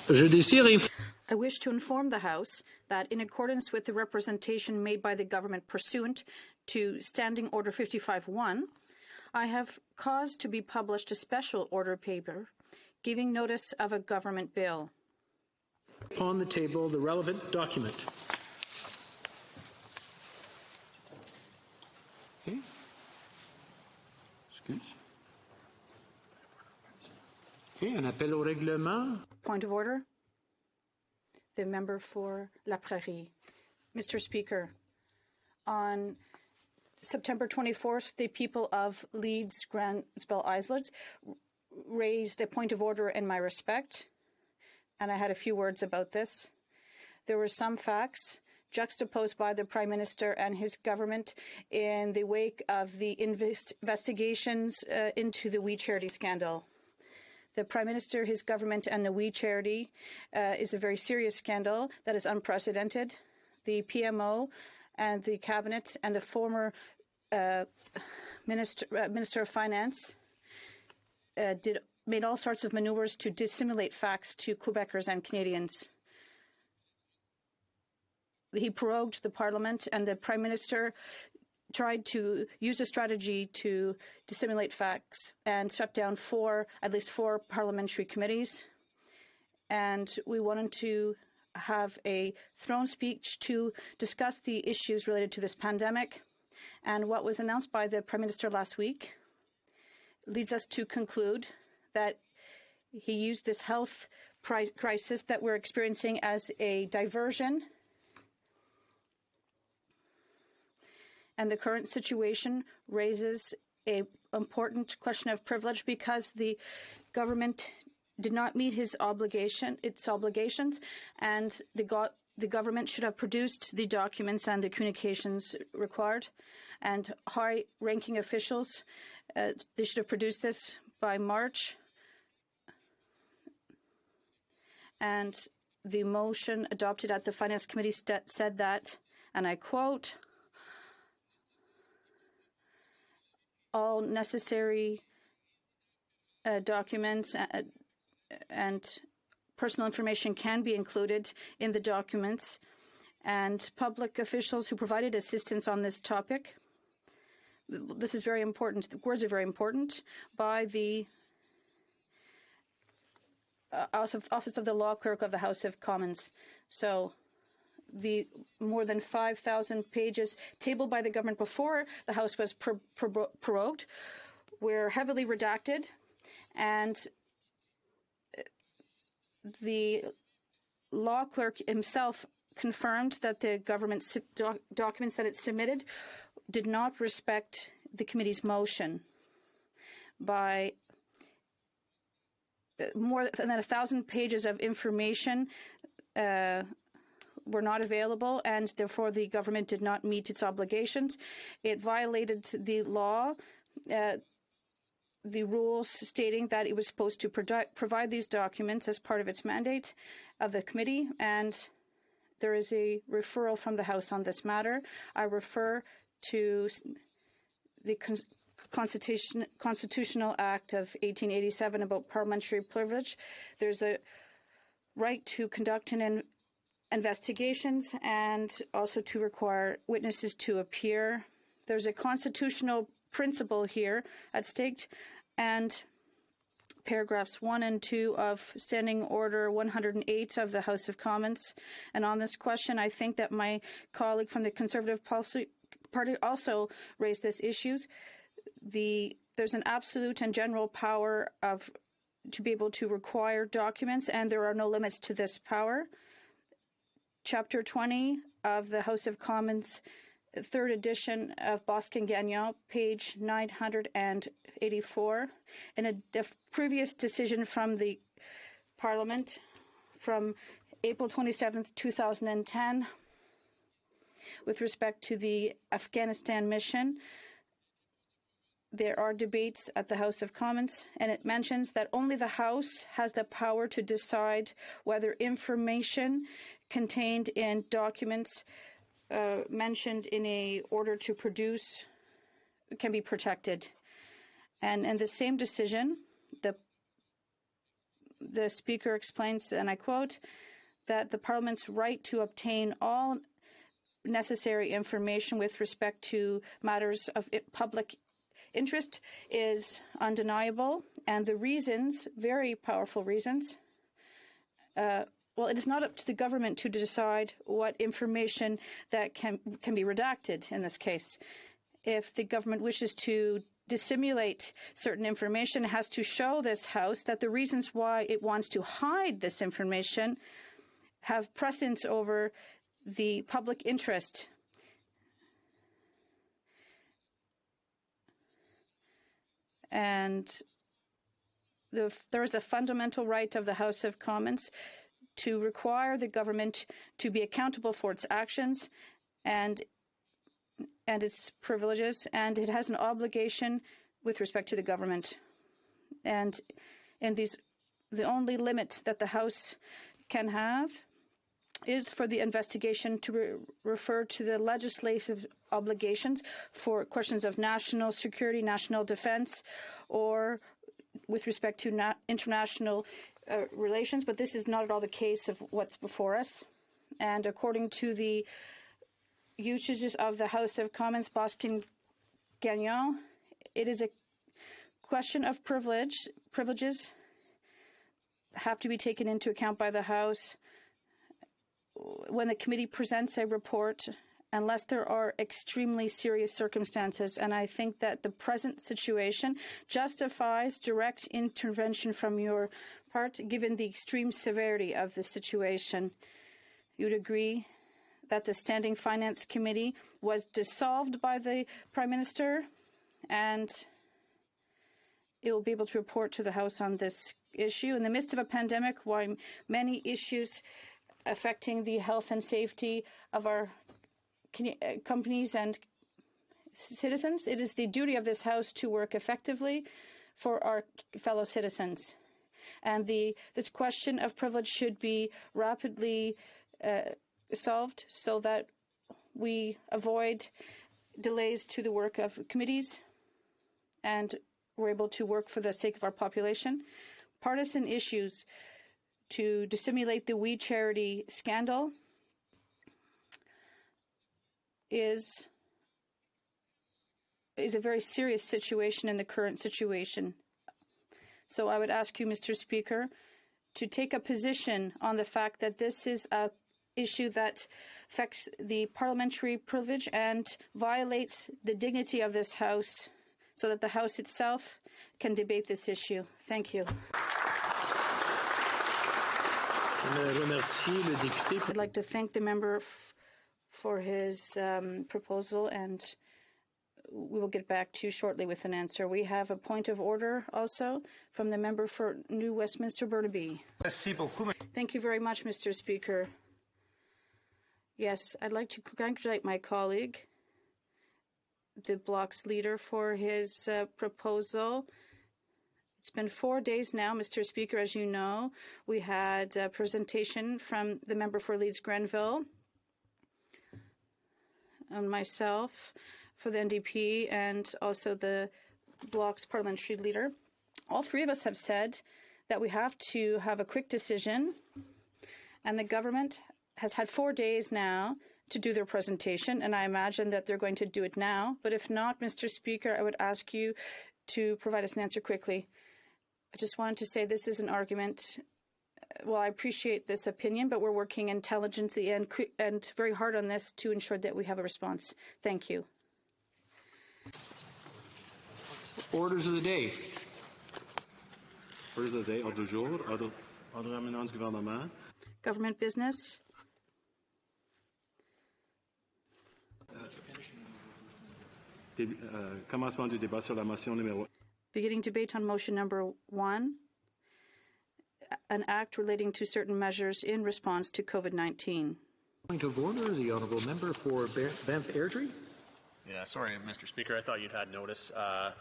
I wish to inform the House that in accordance with the representation made by the government pursuant to Standing Order 55-1, I have caused to be published a special order paper giving notice of a government bill. Upon the table, the relevant document. Okay. Excuse. Okay, un appel au règlement. Point of order. The member for La Prairie. Mr. Speaker, on September 24th, the people of Leeds, Grantsville Islands raised a point of order in my respect, and I had a few words about this. There were some facts juxtaposed by the Prime Minister and his government in the wake of the investigations into the We Charity scandal. The Prime Minister, his government, and the We Charity is a very serious scandal that is unprecedented. The PMO and the Cabinet and the former Minister of Finance made all sorts of maneuvers to dissimulate facts to Quebecers and Canadians. He prorogued the Parliament, and the Prime Minister tried to use a strategy to dissimulate facts and shut down at least four parliamentary committees. And we wanted to have a throne speech to discuss the issues related to this pandemic. And what was announced by the Prime Minister last week leads us to conclude that he used this health crisis that we're experiencing as a diversion. And the current situation raises an important question of privilege because the government did not meet its obligations, and the government should have produced the documents and the communications required. And high-ranking officials, they should have produced this by March. And the motion adopted at the Finance Committee said that, and I quote, all necessary documents and personal information can be included in the documents, and public officials who provided assistance on this topic, this is very important, the words are very important, by the Office of the Law Clerk of the House of Commons. So the more than 5,000 pages tabled by the government before the House was prorogued were heavily redacted, and the law clerk himself confirmed that the government documents that it submitted did not respect the committee's motion. By more than 1,000 pages of information were not available, and therefore the government did not meet its obligations. It violated the law, the rules stating that it was supposed to provide these documents as part of its mandate of the committee, and there is a referral from the House on this matter. I refer to the Constitutional Act of 1887 about parliamentary privilege. There's a right to conduct an investigations and also to require witnesses to appear. There's a constitutional principle here at stake, and paragraphs 1 and 2 of Standing Order 108 of the House of Commons. And on this question, I think that my colleague from the Conservative Party also raised this issues. There's an absolute and general power to be able to require documents, and there are no limits to this power. Chapter 20 of the House of Commons, third edition of Boscan-Gagnon, page 984. In a previous decision from the Parliament from April 27th, 2010, with respect to the Afghanistan mission, there are debates at the House of Commons, and it mentions that only the House has the power to decide whether information contained in documents mentioned in a order to produce can be protected. And in the same decision, the Speaker explains, and I quote, that the Parliament's right to obtain all necessary information with respect to matters of public interest is undeniable, and the reasons, very powerful reasons, well, it is not up to the government to decide what information that can be redacted in this case. If the government wishes to dissimulate certain information, it has to show this House that the reasons why it wants to hide this information have precedence over the public interest. And there is a fundamental right of the House of Commons to require the government to be accountable for its actions and its privileges, and it has an obligation with respect to the government. And the only limit that the House can have is for the investigation to refer to the legislative obligations for questions of national security, national defense, or with respect to international relations. But this is not at all the case of what's before us. And according to the usages of the House of Commons, Boskin-Gagnon, it is a question of privileges have to be taken into account by the House when the committee presents a report, unless there are extremely serious circumstances. And I think that the present situation justifies direct intervention from your part, given the extreme severity of the situation. You'd agree that the Standing Finance Committee was dissolved by the Prime Minister, and it will be able to report to the House on this issue. In the midst of a pandemic, why many issues affecting the health and safety of our companies and citizens, it is the duty of this House to work effectively for our fellow citizens. And this question of privilege should be rapidly solved so that we avoid delays to the work of committees and we're able to work for the sake of our population. Partisan issues to dissimulate the We Charity scandal is a very serious situation in the current situation. So I would ask you, Mr. Speaker, to take a position on the fact that this is a issue that affects the parliamentary privilege and violates the dignity of this House, so that the House itself can debate this issue. Thank you. I'd like to thank the member for his proposal, and we will get back to you shortly with an answer. We have a point of order also from the member for New Westminster Burnaby. Thank you very much, Mr. Speaker. Yes, I'd like to congratulate my colleague, the Bloc's leader, for his proposal. It's been 4 days now, Mr. Speaker, as you know. We had a presentation from the member for Leeds Grenville and myself for the NDP, and also the Bloc's parliamentary leader. All three of us have said that we have to have a quick decision, and the government has had 4 days now to do their presentation, and I imagine that they're going to do it now. But if not, Mr. Speaker, I would ask you to provide us an answer quickly. I just wanted to say this is an argument. Well, I appreciate this opinion, but we're working intelligently and very hard on this to ensure that we have a response. Thank you. Orders of the day. Orders of the day. Ordre du jour. Ordre d'amenance du gouvernement. Government business. Commencement du débat sur la motion numéro. Beginning debate on motion number 1, an act relating to certain measures in response to COVID-19. Point of order, the honourable member for Banff Airdrie. Yeah, sorry, Mr. Speaker. I thought you'd had notice,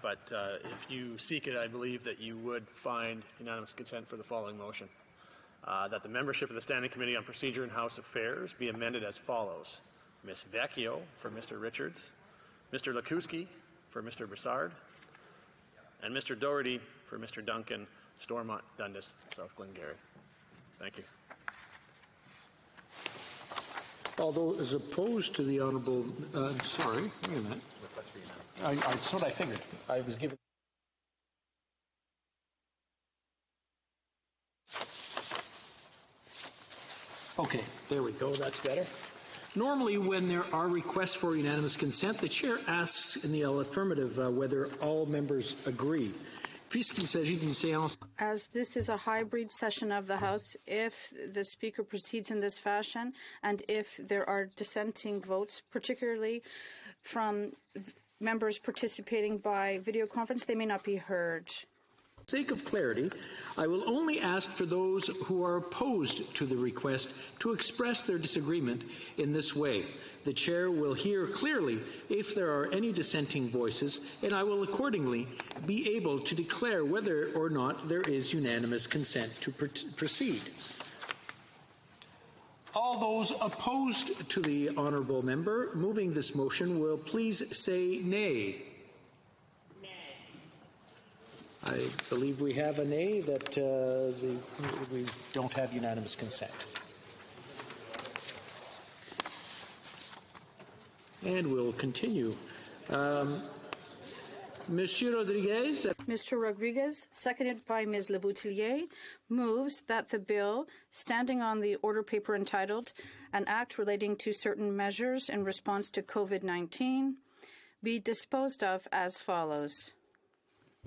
but if you seek it, I believe that you would find unanimous consent for the following motion. That the membership of the Standing Committee on Procedure and House Affairs be amended as follows. Ms. Vecchio for Mr. Richards, Mr. Lakuski for Mr. Broussard, and Mr. Doherty for Mr. Duncan Stormont, Dundas, South Glengarry. Thank you. All those opposed to the honourable, sorry, wait a minute. That's what I figured. I was given. Okay, there we go. That's better. Normally, when there are requests for unanimous consent, the chair asks in the affirmative whether all members agree. Puisqu'il s'agit d'une séance. As this is a hybrid session of the House, if the Speaker proceeds in this fashion and if there are dissenting votes, particularly from members participating by video conference, they may not be heard. For the sake of clarity, I will only ask for those who are opposed to the request to express their disagreement in this way. The chair will hear clearly if there are any dissenting voices, and I will accordingly be able to declare whether or not there is unanimous consent to proceed. All those opposed to the honourable member moving this motion will please say nay. I believe we have a nay that we don't have unanimous consent. And we'll continue. Monsieur Rodriguez. Mr. Rodriguez, seconded by Ms. Leboutillier, moves that the bill, standing on the order paper entitled An Act Relating to Certain Measures in Response to COVID-19, be disposed of as follows.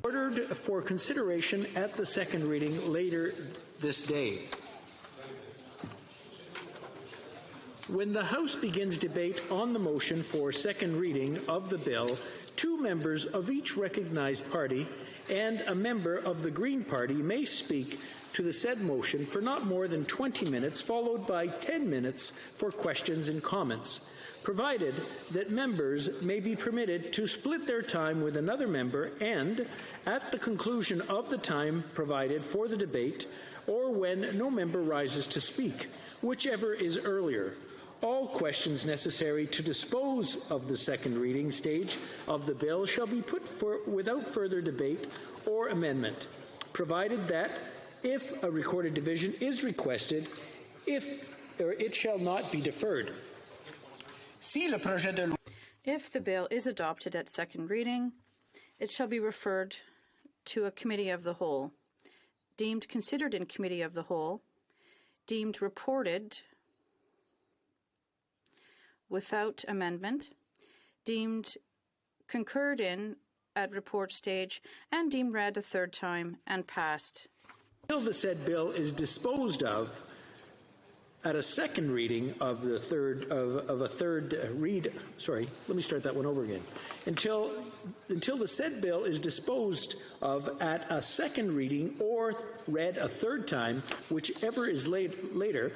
Ordered for consideration at the second reading later this day. When the House begins debate on the motion for second reading of the bill, 2 members of each recognized party and a member of the Green Party may speak to the said motion for not more than 20 minutes, followed by 10 minutes for questions and comments, provided that members may be permitted to split their time with another member and, at the conclusion of the time provided for the debate, or when no member rises to speak, whichever is earlier, all questions necessary to dispose of the second reading stage of the bill shall be put without further debate or amendment, provided that, if a recorded division is requested, it shall not be deferred. If the bill is adopted at second reading, it shall be referred to a committee of the whole, deemed considered in committee of the whole, deemed reported without amendment, deemed concurred in at report stage, and deemed read a third time and passed. Until the said bill is disposed of at a second reading of the Until the said bill is disposed of at a second reading or read a third time, whichever is later,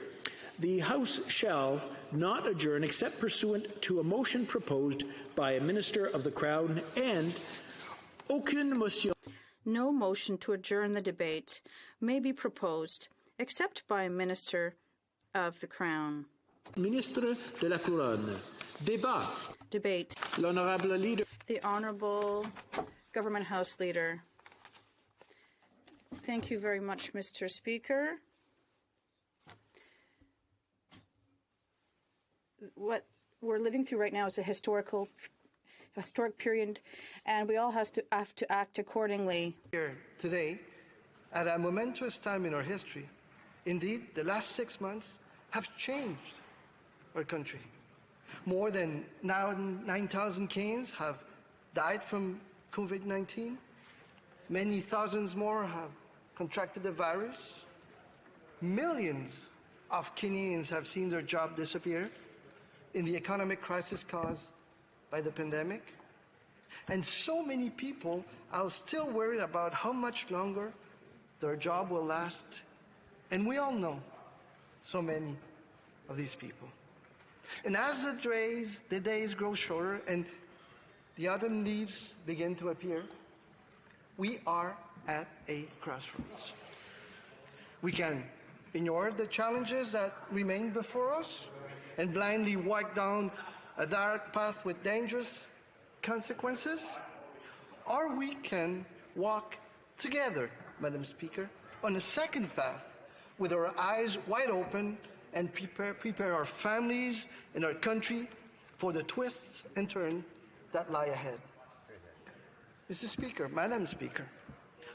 the House shall not adjourn except pursuant to a motion proposed by a minister of the Crown, and aucune motion. No motion to adjourn the debate may be proposed except by a minister of the Crown. Ministre de la Couronne. Débat. Debate. L'honorable leader. The Honourable Government House Leader. Thank you very much, Mr. Speaker. What we're living through right now is a historic period, and we all have to act accordingly. Here today, at a momentous time in our history, indeed, the last 6 months have changed our country. More than 9,000 Kenyans have died from COVID-19. Many thousands more have contracted the virus. Millions of Kenyans have seen their job disappear in the economic crisis caused by the pandemic. And so many people are still worried about how much longer their job will last. And we all know so many of these people. And as the days grow shorter and the autumn leaves begin to appear, we are at a crossroads. We can ignore the challenges that remain before us and blindly walk down a dark path with dangerous consequences, or we can walk together Madam Speaker, on a second path with our eyes wide open and prepare our families and our country for the twists and turns that lie ahead. Mr. Speaker, Madam Speaker,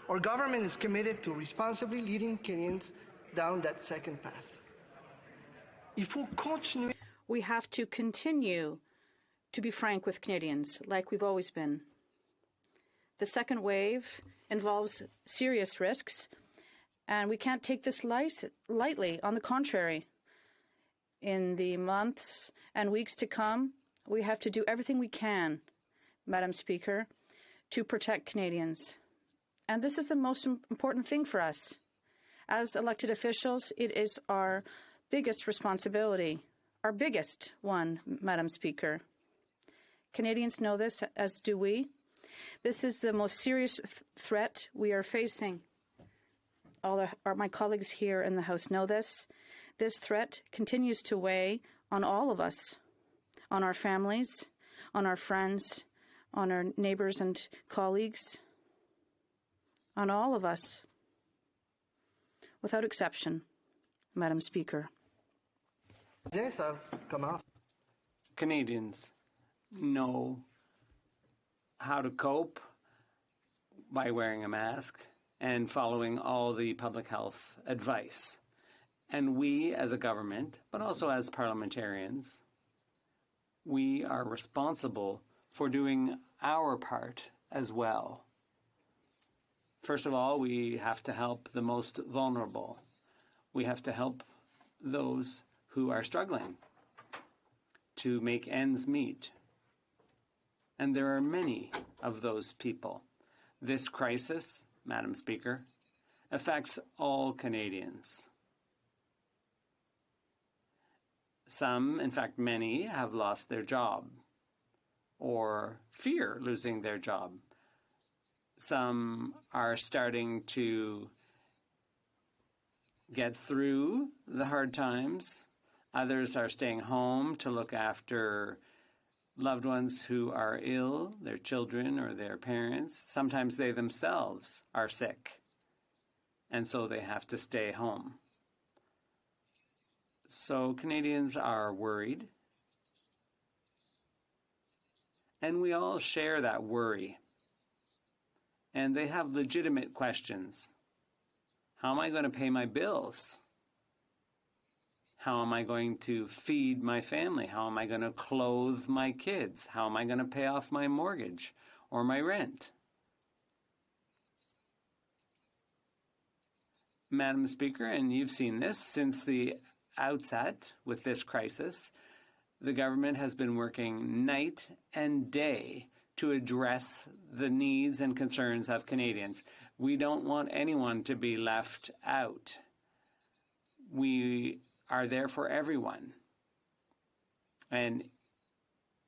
our government is committed to responsibly leading Kenyans down that second path. We have to continue to be frank with Canadians, like we've always been. The second wave involves serious risks, and we can't take this lightly. On the contrary, in the months and weeks to come, we have to do everything we can, Madam Speaker, to protect Canadians. And this is the most important thing for us. As elected officials, it is our biggest responsibility, our biggest one, Madam Speaker. Canadians know this, as do we. This is the most serious threat we are facing. My colleagues here in the House know this. This threat continues to weigh on all of us, on our families, on our friends, on our neighbors and colleagues, on all of us, without exception, Madam Speaker. Canadians know how to cope by wearing a mask and following all the public health advice. And we, as a government, but also as parliamentarians, we are responsible for doing our part as well. First of all, we have to help the most vulnerable. We have to help those who are struggling to make ends meet. And there are many of those people. This crisis, Madam Speaker, affects all Canadians. Some, in fact many, have lost their job or fear losing their job. Some are starting to get through the hard times. Others are staying home to look after loved ones who are ill, their children or their parents. Sometimes they themselves are sick, and so they have to stay home. So Canadians are worried, and we all share that worry. And they have legitimate questions. How am I going to pay my bills? How am I going to feed my family? How am I going to clothe my kids? How am I going to pay off my mortgage or my rent? Madam Speaker, and you've seen this since the outset with this crisis, the government has been working night and day to address the needs and concerns of Canadians. We don't want anyone to be left out. We are there for everyone. And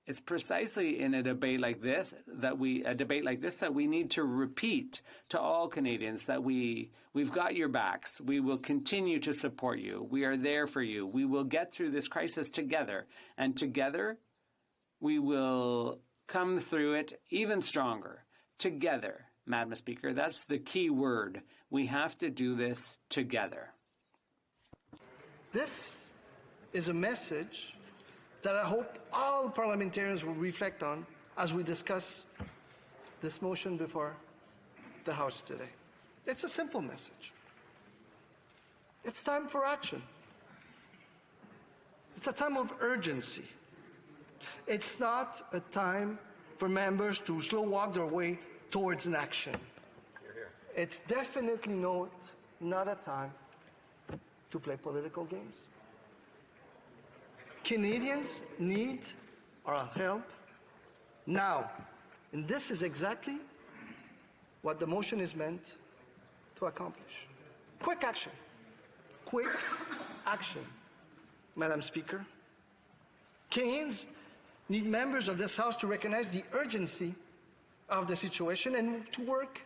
it's precisely in a debate like this that we need to repeat to all Canadians that we've got your backs. We will continue to support you. We are there for you. We will get through this crisis together, and together we will come through it even stronger. Together, Madam Speaker, that's the key word. We have to do this together. This is a message that I hope all parliamentarians will reflect on as we discuss this motion before the House today. It's a simple message. It's time for action. It's a time of urgency. It's not a time for members to slow walk their way towards an action. It's definitely not a time to play political games. Canadians need our help now. And this is exactly what the motion is meant to accomplish. Quick action. Quick action, Madam Speaker. Canadians need members of this House to recognize the urgency of the situation and to work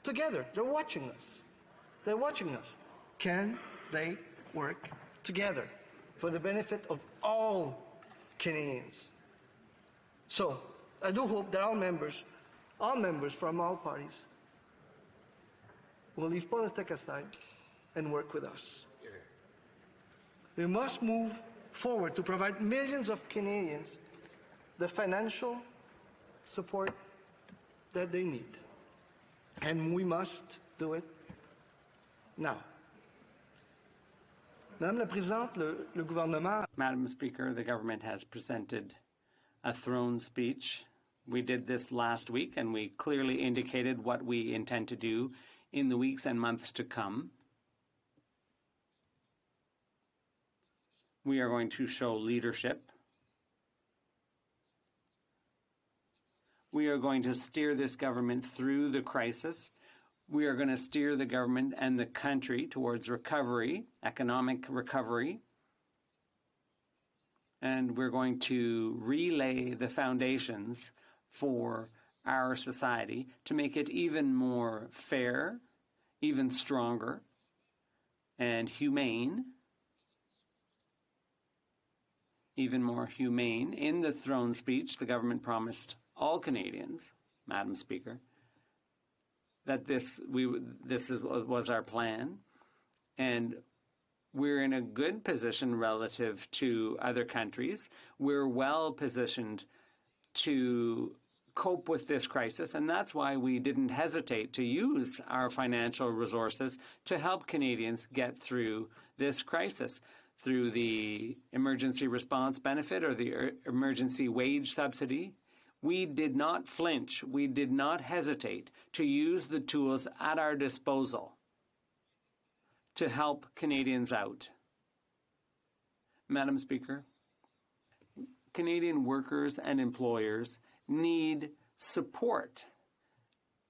together. They're watching us. They're watching us. Can they work together for the benefit of all Canadians? So, I do hope that all members from all parties will leave politics aside and work with us. We must move forward to provide millions of Canadians the financial support that they need. And we must do it now. Madame la Présidente, le gouvernement... Madam Speaker, the government has presented a throne speech. We did this last week, and we clearly indicated what we intend to do in the weeks and months to come. We are going to show leadership. We are going to steer this government through the crisis. We are going to steer the government and the country towards recovery, economic recovery. And we're going to relay the foundations for our society to make it even more fair, even stronger, and humane. Even more humane. In the throne speech, the government promised all Canadians, Madam Speaker, that this was our plan, and we're in a good position relative to other countries. We're well positioned to cope with this crisis, and that's why we didn't hesitate to use our financial resources to help Canadians get through this crisis through the emergency response benefit or the emergency wage subsidy. We did not flinch. We did not hesitate to use the tools at our disposal to help Canadians out. Madam Speaker, Canadian workers and employers need support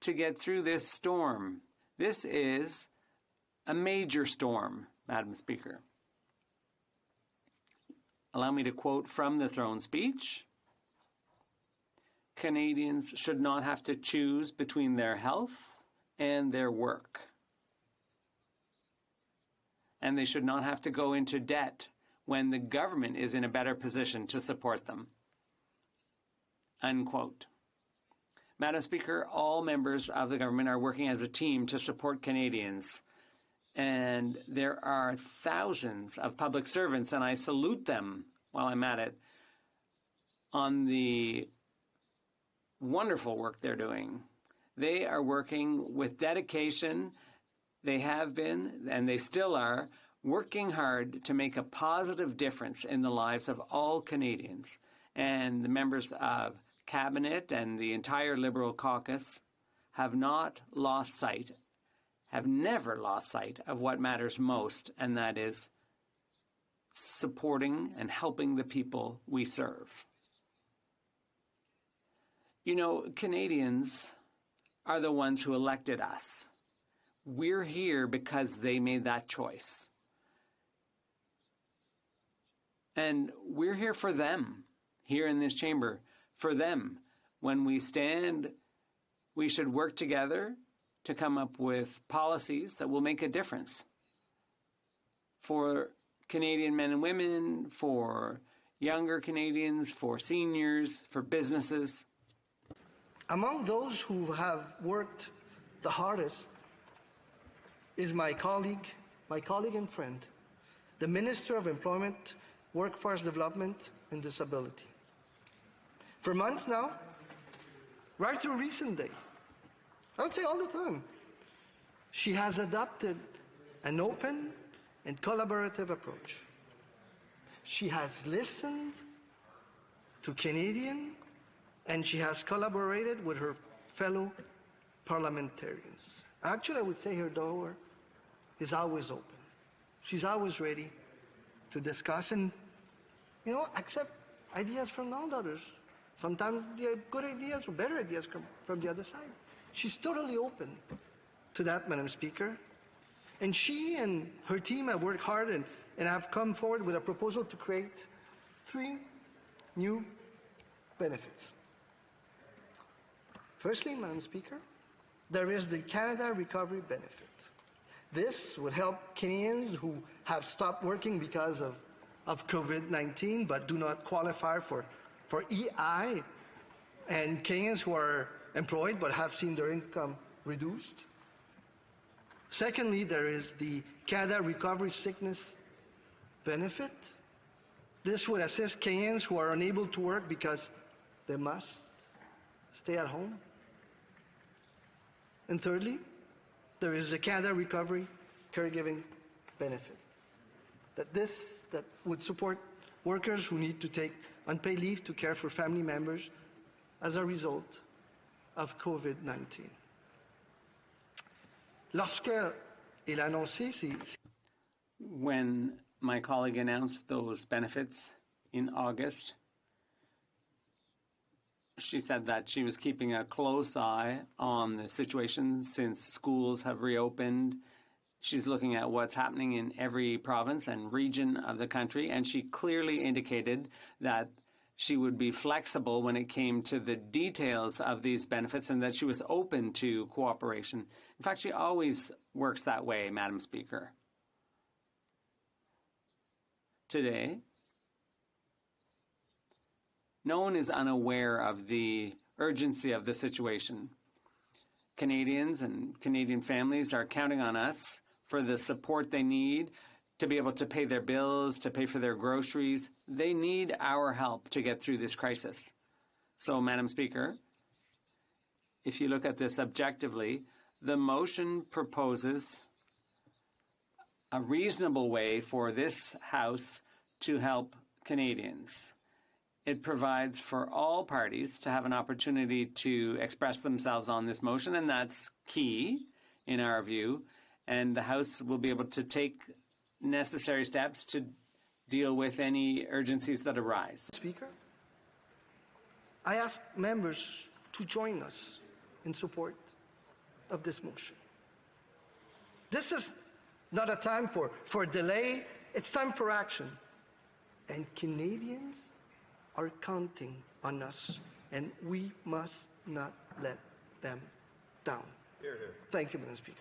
to get through this storm. This is a major storm, Madam Speaker. Allow me to quote from the throne speech. Canadians should not have to choose between their health and their work. And they should not have to go into debt when the government is in a better position to support them. Unquote. Madam Speaker, all members of the government are working as a team to support Canadians. And there are thousands of public servants, and I salute them while I'm at it, on the wonderful work they're doing. They are working with dedication. They have been, and they still are, working hard to make a positive difference in the lives of all Canadians. And the members of Cabinet and the entire Liberal caucus have not lost sight, have never lost sight of what matters most, and that is supporting and helping the people we serve. You know, Canadians are the ones who elected us. We're here because they made that choice. And we're here for them, here in this chamber, for them. When we stand, we should work together to come up with policies that will make a difference for Canadian men and women, for younger Canadians, for seniors, for businesses. Among those who have worked the hardest is my colleague and friend, the Minister of Employment, Workforce Development and Disability. For months now, right through recent days, I would say all the time, she has adopted an open and collaborative approach. She has listened to Canadians, and she has collaborated with her fellow parliamentarians. Actually, I would say her door is always open. She's always ready to discuss and, accept ideas from all others. Sometimes the good ideas or better ideas come from the other side. She's totally open to that, Madam Speaker. And she and her team have worked hard and have come forward with a proposal to create 3 new benefits. Firstly, Madam Speaker, there is the Canada Recovery Benefit. This would help Canadians who have stopped working because of COVID-19 but do not qualify for EI, and Canadians who are employed but have seen their income reduced. Secondly, there is the Canada Recovery Sickness Benefit. This would assist Kenyans who are unable to work because they must stay at home. And thirdly, there is the Canada Recovery Caregiving Benefit. That would support workers who need to take unpaid leave to care for family members as a result of COVID-19. Lorsque il a annoncé When my colleague announced those benefits in August, she said that she was keeping a close eye on the situation since schools have reopened. She's looking at what's happening in every province and region of the country, and she clearly indicated that she would be flexible when it came to the details of these benefits and that she was open to cooperation. In fact, she always works that way, Madam Speaker. Today, no one is unaware of the urgency of the situation. Canadians and Canadian families are counting on us for the support they need to be able to pay their bills, to pay for their groceries. They need our help to get through this crisis. So, Madam Speaker, if you look at this objectively, the motion proposes a reasonable way for this House to help Canadians. It provides for all parties to have an opportunity to express themselves on this motion, and that's key in our view. And the House will be able to take necessary steps to deal with any urgencies that arise. Speaker, I ask members to join us in support of this motion. This is not a time for delay, it's time for action. And Canadians are counting on us, and we must not let them down. Hear, hear. Thank you, Madam Speaker.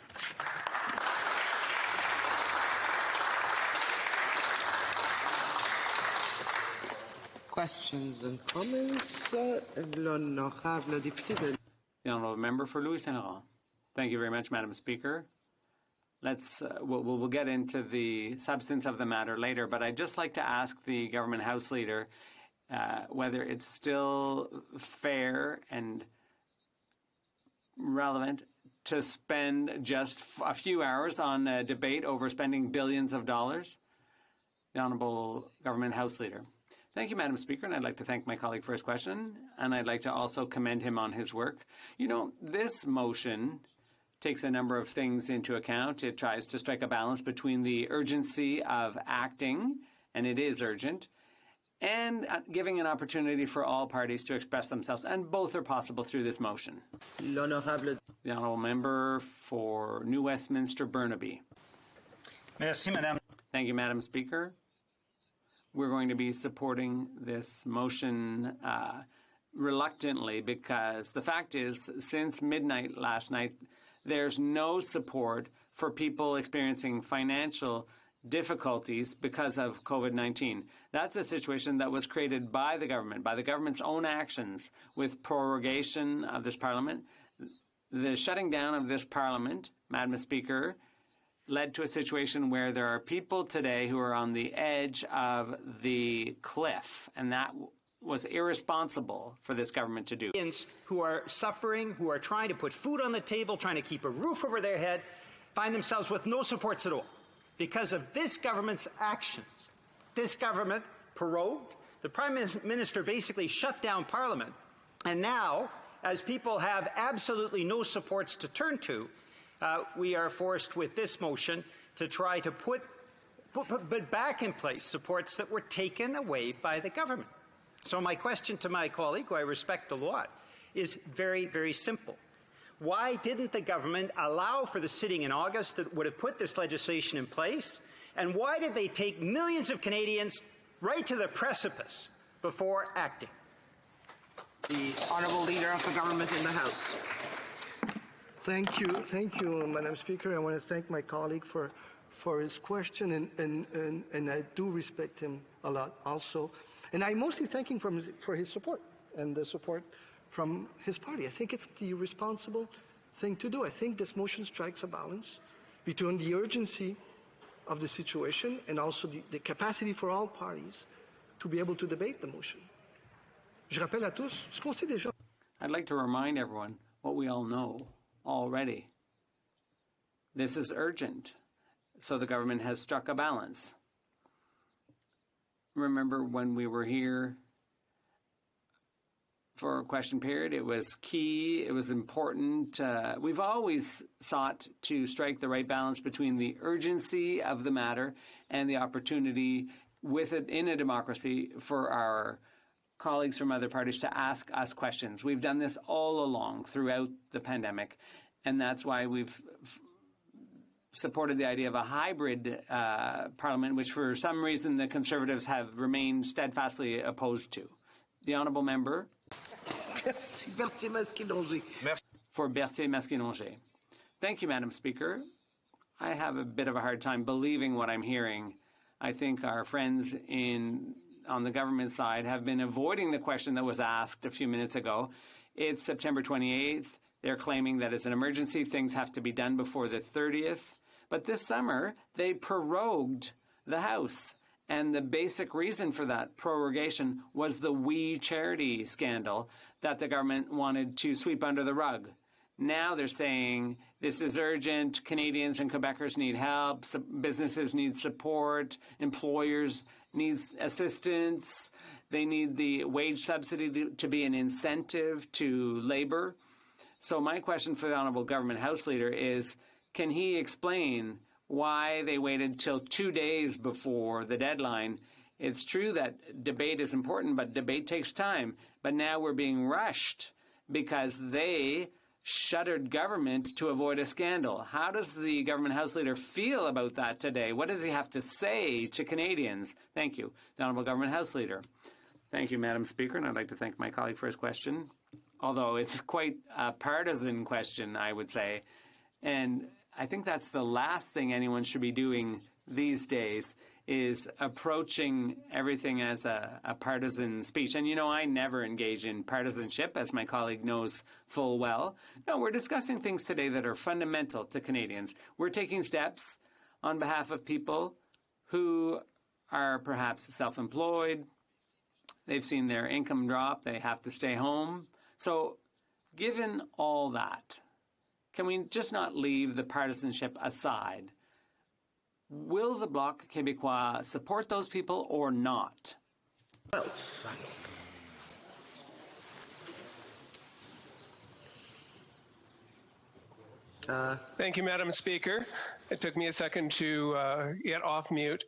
Questions and comments. L'honorable député de... The honourable member for Louis Saint Laurent. Thank you very much, Madam Speaker. We'll get into the substance of the matter later, but I'd just like to ask the government House Leader whether it's still fair and relevant to spend just a few hours on a debate over spending billions of dollars. The Honourable Government House Leader. Thank you, Madam Speaker, and I'd like to thank my colleague for his question, and I'd like to also commend him on his work. You know, this motion takes a number of things into account. It tries to strike a balance between the urgency of acting, and it is urgent, and giving an opportunity for all parties to express themselves, and both are possible through this motion. L'honorable... The Honourable Member for New Westminster Burnaby. Merci, Madame. Thank you, Madam Speaker. We're going to be supporting this motion reluctantly because the fact is, since midnight last night, there's no support for people experiencing financial difficulties because of COVID-19. That's a situation that was created by the government's own actions with prorogation of this Parliament. The shutting down of this Parliament, Madam Speaker, led to a situation where there are people today who are on the edge of the cliff, and that was irresponsible for this government to do. Who are suffering, who are trying to put food on the table, trying to keep a roof over their head, find themselves with no supports at all because of this government's actions. This government prorogued. The Prime Minister basically shut down Parliament. And now, as people have absolutely no supports to turn to, we are forced with this motion to try to put back in place supports that were taken away by the government. So my question to my colleague, who I respect a lot, is very, very simple. Why didn't the government allow for the sitting in August that would have put this legislation in place? And why did they take millions of Canadians right to the precipice before acting? The Honourable Leader of the Government in the House. Thank you, Madam Speaker. I want to thank my colleague for his question, and I do respect him a lot also. And I mostly thank him for his support and the support from his party. I think it's the responsible thing to do. I think this motion strikes a balance between the urgency of the situation and also the capacity for all parties to be able to debate the motion. Je rappelle à tous ce qu'on sait déjà. I'd like to remind everyone what we all know already. This is urgent, so the government has struck a balance. Remember when we were here for a question period, it was key, it was important. We've always sought to strike the right balance between the urgency of the matter and the opportunity in a democracy for our colleagues from other parties to ask us questions. We've done this all along throughout the pandemic, and that's why we've supported the idea of a hybrid parliament, which for some reason the Conservatives have remained steadfastly opposed to. The honourable member for Berthier-Maskinongé. Thank you, Madam Speaker. I have a bit of a hard time believing what I'm hearing. I think our friends on the government side have been avoiding the question that was asked a few minutes ago. It's September 28th. They're claiming that it's an emergency. Things have to be done before the 30th. But this summer, they prorogued the House. And the basic reason for that prorogation was the We Charity scandal that the government wanted to sweep under the rug. Now they're saying this is urgent, Canadians and Quebecers need help, businesses need support, employers need assistance, they need the wage subsidy to be an incentive to labor. So my question for the Honourable Government House Leader is, can he explain why they waited till 2 days before the deadline? It's true that debate is important, but debate takes time. But now we're being rushed because they shuttered government to avoid a scandal. How does the Government House Leader feel about that today? What does he have to say to Canadians? Thank you. The Honourable Government House Leader. Thank you, Madam Speaker, and I'd like to thank my colleague for his question, although it's quite a partisan question, I would say. And I think that's the last thing anyone should be doing these days, is approaching everything as a partisan speech. And, you know, I never engage in partisanship, as my colleague knows full well. No, we're discussing things today that are fundamental to Canadians. We're taking steps on behalf of people who are perhaps self-employed. They've seen their income drop. They have to stay home. So given all that, can we just not leave the partisanship aside? Will the Bloc Québécois support those people or not? Thank you, Madam Speaker. It took me a second to get off mute.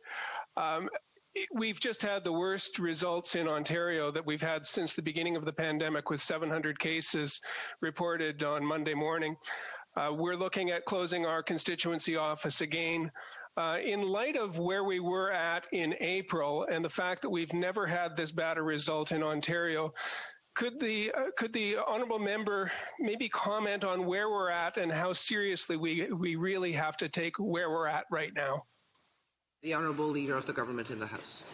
We've just had the worst results in Ontario that we've had since the beginning of the pandemic, with 700 cases reported on Monday morning. We're looking at closing our constituency office again. In light of where we were at in April and the fact that we've never had this bad a result in Ontario, could the honourable member maybe comment on where we're at and how seriously we really have to take where we're at right now? The Honourable Leader of the Government in the House.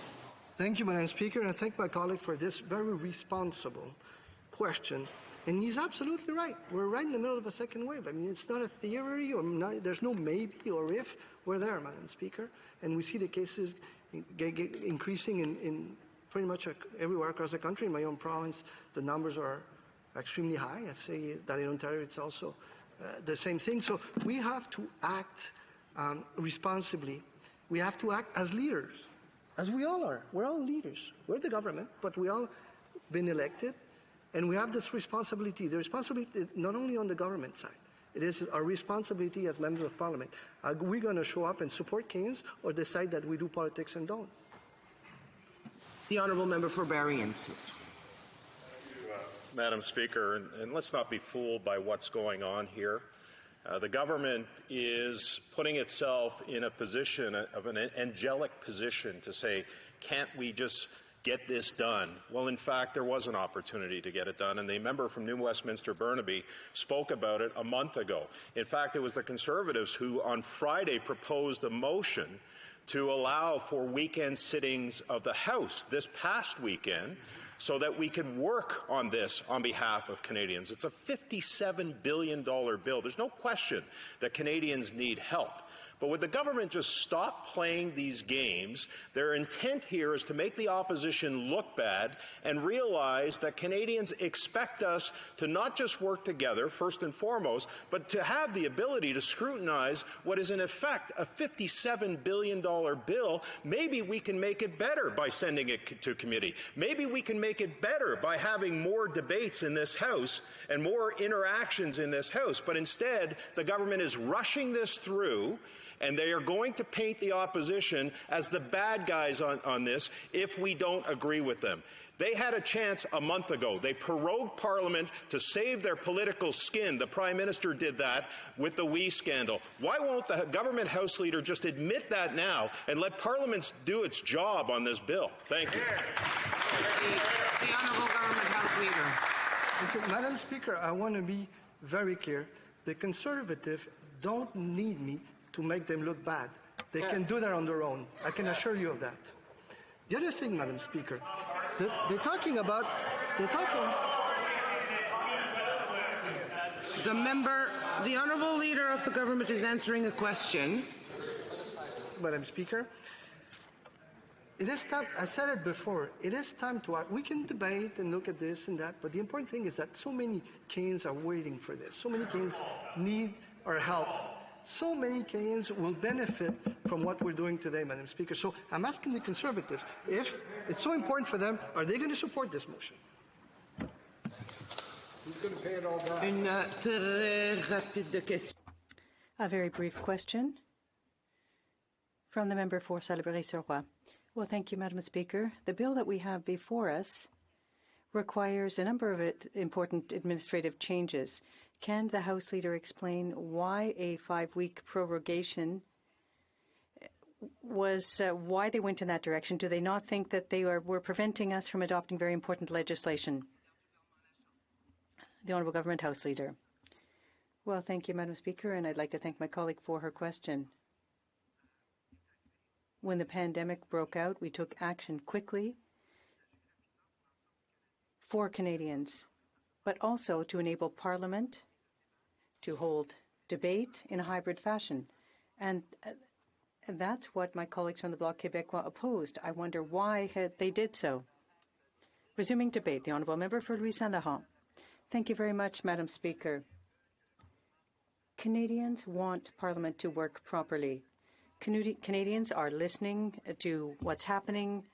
Thank you, Madam Speaker, and I thank my colleague for this very responsible question. And he's absolutely right. We're right in the middle of a second wave. I mean, it's not a theory, or not, there's no maybe or if. We're there, Madam Speaker. And we see the cases increasing in pretty much everywhere across the country. In my own province, the numbers are extremely high. I'd say that in Ontario, it's also the same thing. So we have to act responsibly. We have to act as leaders, as we all are. We're all leaders. We're the government, but we all been elected. And we have this responsibility. The responsibility is not only on the government side. It is our responsibility as members of parliament. Are we going to show up and support Canadians, or decide that we do politics and don't? The Honourable Member for Barrie-Insuit. Madam Speaker, and let's not be fooled by what's going on here. The government is putting itself in a position of an angelic position to say, can't we just get this done? Well, in fact, there was an opportunity to get it done, and the member from New Westminster Burnaby spoke about it a month ago. In fact, it was the Conservatives who on Friday proposed a motion to allow for weekend sittings of the House this past weekend so that we can work on this on behalf of Canadians. It's a $57 billion bill. There's no question that Canadians need help. But would the government just stop playing these games? Their intent here is to make the opposition look bad and realize that Canadians expect us to not just work together, first and foremost, but to have the ability to scrutinize what is in effect a $57 billion bill. Maybe we can make it better by sending it to committee. Maybe we can make it better by having more debates in this House and more interactions in this House. But instead, the government is rushing this through, and they are going to paint the opposition as the bad guys on this if we don't agree with them. They had a chance a month ago. They prorogued Parliament to save their political skin. The Prime Minister did that with the WE scandal. Why won't the government House Leader just admit that now and let Parliament do its job on this bill? Thank you. The Honourable Government House Leader. Thank you. Madam Speaker, I want to be very clear. The Conservatives don't need me to make them look bad. They can do that on their own. I can assure you of that. The other thing, Madam Speaker, they're talking about... The Honourable Leader of the Government is answering a question. Madam Speaker, it is time, I said it before, it is time to act. We can debate and look at this and that, but the important thing is that so many Canadians are waiting for this. So many Canadians need our help. So many Canadians will benefit from what we're doing today, Madam Speaker. So I'm asking the Conservatives, if it's so important for them, are they going to support this motion? Who's going to pay it all back? Une très rapide question. A very brief question from the member for Salaberry-sur-Roi. Well, thank you, Madam Speaker. The bill that we have before us requires a number of important administrative changes. Can the House Leader explain why a 5-week prorogation was, why they went in that direction? Do they not think that they were preventing us from adopting very important legislation? The Honourable Government House Leader. Well, thank you, Madam Speaker, and I'd like to thank my colleague for her question. When the pandemic broke out, we took action quickly for Canadians, but also to enable Parliament to hold debate in a hybrid fashion. And that's what my colleagues from the Bloc Québécois opposed. I wonder why they did so. Resuming debate, the Honourable Member for Louis Saint-Laurent. Thank you very much, Madam Speaker. Canadians want Parliament to work properly. Canadians are listening to what's happening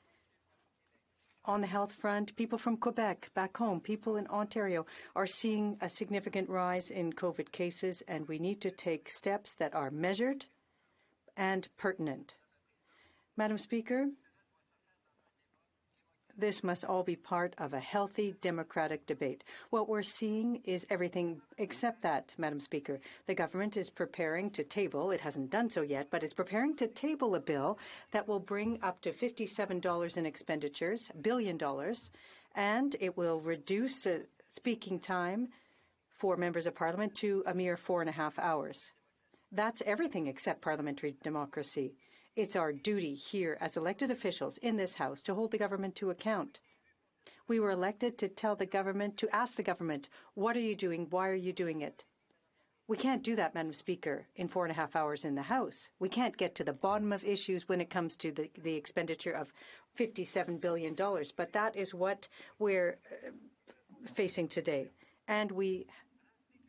on the health front. People from Quebec, back home, people in Ontario are seeing a significant rise in COVID cases, and we need to take steps that are measured and pertinent. Madam Speaker, this must all be part of a healthy democratic debate. What we're seeing is everything except that, Madam Speaker. The government is preparing to table, it hasn't done so yet, but it's preparing to table a bill that will bring up to $57 in expenditures, $1 billion, and it will reduce speaking time for members of Parliament to a mere 4.5 hours. That's everything except parliamentary democracy. It's our duty here as elected officials in this House to hold the government to account. We were elected to tell the government, to ask the government, what are you doing? Why are you doing it? We can't do that, Madam Speaker, in 4.5 hours in the House. We can't get to the bottom of issues when it comes to the expenditure of $57 billion. But that is what we're facing today. And we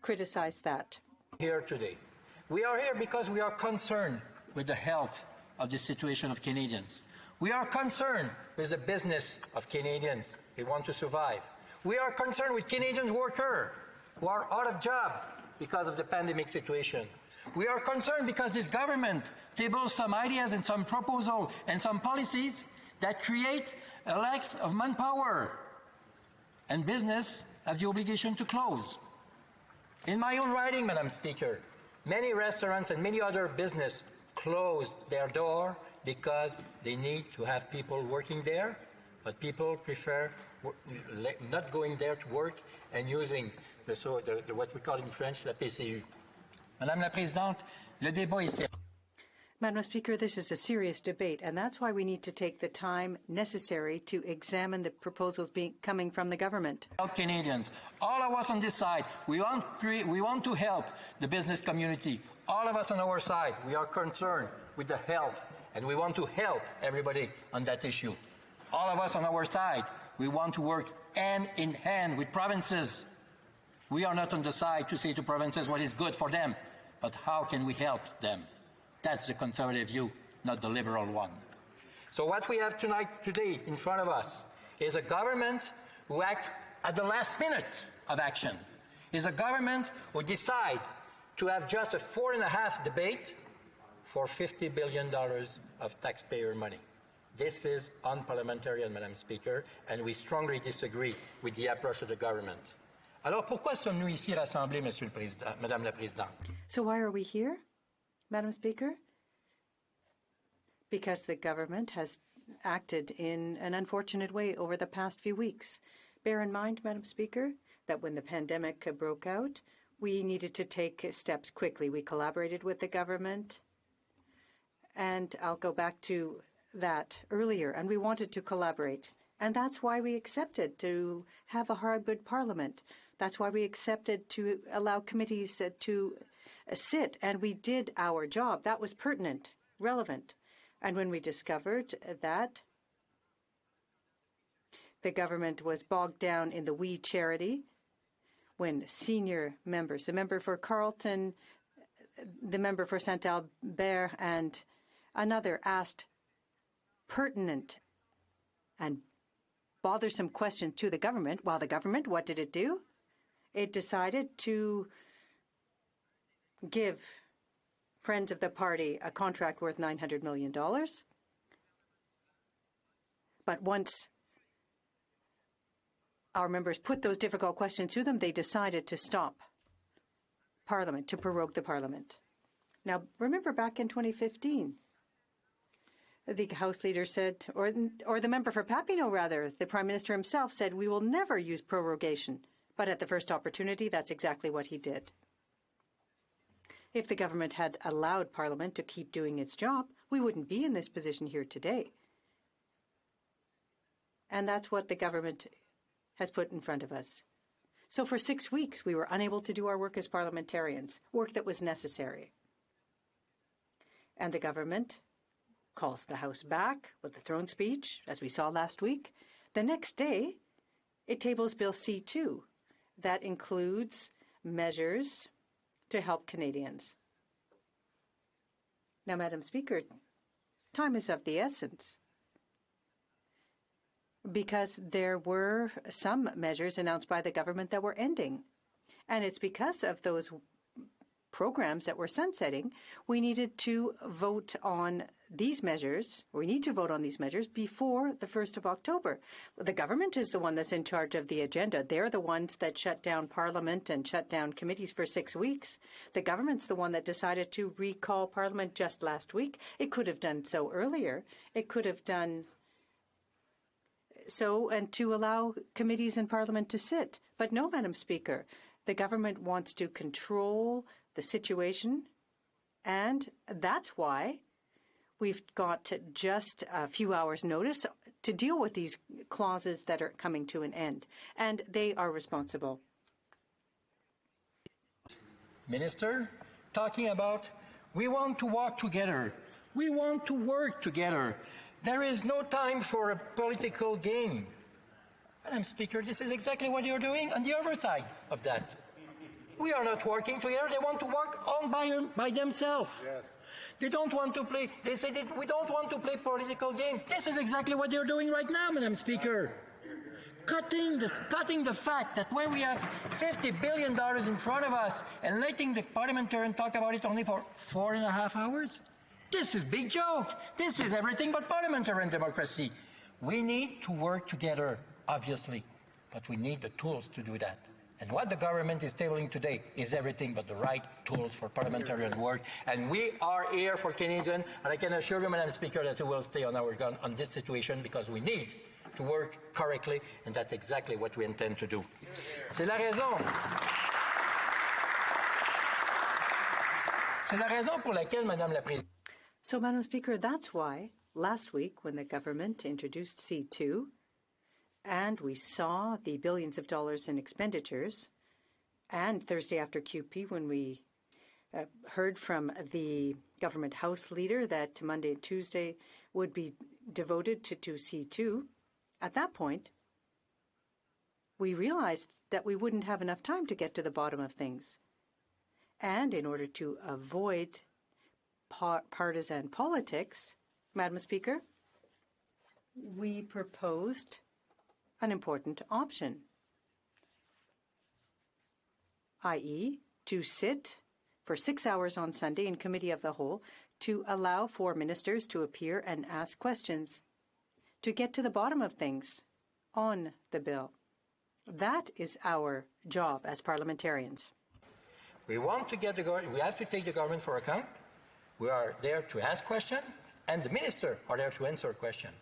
criticize that. Here today. We are here because we are concerned with the health of the situation of Canadians. We are concerned with the business of Canadians. They want to survive. We are concerned with Canadian workers who are out of job because of the pandemic situation. We are concerned because this government tables some ideas and some proposals and some policies that create a lack of manpower, and business have the obligation to close. In my own writing, Madam Speaker, many restaurants and many other businesses closed their door because they need to have people working there, but people prefer not going there to work and using what we call in French la PCU. Madame la Présidente, le débat est sérieux. Madam Speaker, this is a serious debate, and that's why we need to take the time necessary to examine the proposals coming from the government. Help Canadians. All of us on this side, we want to help the business community. All of us on our side, we are concerned with the health, and we want to help everybody on that issue. All of us on our side, we want to work hand in hand with provinces. We are not on the side to say to provinces what is good for them, but how can we help them? That's the conservative view, not the liberal one. So what we have today in front of us is a government who acts at the last minute of action, is a government who decide to have just a 4.5 debate for $50 billion of taxpayer money. This is unparliamentary, Madam Speaker, and we strongly disagree with the approach of the government. Alors pourquoi sommes-nous ici rassemblés, Monsieur le Président, Madame la Présidente? So why are we here, Madam Speaker? Because the government has acted in an unfortunate way over the past few weeks. Bear in mind, Madam Speaker, that when the pandemic broke out, we needed to take steps quickly. We collaborated with the government, and I'll go back to that earlier, and we wanted to collaborate. And that's why we accepted to have a hybrid parliament. That's why we accepted to allow committees to sit, and we did our job. That was pertinent, relevant. And when we discovered that the government was bogged down in the We Charity, when senior members, the member for Carleton, the member for Saint-Albert, and another asked pertinent and bothersome questions to the government, while the government, what did it do? It decided to give Friends of the Party a contract worth $900 million. But once our members put those difficult questions to them, they decided to stop Parliament, to prorogue the Parliament. Now, remember back in 2015, the House leader said, or the member for Papineau, rather, the Prime Minister himself said, we will never use prorogation. But at the first opportunity, that's exactly what he did. If the government had allowed Parliament to keep doing its job, we wouldn't be in this position here today. And that's what the government has put in front of us. So for 6 weeks, we were unable to do our work as parliamentarians, work that was necessary. And the government calls the House back with the throne speech, as we saw last week. The next day, it tables Bill C-2. That includes measures to help Canadians. Now, Madam Speaker, time is of the essence, because there were some measures announced by the government that were ending. And it's because of those programs that were sunsetting, we needed to vote on these measures, we need to vote on these measures before the 1st of October. The government is the one that's in charge of the agenda. They're the ones that shut down Parliament and shut down committees for 6 weeks. The government's the one that decided to recall Parliament just last week. It could have done so earlier. It could have done so and to allow committees in Parliament to sit. But no, Madam Speaker, the government wants to control the situation, and that's why we've got just a few hours' notice to deal with these clauses that are coming to an end, and they are responsible. Minister, talking about we want to walk together, we want to work together. There is no time for a political game. Madam Speaker, this is exactly what you're doing on the other side of that. We are not working together. They want to work all by themselves. Yes. They don't want to play. They say that we don't want to play political game. This is exactly what they're doing right now, Madam Speaker. Cutting the fact that when we have $50 billion in front of us and letting the parliamentarian talk about it only for 4.5 hours, this is big joke. This is everything but parliamentarian democracy. We need to work together, obviously, but we need the tools to do that. And what the government is tabling today is everything but the right tools for parliamentarian work. And we are here for Canadians, and I can assure you, Madam Speaker, that we will stay on our gun on this situation because we need to work correctly, and that's exactly what we intend to do. C'est la raison pour laquelle, Madame la Présidente. So, Madam Speaker, that's why last week when the government introduced C2 and we saw the billions of dollars in expenditures, and Thursday after QP when we heard from the government House leader that Monday and Tuesday would be devoted to C2, at that point, we realized that we wouldn't have enough time to get to the bottom of things. And in order to avoid partisan politics, Madam Speaker, we proposed an important option, i.e., to sit for 6 hours on Sunday in Committee of the Whole to allow for ministers to appear and ask questions, to get to the bottom of things on the bill. That is our job as parliamentarians. We want to get we have to take the government for account. We are there to ask questions, and the minister are there to answer questions.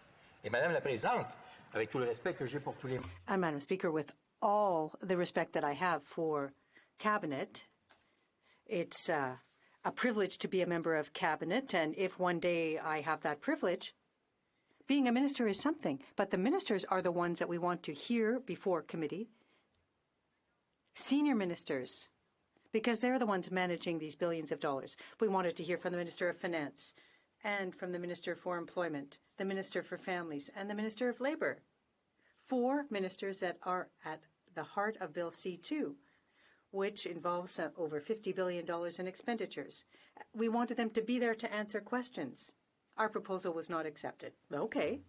Et Madame la Présidente, avec tout le respect que j'ai pour tous les... And Madam Speaker, with all the respect that I have for Cabinet, it's a privilege to be a member of Cabinet, and if one day I have that privilege, being a minister is something, but the ministers are the ones that we want to hear before committee. Senior ministers, because they're the ones managing these billions of dollars. We wanted to hear from the Minister of Finance and from the Minister for Employment, the Minister for Families, and the Minister of Labour. 4 ministers that are at the heart of Bill C2, which involves over $50 billion in expenditures. We wanted them to be there to answer questions. Our proposal was not accepted. Okay.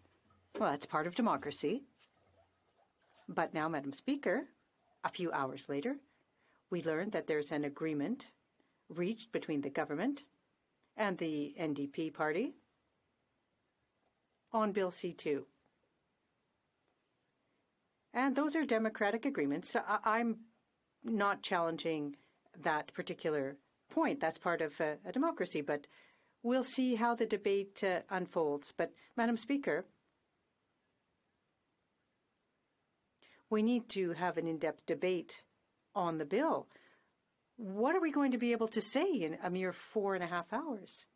Well, that's part of democracy. But now, Madam Speaker, a few hours later, we learned that there's an agreement reached between the government and the NDP party on Bill C2. And those are democratic agreements. So I'm not challenging that particular point. That's part of a democracy. But we'll see how the debate unfolds. But, Madam Speaker, we need to have an in-depth debate on the bill. What are we going to be able to say in a mere 4.5 hours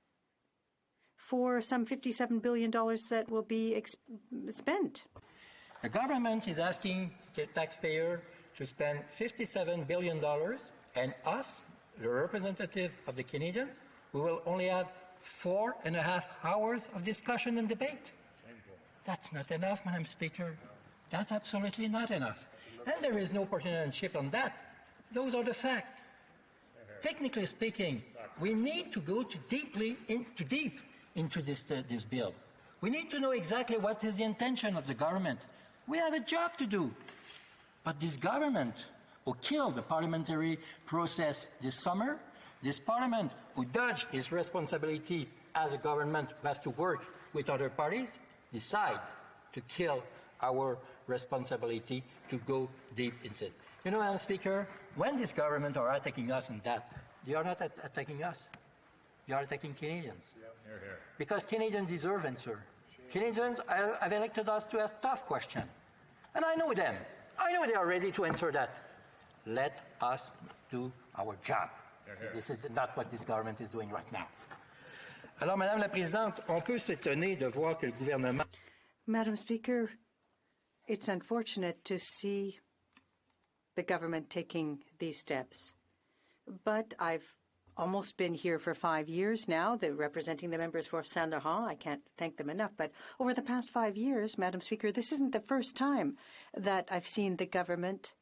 for some $57 billion that will be spent? The government is asking the taxpayer to spend $57 billion, and us, the representative of the Canadians, we will only have 4.5 hours of discussion and debate. That's not enough, Madam Speaker. That's absolutely not enough. And there is no partisanship on that. Those are the facts. Technically speaking, we need to go deep into this bill. We need to know exactly what is the intention of the government. We have a job to do. But this government who killed the parliamentary process this summer, this parliament who dodged its responsibility as a government who has to work with other parties, decide to kill our responsibility to go deep into it. You know, Madam Speaker, when this government are attacking us on that, they are not attacking us. They are attacking Canadians. Hear, hear. Because Canadians deserve answer. Canadians have elected us to ask tough questions. And I know them. I know they are ready to answer that. Let us do our job. Hear, hear. This is not what this government is doing right now. Alors, Madame la Présidente, on peut s'étonner de voir que le gouvernement... Madam Speaker, it's unfortunate to see the government taking these steps. But I've almost been here for 5 years now, representing the members for Saint-Laurent. I can't thank them enough. But over the past 5 years, Madam Speaker, this isn't the first time that I've seen the government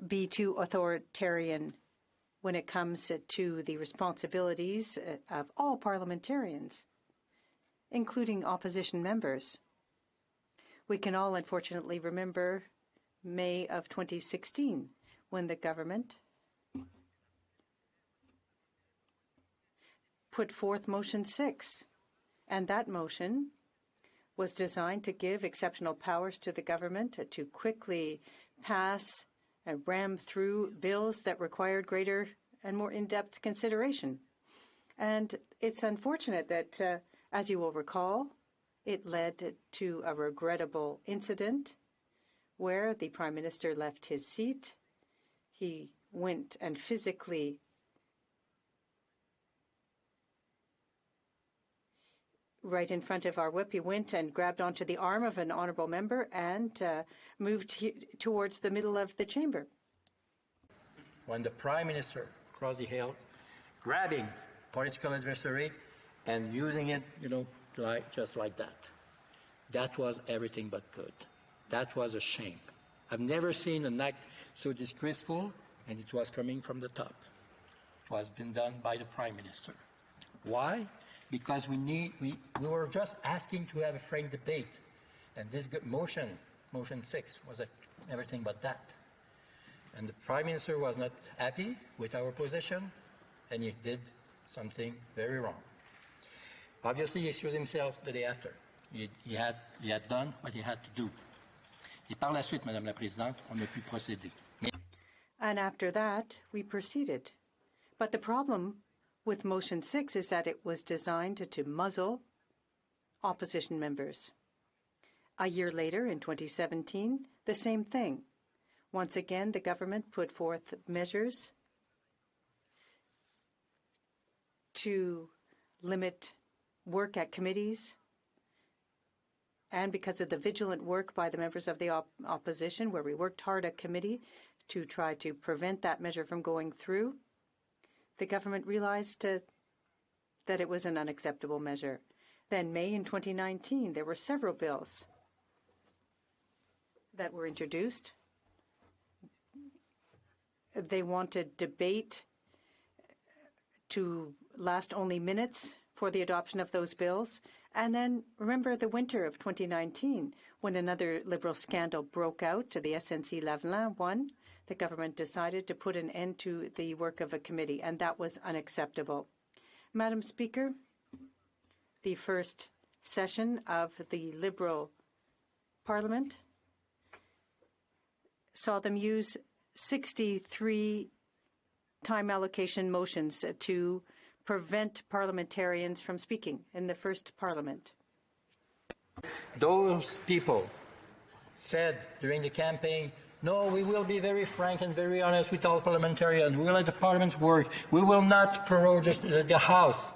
be too authoritarian when it comes to the responsibilities of all parliamentarians, including opposition members. We can all, unfortunately, remember May of 2016, when the government put forth Motion 6. And that motion was designed to give exceptional powers to the government to quickly pass and ram through bills that required greater and more in-depth consideration. And it's unfortunate that, as you will recall, it led to a regrettable incident where the Prime Minister left his seat. He went and physically right in front of our whip. He went and grabbed onto the arm of an honourable member and moved towards the middle of the chamber. When the Prime Minister crossed the hill, grabbing political adversary and using it, just like that. That was everything but good. That was a shame. I've never seen an act so disgraceful, and it was coming from the top. It was been done by the Prime Minister. Why? Because we were just asking to have a frank debate, and this motion 6, was everything but that. And the Prime Minister was not happy with our position, and he did something very wrong. Obviously, he excused himself the day after. He had done what he had to do. Et par la suite, Madame la Présidente, on a pu procéder. And after that, we proceeded. But the problem with Motion 6 is that it was designed to muzzle opposition members. A year later, in 2017, the same thing. Once again, the government put forth measures to limit work at committees. And because of the vigilant work by the members of the opposition, where we worked hard at committee to try to prevent that measure from going through, the government realized that it was an unacceptable measure. Then, May in 2019, there were several bills that were introduced. They wanted debate to last only minutes for the adoption of those bills. And then remember the winter of 2019, when another Liberal scandal broke out, the SNC-Lavalin one. The government decided to put an end to the work of a committee, and that was unacceptable. Madam Speaker, the first session of the Liberal Parliament saw them use 63 time allocation motions to prevent parliamentarians from speaking in the first Parliament. Those people said during the campaign, no, we will be very frank and very honest with all parliamentarians. We will let the Parliament work. We will not prorogue the House.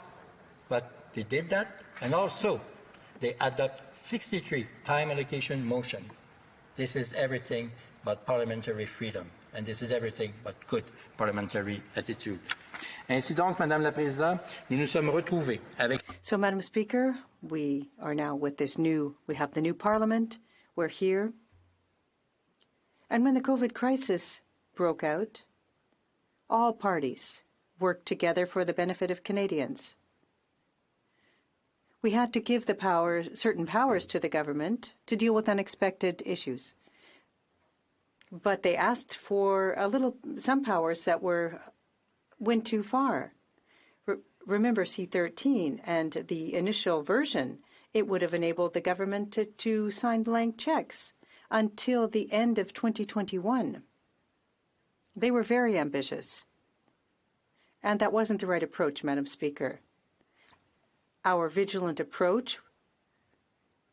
But they did that, and also they adopt 63 time allocation motion. This is everything but parliamentary freedom, and this is everything but good parliamentary attitude. Ainsi donc, Madame la Présidente, nous nous sommes retrouvés avec... So, Madam Speaker, we are now with we have the new Parliament. We're here. And when the COVID crisis broke out, all parties worked together for the benefit of Canadians. We had to give certain powers to the government to deal with unexpected issues. But they asked for some powers that went too far. Remember C-13 and the initial version, it would have enabled the government to sign blank checks until the end of 2021. They were very ambitious. And that wasn't the right approach, Madam Speaker. Our vigilant approach,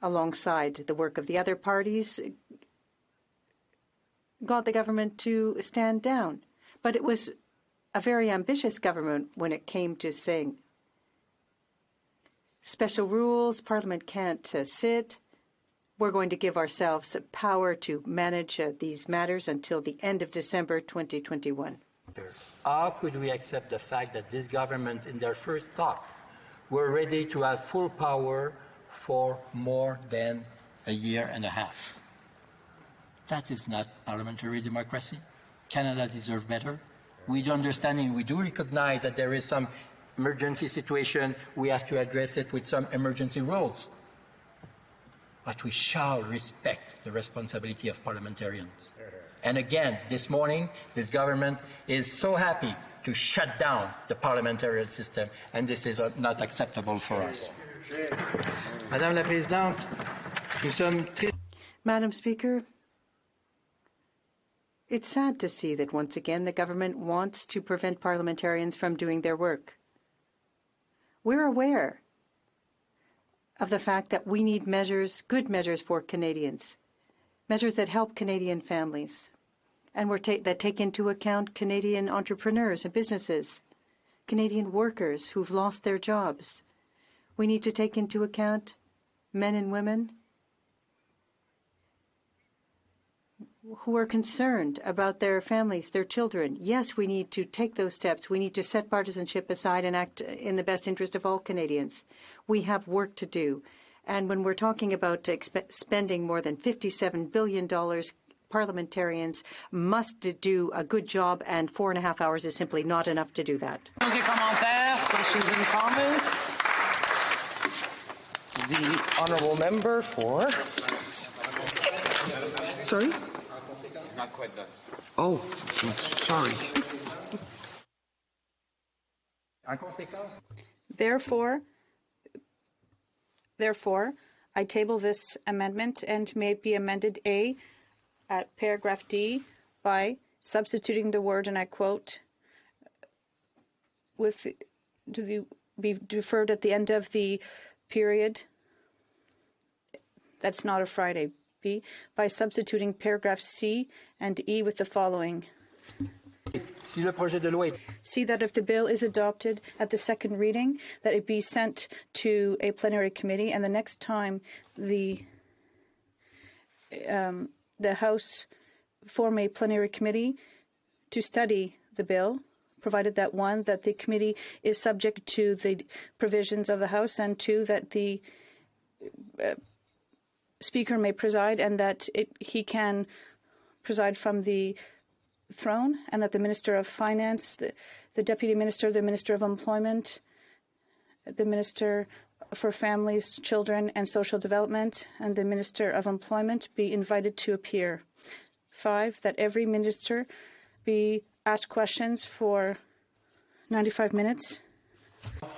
alongside the work of the other parties, got the government to stand down. But it was a very ambitious government when it came to saying special rules, Parliament can't sit. We're going to give ourselves power to manage these matters until the end of December 2021. How could we accept the fact that this government, in their first thought, were ready to have full power for more than a year and a half? That is not parliamentary democracy. Canada deserves better. We do understand and we do recognize that there is some emergency situation. We have to address it with some emergency rules. But we shall respect the responsibility of parliamentarians. And again, this morning, this government is so happy to shut down the parliamentary system, and this is not acceptable for us. Madame la Présidente, nous sommes très... Madam Speaker, it's sad to see that once again the government wants to prevent parliamentarians from doing their work. We're aware of the fact that we need measures, good measures for Canadians, measures that help Canadian families, and that take into account Canadian entrepreneurs and businesses, Canadian workers who've lost their jobs. We need to take into account men and women who are concerned about their families, their children. Yes, we need to take those steps. We need to set partisanship aside and act in the best interest of all Canadians. We have work to do. And when we're talking about spending more than $57 billion, parliamentarians must do a good job, and 4.5 hours is simply not enough to do that. Questions and comments? The honourable member for... Sorry? It's not quite done. Oh, sorry. Therefore, I table this amendment and may it be amended A at paragraph D by substituting the word, and I quote, be deferred at the end of the period. That's not a Friday. B, by substituting paragraph C and E with the following. See that if the bill is adopted at the second reading, that it be sent to a plenary committee, and the next time the House form a plenary committee to study the bill, provided that one, that the committee is subject to the provisions of the House, and two, that the Speaker may preside, and that he can preside from the throne, and that the Minister of Finance, the Deputy Minister, the Minister of Employment, the Minister for Families, Children and Social Development, and the Minister of Employment be invited to appear. 5, that every minister be asked questions for 95 minutes.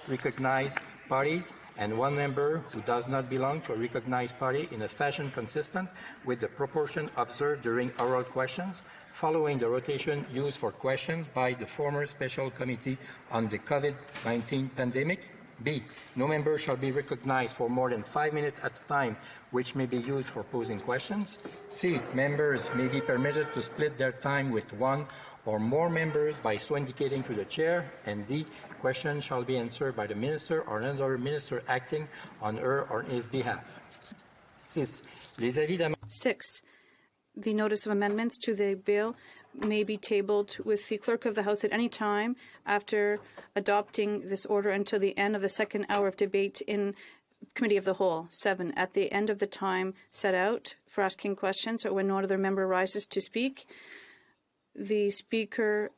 Recognize parties and one member who does not belong to a recognized party in a fashion consistent with the proportion observed during oral questions, following the rotation used for questions by the former Special Committee on the COVID-19 pandemic. B, no member shall be recognized for more than 5 minutes at a time, which may be used for posing questions. C, members may be permitted to split their time with one or more members by so indicating to the chair. And D, questions shall be answered by the minister or another minister acting on her or his behalf. 6, the notice of amendments to the bill may be tabled with the clerk of the House at any time after adopting this order until the end of the second hour of debate in Committee of the Whole. 7, at the end of the time set out for asking questions or when no other member rises to speak, the Speaker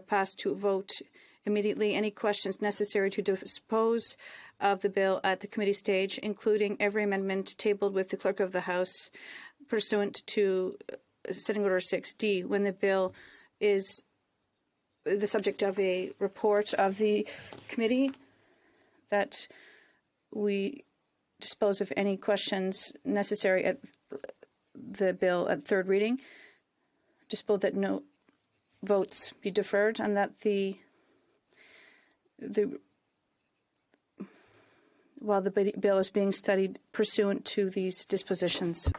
passed to vote immediately any questions necessary to dispose of the bill at the committee stage, including every amendment tabled with the Clerk of the House pursuant to Sitting Order 6D, when the bill is the subject of a report of the committee, that we dispose of any questions necessary at the bill at third reading, dispose that no votes be deferred, and that while the bill is being studied pursuant to these dispositions.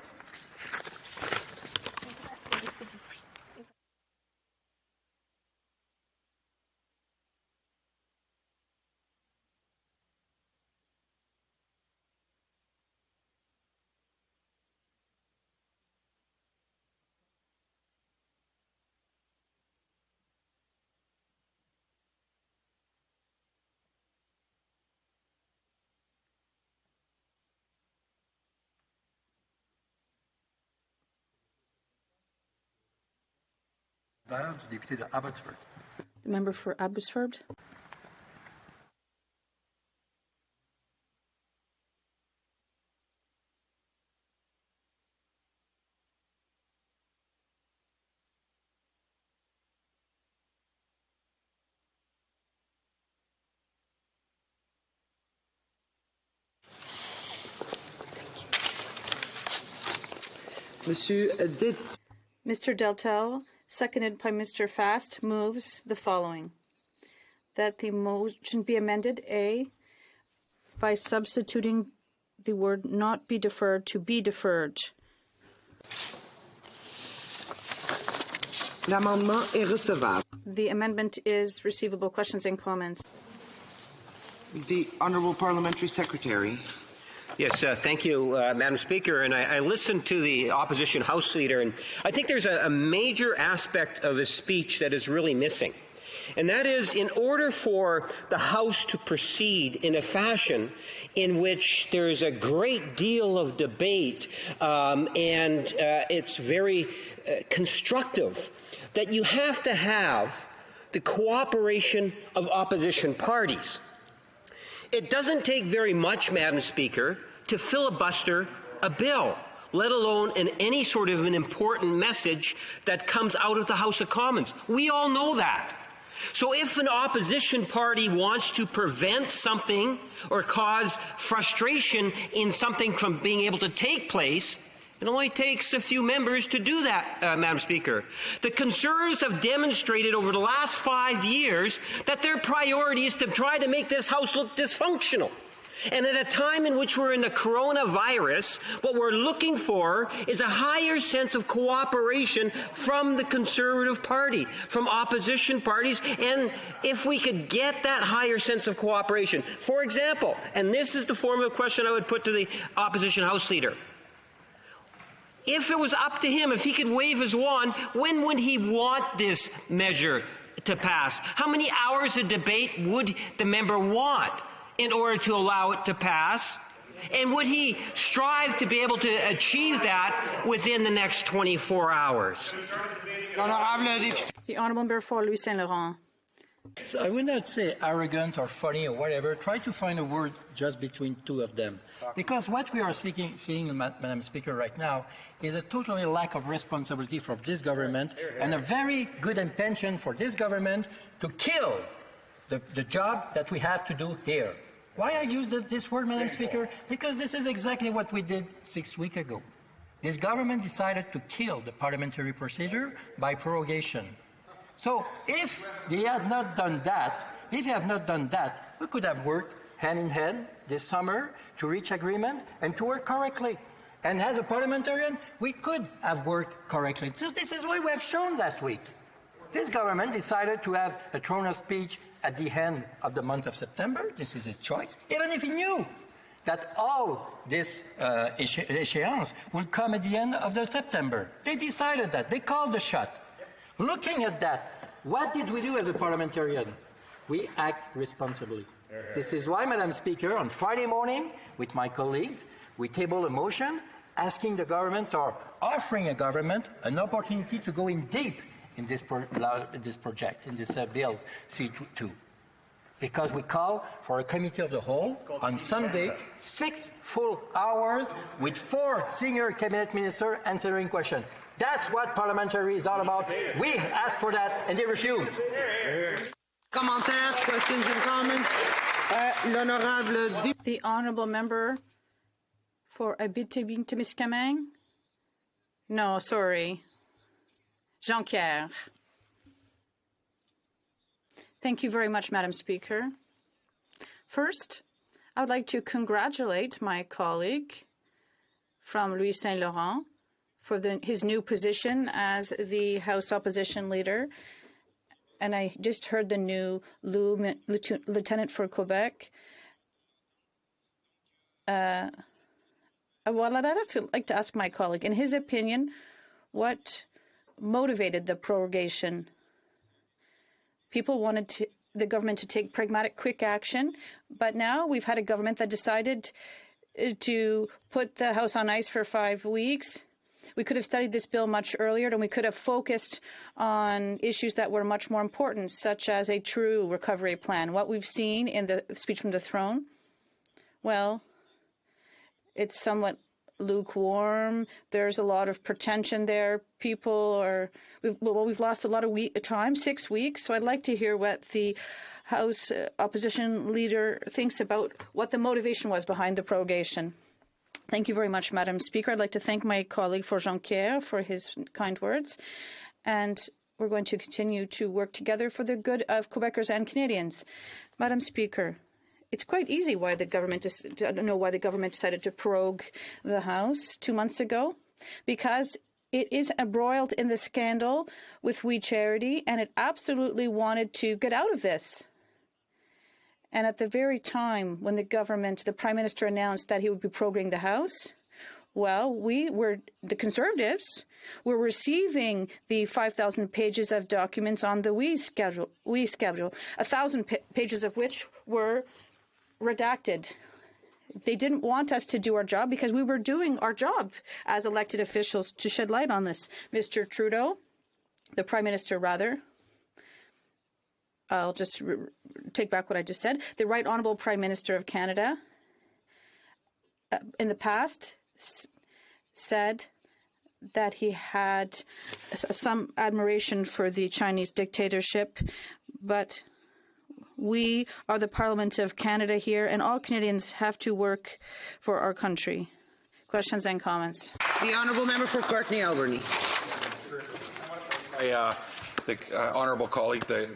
The member for Abbotsford. Mr. Deltel, seconded by Mr. Fast, moves the following. That the motion be amended, A, by substituting the word not be deferred to be deferred. L'amendement est recevable. The amendment is receivable. Questions and comments? The Honourable Parliamentary Secretary. Yes, thank you, Madam Speaker. And I listened to the opposition House Leader, and I think there's a major aspect of his speech that is really missing. And that is, in order for the House to proceed in a fashion in which there is a great deal of debate and it's very constructive, that you have to have the cooperation of opposition parties. It doesn't take very much, Madam Speaker, to filibuster a bill, let alone any sort of an important message that comes out of the House of Commons. We all know that. So if an opposition party wants to prevent something or cause frustration in something from being able to take place, it only takes a few members to do that, Madam Speaker. The Conservatives have demonstrated over the last 5 years that their priority is to try to make this House look dysfunctional. And at a time in which we're in the coronavirus, what we're looking for is a higher sense of cooperation from the Conservative Party, from opposition parties, and if we could get that higher sense of cooperation. For example, and this is the form of question I would put to the opposition House Leader, if it was up to him, if he could wave his wand, when would he want this measure to pass? How many hours of debate would the member want in order to allow it to pass? And would he strive to be able to achieve that within the next 24 hours? The Honourable Member for Louis Saint Laurent. I would not say arrogant or funny or whatever. Try to find a word just between two of them. Because what we are seeing, Madam Speaker, right now is a totally lack of responsibility for this government and a very good intention for this government to kill the job that we have to do here. Why I use this word, Madam Speaker? Because this is exactly what we did 6 weeks ago. This government decided to kill the parliamentary procedure by prorogation. So if they had not done that, we could have worked hand in hand this summer to reach agreement and to work correctly. And as a parliamentarian, we could have worked correctly. So this is what we have shown last week. This government decided to have a throne of speech at the end of the month of September. This is its choice, even if he knew that all this échéance will come at the end of September. They decided that. They called the shot. Looking at that, what did we do as a parliamentarian? We act responsibly. This is why, Madam Speaker, on Friday morning, with my colleagues, we tabled a motion asking the government or offering a government an opportunity to go in deep in this project, in this bill C2. Because we call for a committee of the whole on Sunday, 6 full hours with 4 senior cabinet ministers answering questions. That's what parliamentary is all about. We ask for that, and they refuse. Commentaires, questions and comments. The Honourable Member for Abitibi-Témiscamingue? No, sorry. Jean-Pierre. Thank you very much, Madam Speaker. First, I would like to congratulate my colleague from Louis Saint Laurent for his new position as the House Opposition Leader. And I just heard the new Lieutenant for Quebec. Well, I'd also like to ask my colleague, in his opinion, what motivated the prorogation? People wanted the government to take pragmatic, quick action, but now we've had a government that decided to put the House on ice for 5 weeks. We could have studied this bill much earlier, and we could have focused on issues that were much more important, such as a true recovery plan. What we've seen in the speech from the throne, well, it's somewhat lukewarm. There's a lot of pretension there. We've lost a lot of time, 6 weeks. So I'd like to hear what the House Opposition Leader thinks about what the motivation was behind the prorogation. Thank you very much, Madam Speaker. I'd like to thank my colleague for Jean-Pierre for his kind words. And we're going to continue to work together for the good of Quebecers and Canadians. Madam Speaker, it's quite easy why the government decided to prorogue the House 2 months ago, because it is embroiled in the scandal with We Charity, and it absolutely wanted to get out of this. And at the very time when the Prime Minister announced that he would be proroguing the House, well, the Conservatives were receiving the 5,000 pages of documents on the we schedule, 1,000 pages of which were redacted. They didn't want us to do our job because we were doing our job as elected officials to shed light on this. Mr. Trudeau, the Prime Minister, rather, I'll just take back what I just said. The Right Honourable Prime Minister of Canada, in the past, said that he had some admiration for the Chinese dictatorship, but we are the Parliament of Canada here, and all Canadians have to work for our country. Questions and comments? The Honourable Member for Courtenay Alberni. The honourable colleague, the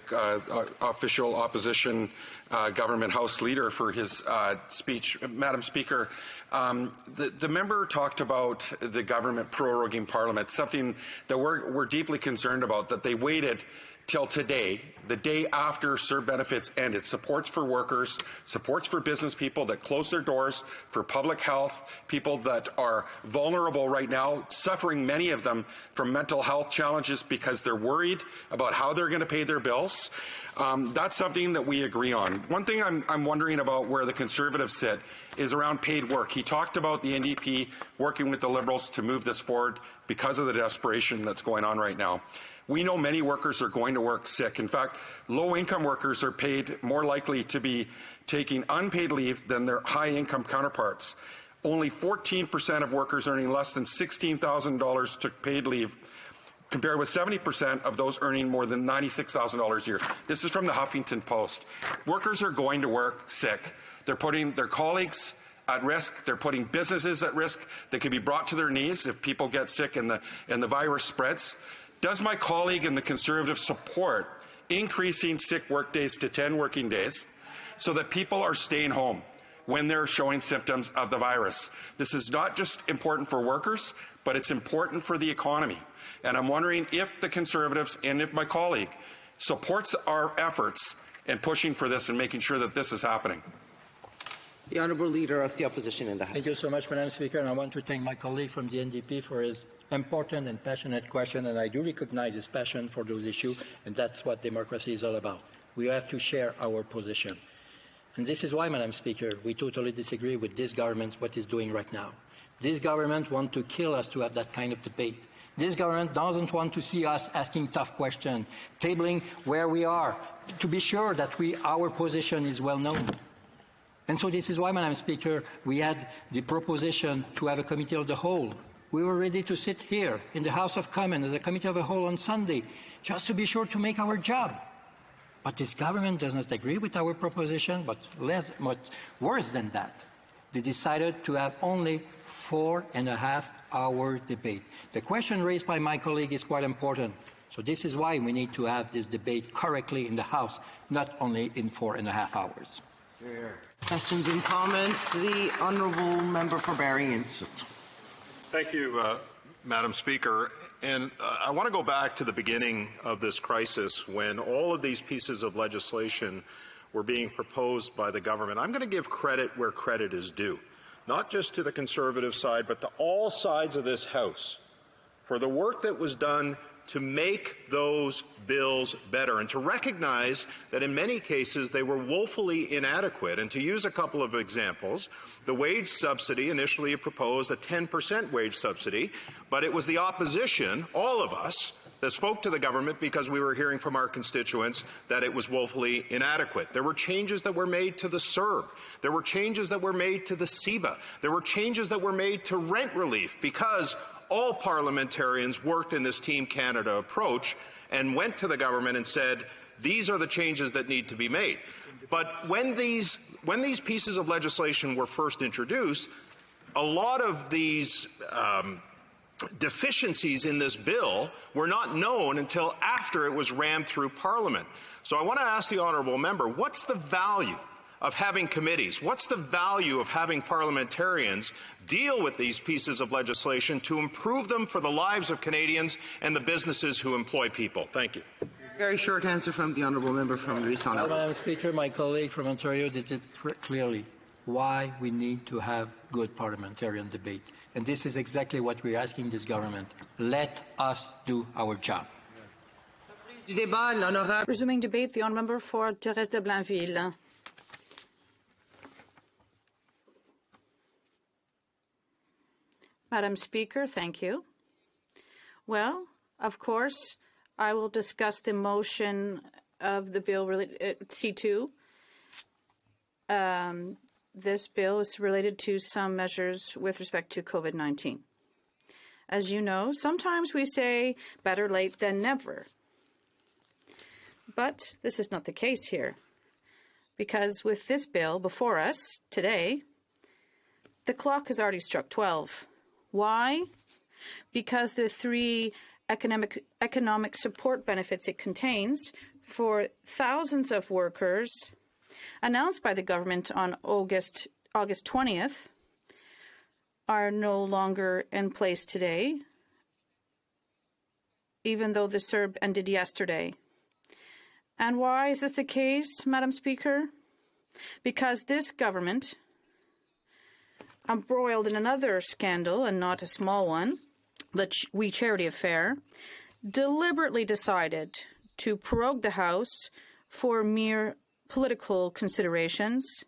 official opposition government House leader, for his speech. Madam Speaker, the member talked about the government proroguing Parliament, something that we're deeply concerned about, that they waited till today, the day after CERB benefits ended. Supports for workers, supports for business people that close their doors, for public health, people that are vulnerable right now, suffering, many of them, from mental health challenges because they're worried about how they're going to pay their bills. That's something that we agree on. One thing I'm wondering about where the Conservatives sit is around paid work. He talked about the NDP working with the Liberals to move this forward because of the desperation that's going on right now. We know many workers are going to work sick. In fact, low-income workers are paid more likely to be taking unpaid leave than their high-income counterparts. Only 14% of workers earning less than $16,000 took paid leave, compared with 70% of those earning more than $96,000 a year. This is from the Huffington Post. Workers are going to work sick. They're putting their colleagues at risk. They're putting businesses at risk that could be brought to their knees if people get sick and the virus spreads. Does my colleague and the Conservatives support increasing sick work days to 10 working days so that people are staying home when they're showing symptoms of the virus? This is not just important for workers, but it's important for the economy. And I'm wondering if the Conservatives and if my colleague supports our efforts in pushing for this and making sure that this is happening. The Honourable Leader of the Opposition in the House. Thank you so much, Madam Speaker, and I want to thank my colleague from the NDP for his important and passionate question, and I do recognize his passion for those issues, and that's what democracy is all about. We have to share our position. And this is why, Madam Speaker, we totally disagree with this government, what it's doing right now. This government wants to kill us to have that kind of debate. This government doesn't want to see us asking tough questions, tabling where we are, to be sure that our position is well known. And so this is why, Madam Speaker, we had the proposition to have a committee of the whole. We were ready to sit here in the House of Commons as a committee of the whole on Sunday, just to be sure to make our job. But this government does not agree with our proposition, but worse than that, they decided to have only 4.5-hour debate. The question raised by my colleague is quite important. So this is why we need to have this debate correctly in the House, not only in 4.5 hours. Questions and comments? The Honourable Member for Barrie-Innsford. Thank you, Madam Speaker. And I want to go back to the beginning of this crisis when all of these pieces of legislation were being proposed by the government. I'm going to give credit where credit is due, not just to the Conservative side, but to all sides of this House for the work that was done to make those bills better and to recognize that in many cases they were woefully inadequate. And to use a couple of examples, the wage subsidy initially proposed a 10% wage subsidy, but it was the opposition, all of us, that spoke to the government because we were hearing from our constituents that it was woefully inadequate. There were changes that were made to the CERB. There were changes that were made to the CEBA. There were changes that were made to rent relief because all parliamentarians worked in this Team Canada approach and went to the government and said, these are the changes that need to be made. But when these pieces of legislation were first introduced, a lot of these deficiencies in this bill were not known until after it was rammed through Parliament. So I want to ask the honourable member, what's the value of having committees? What's the value of having parliamentarians deal with these pieces of legislation to improve them for the lives of Canadians and the businesses who employ people? Thank you. Very short answer from the honourable member from Louis-Saint-Laurent. Madam Speaker, my colleague from Ontario did it clearly. Why we need to have good parliamentarian debate. And this is exactly what we're asking this government. Let us do our job. Resuming debate, the honourable member for Thérèse de Blainville. Madam Speaker, thank you. Well, of course, I will discuss the motion of the bill C2. This bill is related to some measures with respect to COVID-19. As you know, sometimes we say better late than never. But this is not the case here, because with this bill before us today, the clock has already struck 12. Why? Because the three economic support benefits it contains for thousands of workers announced by the government on August 20th are no longer in place today, even though the CERB ended yesterday. And why is this the case, Madam Speaker? Because this government, embroiled in another scandal, and not a small one, the We Charity affair, deliberately decided to prorogue the House for mere political considerations.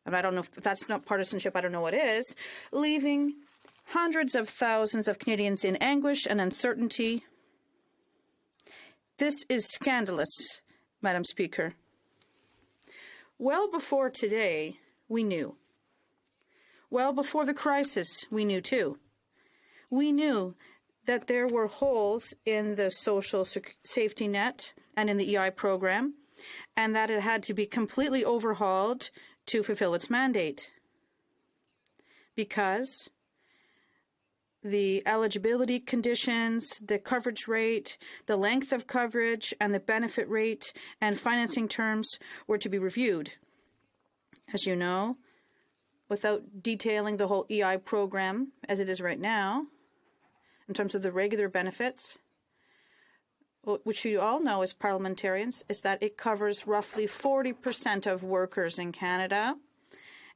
And I don't know if that's not partisanship, I don't know what is, leaving hundreds of thousands of Canadians in anguish and uncertainty. This is scandalous, Madam Speaker. Well before today, we knew. Well before the crisis, we knew too. We knew that there were holes in the social safety net and in the EI program, and that it had to be completely overhauled to fulfill its mandate. Because the eligibility conditions, the coverage rate, the length of coverage, and the benefit rate and financing terms were to be reviewed. As you know, without detailing the whole EI program as it is right now, in terms of the regular benefits, which you all know as parliamentarians, is that it covers roughly 40% of workers in Canada,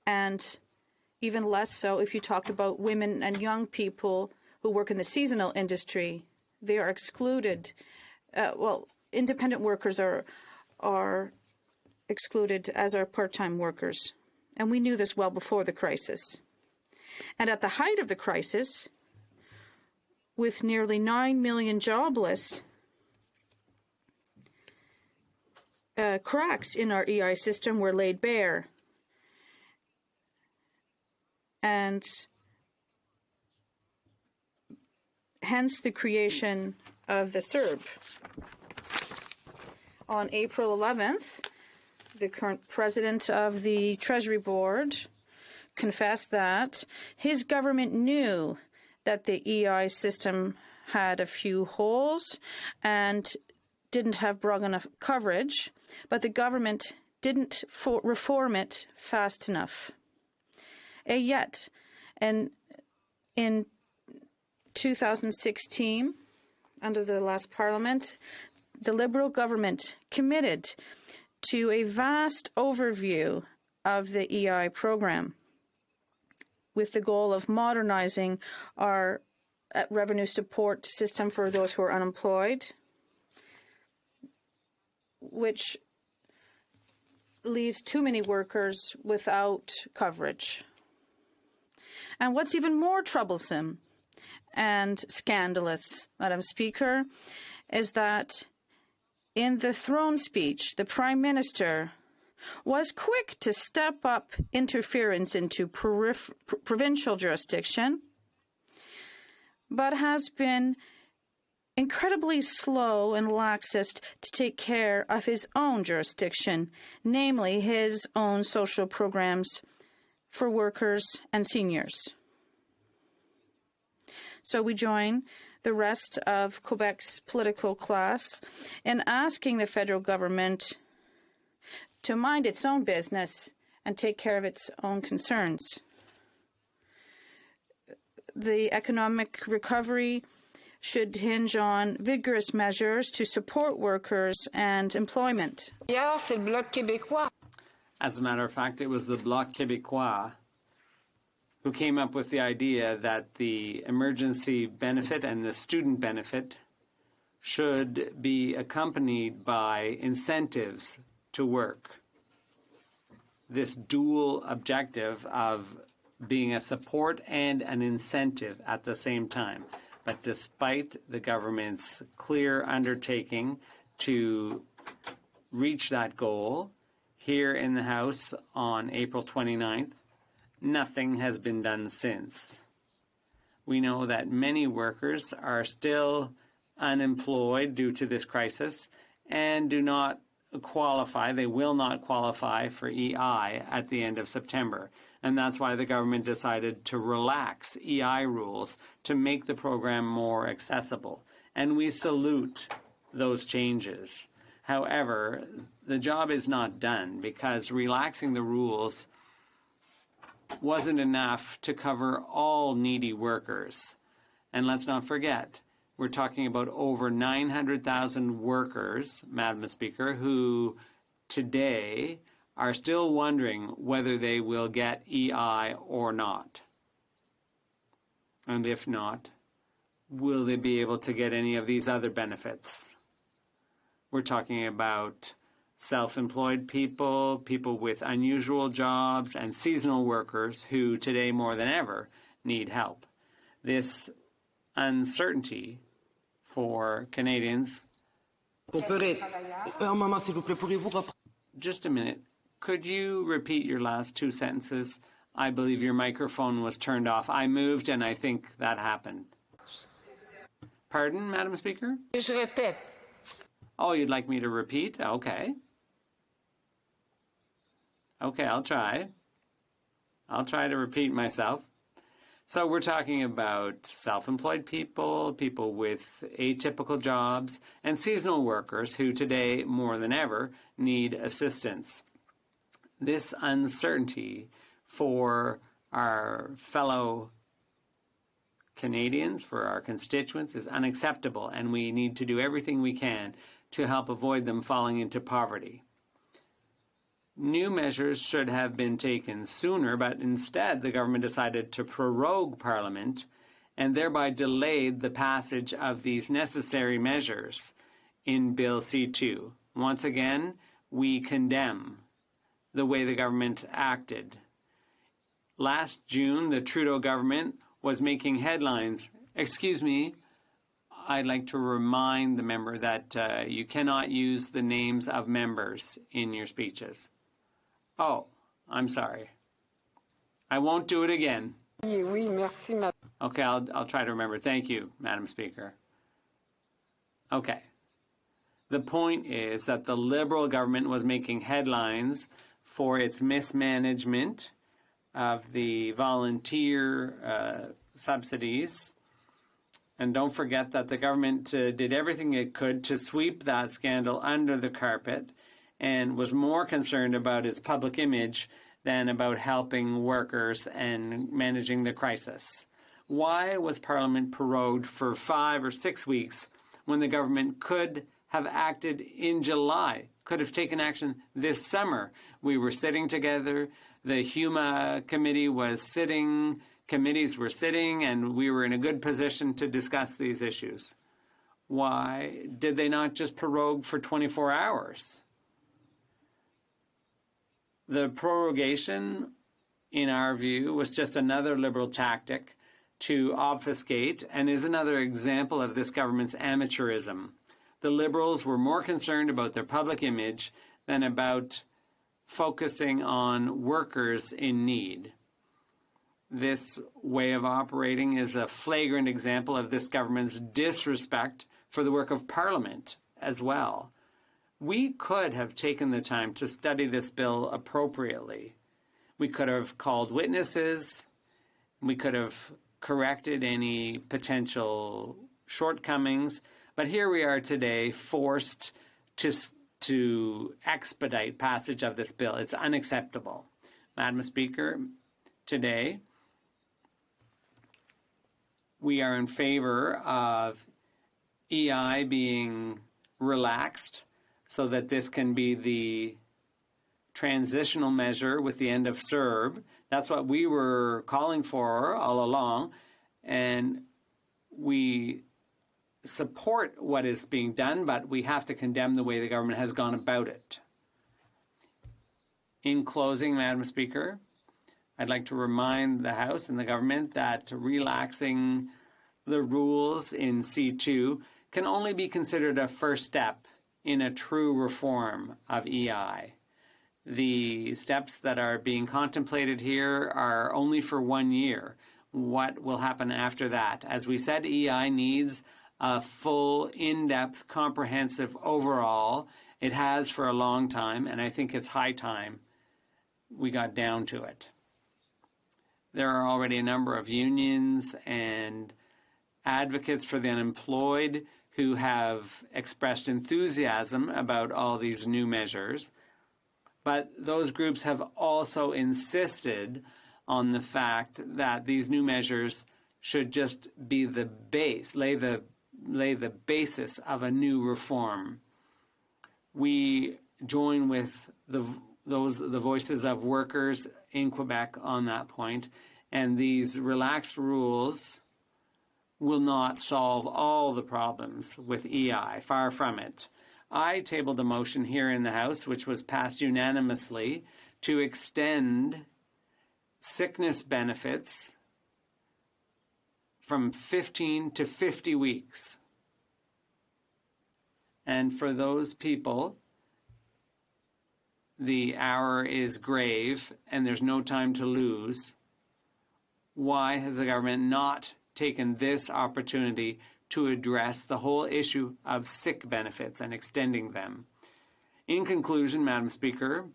and even less so if you talked about women and young people who work in the seasonal industry. They are excluded. Independent workers are excluded, as are part-time workers. And we knew this well before the crisis. And at the height of the crisis, with nearly 9 million jobless, cracks in our EI system were laid bare. And hence the creation of the CERB. On April 11th, the current president of the Treasury Board confessed that his government knew that the EI system had a few holes and didn't have broad enough coverage, but the government didn't reform it fast enough. Yet, and in 2016, under the last parliament, the Liberal government committed to a vast overview of the EI program with the goal of modernizing our revenue support system for those who are unemployed, which leaves too many workers without coverage. And what's even more troublesome and scandalous, Madam Speaker, is that in the throne speech, the Prime Minister was quick to step up interference into provincial jurisdiction, but has been incredibly slow and laxist to take care of his own jurisdiction, namely his own social programs for workers and seniors. So we join the rest of Quebec's political class in asking the federal government to mind its own business and take care of its own concerns. The economic recovery should hinge on vigorous measures to support workers and employment. As a matter of fact, it was the Bloc Québécois who came up with the idea that the emergency benefit and the student benefit should be accompanied by incentives to work. This dual objective of being a support and an incentive at the same time. But despite the government's clear undertaking to reach that goal, here in the House on April 29th, nothing has been done since. We know that many workers are still unemployed due to this crisis and do not qualify, they will not qualify for EI at the end of September. And that's why the government decided to relax EI rules to make the program more accessible. And we salute those changes. However, the job is not done because relaxing the rules wasn't enough to cover all needy workers. And let's not forget, we're talking about over 900,000 workers, Madam Speaker, who today are still wondering whether they will get EI or not. And if not, will they be able to get any of these other benefits? We're talking about self-employed people, people with unusual jobs, and seasonal workers who today more than ever need help. This uncertainty for Canadians. Just a minute. Could you repeat your last two sentences? I believe your microphone was turned off. I moved and I think that happened. Pardon, Madam Speaker? Oh, you'd like me to repeat? Okay. Okay, I'll try. I'll try to repeat myself. So we're talking about self-employed people, people with atypical jobs, and seasonal workers who today, more than ever, need assistance. This uncertainty for our fellow Canadians, for our constituents, is unacceptable, and we need to do everything we can to help avoid them falling into poverty. New measures should have been taken sooner, but instead the government decided to prorogue Parliament and thereby delayed the passage of these necessary measures in Bill C2. Once again, we condemn the way the government acted. Last June, the Trudeau government was making headlines. Excuse me, I'd like to remind the member that you cannot use the names of members in your speeches. Oh, I'm sorry. I won't do it again. Okay, I'll try to remember. Thank you, Madam Speaker. Okay. The point is that the Liberal government was making headlines for its mismanagement of the volunteer subsidies. And don't forget that the government did everything it could to sweep that scandal under the carpet and was more concerned about its public image than about helping workers and managing the crisis. Why was Parliament prorogued for 5 or 6 weeks when the government could have acted in July, could have taken action this summer? We were sitting together, the HUMA committee was sitting, committees were sitting, and we were in a good position to discuss these issues. Why did they not just prorogue for 24 hours? The prorogation, in our view, was just another Liberal tactic to obfuscate and is another example of this government's amateurism. The Liberals were more concerned about their public image than about focusing on workers in need. This way of operating is a flagrant example of this government's disrespect for the work of Parliament as well. We could have taken the time to study this bill appropriately. We could have called witnesses. We could have corrected any potential shortcomings. But here we are today, forced to expedite passage of this bill. It's unacceptable. Madam Speaker, today we are in favor of EI being relaxed so that this can be the transitional measure with the end of CERB. That's what we were calling for all along, and we support what is being done, but we have to condemn the way the government has gone about it. In closing, Madam Speaker, I'd like to remind the House and the government that relaxing the rules in C2 can only be considered a first step in a true reform of EI. The steps that are being contemplated here are only for 1 year. What will happen after that? As we said, EI needs a full, in-depth, comprehensive overhaul. It has for a long time, and I think it's high time we got down to it. There are already a number of unions and advocates for the unemployed who have expressed enthusiasm about all these new measures. But those groups have also insisted on the fact that these new measures should just be the base, lay the basis of a new reform. We join with the voices of workers in Quebec on that point, and these relaxed rules will not solve all the problems with EI, far from it. I tabled a motion here in the House, which was passed unanimously, to extend sickness benefits from 15 to 50 weeks. And for those people, the hour is grave and there's no time to lose. Why has the government not taken this opportunity to address the whole issue of sick benefits and extending them? In conclusion, Madam Speaker,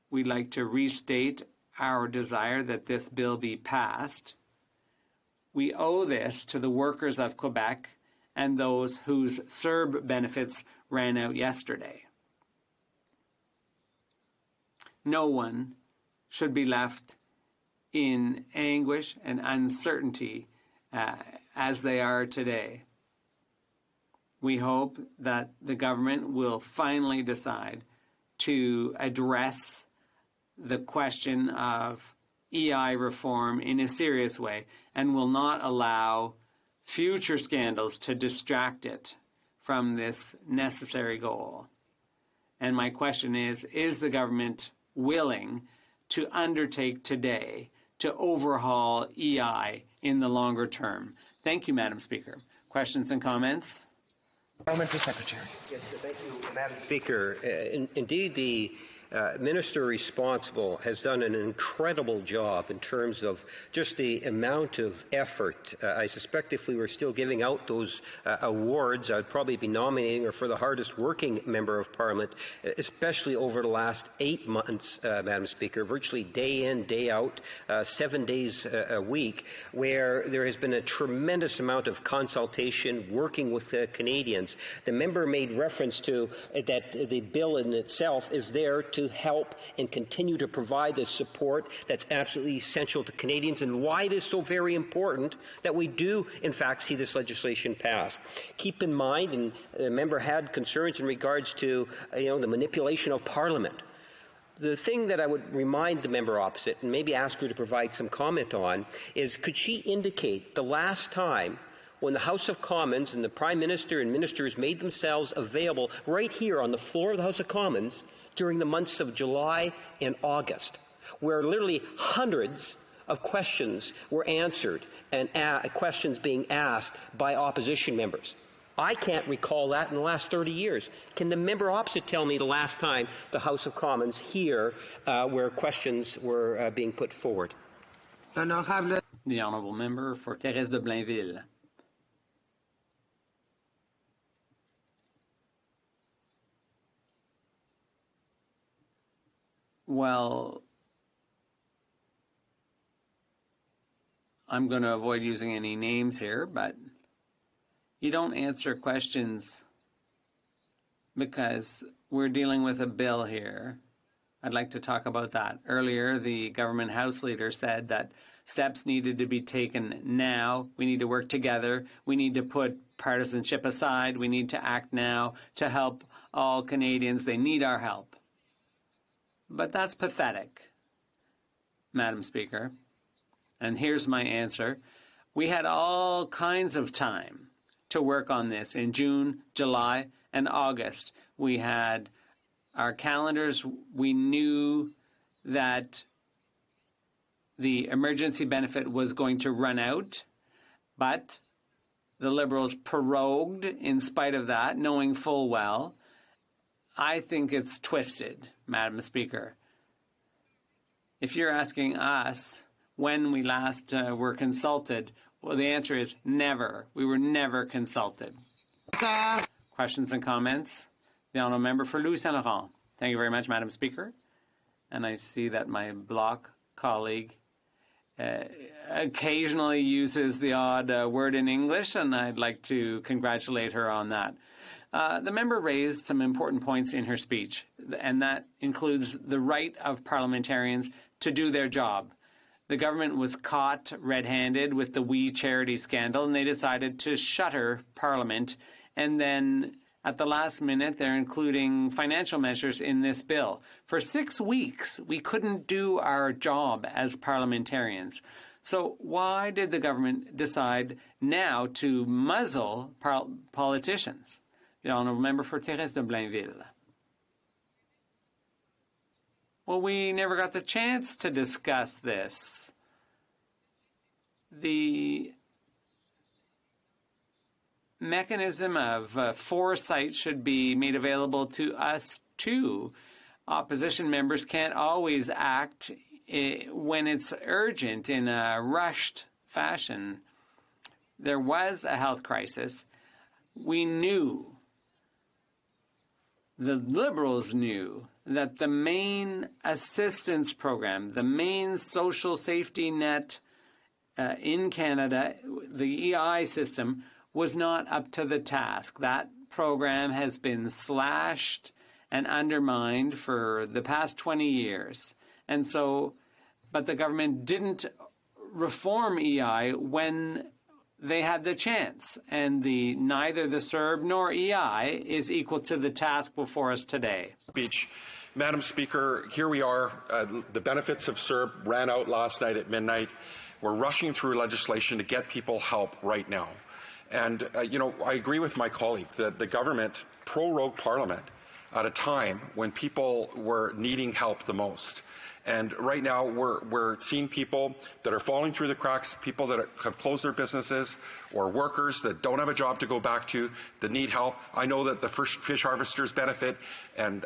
we'd like to restate our desire that this bill be passed. We owe this to the workers of Quebec and those whose CERB benefits ran out yesterday. No one should be left in anguish and uncertainty as they are today. We hope that the government will finally decide to address the question of EI reform in a serious way and will not allow future scandals to distract it from this necessary goal. And my question is the government willing to undertake today to overhaul EI in the longer term? Thank you, Madam Speaker. Questions and comments? Parliamentary Secretary. Yes, thank you, Madam Speaker. Indeed, the Minister responsible has done an incredible job in terms of just the amount of effort. I suspect if we were still giving out those awards, I'd probably be nominating her for the hardest working Member of Parliament, especially over the last 8 months, Madam Speaker, virtually day in, day out, 7 days a week, where there has been a tremendous amount of consultation, working with Canadians. The member made reference to that the bill in itself is there to help and continue to provide the support that's absolutely essential to Canadians, and why it is so very important that we do, in fact, see this legislation passed. Keep in mind, and the member had concerns in regards to the manipulation of Parliament. The thing that I would remind the member opposite, and maybe ask her to provide some comment on, is could she indicate the last time when the House of Commons and the Prime Minister and ministers made themselves available right here on the floor of the House of Commons during the months of July and August, where literally hundreds of questions were answered and questions being asked by opposition members? I can't recall that in the last 30 years. Can the member opposite tell me the last time the House of Commons here where questions were being put forward? The Honourable Member for Thérèse de Blainville. Well, I'm going to avoid using any names here, but you don't answer questions because we're dealing with a bill here. I'd like to talk about that. Earlier, the government House leader said that Steps needed to be taken now. We need to work together. We need to put partisanship aside. We need to act now to help all Canadians. They need our help. But that's pathetic, Madam Speaker. And here's my answer. We had all kinds of time to work on this in June, July, and August. We had our calendars. We knew that the emergency benefit was going to run out, but the Liberals prorogued in spite of that, knowing full well. I think it's twisted, Madam Speaker. If you're asking us when we last were consulted, well, the answer is never. We were never consulted. Questions and comments? The Honourable Member for Louis Saint Laurent. Thank you very much, Madam Speaker. And I see that my Bloc colleague occasionally uses the odd word in English, and I'd like to congratulate her on that. The member raised some important points in her speech, and that includes the right of parliamentarians to do their job. The government was caught red-handed with the We Charity scandal, and they decided to shutter Parliament. And then at the last minute, they're including financial measures in this bill. For 6 weeks, we couldn't do our job as parliamentarians. So why did the government decide now to muzzle politicians? The Honourable Member for Thérèse de Blainville. Well, we never got the chance to discuss this. The mechanism of foresight should be made available to us too. Opposition members can't always act when it's urgent in a rushed fashion. There was a health crisis. We knew, the Liberals knew, that the main assistance program, the main social safety net in Canada, the EI system, was not up to the task. That program has been slashed and undermined for the past 20 years. And so, but the government didn't reform EI when they had the chance. And neither the CERB nor EI is equal to the task before us today. Speech. Madam Speaker, here we are. The benefits of CERB ran out last night at midnight. We're rushing through legislation to get people help right now. And, I agree with my colleague that the government prorogued Parliament at a time when people were needing help the most. And right now, we're seeing people that are falling through the cracks, people that have closed their businesses, or workers that don't have a job to go back to that need help. I know that the Fish Harvesters Benefit and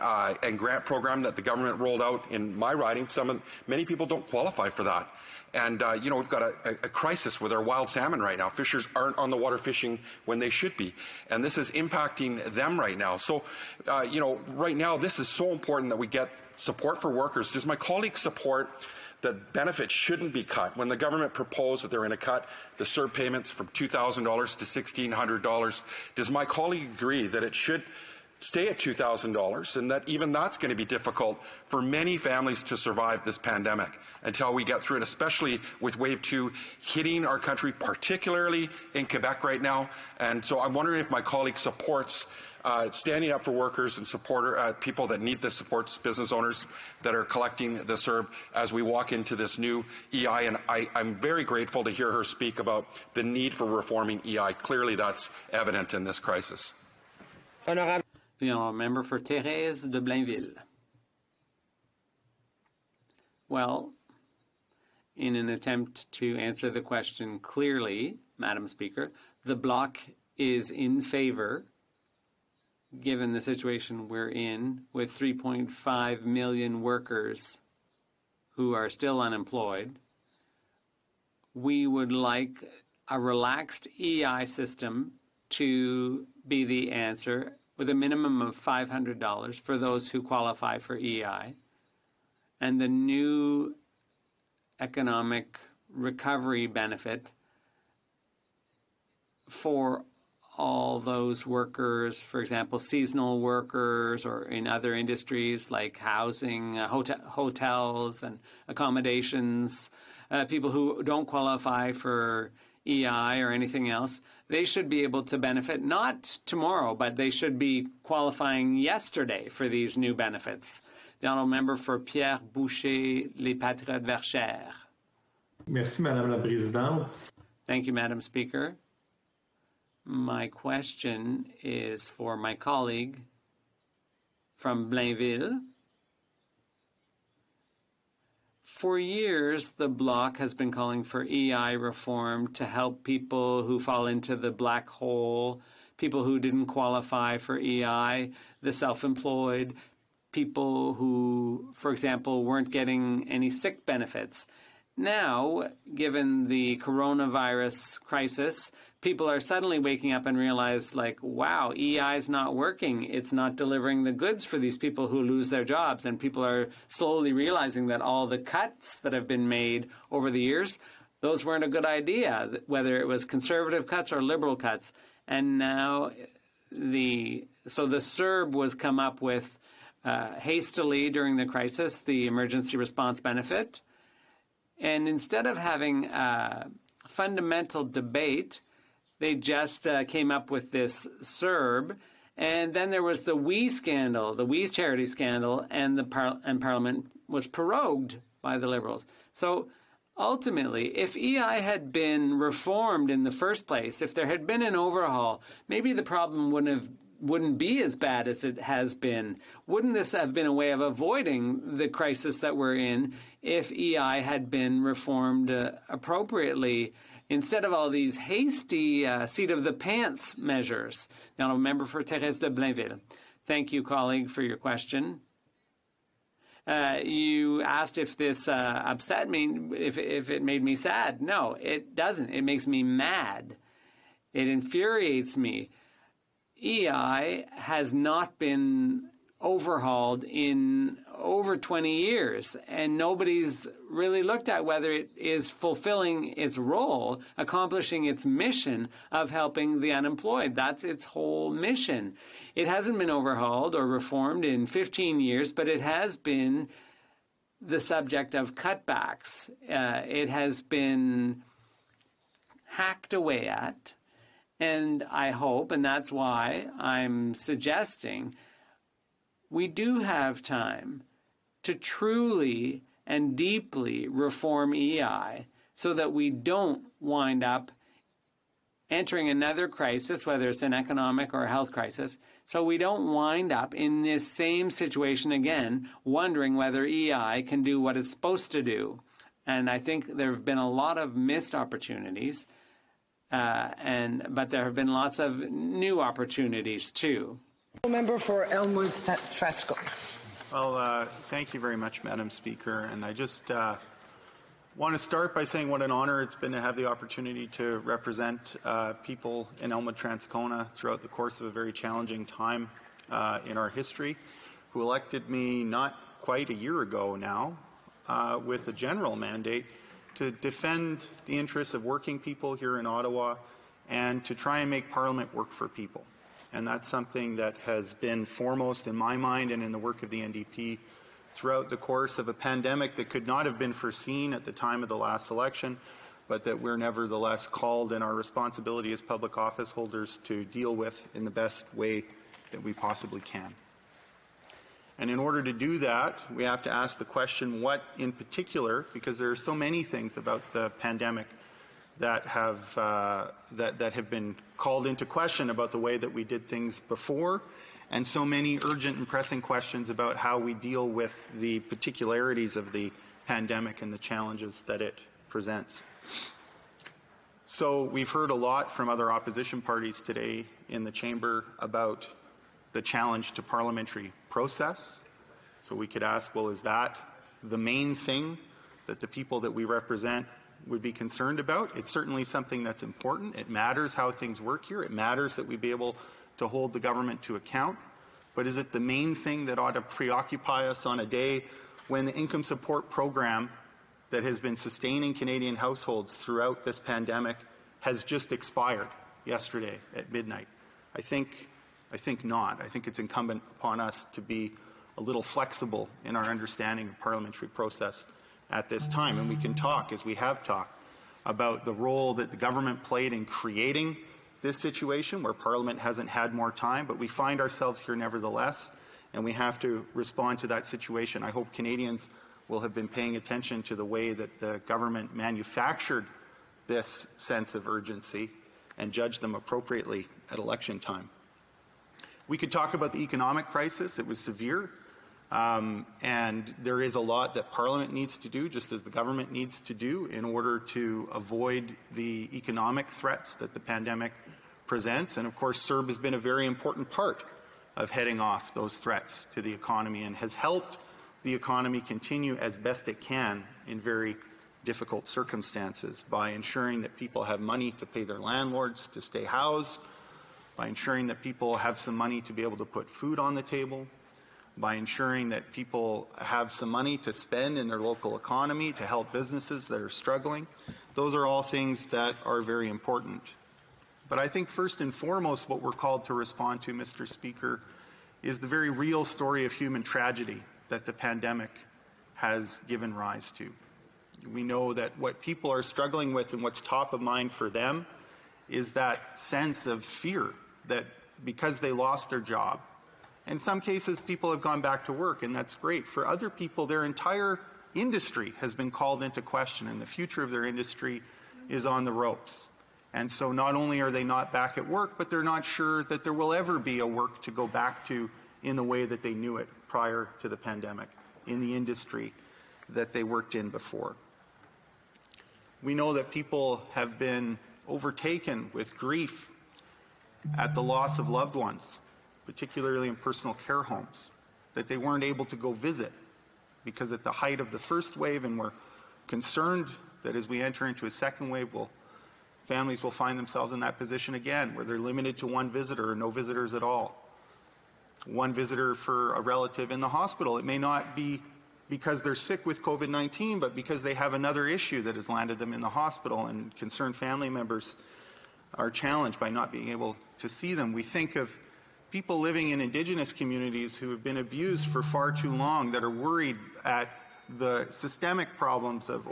grant program that the government rolled out in my riding, many people don't qualify for that. And, we've got a crisis with our wild salmon right now. Fishers aren't on the water fishing when they should be. And this is impacting them right now. So, right now, this is so important that we get support for workers. Does my colleague support that benefits shouldn't be cut? When the government proposed that they're going to cut the CERB payments from $2,000 to $1,600, does my colleague agree that it should stay at $2,000 and that even that's going to be difficult for many families to survive this pandemic until we get through it, especially with Wave 2 hitting our country, particularly in Quebec right now? And so I'm wondering if my colleague supports standing up for workers and people that need the supports, business owners that are collecting the CERB as we walk into this new EI. And I'm very grateful to hear her speak about the need for reforming EI. Clearly that's evident in this crisis. The Honourable Member for Thérèse de Blainville. Well, in an attempt to answer the question clearly, Madam Speaker, the Bloc is in favour, given the situation we're in, with 3.5 million workers who are still unemployed. We would like a relaxed EI system to be the answer, with a minimum of $500 for those who qualify for EI. And the new economic recovery benefit for all those workers, for example, seasonal workers or in other industries like housing, hotels and accommodations, people who don't qualify for EI or anything else, they should be able to benefit, not tomorrow, but they should be qualifying yesterday for these new benefits. The honourable member for Pierre Boucher, Les Patriotes Verchères. Merci, Madame la Présidente. Thank you, Madam Speaker. My question is for my colleague from Blainville. For years, the Bloc has been calling for EI reform to help people who fall into the black hole, people who didn't qualify for EI, the self-employed, people who, for example, weren't getting any sick benefits. Now, given the coronavirus crisis, people are suddenly waking up and realize, like, wow, EI is not working. It's not delivering the goods for these people who lose their jobs. And people are slowly realizing that all the cuts that have been made over the years, those weren't a good idea, whether it was conservative cuts or liberal cuts. And now the CERB was come up with hastily during the crisis, the emergency response benefit. And instead of having a fundamental debate, they just came up with this CERB. And then there was the WE scandal, the WE charity scandal, and Parliament was prorogued by the Liberals. So ultimately, if EI had been reformed in the first place, if there had been an overhaul, maybe the problem wouldn't be as bad as it has been. Wouldn't this have been a way of avoiding the crisis that we're in if EI had been reformed appropriately instead of all these hasty seat-of-the-pants measures? The honourable member for Thérèse de Blainville. Thank you, colleague, for your question. You asked if this upset me, if it made me sad. No, it doesn't. It makes me mad. It infuriates me. EI has not been overhauled in over 20 years, and nobody's really looked at whether it is fulfilling its role, accomplishing its mission of helping the unemployed. That's its whole mission. It hasn't been overhauled or reformed in 15 years, but it has been the subject of cutbacks. It has been hacked away at. And I hope, and that's why I'm suggesting, we do have time to truly and deeply reform EI so that we don't wind up entering another crisis, whether it's an economic or a health crisis, so we don't wind up in this same situation again, wondering whether EI can do what it's supposed to do. And I think there have been a lot of missed opportunities. But there have been lots of new opportunities, too. Member for Elmwood Tresco. Well, thank you very much, Madam Speaker. And I just want to start by saying what an honor it's been to have the opportunity to represent people in Elmwood Transcona throughout the course of a very challenging time in our history, who elected me not quite a year ago now with a general mandate to defend the interests of working people here in Ottawa and to try and make Parliament work for people. And that's something that has been foremost in my mind and in the work of the NDP throughout the course of a pandemic that could not have been foreseen at the time of the last election, but that we're nevertheless called in our responsibility as public office holders to deal with in the best way that we possibly can. And in order to do that, we have to ask the question, what in particular, because there are so many things about the pandemic that have that have been called into question about the way that we did things before, and so many urgent and pressing questions about how we deal with the particularities of the pandemic and the challenges that it presents. So we've heard a lot from other opposition parties today in the chamber about the challenge to parliamentary process. So we could ask, well, is that the main thing that the people that we represent would be concerned about? It's certainly something that's important. It matters how things work here. It matters that we be able to hold the government to account. But is it the main thing that ought to preoccupy us on a day when the income support program that has been sustaining Canadian households throughout this pandemic has just expired? yesterday at midnight? I think not. I think it's incumbent upon us to be a little flexible in our understanding of parliamentary process at this time. And we can talk, as we have talked, about the role that the government played in creating this situation where Parliament hasn't had more time, but we find ourselves here nevertheless, and we have to respond to that situation. I hope Canadians will have been paying attention to the way that the government manufactured this sense of urgency and judge them appropriately at election time. We could talk about the economic crisis. It was severe. And there is a lot that Parliament needs to do, just as the government needs to do, in order to avoid the economic threats that the pandemic presents. And of course, CERB has been a very important part of heading off those threats to the economy and has helped the economy continue as best it can in very difficult circumstances by ensuring that people have money to pay their landlords to stay housed, by ensuring that people have some money to be able to put food on the table, by ensuring that people have some money to spend in their local economy to help businesses that are struggling. Those are all things that are very important. But I think first and foremost what we're called to respond to, Mr. Speaker, is the very real story of human tragedy that the pandemic has given rise to. We know that what people are struggling with and what's top of mind for them is that sense of fear that because they lost their job, in some cases, people have gone back to work, and that's great. For other people, their entire industry has been called into question, and the future of their industry is on the ropes. And so not only are they not back at work, but they're not sure that there will ever be a work to go back to in the way that they knew it prior to the pandemic, in the industry that they worked in before. We know that people have been overtaken with grief at the loss of loved ones, particularly in personal care homes, that they weren't able to go visit because at the height of the first wave, and we're concerned that as we enter into a second wave, families will find themselves in that position again, where they're limited to one visitor or no visitors at all. One visitor for a relative in the hospital. It may not be because they're sick with COVID-19, but because they have another issue that has landed them in the hospital, and concerned family members are challenged by not being able to see them. We think of people living in Indigenous communities who have been abused for far too long, that are worried at the systemic problems of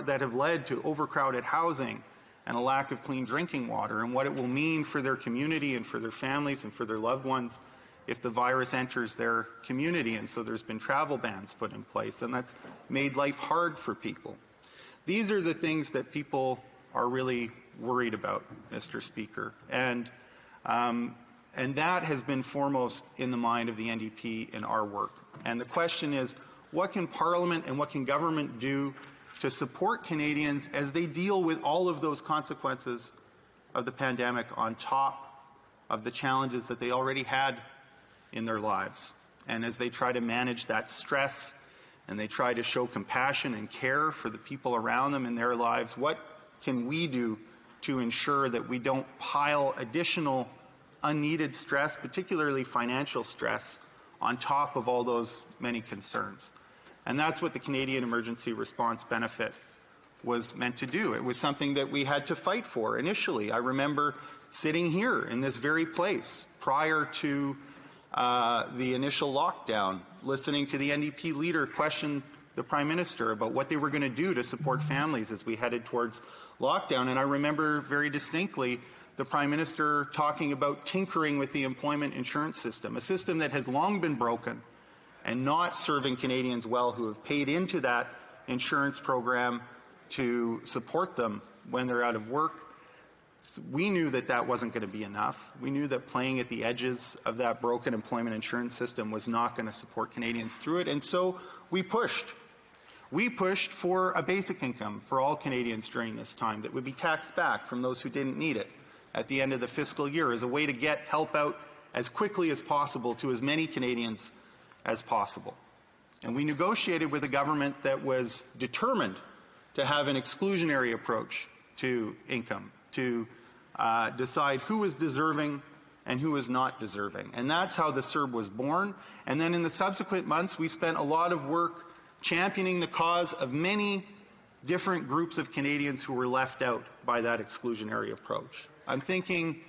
that have led to overcrowded housing and a lack of clean drinking water, and what it will mean for their community and for their families and for their loved ones if the virus enters their community. And so there's been travel bans put in place, and that's made life hard for people. These are the things that people are really worried about, Mr. Speaker. And that has been foremost in the mind of the NDP in our work. And the question is, what can Parliament and what can government do to support Canadians as they deal with all of those consequences of the pandemic on top of the challenges that they already had in their lives? And as they try to manage that stress and they try to show compassion and care for the people around them in their lives, what can we do to ensure that we don't pile additional unneeded stress, particularly financial stress, on top of all those many concerns? And that's what the Canadian Emergency Response Benefit was meant to do. It was something that we had to fight for initially. I remember sitting here in this very place prior to the initial lockdown, listening to the NDP leader question the Prime Minister about what they were going to do to support families as we headed towards lockdown. And I remember very distinctly the Prime Minister talking about tinkering with the employment insurance system, a system that has long been broken and not serving Canadians well who have paid into that insurance program to support them when they're out of work. We knew that that wasn't going to be enough. We knew that playing at the edges of that broken employment insurance system was not going to support Canadians through it, and so we pushed. We pushed for a basic income for all Canadians during this time that would be taxed back from those who didn't need it at the end of the fiscal year as a way to get help out as quickly as possible to as many Canadians as possible. And we negotiated with a government that was determined to have an exclusionary approach to income, to decide who was deserving and who was not deserving. And that's how the CERB was born. And then in the subsequent months, we spent a lot of work championing the cause of many different groups of Canadians who were left out by that exclusionary approach. I'm thinking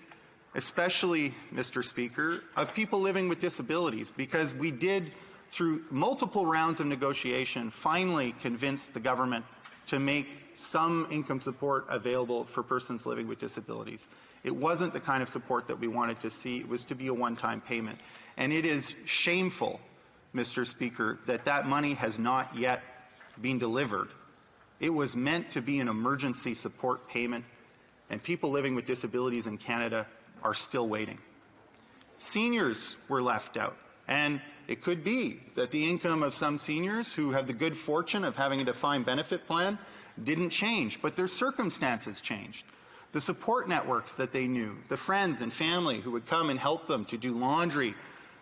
especially, Mr. Speaker, of people living with disabilities, because we did, through multiple rounds of negotiation, finally convince the government to make some income support available for persons living with disabilities. It wasn't the kind of support that we wanted to see. It was to be a one-time payment. And it is shameful, Mr. Speaker, that that money has not yet been delivered. It was meant to be an emergency support payment, and people living with disabilities in Canada are still waiting. Seniors were left out, and it could be that the income of some seniors who have the good fortune of having a defined benefit plan didn't change, but their circumstances changed. The support networks that they knew, the friends and family who would come and help them to do laundry,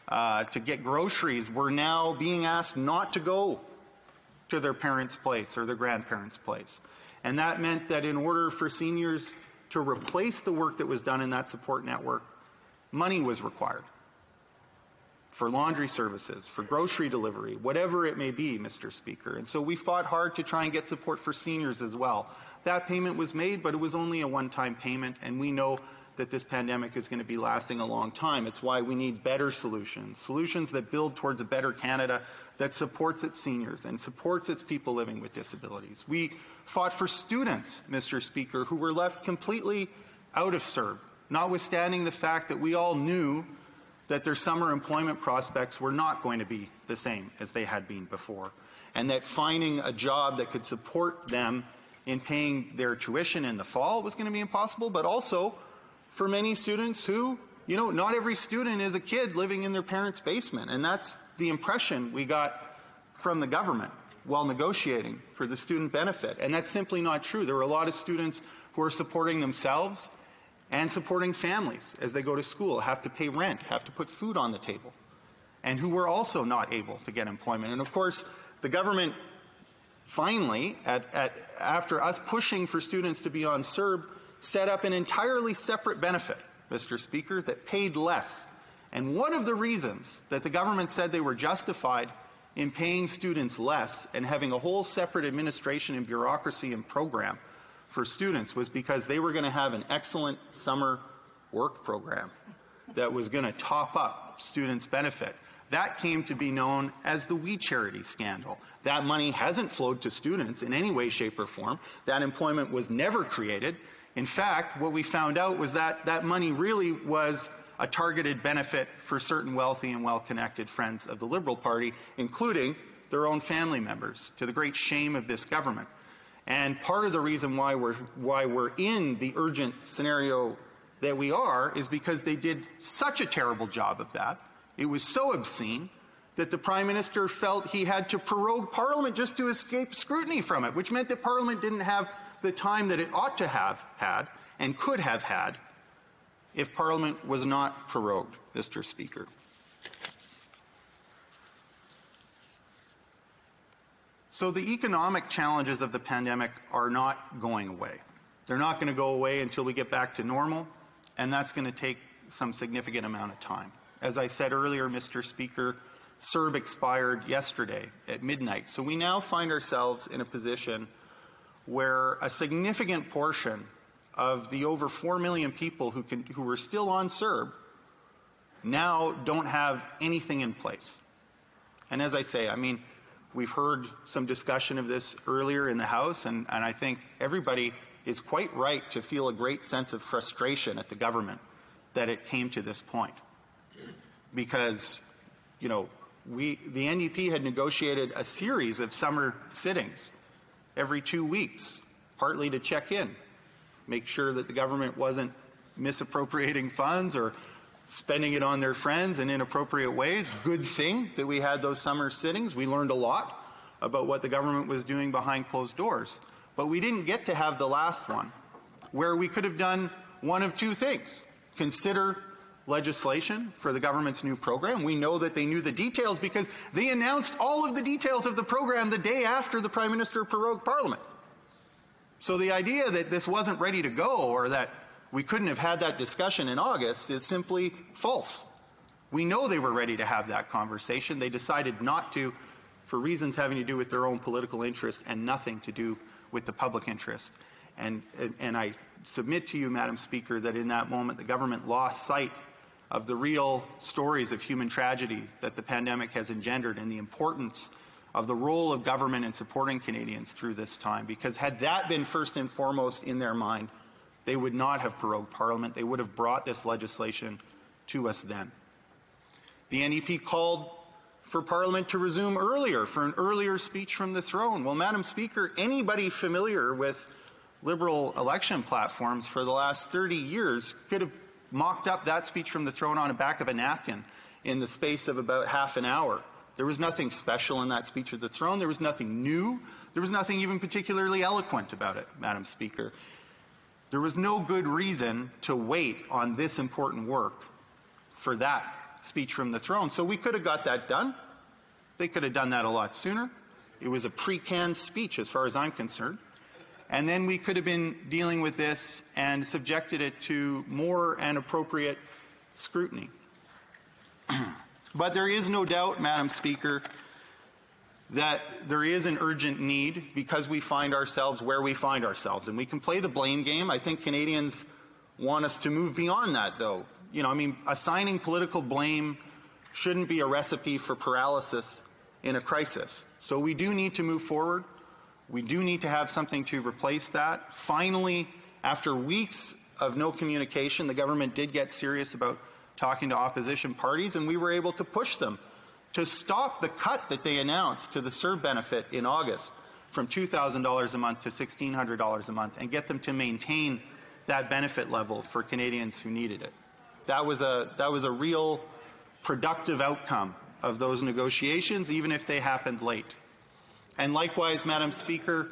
to get groceries, were now being asked not to go to their parents' place or their grandparents' place. And that meant that in order for seniors to replace the work that was done in that support network, money was required for laundry services, for grocery delivery, whatever it may be, Mr. Speaker. And so we fought hard to try and get support for seniors as well. That payment was made, but it was only a one-time payment, and we know that this pandemic is going to be lasting a long time. It's why we need better solutions, solutions that build towards a better Canada that supports its seniors and supports its people living with disabilities. We fought for students, Mr. Speaker, who were left completely out of CERB, notwithstanding the fact that we all knew that their summer employment prospects were not going to be the same as they had been before, and that finding a job that could support them in paying their tuition in the fall was going to be impossible, but also for many students who, you know, not every student is a kid living in their parents' basement, and that's the impression we got from the government while negotiating for the student benefit, and that's simply not true. There were a lot of students who are supporting themselves and supporting families as they go to school, have to pay rent, have to put food on the table, and who were also not able to get employment. And of course, the government finally, after us pushing for students to be on CERB, set up an entirely separate benefit, Mr. Speaker, that paid less. And one of the reasons that the government said they were justified in paying students less and having a whole separate administration and bureaucracy and program for students was because they were going to have an excellent summer work program that was going to top up students' benefit. That came to be known as the We Charity scandal. That money hasn't flowed to students in any way, shape, or form. That employment was never created. In fact, what we found out was that that money really was a targeted benefit for certain wealthy and well-connected friends of the Liberal Party, including their own family members, to the great shame of this government. And part of the reason why we're in the urgent scenario that we are is because they did such a terrible job of that. It was so obscene that the Prime Minister felt he had to prorogue Parliament just to escape scrutiny from it, which meant that Parliament didn't have the time that it ought to have had and could have had if Parliament was not prorogued, Mr. Speaker. So the economic challenges of the pandemic are not going away. They're not going to go away until we get back to normal, and that's going to take some significant amount of time. As I said earlier, Mr. Speaker, CERB expired yesterday at midnight. So we now find ourselves in a position where a significant portion of the over 4 million people who were still on CERB now don't have anything in place. And as I say, I mean, we've heard some discussion of this earlier in the House, and I think everybody is quite right to feel a great sense of frustration at the government that it came to this point. Because, you know, the NDP had negotiated a series of summer sittings every 2 weeks, partly to check in, make sure that the government wasn't misappropriating funds or spending it on their friends in inappropriate ways. Good thing that we had those summer sittings. We learned a lot about what the government was doing behind closed doors. But we didn't get to have the last one, where we could have done one of two things. Consider legislation for the government's new program. We know that they knew the details because they announced all of the details of the program the day after the Prime Minister prorogued Parliament. So the idea that this wasn't ready to go or that we couldn't have had that discussion in August is simply false. We know they were ready to have that conversation. They decided not to for reasons having to do with their own political interest and nothing to do with the public interest. And I submit to you, Madam Speaker, that in that moment the government lost sight of the real stories of human tragedy that the pandemic has engendered and the importance of the role of government in supporting Canadians through this time. Because had that been first and foremost in their mind, they would not have prorogued Parliament. They would have brought this legislation to us then. The NDP called for Parliament to resume earlier, for an earlier speech from the throne. Well, Madam Speaker, anybody familiar with Liberal election platforms for the last 30 years could have mocked up that speech from the throne on the back of a napkin in the space of about half an hour. There was nothing special in that speech of the throne. There was nothing new. There was nothing even particularly eloquent about it, Madam Speaker. There was no good reason to wait on this important work for that speech from the throne. So we could have got that done. They could have done that a lot sooner. It was a pre-canned speech as far as I'm concerned. And then we could have been dealing with this and subjected it to more and appropriate scrutiny. But there is no doubt, Madam Speaker, that there is an urgent need because we find ourselves where we find ourselves. And we can play the blame game. I think Canadians want us to move beyond that, though. You know, I mean, assigning political blame shouldn't be a recipe for paralysis in a crisis. So we do need to move forward. We do need to have something to replace that. Finally, after weeks of no communication, the government did get serious about talking to opposition parties, and we were able to push them to stop the cut that they announced to the CERB benefit in August from $2,000 a month to $1,600 a month and get them to maintain that benefit level for Canadians who needed it. That was a real productive outcome of those negotiations, even if they happened late. And likewise, Madam Speaker,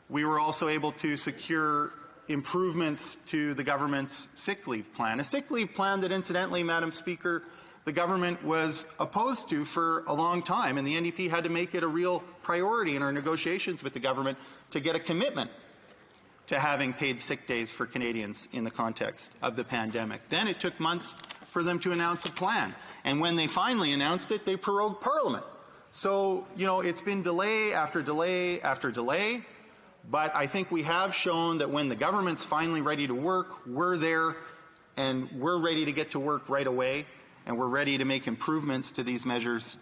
we were also able to secure improvements to the government's sick leave plan. A sick leave plan that, incidentally, Madam Speaker, the government was opposed to for a long time, and the NDP had to make it a real priority in our negotiations with the government to get a commitment to having paid sick days for Canadians in the context of the pandemic. Then it took months for them to announce a plan. And when they finally announced it, they prorogued Parliament. So, you know, it's been delay after delay after delay, but I think we have shown that when the government's finally ready to work, we're there and we're ready to get to work right away, and we're ready to make improvements to these measures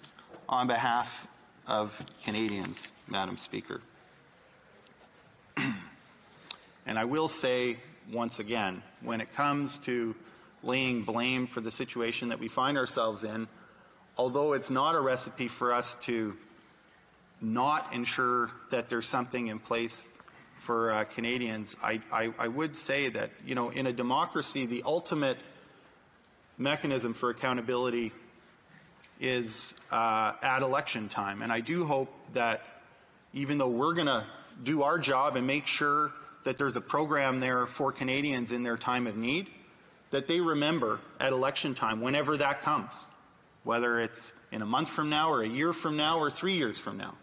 on behalf of Canadians, Madam Speaker. And I will say once again, when it comes to laying blame for the situation that we find ourselves in, although it's not a recipe for us to not ensure that there's something in place for Canadians, I would say that, you know, in a democracy, the ultimate mechanism for accountability is at election time. And I do hope that even though we're going to do our job and make sure that there's a program there for Canadians in their time of need, that they remember at election time, whenever that comes, whether it's in a month from now or a year from now or 3 years from now,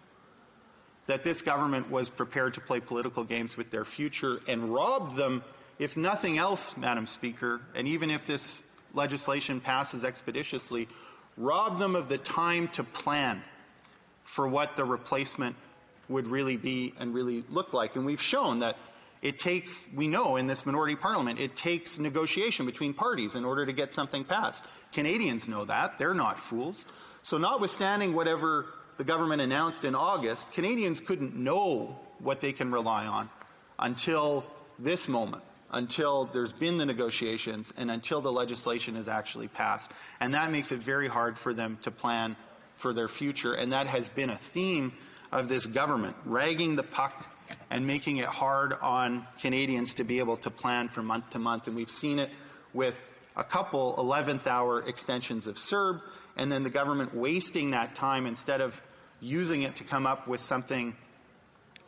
that this government was prepared to play political games with their future and robbed them, if nothing else, Madam Speaker, and even if this legislation passes expeditiously, robbed them of the time to plan for what the replacement would really be and really look like. And we've shown that it takes, we know in this minority parliament, it takes negotiation between parties in order to get something passed. Canadians know that. They're not fools. So notwithstanding whatever the government announced in August, Canadians couldn't know what they can rely on until this moment, until there's been the negotiations and until the legislation is actually passed. And that makes it very hard for them to plan for their future. And that has been a theme of this government, ragging the puck and making it hard on Canadians to be able to plan from month to month. And we've seen it with a couple 11th-hour extensions of CERB, and then the government wasting that time instead of using it to come up with something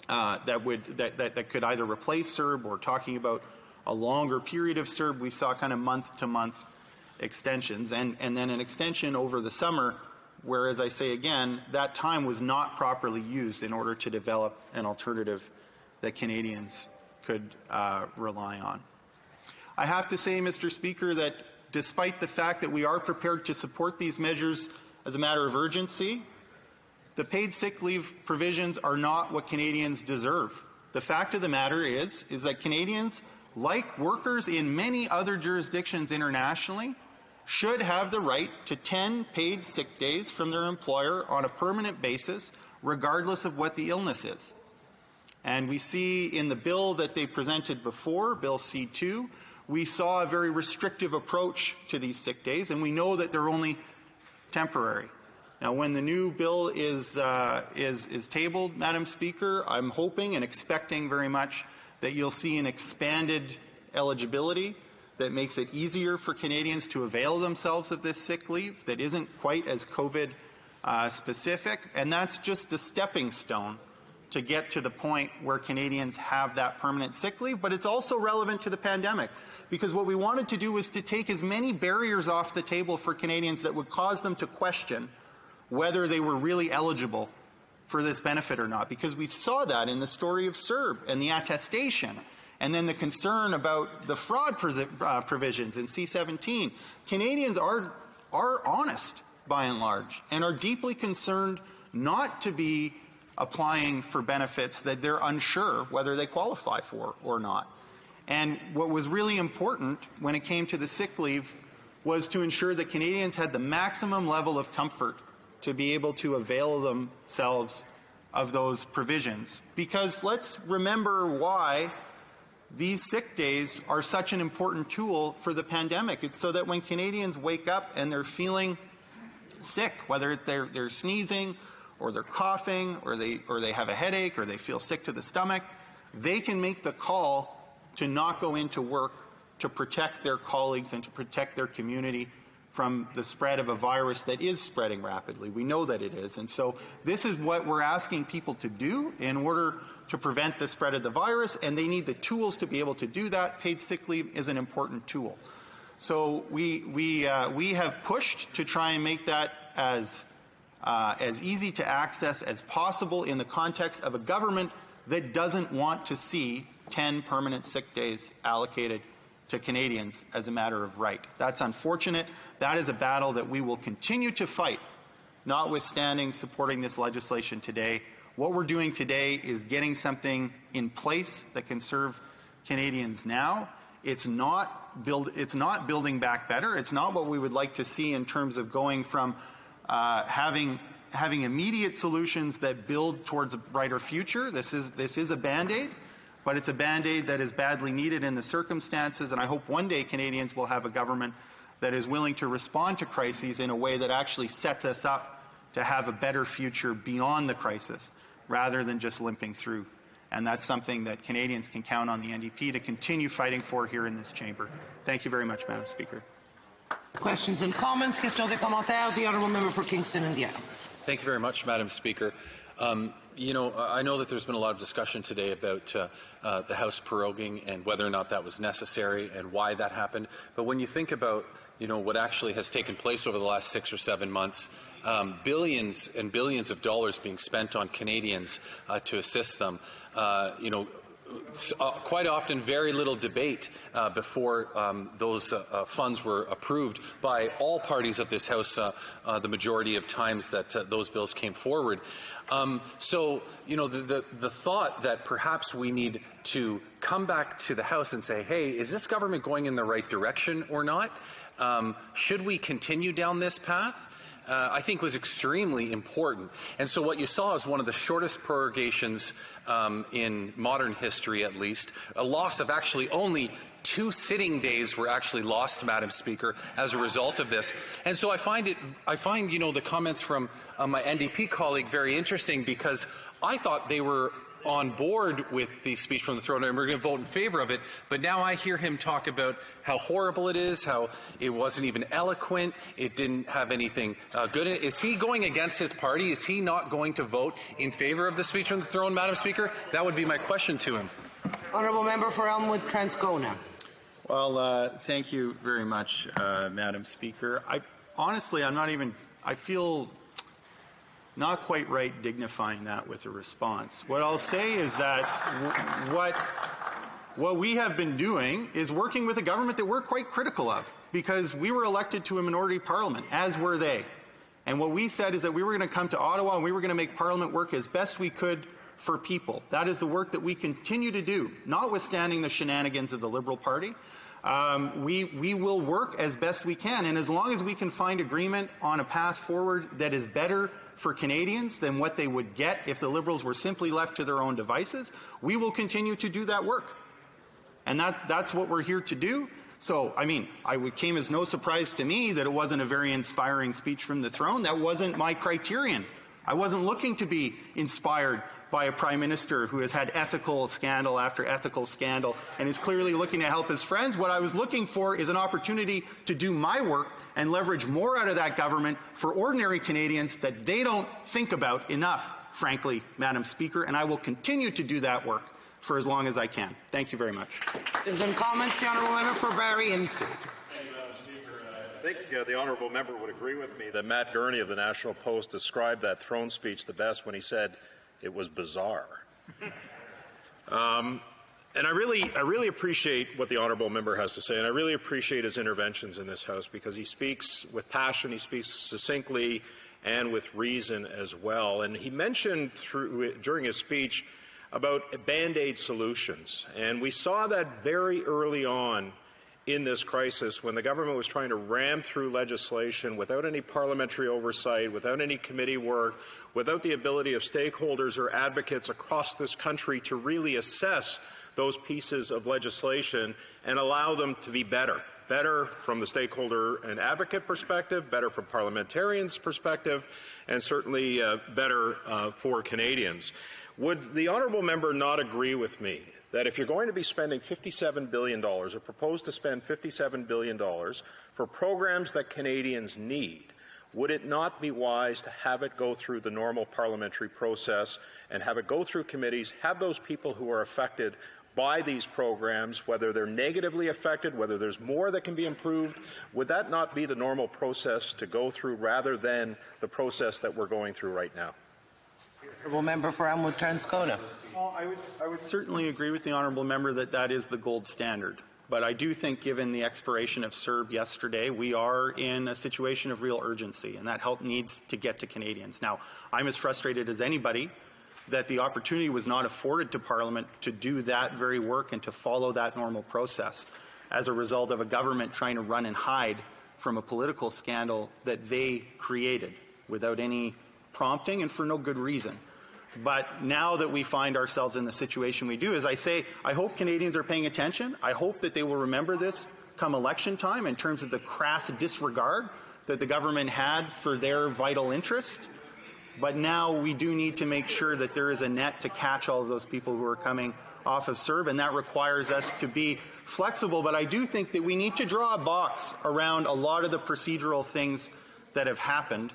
that could either replace CERB or talking about a longer period of CERB. We saw kind of month-to-month extensions, and then an extension over the summer, where, as I say again, that time was not properly used in order to develop an alternative that Canadians could rely on. I have to say, Mr. Speaker, that despite the fact that we are prepared to support these measures as a matter of urgency, the paid sick leave provisions are not what Canadians deserve. The fact of the matter is that Canadians like workers in many other jurisdictions internationally, should have the right to 10 paid sick days from their employer on a permanent basis, regardless of what the illness is. And we see in the bill that they presented before, Bill C-2, we saw a very restrictive approach to these sick days, and we know that they're only temporary. Now, when the new bill is tabled, Madam Speaker, I'm hoping and expecting very much that you'll see an expanded eligibility that makes it easier for Canadians to avail themselves of this sick leave that isn't quite as COVID specific, and that's just the stepping stone to get to the point where Canadians have that permanent sick leave, but it's also relevant to the pandemic, because what we wanted to do was to take as many barriers off the table for Canadians that would cause them to question whether they were really eligible for this benefit or not, because we saw that in the story of CERB and the attestation, and then the concern about the fraud provisions in C-17. Canadians are honest, by and large, and are deeply concerned not to be applying for benefits that they're unsure whether they qualify for or not. And what was really important when it came to the sick leave was to ensure that Canadians had the maximum level of comfort to be able to avail themselves of those provisions. Because let's remember why these sick days are such an important tool for the pandemic. It's so that when Canadians wake up and they're feeling sick, whether they're sneezing or they're coughing or they have a headache or they feel sick to the stomach, they can make the call to not go into work to protect their colleagues and to protect their community from the spread of a virus that is spreading rapidly. We know that it is. And so this is what we're asking people to do in order to prevent the spread of the virus, and they need the tools to be able to do that. Paid sick leave is an important tool. So we have pushed to try and make that as easy to access as possible in the context of a government that doesn't want to see 10 permanent sick days allocated to Canadians as a matter of right. That's unfortunate. That is a battle that we will continue to fight, notwithstanding supporting this legislation today. What we're doing today is getting something in place that can serve Canadians now. It's not building back better. It's not what we would like to see in terms of going from having immediate solutions that build towards a brighter future. This is a Band-Aid, but it's a Band-Aid that is badly needed in the circumstances, and I hope one day Canadians will have a government that is willing to respond to crises in a way that actually sets us up to have a better future beyond the crisis, rather than just limping through. And that's something that Canadians can count on the NDP to continue fighting for here in this chamber. Thank you very much, Madam Speaker. Questions and comments. Questions et commentaires. The honourable member for Kingston and the Islands. Thank you very much, Madam Speaker. You know, I know that there's been a lot of discussion today about the House proroguing and whether or not that was necessary and why that happened. But when you think about, you know, what actually has taken place over the last 6 or 7 months, billions and billions of dollars being spent on Canadians to assist them, you know, quite often very little debate before those funds were approved by all parties of this House the majority of times that those bills came forward. So, you know, the thought that perhaps we need to come back to the House and say, hey, is this government going in the right direction or not? Should we continue down this path? I think was extremely important. And so what you saw is one of the shortest prorogations in modern history, at least. A loss of actually only 2 sitting days were actually lost, Madam Speaker, as a result of this. And so I find, you know, the comments from my NDP colleague very interesting, because I thought they were on board with the speech from the throne and we're going to vote in favor of it, but now I hear him talk about how horrible it is, how it wasn't even eloquent, it didn't have anything good in it. Is he going against his party? Is he not going to vote in favor of the speech from the throne, Madam Speaker? That would be my question to him. Honourable member for Elmwood Transcona. Well, thank you very much, Madam Speaker. Honestly, I feel not quite right dignifying that with a response. What I'll say is that what we have been doing is working with a government that we're quite critical of, because we were elected to a minority parliament, as were they. And what we said is that we were going to come to Ottawa and we were going to make Parliament work as best we could for people. That is the work that we continue to do, notwithstanding the shenanigans of the Liberal Party. We will work as best we can, and as long as we can find agreement on a path forward that is better for Canadians than what they would get if the Liberals were simply left to their own devices, we will continue to do that work. And that's what we're here to do. So, I mean, it came as no surprise to me that it wasn't a very inspiring speech from the throne. That wasn't my criterion. I wasn't looking to be inspired by a Prime Minister who has had ethical scandal after ethical scandal and is clearly looking to help his friends. What I was looking for is an opportunity to do my work and leverage more out of that government for ordinary Canadians that they don't think about enough, frankly, Madam Speaker, and I will continue to do that work for as long as I can. Thank you very much. Some comments, the Honourable Member for Barrie Insuit. I think the honourable member would agree with me that Matt Gurney of the National Post described that throne speech the best when he said it was bizarre. And I really appreciate what the honourable member has to say, and I really appreciate his interventions in this House because he speaks with passion, he speaks succinctly, and with reason as well. And he mentioned during his speech about Band-Aid solutions, and we saw that very early on in this crisis when the government was trying to ram through legislation without any parliamentary oversight, without any committee work, without the ability of stakeholders or advocates across this country to really assess those pieces of legislation and allow them to be better. Better from the stakeholder and advocate perspective, better from parliamentarians' perspective, and certainly better for Canadians. Would the honourable member not agree with me that if you're going to be spending $57 billion, or propose to spend $57 billion for programs that Canadians need, would it not be wise to have it go through the normal parliamentary process and have it go through committees, have those people who are affected by these programs, whether they're negatively affected, whether there's more that can be improved, would that not be the normal process to go through rather than the process that we're going through right now? Honourable Member for Elmwood Transcona. Well, I would certainly agree with the honourable member that that is the gold standard. But I do think, given the expiration of CERB yesterday, we are in a situation of real urgency, and that help needs to get to Canadians. Now, I'm as frustrated as anybody that the opportunity was not afforded to Parliament to do that very work and to follow that normal process as a result of a government trying to run and hide from a political scandal that they created without any prompting and for no good reason. But now that we find ourselves in the situation we do, as I say, I hope Canadians are paying attention. I hope that they will remember this come election time in terms of the crass disregard that the government had for their vital interest. But now we do need to make sure that there is a net to catch all of those people who are coming off of CERB, and that requires us to be flexible. But I do think that we need to draw a box around a lot of the procedural things that have happened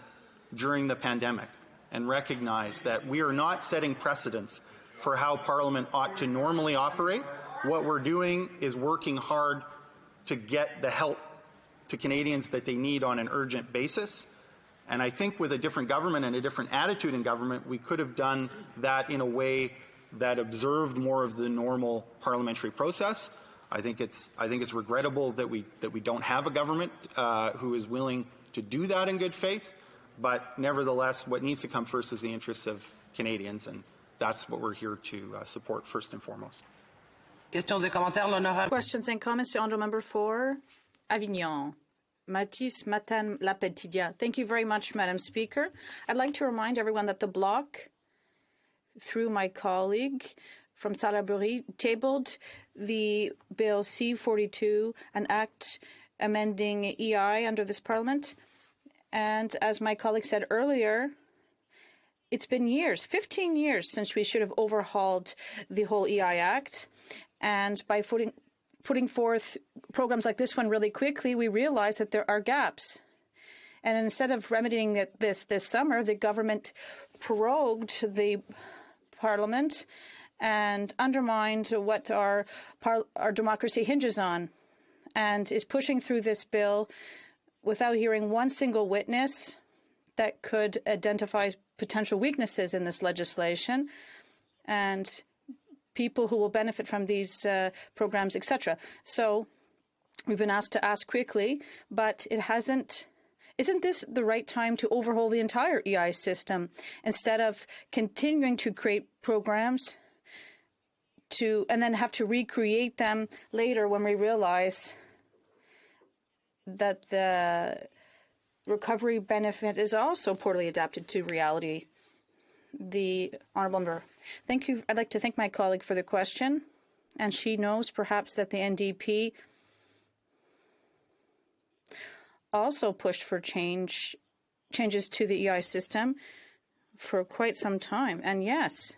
during the pandemic and recognize that we are not setting precedents for how Parliament ought to normally operate. What we're doing is working hard to get the help to Canadians that they need on an urgent basis. And I think with a different government and a different attitude in government, we could have done that in a way that observed more of the normal parliamentary process. I think it's regrettable that we don't have a government who is willing to do that in good faith. But nevertheless, what needs to come first is the interests of Canadians, and that's what we're here to support first and foremost. Questions and comments to Honourable Member for Avignon. Mathis Matan Lapetidia. Thank you very much, Madam Speaker. I'd like to remind everyone that the Bloc, through my colleague from Salaberry, tabled the Bill C-42, an act amending EI under this Parliament. And as my colleague said earlier, it's been years, 15 years, since we should have overhauled the whole EI Act. And by putting forth programs like this one really quickly, we realize that there are gaps. And instead of remedying this summer, the government prorogued the Parliament and undermined what our democracy hinges on, and is pushing through this bill without hearing one single witness that could identify potential weaknesses in this legislation and people who will benefit from these programs, etc. So we've been asked to ask quickly, but it's Isn't this the right time to overhaul the entire EI system instead of continuing to create programs and then have to recreate them later when we realize that the recovery benefit is also poorly adapted to reality? The Honourable Member. Thank you. I'd like to thank my colleague for the question. And she knows perhaps that the NDP also pushed for changes to the EI system for quite some time. And yes,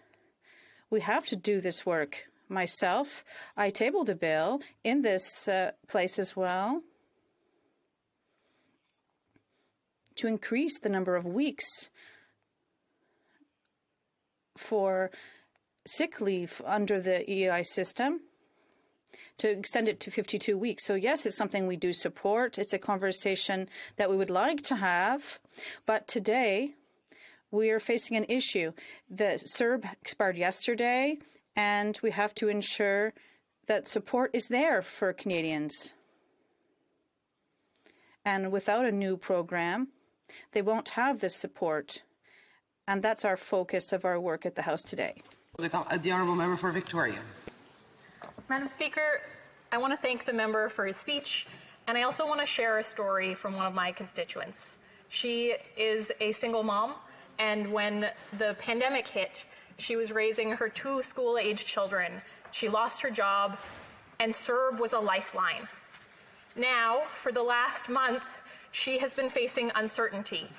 we have to do this work. Myself, I tabled a bill in this place as well to increase the number of weeks for sick leave under the EI system, to extend it to 52 weeks. So yes, it's something we do support. It's a conversation that we would like to have. But today, we are facing an issue. The CERB expired yesterday, and we have to ensure that support is there for Canadians. And without a new program, they won't have this support. And that's our focus of our work at the House today. The Honourable Member for Victoria. Madam Speaker, I want to thank the member for his speech, and I also want to share a story from one of my constituents. She is a single mom, and when the pandemic hit, she was raising her 2 school-age children. She lost her job, and CERB was a lifeline. Now, for the last month, she has been facing uncertainty,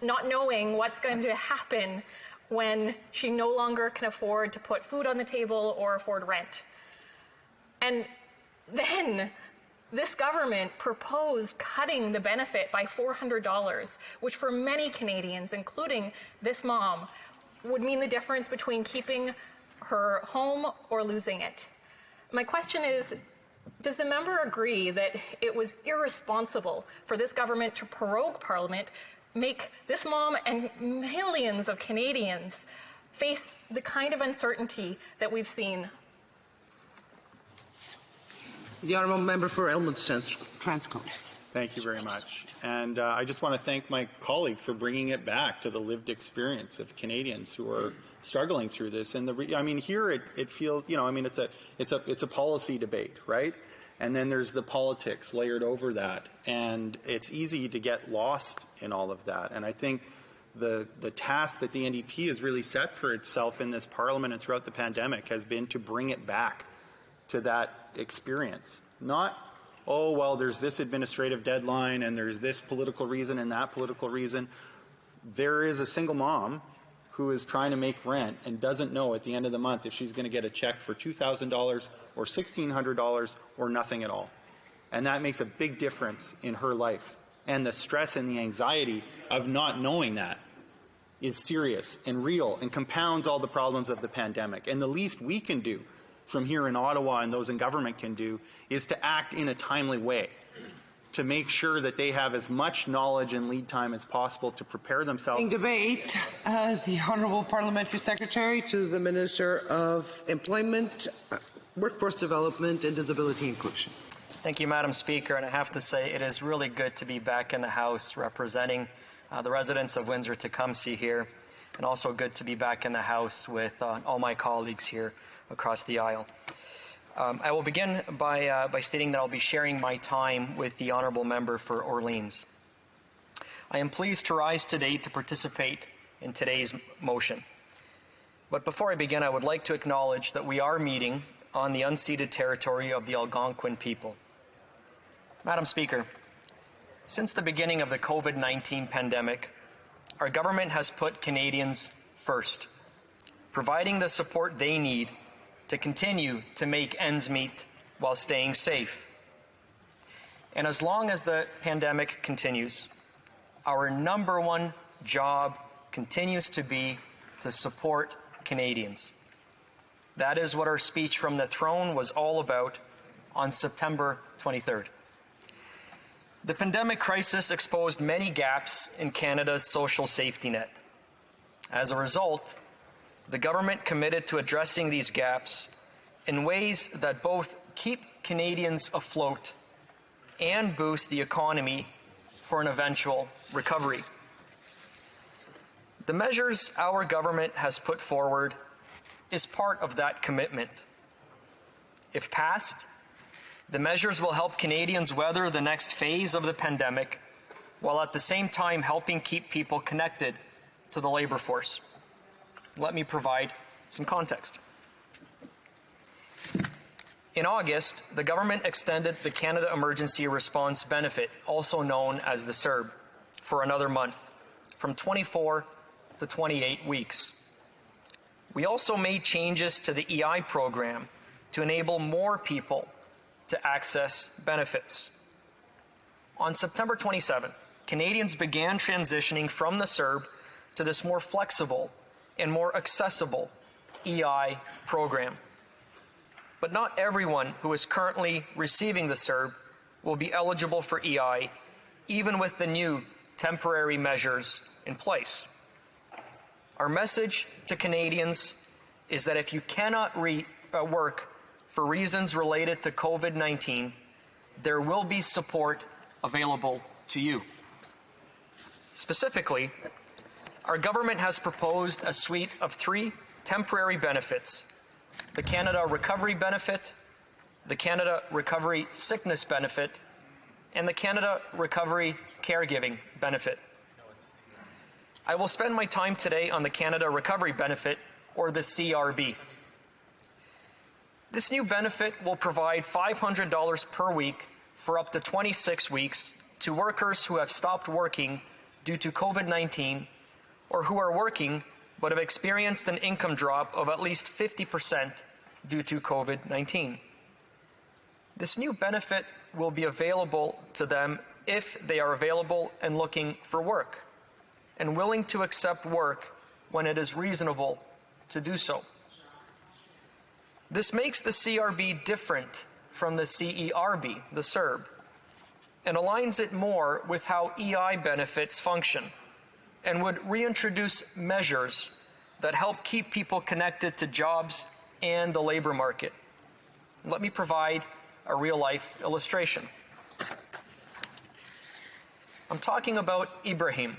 not knowing what's going to happen when she no longer can afford to put food on the table or afford rent. And then this government proposed cutting the benefit by $400, which for many Canadians, including this mom, would mean the difference between keeping her home or losing it. My question is, does the member agree that it was irresponsible for this government to prorogue Parliament, make this mom and millions of Canadians face the kind of uncertainty that we've seen? The Honourable Member for Elmwood-Transcona. Thank you very much. And I just want to thank my colleague for bringing it back to the lived experience of Canadians who are struggling through this. And here it feels, it's a policy debate, right? And then there's the politics layered over that. And it's easy to get lost in all of that. And I think the task that the NDP has really set for itself in this Parliament and throughout the pandemic has been to bring it back to that experience. Not, oh, well, there's this administrative deadline and there's this political reason and that political reason. There is a single mom who is trying to make rent and doesn't know at the end of the month if she's going to get a check for $2,000 or $1,600 or nothing at all. And that makes a big difference in her life. And the stress and the anxiety of not knowing that is serious and real and compounds all the problems of the pandemic. And the least we can do from here in Ottawa and those in government can do is to act in a timely way to make sure that they have as much knowledge and lead time as possible to prepare themselves. Debate, the Honourable Parliamentary Secretary to the Minister of Employment, Workforce Development and Disability Inclusion. Thank you, Madam Speaker, and I have to say it is really good to be back in the House representing the residents of Windsor-Tecumseh here, and also good to be back in the House with all my colleagues here across the aisle. I will begin by stating that I'll be sharing my time with the Honourable Member for Orleans. I am pleased to rise today to participate in today's motion. But before I begin, I would like to acknowledge that we are meeting on the unceded territory of the Algonquin people. Madam Speaker, since the beginning of the COVID-19 pandemic, our government has put Canadians first, providing the support they need to continue to make ends meet while staying safe. And as long as the pandemic continues, our number one job continues to be to support Canadians. That is what our speech from the throne was all about on September 23rd. The pandemic crisis exposed many gaps in Canada's social safety net. As a result, the government committed to addressing these gaps in ways that both keep Canadians afloat and boost the economy for an eventual recovery. The measures our government has put forward is part of that commitment. If passed, the measures will help Canadians weather the next phase of the pandemic, while at the same time helping keep people connected to the labor force. Let me provide some context. In August, the government extended the Canada Emergency Response Benefit, also known as the CERB, for another month, from 24 to 28 weeks. We also made changes to the EI program to enable more people to access benefits. On September 27, Canadians began transitioning from the CERB to this more flexible and more accessible EI program. But not everyone who is currently receiving the CERB will be eligible for EI, even with the new temporary measures in place. Our message to Canadians is that if you cannot work for reasons related to COVID-19, there will be support available to you. Specifically, our government has proposed a suite of 3 temporary benefits: the Canada Recovery Benefit, the Canada Recovery Sickness Benefit, and the Canada Recovery Caregiving Benefit. I will spend my time today on the Canada Recovery Benefit, or the CRB. This new benefit will provide $500 per week for up to 26 weeks to workers who have stopped working due to COVID-19 or who are working but have experienced an income drop of at least 50% due to COVID-19. This new benefit will be available to them if they are available and looking for work and willing to accept work when it is reasonable to do so. This makes the CRB different from the CERB, the CERB, and aligns it more with how EI benefits function, and would reintroduce measures that help keep people connected to jobs and the labor market. Let me provide a real-life illustration. I'm talking about Ibrahim,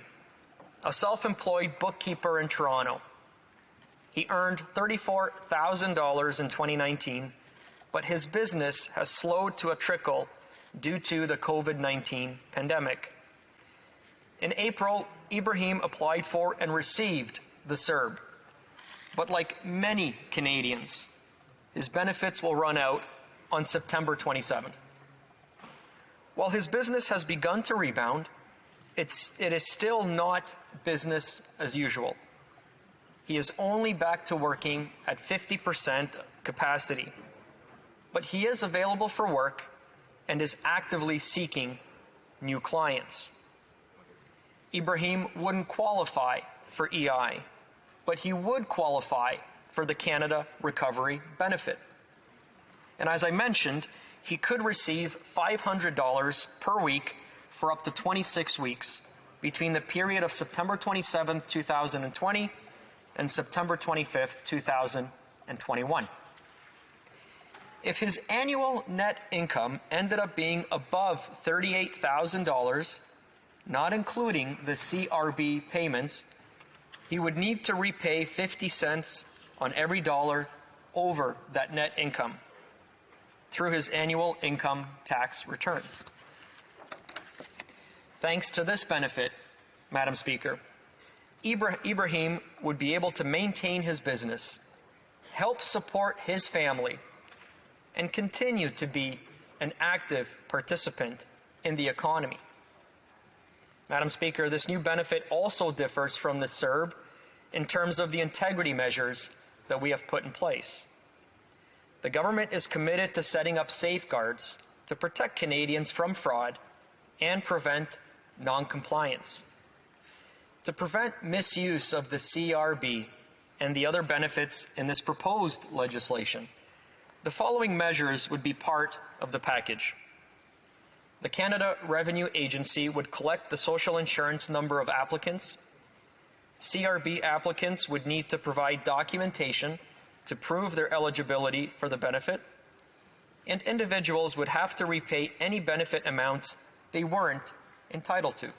a self-employed bookkeeper in Toronto. He earned $34,000 in 2019, but his business has slowed to a trickle due to the COVID-19 pandemic. In April, Ibrahim applied for and received the CERB. But like many Canadians, his benefits will run out on September 27th. While his business has begun to rebound, it is still not business as usual. He is only back to working at 50% capacity, but he is available for work and is actively seeking new clients. Ibrahim wouldn't qualify for EI, but he would qualify for the Canada Recovery Benefit. And as I mentioned, he could receive $500 per week for up to 26 weeks between the period of September 27, 2020 and September 25, 2021. If his annual net income ended up being above $38,000, not including the CRB payments, he would need to repay 50 cents on every dollar over that net income through his annual income tax return. Thanks to this benefit, Madam Speaker, Ibrahim would be able to maintain his business, help support his family, and continue to be an active participant in the economy. Madam Speaker, this new benefit also differs from the CERB in terms of the integrity measures that we have put in place. The government is committed to setting up safeguards to protect Canadians from fraud and prevent non-compliance. To prevent misuse of the CRB and the other benefits in this proposed legislation, the following measures would be part of the package. The Canada Revenue Agency would collect the social insurance number of applicants. CRB applicants would need to provide documentation to prove their eligibility for the benefit, and individuals would have to repay any benefit amounts they weren't entitled to.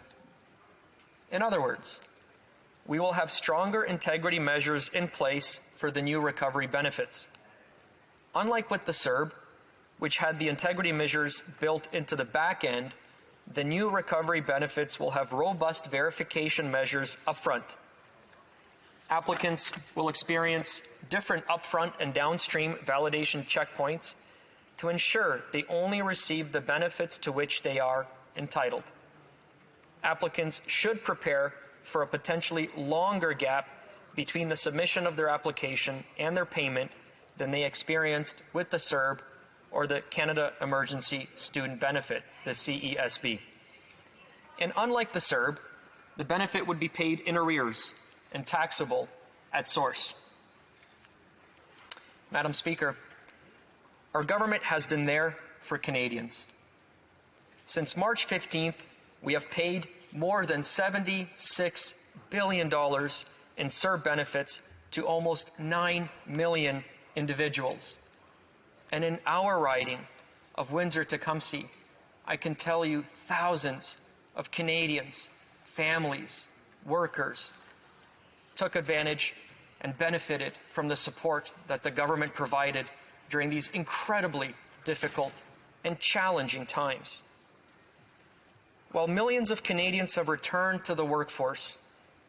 In other words, we will have stronger integrity measures in place for the new recovery benefits. Unlike with the CERB, which had the integrity measures built into the back end, the new recovery benefits will have robust verification measures upfront. Applicants will experience different upfront and downstream validation checkpoints to ensure they only receive the benefits to which they are entitled. Applicants should prepare for a potentially longer gap between the submission of their application and their payment than they experienced with the CERB or the Canada Emergency Student Benefit, the CESB. And unlike the CERB, the benefit would be paid in arrears and taxable at source. Madam Speaker, our government has been there for Canadians. Since March 15th, we have paid more than $76 billion in CERB benefits to almost 9 million individuals. And in our riding of Windsor-Tecumseh, I can tell you thousands of Canadians, families, workers, took advantage and benefited from the support that the government provided during these incredibly difficult and challenging times. While millions of Canadians have returned to the workforce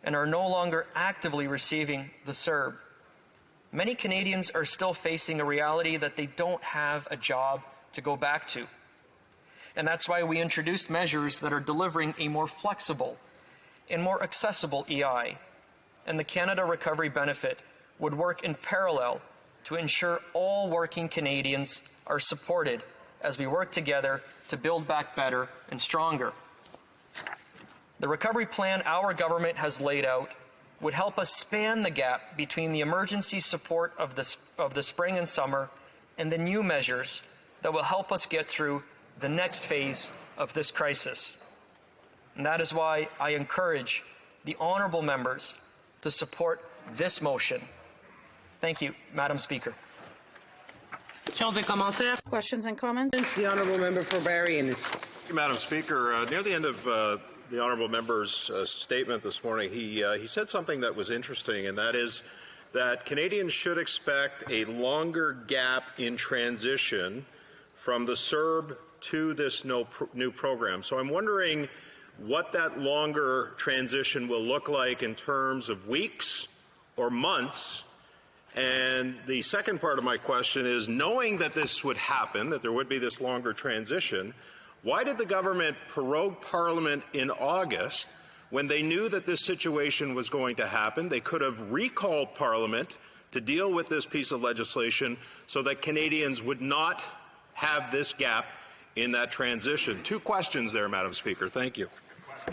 and are no longer actively receiving the CERB, many Canadians are still facing a reality that they don't have a job to go back to. And that's why we introduced measures that are delivering a more flexible and more accessible EI. And the Canada Recovery Benefit would work in parallel to ensure all working Canadians are supported as we work together to build back better and stronger. The recovery plan our government has laid out would help us span the gap between the emergency support of the spring and summer and the new measures that will help us get through the next phase of this crisis. And that is why I encourage the honourable members to support this motion. Thank you, Madam Speaker. Questions and comments? The honourable member for Barrie Innes. Madam Speaker, near the end of the honourable member's statement this morning, he said something that was interesting, and that is that Canadians should expect a longer gap in transition from the CERB to this new program. So I'm wondering what that longer transition will look like in terms of weeks or months. And the second part of my question is, knowing that this would happen, that there would be this longer transition, why did the government prorogue Parliament in August when they knew that this situation was going to happen? They could have recalled Parliament to deal with this piece of legislation so that Canadians would not have this gap in that transition. Two questions there, Madam Speaker. Thank you.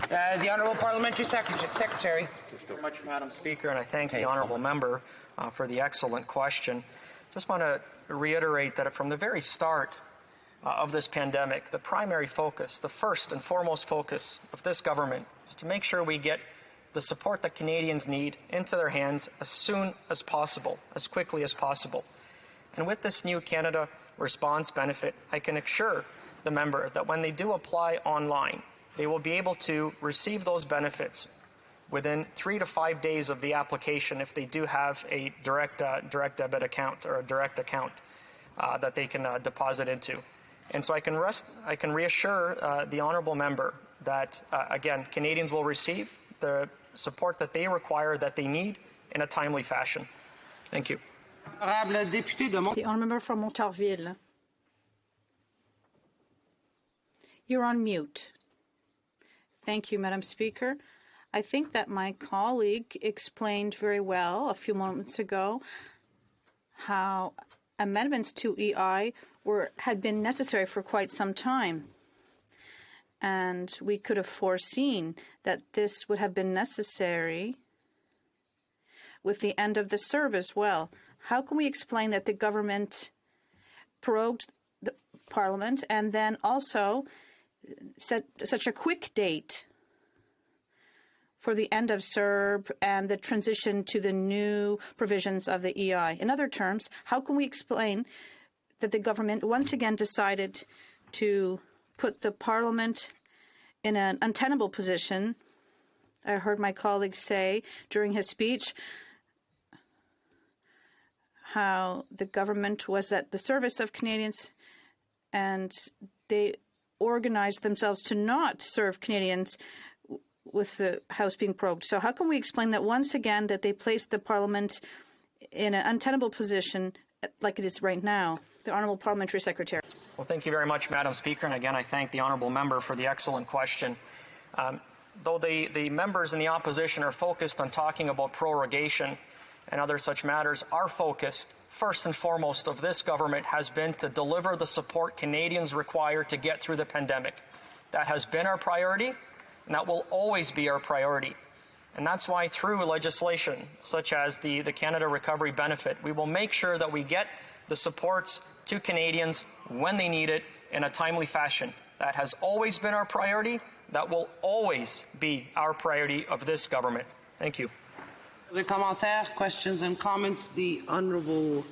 The Honourable Parliamentary Secretary. Thank you very much, Madam Speaker, and I thank the honourable member for the excellent question. Just want to reiterate that from the very start of this pandemic, the primary focus, the first and foremost focus of this government is to make sure we get the support that Canadians need into their hands as soon as possible, as quickly as possible. And with this new Canada Response Benefit, I can assure the member that when they do apply online, they will be able to receive those benefits within 3 to 5 days of the application if they do have a direct debit account or a direct account that they can deposit into. And so I can reassure the honourable member that, again, Canadians will receive the support that they require, that they need, in a timely fashion. Thank you. The honourable member from Montarville. You're on mute. Thank you, Madam Speaker. I think that my colleague explained very well a few moments ago how amendments to EI had been necessary for quite some time. And we could have foreseen that this would have been necessary with the end of the CERB as well. How can we explain that the government prorogued the Parliament and then also set such a quick date for the end of CERB and the transition to the new provisions of the EI? In other terms, how can we explain that the government once again decided to put the Parliament in an untenable position. I heard my colleague say during his speech how the government was at the service of Canadians and they organized themselves to not serve Canadians with the House being prorogued. So how can we explain that once again that they placed the Parliament in an untenable position like it is right now? The Honourable Parliamentary Secretary. Well, thank you very much, Madam Speaker. And again, I thank the Honourable Member for the excellent question. Though the members in the opposition are focused on talking about prorogation and other such matters, our focus, first and foremost, of this government has been to deliver the support Canadians require to get through the pandemic. That has been our priority, and that will always be our priority. And that's why through legislation, such as the Canada Recovery Benefit, we will make sure that we get the supports to Canadians when they need it in a timely fashion. That has always been our priority. That will always be our priority of this government. Thank you. Commentaires, questions and comments. The Honourable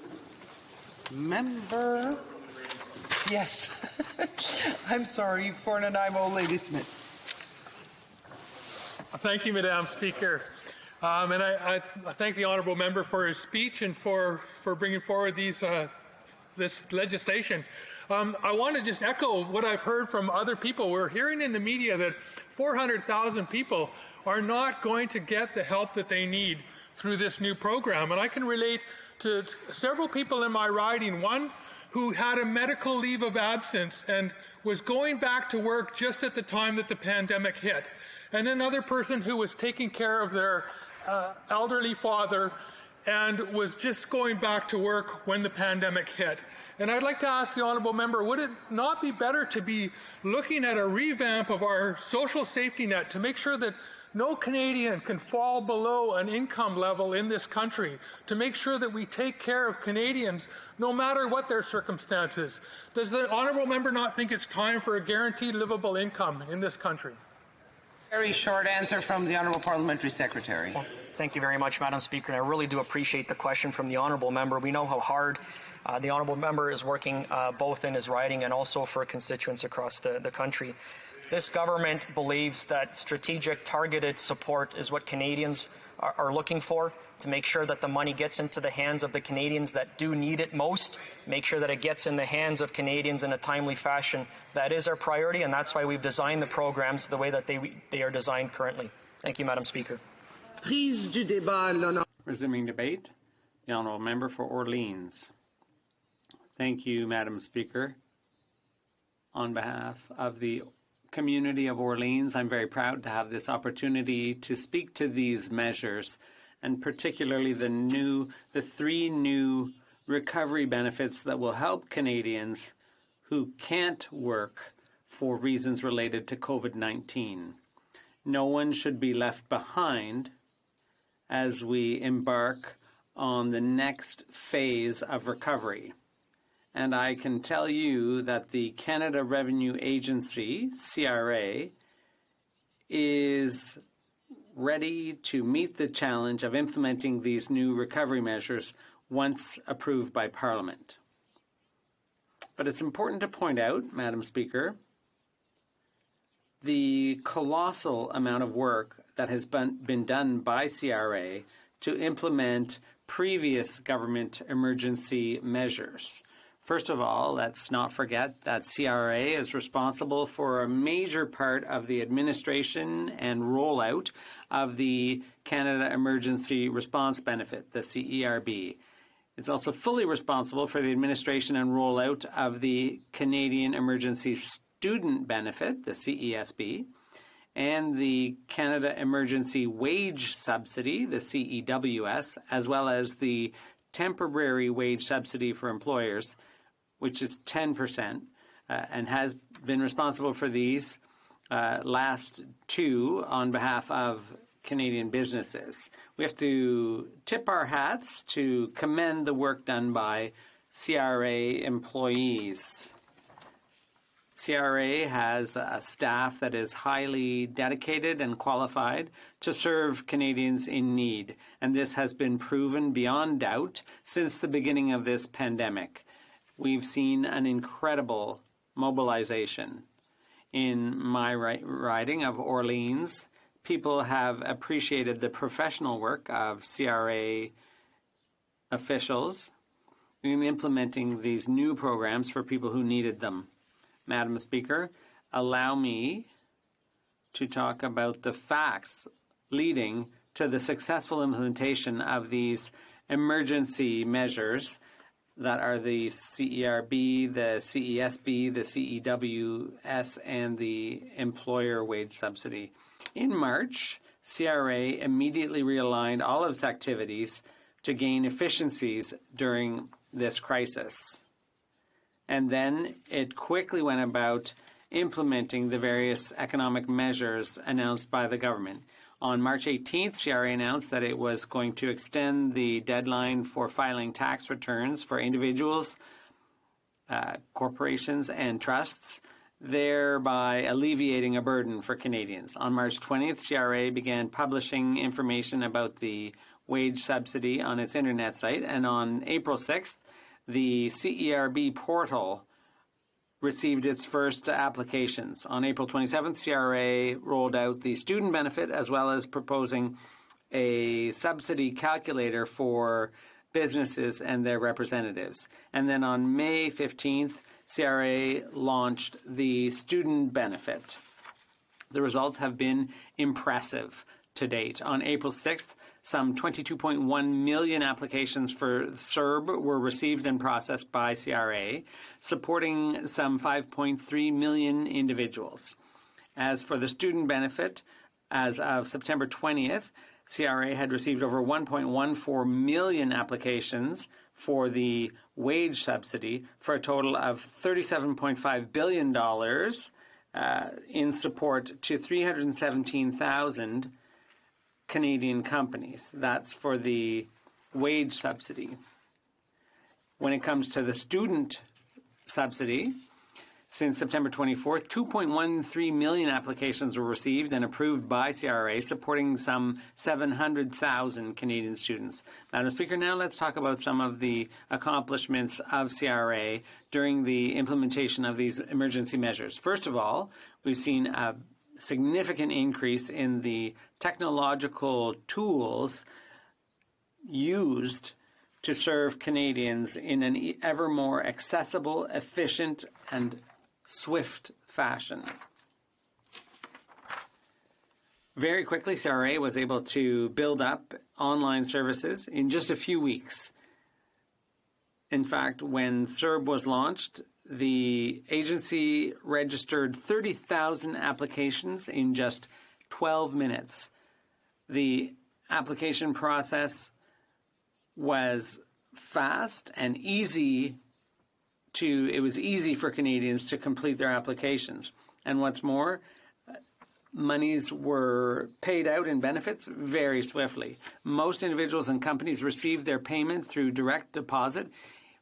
Member. Yes. I'm sorry, for Nanaimo, Lady Smith. Thank you, Madam Speaker. And I thank the Honourable Member for his speech and for bringing forward this legislation. I want to just echo what I've heard from other people. We're hearing in the media that 400,000 people are not going to get the help that they need through this new program. And I can relate to several people in my riding, one who had a medical leave of absence and was going back to work just at the time that the pandemic hit, and another person who was taking care of their elderly father and was just going back to work when the pandemic hit. And I'd like to ask the Honourable Member, would it not be better to be looking at a revamp of our social safety net to make sure that no Canadian can fall below an income level in this country, to make sure that we take care of Canadians no matter what their circumstances? Does the Honourable Member not think it's time for a guaranteed livable income in this country? Very short answer from the Honourable Parliamentary Secretary. Well, thank you very much, Madam Speaker. And I really do appreciate the question from the Honourable Member. We know how hard the Honourable Member is working both in his riding and also for constituents across the country. This government believes that strategic, targeted support is what Canadians are looking for, to make sure that the money gets into the hands of the Canadians that do need it most, make sure that it gets in the hands of Canadians in a timely fashion. That is our priority, and that's why we've designed the programs the way that they are designed currently. Thank you, Madam Speaker. Resuming debate, the Honourable Member for Orleans. Thank you, Madam Speaker. On behalf of the community of Orleans, I'm very proud to have this opportunity to speak to these measures, and particularly the three new recovery benefits that will help Canadians who can't work for reasons related to COVID-19. No one should be left behind as we embark on the next phase of recovery. And I can tell you that the Canada Revenue Agency, CRA, is ready to meet the challenge of implementing these new recovery measures once approved by Parliament. But it's important to point out, Madam Speaker, the colossal amount of work that has been done by CRA to implement previous government emergency measures. First of all, let's not forget that CRA is responsible for a major part of the administration and rollout of the Canada Emergency Response Benefit, the CERB. It's also fully responsible for the administration and rollout of the Canadian Emergency Student Benefit, the CESB, and the Canada Emergency Wage Subsidy, the CEWS, as well as the Temporary Wage Subsidy for Employers, which is 10%, and has been responsible for these last two on behalf of Canadian businesses. We have to tip our hats to commend the work done by CRA employees. CRA has a staff that is highly dedicated and qualified to serve Canadians in need, and this has been proven beyond doubt since the beginning of this pandemic. We've seen an incredible mobilization. in my riding of Orleans, people have appreciated the professional work of CRA officials in implementing these new programs for people who needed them. Madam Speaker, allow me to talk about the facts leading to the successful implementation of these emergency measures that are the CERB, the CESB, the CEWS, and the employer wage subsidy. In March, CRA immediately realigned all of its activities to gain efficiencies during this crisis. And then it quickly went about implementing the various economic measures announced by the government. On March 18th, CRA announced that it was going to extend the deadline for filing tax returns for individuals, corporations, and trusts, thereby alleviating a burden for Canadians. On March 20th, CRA began publishing information about the wage subsidy on its internet site, and on April 6th, the CERB portal received its first applications. On April 27th, CRA rolled out the student benefit as well as proposing a subsidy calculator for businesses and their representatives. And then on May 15th, CRA launched the student benefit. The results have been impressive to date. On April 6th, some 22.1 million applications for CERB were received and processed by CRA, supporting some 5.3 million individuals. As for the student benefit, as of September 20th, CRA had received over 1.14 million applications for the wage subsidy for a total of $37.5 billion in support to 317,000 Canadian companies. That's for the wage subsidy. When it comes to the student subsidy, since September 24th, 2.13 million applications were received and approved by CRA, supporting some 700,000 Canadian students. Madam Speaker, now let's talk about some of the accomplishments of CRA during the implementation of these emergency measures. First of all, we've seen a significant increase in the technological tools used to serve Canadians in an ever more accessible, efficient, and swift fashion. Very quickly, CRA was able to build up online services in just a few weeks. In fact, when CERB was launched, the agency registered 30,000 applications in just 12 minutes. The application process was fast and easy it was easy for Canadians to complete their applications. And what's more, monies were paid out in benefits very swiftly. Most individuals and companies received their payment through direct deposit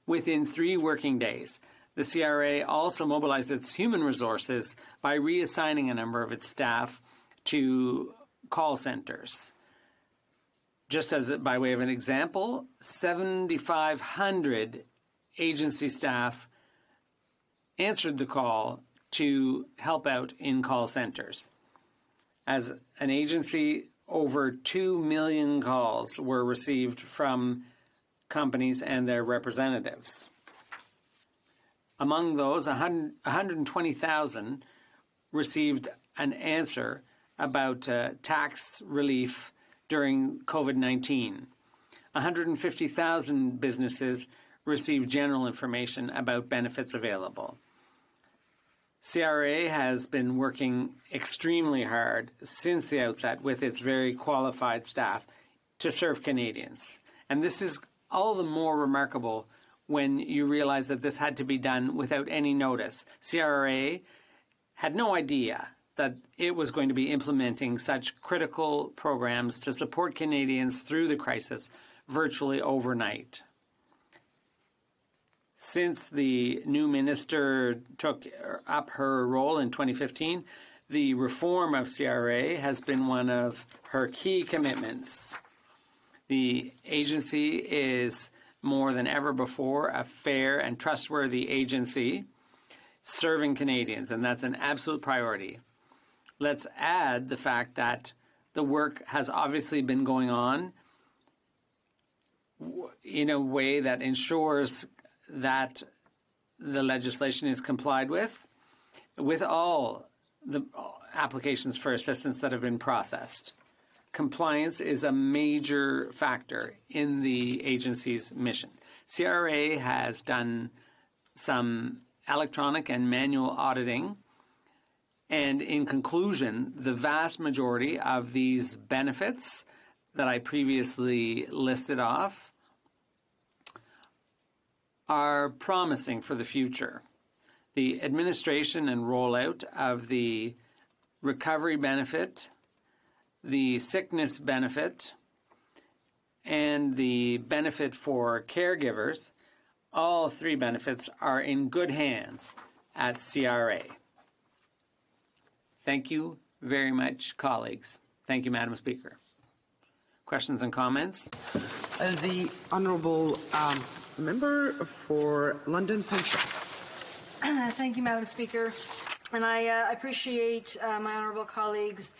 within 3 working days. The CRA also mobilized its human resources by reassigning a number of its staff to call centers. Just as by way of an example, 7,500 agency staff answered the call to help out in call centers. As an agency, over 2 million calls were received from companies and their representatives. Among those, 120,000 received an answer about tax relief during COVID-19. 150,000 businesses received general information about benefits available. CRA has been working extremely hard since the outset with its very qualified staff to serve Canadians. And this is all the more remarkable when you realize that this had to be done without any notice. CRA had no idea that it was going to be implementing such critical programs to support Canadians through the crisis virtually overnight. Since the new minister took up her role in 2015, the reform of CRA has been one of her key commitments. The agency is more than ever before a fair and trustworthy agency. serving Canadians, and that's an absolute priority. Let's add the fact that the work has obviously been going on in a way that ensures that the legislation is complied with all the applications for assistance that have been processed. Compliance is a major factor in the agency's mission. CRA has done some electronic and manual auditing, and in conclusion, the vast majority of these benefits that I previously listed off are promising for the future. The administration and rollout of the recovery benefit, the sickness benefit, and the benefit for caregivers, all three benefits are in good hands at CRA. Thank you very much, colleagues. Thank you, Madam Speaker. Questions and comments? The Honourable Member for London Fanshawe. Thank you, Madam Speaker. And I appreciate my honourable colleagues'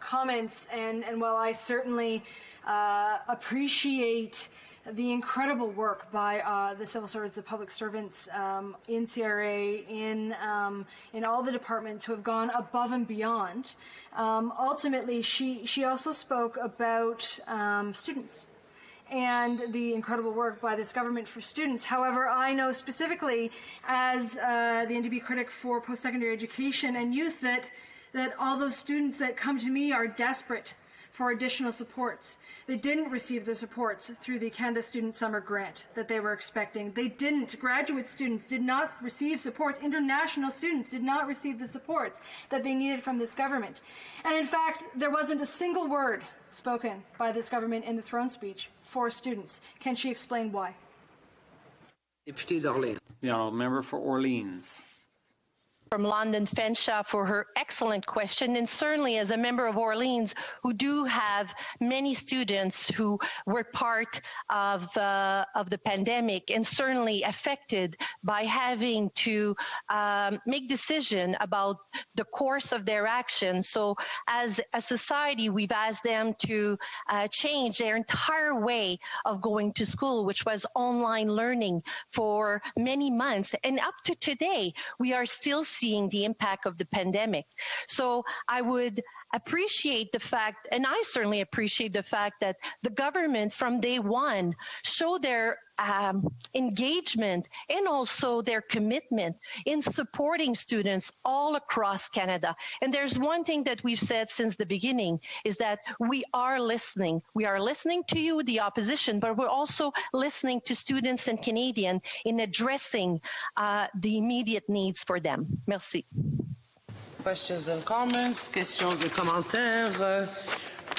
comments. And while I certainly appreciate the incredible work by the civil servants, the public servants in CRA, in all the departments who have gone above and beyond, ultimately she also spoke about students and the incredible work by this government for students. However, I know specifically as the NDP critic for post-secondary education and youth that all those students that come to me are desperate for additional supports. They didn't receive the supports through the Canada Student Summer Grant that they were expecting. They didn't. Graduate students did not receive supports. International students did not receive the supports that they needed from this government. And in fact, there wasn't a single word spoken by this government in the throne speech for students. Can she explain why? The Honourable Member for Orleans. From London Fanshawe for her excellent question, and certainly as a member of Orleans who do have many students who were part of the pandemic and certainly affected by having to make decision about the course of their action. So as a society, we've asked them to change their entire way of going to school, which was online learning for many months. And up to today, we are still seeing the impact of the pandemic. So I would appreciate the fact, and I certainly appreciate the fact that the government from day one showed their engagement and also their commitment in supporting students all across Canada. And there's one thing that we've said since the beginning is that we are listening. We are listening to you, the opposition, but we're also listening to students and Canadians in addressing the immediate needs for them. Merci. Questions and comments, questions and commentaires.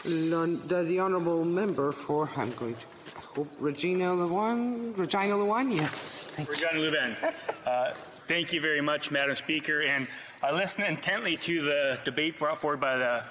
The Honourable Member for, I'm going to, I hope, Regina Lewan, yes. Thank Regina Lewan. Thank you very much, Madam Speaker. And I listened intently to the debate brought forward by the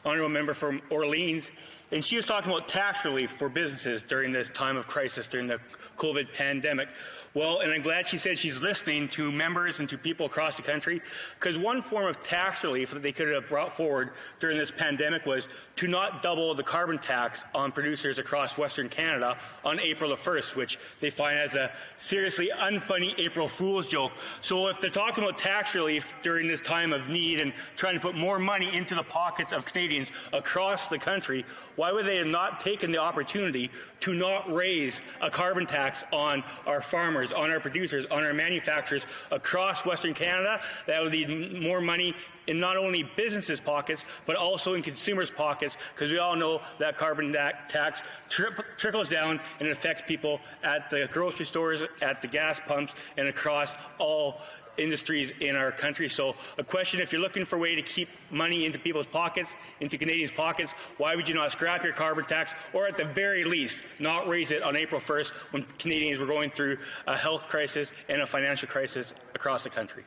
Honourable Member from Orleans. And she was talking about tax relief for businesses during this time of crisis, during the COVID pandemic. Well, and I'm glad she said she's listening to members and to people across the country, because one form of tax relief that they could have brought forward during this pandemic was to not double the carbon tax on producers across Western Canada on April the 1st, which they find as a seriously unfunny April Fool's joke. So if they're talking about tax relief during this time of need and trying to put more money into the pockets of Canadians across the country, why would they have not taken the opportunity to not raise a carbon tax on our farmers, on our producers, on our manufacturers across Western Canada? That would leave more money in not only businesses' pockets, but also in consumers' pockets, because we all know that carbon tax trickles down and it affects people at the grocery stores, at the gas pumps, and across all industries in our country. So a question, if you're looking for a way to keep money into people's pockets, into Canadians' pockets, why would you not scrap your carbon tax, or at the very least, not raise it on April 1st when Canadians were going through a health crisis and a financial crisis across the country?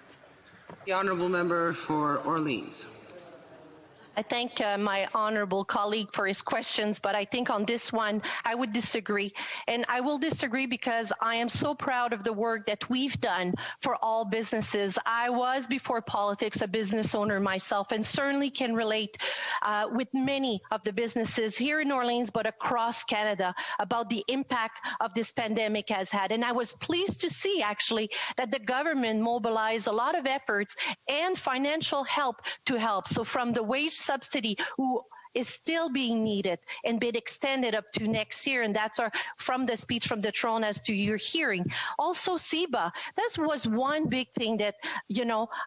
The Honourable Member for Orleans. I thank my honorable colleague for his questions, but I think on this one, I would disagree. And I will disagree because I am so proud of the work that we've done for all businesses. I was, before politics, a business owner myself, and certainly can relate with many of the businesses here in Orleans, but across Canada, about the impact of this pandemic has had. And I was pleased to see, actually, that the government mobilized a lot of efforts and financial help to help. So from the wage subsidy, who is still being needed and been extended up to next year. And that's from the speech from the throne as to your hearing. Also, CEBA, that was one big thing that,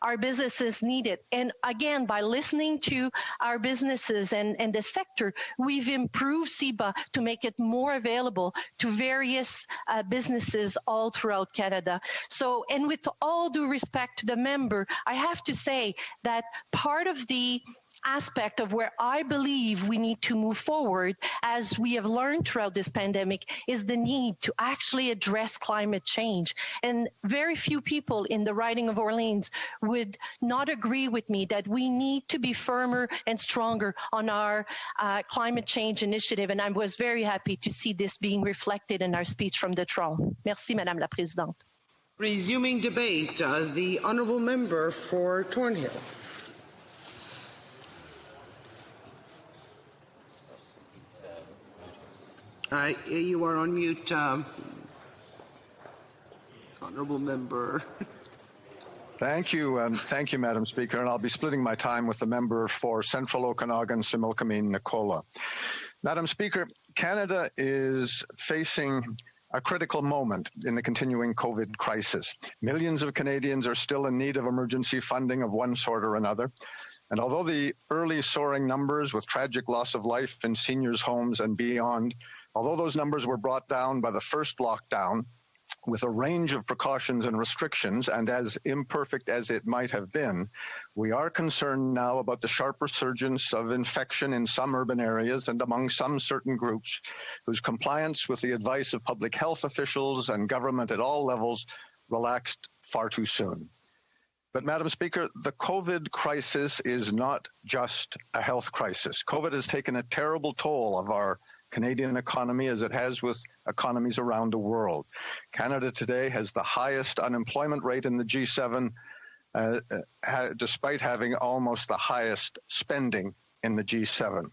our businesses needed. And again, by listening to our businesses and the sector, we've improved CEBA to make it more available to various businesses all throughout Canada. So, and with all due respect to the member, I have to say that part of the aspect of where I believe we need to move forward, as we have learned throughout this pandemic, is the need to actually address climate change. And very few people in the riding of Orleans would not agree with me that we need to be firmer and stronger on our climate change initiative. And I was very happy to see this being reflected in our speech from the throne. Merci, Madame la Présidente. Resuming debate, the honourable member for Thornhill. You are on mute, honourable member. Thank you, Madam Speaker, and I'll be splitting my time with the member for Central Okanagan, Similkameen, Nicola. Madam Speaker, Canada is facing a critical moment in the continuing COVID crisis. Millions of Canadians are still in need of emergency funding of one sort or another. And although the early soaring numbers with tragic loss of life in seniors' homes and beyond, although those numbers were brought down by the first lockdown with a range of precautions and restrictions, and as imperfect as it might have been, we are concerned now about the sharp resurgence of infection in some urban areas and among some certain groups whose compliance with the advice of public health officials and government at all levels relaxed far too soon. But, Madam Speaker, the COVID crisis is not just a health crisis. COVID has taken a terrible toll of our Canadian economy, as it has with economies around the world. Canada today has the highest unemployment rate in the G7, despite having almost the highest spending in the G7.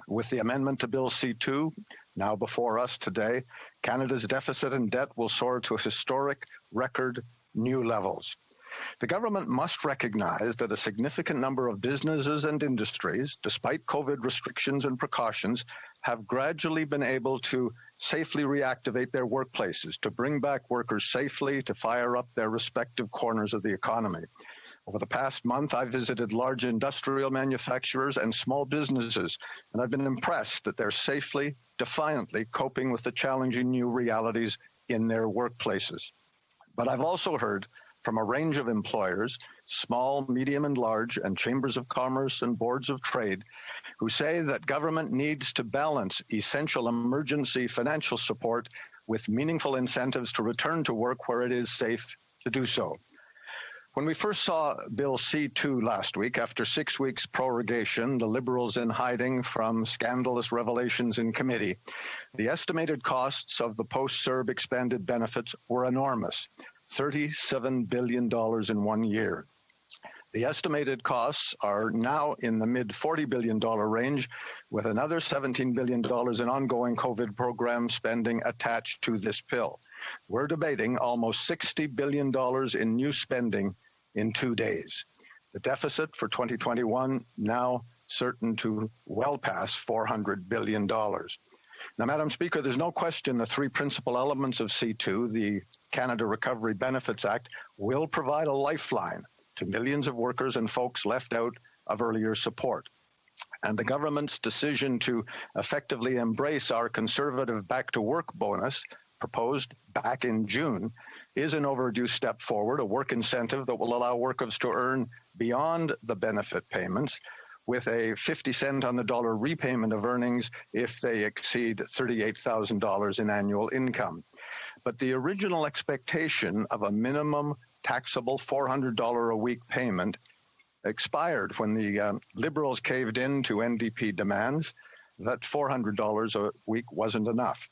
With the amendment to Bill C-2, now before us today, Canada's deficit and debt will soar to historic record new levels. The government must recognize that a significant number of businesses and industries, despite COVID restrictions and precautions, have gradually been able to safely reactivate their workplaces, to bring back workers safely, to fire up their respective corners of the economy. Over the past month, I visited large industrial manufacturers and small businesses, and I've been impressed that they're safely, defiantly coping with the challenging new realities in their workplaces. But I've also heard from a range of employers, small, medium, and large, and chambers of commerce and boards of trade, who say that government needs to balance essential emergency financial support with meaningful incentives to return to work where it is safe to do so. When we first saw Bill C-2 last week, after 6 weeks prorogation, the Liberals in hiding from scandalous revelations in committee, the estimated costs of the post-CERB expanded benefits were enormous. $37 billion in 1 year. The estimated costs are now in the mid-$40 billion range, with another $17 billion in ongoing COVID program spending attached to this bill. We're debating almost $60 billion in new spending in 2 days. The deficit for 2021 now certain to well pass $400 billion. Now, Madam Speaker, there's no question the three principal elements of C-2, the Canada Recovery Benefits Act, will provide a lifeline to millions of workers and folks left out of earlier support. And the government's decision to effectively embrace our conservative back-to-work bonus, proposed back in June, is an overdue step forward, a work incentive that will allow workers to earn beyond the benefit payments, with a 50 cent on the dollar repayment of earnings if they exceed $38,000 in annual income. But the original expectation of a minimum taxable $400 a week payment expired when the Liberals caved in to NDP demands that $400 a week wasn't enough.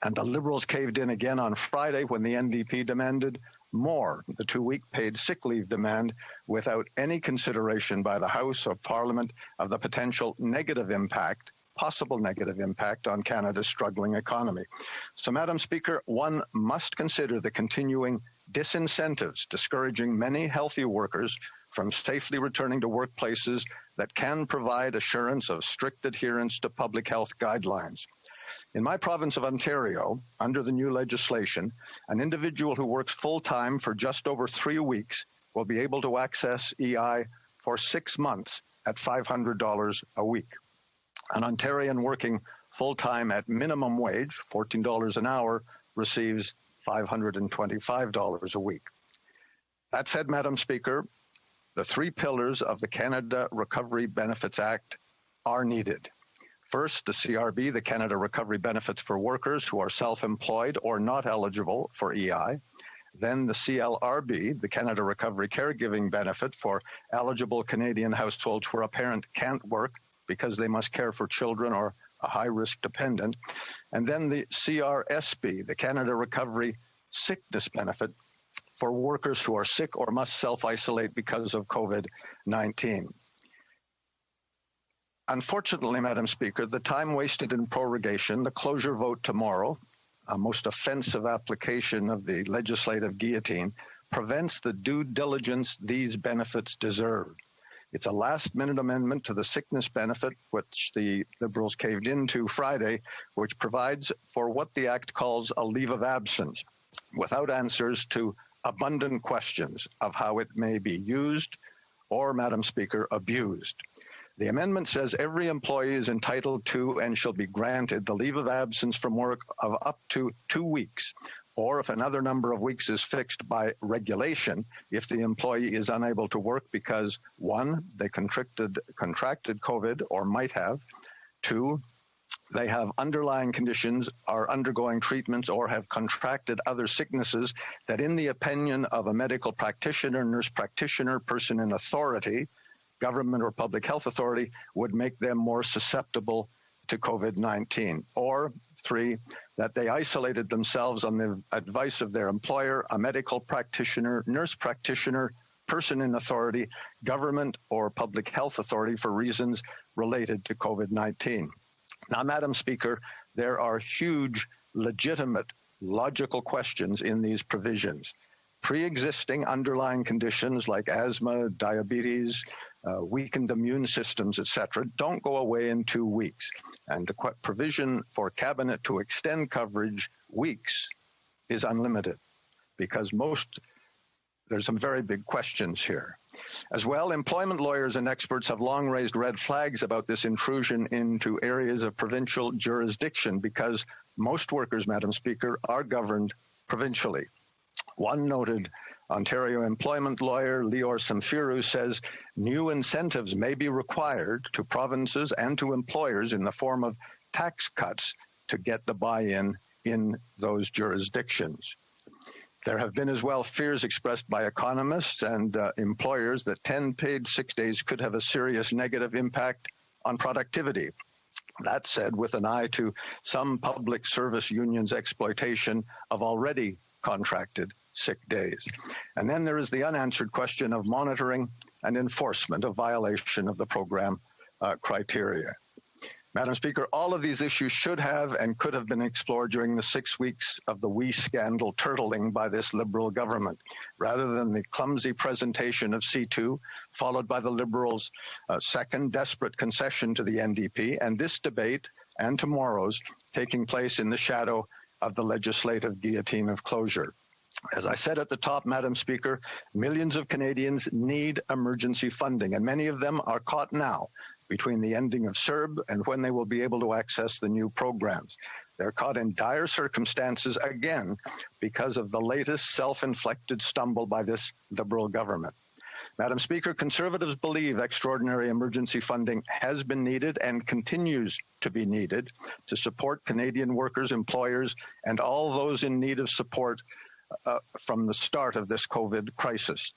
And the Liberals caved in again on Friday when the NDP demanded more, the 2-week paid sick leave demand, without any consideration by the House or Parliament of the potential negative impact, possible negative impact on Canada's struggling economy. So, Madam Speaker, one must consider the continuing disincentives discouraging many healthy workers from safely returning to workplaces that can provide assurance of strict adherence to public health guidelines. In my province of Ontario, under the new legislation, an individual who works full-time for just over 3 weeks will be able to access EI for 6 months at $500 a week. An Ontarian working full-time at minimum wage, $14 an hour, receives $525 a week. That said, Madam Speaker, the 3 pillars of the Canada Recovery Benefits Act are needed. First, the CRB, the Canada Recovery Benefits for Workers who are self-employed or not eligible for EI. Then the CLRB, the Canada Recovery Caregiving Benefit for eligible Canadian households where a parent can't work because they must care for children or a high-risk dependent. And then the CRSB, the Canada Recovery Sickness Benefit for workers who are sick or must self-isolate because of COVID-19. Unfortunately, Madam Speaker, the time wasted in prorogation, the closure vote tomorrow, a most offensive application of the legislative guillotine, prevents the due diligence these benefits deserve. It's a last-minute amendment to the sickness benefit, which the Liberals caved into Friday, which provides for what the Act calls a leave of absence, without answers to abundant questions of how it may be used or, Madam Speaker, abused. The amendment says every employee is entitled to and shall be granted the leave of absence from work of up to 2 weeks, or if another number of weeks is fixed by regulation, if the employee is unable to work because 1, they contracted COVID or might have, 2, they have underlying conditions, are undergoing treatments, or have contracted other sicknesses that, in the opinion of a medical practitioner, nurse practitioner, person in authority, government or public health authority, would make them more susceptible to COVID-19. Or 3, that they isolated themselves on the advice of their employer, a medical practitioner, nurse practitioner, person in authority, government or public health authority for reasons related to COVID-19. Now, Madam Speaker, there are huge, legitimate, logical questions in these provisions. Pre-existing underlying conditions like asthma, diabetes, weakened immune systems, etc., don't go away in 2 weeks. And the provision for Cabinet to extend coverage weeks is unlimited because there's some very big questions here. As well, employment lawyers and experts have long raised red flags about this intrusion into areas of provincial jurisdiction because most workers, Madam Speaker, are governed provincially. One noted Ontario employment lawyer, Lior Samfiru, says new incentives may be required to provinces and to employers in the form of tax cuts to get the buy-in in those jurisdictions. There have been as well fears expressed by economists and employers that 10 paid sick days could have a serious negative impact on productivity. That said, with an eye to some public service unions' exploitation of already contracted sick days. And then there is the unanswered question of monitoring and enforcement of violation of the program criteria. Madam Speaker, all of these issues should have and could have been explored during the 6 weeks of the wee scandal turtling by this Liberal government, rather than the clumsy presentation of C2, followed by the Liberals' second desperate concession to the NDP, and this debate and tomorrow's taking place in the shadow of the legislative guillotine of closure. As I said at the top, Madam Speaker, millions of Canadians need emergency funding, and many of them are caught now between the ending of CERB and when they will be able to access the new programs. They're caught in dire circumstances again because of the latest self-inflicted stumble by this Liberal government. Madam Speaker, Conservatives believe extraordinary emergency funding has been needed and continues to be needed to support Canadian workers, employers, and all those in need of support from the start of this COVID crisis.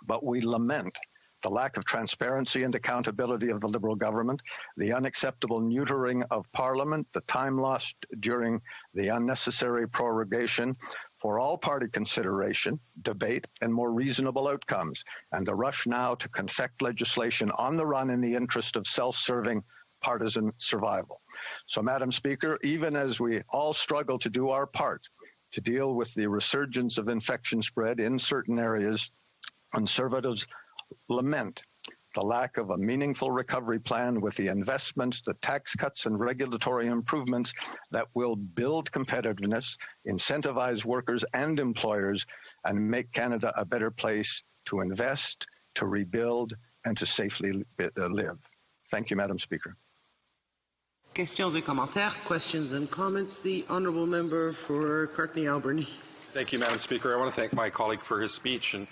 But we lament the lack of transparency and accountability of the Liberal government, the unacceptable neutering of Parliament, the time lost during the unnecessary prorogation for all party consideration, debate, and more reasonable outcomes, and the rush now to confect legislation on the run in the interest of self-serving partisan survival. So, Madam Speaker, even as we all struggle to do our part to deal with the resurgence of infection spread in certain areas, Conservatives lament the lack of a meaningful recovery plan with the investments, the tax cuts, and regulatory improvements that will build competitiveness, incentivize workers and employers, and make Canada a better place to invest, to rebuild, and to safely live. Thank you, Madam Speaker. Questions et commentaires, questions and comments. The honourable member for Courtenay-Alberni. Thank you, Madam Speaker. I want to thank my colleague for his speech. And,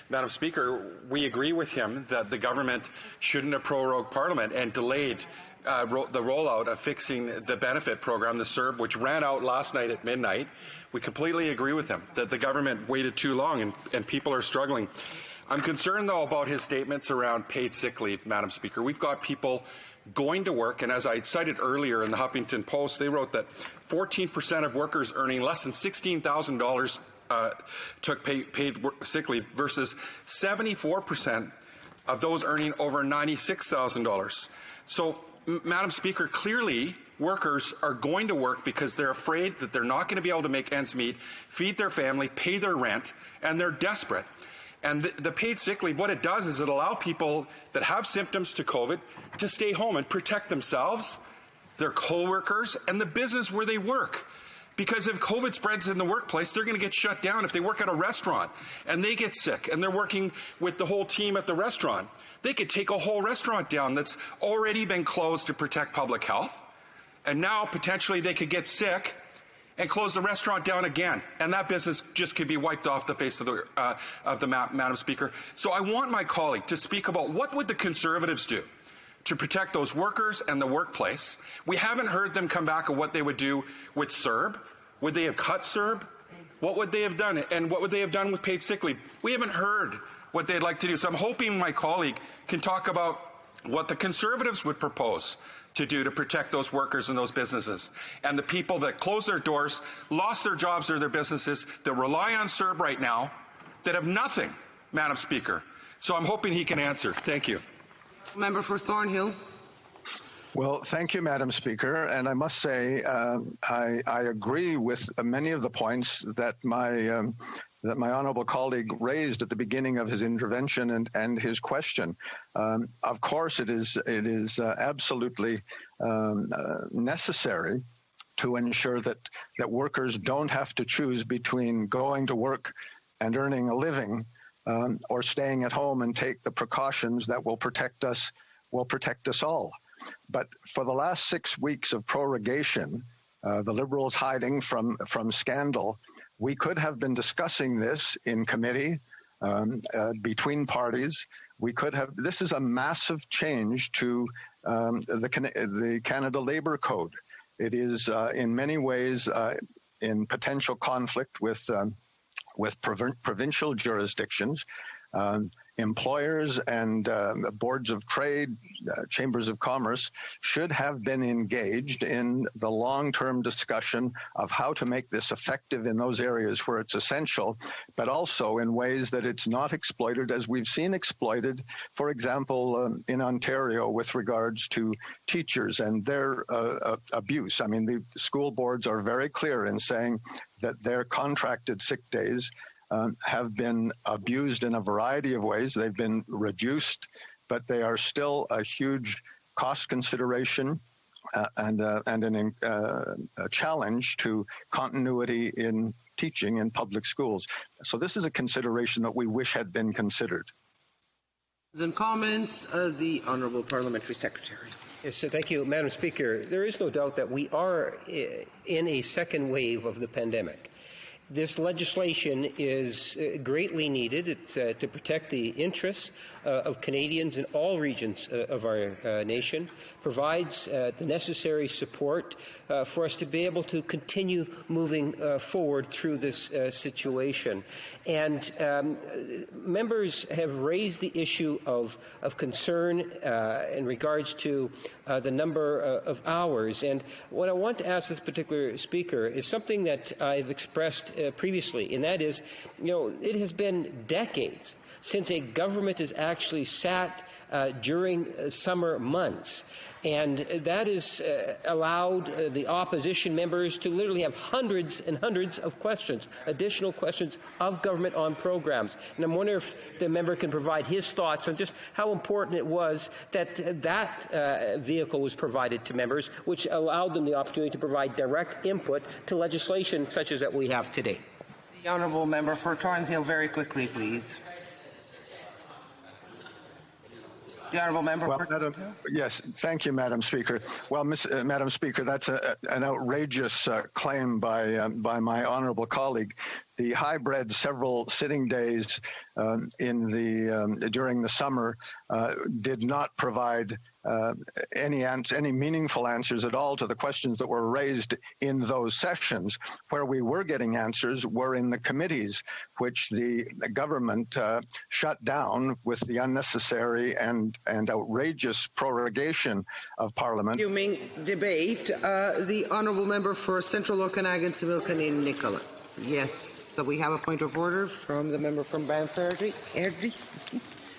Madam Speaker, we agree with him that the government shouldn't have prorogued Parliament and delayed the rollout of fixing the benefit program, the CERB, which ran out last night at midnight. We completely agree with him that the government waited too long and people are struggling. I'm concerned, though, about his statements around paid sick leave, Madam Speaker. We've got people going to work, and as I cited earlier in the Huffington Post, they wrote that 14% of workers earning less than $16,000 took paid sick leave versus 74% of those earning over $96,000. So, Madam Speaker, clearly workers are going to work because they're afraid that they're not going to be able to make ends meet, feed their family, pay their rent, and they're desperate. And the paid sick leave, what it does is it allows people that have symptoms to COVID to stay home and protect themselves, their co-workers, and the business where they work. Because if COVID spreads in the workplace, they're going to get shut down. If they work at a restaurant and they get sick and they're working with the whole team at the restaurant, they could take a whole restaurant down that's already been closed to protect public health. And now potentially they could get sick and close the restaurant down again, and that business just could be wiped off the face of the map, Madam Speaker. So I want my colleague to speak about what would the Conservatives do to protect those workers and the workplace. We haven't heard them come back on what they would do with CERB. Would they have cut CERB? What would they have done? And what would they have done with paid sick leave? We haven't heard what they'd like to do. So I'm hoping my colleague can talk about what the Conservatives would propose to do to protect those workers and those businesses and the people that closed their doors, lost their jobs or their businesses, that rely on CERB right now, that have nothing, Madam Speaker. So I'm hoping he can answer. Thank you. Member for Thornhill. Well, thank you, Madam Speaker. And I must say, I agree with many of the points that my honourable colleague raised at the beginning of his intervention and his question. Of course, it is absolutely necessary to ensure that workers don't have to choose between going to work and earning a living or staying at home and take the precautions that will protect us all. But for the last 6 weeks of prorogation, the Liberals hiding from scandal, we could have been discussing this in committee between parties. We could have. This is a massive change to the Canada Labour Code. It is in many ways in potential conflict with provincial jurisdictions. Employers and boards of trade, chambers of commerce should have been engaged in the long-term discussion of how to make this effective in those areas where it's essential, but also in ways that it's not exploited as we've seen exploited, for example, in Ontario with regards to teachers and their abuse. I mean, the school boards are very clear in saying that their contracted sick days have been abused in a variety of ways. They've been reduced, but they are still a huge cost consideration and a challenge to continuity in teaching in public schools. So this is a consideration that we wish had been considered. And comments, the Honourable Parliamentary Secretary. Yes, so thank you, Madam Speaker. There is no doubt that we are in a second wave of the pandemic. This legislation is greatly needed. It's to protect the interests of Canadians in all regions of our nation, provides the necessary support for us to be able to continue moving forward through this situation. And members have raised the issue of concern in regards to the number of hours. And what I want to ask this particular speaker is something that I've expressed previously, and that is, it has been decades since a government has actually sat during summer months, and that has allowed the opposition members to literally have hundreds and hundreds of questions, additional questions of government on programs. And I'm wondering if the member can provide his thoughts on just how important it was that that vehicle was provided to members, which allowed them the opportunity to provide direct input to legislation such as that we have today. The honourable member for Thornhill, very quickly, please. The honourable member. Yes, thank you, Madam Speaker. Well, Madam Speaker, that's an outrageous claim by my honourable colleague. The hybrid several sitting days during the summer did not provide any meaningful answers at all to the questions that were raised in those sessions. Where we were getting answers were in the committees, which the government shut down with the unnecessary and outrageous prorogation of Parliament. Resuming debate, the honourable member for Central Okanagan, Similkameen Nicola. Yes. So we have a point of order from the member from Banff.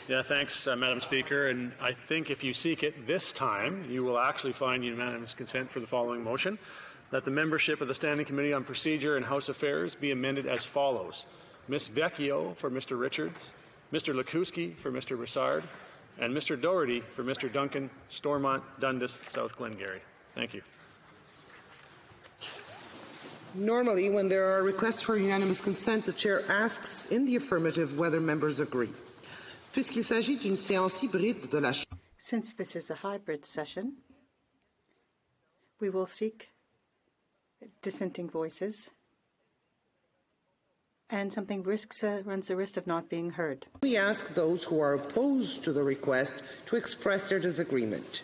Yeah, thanks, Madam Speaker. And I think if you seek it this time, you will actually find unanimous consent for the following motion: that the membership of the Standing Committee on Procedure and House Affairs be amended as follows: Ms. Vecchio for Mr. Richards, Mr. Lekuski for Mr. Broussard, and Mr. Doherty for Mr. Duncan, Stormont, Dundas, South Glengarry. Thank you. Normally, when there are requests for unanimous consent, the Chair asks in the affirmative whether members agree. Puisqu'il s'agit d'une séance hybride de la Since this is a hybrid session, we will seek dissenting voices, and something runs the risk of not being heard. We ask those who are opposed to the request to express their disagreement.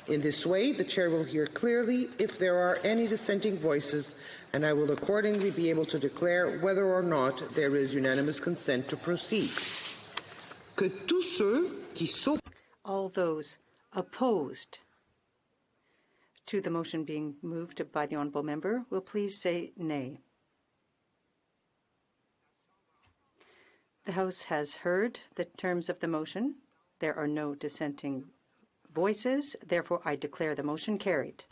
In this way, the Chair will hear clearly if there are any dissenting voices, and I will accordingly be able to declare whether or not there is unanimous consent to proceed. Que tous ceux qui sont All those opposed to the motion being moved by the honourable member will please say nay. The House has heard the terms of the motion. There are no dissenting voices. Therefore, I declare the motion carried.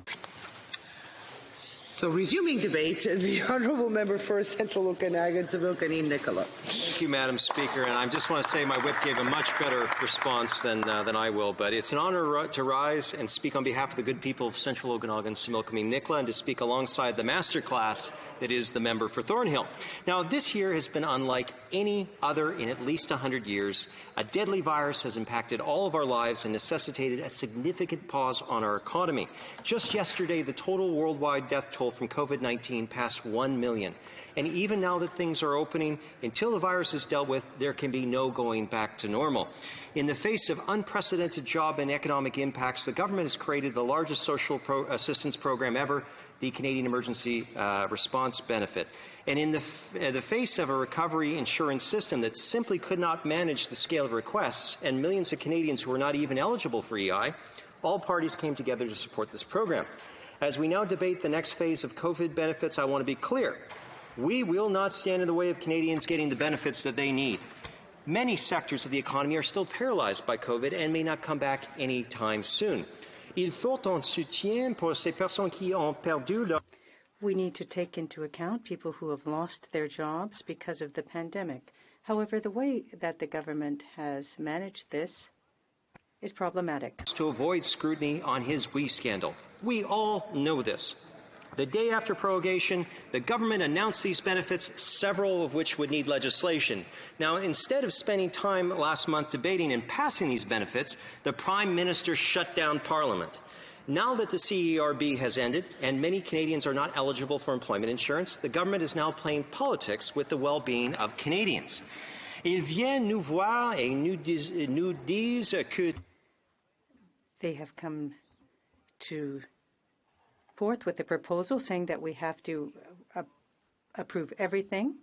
So, resuming debate, the honourable member for Central Okanagan, Similkameen Nicola. Thank you, Madam Speaker. And I just want to say my whip gave a much better response than I will. But it's an honour to rise and speak on behalf of the good people of Central Okanagan, Similkameen Nicola, and to speak alongside the masterclass that is the member for Thornhill. Now, this year has been unlike any other in at least 100 years. A deadly virus has impacted all of our lives and necessitated a significant pause on our economy. Just yesterday, the total worldwide death toll from COVID-19 passed 1 million. And even now that things are opening, until the virus is dealt with, there can be no going back to normal. In the face of unprecedented job and economic impacts, the government has created the largest social assistance program ever, the Canadian Emergency Response Benefit. And in the face of a recovery insurance system that simply could not manage the scale of requests and millions of Canadians who were not even eligible for EI, all parties came together to support this program. As we now debate the next phase of COVID benefits, I want to be clear. We will not stand in the way of Canadians getting the benefits that they need. Many sectors of the economy are still paralyzed by COVID and may not come back anytime soon. Il faut un soutien pour ces personnes qui ont perdu leur... We need to take into account people who have lost their jobs because of the pandemic. However, the way that the government has managed this is problematic. To avoid scrutiny on his WE scandal. We all know this. The day after prorogation, the government announced these benefits, several of which would need legislation. Now, instead of spending time last month debating and passing these benefits, the Prime Minister shut down Parliament. Now that the CERB has ended and many Canadians are not eligible for employment insurance, the government is now playing politics with the well-being of Canadians. Ils viennent nous voir et nous disent que they have come forth with a proposal saying that we have to approve everything.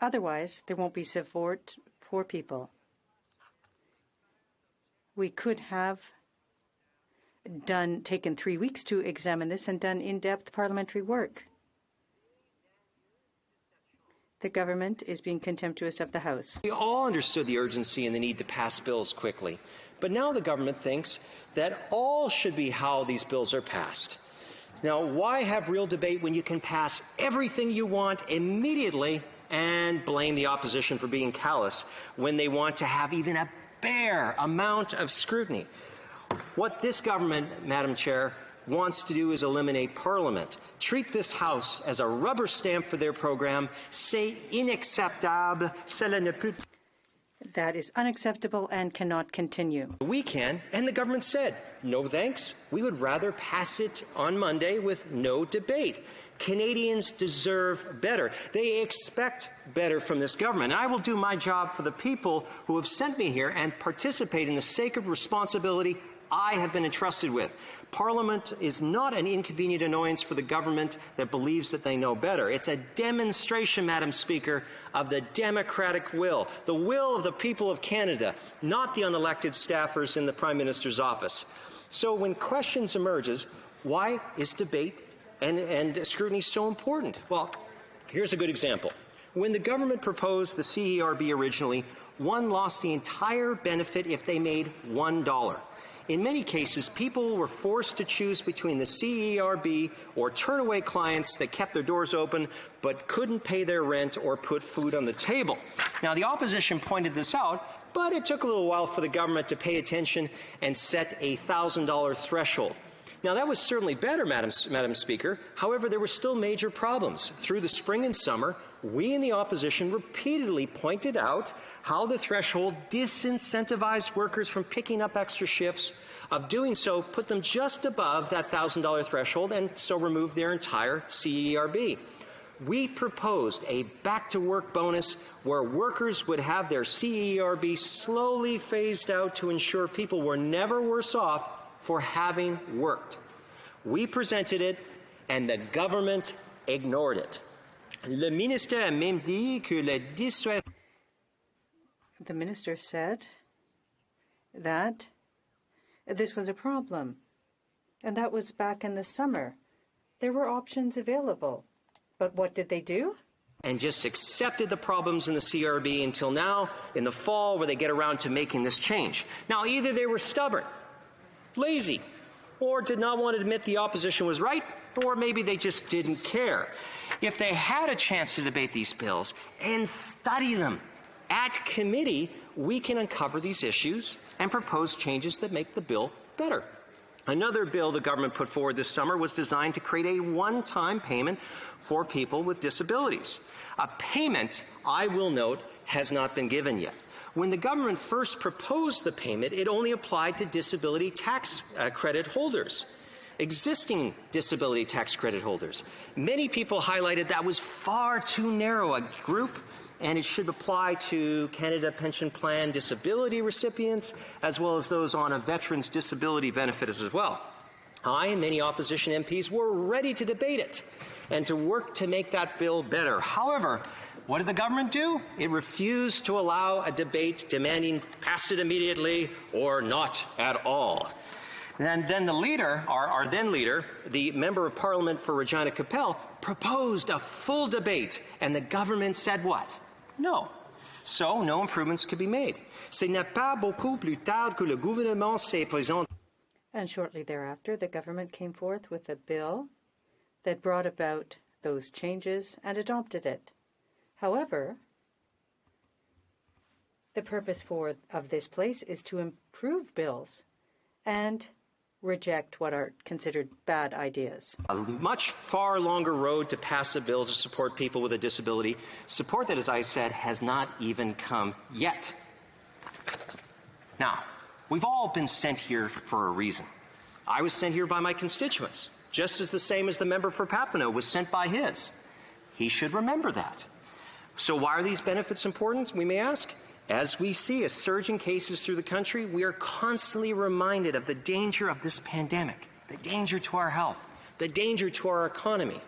Otherwise, there won't be support for people. We could have taken 3 weeks to examine this and done in-depth parliamentary work. The government is being contemptuous of the House. We all understood the urgency and the need to pass bills quickly. But now the government thinks that all should be how these bills are passed. Now, why have real debate when you can pass everything you want immediately and blame the opposition for being callous when they want to have even a bare amount of scrutiny? What this government, Madam Chair, wants to do is eliminate Parliament, treat this House as a rubber stamp for their program. C'est inacceptable. Cela ne peut. That is unacceptable and cannot continue. We can, and the government said, no thanks. We would rather pass it on Monday with no debate. Canadians deserve better. They expect better from this government. I will do my job for the people who have sent me here and participate in the sacred responsibility I have been entrusted with. Parliament is not an inconvenient annoyance for the government that believes that they know better. It's a demonstration, Madam Speaker, of the democratic will, the will of the people of Canada, not the unelected staffers in the Prime Minister's office. So when questions emerges, why is debate and scrutiny so important? Well, here's a good example. When the government proposed the CERB originally, one lost the entire benefit if they made $1. In many cases, people were forced to choose between the CERB or turn away clients that kept their doors open but couldn't pay their rent or put food on the table. Now, the opposition pointed this out, but it took a little while for the government to pay attention and set a $1,000 threshold. Now, that was certainly better, Madam Speaker. However, there were still major problems. Through the spring and summer, we in the opposition repeatedly pointed out how the threshold disincentivized workers from picking up extra shifts. Of doing so, put them just above that $1,000 threshold and so removed their entire CERB. We proposed a back-to-work bonus where workers would have their CERB slowly phased out to ensure people were never worse off for having worked. We presented it, and the government ignored it. Le ministère a même dit que la dissuasion. The minister said that this was a problem, and that was back in the summer. There were options available, but what did they do? And just accepted the problems in the CRB until now, in the fall, where they get around to making this change. Now, either they were stubborn, lazy, or did not want to admit the opposition was right, or maybe they just didn't care. If they had a chance to debate these bills and study them at committee, we can uncover these issues and propose changes that make the bill better. Another bill the government put forward this summer was designed to create a one-time payment for people with disabilities. A payment, I will note, has not been given yet. When the government first proposed the payment, it only applied to disability tax credit holders, existing disability tax credit holders. Many people highlighted that was far too narrow a group, and it should apply to Canada Pension Plan disability recipients, as well as those on a veteran's disability benefit as well. I and many opposition MPs were ready to debate it and to work to make that bill better. However, what did the government do? It refused to allow a debate demanding pass it immediately or not at all. And then the leader, our then leader, the Member of Parliament for Regina Capel, proposed a full debate, and the government said what? No. So no improvements could be made. Ce n'est pas beaucoup plus tard que le gouvernement s'est présenté. And shortly thereafter, the government came forth with a bill that brought about those changes and adopted it. However, the purpose of this place is to improve bills and reject what are considered bad ideas. A much far longer road to pass a bill to support people with a disability, support that, as I said, has not even come yet. Now, we've all been sent here for a reason. I was sent here by my constituents, just as the same as the member for Papineau was sent by his. He should remember that. So why are these benefits important, we may ask? As we see a surge in cases through the country, we are constantly reminded of the danger of this pandemic, the danger to our health, the danger to our economy.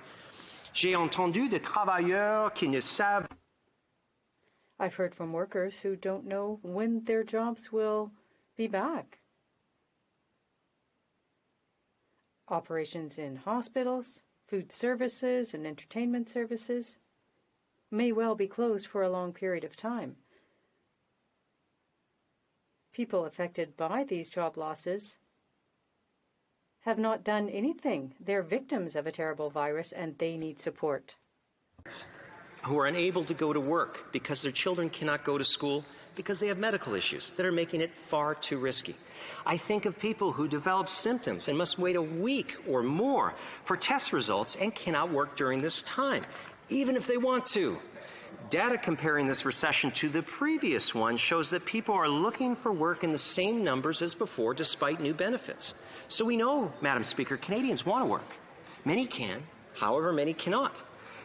J'ai entendu des travailleurs qui ne savent. I've heard from workers who don't know when their jobs will be back. Operations in hospitals, food services, and entertainment services may well be closed for a long period of time. People affected by these job losses have not done anything. They're victims of a terrible virus, and they need support. Who are unable to go to work because their children cannot go to school because they have medical issues that are making it far too risky. I think of people who develop symptoms and must wait a week or more for test results and cannot work during this time, even if they want to. Data comparing this recession to the previous one shows that people are looking for work in the same numbers as before despite new benefits. So we know, Madam Speaker, Canadians want to work. Many can, however, many cannot.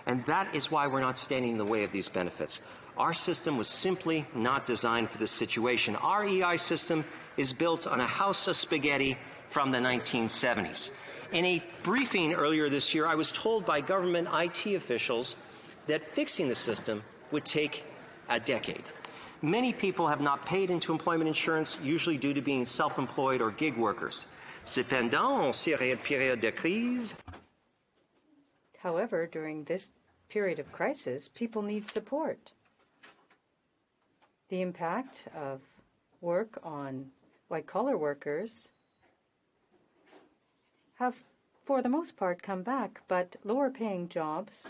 And that is why we're not standing in the way of these benefits. Our system was simply not designed for this situation. Our EI system is built on a house of spaghetti from the 1970s. In a briefing earlier this year, I was told by government IT officials that fixing the system would take a decade. Many people have not paid into employment insurance, usually due to being self-employed or gig workers. Cependant, en cette période de crise. However, during this period of crisis, people need support. The impact of work on white-collar workers have, for the most part, come back, but lower-paying jobs,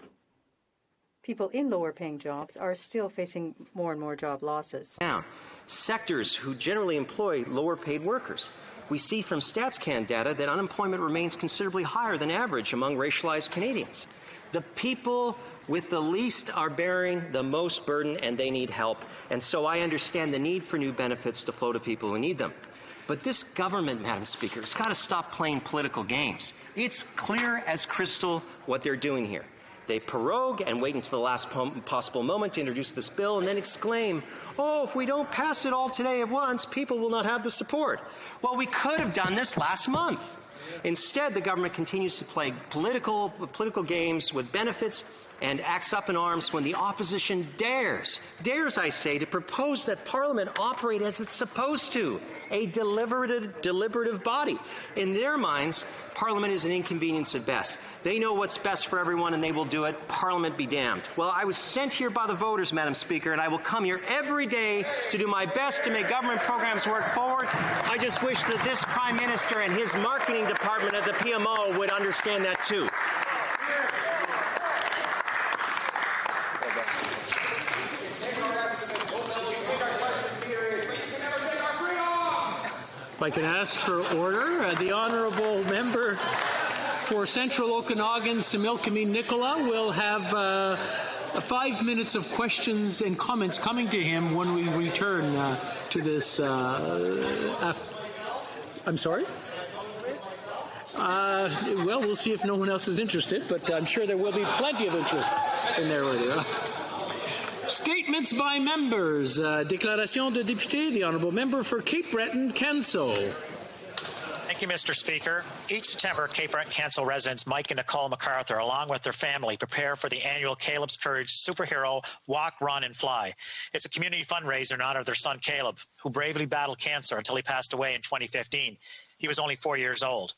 people in lower-paying jobs are still facing more and more job losses. Now, sectors who generally employ lower-paid workers. We see from StatsCan data that unemployment remains considerably higher than average among racialized Canadians. The people with the least are bearing the most burden, and they need help. And so I understand the need for new benefits to flow to people who need them. But this government, Madam Speaker, has got to stop playing political games. It's clear as crystal what they're doing here. They prorogue and wait until the last possible moment to introduce this bill and then exclaim, oh, if we don't pass it all today at once, people will not have the support. Well, we could have done this last month. Instead, the government continues to play political games with benefits and acts up in arms when the opposition dares, I say, to propose that Parliament operate as it's supposed to, a deliberative body. In their minds, Parliament is an inconvenience at best. They know what's best for everyone and they will do it. Parliament be damned. Well, I was sent here by the voters, Madam Speaker, and I will come here every day to do my best to make government programs work forward. I just wish that this Prime Minister and his marketing department at the PMO would understand that too. If I can ask for order, the honourable member for Central Okanagan, Similkameen Nicola, will have 5 minutes of questions and comments coming to him when we return to this. I'm sorry? Well, we'll see if no one else is interested, but I'm sure there will be plenty of interest in there with you. Statements by members. Déclaration de député, the honourable member for Cape Breton-Canso. Thank you, Mr. Speaker. Each September, Cape Breton-Canso residents Mike and Nicole MacArthur, along with their family, prepare for the annual Caleb's Courage Superhero Walk, Run, and Fly. It's a community fundraiser in honor of their son, Caleb, who bravely battled cancer until he passed away in 2015. He was only 4 years old.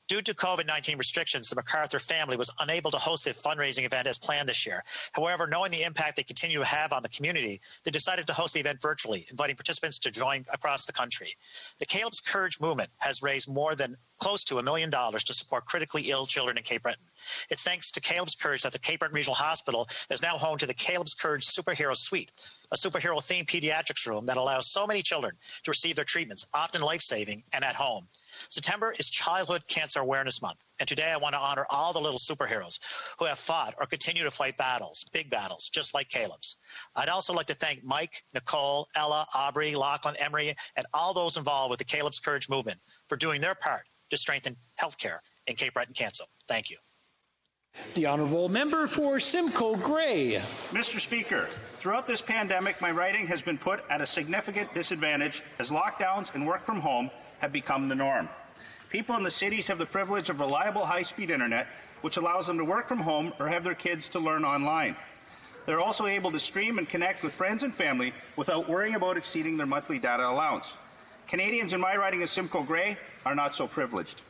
Due to COVID-19 restrictions, the MacArthur family was unable to host a fundraising event as planned this year. However, knowing the impact they continue to have on the community, they decided to host the event virtually, inviting participants to join across the country. The Caleb's Courage movement has raised more than close to $1 million to support critically ill children in Cape Breton. It's thanks to Caleb's Courage that the Cape Breton Regional Hospital is now home to the Caleb's Courage Superhero Suite, a superhero-themed pediatrics room that allows so many children to receive their treatments, often life-saving, and at home. September is Childhood Cancer Awareness Month, and today I want to honor all the little superheroes who have fought or continue to fight battles, big battles, just like Caleb's. I'd also like to thank Mike, Nicole, Ella, Aubrey, Lachlan, Emery, and all those involved with the Caleb's Courage movement for doing their part to strengthen health care in Cape Breton-Canso. Thank you. The honourable member for Simcoe Grey. Mr. Speaker, throughout this pandemic, my riding has been put at a significant disadvantage as lockdowns and work from home have become the norm. People in the cities have the privilege of reliable high-speed internet, which allows them to work from home or have their kids to learn online. They're also able to stream and connect with friends and family without worrying about exceeding their monthly data allowance. Canadians in my riding of Simcoe Grey are not so privileged.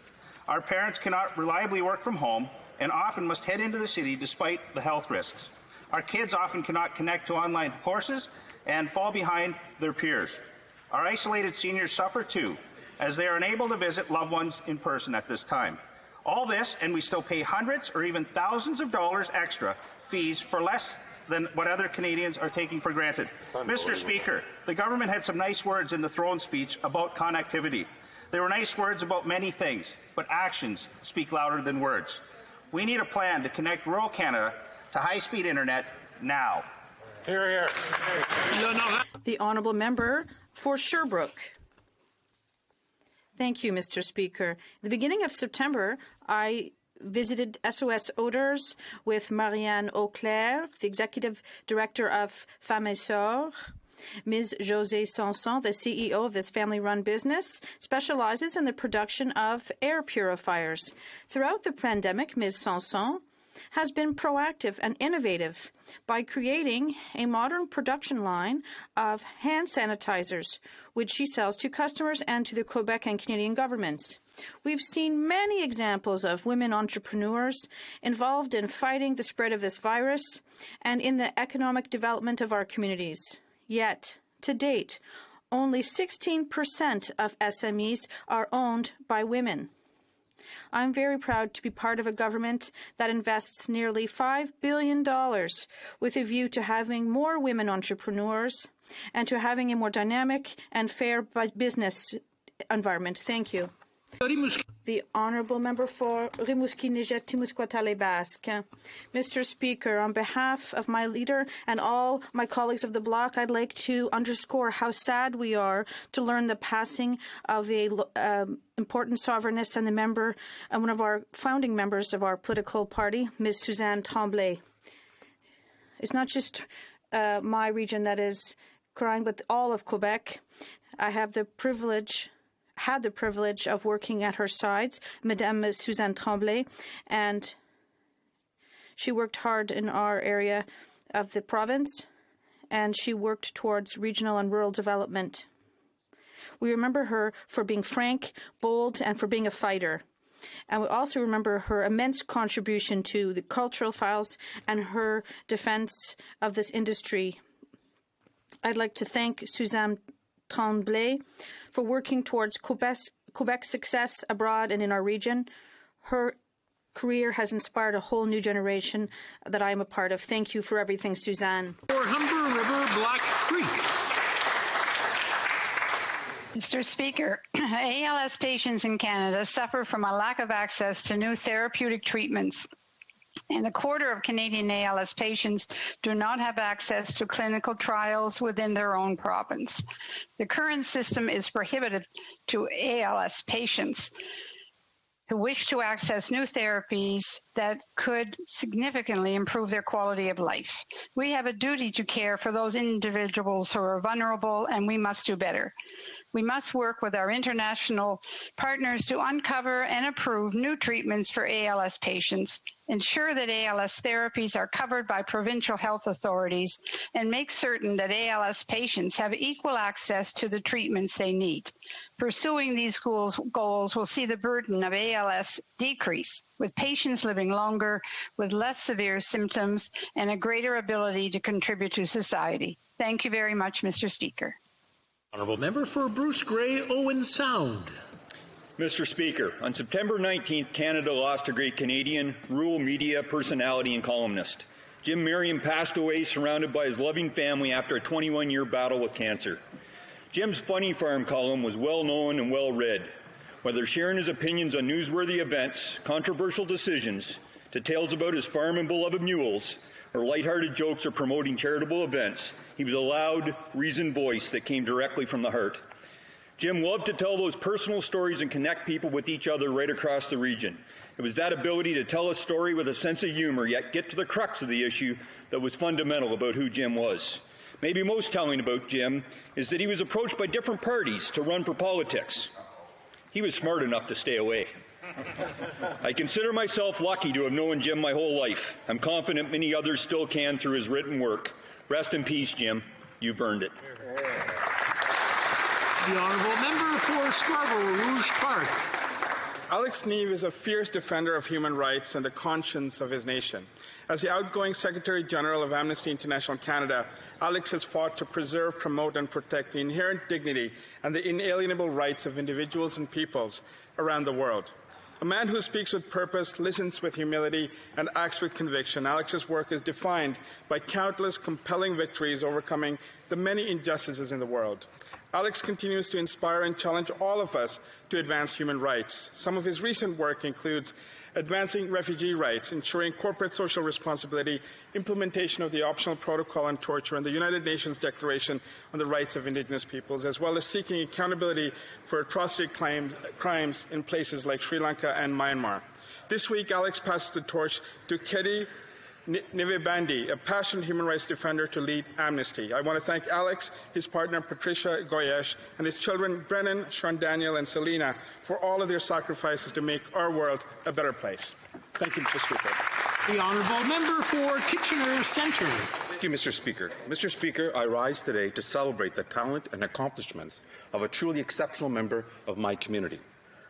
Our parents cannot reliably work from home and often must head into the city despite the health risks. Our kids often cannot connect to online courses and fall behind their peers. Our isolated seniors suffer too, as they are unable to visit loved ones in person at this time. All this, and we still pay hundreds or even thousands of dollars extra fees for less than what other Canadians are taking for granted. Mr. Speaker, the government had some nice words in the throne speech about connectivity. There were nice words about many things, but actions speak louder than words. We need a plan to connect rural Canada to high-speed internet now. Hear, hear. The honourable member for Sherbrooke. Thank you, Mr. Speaker. At the beginning of September, I visited SOS Odors with Marianne Auclair, the Executive Director of Femmes et Sœurs. Ms. Josée Sanson, the CEO of this family-run business, specializes in the production of air purifiers. Throughout the pandemic, Ms. Sanson has been proactive and innovative by creating a modern production line of hand sanitizers, which she sells to customers and to the Quebec and Canadian governments. We've seen many examples of women entrepreneurs involved in fighting the spread of this virus and in the economic development of our communities. Yet, to date, only 16% of SMEs are owned by women. I'm very proud to be part of a government that invests nearly $5 billion with a view to having more women entrepreneurs and to having a more dynamic and fair business environment. Thank you. The honourable member for Rimouski-Niger-Témiscouata-les-Basques. Mr. Speaker, on behalf of my leader and all my colleagues of the bloc, I'd like to underscore how sad we are to learn the passing of a important sovereignist and one of our founding members of our political party, Ms. Suzanne Tremblay. It's not just my region that is crying, but all of Quebec. I have had the privilege of working at her sides, Madame Suzanne Tremblay, and she worked hard in our area of the province, and she worked towards regional and rural development. We remember her for being frank, bold, and for being a fighter. And we also remember her immense contribution to the cultural files and her defense of this industry. I'd like to thank Suzanne Tremblay for working towards Quebec's success abroad and in our region. Her career has inspired a whole new generation that I am a part of. Thank you for everything, Suzanne. For Humber River Black Creek. Mr. Speaker, ALS patients in Canada suffer from a lack of access to new therapeutic treatments. And a quarter of Canadian ALS patients do not have access to clinical trials within their own province. The current system is prohibitive to ALS patients who wish to access new therapies that could significantly improve their quality of life. We have a duty to care for those individuals who are vulnerable, and we must do better. We must work with our international partners to uncover and approve new treatments for ALS patients, ensure that ALS therapies are covered by provincial health authorities, and make certain that ALS patients have equal access to the treatments they need. Pursuing these goals will see the burden of ALS decrease, with patients living longer, with less severe symptoms, and a greater ability to contribute to society. Thank you very much, Mr. Speaker. Honourable member for Bruce Grey, Owen Sound. Mr. Speaker, on September 19th, Canada lost a great Canadian rural media personality and columnist. Jim Merriam passed away surrounded by his loving family after a 21-year battle with cancer. Jim's Funny Farm column was well known and well read. Whether sharing his opinions on newsworthy events, controversial decisions, to tales about his farm and beloved mules, or lighthearted jokes or promoting charitable events, he was a loud, reasoned voice that came directly from the heart. Jim loved to tell those personal stories and connect people with each other right across the region. It was that ability to tell a story with a sense of humor, yet get to the crux of the issue, that was fundamental about who Jim was. Maybe most telling about Jim is that he was approached by different parties to run for politics. He was smart enough to stay away. I consider myself lucky to have known Jim my whole life. I'm confident many others still can through his written work. Rest in peace, Jim. You've earned it. The honourable member for Scarborough Rouge Park. Alex Neve is a fierce defender of human rights and the conscience of his nation. As the outgoing Secretary General of Amnesty International Canada, Alex has fought to preserve, promote, and protect the inherent dignity and the inalienable rights of individuals and peoples around the world. A man who speaks with purpose, listens with humility, and acts with conviction, Alex's work is defined by countless compelling victories overcoming the many injustices in the world. Alex continues to inspire and challenge all of us to advance human rights. Some of his recent work includes advancing refugee rights, ensuring corporate social responsibility, implementation of the optional protocol on torture, and the United Nations Declaration on the Rights of Indigenous Peoples, as well as seeking accountability for atrocity crimes in places like Sri Lanka and Myanmar. This week, Alex passes the torch to Kedi Nivebandi, a passionate human rights defender, to lead Amnesty. I want to thank Alex, his partner Patricia Goyesh, and his children Brennan, Sean Daniel, and Selena for all of their sacrifices to make our world a better place. Thank you, Mr. Speaker. The honourable member for Kitchener Centre. Thank you, Mr. Speaker. Mr. Speaker, I rise today to celebrate the talent and accomplishments of a truly exceptional member of my community.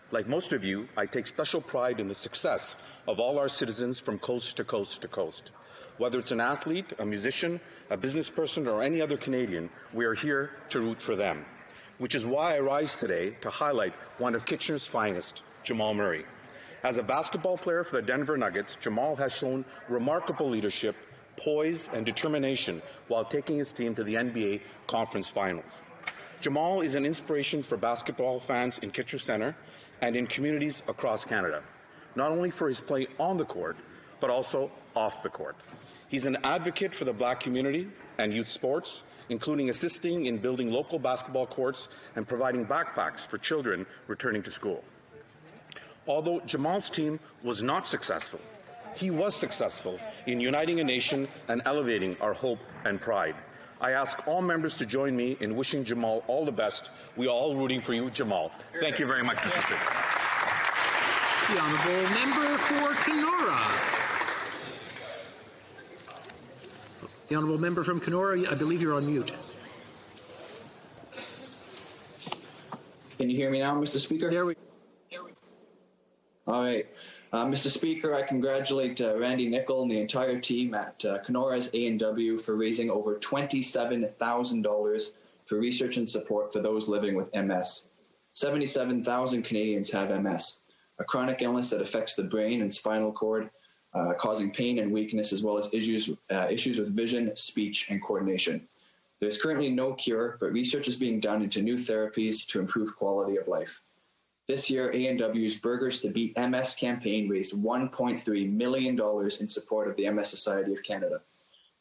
Like most of you, I take special pride in the success of all our citizens from coast to coast to coast. Whether it's an athlete, a musician, a business person, or any other Canadian, we are here to root for them, which is why I rise today to highlight one of Kitchener's finest, Jamal Murray. As a basketball player for the Denver Nuggets, Jamal has shown remarkable leadership, poise, and determination while taking his team to the NBA Conference Finals. Jamal is an inspiration for basketball fans in Kitchener Centre and in communities across Canada, not only for his play on the court, but also off the court. He's an advocate for the Black community and youth sports, including assisting in building local basketball courts and providing backpacks for children returning to school. Although Jamal's team was not successful, he was successful in uniting a nation and elevating our hope and pride. I ask all members to join me in wishing Jamal all the best. We are all rooting for you, Jamal. Thank you very much, Mr. Speaker. The honourable member for Kenora. The honourable member from Kenora, I believe you're on mute. Can you hear me now, Mr. Speaker? There we go. All right. Mr. Speaker, I congratulate Randy Nickel and the entire team at Kenora's A&W for raising over $27,000 for research and support for those living with MS. 77,000 Canadians have MS, a chronic illness that affects the brain and spinal cord, causing pain and weakness, as well as issues with vision, speech, and coordination. There's currently no cure, but research is being done into new therapies to improve quality of life. This year, A&W's Burgers to Beat MS campaign raised $1.3 million in support of the MS Society of Canada.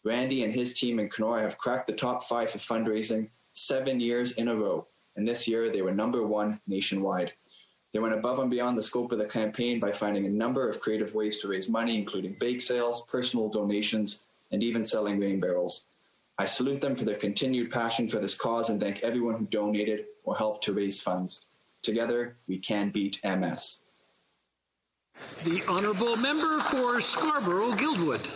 Randy and his team in Kenora have cracked the top 5 for fundraising 7 years in a row, and this year they were #1 nationwide. They went above and beyond the scope of the campaign by finding a number of creative ways to raise money, including bake sales, personal donations, and even selling rain barrels. I salute them for their continued passion for this cause and thank everyone who donated or helped to raise funds. Together, we can beat MS. The honourable member for Scarborough-Guildwood.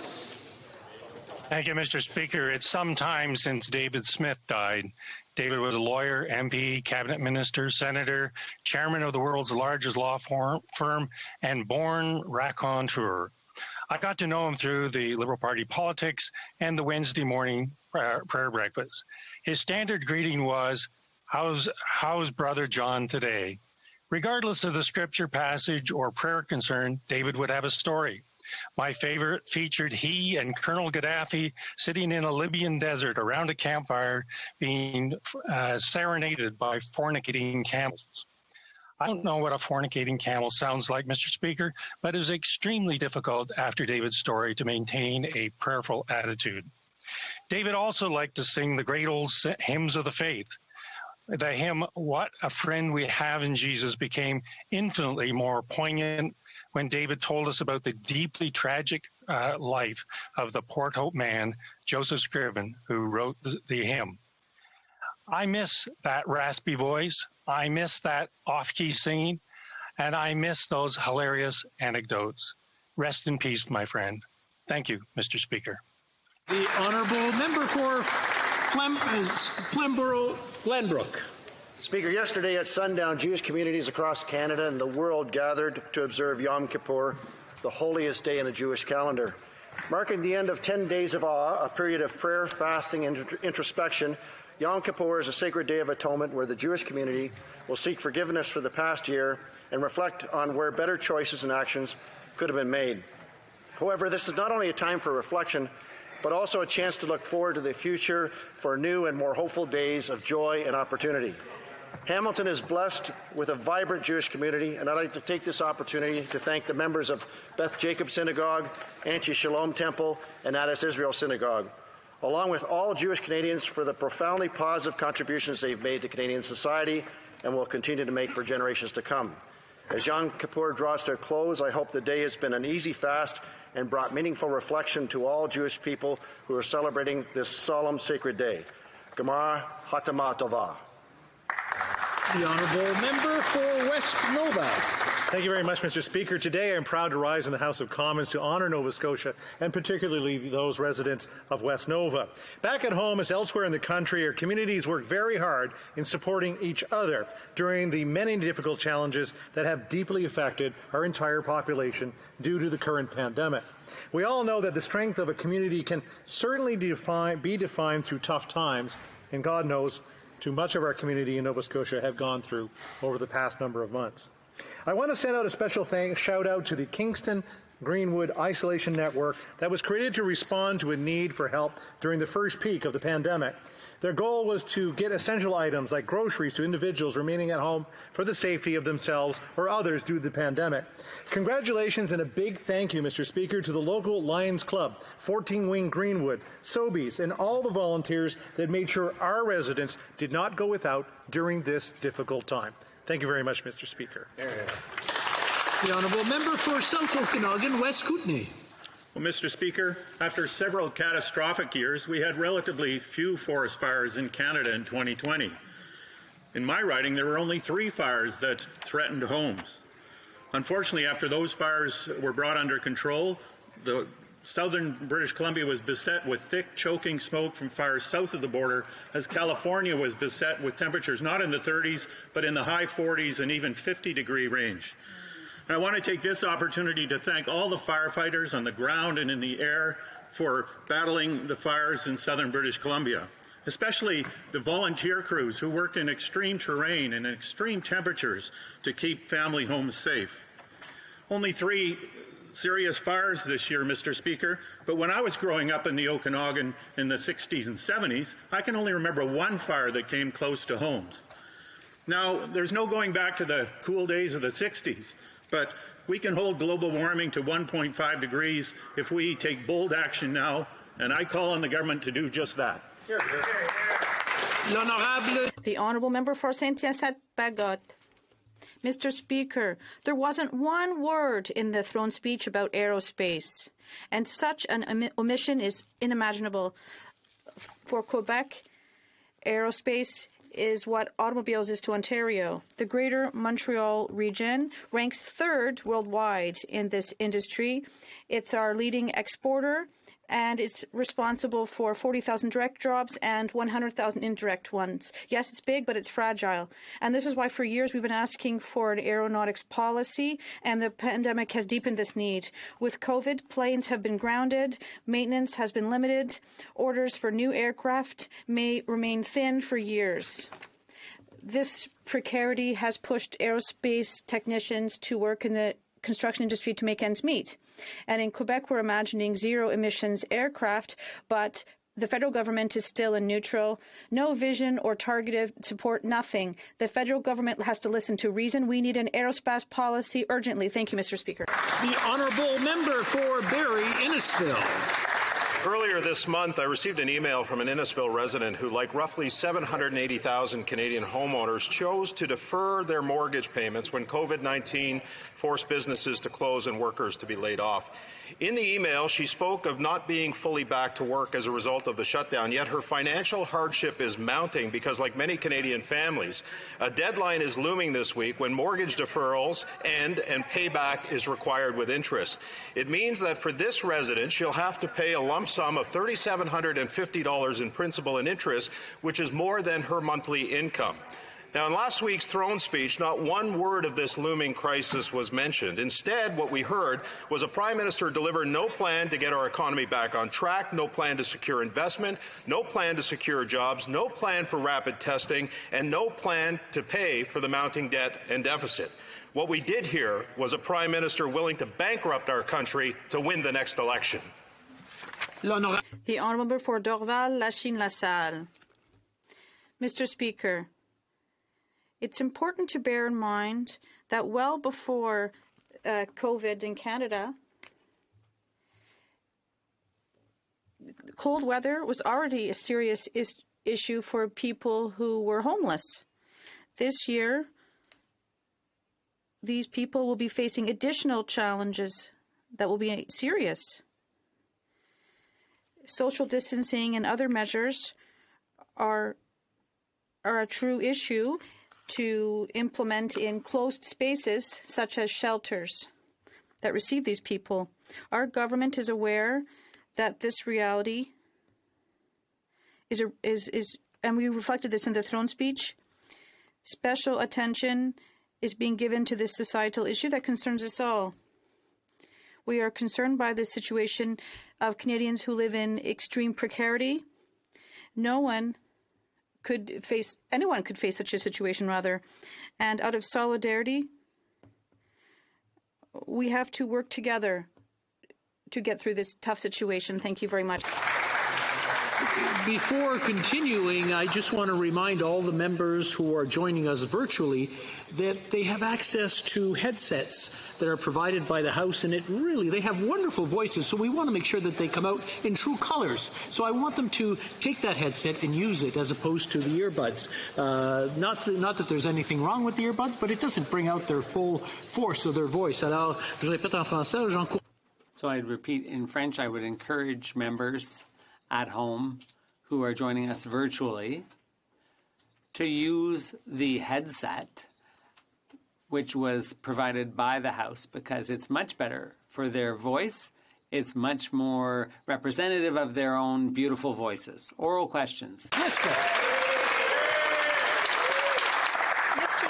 Thank you, Mr. Speaker. It's some time since David Smith died. David was a lawyer, MP, cabinet minister, senator, chairman of the world's largest law firm, and born raconteur. I got to know him through the Liberal Party politics and the Wednesday morning prayer breakfast. His standard greeting was, How's Brother John today? Regardless of the scripture passage or prayer concern, David would have a story. My favorite featured he and Colonel Gaddafi sitting in a Libyan desert around a campfire being serenaded by fornicating camels. I don't know what a fornicating camel sounds like, Mr. Speaker, but it is extremely difficult after David's story to maintain a prayerful attitude. David also liked to sing the great old hymns of the faith. The hymn, What a Friend We Have in Jesus, became infinitely more poignant when David told us about the deeply tragic life of the Port Hope man, Joseph Scriven, who wrote the hymn. I miss that raspy voice, I miss that off-key singing, and I miss those hilarious anecdotes. Rest in peace, my friend. Thank you, Mr. Speaker. The honourable member for Flamborough Glenbrook. Speaker, yesterday at sundown, Jewish communities across Canada and the world gathered to observe Yom Kippur, the holiest day in the Jewish calendar. Marking the end of 10 days of awe, a period of prayer, fasting, and introspection, Yom Kippur is a sacred day of atonement where the Jewish community will seek forgiveness for the past year and reflect on where better choices and actions could have been made. However, this is not only a time for reflection, but also a chance to look forward to the future for new and more hopeful days of joy and opportunity. Hamilton is blessed with a vibrant Jewish community, and I'd like to take this opportunity to thank the members of Beth Jacob Synagogue, Anshe Shalom Temple, and Adas Israel Synagogue, along with all Jewish Canadians for the profoundly positive contributions they've made to Canadian society and will continue to make for generations to come. As Yom Kippur draws to a close, I hope the day has been an easy fast and brought meaningful reflection to all Jewish people who are celebrating this solemn sacred day. Gemara Hatama Tova. The honourable member for West Nova. Thank you very much, Mr. Speaker. Today I am proud to rise in the House of Commons to honour Nova Scotia, and particularly those residents of West Nova. Back at home, as elsewhere in the country, our communities work very hard in supporting each other during the many difficult challenges that have deeply affected our entire population due to the current pandemic. We all know that the strength of a community can certainly be defined through tough times, and God knows too much of our community in Nova Scotia have gone through over the past number of months. I want to send out a special shout out to the Kingston Greenwood Isolation Network that was created to respond to a need for help during the first peak of the pandemic. Their goal was to get essential items like groceries to individuals remaining at home for the safety of themselves or others due to the pandemic. Congratulations and a big thank you, Mr. Speaker, to the local Lions Club, 14 Wing Greenwood, Sobeys, and all the volunteers that made sure our residents did not go without during this difficult time. Thank you very much, Mr. Speaker. The honourable member for South Okanagan, West Kootenay. Well, Mr. Speaker, after several catastrophic years, we had relatively few forest fires in Canada in 2020. In my riding, there were only 3 fires that threatened homes. Unfortunately, after those fires were brought under control, the southern British Columbia was beset with thick, choking smoke from fires south of the border, as California was beset with temperatures not in the 30s, but in the high 40s and even 50-degree range. And I want to take this opportunity to thank all the firefighters on the ground and in the air for battling the fires in southern British Columbia, especially the volunteer crews who worked in extreme terrain and extreme temperatures to keep family homes safe. Only 3 serious fires this year, Mr. Speaker, but when I was growing up in the Okanagan in the 60s and 70s, I can only remember 1 fire that came close to homes. Now, there's no going back to the cool days of the 60s, but we can hold global warming to 1.5 degrees if we take bold action now, and I call on the government to do just that. The honourable member for Saint-Hyacinthe-Bagot. Mr. Speaker, there wasn't one word in the throne speech about aerospace, and such an omission is unimaginable. For Quebec, aerospace is what automobiles is to Ontario. The Greater Montreal region ranks 3rd worldwide in this industry. It's our leading exporter, and it's responsible for 40,000 direct jobs and 100,000 indirect ones. Yes, it's big, but it's fragile. And this is why for years we've been asking for an aeronautics policy, and the pandemic has deepened this need. With COVID, planes have been grounded, maintenance has been limited, orders for new aircraft may remain thin for years. This precarity has pushed aerospace technicians to work in the construction industry to make ends meet. And in Quebec, we're imagining zero-emissions aircraft, but the federal government is still in neutral. No vision or targeted support, nothing. The federal government has to listen to reason. We need an aerospace policy urgently. Thank you, Mr. Speaker. The honourable member for Barrie Innisfil. Earlier this month, I received an email from an Innisfil resident who, like roughly 780,000 Canadian homeowners, chose to defer their mortgage payments when COVID-19 forced businesses to close and workers to be laid off. In the email, she spoke of not being fully back to work as a result of the shutdown, yet her financial hardship is mounting because, like many Canadian families, a deadline is looming this week when mortgage deferrals end and payback is required with interest. It means that for this resident, she'll have to pay a lump sum of $3,750 in principal and interest, which is more than her monthly income. Now, in last week's throne speech, not one word of this looming crisis was mentioned. Instead, what we heard was a Prime Minister deliver no plan to get our economy back on track, no plan to secure investment, no plan to secure jobs, no plan for rapid testing, and no plan to pay for the mounting debt and deficit. What we did hear was a Prime Minister willing to bankrupt our country to win the next election. The Honourable for Dorval, Lachine-LaSalle. Mr. Speaker, it's important to bear in mind that well before COVID in Canada, cold weather was already a serious issue for people who were homeless. This year, these people will be facing additional challenges that will be serious. Social distancing and other measures are a true issue to implement in closed spaces such as shelters that receive these people. Our government is aware that this reality is and we reflected this in the throne speech. Special attention is being given to this societal issue that concerns us all. We are concerned by the situation of Canadians who live in extreme precarity. Anyone could face such a situation, rather. And out of solidarity, we have to work together to get through this tough situation. Thank you very much. Before continuing, I just want to remind all the members who are joining us virtually that they have access to headsets that are provided by the House, and they have wonderful voices, so we want to make sure that they come out in true colors. So I want them to take that headset and use it as opposed to the earbuds. Not that there's anything wrong with the earbuds, but it doesn't bring out their full force of their voice. Alors, je répète en français, So I'd repeat in French, I would encourage members at home who are joining us virtually to use the headset which was provided by the House, because it's much better for their voice. It's much more representative of their own beautiful voices. Oral questions. Mr.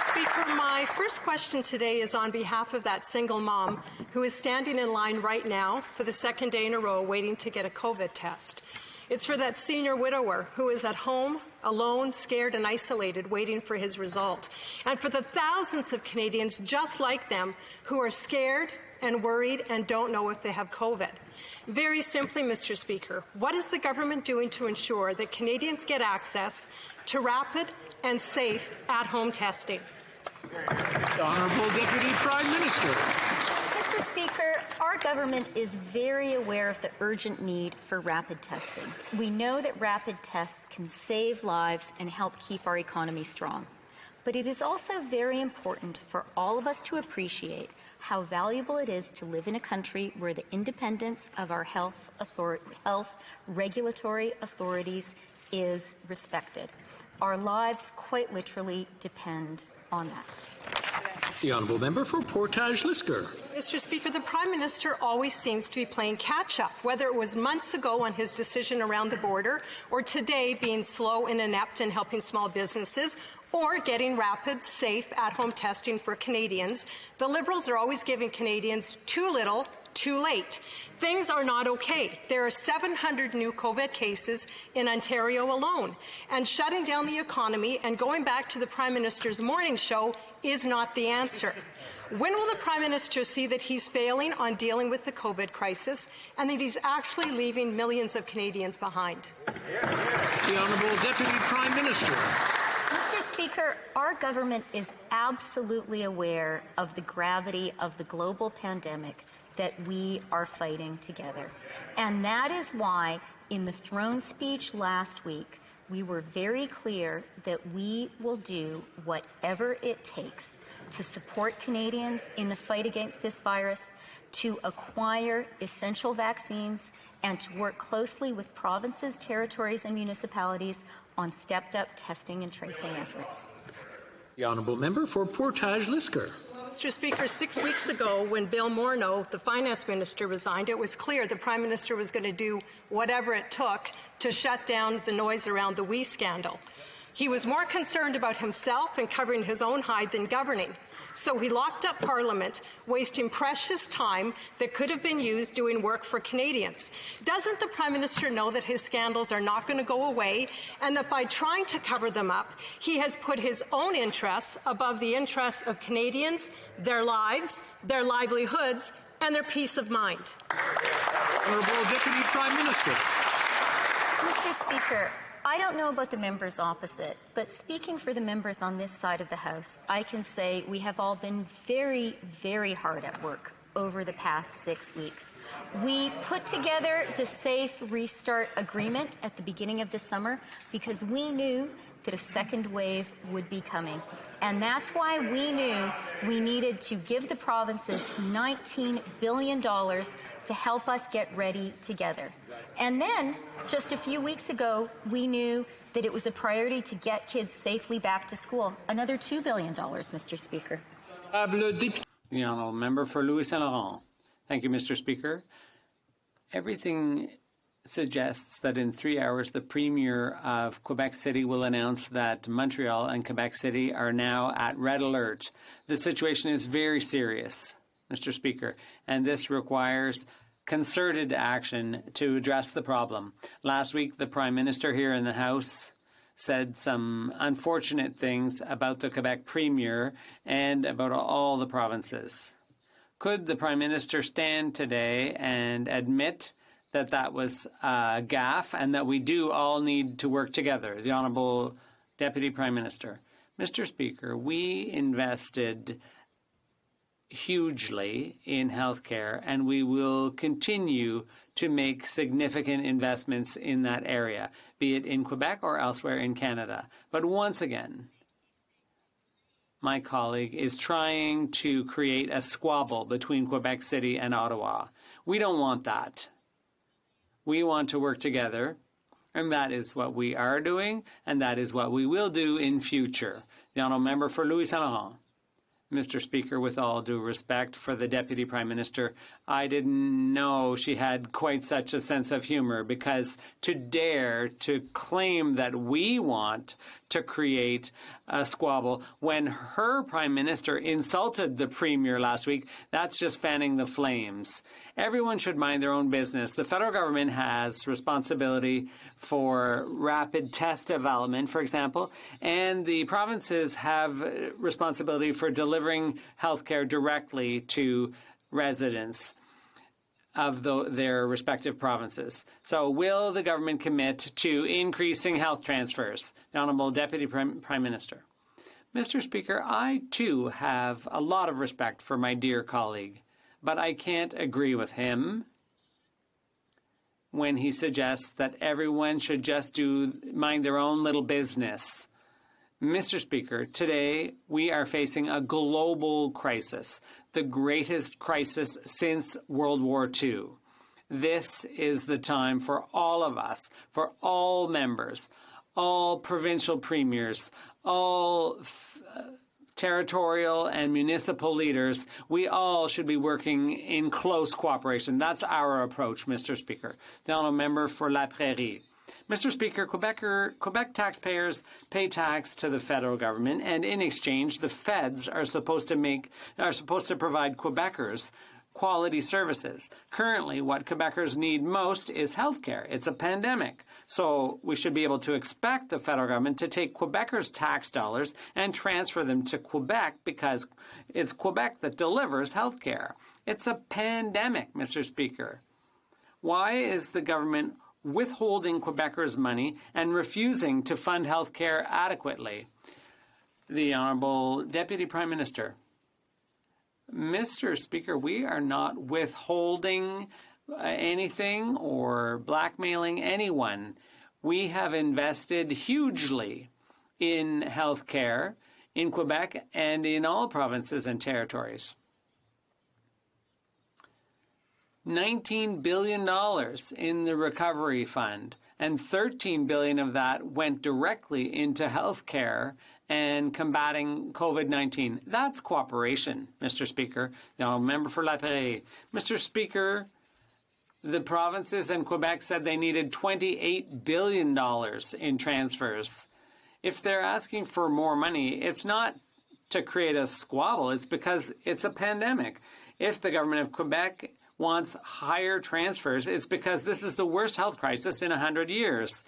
Speaker, my first question today is on behalf of that single mom who is standing in line right now for the second day in a row waiting to get a COVID test. It's for that senior widower who is at home, alone, scared and isolated, waiting for his result. And for the thousands of Canadians just like them who are scared and worried and don't know if they have COVID. Very simply, Mr. Speaker, what is the government doing to ensure that Canadians get access to rapid and safe at-home testing? The Honourable Deputy Prime Minister. Mr. Speaker, our government is very aware of the urgent need for rapid testing. We know that rapid tests can save lives and help keep our economy strong. But it is also very important for all of us to appreciate how valuable it is to live in a country where the independence of our health regulatory authorities is respected. Our lives quite literally depend on that. The Honourable Member for Portage-Lisgar. Mr. Speaker, the Prime Minister always seems to be playing catch-up, whether it was months ago on his decision around the border, or today being slow and inept in helping small businesses, or getting rapid, safe, at-home testing for Canadians. The Liberals are always giving Canadians too little, too late. Things are not okay. There are 700 new COVID cases in Ontario alone, and shutting down the economy and going back to the Prime Minister's morning show is not the answer. When will the Prime Minister see that he's failing on dealing with the COVID crisis and that he's actually leaving millions of Canadians behind? The Honourable Deputy Prime Minister. Mr. Speaker, our government is absolutely aware of the gravity of the global pandemic that we are fighting together. And that is why in the throne speech last week, we were very clear that we will do whatever it takes to support Canadians in the fight against this virus, to acquire essential vaccines, and to work closely with provinces, territories, and municipalities on stepped-up testing and tracing efforts. The honourable member for Portage-Lisker. Mr. Speaker, 6 weeks ago, when Bill Morneau, the finance minister, resigned, it was clear the Prime Minister was going to do whatever it took to shut down the noise around the WE scandal. He was more concerned about himself and covering his own hide than governing. So he locked up Parliament, wasting precious time that could have been used doing work for Canadians. Doesn't the Prime Minister know that his scandals are not going to go away, and that by trying to cover them up, he has put his own interests above the interests of Canadians, their lives, their livelihoods, and their peace of mind? Honourable Deputy Prime Minister. Mr. Speaker, I don't know about the members opposite, but speaking for the members on this side of the House, I can say we have all been very, very hard at work over the past 6 weeks. We put together the Safe Restart Agreement at the beginning of the summer because we knew that a second wave would be coming. And that's why we knew we needed to give the provinces $19 billion to help us get ready together. And then, just a few weeks ago, we knew that it was a priority to get kids safely back to school. Another $2 billion, Mr. Speaker. The honourable member for Louis Saint Laurent. Thank you, Mr. Speaker. Everything suggests that in 3 hours, the Premier of Quebec City will announce that Montreal and Quebec City are now at red alert. The situation is very serious, Mr. Speaker, and this requires concerted action to address the problem. Last week, the Prime Minister here in the House said some unfortunate things about the Quebec Premier and about all the provinces. Could the Prime Minister stand today and admit that that was a gaffe and that we do all need to work together? The Honourable Deputy Prime Minister. Mr. Speaker, we invested hugely in healthcare, and we will continue to make significant investments in that area, be it in Quebec or elsewhere in Canada. But once again, my colleague is trying to create a squabble between Quebec City and Ottawa. We don't want that. We want to work together, and that is what we are doing, and that is what we will do in future. The honourable member for Louis Saint Laurent. Mr. Speaker, with all due respect for the Deputy Prime Minister, I didn't know she had quite such a sense of humor, because to dare to claim that we want to create a squabble when her Prime Minister insulted the Premier last week, that's just fanning the flames. Everyone should mind their own business. The federal government has responsibility for rapid test development, for example, and the provinces have responsibility for delivering health care directly to residents of their respective provinces. So will the government commit to increasing health transfers? The Honourable Deputy Prime Minister. Mr. Speaker, I too have a lot of respect for my dear colleague, but I can't agree with him when he suggests that everyone should just mind their own little business. Mr. Speaker, today we are facing a global crisis, the greatest crisis since World War II. This is the time for all of us, for all members, all provincial premiers, all territorial and municipal leaders. We all should be working in close cooperation. That's our approach, Mr. Speaker. The honourable member for La Prairie. Mr. Speaker, Quebec taxpayers pay tax to the federal government, and in exchange, the feds are supposed to provide Quebecers quality services. Currently, what Quebecers need most is health care. It's a pandemic. So we should be able to expect the federal government to take Quebecers' tax dollars and transfer them to Quebec, because it's Quebec that delivers health care. It's a pandemic, Mr. Speaker. Why is the government withholding Quebecers' money and refusing to fund health care adequately? The Honourable Deputy Prime Minister. Mr. Speaker, we are not withholding anything or blackmailing anyone. We have invested hugely in health care in Quebec and in all provinces and territories. $19 billion in the Recovery Fund, and $13 billion of that went directly into health care and combating COVID-19. That's cooperation, Mr. Speaker. Now, member for La Prairie. Mr. Speaker, the provinces and Quebec said they needed $28 billion in transfers. If they're asking for more money, it's not to create a squabble. It's because it's a pandemic. If the government of Quebec wants higher transfers, it's because this is the worst health crisis in 100 years.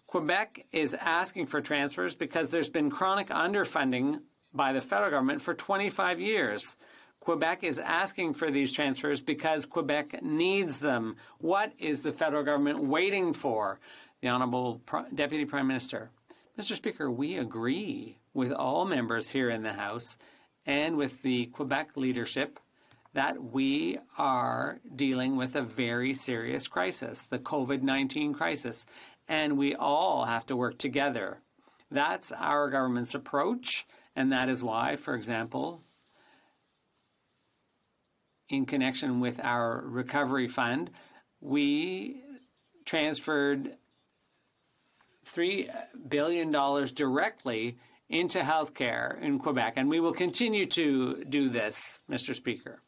Quebec is asking for transfers because there's been chronic underfunding by the federal government for 25 years. Quebec is asking for these transfers because Quebec needs them. What is the federal government waiting for? The Honourable Deputy Prime Minister. Mr. Speaker, we agree with all members here in the House and with the Quebec leadership that we are dealing with a very serious crisis, the COVID-19 crisis, and we all have to work together. That's our government's approach, and that is why, for example, in connection with our recovery fund, we transferred $3 billion directly into healthcare in Quebec, and we will continue to do this, Mr. Speaker.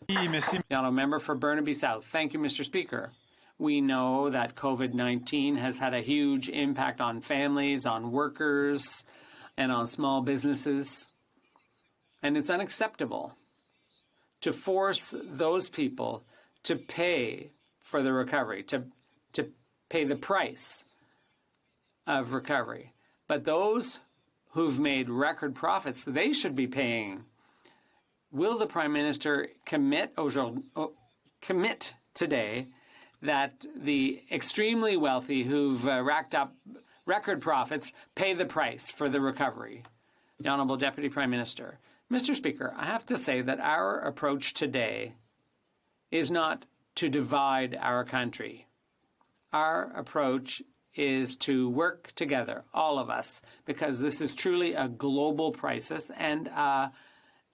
The honourable member for Burnaby South. Thank you, Mr. Speaker. We know that COVID-19 has had a huge impact on families, on workers, and on small businesses, and it's unacceptable to force those people to pay for the recovery, to pay the price of recovery. But those who've made record profits, they should be paying. Will the Prime Minister commit today that the extremely wealthy who've racked up record profits pay the price for the recovery? The Honourable Deputy Prime Minister. Mr. Speaker, I have to say that our approach today is not to divide our country. Our approach is to work together, all of us, because this is truly a global crisis and a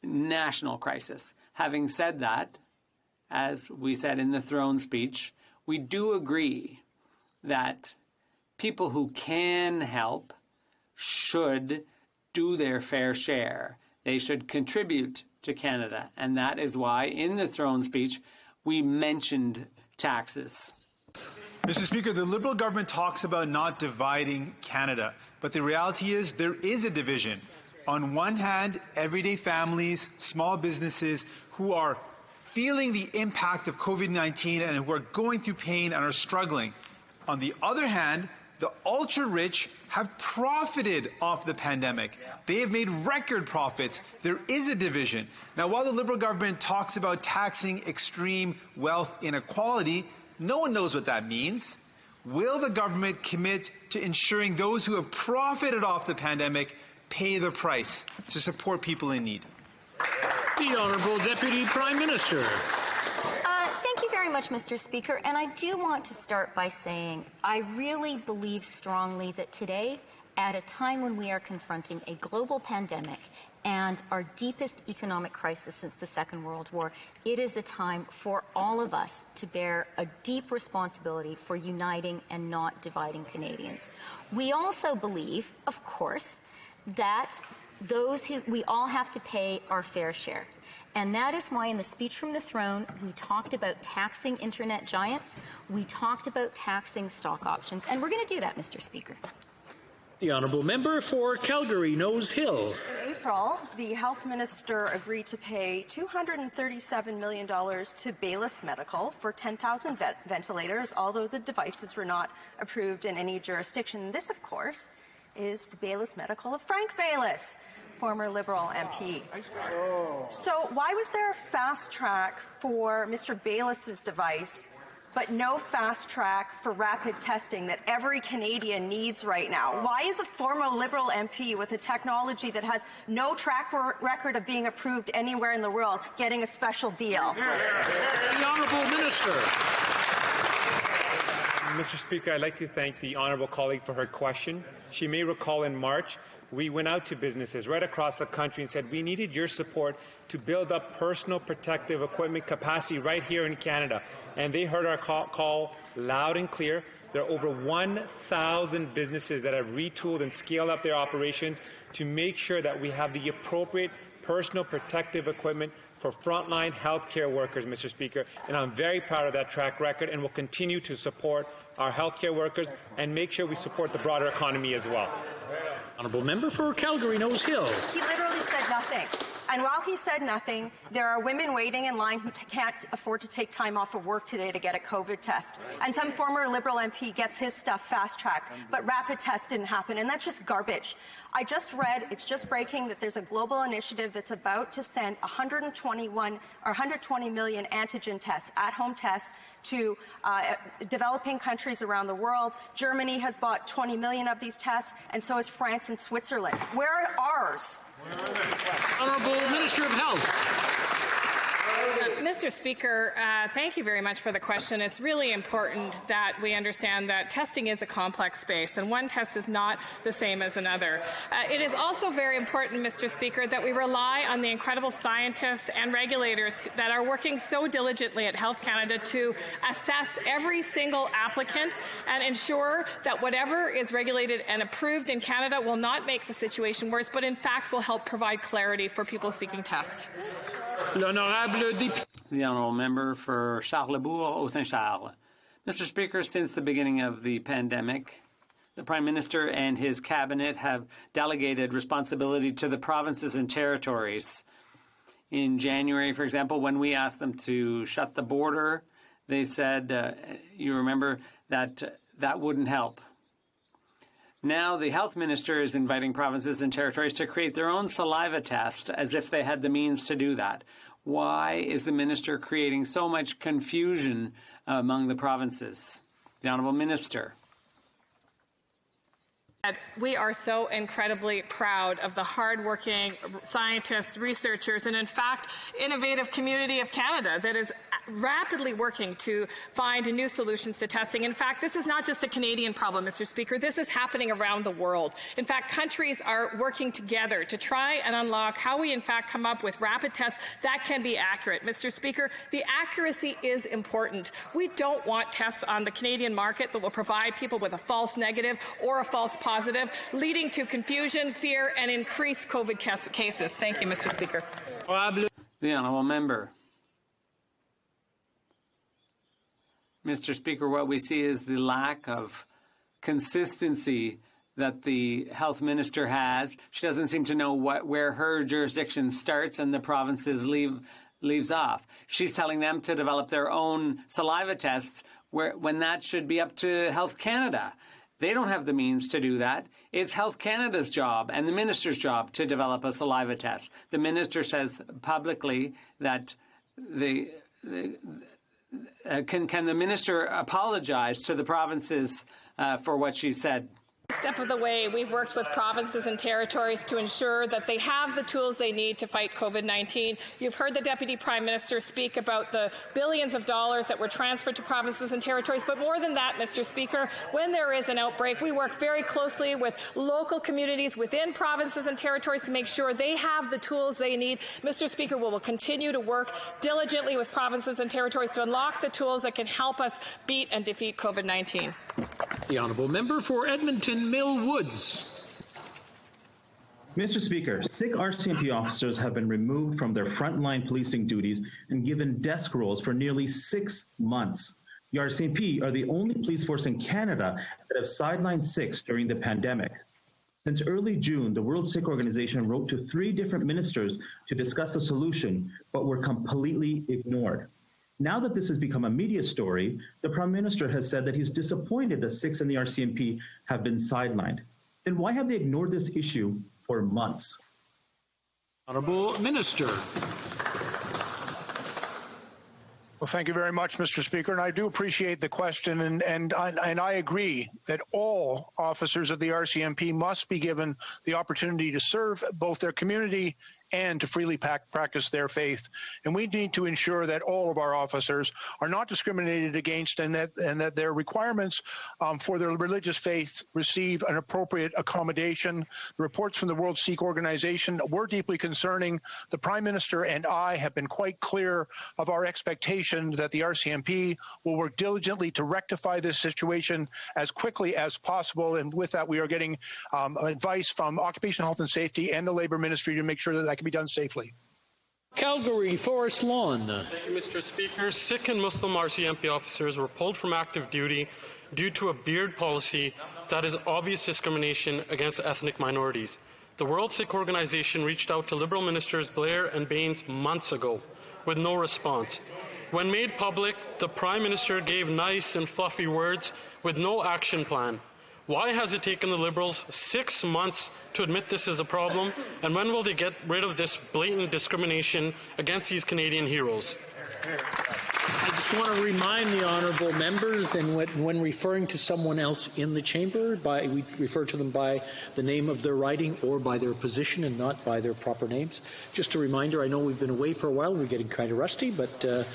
national crisis. Having said that, as we said in the throne speech, we do agree that people who can help should do their fair share. They should contribute to Canada, and that is why in the throne speech we mentioned taxes. Mr. Speaker, the Liberal government talks about not dividing Canada, but the reality is there is a division. On one hand, everyday families, small businesses who are feeling the impact of COVID-19 and who are going through pain and are struggling. On the other hand, the ultra-rich have profited off the pandemic. They have made record profits. There is a division. Now, while the Liberal government talks about taxing extreme wealth inequality, no one knows what that means. Will the government commit to ensuring those who have profited off the pandemic pay the price to support people in need? The Honourable Deputy Prime Minister. Thank you very much, Mr. Speaker. And I do want to start by saying I really believe strongly that today, at a time when we are confronting a global pandemic and our deepest economic crisis since the Second World War, it is a time for all of us to bear a deep responsibility for uniting and not dividing Canadians. We also believe, of course, that we all have to pay our fair share. And that is why in the speech from the throne, we talked about taxing internet giants, we talked about taxing stock options, and we're going to do that, Mr. Speaker. The honourable member for Calgary Nose Hill. In April, the health minister agreed to pay $237 million to Baylis Medical for 10,000 ventilators, although the devices were not approved in any jurisdiction. This, of course, is the Baylis Medical of Frank Baylis, former Liberal MP. So why was there a fast track for Mr. Baylis's device but no fast track for rapid testing that every Canadian needs right now. Why is a former Liberal MP with a technology that has no track record of being approved anywhere in the world getting a special deal? The Honourable Minister. Mr. Speaker, I'd like to thank the honourable colleague for her question. She may recall in March, we went out to businesses right across the country and said we needed your support to build up personal protective equipment capacity right here in Canada. And they heard our call loud and clear. There are over 1,000 businesses that have retooled and scaled up their operations to make sure that we have the appropriate personal protective equipment for frontline healthcare workers, Mr. Speaker. And I'm very proud of that track record and will continue to support our healthcare workers and make sure we support the broader economy as well. Honourable Member for Calgary Nose Hill. He literally said nothing. And while he said nothing, there are women waiting in line who can't afford to take time off of work today to get a COVID test. And some former Liberal MP gets his stuff fast-tracked, but rapid tests didn't happen, and that's just garbage. I just read, it's just breaking, that there's a global initiative that's about to send 120 million antigen tests, at-home tests, to developing countries around the world. Germany has bought 20 million of these tests, and so has France and Switzerland. Where are ours? Honourable Minister of Health. Mr. Speaker, thank you very much for the question. It's really important that we understand that testing is a complex space, and one test is not the same as another. It is also very important, Mr. Speaker, that we rely on the incredible scientists and regulators that are working so diligently at Health Canada to assess every single applicant and ensure that whatever is regulated and approved in Canada will not make the situation worse, but in fact will help provide clarity for people seeking tests. The Honourable Member for Charlesbourg-Saint-Charles. Mr. Speaker, since the beginning of the pandemic, the Prime Minister and his cabinet have delegated responsibility to the provinces and territories. In January, for example, when we asked them to shut the border, they said, you remember, that that wouldn't help. Now the Health Minister is inviting provinces and territories to create their own saliva test as if they had the means to do that. Why is the Minister creating so much confusion among the provinces? The Honourable Minister. We are so incredibly proud of the hardworking scientists, researchers, and in fact, innovative community of Canada that is rapidly working to find new solutions to testing. In fact, this is not just a Canadian problem, Mr. Speaker. This is happening around the world. In fact, countries are working together to try and unlock how we, in fact, come up with rapid tests that can be accurate. Mr. Speaker, the accuracy is important. We don't want tests on the Canadian market that will provide people with a false negative or a false positive, leading to confusion, fear, and increased COVID cases. Thank you, Mr. Speaker. The Honourable Member. Mr. Speaker, what we see is the lack of consistency that the Health Minister has. She doesn't seem to know where her jurisdiction starts and the provinces leaves off. She's telling them to develop their own saliva tests when that should be up to Health Canada. They don't have the means to do that. It's Health Canada's job and the Minister's job to develop a saliva test. The Minister says publicly that can the Minister apologize to the provinces for what she said? Step of the way, we've worked with provinces and territories to ensure that they have the tools they need to fight COVID-19. You've heard the Deputy Prime Minister speak about the billions of dollars that were transferred to provinces and territories. But more than that, Mr. Speaker, when there is an outbreak, we work very closely with local communities within provinces and territories to make sure they have the tools they need. Mr. Speaker, we will continue to work diligently with provinces and territories to unlock the tools that can help us beat and defeat COVID-19. The Honourable Member for Edmonton Mill Woods. Mr. Speaker, 6 RCMP officers have been removed from their frontline policing duties and given desk roles for nearly 6 months. The RCMP are the only police force in Canada that have sidelined 6 during the pandemic. Since early June, the World Sick Organization wrote to 3 different ministers to discuss a solution, but were completely ignored. Now that this has become a media story, the Prime Minister has said that he's disappointed that 6 in the RCMP have been sidelined. Then why have they ignored this issue for months? Honourable Minister. Well, thank you very much, Mr. Speaker, and I do appreciate the question, and I agree that all officers of the RCMP must be given the opportunity to serve both their community and to freely practice their faith. And we need to ensure that all of our officers are not discriminated against, and that their requirements for their religious faith receive an appropriate accommodation. The reports from the World Sikh Organization were deeply concerning. The Prime Minister and I have been quite clear of our expectation that the RCMP will work diligently to rectify this situation as quickly as possible. And with that, we are getting advice from Occupational Health and Safety and the Labour Ministry to make sure that can be done safely. Calgary, Forest Lawn. Thank you, Mr. Speaker. Sikh and Muslim RCMP officers were pulled from active duty due to a beard policy that is obvious discrimination against ethnic minorities. The World Sikh Organization reached out to Liberal Ministers Blair and Baines months ago with no response. When made public, the Prime Minister gave nice and fluffy words with no action plan. Why has it taken the Liberals 6 months to admit this is a problem, and when will they get rid of this blatant discrimination against these Canadian heroes? I just want to remind the honourable members that when referring to someone else in the chamber, we refer to them by the name of their riding or by their position and not by their proper names. Just a reminder, I know we've been away for a while, we're getting kind of rusty, but the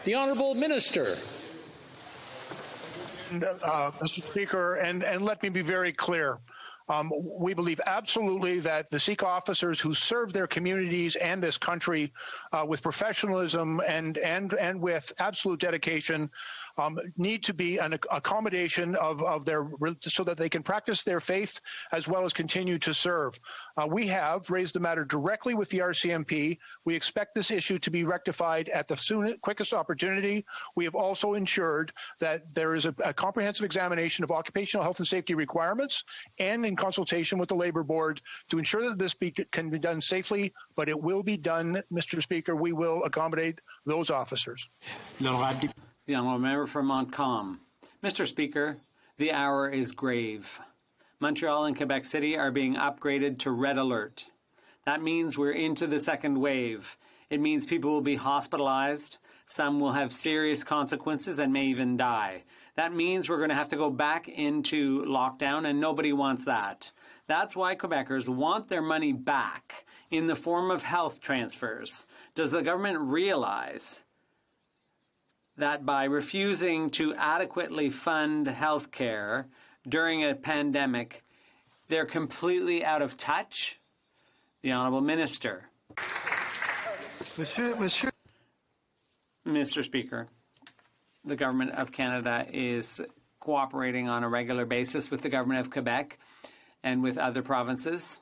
Honourable Minister. Mr. Speaker, and let me be very clear. We believe absolutely that the Sikh officers who serve their communities and this country with professionalism and with absolute dedication need to be an accommodation of their, so that they can practice their faith as well as continue to serve. We have raised the matter directly with the RCMP. We expect this issue to be rectified at the quickest opportunity. We have also ensured that there is a comprehensive examination of occupational health and safety requirements, and in consultation with the Labour Board, to ensure that this can be done safely, but it will be done, Mr. Speaker. We will accommodate those officers. The Honourable Member for Montcalm. Mr. Speaker, the hour is grave. Montreal and Quebec City are being upgraded to red alert. That means we're into the second wave. It means people will be hospitalized. Some will have serious consequences and may even die. That means we're going to have to go back into lockdown, and nobody wants that. That's why Quebecers want their money back in the form of health transfers. Does the government realize that by refusing to adequately fund health care during a pandemic, they're completely out of touch? The Honourable Minister. Mr. Speaker, the Government of Canada is cooperating on a regular basis with the Government of Quebec and with other provinces.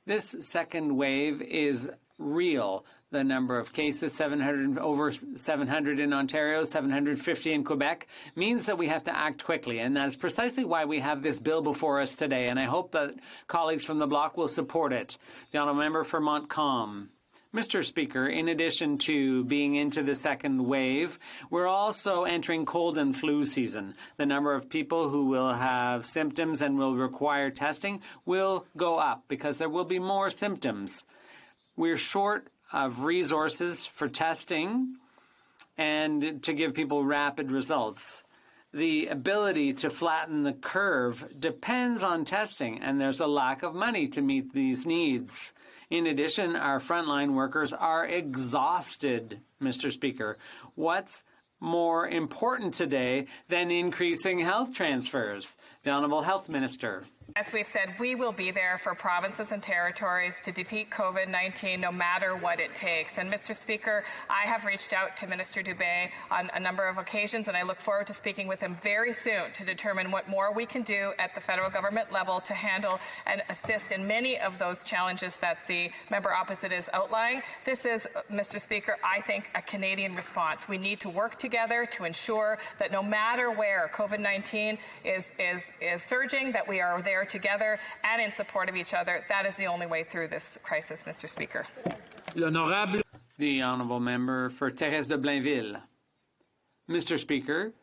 This second wave is real. The number of cases, over 700 in Ontario, 750 in Quebec, means that we have to act quickly. And that's precisely why we have this bill before us today. And I hope that colleagues from the Bloc will support it. The Honourable Member for Montcalm. Mr. Speaker, in addition to being into the second wave, we're also entering cold and flu season. The number of people who will have symptoms and will require testing will go up because there will be more symptoms. We're short of resources for testing and to give people rapid results. The ability to flatten the curve depends on testing, and there's a lack of money to meet these needs. In addition, our frontline workers are exhausted, Mr. Speaker. What's more important today than increasing health transfers? The Honourable Health Minister. As we've said, we will be there for provinces and territories to defeat COVID-19 no matter what it takes. And Mr. Speaker, I have reached out to Minister Dubé on a number of occasions, and I look forward to speaking with him very soon to determine what more we can do at the federal government level to handle and assist in many of those challenges that the member opposite is outlining. This is, Mr. Speaker, I think a Canadian response. We need to work together to ensure that no matter where COVID-19 is surging, that we are there together and in support of each other. That is the only way through this crisis, Mr. Speaker. The Honourable Member for Thérèse de Blainville. Mr. Speaker,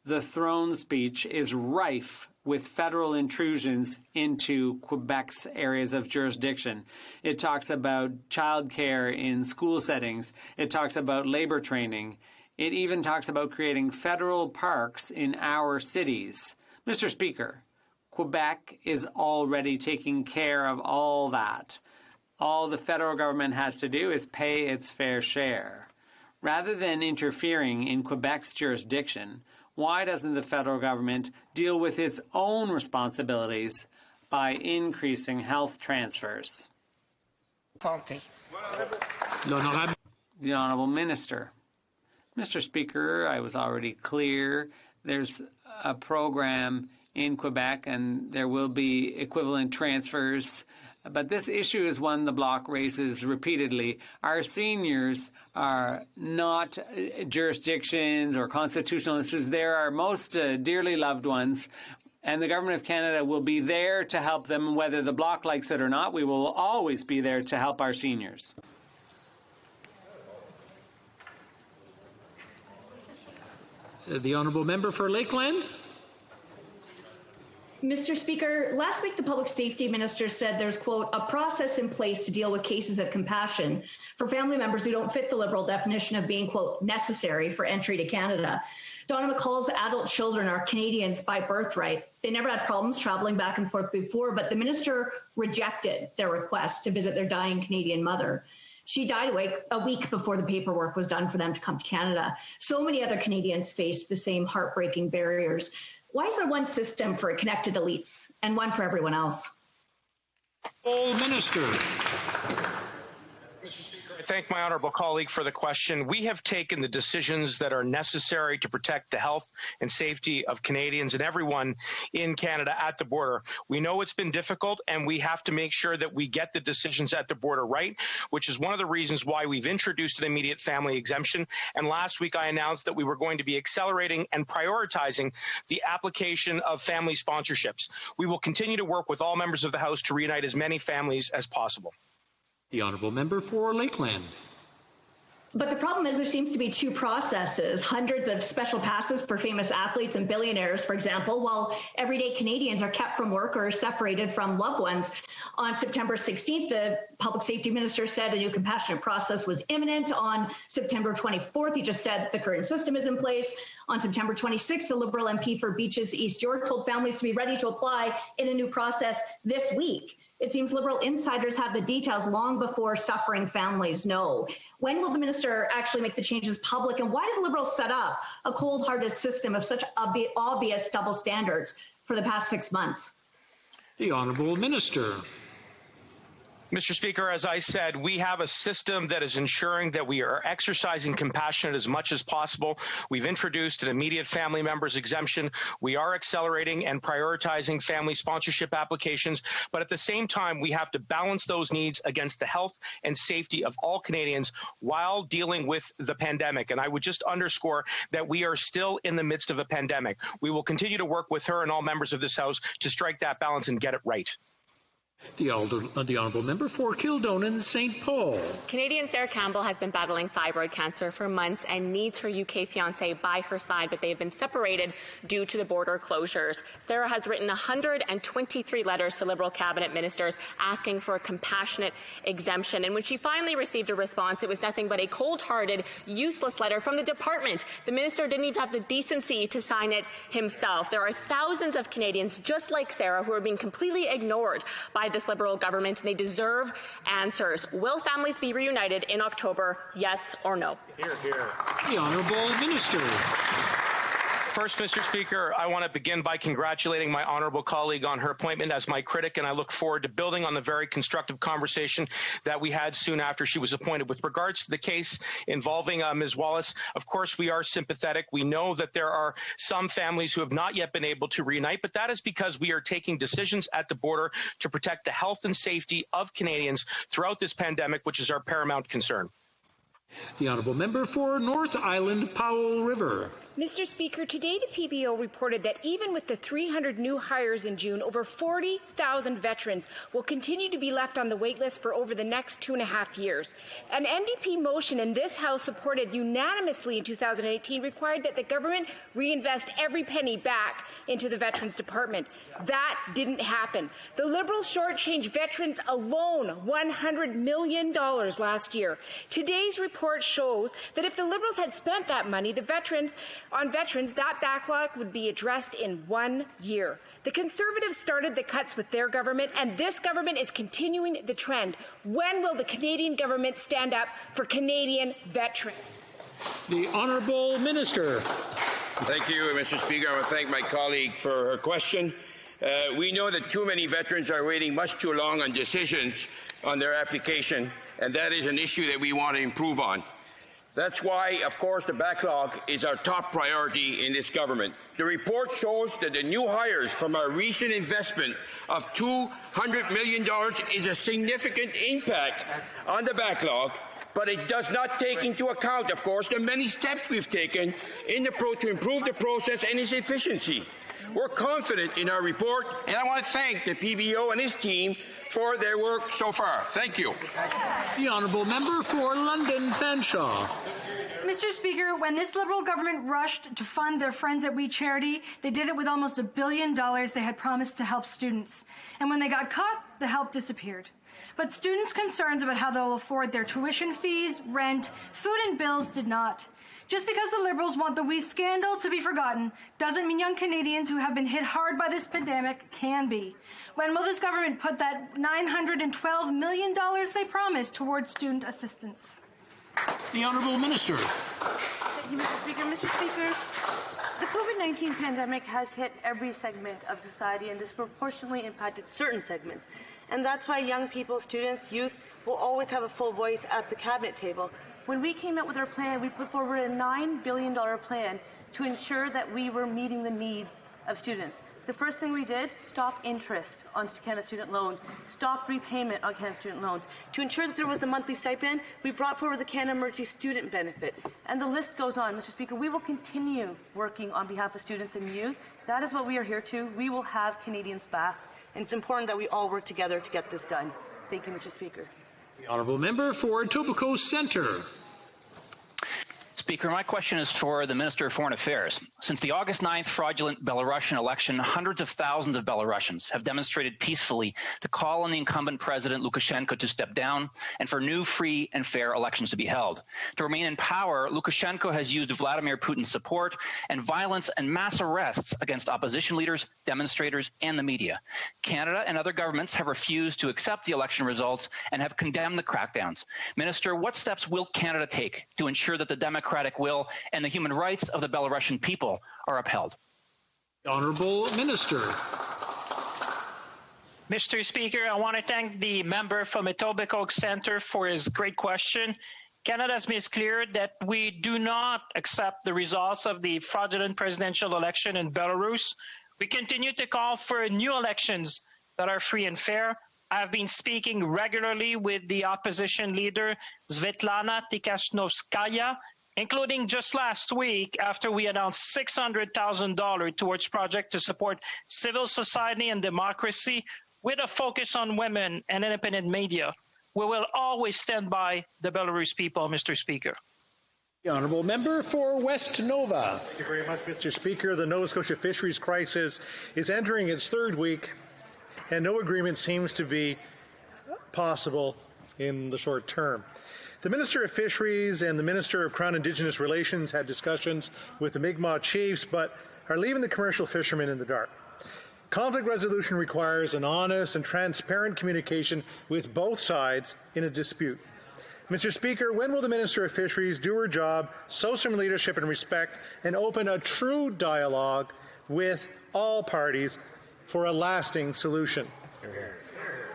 The throne speech is rife with federal intrusions into Quebec's areas of jurisdiction. It talks about childcare in school settings. It talks about labor training. It even talks about creating federal parks in our cities. Mr. Speaker, Quebec is already taking care of all that. All the federal government has to do is pay its fair share. Rather than interfering in Quebec's jurisdiction, why doesn't the federal government deal with its own responsibilities by increasing health transfers? The Honourable Minister. Mr. Speaker, I was already clear. There's a program in Quebec and there will be equivalent transfers. But this issue is one the Bloc raises repeatedly. Our seniors are not jurisdictions or constitutional issues. They are our most dearly loved ones. And the Government of Canada will be there to help them, whether the Bloc likes it or not. We will always be there to help our seniors. The Honourable Member for Lakeland. Mr. Speaker, last week the Public Safety Minister said there's, quote, a process in place to deal with cases of compassion for family members who don't fit the Liberal definition of being, quote, necessary for entry to Canada. Donna McCall's adult children are Canadians by birthright. They never had problems traveling back and forth before, but the minister rejected their request to visit their dying Canadian mother. She died a week before the paperwork was done for them to come to Canada. So many other Canadians face the same heartbreaking barriers. Why is there one system for connected elites and one for everyone else? Minister. Mr. Speaker, I thank my honourable colleague for the question. We have taken the decisions that are necessary to protect the health and safety of Canadians and everyone in Canada at the border. We know it's been difficult, and we have to make sure that we get the decisions at the border right, which is one of the reasons why we've introduced an immediate family exemption. And last week I announced that we were going to be accelerating and prioritizing the application of family sponsorships. We will continue to work with all members of the House to reunite as many families as possible. The Honourable Member for Lakeland. But the problem is there seems to be two processes, hundreds of special passes for famous athletes and billionaires, for example, while everyday Canadians are kept from work or separated from loved ones. On September 16th, the Public Safety Minister said a new compassionate process was imminent. On September 24th, he just said the current system is in place. On September 26th, the Liberal MP for Beaches East York told families to be ready to apply in a new process this week. It seems Liberal insiders have the details long before suffering families know. When will the minister actually make the changes public, and why did Liberals set up a cold-hearted system of such obvious double standards for the past 6 months? The Honourable Minister. Mr. Speaker, as I said, we have a system that is ensuring that we are exercising compassion as much as possible. We've introduced an immediate family members exemption. We are accelerating and prioritizing family sponsorship applications. But at the same time, we have to balance those needs against the health and safety of all Canadians while dealing with the pandemic. And I would just underscore that we are still in the midst of a pandemic. We will continue to work with her and all members of this House to strike that balance and get it right. The Honourable Member for Kildonan St. Paul. Canadian Sarah Campbell has been battling thyroid cancer for months and needs her UK fiancé by her side, but they have been separated due to the border closures. Sarah has written 123 letters to Liberal cabinet ministers asking for a compassionate exemption. And when she finally received a response, it was nothing but a cold-hearted, useless letter from the department. The minister didn't even have the decency to sign it himself. There are thousands of Canadians just like Sarah who are being completely ignored by this Liberal government, and they deserve answers. Will families be reunited in October, yes or no? Hear, hear. The Honourable Minister. First, Mr. Speaker, I want to begin by congratulating my honourable colleague on her appointment as my critic, and I look forward to building on the very constructive conversation that we had soon after she was appointed. With regards to the case involving Ms. Wallace, of course, we are sympathetic. We know that there are some families who have not yet been able to reunite, but that is because we are taking decisions at the border to protect the health and safety of Canadians throughout this pandemic, which is our paramount concern. The Honourable Member for North Island Powell River. Mr. Speaker, today the PBO reported that even with the 300 new hires in June, over 40,000 veterans will continue to be left on the waitlist for over the next 2.5 years. An NDP motion in this House, supported unanimously in 2018, required that the government reinvest every penny back into the Veterans Department. That didn't happen. The Liberals shortchanged veterans alone $100 million last year. Today's report shows that if the Liberals had spent that money, on veterans, that backlog would be addressed in 1 year. The Conservatives started the cuts with their government, and this government is continuing the trend. When will the Canadian government stand up for Canadian veterans? The Honourable Minister. Thank you, Mr. Speaker. I want to thank my colleague for her question. We know that too many veterans are waiting much too long on decisions on their application, and that is an issue that we want to improve on. That's why, of course, the backlog is our top priority in this government. The report shows that the new hires from our recent investment of $200 million is a significant impact on the backlog, but it does not take into account, of course, the many steps we've taken to improve the process and its efficiency. We're confident in our report, and I want to thank the PBO and his team for their work so far. Thank you. The Honourable Member for London Fanshawe. Mr. Speaker, when this Liberal government rushed to fund their Friends at We charity, they did it with almost $1 billion they had promised to help students. And when they got caught, the help disappeared. But students' concerns about how they'll afford their tuition fees, rent, food and bills did not. Just because the Liberals want the WE scandal to be forgotten doesn't mean young Canadians who have been hit hard by this pandemic can be. When will this government put that $912 million they promised towards student assistance? The Honourable Minister. Thank you, Mr. Speaker. Mr. Speaker, the COVID-19 pandemic has hit every segment of society and disproportionately impacted certain segments. And that's why young people, students, youth will always have a full voice at the cabinet table. When we came out with our plan, we put forward a $9 billion plan to ensure that we were meeting the needs of students. The first thing we did, stop interest on Canada student loans, stop repayment on Canada student loans. To ensure that there was a monthly stipend, we brought forward the Canada Emergency Student Benefit. And the list goes on, Mr. Speaker. We will continue working on behalf of students and youth. That is what we are here to. We will have Canadians back. And it's important that we all work together to get this done. Thank you, Mr. Speaker. The Honourable Member for Etobicoke Centre. Speaker, my question is for the Minister of Foreign Affairs. Since the August 9th fraudulent Belarusian election, hundreds of thousands of Belarusians have demonstrated peacefully to call on the incumbent President Lukashenko to step down and for new, free and fair elections to be held. To remain in power, Lukashenko has used Vladimir Putin's support and violence and mass arrests against opposition leaders, demonstrators and the media. Canada and other governments have refused to accept the election results and have condemned the crackdowns. Minister, what steps will Canada take to ensure that the democratic will and the human rights of the Belarusian people are upheld? Honourable Minister. Mr. Speaker, I want to thank the member from Etobicoke Centre for his great question. Canada has made clear that we do not accept the results of the fraudulent presidential election in Belarus. We continue to call for new elections that are free and fair. I have been speaking regularly with the opposition leader, Svetlana Tikhanovskaya, including just last week after we announced $600,000 towards project to support civil society and democracy with a focus on women and independent media. We will always stand by the Belarus people, Mr. Speaker. The Honourable Member for West Nova. Thank you very much, Mr. Speaker. The Nova Scotia fisheries crisis is entering its third week, and no agreement seems to be possible in the short term. The Minister of Fisheries and the Minister of Crown Indigenous Relations had discussions with the Mi'kmaq chiefs, but are leaving the commercial fishermen in the dark. Conflict resolution requires an honest and transparent communication with both sides in a dispute. Mr. Speaker, when will the Minister of Fisheries do her job, show some leadership and respect, and open a true dialogue with all parties for a lasting solution?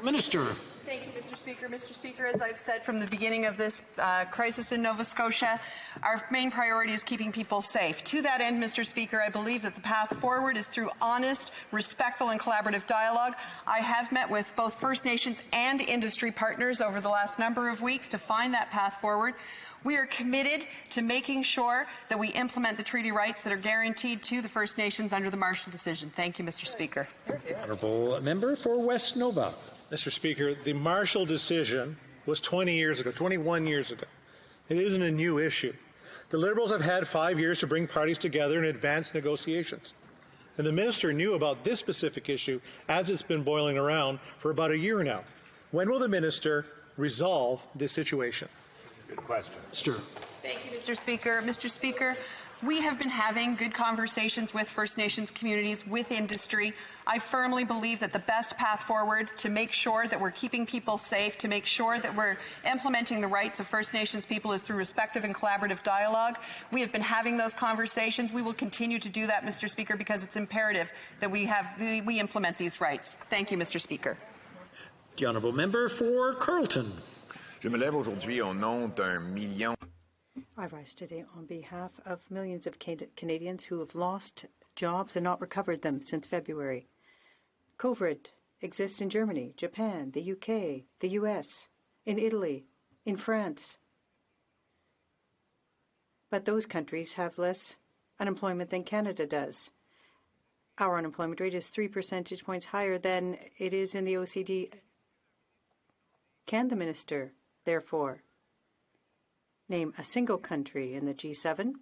Minister. Thank you, Mr. Mr. Speaker. Mr. Speaker, as I've said from the beginning of this crisis in Nova Scotia, our main priority is keeping people safe. To that end, Mr. Speaker, I believe that the path forward is through honest, respectful and collaborative dialogue. I have met with both First Nations and industry partners over the last number of weeks to find that path forward. We are committed to making sure that we implement the treaty rights that are guaranteed to the First Nations under the Marshall Decision. Thank you, Mr. Speaker. Honourable member for West Nova. Mr. Speaker, the Marshall Decision was 20 years ago, 21 years ago. It isn't a new issue. The Liberals have had 5 years to bring parties together and advance negotiations. And the minister knew about this specific issue as it's been boiling around for about a year now. When will the minister resolve this situation? Good question. Sure. Thank you, Mr. Speaker. Mr. Speaker, we have been having good conversations with First Nations communities, with industry. I firmly believe that the best path forward to make sure that we're keeping people safe, to make sure that we're implementing the rights of First Nations people is through respectful and collaborative dialogue. We have been having those conversations. We will continue to do that, Mr. Speaker, because it's imperative that we implement these rights. Thank you, Mr. Speaker. The honourable member for Carleton. Je me lève aujourd'hui au nom d'1 million. I rise today on behalf of millions of Canadians who have lost jobs and not recovered them since February. COVID exists in Germany, Japan, the UK, the US, in Italy, in France. But those countries have less unemployment than Canada does. Our unemployment rate is 3 percentage points higher than it is in the OECD. Can the minister, therefore, name a single country in the G7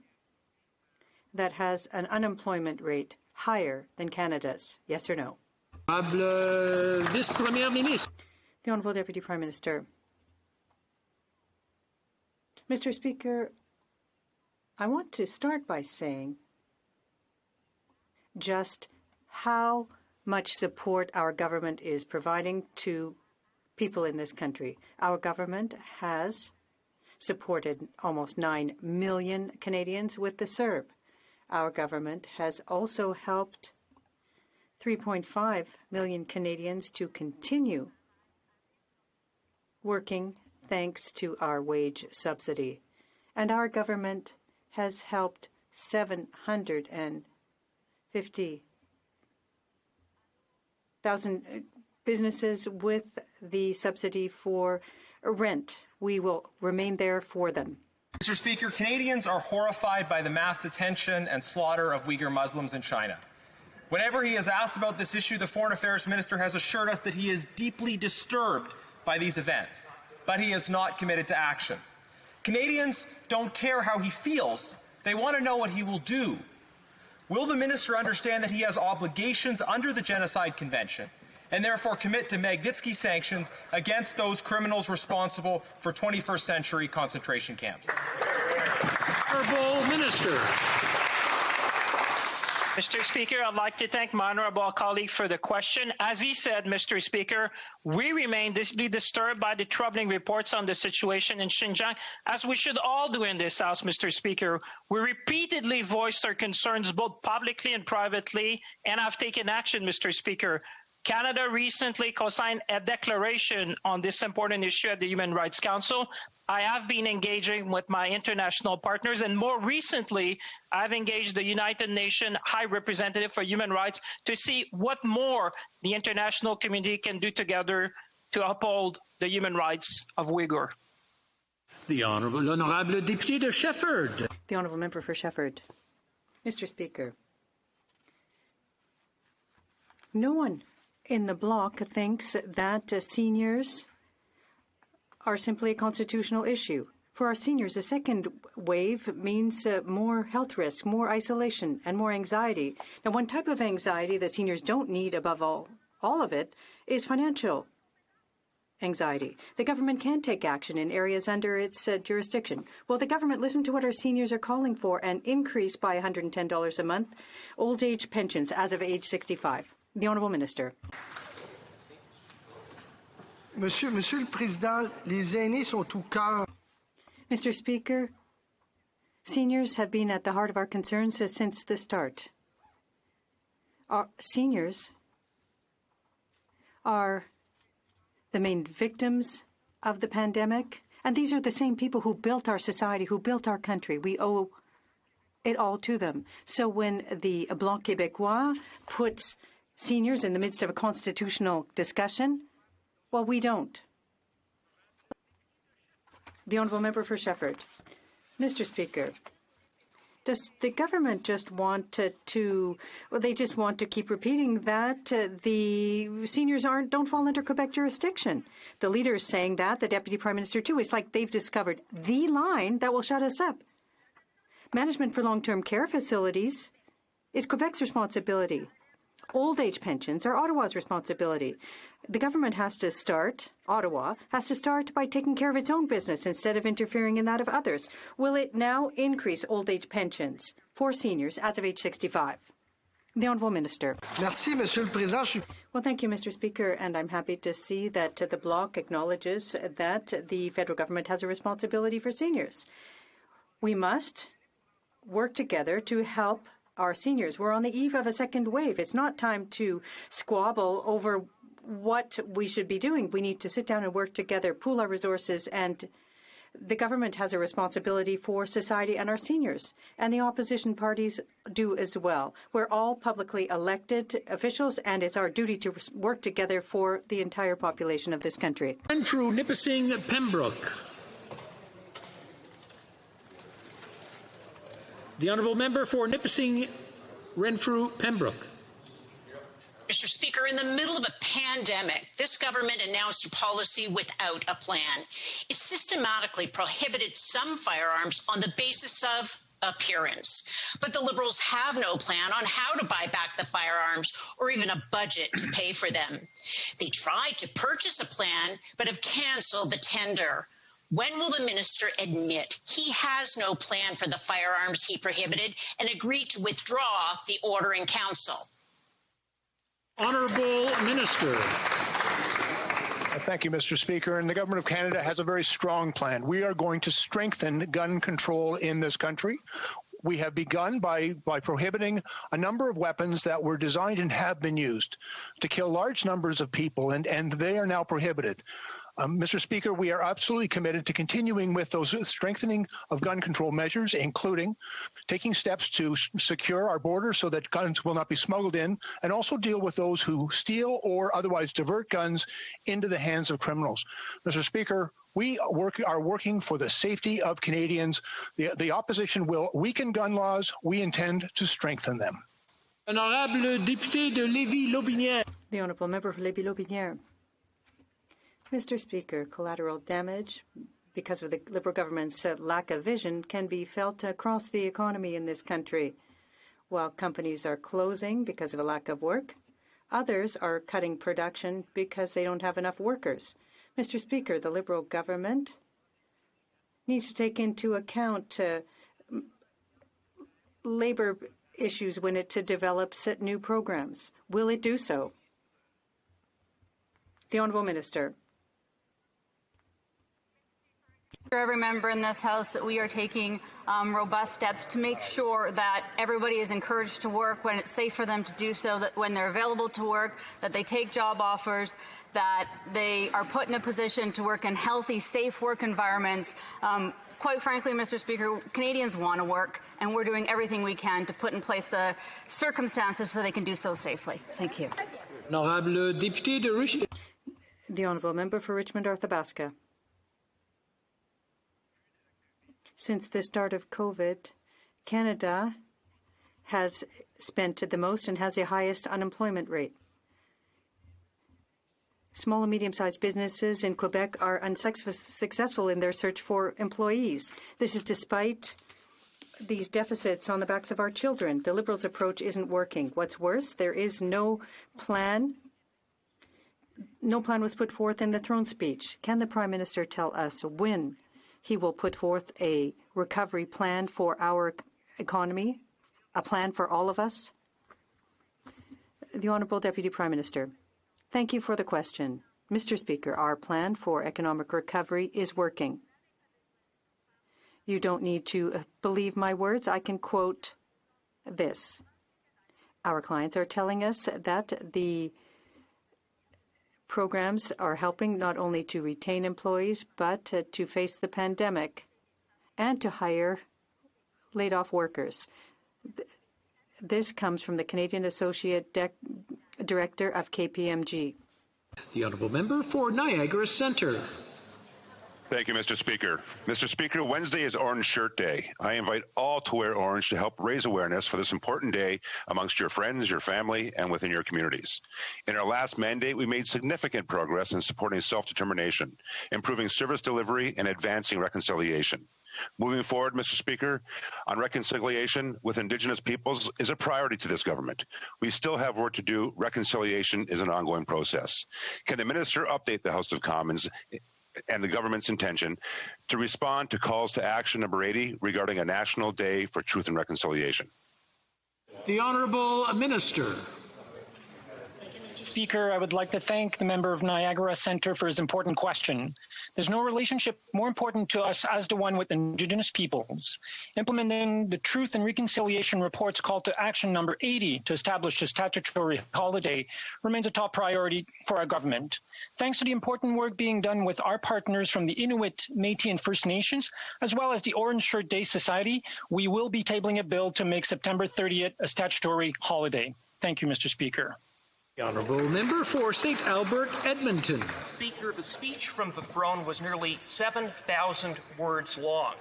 that has an unemployment rate higher than Canada's? Yes or no? Vice-Premier Ministre. The Honourable Deputy Prime Minister. Mr. Speaker, I want to start by saying just how much support our government is providing to people in this country. Our government has supported almost 9 million Canadians with the CERB. Our government has also helped 3.5 million Canadians to continue working thanks to our wage subsidy. And our government has helped 750,000 businesses with the subsidy for rent. We will remain there for them. Mr. Speaker, Canadians are horrified by the mass detention and slaughter of Uyghur Muslims in China. Whenever he is asked about this issue, the Foreign Affairs Minister has assured us that he is deeply disturbed by these events, but he is not committed to action. Canadians don't care how he feels. They want to know what he will do. Will the minister understand that he has obligations under the Genocide Convention and therefore commit to Magnitsky sanctions against those criminals responsible for 21st century concentration camps? Honourable Minister. Mr. Speaker, I'd like to thank my honourable colleague for the question. As he said, Mr. Speaker, we remain deeply disturbed by the troubling reports on the situation in Xinjiang, as we should all do in this House, Mr. Speaker. We repeatedly voiced our concerns both publicly and privately, and have taken action, Mr. Speaker. Canada recently co-signed a declaration on this important issue at the Human Rights Council. I have been engaging with my international partners, and more recently, I've engaged the United Nations High Representative for Human Rights to see what more the international community can do together to uphold the human rights of Uyghur. The Honourable Député de Shefford. The Honourable Member for Shefford. Mr. Speaker, no one in the bloc thinks that seniors are simply a constitutional issue. For our seniors, a second wave means more health risk, more isolation, and more anxiety. Now, one type of anxiety that seniors don't need above all of it is financial anxiety. The government can take action in areas under its jurisdiction. Will the government listen to what our seniors are calling for and increase by $110 a month old age pensions as of age 65? The Honourable Minister. Monsieur le Président, les aînés sont au cœur. Mr. Speaker, seniors have been at the heart of our concerns since the start. Our seniors are the main victims of the pandemic. And these are the same people who built our society, who built our country. We owe it all to them. So when the Bloc Québécois puts seniors in the midst of a constitutional discussion, well, we don't. The Honourable Member for Shefford. Mr. Speaker, does the government just want to they just want to keep repeating that the seniors don't fall under Quebec jurisdiction? The leader is saying that, the Deputy Prime Minister too. It's like they've discovered the line that will shut us up. Management for long-term care facilities is Quebec's responsibility. Old age pensions are Ottawa's responsibility. The government has to start, Ottawa has to start by taking care of its own business instead of interfering in that of others. Will it now increase old age pensions for seniors as of age 65? The Honourable Minister. Merci, Monsieur le Président. Well, thank you, Mr. Speaker, and I'm happy to see that the Bloc acknowledges that the federal government has a responsibility for seniors. We must work together to help our seniors. We're on the eve of a second wave. It's not time to squabble over what we should be doing. We need to sit down and work together, pool our resources, and the government has a responsibility for society and our seniors, and the opposition parties do as well. We're all publicly elected officials, and it's our duty to work together for the entire population of this country. Renfrew, Nipissing, Pembroke. The Honourable Member for Nipissing, Renfrew, Pembroke. Mr. Speaker, in the middle of a pandemic, this government announced a policy without a plan. It systematically prohibited some firearms on the basis of appearance. But the Liberals have no plan on how to buy back the firearms or even a budget to pay for them. They tried to purchase a plan, but have cancelled the tender. When will the minister admit he has no plan for the firearms he prohibited and agree to withdraw the order in council? Honourable Minister. Thank you, Mr. Speaker. And the Government of Canada has a very strong plan. We are going to strengthen gun control in this country. We have begun by prohibiting a number of weapons that were designed and have been used to kill large numbers of people, and they are now prohibited. Mr. Speaker, we are absolutely committed to continuing with those strengthening of gun control measures, including taking steps to secure our borders so that guns will not be smuggled in, and also deal with those who steal or otherwise divert guns into the hands of criminals. Mr. Speaker, we are working for the safety of Canadians. The opposition will weaken gun laws. We intend to strengthen them. Honorable Député de Lévis-Lotbinière. The Honourable Member for Lévis-Lotbinière. Mr. Speaker, collateral damage because of the Liberal government's lack of vision can be felt across the economy in this country. While companies are closing because of a lack of work, others are cutting production because they don't have enough workers. Mr. Speaker, the Liberal government needs to take into account labour issues when it develops new programs. Will it do so? The Honourable Minister. Every member in this House that we are taking robust steps to make sure that everybody is encouraged to work when it's safe for them to do so, that when they're available to work, that they take job offers, that they are put in a position to work in healthy, safe work environments. Quite frankly, Mr. Speaker, Canadians want to work, and we're doing everything we can to put in place the circumstances so they can do so safely. Thank you. Honorable Député de Richmond. The Honourable Member for Richmond-Arthabaska. Since the start of COVID, Canada has spent the most and has the highest unemployment rate. Small and medium-sized businesses in Quebec are unsuccessful in their search for employees. This is despite these deficits on the backs of our children. The Liberals' approach isn't working. What's worse, there is no plan. No plan was put forth in the throne speech. Can the Prime Minister tell us when he will put forth a recovery plan for our economy, a plan for all of us? The Honourable Deputy Prime Minister. Thank you for the question. Mr. Speaker, our plan for economic recovery is working. You don't need to believe my words. I can quote this. Our clients are telling us that the programs are helping not only to retain employees, but to face the pandemic and to hire laid-off workers. This comes from the Canadian Associate Director of KPMG. The honourable member for Niagara Centre. Thank you, Mr. Speaker. Mr. Speaker, Wednesday is Orange Shirt Day. I invite all to wear orange to help raise awareness for this important day amongst your friends, your family, and within your communities. In our last mandate, we made significant progress in supporting self-determination, improving service delivery, and advancing reconciliation. Moving forward, Mr. Speaker, on reconciliation with Indigenous peoples is a priority to this government. We still have work to do. Reconciliation is an ongoing process. Can the Minister update the House of Commons and the government's intention to respond to calls to action number 80 regarding a National Day for Truth and Reconciliation? The Honourable Minister. Speaker, I would like to thank the member of Niagara Centre for his important question. There's no relationship more important to us as the one with Indigenous peoples. Implementing the Truth and Reconciliation Report's call to action number 80 to establish a statutory holiday remains a top priority for our government. Thanks to the important work being done with our partners from the Inuit, Métis, and First Nations, as well as the Orange Shirt Day Society, we will be tabling a bill to make September 30th a statutory holiday. Thank you, Mr. Speaker. The honourable member for St. Albert, Edmonton. Speaker, the speech from the throne was nearly 7,000 words long.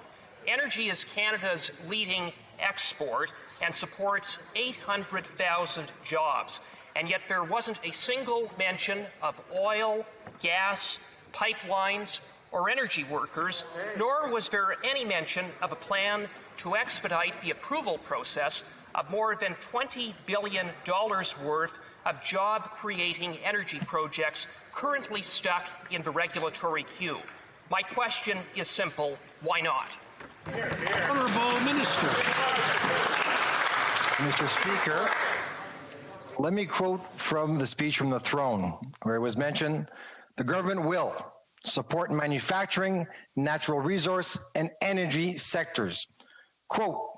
Energy is Canada's leading export and supports 800,000 jobs. And yet there wasn't a single mention of oil, gas, pipelines, or energy workers, nor was there any mention of a plan to expedite the approval process of more than $20 billion worth of job-creating energy projects currently stuck in the regulatory queue. My question is simple: why not? Honourable Minister. Mr. Speaker, let me quote from the speech from the throne, where it was mentioned, the government will support manufacturing, natural resource, and energy sectors. Quote,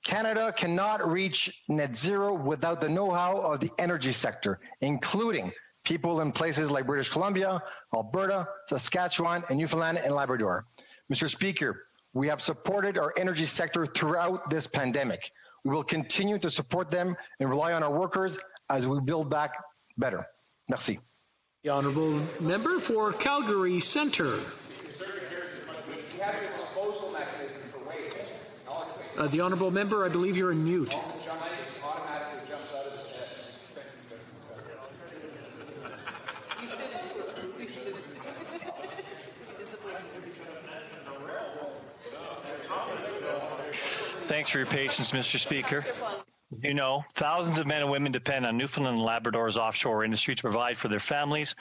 Canada cannot reach net zero without the know-how of the energy sector, including people in places like British Columbia, Alberta, Saskatchewan, and Newfoundland and Labrador. Mr. Speaker, we have supported our energy sector throughout this pandemic. We will continue to support them and rely on our workers as we build back better. Merci. The honourable member for Calgary Centre. The honourable member, I believe you're in mute. Thanks for your patience, Mr. Speaker. You know, thousands of men and women depend on Newfoundland and Labrador's offshore industry to provide for their families,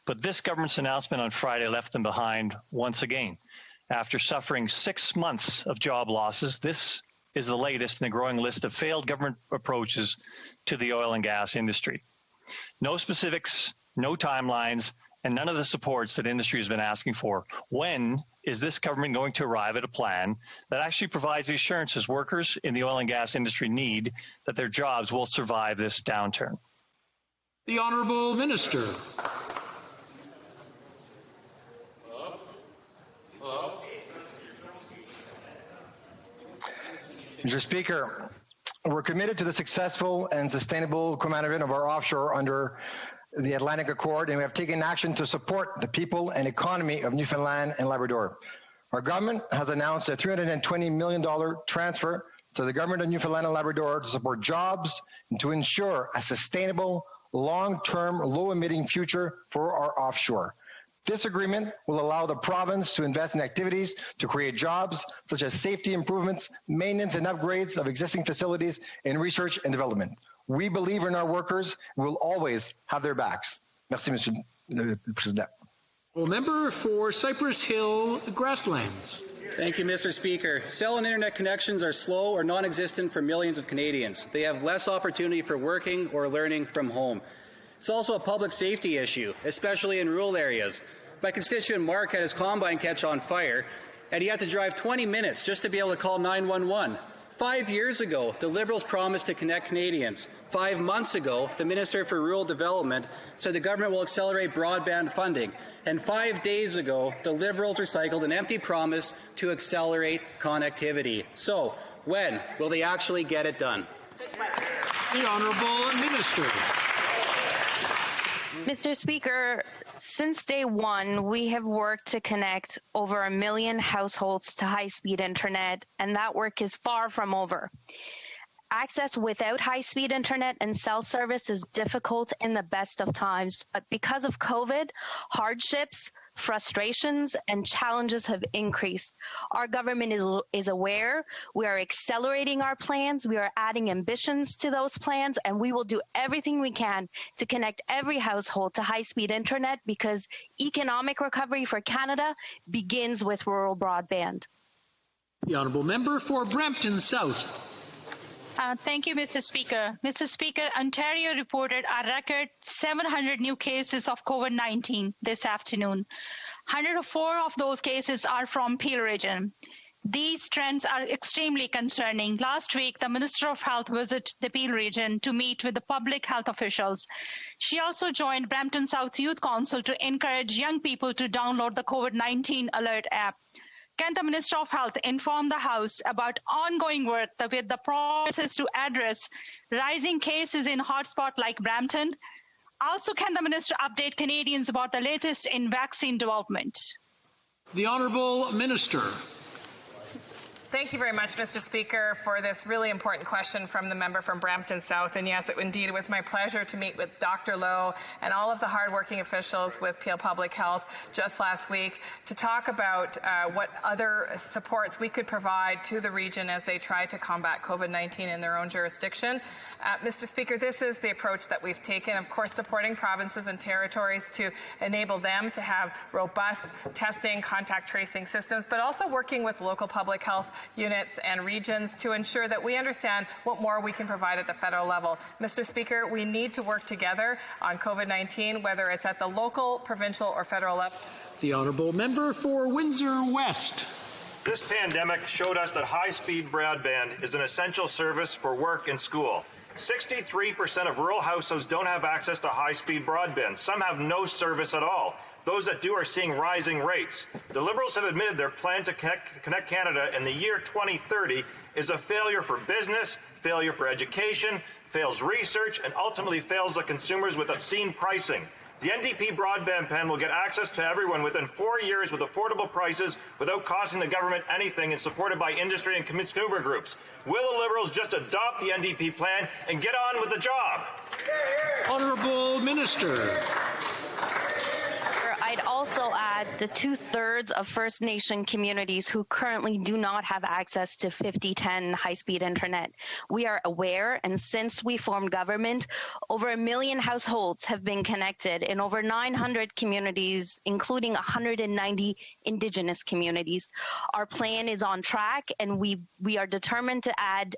but this government's announcement on Friday left them behind once again. After suffering 6 months of job losses, this is the latest in a growing list of failed government approaches to the oil and gas industry. No specifics, no timelines, and none of the supports that industry has been asking for. When is this government going to arrive at a plan that actually provides the assurances workers in the oil and gas industry need that their jobs will survive this downturn? The Honourable Minister. Mr. Speaker, we're committed to the successful and sustainable co-management of our offshore under the Atlantic Accord, and we have taken action to support the people and economy of Newfoundland and Labrador. Our government has announced a $320 million transfer to the government of Newfoundland and Labrador to support jobs and to ensure a sustainable, long-term, low-emitting future for our offshore. This agreement will allow the province to invest in activities to create jobs such as safety improvements, maintenance and upgrades of existing facilities, and research and development. We believe in our workers and will always have their backs. Merci, Monsieur le Président. Well, member for Cypress Hill Grasslands. Thank you, Mr. Speaker. Cell and internet connections are slow or non-existent for millions of Canadians. They have less opportunity for working or learning from home. It's also a public safety issue, especially in rural areas. My constituent Mark had his combine catch on fire, and he had to drive 20 minutes just to be able to call 911. 5 years ago, the Liberals promised to connect Canadians. 5 months ago, the Minister for Rural Development said the government will accelerate broadband funding. And 5 days ago, the Liberals recycled an empty promise to accelerate connectivity. So, when will they actually get it done? The Honourable Minister. Mr. Speaker, since day one, we have worked to connect over 1 million households to high-speed internet, and that work is far from over. Access without high-speed internet and cell service is difficult in the best of times, but because of COVID, hardships, frustrations, and challenges have increased. Our government is aware. We are accelerating our plans. We are adding ambitions to those plans, and we will do everything we can to connect every household to high-speed internet because economic recovery for Canada begins with rural broadband. The Honourable Member for Brampton South. Thank you, Mr. Speaker. Mr. Speaker, Ontario reported a record 700 new cases of COVID-19 this afternoon. 104 of those cases are from Peel Region. These trends are extremely concerning. Last week, the Minister of Health visited the Peel Region to meet with the public health officials. She also joined Brampton South Youth Council to encourage young people to download the COVID-19 Alert app. Can the Minister of Health inform the House about ongoing work with the process to address rising cases in hotspots like Brampton? Also, can the Minister update Canadians about the latest in vaccine development? The Honourable Minister. Thank you very much, Mr. Speaker, for this really important question from the member from Brampton South. And yes, it was my pleasure to meet with Dr. Lowe and all of the hardworking officials with Peel Public Health just last week to talk about what other supports we could provide to the region as they try to combat COVID-19 in their own jurisdiction. Mr. Speaker, this is the approach that we've taken, of course, supporting provinces and territories to enable them to have robust testing, contact tracing systems, but also working with local public health units and regions to ensure that we understand what more we can provide at the federal level. Mr. Speaker, we need to work together on COVID-19, whether it's at the local, provincial, or federal level. The Honourable Member for Windsor West. This pandemic showed us that high-speed broadband is an essential service for work and school. 63% of rural households don't have access to high-speed broadband. Some have no service at all. Those that do are seeing rising rates. The Liberals have admitted their plan to connect Canada in the year 2030 is a failure for business, failure for education, fails research, and ultimately fails the consumers with obscene pricing. The NDP broadband plan will get access to everyone within 4 years with affordable prices without costing the government anything and supported by industry and consumer groups. Will the Liberals just adopt the NDP plan and get on with the job? Honourable Minister. I'd also add the 2/3 of First Nation communities who currently do not have access to 5010 high-speed internet. We are aware, and since we formed government, over 1 million households have been connected in over 900 communities, including 190 Indigenous communities. Our plan is on track, and we are determined to add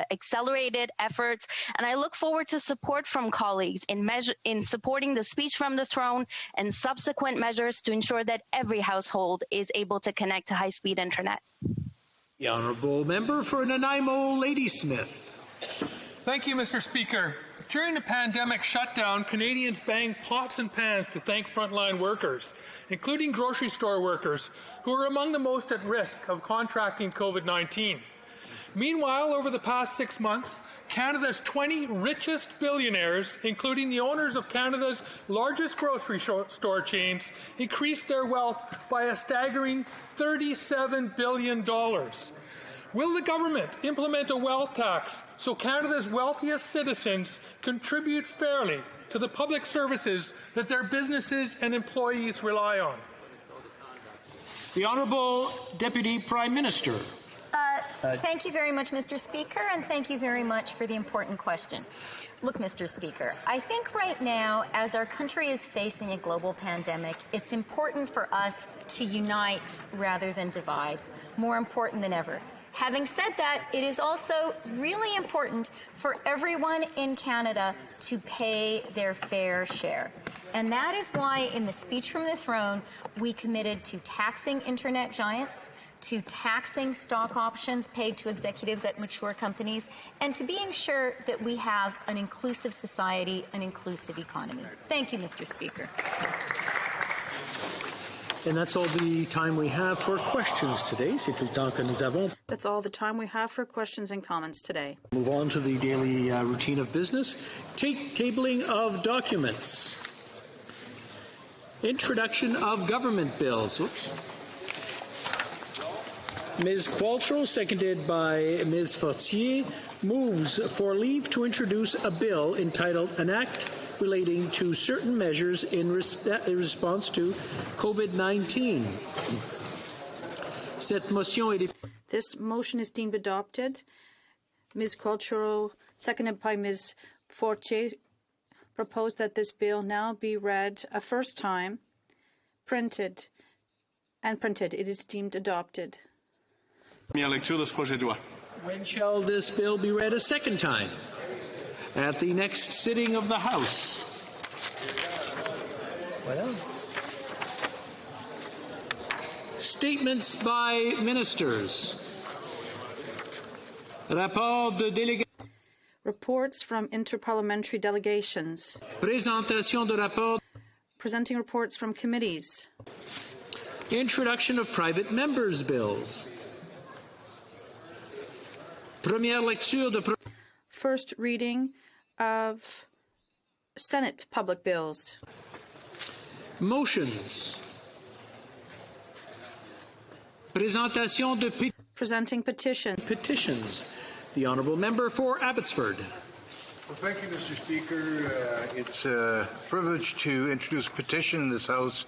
accelerated efforts, and I look forward to support from colleagues in supporting the speech from the throne and subsequent measures to ensure that every household is able to connect to high-speed internet. The Honourable Member for Nanaimo, Ladysmith. Thank you, Mr. Speaker. During the pandemic shutdown, Canadians banged pots and pans to thank frontline workers, including grocery store workers, who are among the most at risk of contracting COVID-19. Meanwhile, over the past 6 months, Canada's 20 richest billionaires, including the owners of Canada's largest grocery store chains, increased their wealth by a staggering $37 billion. Will the government implement a wealth tax so Canada's wealthiest citizens contribute fairly to the public services that their businesses and employees rely on? The Honourable Deputy Prime Minister. Thank you very much, Mr. Speaker, and thank you very much for the important question. Look, Mr. Speaker, I think right now, as our country is facing a global pandemic, it's important for us to unite rather than divide, more important than ever. Having said that, it is also really important for everyone in Canada to pay their fair share. And that is why in the speech from the throne, we committed to taxing internet giants, to taxing stock options paid to executives at mature companies, and to being sure that we have an inclusive society, an inclusive economy. Thank you, Mr. Speaker. And that's all the time we have for questions today. C'est tout le temps que nous avons. That's all the time we have for questions and comments today. Move on to the daily routine of business. Tabling of documents. Introduction of government bills. Oops. Ms. Qualtrough, seconded by Ms. Fortier, moves for leave to introduce a bill entitled An Act Relating to Certain Measures in Response to COVID-19. This motion is deemed adopted. Ms. Qualtrough, seconded by Ms. Fortier, proposed that this bill now be read a first time, printed. It is deemed adopted. When shall this bill be read a second time? At the next sitting of the House. Well, statements by ministers. Rapport de délégation. Reports from interparliamentary delegations. Présentation de rapport. Presenting reports from committees. Introduction of private members' bills. Première lecture de. First reading of Senate public bills. Motions. Présentation de presenting petition. Petitions. The honourable member for Abbotsford. Well, thank you, Mr. Speaker. It's a privilege to introduce a petition in this House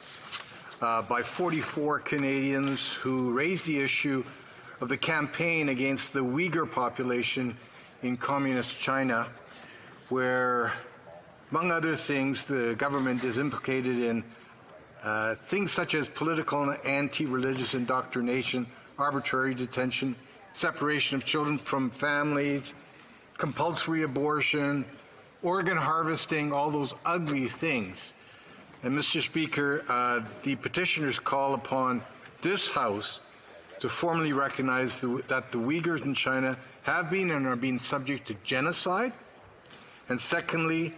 by 44 Canadians who raised the issue of the campaign against the Uyghur population in communist China, where, among other things, the government is implicated in things such as political and anti-religious indoctrination, arbitrary detention, separation of children from families, compulsory abortion, organ harvesting, all those ugly things. And Mr. Speaker, the petitioners call upon this House to formally recognize that the Uyghurs in China have been and are being subject to genocide. And secondly,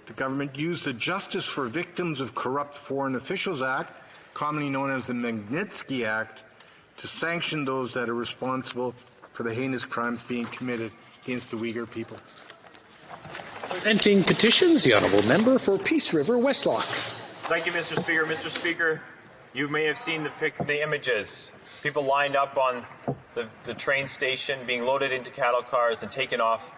the government used the Justice for Victims of Corrupt Foreign Officials Act, commonly known as the Magnitsky Act, to sanction those that are responsible for the heinous crimes being committed against the Uyghur people. Presenting petitions, the honourable member for Peace River, Westlock. Thank you, Mr. Speaker. Mr. Speaker, you may have seen the images. People lined up on the train station, being loaded into cattle cars and taken off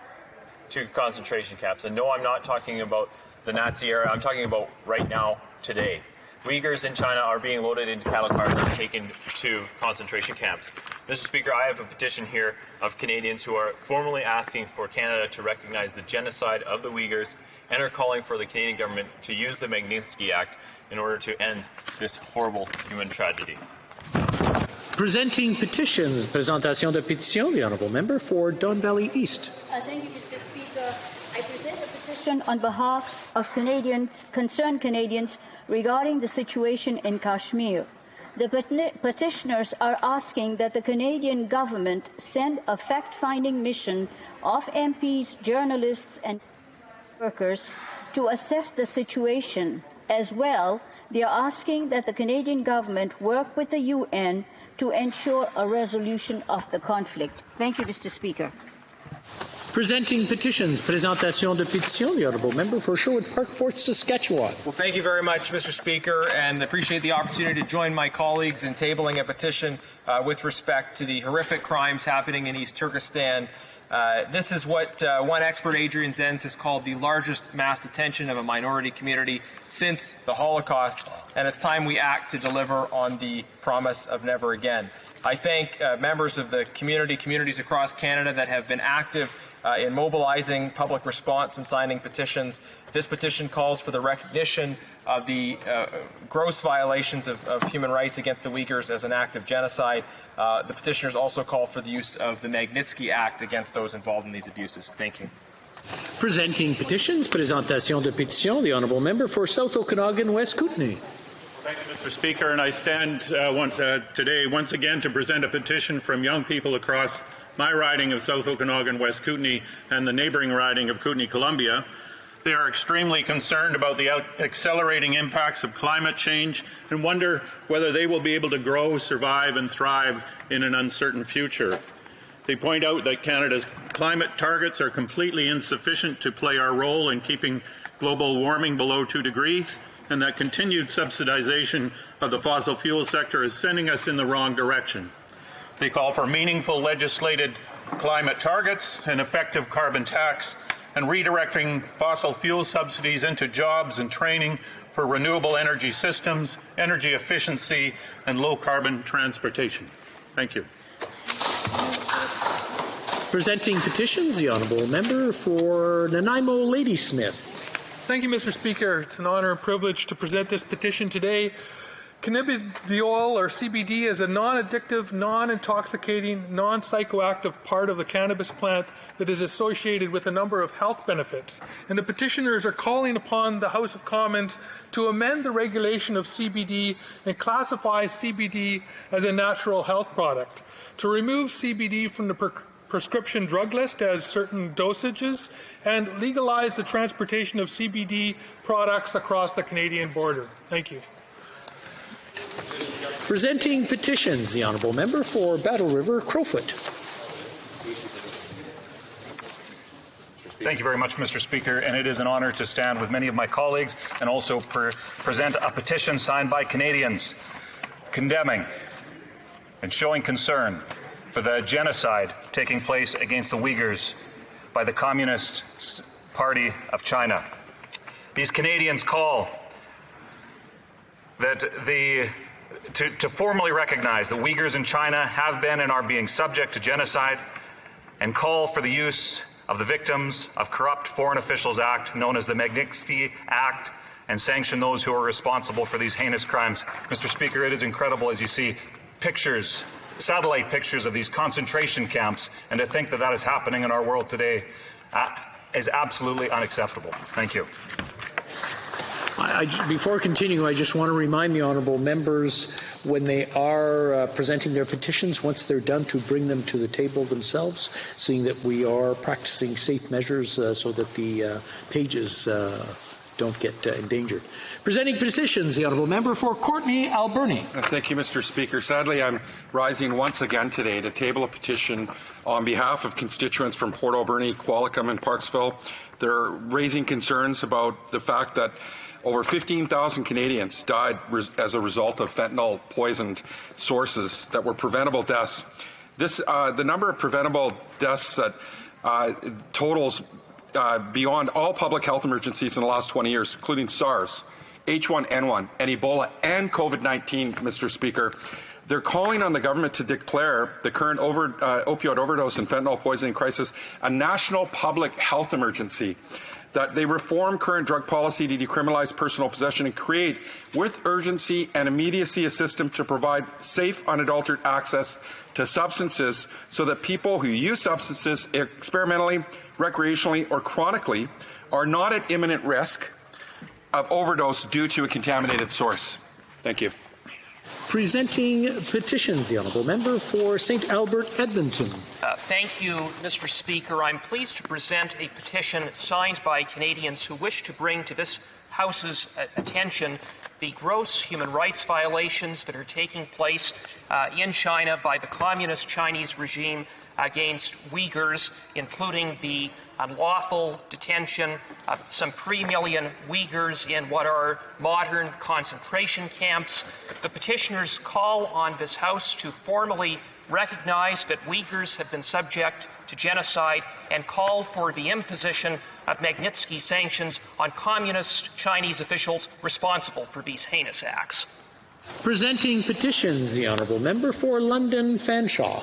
to concentration camps. And no, I'm not talking about the Nazi era. I'm talking about right now, today. Uyghurs in China are being loaded into cattle cars and taken to concentration camps. Mr. Speaker, I have a petition here of Canadians who are formally asking for Canada to recognize the genocide of the Uyghurs and are calling for the Canadian government to use the Magnitsky Act in order to end this horrible human tragedy. Presenting petitions, présentation de pétition, the honourable member for Don Valley East. Thank you, Mr. Speaker. I present a petition on behalf of concerned Canadians regarding the situation in Kashmir. The petitioners are asking that the Canadian government send a fact-finding mission of MPs, journalists and workers to assess the situation. As well, they are asking that the Canadian government work with the UN to ensure a resolution of the conflict. Thank you, Mr. Speaker. Presenting petitions, présentation de pétition, the honourable member for Sherwood Park, Fort Saskatchewan. Well, thank you very much, Mr. Speaker, and appreciate the opportunity to join my colleagues in tabling a petition with respect to the horrific crimes happening in East Turkestan. This is what one expert, Adrian Zenz, has called the largest mass detention of a minority community since the Holocaust, and it's time we act to deliver on the promise of never again. I thank members of the communities across Canada that have been active in mobilizing public response and signing petitions. This petition calls for the recognition of the gross violations of human rights against the Uyghurs as an act of genocide. The petitioners also call for the use of the Magnitsky Act against those involved in these abuses. Thank you. Presenting petitions, présentation de pétition, the Honourable Member for South Okanagan West Kootenay. Thank you, Mr. Speaker, and I stand today once again to present a petition from young people across my riding of South Okanagan West Kootenay and the neighbouring riding of Kootenay-Columbia. They are extremely concerned about the accelerating impacts of climate change and wonder whether they will be able to grow, survive and thrive in an uncertain future. They point out that Canada's climate targets are completely insufficient to play our role in keeping global warming below 2 degrees, and that continued subsidization of the fossil fuel sector is sending us in the wrong direction. They call for meaningful legislated climate targets, an effective carbon tax, and redirecting fossil fuel subsidies into jobs and training for renewable energy systems, energy efficiency, and low-carbon transportation. Thank you. Presenting petitions, the Honourable Member for Nanaimo Ladysmith. Thank you, Mr. Speaker. It's an honour and privilege to present this petition today. Cannabidiol, or CBD, is a non-addictive, non-intoxicating, non-psychoactive part of the cannabis plant that is associated with a number of health benefits. And the petitioners are calling upon the House of Commons to amend the regulation of CBD and classify CBD as a natural health product, to remove CBD from the prescription drug list as certain dosages, and legalize the transportation of CBD products across the Canadian border. Thank you. Presenting petitions, the Honourable Member for Battle River Crowfoot. Thank you very much, Mr. Speaker, and it is an honour to stand with many of my colleagues and also present a petition signed by Canadians condemning and showing concern for the genocide taking place against the Uyghurs by the Communist Party of China. These Canadians call that to formally recognize that Uyghurs in China have been and are being subject to genocide, and call for the use of the Victims of Corrupt Foreign Officials Act, known as the Magnitsky Act, and sanction those who are responsible for these heinous crimes. Mr. Speaker, it is incredible as you see pictures, satellite pictures of these concentration camps, and to think that that is happening in our world today is absolutely unacceptable. Thank you. Before continuing, I just want to remind the honourable members, when they are presenting their petitions, once they're done, to bring them to the table themselves, seeing that we are practicing safe measures so that the pages don't get endangered. Presenting petitions, the honourable member for Courtenay Alberni. Thank you, Mr. Speaker. Sadly, I'm rising once again today to table a petition on behalf of constituents from Port Alberni, Qualicum, and Parksville. They're raising concerns about the fact that over 15,000 Canadians died as a result of fentanyl-poisoned sources that were preventable deaths. The number of preventable deaths that totals beyond all public health emergencies in the last 20 years, including SARS, H1N1, and Ebola, and COVID-19, Mr. Speaker. They're calling on the government to declare the current opioid overdose and fentanyl poisoning crisis a national public health emergency, that they reform current drug policy to decriminalize personal possession and create, with urgency and immediacy, a system to provide safe, unadulterated access to substances so that people who use substances experimentally, recreationally, or chronically are not at imminent risk of overdose due to a contaminated source. Thank you. Presenting petitions, the honourable member for St. Albert, Edmonton. Thank you, Mr. Speaker. I'm pleased to present a petition signed by Canadians who wish to bring to this House's attention the gross human rights violations that are taking place in China by the Communist Chinese regime against Uyghurs, including the unlawful detention of some 3 million Uyghurs in what are modern concentration camps. The petitioners call on this House to formally recognize that Uyghurs have been subject to genocide and call for the imposition of Magnitsky sanctions on communist Chinese officials responsible for these heinous acts. Presenting petitions, the honourable member for London Fanshawe.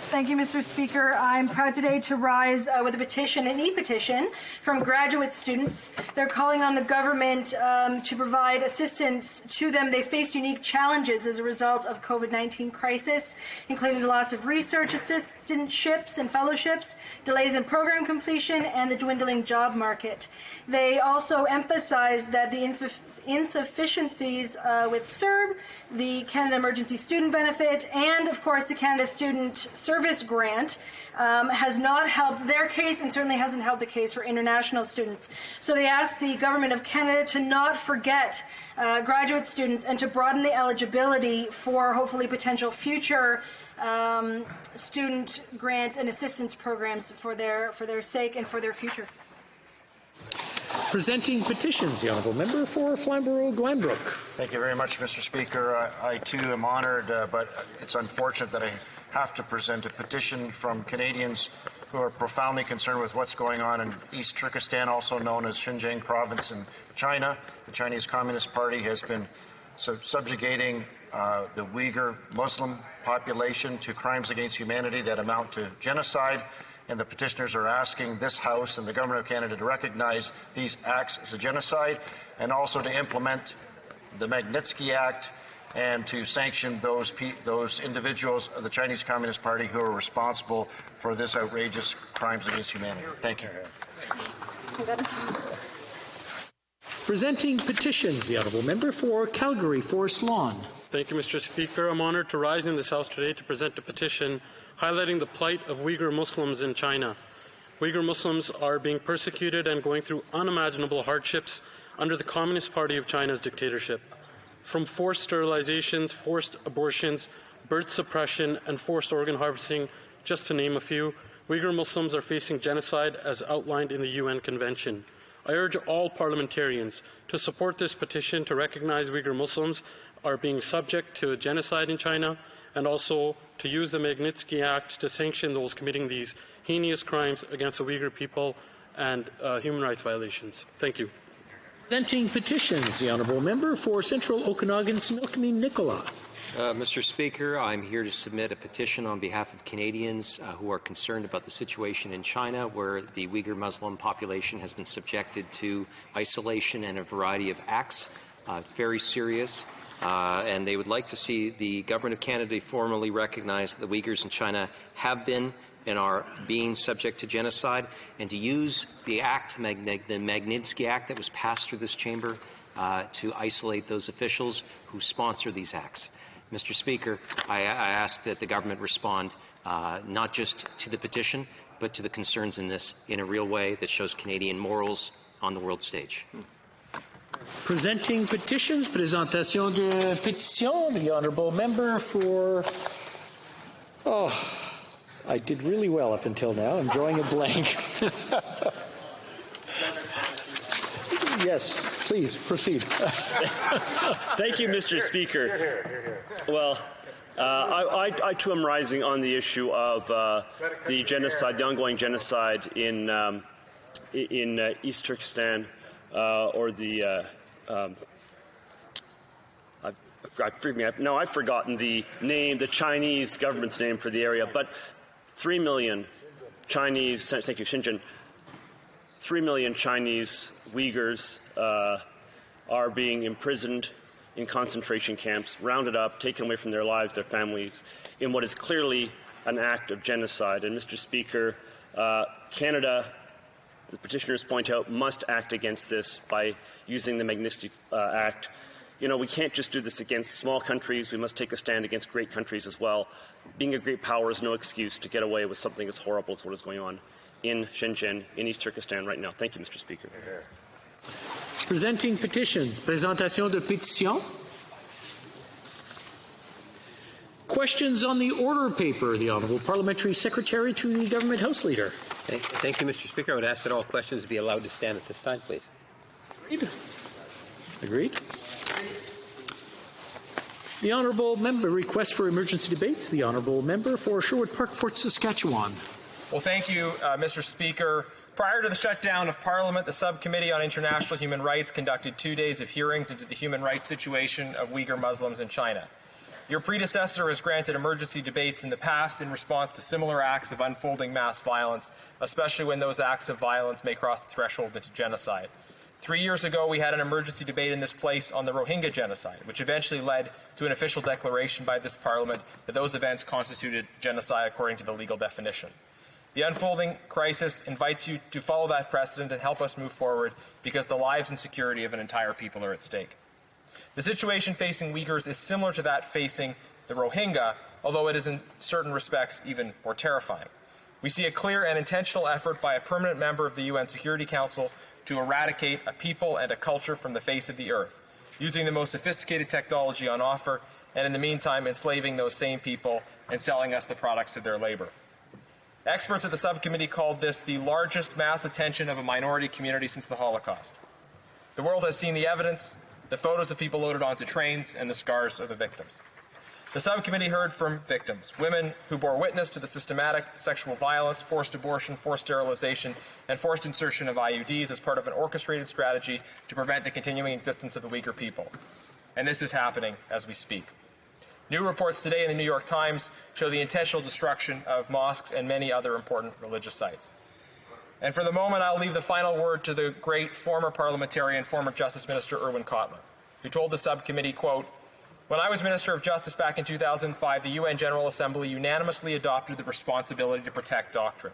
Thank you, Mr. Speaker. I'm proud today to rise with a petition, an e-petition from graduate students. They're calling on the government to provide assistance to them. They face unique challenges as a result of COVID-19 crisis, including the loss of research assistantships and fellowships, delays in program completion, and the dwindling job market. They also emphasize that the insufficiencies with CERB, the Canada Emergency Student Benefit, and of course the Canada Student Service Grant has not helped their case and certainly hasn't helped the case for international students. So they ask the Government of Canada to not forget graduate students and to broaden the eligibility for hopefully potential future student grants and assistance programs for their sake and for their future. Presenting petitions, the honourable member for Flamborough-Glanbrook. Thank you very much, Mr. Speaker. I too am honoured, but it's unfortunate that I have to present a petition from Canadians who are profoundly concerned with what's going on in East Turkestan, also known as Xinjiang province in China. The Chinese Communist Party has been subjugating the Uyghur Muslim population to crimes against humanity that amount to genocide. And the petitioners are asking this House and the Government of Canada to recognize these acts as a genocide and also to implement the Magnitsky Act and to sanction those individuals of the Chinese Communist Party who are responsible for this outrageous crimes against humanity. Thank you. Presenting petitions, the honourable member for Calgary Forest Lawn. Thank you, Mr. Speaker. I'm honoured to rise in this House today to present a petition highlighting the plight of Uyghur Muslims in China. Uyghur Muslims are being persecuted and going through unimaginable hardships under the Communist Party of China's dictatorship. From forced sterilizations, forced abortions, birth suppression, and forced organ harvesting, just to name a few, Uyghur Muslims are facing genocide as outlined in the UN Convention. I urge all parliamentarians to support this petition to recognize Uyghur Muslims are being subject to genocide in China, and also to use the Magnitsky Act to sanction those committing these heinous crimes against the Uyghur people and human rights violations. Thank you. Presenting petitions, the honourable member for Central Okanagan, Similkameen Nicola. Mr. Speaker, I'm here to submit a petition on behalf of Canadians who are concerned about the situation in China, where the Uyghur Muslim population has been subjected to isolation and a variety of acts, very serious. And they would like to see the Government of Canada formally recognize that the Uyghurs in China have been and are being subject to genocide, and to use the act, the Magnitsky Act that was passed through this chamber, to isolate those officials who sponsor these acts. Mr. Speaker, I ask that the government respond not just to the petition, but to the concerns in this in a real way that shows Canadian morals on the world stage. Presenting petitions, présentation de pétition, the honourable member for... I did really well up until now. I'm drawing a blank. Yes, please, proceed. Thank you, Mr. Speaker. Well, I too am rising on the issue of the genocide, the ongoing genocide in East Turkestan, or the... I've forgotten the name, the Chinese government's name for the area, but 3 million Chinese, thank you, Xinjiang, 3 million Chinese Uyghurs are being imprisoned in concentration camps, rounded up, taken away from their lives, their families, in what is clearly an act of genocide. And Mr. Speaker, Canada, the petitioners point out, must act against this by using the Magnitsky Act. You know, we can't just do this against small countries. We must take a stand against great countries as well. Being a great power is no excuse to get away with something as horrible as what is going on in Xinjiang, in East Turkestan right now. Thank you, Mr. Speaker. Presenting petitions. Présentation de pétition. Questions on the order paper. The Honourable Parliamentary Secretary to the Government House Leader. Thank you, Mr. Speaker. I would ask that all questions be allowed to stand at this time, please. Agreed. The Honourable Member, request for emergency debates. The Honourable Member for Sherwood Park, Fort Saskatchewan. Well, thank you, Mr. Speaker. Prior to the shutdown of Parliament, the Subcommittee on International Human Rights conducted 2 days of hearings into the human rights situation of Uyghur Muslims in China. Your predecessor has granted emergency debates in the past in response to similar acts of unfolding mass violence, especially when those acts of violence may cross the threshold into genocide. 3 years ago, we had an emergency debate in this place on the Rohingya genocide, which eventually led to an official declaration by this Parliament that those events constituted genocide according to the legal definition. The unfolding crisis invites you to follow that precedent and help us move forward because the lives and security of an entire people are at stake. The situation facing Uyghurs is similar to that facing the Rohingya, although it is in certain respects even more terrifying. We see a clear and intentional effort by a permanent member of the UN Security Council to eradicate a people and a culture from the face of the earth, using the most sophisticated technology on offer, and in the meantime enslaving those same people and selling us the products of their labor. Experts at the subcommittee called this the largest mass detention of a minority community since the Holocaust. The world has seen the evidence, the photos of people loaded onto trains, and the scars of the victims. The subcommittee heard from victims, women who bore witness to the systematic sexual violence, forced abortion, forced sterilization, and forced insertion of IUDs as part of an orchestrated strategy to prevent the continuing existence of the Uyghur people. And this is happening as we speak. New reports today in the New York Times show the intentional destruction of mosques and many other important religious sites. And for the moment, I'll leave the final word to the great former parliamentarian, former Justice Minister Irwin Cotler, who told the subcommittee, quote, "When I was Minister of Justice back in 2005, the UN General Assembly unanimously adopted the responsibility to protect doctrine.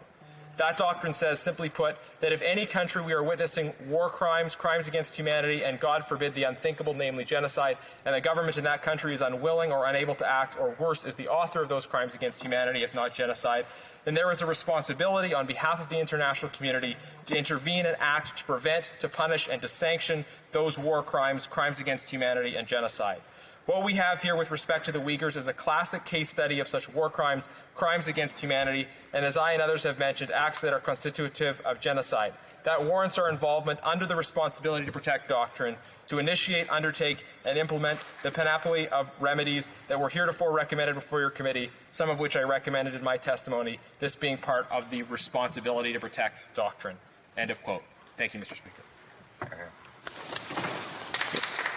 That doctrine says, simply put, that if any country we are witnessing war crimes, crimes against humanity, and God forbid the unthinkable, namely genocide, and the government in that country is unwilling or unable to act, or worse, is the author of those crimes against humanity, if not genocide, then there is a responsibility on behalf of the international community to intervene and act to prevent, to punish, and to sanction those war crimes, crimes against humanity, and genocide. What we have here with respect to the Uyghurs is a classic case study of such war crimes, crimes against humanity, and as I and others have mentioned, acts that are constitutive of genocide. That warrants our involvement under the responsibility to protect doctrine, to initiate, undertake, and implement the panoply of remedies that were heretofore recommended before your committee, some of which I recommended in my testimony, this being part of the responsibility to protect doctrine." End of quote. Thank you, Mr. Speaker.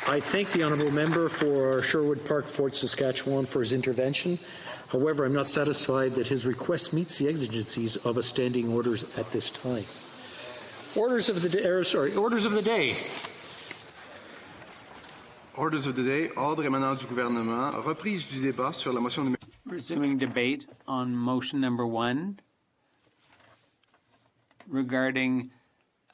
I thank the honourable member for Sherwood Park, Fort Saskatchewan, for his intervention. However, I'm not satisfied that his request meets the exigencies of a standing orders at this time. Orders of the day. Orders of the day. Orders of the day. Ordre émanant du gouvernement. Reprise du débat sur la motion numéro. Resuming debate on motion number 1 regarding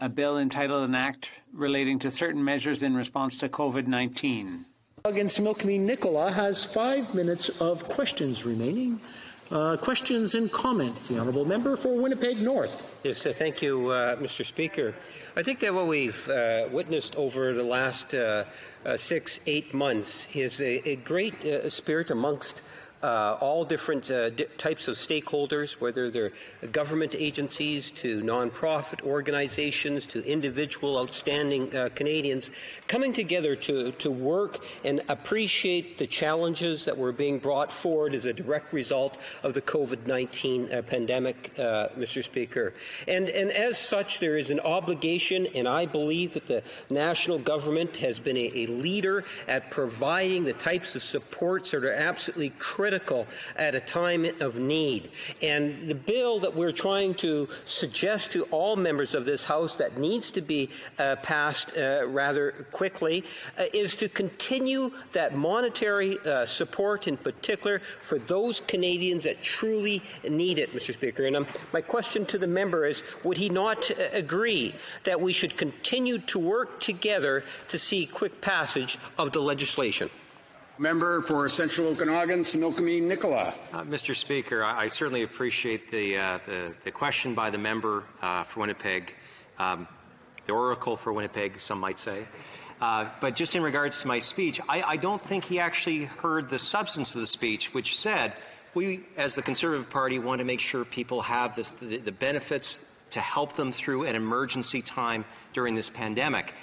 a bill entitled An Act Relating to Certain Measures in Response to COVID-19. Against Similkameen Nicola has 5 minutes of questions remaining. Questions and comments. The honourable member for Winnipeg North. Yes, thank you, Mr. Speaker. I think that what we've witnessed over the last 6-8 months is a great spirit amongst all different types of stakeholders, whether they're government agencies to non-profit organizations to individual outstanding Canadians, coming together to work and appreciate the challenges that were being brought forward as a direct result of the COVID-19 pandemic, Mr. Speaker. And as such, there is an obligation, and I believe that the national government has been a leader at providing the types of supports that are absolutely critical at a time of need. And the bill that we're trying to suggest to all members of this House that needs to be passed rather quickly is to continue that monetary support in particular for those Canadians that truly need it, Mr. Speaker. And my question to the member is, would he not agree that we should continue to work together to see quick passage of the legislation? Member for Central Okanagan, Similkameen Nicola. Mr. Speaker, I certainly appreciate the question by the member for Winnipeg, the oracle for Winnipeg, some might say. But just in regards to my speech, I don't think he actually heard the substance of the speech, which said we, as the Conservative Party, want to make sure people have the benefits to help them through an emergency time during this pandemic.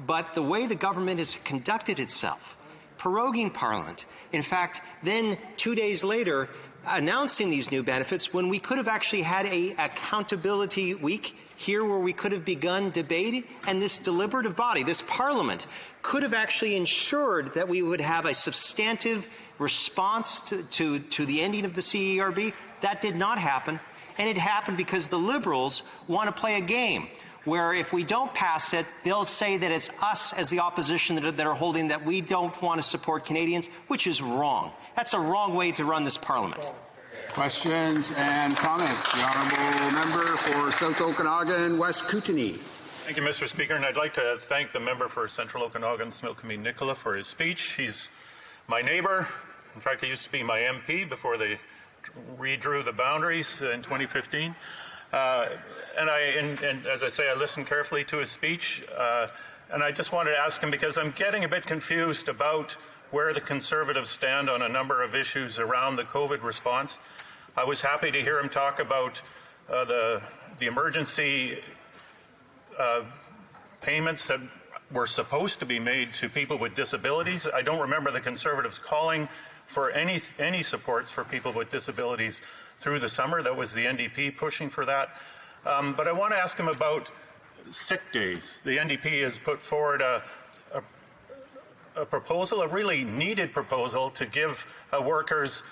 But the way the government has conducted itself, proroguing Parliament. In fact, then 2 days later, announcing these new benefits when we could have actually had a accountability week here where we could have begun debate, and this deliberative body, this Parliament, could have actually ensured that we would have a substantive response to the ending of the CERB. That did not happen, and it happened because the Liberals want to play a game where if we don't pass it, they'll say that it's us as the opposition that are holding that we don't want to support Canadians, which is wrong. That's a wrong way to run this Parliament. Questions and comments. The honourable member for South Okanagan, West Kootenay. Thank you, Mr. Speaker, and I'd like to thank the member for Central Okanagan, Similkameen Nicola, for his speech. He's my neighbour. In fact, he used to be my MP before they redrew the boundaries in 2015. And as I say, I listened carefully to his speech, and I just wanted to ask him, because I'm getting a bit confused about where the Conservatives stand on a number of issues around the COVID response. I was happy to hear him talk about the emergency payments that were supposed to be made to people with disabilities. I don't remember the Conservatives calling for any supports for people with disabilities through the summer. That was the NDP pushing for that. But I want to ask him about sick days. The NDP has put forward a proposal, a really needed proposal, to give workers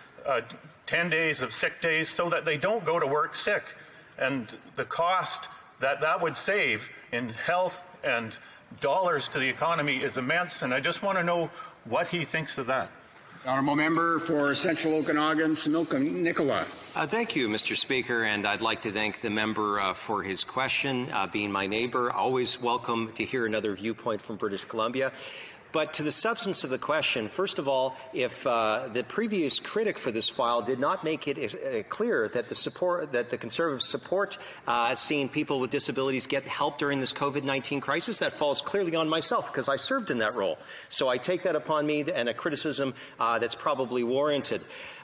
10 days of sick days so that they don't go to work sick. And the cost that would save in health and dollars to the economy is immense, and I just want to know what he thinks of that. Honourable member for Central Okanagan, Similkameen Nicola. Thank you, Mr. Speaker, and I'd like to thank the member for his question. Being my neighbour, always welcome to hear another viewpoint from British Columbia. But to the substance of the question, first of all, if the previous critic for this file did not make it clear that the Conservatives support seeing people with disabilities get help during this COVID-19 crisis, that falls clearly on myself because I served in that role. So I take that upon me, and a criticism that's probably warranted.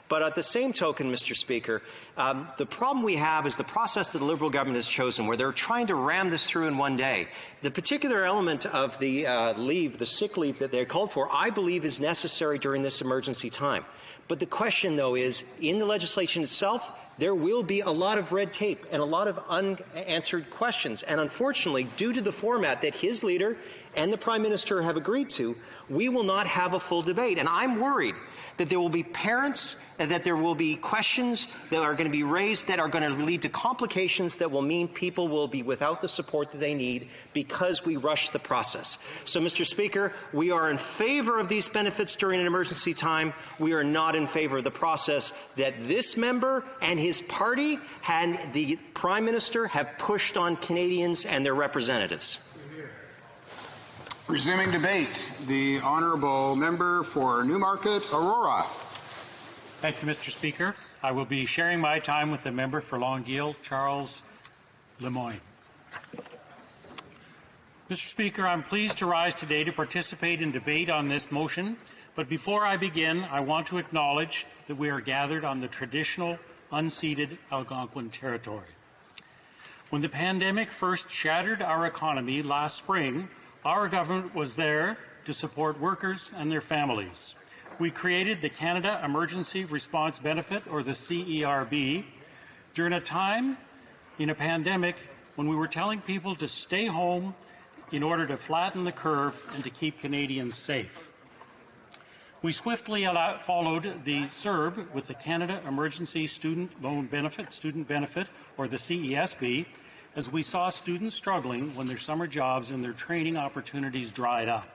But at the same token, Mr. Speaker, the problem we have is the process that the Liberal government has chosen, where they're trying to ram this through in one day. The particular element of the leave, the sick leave that they're called for, I believe is necessary during this emergency time. But the question, though, is in the legislation itself, there will be a lot of red tape and a lot of unanswered questions. And unfortunately, due to the format that his leader and the Prime Minister have agreed to, we will not have a full debate. And I'm worried that there will be parents, that there will be questions that are going to be raised that are going to lead to complications that will mean people will be without the support that they need because we rushed the process. So, Mr. Speaker, we are in favor of these benefits during an emergency time. We are not in favor of the process that this member and his party and the Prime Minister have pushed on Canadians and their representatives. Resuming debate, the honourable member for Newmarket, Aurora. Thank you, Mr. Speaker. I will be sharing my time with the member for Longueuil, Charles Lemoyne. Mr. Speaker, I'm pleased to rise today to participate in debate on this motion, but before I begin, I want to acknowledge that we are gathered on the traditional unceded Algonquin territory. When the pandemic first shattered our economy last spring, our government was there to support workers and their families. We created the Canada Emergency Response Benefit, or the CERB, during a time in a pandemic when we were telling people to stay home in order to flatten the curve and to keep Canadians safe. We swiftly followed the CERB with the Canada Emergency Student Loan Benefit, or the CESB, as we saw students struggling when their summer jobs and their training opportunities dried up.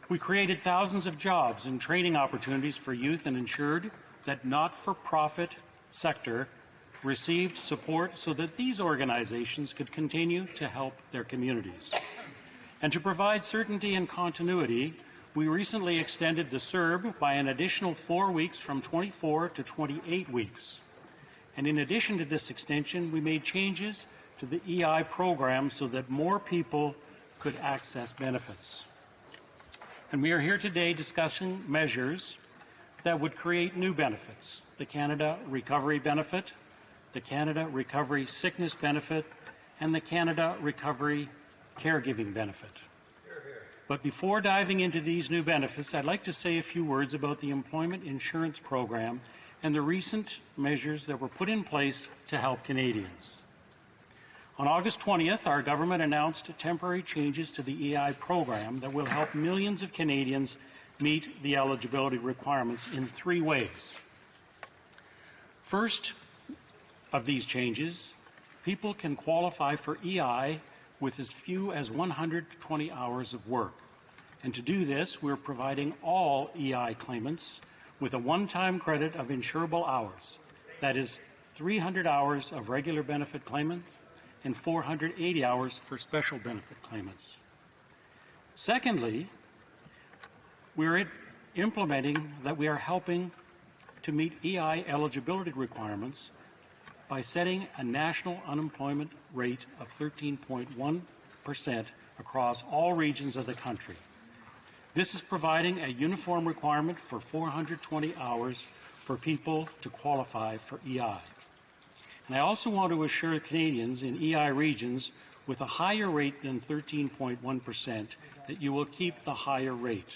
We created thousands of jobs and training opportunities for youth and ensured that not-for-profit sector received support so that these organizations could continue to help their communities. And to provide certainty and continuity, we recently extended the CERB by an additional 4 weeks from 24 to 28 weeks. And in addition to this extension, we made changes to the EI program so that more people could access benefits. And we are here today discussing measures that would create new benefits: the Canada Recovery Benefit, the Canada Recovery Sickness Benefit, and the Canada Recovery Caregiving Benefit. But before diving into these new benefits, I'd like to say a few words about the Employment Insurance Program and the recent measures that were put in place to help Canadians. On August 20th, our government announced temporary changes to the EI program that will help millions of Canadians meet the eligibility requirements in 3 ways. First of these changes, people can qualify for EI with as few as 120 hours of work. And to do this, we're providing all EI claimants with a one-time credit of insurable hours. That is 300 hours of regular benefit claimants and 480 hours for special benefit claimants. Secondly, we're implementing that we are helping to meet EI eligibility requirements by setting a national unemployment rate of 13.1% across all regions of the country. This is providing a uniform requirement for 420 hours for people to qualify for EI. And I also want to assure Canadians in EI regions with a higher rate than 13.1% that you will keep the higher rate.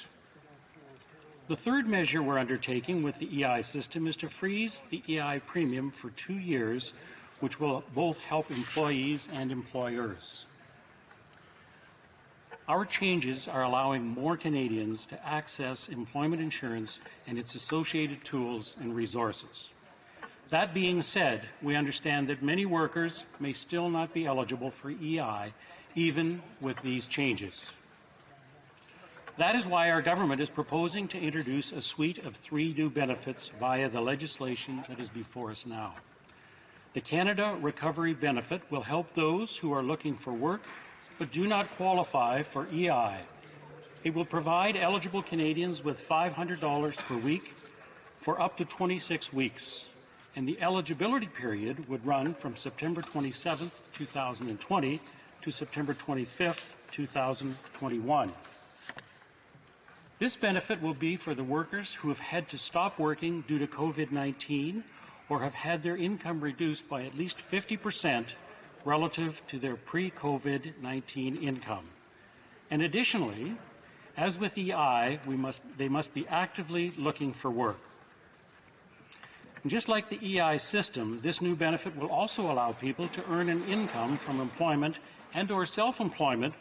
The third measure we're undertaking with the EI system is to freeze the EI premium for 2 years, which will both help employees and employers. Our changes are allowing more Canadians to access employment insurance and its associated tools and resources. That being said, we understand that many workers may still not be eligible for EI, even with these changes. That is why our government is proposing to introduce a suite of 3 new benefits via the legislation that is before us now. The Canada Recovery Benefit will help those who are looking for work but do not qualify for EI. It will provide eligible Canadians with $500 per week for up to 26 weeks, and the eligibility period would run from September 27, 2020 to September 25, 2021. This benefit will be for the workers who have had to stop working due to COVID-19 or have had their income reduced by at least 50% relative to their pre-COVID-19 income. And additionally, as with EI, they must be actively looking for work. And just like the EI system, this new benefit will also allow people to earn an income from employment and or self-employment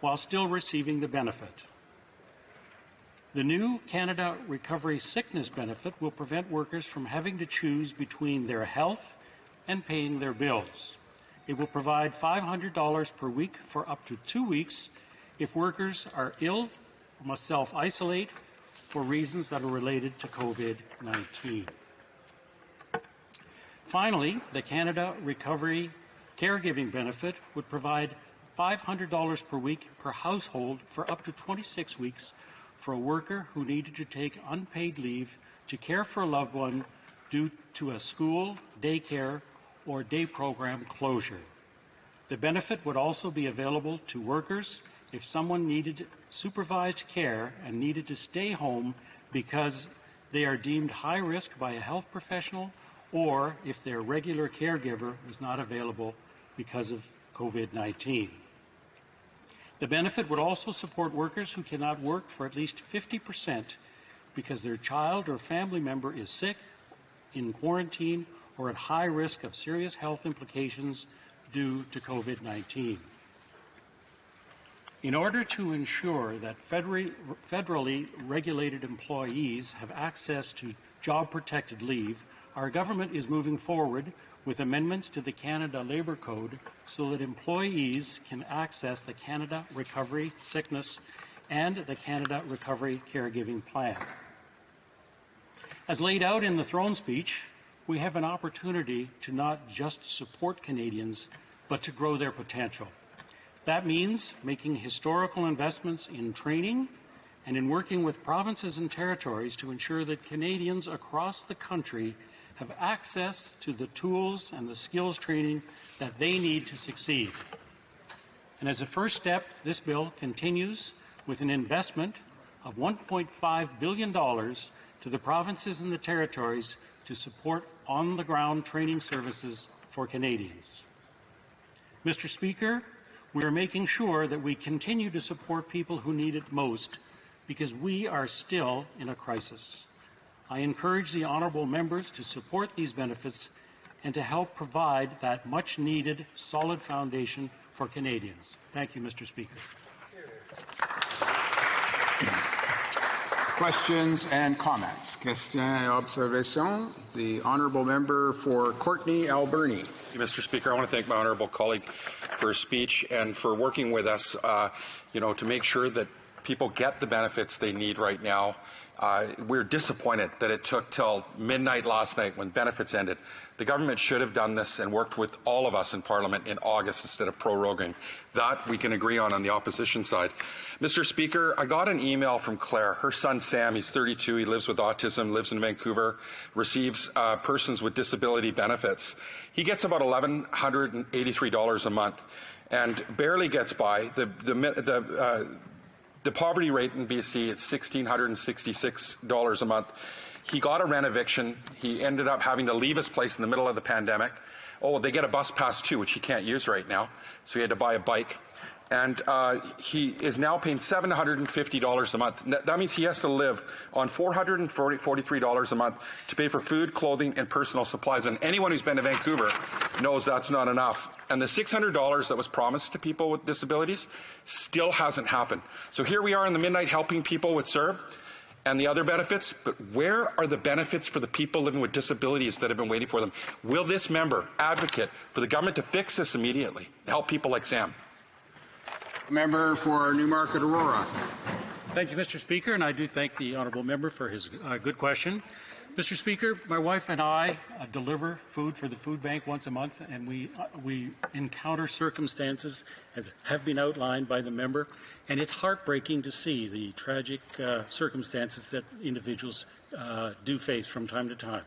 while still receiving the benefit. The new Canada Recovery Sickness Benefit will prevent workers from having to choose between their health and paying their bills. It will provide $500 per week for up to 2 weeks if workers are ill or must self-isolate for reasons that are related to COVID-19. Finally, the Canada Recovery Caregiving Benefit would provide $500 per week per household for up to 26 weeks for a worker who needed to take unpaid leave to care for a loved one due to a school, daycare, or day program closure. The benefit would also be available to workers if someone needed supervised care and needed to stay home because they are deemed high risk by a health professional, or if their regular caregiver is not available because of COVID-19. The benefit would also support workers who cannot work for at least 50% because their child or family member is sick, in quarantine, or at high risk of serious health implications due to COVID-19. In order to ensure that federally regulated employees have access to job-protected leave, our government is moving forward with amendments to the Canada Labour Code so that employees can access the Canada Recovery Sickness and the Canada Recovery Caregiving Plan. As laid out in the throne speech, we have an opportunity to not just support Canadians, but to grow their potential. That means making historical investments in training and in working with provinces and territories to ensure that Canadians across the country have access to the tools and the skills training that they need to succeed. And as a first step, this bill continues with an investment of $1.5 billion to the provinces and the territories to support on-the-ground training services for Canadians. Mr. Speaker, we are making sure that we continue to support people who need it most because we are still in a crisis. I encourage the honourable members to support these benefits and to help provide that much-needed solid foundation for Canadians. Thank you, Mr. Speaker. Questions and comments? Questions et observations? The honourable member for Courtenay Alberni. Mr. Speaker, I want to thank my honourable colleague for his speech and for working with us, to make sure that people get the benefits they need right now. We're disappointed that it took till midnight last night when benefits ended. The government should have done this and worked with all of us in Parliament in August instead of proroguing. That we can agree on the opposition side. Mr. Speaker, I got an email from Claire. Her son Sam, he's 32, he lives with autism, lives in Vancouver, receives persons with disability benefits. He gets about $1,183 a month and barely gets by. The poverty rate in BC is $1,666 a month. He got a rent eviction. He ended up having to leave his place in the middle of the pandemic. Oh, they get a bus pass too, which he can't use right now. So he had to buy a bike. And he is now paying $750 a month. That means he has to live on $443 a month to pay for food, clothing, and personal supplies. And anyone who's been to Vancouver knows that's not enough. And the $600 that was promised to people with disabilities still hasn't happened. So here we are in the midnight helping people with CERB and the other benefits, but where are the benefits for the people living with disabilities that have been waiting for them? Will this member advocate for the government to fix this immediately and help people like Sam? Member for Newmarket Aurora. Thank you, Mr. Speaker, and I do thank the honourable member for his good question. Mr. Speaker, my wife and I deliver food for the food bank once a month, and we encounter circumstances, as have been outlined by the member, and it's heartbreaking to see the tragic circumstances that individuals do face from time to time.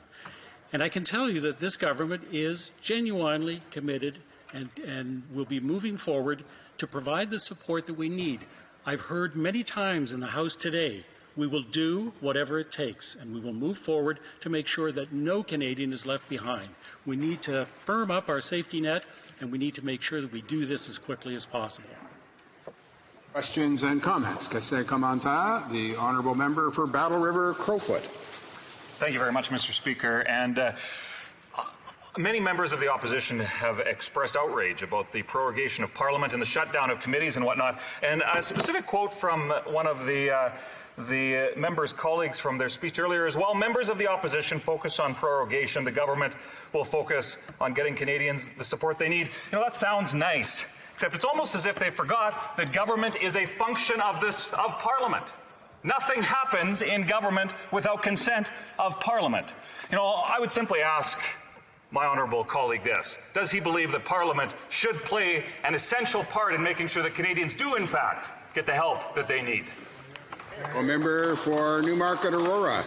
And I can tell you that this government is genuinely committed and will be moving forward to provide the support that we need. I've heard many times in the House today, we will do whatever it takes, and we will move forward to make sure that no Canadian is left behind. We need to firm up our safety net, and we need to make sure that we do this as quickly as possible. Questions and comments? Questions et commentaires? The honourable member for Battle River Crowfoot. Thank you very much, Mr. Speaker. And many members of the opposition have expressed outrage about the prorogation of Parliament and the shutdown of committees and whatnot. And a specific quote from one of the members' colleagues from their speech earlier as well. Members of the opposition focus on prorogation. The government will focus on getting Canadians the support they need. You know, that sounds nice, except it's almost as if they forgot that government is a function of Parliament. Nothing happens in government without consent of Parliament. You know, I would simply ask my honourable colleague this. Does he believe that Parliament should play an essential part in making sure that Canadians do, in fact, get the help that they need? A member for Newmarket Aurora.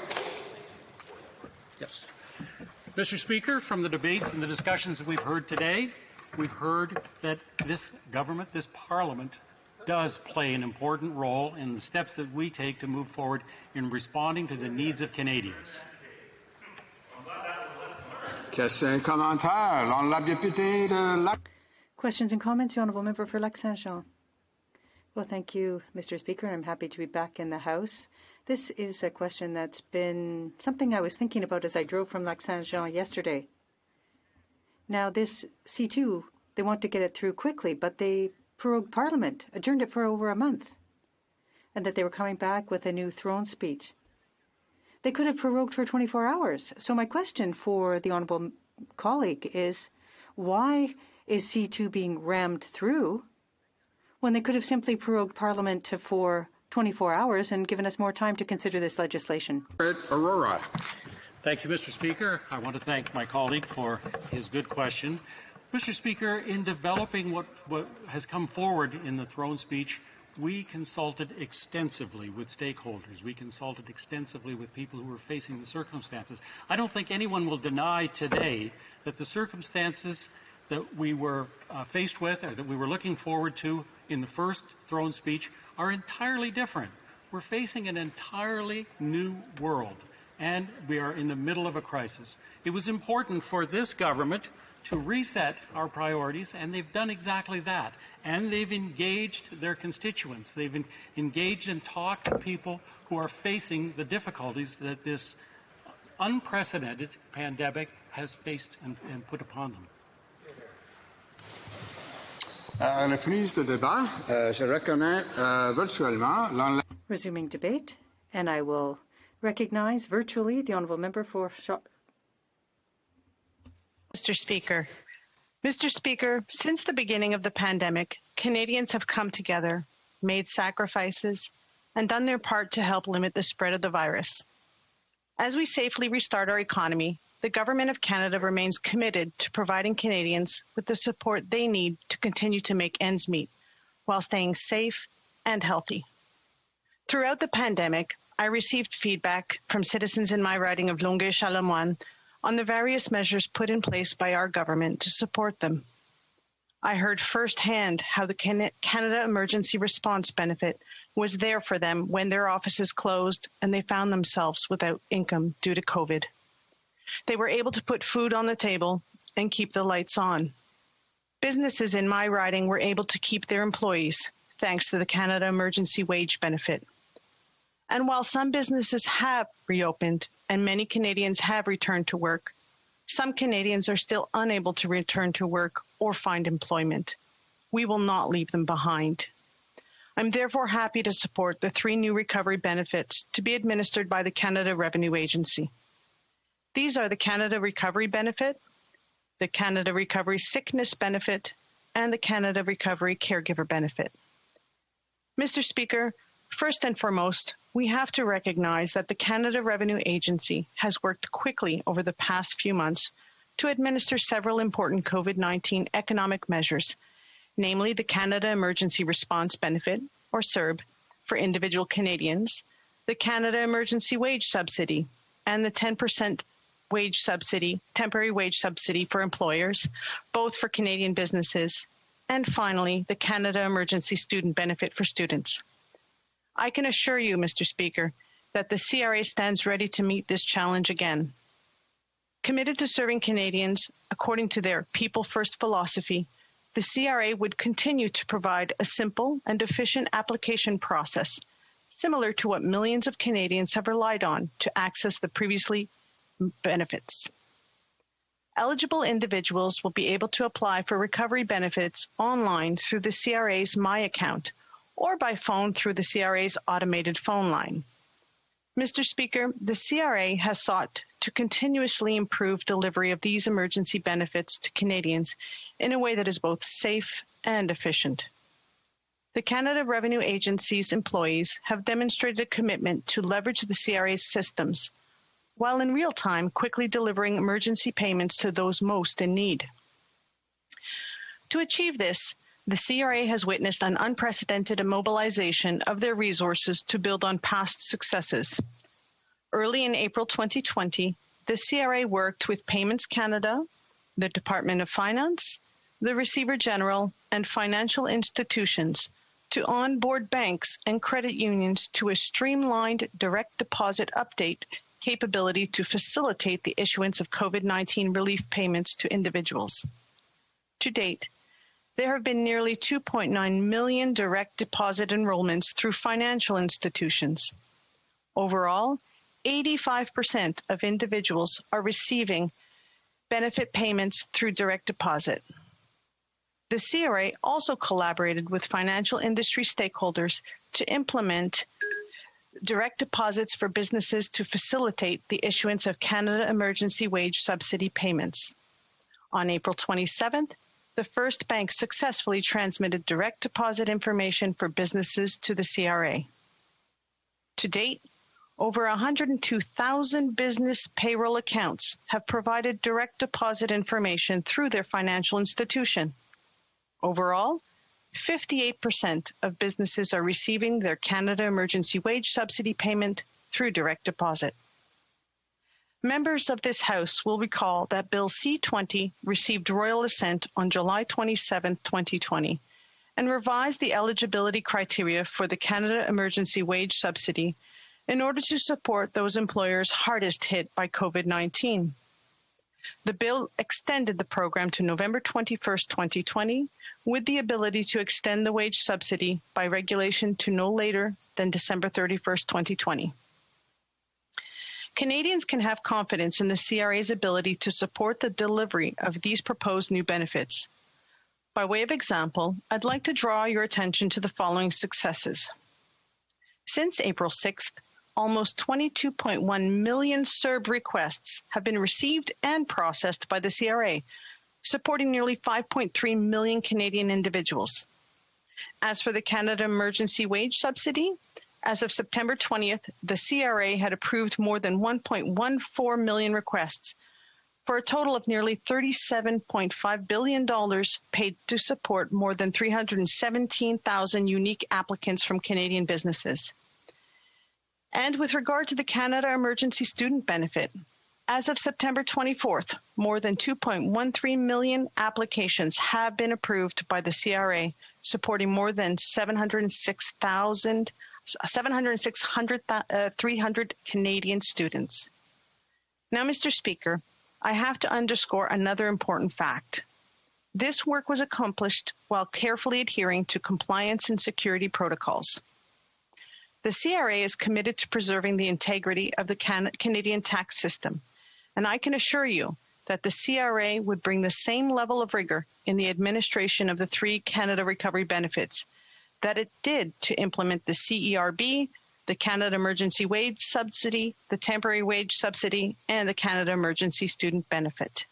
Yes. Mr. Speaker, from the debates and the discussions that we've heard today, we've heard that this government, this Parliament, does play an important role in the steps that we take to move forward in responding to the needs of Canadians. Questions and commentaires? L'honorable député de Lac. Questions and comments, the honourable member for Lac-Saint-Jean. Well, thank you, Mr. Speaker. I'm happy to be back in the House. This is a question that's been something I was thinking about as I drove from Lac-Saint-Jean yesterday. Now, this C2, they want to get it through quickly, but they prorogued Parliament, adjourned it for over a month, and that they were coming back with a new throne speech. They could have prorogued for 24 hours. So my question for the honourable colleague is, why is C2 being rammed through when they could have simply prorogued Parliament for 24 hours and given us more time to consider this legislation? Aurora. Thank you, Mr. Speaker. I want to thank my colleague for his good question. Mr. Speaker, in developing what has come forward in the throne speech, we consulted extensively with stakeholders. We consulted extensively with people who were facing the circumstances. I don't think anyone will deny today that the circumstances that we were faced with or that we were looking forward to in the first throne speech are entirely different. We're facing an entirely new world, and we are in the middle of a crisis. It was important for this government to reset our priorities, and they've done exactly that. And they've engaged their constituents. They've engaged and talked to people who are facing the difficulties that this unprecedented pandemic has faced and put upon them. Reprise de débat. Je reconnais virtuellement. Resuming debate, and I will recognize virtually the honourable member for Mr. Speaker. Mr. Speaker, since the beginning of the pandemic, Canadians have come together, made sacrifices, and done their part to help limit the spread of the virus. As we safely restart our economy, the Government of Canada remains committed to providing Canadians with the support they need to continue to make ends meet while staying safe and healthy. Throughout the pandemic, I received feedback from citizens in my riding of Longueuil-Charlemagne on the various measures put in place by our government to support them. I heard firsthand how the Canada Emergency Response Benefit was there for them when their offices closed and they found themselves without income due to COVID. They were able to put food on the table and keep the lights on. Businesses in my riding were able to keep their employees thanks to the Canada Emergency Wage Benefit. And while some businesses have reopened and many Canadians have returned to work, some Canadians are still unable to return to work or find employment. We will not leave them behind. I'm therefore happy to support the 3 new recovery benefits to be administered by the Canada Revenue Agency. These are the Canada Recovery Benefit, the Canada Recovery Sickness Benefit, and the Canada Recovery Caregiver Benefit. Mr. Speaker, first and foremost, we have to recognize that the Canada Revenue Agency has worked quickly over the past few months to administer several important COVID-19 economic measures, namely the Canada Emergency Response Benefit, or CERB, for individual Canadians, the Canada Emergency Wage Subsidy, and the 10% wage subsidy, temporary wage subsidy for employers, both for Canadian businesses, and finally, the Canada Emergency Student Benefit for students. I can assure you, Mr. Speaker, that the CRA stands ready to meet this challenge again. Committed to serving Canadians according to their People First philosophy, the CRA would continue to provide a simple and efficient application process, similar to what millions of Canadians have relied on to access the previously benefits. Eligible individuals will be able to apply for recovery benefits online through the CRA's My Account or by phone through the CRA's automated phone line. Mr. Speaker, the CRA has sought to continuously improve delivery of these emergency benefits to Canadians in a way that is both safe and efficient. The Canada Revenue Agency's employees have demonstrated a commitment to leverage the CRA's systems, while in real time quickly delivering emergency payments to those most in need. To achieve this, the CRA has witnessed an unprecedented mobilization of their resources to build on past successes. Early in April 2020, the CRA worked with Payments Canada, the Department of Finance, the Receiver General, and financial institutions to onboard banks and credit unions to a streamlined direct deposit update capability to facilitate the issuance of COVID-19 relief payments to individuals. To date, there have been nearly 2.9 million direct deposit enrollments through financial institutions. Overall, 85% of individuals are receiving benefit payments through direct deposit. The CRA also collaborated with financial industry stakeholders to implement direct deposits for businesses to facilitate the issuance of Canada Emergency Wage Subsidy payments. On April 27th, the first bank successfully transmitted direct deposit information for businesses to the CRA. To date, over 102,000 business payroll accounts have provided direct deposit information through their financial institution. Overall, 58% of businesses are receiving their Canada Emergency Wage Subsidy payment through direct deposit. Members of this House will recall that Bill C-20 received royal assent on July 27, 2020, and revised the eligibility criteria for the Canada Emergency Wage Subsidy in order to support those employers hardest hit by COVID-19. The bill extended the program to November 21, 2020, with the ability to extend the wage subsidy by regulation to no later than December 31, 2020. Canadians can have confidence in the CRA's ability to support the delivery of these proposed new benefits. By way of example, I'd like to draw your attention to the following successes. Since April 6th, almost 22.1 million CERB requests have been received and processed by the CRA, supporting nearly 5.3 million Canadian individuals. As for the Canada Emergency Wage Subsidy, as of September 20th, the CRA had approved more than 1.14 million requests, for a total of nearly $37.5 billion paid to support more than 317,000 unique applicants from Canadian businesses. And with regard to the Canada Emergency Student Benefit, as of September 24th, more than 2.13 million applications have been approved by the CRA, supporting more than 706,300 Canadian students. Now, Mr. Speaker, I have to underscore another important fact. This work was accomplished while carefully adhering to compliance and security protocols. The CRA is committed to preserving the integrity of the Canadian tax system, and I can assure you that the CRA would bring the same level of rigor in the administration of the three Canada Recovery Benefits that it did to implement the CERB, the Canada Emergency Wage Subsidy, the Temporary Wage Subsidy, and the Canada Emergency Student Benefit.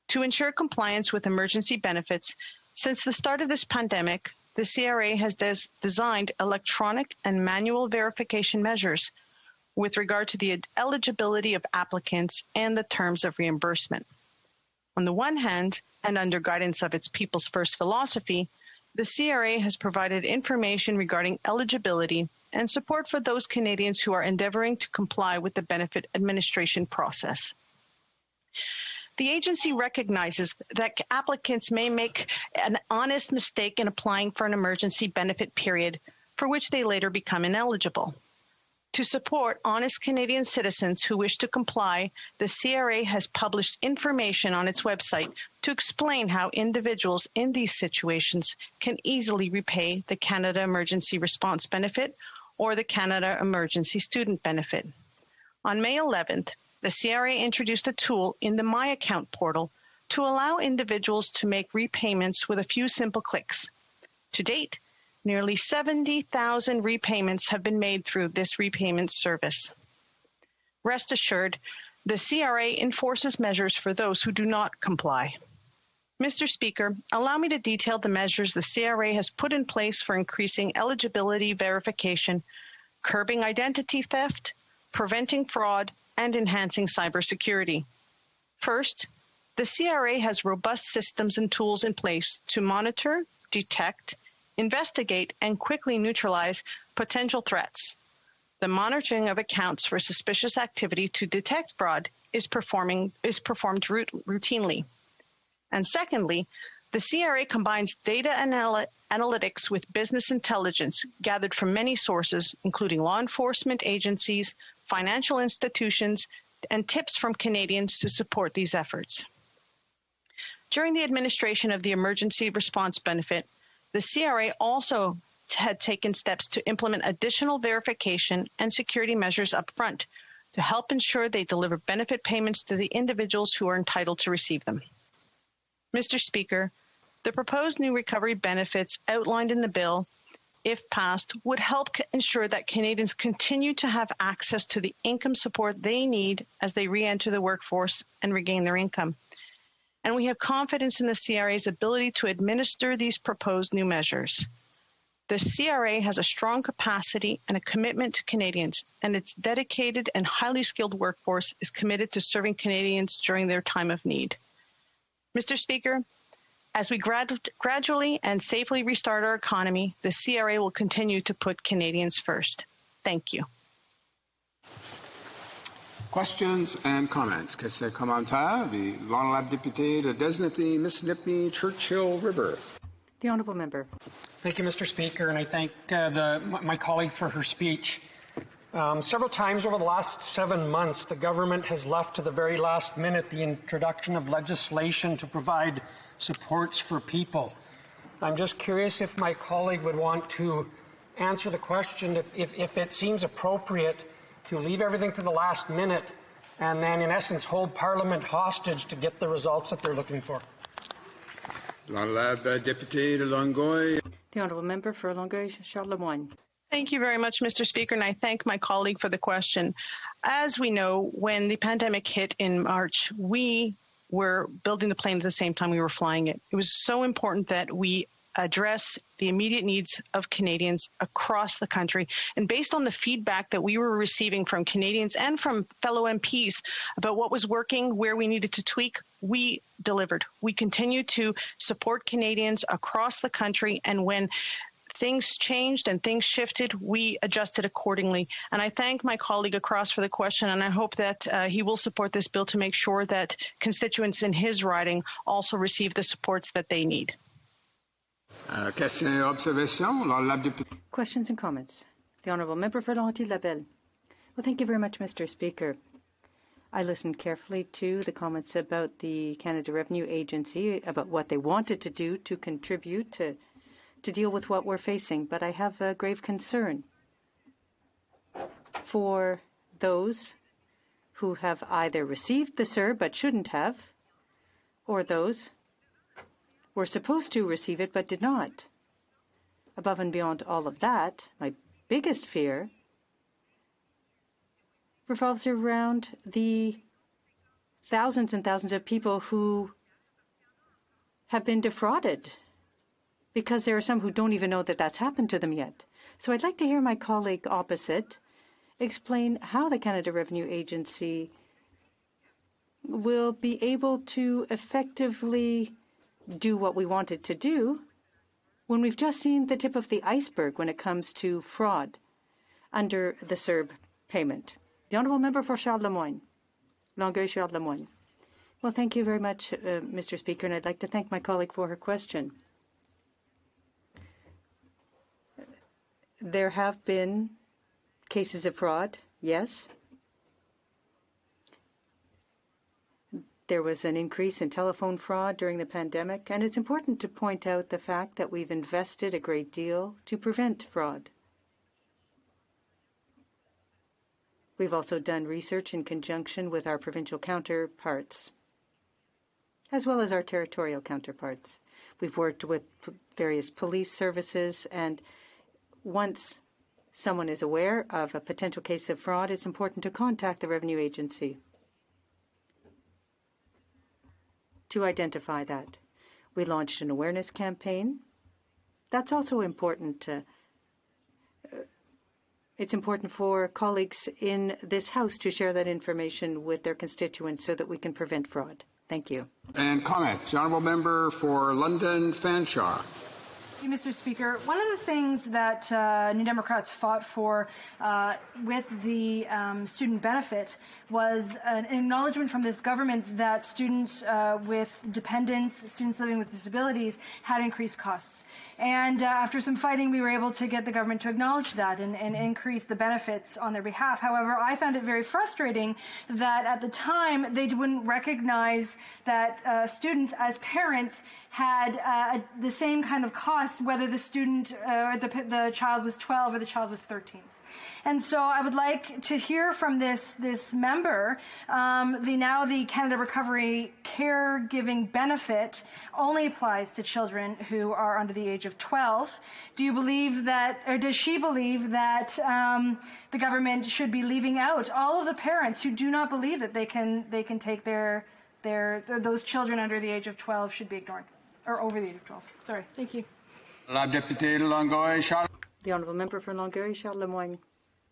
To ensure compliance with emergency benefits, since the start of this pandemic, the CRA has designed electronic and manual verification measures with regard to the eligibility of applicants and the terms of reimbursement. On the one hand, and under guidance of its People's First philosophy, the CRA has provided information regarding eligibility and support for those Canadians who are endeavoring to comply with the benefit administration process. The agency recognizes that applicants may make an honest mistake in applying for an emergency benefit period for which they later become ineligible. To support honest Canadian citizens who wish to comply, the CRA has published information on its website to explain how individuals in these situations can easily repay the Canada Emergency Response Benefit or the Canada Emergency Student Benefit. On May 11th, the CRA introduced a tool in the My Account portal to allow individuals to make repayments with a few simple clicks. To date, nearly 70,000 repayments have been made through this repayment service. Rest assured, the CRA enforces measures for those who do not comply. Mr. Speaker, allow me to detail the measures the CRA has put in place for increasing eligibility verification, curbing identity theft, preventing fraud, and enhancing cybersecurity. First, the CRA has robust systems and tools in place to monitor, detect, investigate, and quickly neutralize potential threats. The monitoring of accounts for suspicious activity to detect fraud is performed routinely. And secondly, the CRA combines data analytics with business intelligence gathered from many sources, including law enforcement agencies, financial institutions, and tips from Canadians to support these efforts. During the administration of the Emergency Response Benefit, the CRA also had taken steps to implement additional verification and security measures up front to help ensure they deliver benefit payments to the individuals who are entitled to receive them. Mr. Speaker, the proposed new recovery benefits outlined in the bill, if passed, would help ensure that Canadians continue to have access to the income support they need as they re-enter the workforce and regain their income. And we have confidence in the CRA's ability to administer these proposed new measures. The CRA has a strong capacity and a commitment to Canadians, and its dedicated and highly skilled workforce is committed to serving Canadians during their time of need. Mr. Speaker, as we gradually and safely restart our economy, the CRA will continue to put Canadians first. Thank you. Questions and comments? Question commentaire. The l'honorable député de Desnethie, Mississippi, Churchill River. The honourable member. Thank you, Mr. Speaker, and I thank my colleague for her speech. Several times over the last 7 months, the government has left to the very last minute the introduction of legislation to provide supports for people. I'm just curious if my colleague would want to answer the question if it seems appropriate to leave everything to the last minute and then, in essence, hold Parliament hostage to get the results that they're looking for. L'honorable député de Longueuil. The honourable member for Longueuil-Charles-Lemoyne. Thank you very much, Mr. Speaker, and I thank my colleague for the question. As we know, when the pandemic hit in March, we were building the plane at the same time we were flying it. It was so important that we address the immediate needs of Canadians across the country. And based on the feedback that we were receiving from Canadians and from fellow MPs about what was working, where we needed to tweak, we delivered. We continue to support Canadians across the country, and when things changed and things shifted, we adjusted accordingly. And I thank my colleague across for the question, and I hope that he will support this bill to make sure that constituents in his riding also receive the supports that they need. Questions and comments. The honourable member for Lanty-Labelle. Well, thank you very much, Mr. Speaker. I listened carefully to the comments about the Canada Revenue Agency, about what they wanted to do to contribute to deal with what we're facing, but I have a grave concern for those who have either received the CERB but shouldn't have, or those were supposed to receive it but did not. Above and beyond all of that, my biggest fear revolves around the thousands and thousands of people who have been defrauded, because there are some who don't even know that that's happened to them yet. So I'd like to hear my colleague opposite explain how the Canada Revenue Agency will be able to effectively do what we wanted to do when we've just seen the tip of the iceberg when it comes to fraud under the CERB payment. The honourable member for Charles-Lemoyne. Longueuil-Charles-Lemoyne. Well, thank you very much, Mr. Speaker, and I'd like to thank my colleague for her question. There have been cases of fraud, yes. There was an increase in telephone fraud during the pandemic, and it's important to point out the fact that we've invested a great deal to prevent fraud. We've also done research in conjunction with our provincial counterparts, as well as our territorial counterparts. We've worked with various police services, and once someone is aware of a potential case of fraud, it's important to contact the Revenue Agency to identify that. We launched an awareness campaign. That's also important. It's important for colleagues in this House to share that information with their constituents so that we can prevent fraud. Thank you. And comments. The honourable member for London Fanshawe. Thank you, Mr. Speaker. One of the things that New Democrats fought for with the student benefit was an acknowledgement from this government that students with dependents, students living with disabilities, had increased costs. And after some fighting, we were able to get the government to acknowledge that and increase the benefits on their behalf. However, I found it very frustrating that at the time they wouldn't recognize that students as parents had the same kind of costs, whether the student or the child was 12 or the child was 13. And so I would like to hear from this member, the Canada Recovery Caregiving Benefit only applies to children who are under the age of 12. Do you believe that, or does she believe that the government should be leaving out all of the parents who do not believe that they can take those children under the age of 12 should be ignored, or over the age of 12? Sorry. Thank you. The honourable member for Longueuil-Charles-Lemoyne.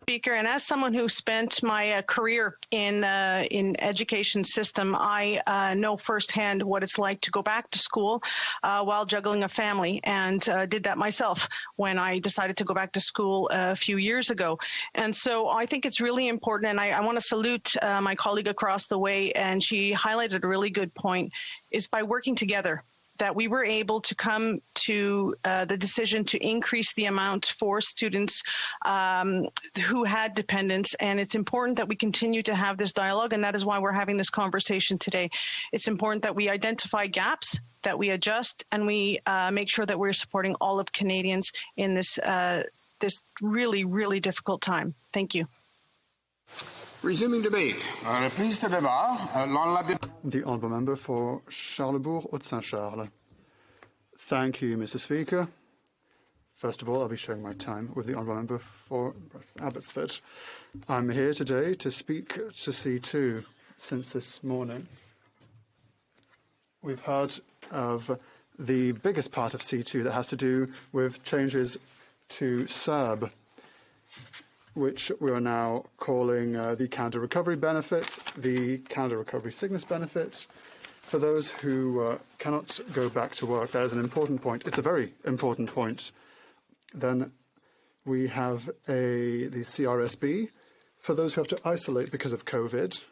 Speaker, and as someone who spent my career in education system, I know firsthand what it's like to go back to school while juggling a family, and did that myself when I decided to go back to school a few years ago. And so I think it's really important, and I want to salute my colleague across the way, and she highlighted a really good point, is by working together, that we were able to come to the decision to increase the amount for students who had dependents. And it's important that we continue to have this dialogue, and that is why we're having this conversation today. It's important that we identify gaps, that we adjust, and we make sure that we're supporting all of Canadians in this really, really difficult time. Thank you. Resuming debate. Reprise de débat. The Honourable Member for Charlesbourg-Haute-Saint-Charles. Thank you, Mr. Speaker. First of all, I'll be sharing my time with the Honourable Member for Abbotsford. I'm here today to speak to C2 since this morning. We've heard of the biggest part of C2 that has to do with changes to CERB, which we are now calling the Canada Recovery Benefit, the Canada Recovery Sickness Benefit, for those who cannot go back to work. That is an important point. It's a very important point. Then we have the CRSB for those who have to isolate because of COVID.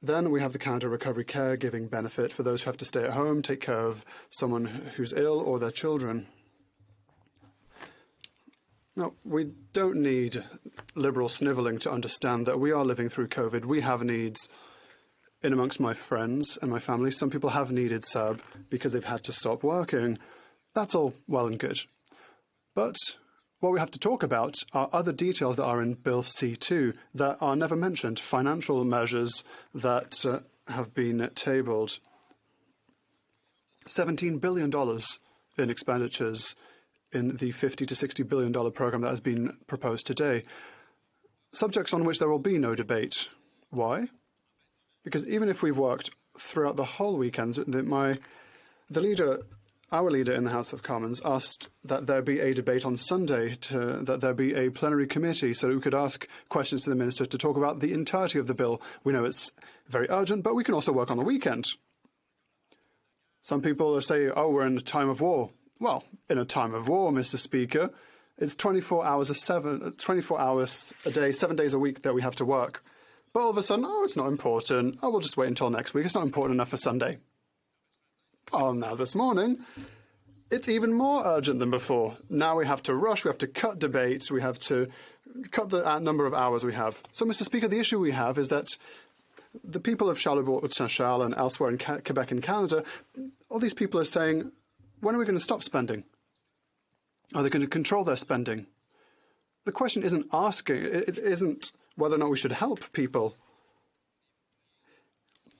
Then we have the Canada Recovery Caregiving Benefit for those who have to stay at home, take care of someone who's ill or their children. Now, we don't need liberal snivelling to understand that we are living through COVID. We have needs. In amongst my friends and my family, some people have needed CERB because they've had to stop working. That's all well and good. But what we have to talk about are other details that are in Bill C2 that are never mentioned, financial measures that have been tabled. $17 billion in expenditures in the $50 to $60 billion programme that has been proposed today. Subjects on which there will be no debate. Why? Because even if we've worked throughout the whole weekend, our leader in the House of Commons asked that there be a debate on Sunday, that there be a plenary committee so that we could ask questions to the Minister to talk about the entirety of the bill. We know it's very urgent, but we can also work on the weekend. Some people say, oh, we're in a time of war. Well, in a time of war, Mr. Speaker, it's 24 hours a day, 7 days a week that we have to work. But all of a sudden, oh, it's not important. Oh, we'll just wait until next week. It's not important enough for Sunday. Oh, now this morning, it's even more urgent than before. Now we have to rush, we have to cut debates, we have to cut the number of hours we have. So, Mr. Speaker, the issue we have is that the people of Charlesbourg-Haute-Saint-Charles and elsewhere in Quebec and Canada, all these people are saying, when are we going to stop spending? Are they going to control their spending? The question isn't it isn't whether or not we should help people.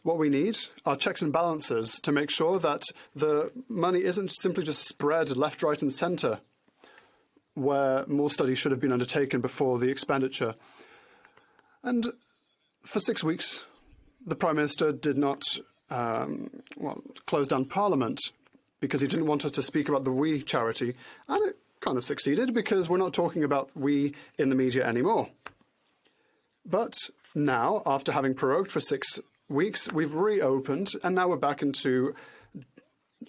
What we need are checks and balances to make sure that the money isn't simply just spread left, right and centre, where more studies should have been undertaken before the expenditure. And for 6 weeks, the Prime Minister did not close down Parliament because he didn't want us to speak about the We charity. And it kind of succeeded because we're not talking about We in the media anymore. But now, after having prorogued for 6 weeks, we've reopened and now we're back into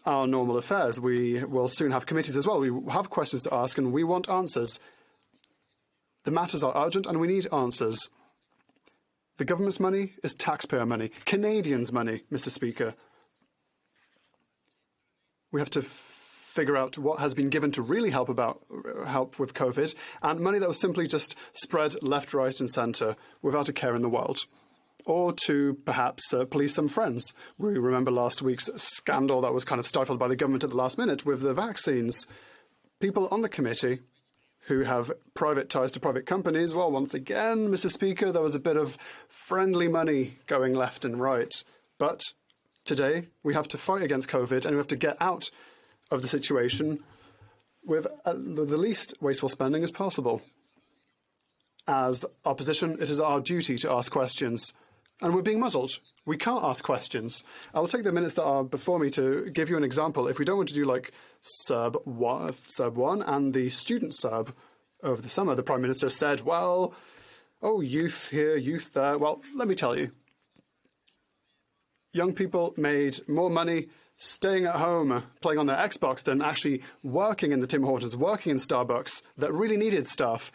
our normal affairs. We will soon have committees as well. We have questions to ask and we want answers. The matters are urgent and we need answers. The government's money is taxpayer money, Canadians' money, Mr. Speaker. We have to figure out what has been given to really help with COVID, and money that was simply just spread left, right and centre without a care in the world. Or to perhaps police some friends. We remember last week's scandal that was kind of stifled by the government at the last minute with the vaccines. People on the committee who have private ties to private companies, well, once again, Mr. Speaker, there was a bit of friendly money going left and right. But today, we have to fight against COVID and we have to get out of the situation with the least wasteful spending as possible. As opposition, it is our duty to ask questions. And we're being muzzled. We can't ask questions. I will take the minutes that are before me to give you an example. If we don't want to do like CERB 1 and the student CERB over the summer, the Prime Minister said, well, oh, youth here, youth there. Well, let me tell you. Young people made more money staying at home, playing on their Xbox, than actually working in the Tim Hortons, working in Starbucks that really needed stuff.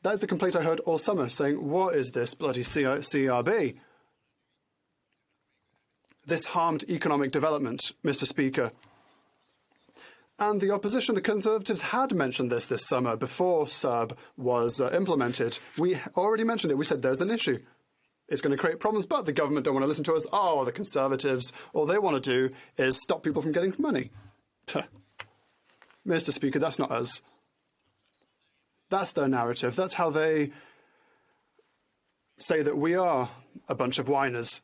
That is the complaint I heard all summer, saying, what is this bloody CRB? This harmed economic development, Mr. Speaker. And the opposition, the Conservatives, had mentioned this summer before CERB was implemented. We already mentioned it. We said there's an issue. It's going to create problems, but the government don't want to listen to us. Oh, the Conservatives, all they want to do is stop people from getting money. Mr. Speaker, that's not us. That's their narrative. That's how they say that we are a bunch of whiners.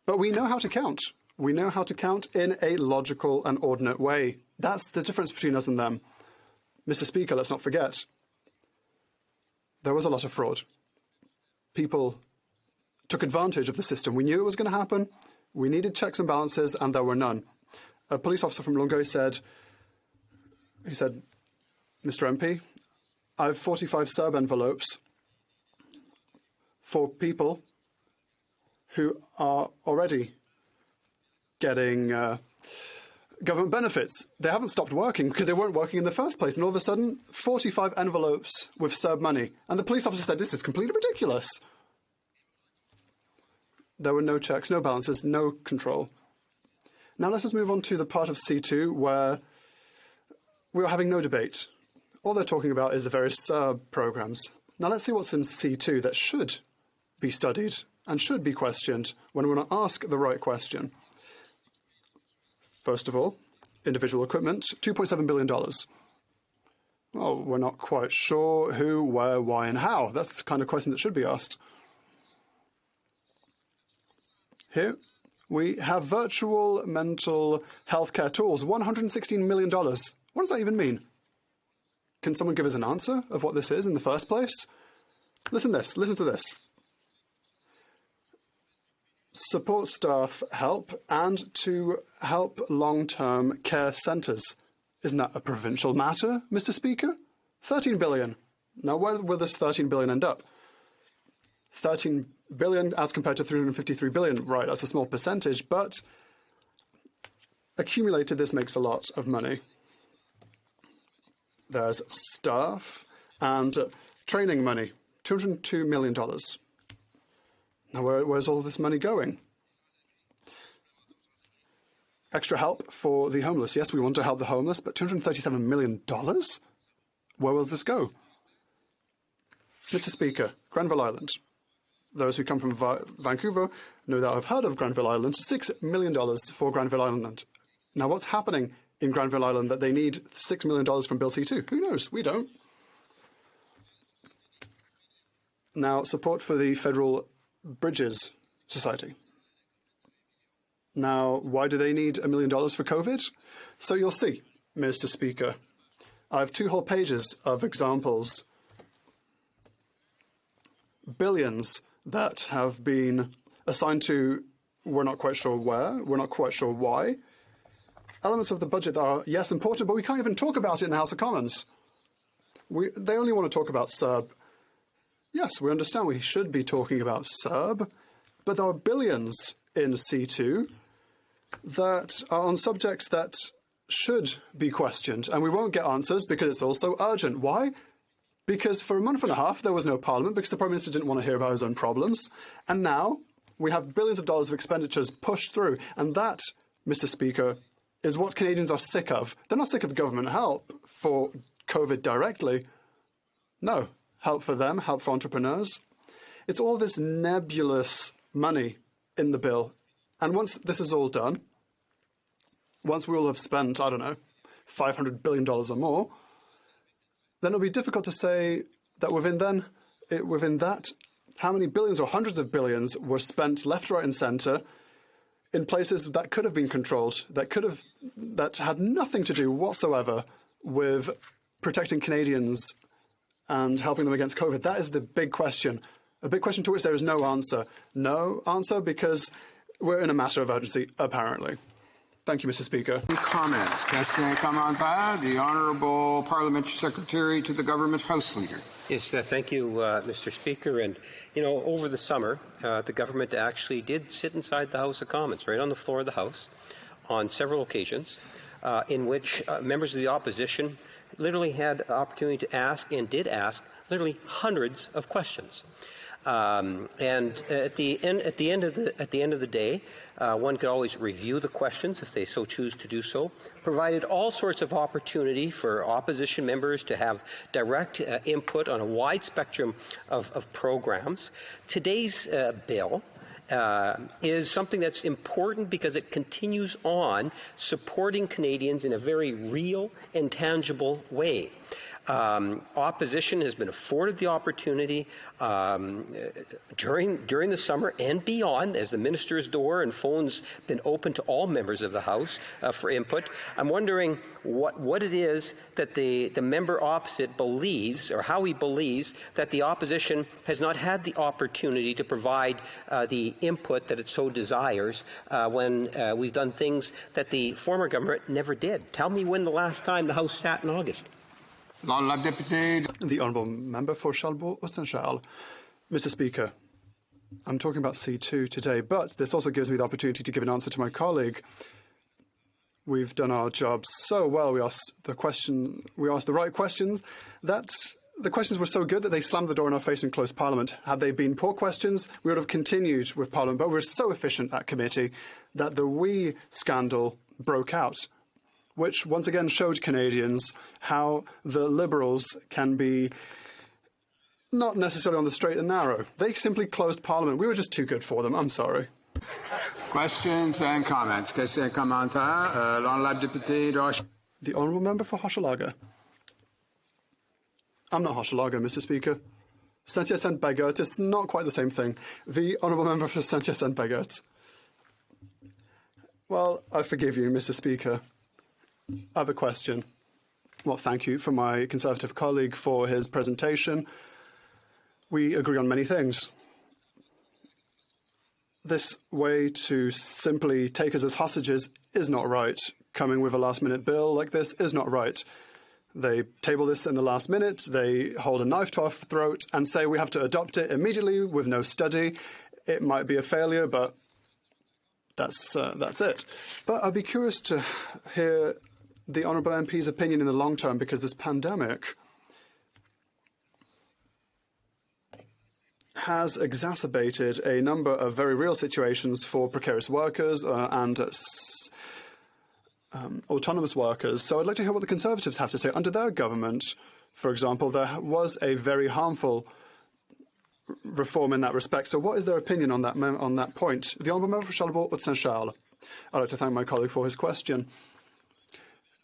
But we know how to count. We know how to count in a logical and ordinate way. That's the difference between us and them. Mr. Speaker, let's not forget, there was a lot of fraud. People took advantage of the system. We knew it was going to happen. We needed checks and balances, and there were none. A police officer from Longueuil said, Mr. MP, I have 45 SERB envelopes for people who are already getting government benefits. They haven't stopped working because they weren't working in the first place. And all of a sudden, 45 envelopes with SERB money. And the police officer said, this is completely ridiculous. There were no checks, no balances, no control. Now let us move on to the part of C2 where we are having no debate. All they're talking about is the various SERB programs. Now let's see what's in C2 that should be studied and should be questioned when we want to ask the right question. First of all, individual equipment, $2.7 billion. Well, we're not quite sure who, where, why, and how. That's the kind of question that should be asked. Here, we have virtual mental health care tools, $116 million. What does that even mean? Can someone give us an answer of what this is in the first place? Listen to this. Support staff help and to help long-term care centres. Isn't that a provincial matter, Mr. Speaker? 13 billion. Now, where will this 13 billion end up? 13 billion as compared to 353 billion. Right, that's a small percentage, but accumulated, this makes a lot of money. There's staff and training money, $202 million. Now, where's all this money going? Extra help for the homeless. Yes, we want to help the homeless, but $237 million? Where will this go? Mr. Speaker, Granville Island. Those who come from Vancouver no doubt have heard of Granville Island. $6 million for Granville Island. Now, what's happening in Granville Island that they need $6 million from Bill C2? Who knows? We don't. Now, support for the Federal Bridges Society. Now, why do they need $1 million for COVID? So you'll see, Mr. Speaker, I have 2 whole pages of examples. Billions that have been assigned to, we're not quite sure where, we're not quite sure why. Elements of the budget that are, yes, important, but we can't even talk about it in the House of Commons. They only want to talk about SERB. Yes, we understand we should be talking about SERB, but there are billions in C2 that are on subjects that should be questioned, and we won't get answers because it's also urgent. Why? Because for a month and a half there was no Parliament because the Prime Minister didn't want to hear about his own problems, and now we have billions of dollars of expenditures pushed through, and that, Mr. Speaker, is what Canadians are sick of. They're not sick of government help for COVID directly. No. Help for them, help for entrepreneurs. It's all this nebulous money in the bill. And once this is all done, once we will have spent, I don't know, $500 billion or more, then it'll be difficult to say that within that, how many billions or hundreds of billions were spent left, right and centre in places that could have been controlled, that had nothing to do whatsoever with protecting Canadians and helping them against COVID. That is the big question. A big question to which there is no answer. No answer because we're in a matter of urgency, apparently. Thank you, Mr. Speaker. Comments. Question commentaire. The Honourable Parliamentary Secretary to the Government House Leader. Yes, thank you, Mr. Speaker. And, you know, over the summer, the government actually did sit inside the House of Commons, right on the floor of the House, on several occasions, in which members of the opposition literally had the opportunity to ask and did ask literally hundreds of questions. And at the end of the day, one could always review the questions if they so choose to do so. Provided all sorts of opportunity for opposition members to have direct input on a wide spectrum of programs. Today's bill is something that's important because it continues on supporting Canadians in a very real and tangible way. Opposition has been afforded the opportunity during the summer and beyond, as the minister's door and phones been open to all members of the House for input. I'm wondering what it is that the member opposite believes, or how he believes that the opposition has not had the opportunity to provide the input that it so desires when we've done things that the former government never did. Tell me when the last time the House sat in August. The Honourable Member for Charlebourg-Saint-Charles. Mr. Speaker, I'm talking about C2 today, but this also gives me the opportunity to give an answer to my colleague. We've done our job so well. We asked the right questions. That the questions were so good that they slammed the door in our face and closed Parliament. Had they been poor questions, we would have continued with Parliament. But we were so efficient at committee that the WE scandal broke out, which once again showed Canadians how the Liberals can be not necessarily on the straight and narrow. They simply closed Parliament. We were just too good for them. I'm sorry. Questions and comments. Questions and commentaires. L'honorable député de The Honourable Member for Hochelaga. I'm not Hochelaga, Mr. Speaker. Saint-Hyacinthe-Bagotte is not quite the same thing. The Honourable Member for Saint-Hyacinthe-Bagotte. Well, I forgive you, Mr. Speaker. I have a question. Well, thank you for my Conservative colleague for his presentation. We agree on many things. This way to simply take us as hostages is not right. Coming with a last-minute bill like this is not right. They table this in the last minute, they hold a knife to our throat and say we have to adopt it immediately with no study. It might be a failure, but that's it. But I'd be curious to hear the Honourable MP's opinion in the long term, because this pandemic has exacerbated a number of very real situations for precarious workers and autonomous workers. So I'd like to hear what the Conservatives have to say. Under their government, for example, there was a very harmful reform in that respect. So what is their opinion on that point? The Honourable Member for Charlebourg-Saint-Charles. I'd like to thank my colleague for his question.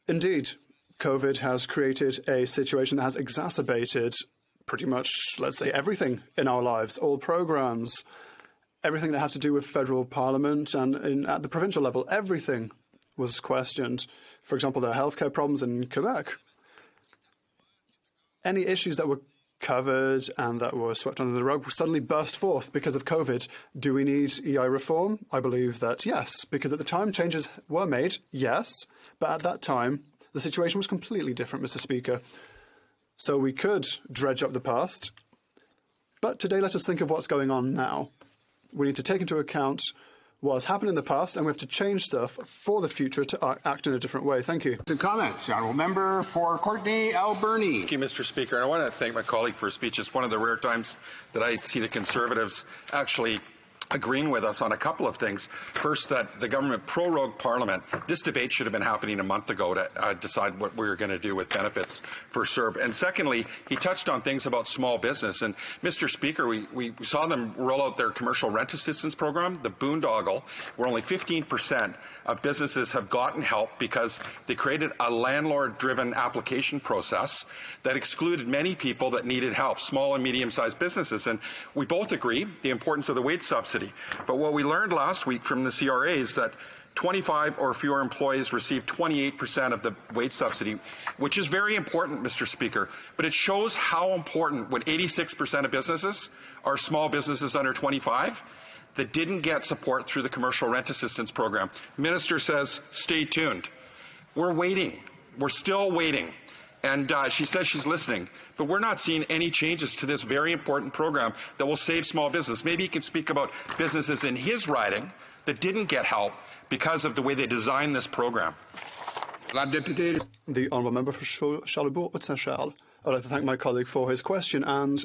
Indeed, COVID has created a situation that has exacerbated pretty much, let's say, everything in our lives, all programmes, everything that has to do with federal parliament and at the provincial level, everything was questioned. For example, there are healthcare problems in Quebec. Any issues that were covered and that were swept under the rug suddenly burst forth because of COVID. Do we need EI reform? I believe that yes, because at the time changes were made, yes, but at that time the situation was completely different, Mr. Speaker. So we could dredge up the past, but today let us think of what's going on now. We need to take into account what has happened in the past, and we have to change stuff for the future to act in a different way. Thank you. To comments, the Honourable Member for Courtenay Alberni. Thank you, Mr. Speaker. And I want to thank my colleague for his speech. It's one of the rare times that I see the Conservatives actually agreeing with us on a couple of things. First, that the government prorogued Parliament. This debate should have been happening a month ago to decide what we were going to do with benefits for CERB. And secondly, he touched on things about small business. And Mr. Speaker, we saw them roll out their commercial rent assistance program, the boondoggle, where only 15% of businesses have gotten help because they created a landlord-driven application process that excluded many people that needed help, small and medium-sized businesses. And we both agree the importance of the wage subsidy. But what we learned last week from the CRA is that 25 or fewer employees receive 28% of the wage subsidy, which is very important, Mr. Speaker. But it shows how important when 86% of businesses are small businesses under 25 that didn't get support through the commercial rent assistance program. Minister says, stay tuned. We're waiting. We're still waiting. And she says she's listening. But we're not seeing any changes to this very important program that will save small business. Maybe he can speak about businesses in his riding that didn't get help because of the way they designed this program. The Honourable Member for Charlebourg-Saint-Charles. I'd like to thank my colleague for his question. And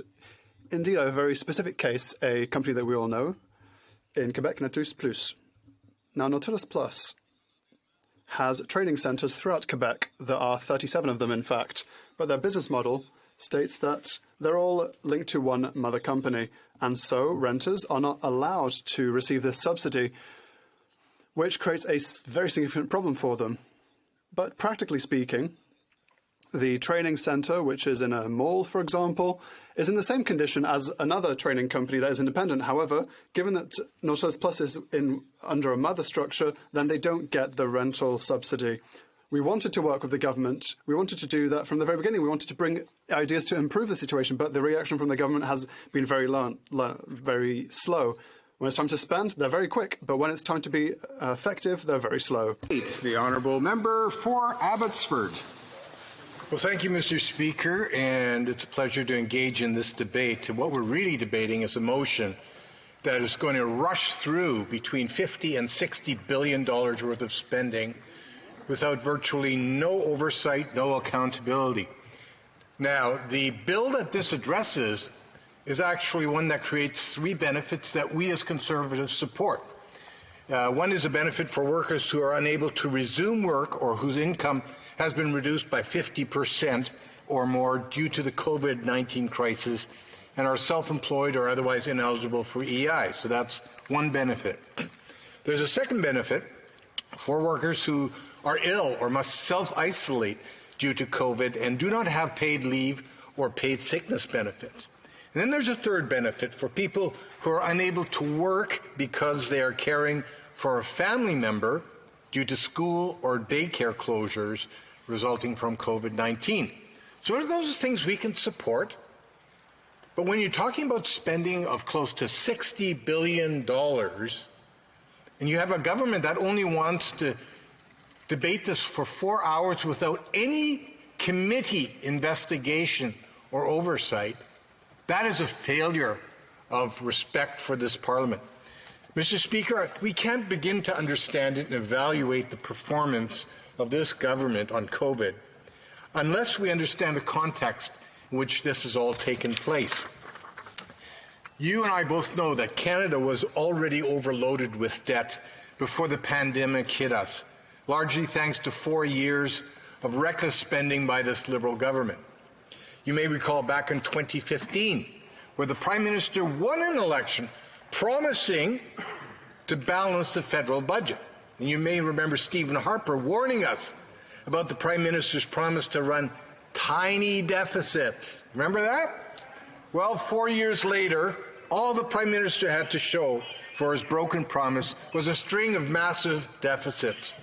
indeed, I have a very specific case, a company that we all know in Quebec, Nautilus Plus. Now, Nautilus Plus has training centres throughout Quebec. There are 37 of them, in fact. But their business model states that they're all linked to one mother company. And so renters are not allowed to receive this subsidy, which creates a very significant problem for them. But practically speaking, The training centre, which is in a mall, for example, is in the same condition as another training company that is independent. However, given that Nautilus Plus is under a mother structure, then they don't get the rental subsidy. We wanted to work with the government. We wanted to do that from the very beginning. We wanted to bring ideas to improve the situation, but the reaction from the government has been very slow. When it's time to spend, they're very quick, but when it's time to be effective, they're very slow. The honourable member for Abbotsford. Well, thank you, Mr. Speaker, and it's a pleasure to engage in this debate. And what we're really debating is a motion that is going to rush through between $50 and $60 billion worth of spending without virtually no oversight, no accountability. Now, the bill that this addresses is actually one that creates three benefits that we as Conservatives support. One is a benefit for workers who are unable to resume work or whose income has been reduced by 50% or more due to the COVID-19 crisis and are self-employed or otherwise ineligible for EI. So that's one benefit. There's a second benefit for workers who are ill or must self-isolate due to COVID and do not have paid leave or paid sickness benefits. And then there's a third benefit for people who are unable to work because they are caring for a family member due to school or daycare closures resulting from COVID-19. So those are things we can support. But when you're talking about spending of close to $60 billion, and you have a government that only wants to debate this for 4 hours without any committee investigation or oversight, that is a failure of respect for this Parliament. Mr. Speaker, we can't begin to understand it and evaluate the performance of this government on COVID unless we understand the context in which this has all taken place. You and I both know that Canada was already overloaded with debt before the pandemic hit us, largely thanks to 4 years of reckless spending by this Liberal government. You may recall back in 2015, where the Prime Minister won an election promising to balance the federal budget. And you may remember Stephen Harper warning us about the Prime Minister's promise to run tiny deficits. Remember that? Well, 4 years later, all the Prime Minister had to show for his broken promise was a string of massive deficits,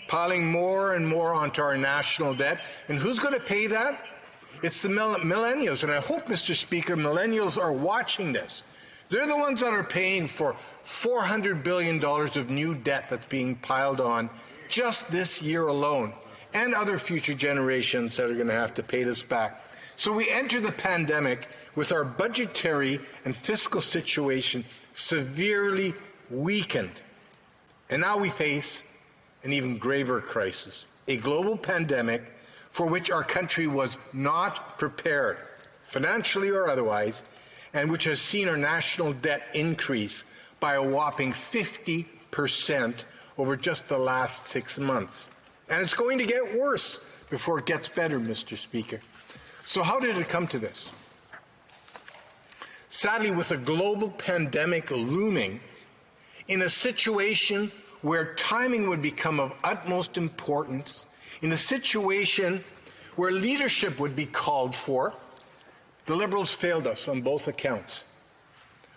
piling more and more onto our national debt. And who's going to pay that? It's the millennials. And I hope, Mr. Speaker, millennials are watching this. They're the ones that are paying for $400 billion of new debt that's being piled on just this year alone, and other future generations that are going to have to pay this back. So we enter the pandemic with our budgetary and fiscal situation severely weakened. And now we face an even graver crisis, a global pandemic for which our country was not prepared, financially or otherwise, and which has seen our national debt increase by a whopping 50% over just the last 6 months. And it's going to get worse before it gets better, Mr. Speaker. So how did it come to this? Sadly, with a global pandemic looming, in a situation where timing would become of utmost importance, in a situation where leadership would be called for, the Liberals failed us on both accounts.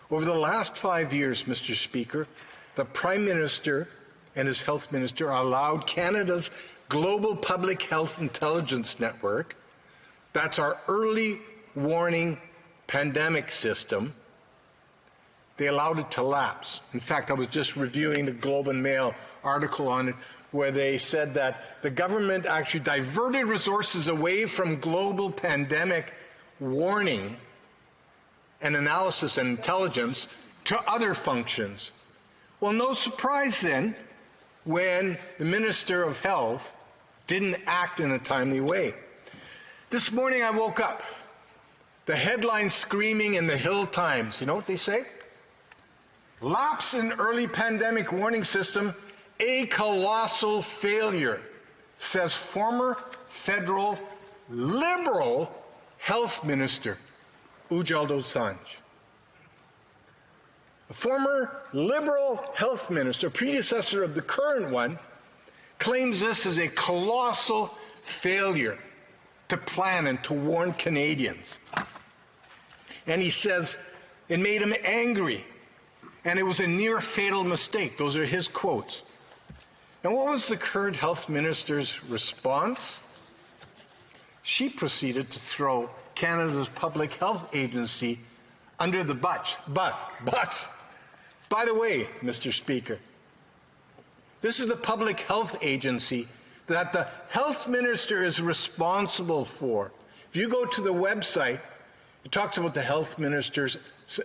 Over the last 5 years, Mr. Speaker, the Prime Minister and his Health Minister allowed Canada's Global Public Health Intelligence Network, that's our early warning pandemic system, they allowed it to lapse. In fact, I was just reviewing the Globe and Mail article on it where they said that the government actually diverted resources away from global pandemic warning and analysis and intelligence to other functions. Well, no surprise then when the Minister of Health didn't act in a timely way. This morning I woke up, the headline screaming in the Hill Times. You know what they say? Lapse in early pandemic warning system, a colossal failure, says former federal Liberal Health Minister Ujjal Dosanjh. A former Liberal Health Minister, predecessor of the current one, claims this is a colossal failure. to plan and to warn Canadians. And he says it made him angry, and it was a near fatal mistake. Those are his quotes. And what was the current health minister's response? She proceeded to throw Canada's public health agency under the bus. By the way, Mr. Speaker, this is the public health agency that the health minister is responsible for. If you go to the website, it talks about the health minister's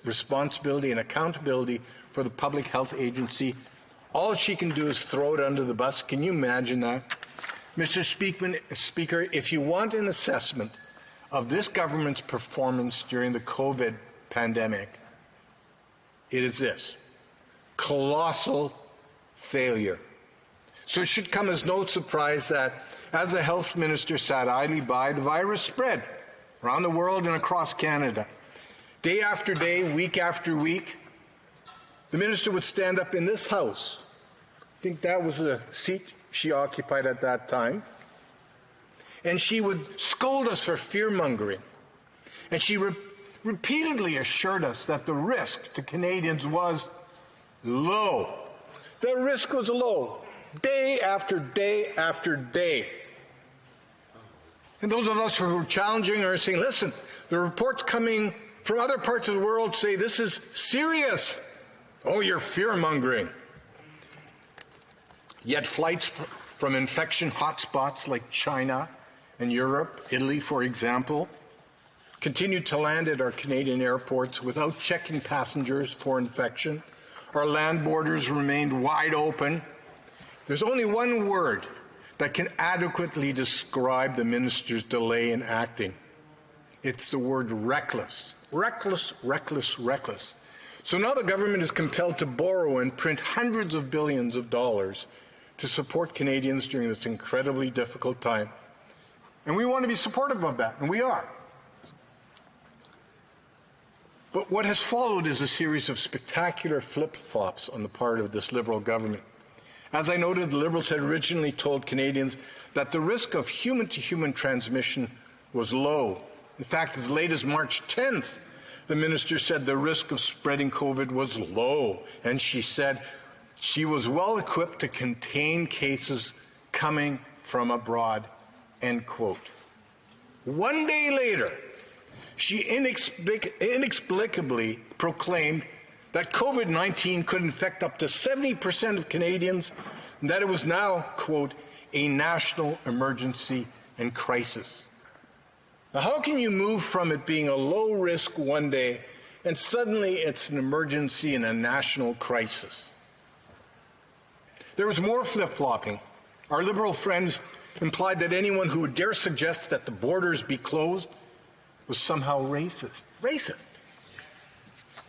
responsibility and accountability for the public health agency. All she can do is throw it under the bus. Can you imagine that? Mr. Speaker, if you want an assessment of this government's performance during the COVID pandemic, it is this: colossal failure. So it should come as no surprise that as the health minister sat idly by, the virus spread around the world and across Canada. Day after day, week after week, the minister would stand up in this House. I think that was the seat she occupied at that time. And she would scold us for fear-mongering. And she repeatedly assured us that the risk to Canadians was low. The risk was low, day after day after day. And those of us who are challenging are saying, listen, the reports coming from other parts of the world say this is serious. Oh, you're fear-mongering. Yet flights from infection hotspots like China and Europe, Italy, for example, continued to land at our Canadian airports without checking passengers for infection. Our land borders remained wide open. There's only one word that can adequately describe the minister's delay in acting. It's the word reckless. Reckless, reckless, reckless. So now the government is compelled to borrow and print hundreds of billions of dollars to support Canadians during this incredibly difficult time. And we want to be supportive of that, and we are. But what has followed is a series of spectacular flip-flops on the part of this Liberal government. As I noted, the Liberals had originally told Canadians that the risk of human-to-human transmission was low. In fact, as late as March 10th, the minister said the risk of spreading COVID was low, and she said she was well equipped to contain cases coming from abroad, end quote. One day later, she inexplicably proclaimed that COVID-19 could infect up to 70% of Canadians, and that it was now, quote, a national emergency and crisis. Now, how can you move from it being a low risk one day and suddenly it's an emergency and a national crisis? There was more flip-flopping. Our Liberal friends implied that anyone who would dare suggest that the borders be closed was somehow racist. Racist.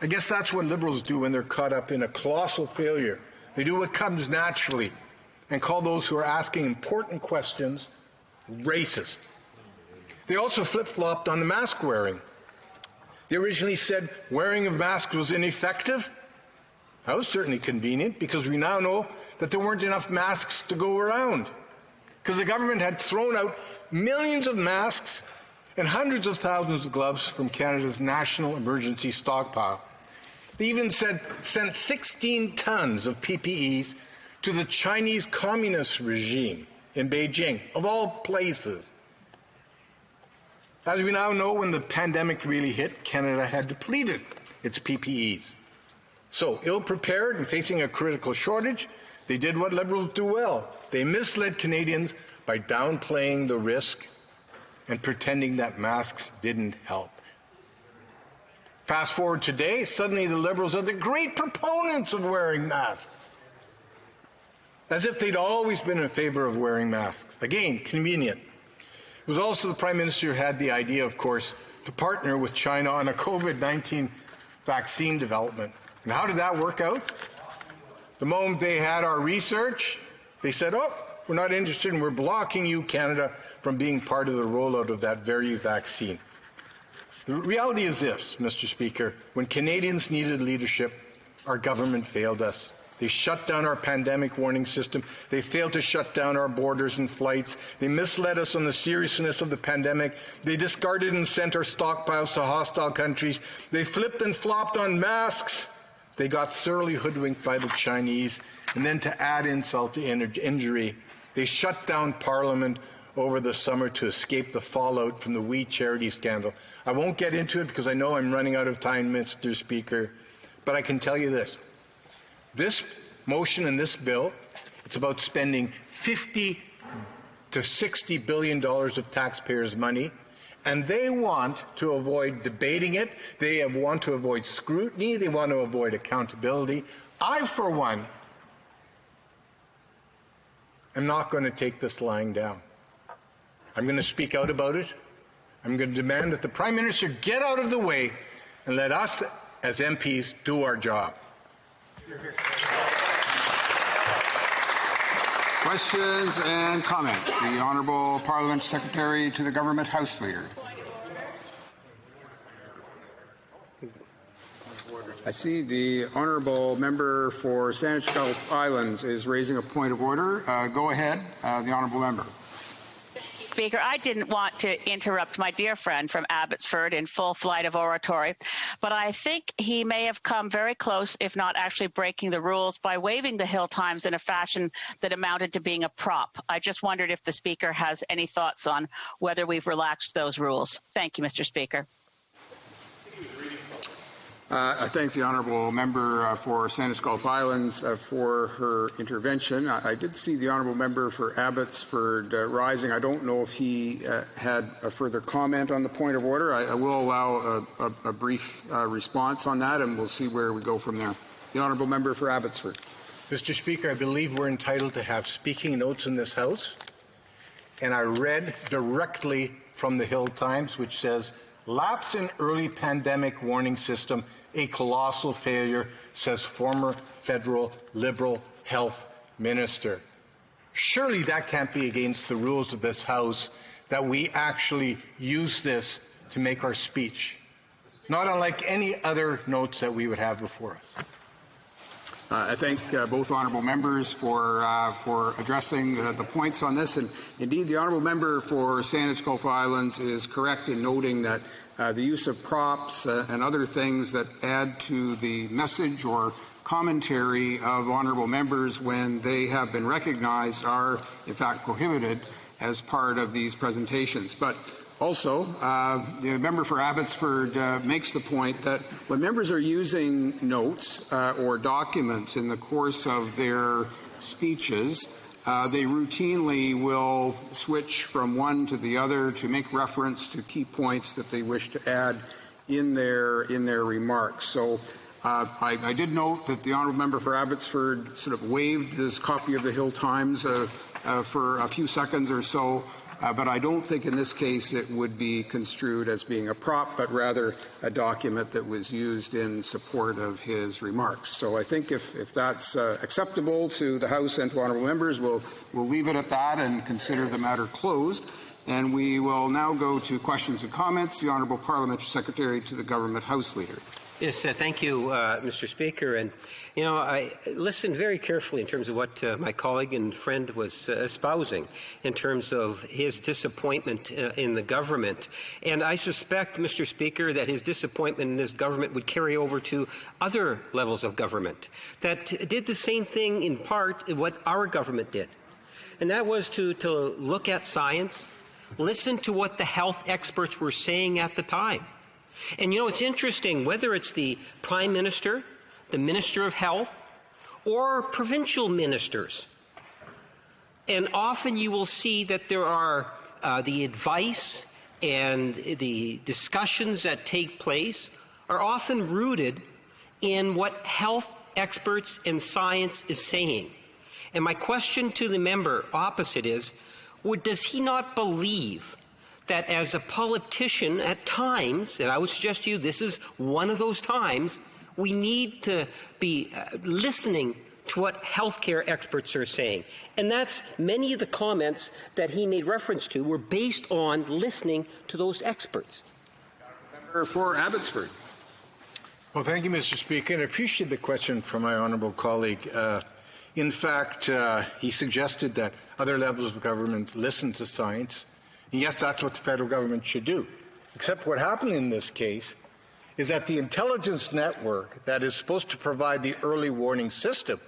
I guess that's what Liberals do when they're caught up in a colossal failure. They do what comes naturally and call those who are asking important questions racist. They also flip-flopped on the mask wearing. They originally said wearing of masks was ineffective. That was certainly convenient because we now know that there weren't enough masks to go around because the government had thrown out millions of masks and hundreds of thousands of gloves from Canada's national emergency stockpile. They even sent 16 tons of PPEs to the Chinese Communist regime in Beijing, of all places. As we now know, when the pandemic really hit, Canada had depleted its PPEs. So, ill-prepared and facing a critical shortage, they did what Liberals do well. They misled Canadians by downplaying the risk and pretending that masks didn't help. Fast forward today, suddenly the Liberals are the great proponents of wearing masks, as if they'd always been in favor of wearing masks. Again, convenient. It was also the Prime Minister who had the idea, of course, to partner with China on a COVID-19 vaccine development. And how did that work out? The moment they had our research, they said, oh, we're not interested and we're blocking you, Canada, from being part of the rollout of that very vaccine. The reality is this, Mr. Speaker, when Canadians needed leadership, our government failed us. They shut down our pandemic warning system. They failed to shut down our borders and flights. They misled us on the seriousness of the pandemic. They discarded and sent our stockpiles to hostile countries. They flipped and flopped on masks. They got thoroughly hoodwinked by the Chinese. And then to add insult to injury, they shut down Parliament over the summer to escape the fallout from the We Charity scandal. I won't get into it because I know I'm running out of time, Mr. Speaker, but I can tell you this. This motion and this bill, it's about spending $50 to $60 billion of taxpayers' money, and they want to avoid debating it. They want to avoid scrutiny. They want to avoid accountability. I, for one, am not going to take this lying down. I'm going to speak out about it. I'm going to demand that the Prime Minister get out of the way and let us, as MPs, do our job. Questions and comments. The Honourable Parliament Secretary to the Government House Leader. I see the Honourable Member for Saanich Gulf Islands is raising a point of order. Go ahead, the Honourable Member. Speaker, I didn't want to interrupt my dear friend from Abbotsford in full flight of oratory, but I think he may have come very close, if not actually breaking the rules, by waving the Hill Times in a fashion that amounted to being a prop. I just wondered if the Speaker has any thoughts on whether we've relaxed those rules. Thank you, Mr. Speaker. I thank the Honourable Member for Saanich Gulf Islands for her intervention. I did see the Honourable Member for Abbotsford rising. I don't know if he had a further comment on the point of order. I will allow a brief response on that, and we'll see where we go from there. The Honourable Member for Abbotsford. Mr. Speaker, I believe we're entitled to have speaking notes in this House, and I read directly from the Hill Times, which says, "Lapse in early pandemic warning system, a colossal failure," says former federal Liberal health minister. Surely that can't be against the rules of this House that we actually use this to make our speech, not unlike any other notes that we would have before us. I thank both honourable members for addressing the points on this. And indeed, the honourable member for Saanich Gulf Islands is correct in noting that the use of props and other things that add to the message or commentary of honourable members when they have been recognized are, in fact, prohibited as part of these presentations. But also, the member for Abbotsford makes the point that when members are using notes or documents in the course of their speeches, they routinely will switch from one to the other to make reference to key points that they wish to add in their remarks. So I did note that the honourable member for Abbotsford sort of waved this copy of the Hill Times for a few seconds or so. But I don't think in this case it would be construed as being a prop, but rather a document that was used in support of his remarks. So I think if that's acceptable to the House and to honourable members, we'll leave it at that and consider the matter closed. And we will now go to questions and comments. The Honourable Parliamentary Secretary to the Government House Leader. Yes, thank you, Mr. Speaker. And, you know, I listened very carefully in terms of what my colleague and friend was espousing in terms of his disappointment in the government. And I suspect, Mr. Speaker, that his disappointment in this government would carry over to other levels of government that did the same thing in part what our government did. And that was to look at science, listen to what the health experts were saying at the time. And, you know, it's interesting, whether it's the Prime Minister, the Minister of Health, or provincial ministers. And often you will see that there are the advice and the discussions that take place are often rooted in what health experts and science is saying. And my question to the member opposite is, does he not believe that as a politician at times, and I would suggest to you this is one of those times, we need to be listening to what healthcare experts are saying. And that's many of the comments that he made reference to were based on listening to those experts. Member for Abbotsford. Well, thank you, Mr. Speaker, and I appreciate the question from my honourable colleague. In fact, he suggested that other levels of government listen to science. And yes, that's what the federal government should do. Except what happened in this case is that the intelligence network that is supposed to provide the early warning system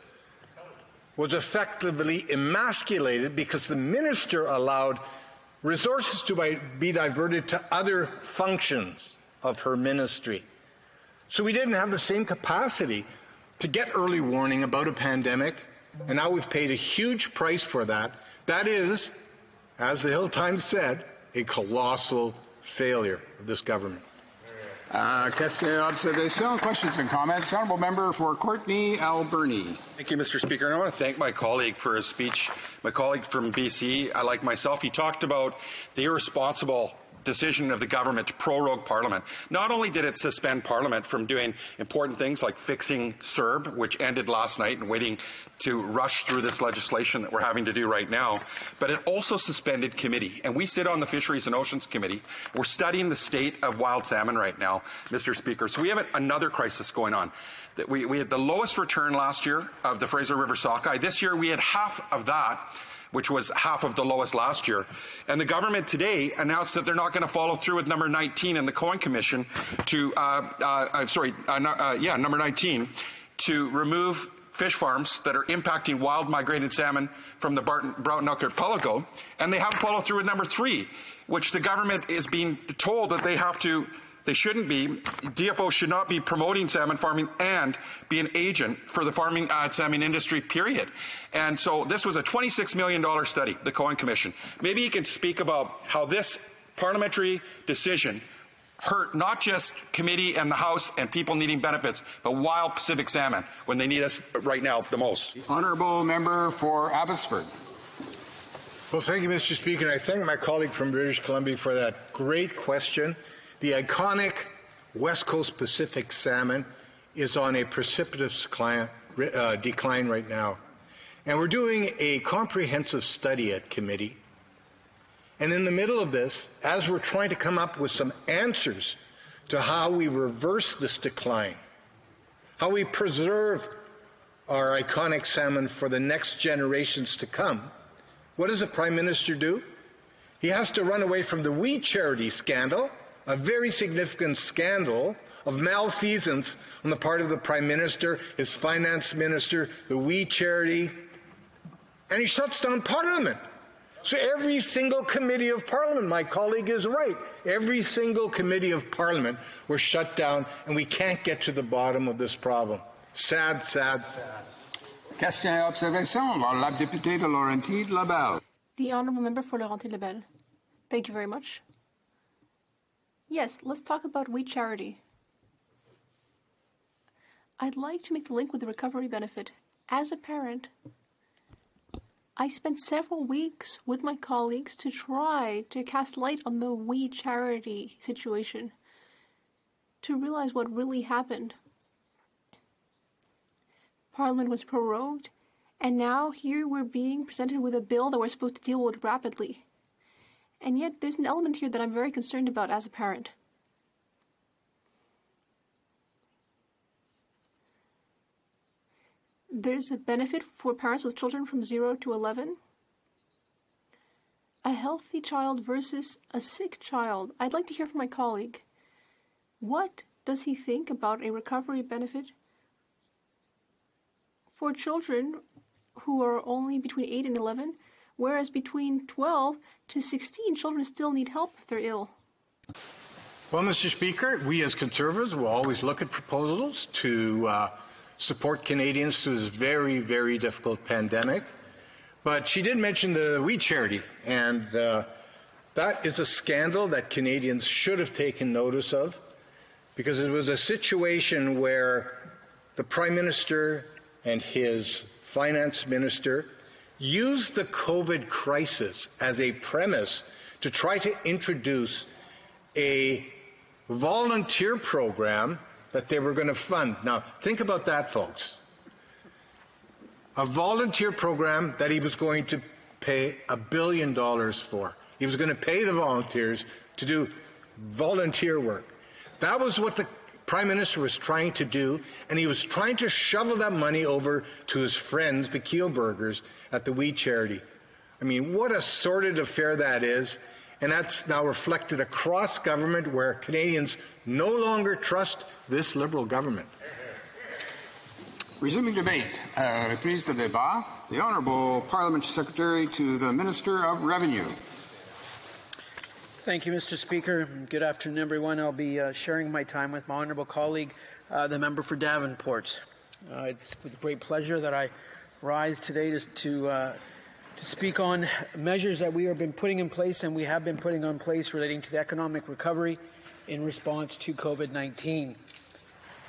was effectively emasculated because the minister allowed resources to be diverted to other functions of her ministry. So we didn't have the same capacity to get early warning about a pandemic, and now we've paid a huge price for that. That is, as the Hill Times said, a colossal failure of this government. Questions and comments. Honourable Member for Courtenay Alberni. Thank you, Mr. Speaker. And I want to thank my colleague for his speech. My colleague from BC, like myself, he talked about the irresponsible decision of the government to prorogue Parliament. Not only did it suspend Parliament from doing important things like fixing CERB, which ended last night, and waiting to rush through this legislation that we're having to do right now, but it also suspended committee. And we sit on the Fisheries and Oceans Committee. We're studying the state of wild salmon right now, Mr. Speaker. So we have another crisis going on. We had the lowest return last year of the Fraser River sockeye. This year we had half of that, which was half of the lowest last year. And the government today announced that they're not going to follow through with number 19 in the Cohen Commission to, number 19, to remove fish farms that are impacting wild migrated salmon from the Broughton Archipelago. And they haven't followed through with number 3, which the government is being told that they shouldn't be. DFO should not be promoting salmon farming and be an agent for the farming salmon industry, period. And so this was a $26 million study, the Cohen Commission. Maybe you can speak about how this parliamentary decision hurt not just committee and the House and people needing benefits, but wild Pacific salmon when they need us right now the most. Honourable Member for Abbotsford. Well, thank you, Mr. Speaker, and I thank my colleague from British Columbia for that great question. The iconic West Coast Pacific salmon is on a precipitous decline right now. And we're doing a comprehensive study at committee. And in the middle of this, as we're trying to come up with some answers to how we reverse this decline, how we preserve our iconic salmon for the next generations to come, what does the Prime Minister do? He has to run away from the We Charity scandal, a very significant scandal of malfeasance on the part of the Prime Minister, his Finance Minister, the We Charity, and he shuts down Parliament. So every single committee of Parliament, my colleague is right, every single committee of Parliament was shut down, and we can't get to the bottom of this problem. Sad, sad, sad. Question et observation. La députée de Laurentides-Labelle. The Honourable Member for Laurentides-Labelle. Thank you very much. Yes, let's talk about We Charity. I'd like to make the link with the recovery benefit. As a parent, I spent several weeks with my colleagues to try to cast light on the We Charity situation, to realize what really happened. Parliament was prorogued, and now here we're being presented with a bill that we're supposed to deal with rapidly. And yet there's an element here that I'm very concerned about as a parent. There's a benefit for parents with children from 0 to 11. A healthy child versus a sick child. I'd like to hear from my colleague. What does he think about a recovery benefit for children who are only between 8 and 11, whereas between 12 to 16, children still need help if they're ill? Well, Mr. Speaker, we as Conservatives will always look at proposals to support Canadians through this very, very difficult pandemic. But she did mention the We Charity, and that is a scandal that Canadians should have taken notice of, because it was a situation where the Prime Minister and his Finance Minister used the COVID crisis as a premise to try to introduce a volunteer program that they were going to fund. Now, think about that, folks. A volunteer program that he was going to pay $1 billion for. He was going to pay the volunteers to do volunteer work. That was what the Prime Minister was trying to do, and he was trying to shovel that money over to his friends, the Kielburgers, at the We Charity. I mean, what a sordid affair that is, and that's now reflected across government where Canadians no longer trust this Liberal government. Resuming debate. Reprise de débat. The Honourable Parliamentary Secretary to the Minister of Revenue. Thank you, Mr. Speaker. Good afternoon, everyone. I'll be sharing my time with my honourable colleague, the member for Davenport. It's with great pleasure that I rise today to speak on measures that we have been putting in place and we have been putting in place relating to the economic recovery in response to COVID-19.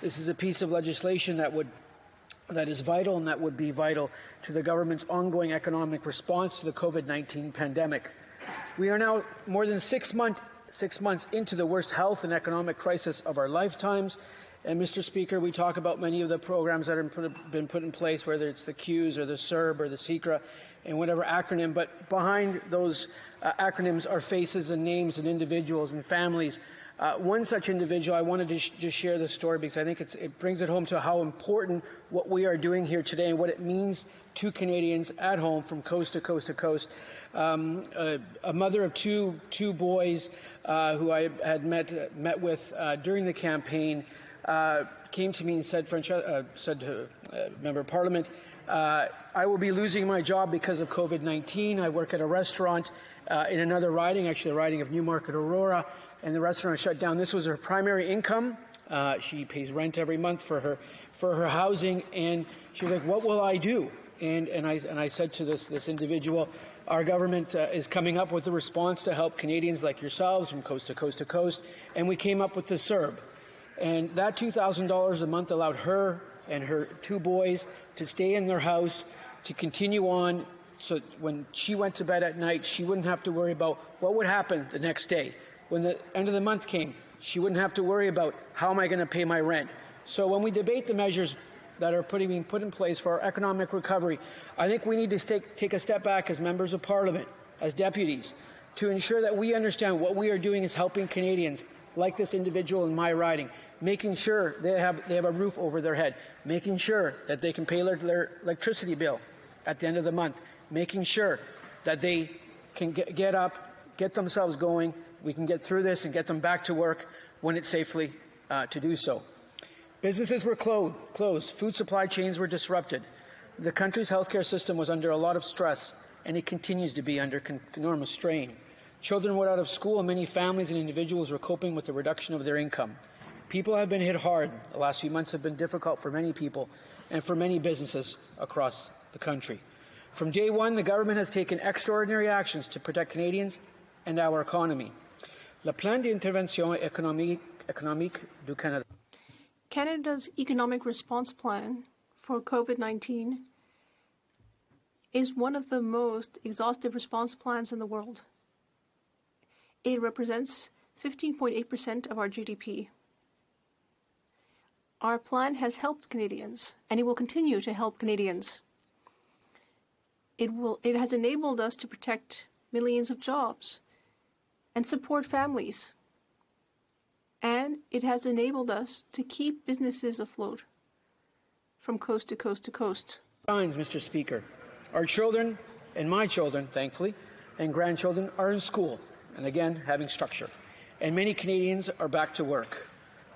This is a piece of legislation that is vital and that would be vital to the government's ongoing economic response to the COVID-19 pandemic. We are now more than 6 months into the worst health and economic crisis of our lifetimes. And, Mr. Speaker, we talk about many of the programs that have been put in place, whether it's the CEWS or the CERB or the CECRA and whatever acronym. But behind those acronyms are faces and names and individuals and families. One such individual, I wanted to just share this story because I think it brings it home to how important what we are doing here today and what it means to Canadians at home from coast to coast to coast. A mother of two boys who I had met with during the campaign came to me and said to Member of Parliament, I will be losing my job because of COVID-19. I work at a restaurant in another riding, actually the riding of Newmarket Aurora, and the restaurant shut down. This was her primary income. She pays rent every month for her housing, and she was like, "What will I do?" And I said to this individual, our government is coming up with a response to help Canadians like yourselves from coast to coast to coast, and we came up with the CERB. And that $2,000 a month allowed her and her two boys to stay in their house, to continue on, so when she went to bed at night, she wouldn't have to worry about what would happen the next day. When the end of the month came, she wouldn't have to worry about how am I going to pay my rent. So when we debate the measures that are being put in place for our economic recovery, I think we need to take a step back as members of Parliament, as deputies, to ensure that we understand what we are doing is helping Canadians, like this individual in my riding, making sure they have a roof over their head, making sure that they can pay their electricity bill at the end of the month, making sure that they can get up, get themselves going, we can get through this and get them back to work when it's safely to do so. Businesses were closed. Food supply chains were disrupted. The country's healthcare system was under a lot of stress, and it continues to be under enormous strain. Children were out of school, and many families and individuals were coping with the reduction of their income. People have been hit hard. The last few months have been difficult for many people and for many businesses across the country. From day one, the government has taken extraordinary actions to protect Canadians and our economy. Le Plan d'Intervention Économique du Canada. Canada's economic response plan for COVID-19 is one of the most exhaustive response plans in the world. It represents 15.8% of our GDP. Our plan has helped Canadians, and it will continue to help Canadians. It has enabled us to protect millions of jobs and support families. And it has enabled us to keep businesses afloat from coast to coast to coast. Mr. Speaker, our children and my children, thankfully, and grandchildren are in school and again having structure. And many Canadians are back to work.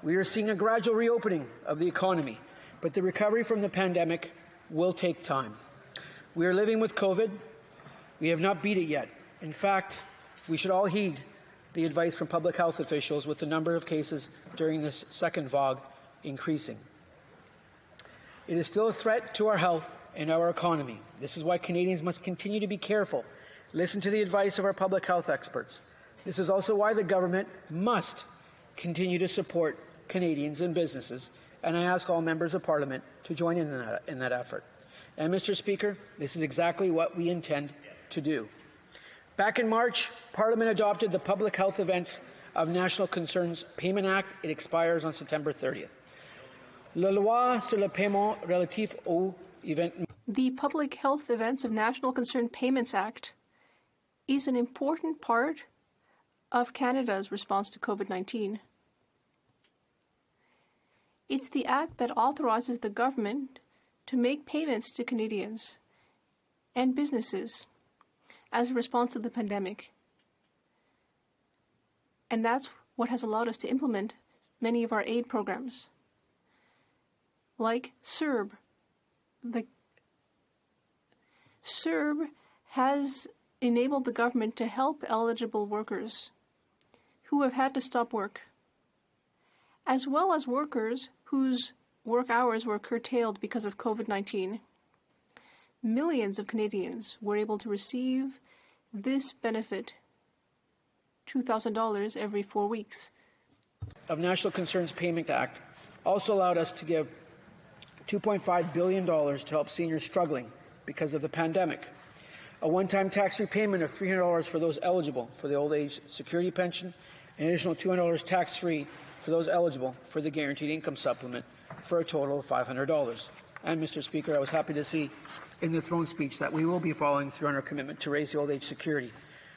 We are seeing a gradual reopening of the economy, but the recovery from the pandemic will take time. We are living with COVID. We have not beat it yet. In fact, we should all heed the advice from public health officials with the number of cases during this second vague increasing. It is still a threat to our health and our economy. This is why Canadians must continue to be careful, listen to the advice of our public health experts. This is also why the government must continue to support Canadians and businesses, and I ask all members of Parliament to join in that effort. And, Mr. Speaker, this is exactly what we intend to do. Back in March, Parliament adopted the Public Health Events of National Concerns Payment Act. It expires on September 30th. La loi sur le paiement relatif aux événements. The Public Health Events of National Concern Payments Act is an important part of Canada's response to COVID-19. It's the act that authorizes the government to make payments to Canadians and businesses as a response to the pandemic. And that's what has allowed us to implement many of our aid programs, like CERB. The CERB has enabled the government to help eligible workers who have had to stop work, as well as workers whose work hours were curtailed because of COVID-19. Millions of Canadians were able to receive this benefit, $2,000 every 4 weeks. Of National Concerns Payment Act also allowed us to give $2.5 billion to help seniors struggling because of the pandemic. A one-time tax repayment of $300 for those eligible for the old age security pension, an additional $200 tax-free for those eligible for the guaranteed income supplement, for a total of $500. And, Mr. Speaker, I was happy to see in the throne speech that we will be following through on our commitment to raise the old age security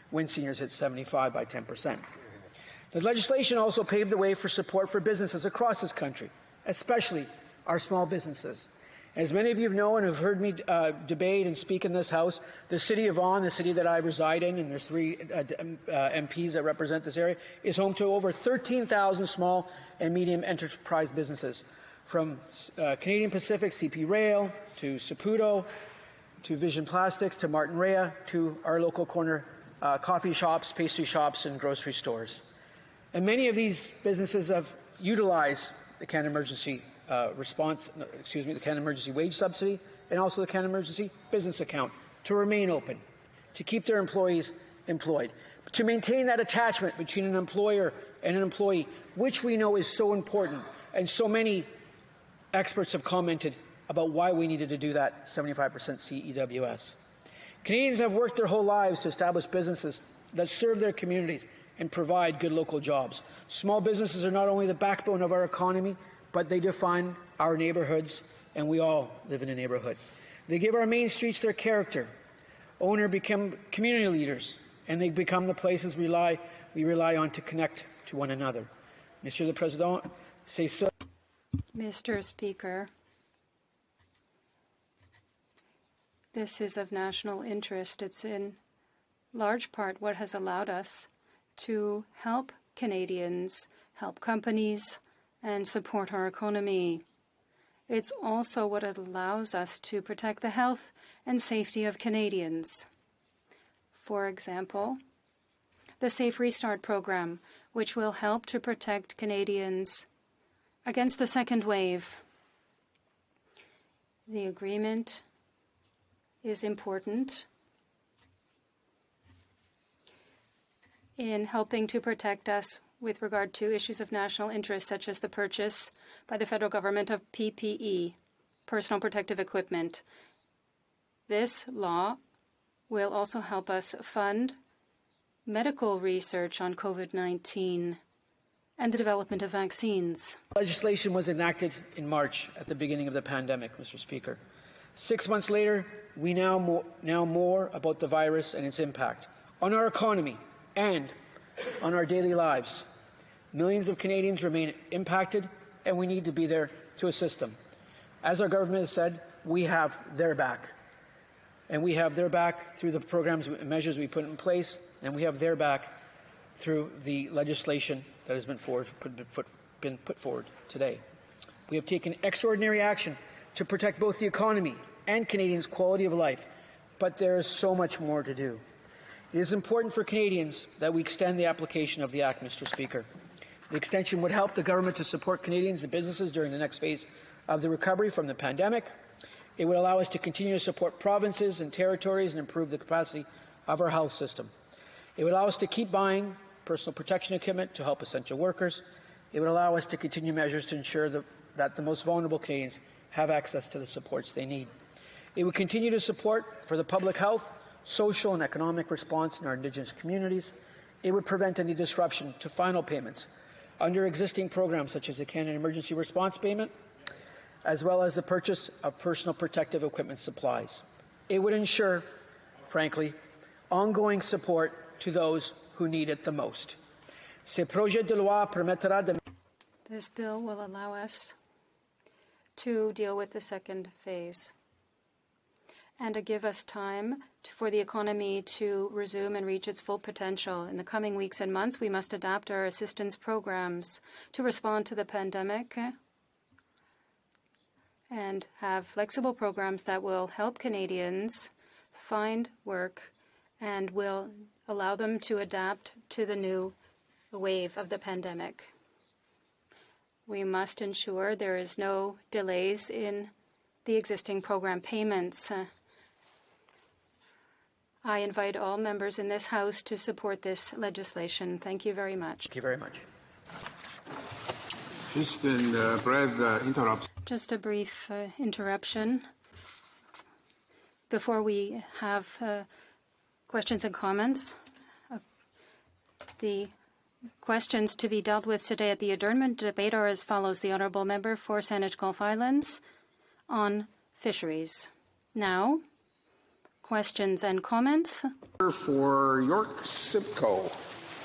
when seniors hit 75 by 10%. The legislation also paved the way for support for businesses across this country, especially our small businesses. As many of you know and have heard me debate and speak in this House, the City of Vaughan, the city that I reside in, and there's 3 MPs that represent this area, is home to over 13,000 small and medium enterprise businesses, from Canadian Pacific, CP Rail, to Saputo, to Vision Plastics, to Martin Rea, to our local corner coffee shops, pastry shops, and grocery stores. And many of these businesses have utilized the Canada Emergency the Canada Emergency Wage Subsidy and also the Canada Emergency Business Account to remain open, to keep their employees employed, to maintain that attachment between an employer and an employee, which we know is so important, and so many experts have commented about why we needed to do that 75% CEWS. Canadians have worked their whole lives to establish businesses that serve their communities and provide good local jobs. Small businesses are not only the backbone of our economy, but they define our neighborhoods, and we all live in a neighborhood. They give our main streets their character. Owner become community leaders, and they become the places we rely on to connect to one another. Monsieur le Président, c'est ça. Mr. Speaker, this is of national interest. It's in large part what has allowed us to help Canadians, help companies, and support our economy. It's also what allows us to protect the health and safety of Canadians. For example, the Safe Restart program, which will help to protect Canadians against the second wave. The agreement is important in helping to protect us with regard to issues of national interest, such as the purchase by the federal government of PPE, personal protective equipment. This law will also help us fund medical research on COVID-19 and the development of vaccines. Legislation was enacted in March at the beginning of the pandemic, Mr. Speaker. 6 months later, we know more about the virus and its impact on our economy and on our daily lives. Millions of Canadians remain impacted, and we need to be there to assist them. As our government has said, we have their back. And we have their back through the programs and measures we put in place, and we have their back through the legislation that has been put forward today. We have taken extraordinary action to protect both the economy and Canadians' quality of life, but there is so much more to do. It is important for Canadians that we extend the application of the Act, Mr. Speaker. The extension would help the government to support Canadians and businesses during the next phase of the recovery from the pandemic. It would allow us to continue to support provinces and territories and improve the capacity of our health system. It would allow us to keep buying personal protection equipment to help essential workers. It would allow us to continue measures to ensure that the most vulnerable Canadians have access to the supports they need. It would continue to support for the public health, social and economic response in our Indigenous communities. It would prevent any disruption to final payments under existing programs such as the Canada Emergency Response Payment, as well as the purchase of personal protective equipment supplies. It would ensure, frankly, ongoing support to those who need it the most. This bill will allow us to deal with the second phase and to give us time for the economy to resume and reach its full potential. In the coming weeks and months, we must adapt our assistance programs to respond to the pandemic and have flexible programs that will help Canadians find work and will allow them to adapt to the new wave of the pandemic. We must ensure there is no delays in the existing program payments. I invite all members in this House to support this legislation. Thank you very much. Thank you very much. Just a brief interruption before we have questions and comments. The questions to be dealt with today at the adjournment debate are as follows. The Honourable Member for Saanich Gulf Islands on fisheries. Now, questions and comments. For York Simcoe.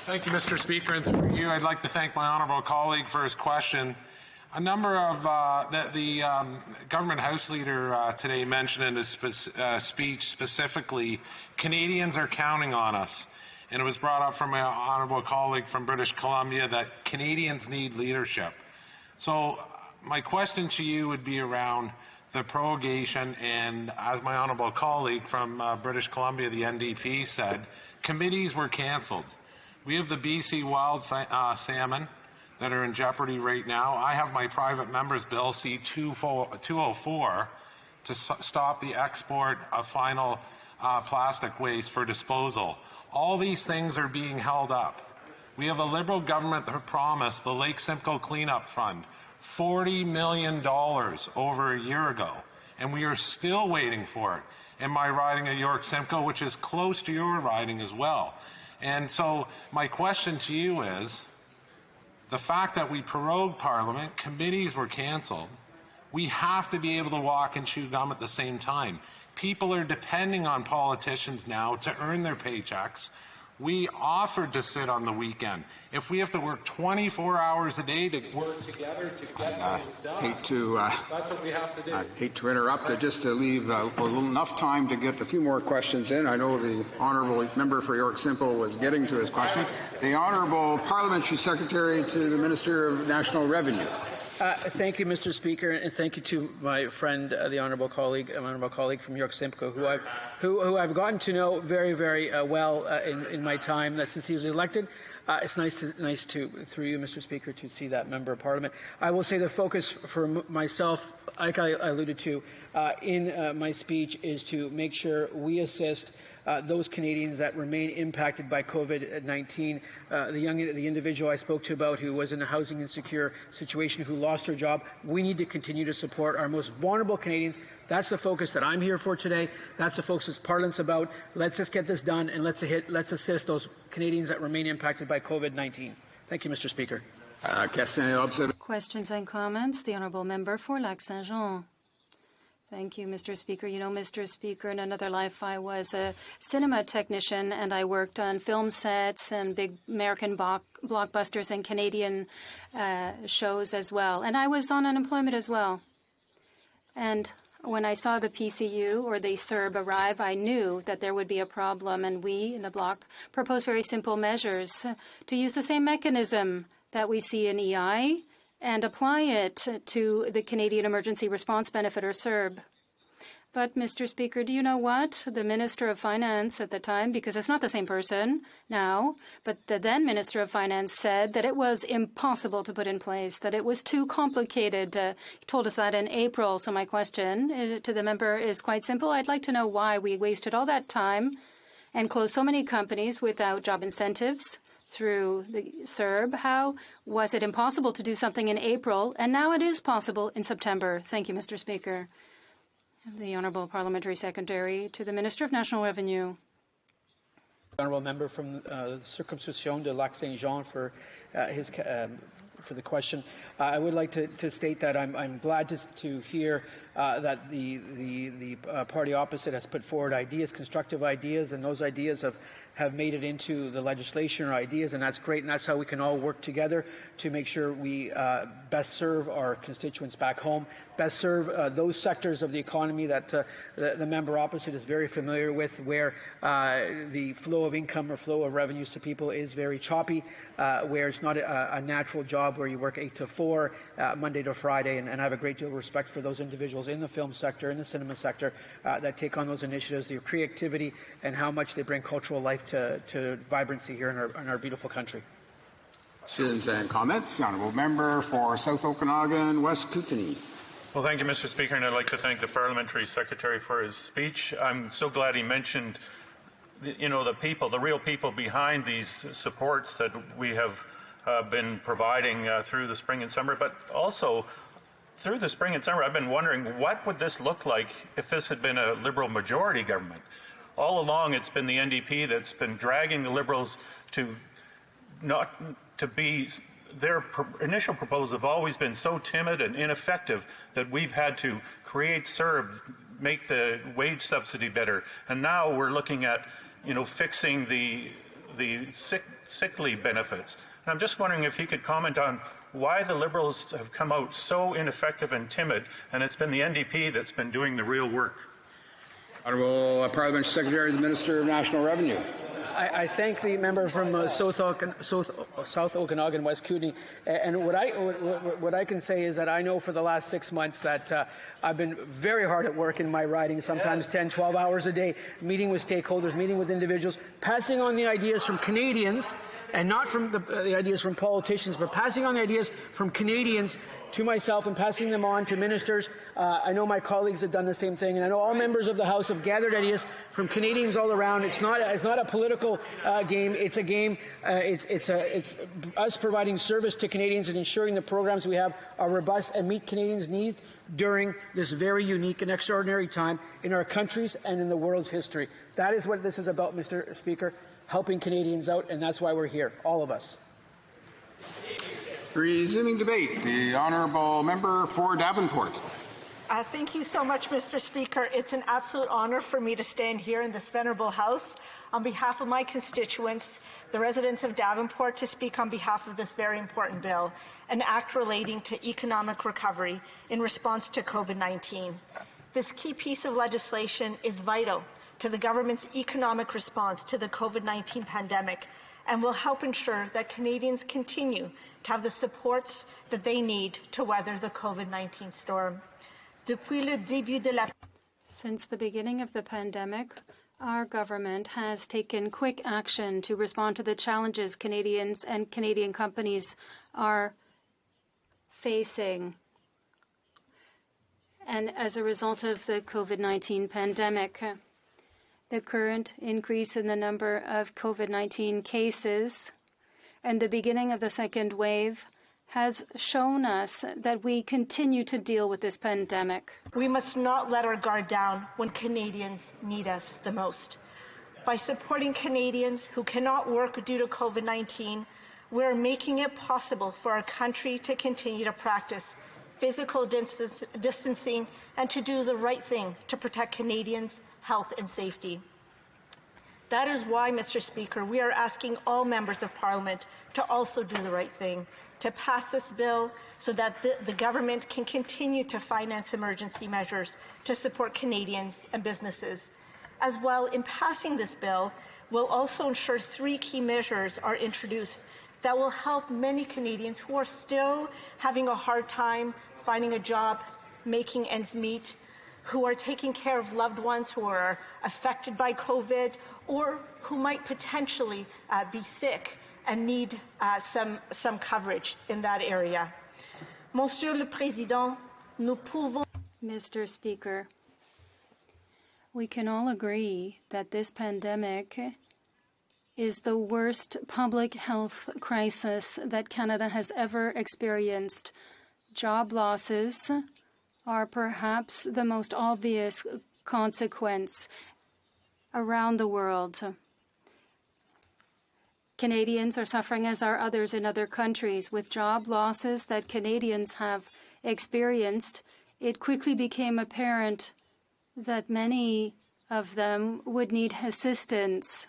Thank you, Mr. Speaker, and through you, I'd like to thank my honourable colleague for his question. A number of the government House leader today mentioned in his speech specifically, Canadians are counting on us. And it was brought up from my honourable colleague from British Columbia that Canadians need leadership. So my question to you would be around the prorogation, and as my honourable colleague from British Columbia, the NDP, said, committees were cancelled. We have the BC wild salmon that are in jeopardy right now. I have my private member's bill, C-204, to stop the export of final plastic waste for disposal. All these things are being held up. We have a Liberal government that promised the Lake Simcoe Cleanup Fund $40 million over a year ago, and we are still waiting for it in my riding of York Simcoe, which is close to your riding as well. And so my question to you is, the fact that we prorogued Parliament, committees were cancelled, we have to be able to walk and chew gum at the same time. People are depending on politicians now to earn their paychecks. We offered to sit on the weekend. If we have to work 24 hours a day to work together to get things done, that's what we have to do. I hate to interrupt, but just to leave enough time to get a few more questions in. I know the honourable member for York Simcoe was getting to his question. The Honourable Parliamentary Secretary to the Minister of National Revenue. Thank you, Mr. Speaker, and thank you to my friend, the honourable colleague from York Simcoe, who I've gotten to know very, very well in my time since he was elected. It's nice to, through you, Mr. Speaker, to see that member of Parliament. I will say the focus for myself, like I alluded to in my speech, is to make sure we assist those Canadians that remain impacted by COVID-19. The individual I spoke to about who was in a housing insecure situation, who lost her job. We need to continue to support our most vulnerable Canadians. That's the focus that I'm here for today. That's the focus that Parliament's about. Let's just get this done, and let's assist those Canadians that remain impacted by COVID-19. Thank you, Mr. Speaker. Questions and comments. The Honourable Member for Lac-Saint-Jean. Thank you, Mr. Speaker. You know, Mr. Speaker, in another life, I was a cinema technician, and I worked on film sets and big American blockbusters and Canadian shows as well. And I was on unemployment as well. And when I saw the PCU or the CERB arrive, I knew that there would be a problem. And we in the Bloc proposed very simple measures to use the same mechanism that we see in EI and apply it to the Canadian Emergency Response Benefit, or CERB. But, Mr. Speaker, do you know what? The Minister of Finance at the time, because it's not the same person now, but the then Minister of Finance said that it was impossible to put in place, that it was too complicated. He told us that in April. So my question to the member is quite simple. I'd like to know why we wasted all that time and closed so many companies without job incentives through the CERB. How was it impossible to do something in April, and now it is possible in September? Thank you, Mr. Speaker. The Honourable Parliamentary Secretary to the Minister of National Revenue. Honourable member from the Circumcision de Lac-Saint-Jean for the question. I would like to state that I'm glad to hear that the party opposite has put forward ideas, constructive ideas, and those ideas have have made it into the legislation or ideas, and that's great, and that's how we can all work together to make sure we best serve our constituents back home, best serve those sectors of the economy that the member opposite is very familiar with, where the flow of income or flow of revenues to people is very choppy, where it's not a natural job where you work 8 to 4, Monday to Friday, and I have a great deal of respect for those individuals in the film sector, in the cinema sector, that take on those initiatives, their creativity, and how much they bring cultural life to vibrancy here in our beautiful country. Questions and comments. The Honourable Member for South Okanagan, West Kootenay. Well, thank you, Mr. Speaker, and I'd like to thank the Parliamentary Secretary for his speech. I'm so glad he mentioned, the people, the real people behind these supports that we have been providing through the spring and summer, but also through the spring and summer, I've been wondering what would this look like if this had been a Liberal majority government. All along, it's been the NDP that's been dragging the Liberals to be. Their initial proposals have always been so timid and ineffective that we've had to create CERB, make the wage subsidy better, and now we're looking at, fixing the sick leave benefits. And I'm just wondering if he could comment on why the Liberals have come out so ineffective and timid, and it's been the NDP that's been doing the real work. Honourable Parliamentary Secretary, the Minister of National Revenue. I thank the member from South Okanagan, West Kootenay, and what I can say is that I know for the last 6 months that I've been very hard at work in my riding, sometimes 10, 12 hours a day, meeting with stakeholders, meeting with individuals, passing on the ideas from Canadians, and not from the ideas from politicians, but passing on the ideas from Canadians to myself and passing them on to ministers. I know my colleagues have done the same thing, and I know all members of the House have gathered ideas from Canadians all around. It's not a political game. It's a game. It's us providing service to Canadians and ensuring the programs we have are robust and meet Canadians' needs during this very unique and extraordinary time in our country's and in the world's history. That is what this is about, Mr. Speaker, helping Canadians out, and that's why we're here, all of us. Resuming debate, the Honourable Member for Davenport. Thank you so much, Mr. Speaker. It's an absolute honour for me to stand here in this venerable House on behalf of my constituents, the residents of Davenport, to speak on behalf of this very important bill, an act relating to economic recovery in response to COVID-19. This key piece of legislation is vital to the government's economic response to the COVID-19 pandemic and will help ensure that Canadians continue to have the supports that they need to weather the COVID-19 storm. Since the beginning of the pandemic, our government has taken quick action to respond to the challenges Canadians and Canadian companies are facing. And as a result of the COVID-19 pandemic, the current increase in the number of COVID-19 cases and the beginning of the second wave has shown us that we continue to deal with this pandemic. We must not let our guard down when Canadians need us the most. By supporting Canadians who cannot work due to COVID-19, we're making it possible for our country to continue to practice physical distancing and to do the right thing to protect Canadians' health and safety. That is why, Mr. Speaker, we are asking all members of Parliament to also do the right thing, to pass this bill so that the government can continue to finance emergency measures to support Canadians and businesses. As well, in passing this bill, we'll also ensure 3 key measures are introduced that will help many Canadians who are still having a hard time finding a job, making ends meet, who are taking care of loved ones who are affected by COVID or who might potentially be sick and need some coverage in that area. Monsieur le Président, nous pouvons... Mr. Speaker, we can all agree that this pandemic is the worst public health crisis that Canada has ever experienced. Job losses are perhaps the most obvious consequence around the world. Canadians are suffering, as are others in other countries. With job losses that Canadians have experienced, it quickly became apparent that many of them would need assistance.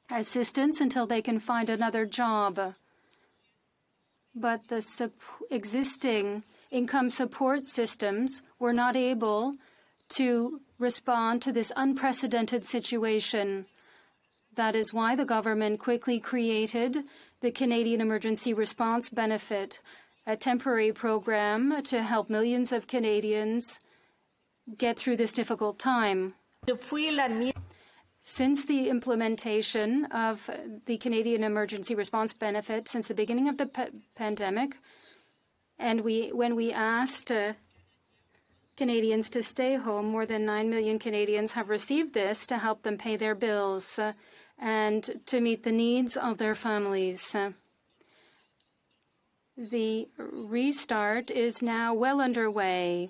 assistance until they can find another job. But the existing income support systems were not able to respond to this unprecedented situation. That is why the government quickly created the Canadian Emergency Response Benefit, a temporary program to help millions of Canadians get through this difficult time. Since the implementation of the Canadian Emergency Response Benefit since the beginning of the pandemic, and when we asked Canadians to stay home, more than 9 million Canadians have received this to help them pay their bills and to meet the needs of their families. The restart is now well underway.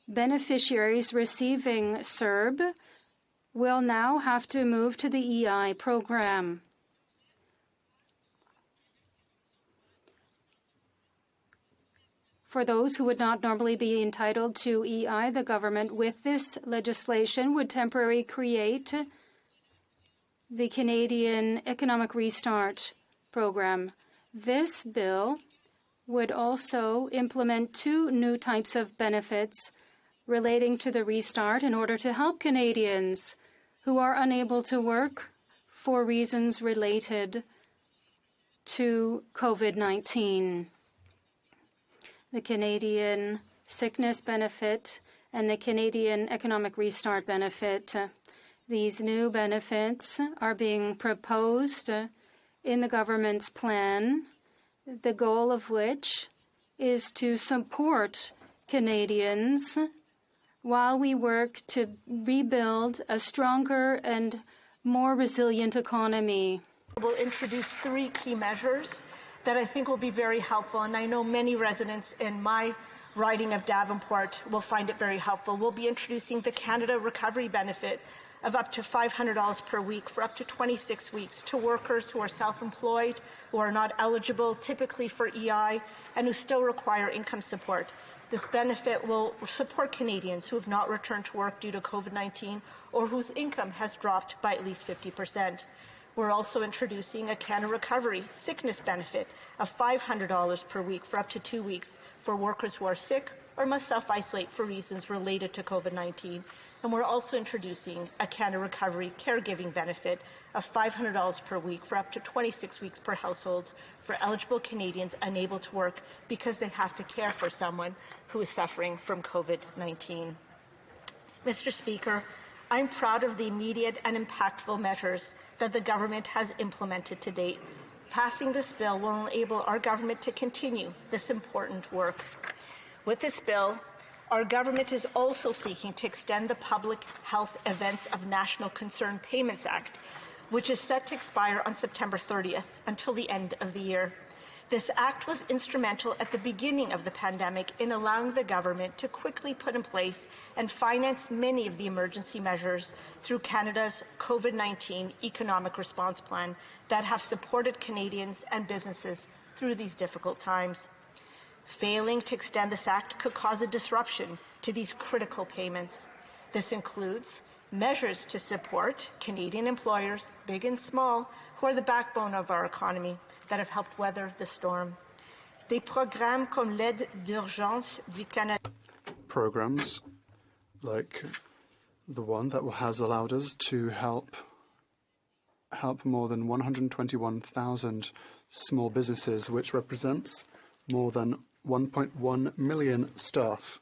Beneficiaries receiving CERB will now have to move to the EI program. For those who would not normally be entitled to EI, the government, with this legislation, would temporarily create the Canadian Economic Restart Program. This bill would also implement 2 new types of benefits relating to the restart in order to help Canadians who are unable to work for reasons related to COVID-19. The Canadian Sickness Benefit and the Canadian Economic Restart Benefit. These new benefits are being proposed in the government's plan, the goal of which is to support Canadians while we work to rebuild a stronger and more resilient economy. We'll introduce 3 key measures that I think will be very helpful, and I know many residents in my riding of Davenport will find it very helpful. We'll be introducing the Canada Recovery Benefit of up to $500 per week for up to 26 weeks to workers who are self-employed, who are not eligible typically for EI, and who still require income support. This benefit will support Canadians who have not returned to work due to COVID-19 or whose income has dropped by at least 50%. We're also introducing a Canada Recovery Sickness Benefit of $500 per week for up to 2 weeks for workers who are sick or must self-isolate for reasons related to COVID-19. And we're also introducing a Canada Recovery Caregiving Benefit of $500 per week for up to 26 weeks per household for eligible Canadians unable to work because they have to care for someone who is suffering from COVID-19. Mr. Speaker, I'm proud of the immediate and impactful measures that the government has implemented to date. Passing this bill will enable our government to continue this important work. With this bill, our government is also seeking to extend the Public Health Events of National Concern Payments Act, which is set to expire on September 30th until the end of the year. This act was instrumental at the beginning of the pandemic in allowing the government to quickly put in place and finance many of the emergency measures through Canada's COVID-19 Economic Response Plan that have supported Canadians and businesses through these difficult times. Failing to extend this act could cause a disruption to these critical payments. This includes measures to support Canadian employers, big and small, who are the backbone of our economy, that have helped weather the storm. Des programmes comme l'aide d'urgence du Canada. Programs like the one that has allowed us to help more than 121,000 small businesses, which represents more than 1.1 million staff.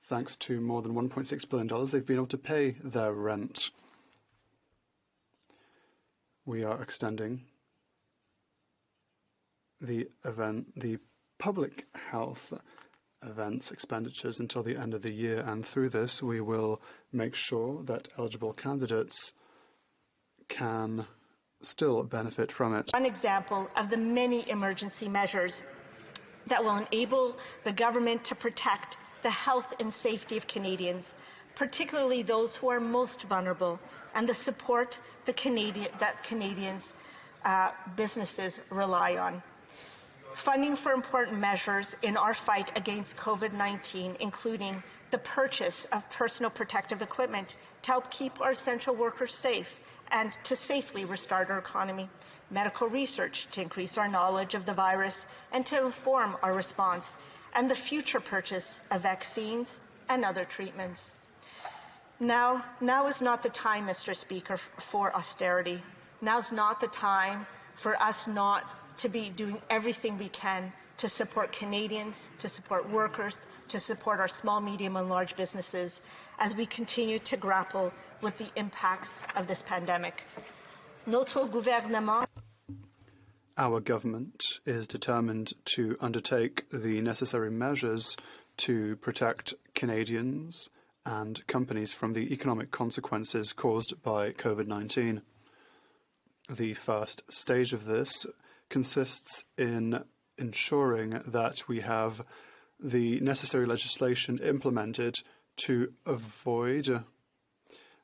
Thanks to more than $1.6 billion, they've been able to pay their rent. We are extending the public health events expenditures until the end of the year, and through this we will make sure that eligible candidates can still benefit from it. One example of the many emergency measures that will enable the government to protect the health and safety of Canadians, particularly those who are most vulnerable, and the support that Canadians' businesses rely on. Funding for important measures in our fight against COVID-19, including the purchase of personal protective equipment to help keep our essential workers safe and to safely restart our economy, medical research to increase our knowledge of the virus and to inform our response, and the future purchase of vaccines and other treatments. Now is not the time, Mr. Speaker, for austerity. Now's not the time for us not to be doing everything we can to support Canadians, to support workers, to support our small, medium, and large businesses as we continue to grapple with the impacts of this pandemic. Notre gouvernement. Our government is determined to undertake the necessary measures to protect Canadians and companies from the economic consequences caused by COVID-19. The first stage of this consists in ensuring that we have the necessary legislation implemented to avoid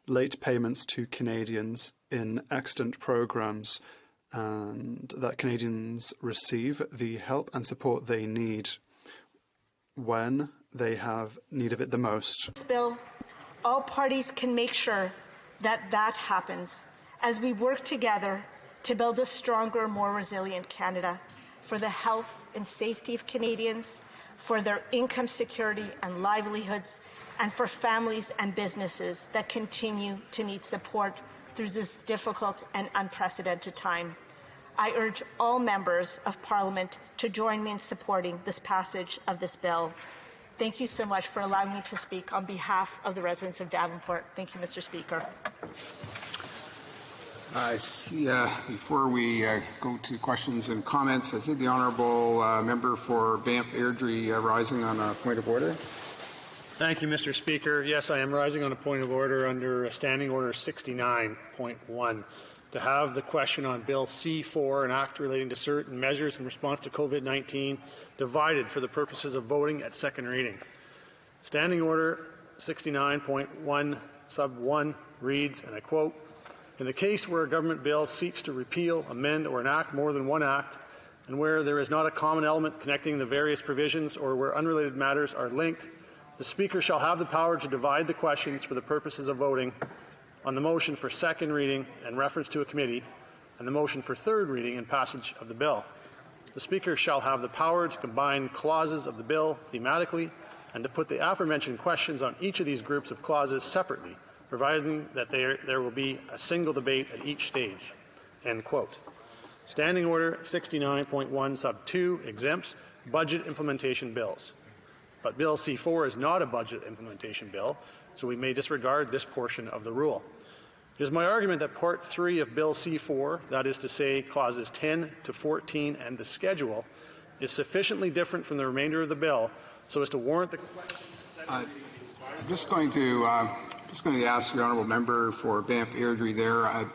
late payments to Canadians in extant programs, and that Canadians receive the help and support they need when they have need of it the most. This bill, all parties can make sure that that happens as we work together to build a stronger, more resilient Canada for the health and safety of Canadians, for their income security and livelihoods, and for families and businesses that continue to need support through this difficult and unprecedented time. I urge all members of Parliament to join me in supporting this passage of this bill. Thank you so much for allowing me to speak on behalf of the residents of Davenport. Thank you, Mr. Speaker. I see, before we go to questions and comments, I see the honourable member for Banff Airdrie rising on a point of order. Thank you, Mr. Speaker. Yes, I am rising on a point of order under Standing Order 69.1 to have the question on Bill C4, an act relating to certain measures in response to COVID-19, divided for the purposes of voting at second reading. Standing Order 69.1 sub 1 reads, and I quote, "In the case where a government bill seeks to repeal, amend, or enact more than one act, and where there is not a common element connecting the various provisions or where unrelated matters are linked, the Speaker shall have the power to divide the questions for the purposes of voting on the motion for second reading and reference to a committee, and the motion for third reading and passage of the bill. The Speaker shall have the power to combine clauses of the bill thematically and to put the aforementioned questions on each of these groups of clauses separately, providing that there will be a single debate at each stage." End quote. Standing Order 69.1 sub 2 exempts budget implementation bills. But Bill C4 is not a budget implementation bill, so we may disregard this portion of the rule. It is my argument that Part 3 of Bill C4, that is to say clauses 10 to 14 and the schedule, is sufficiently different from the remainder of the bill so as to warrant the... I'm just going to ask the honourable member for Banff Airdrie there. I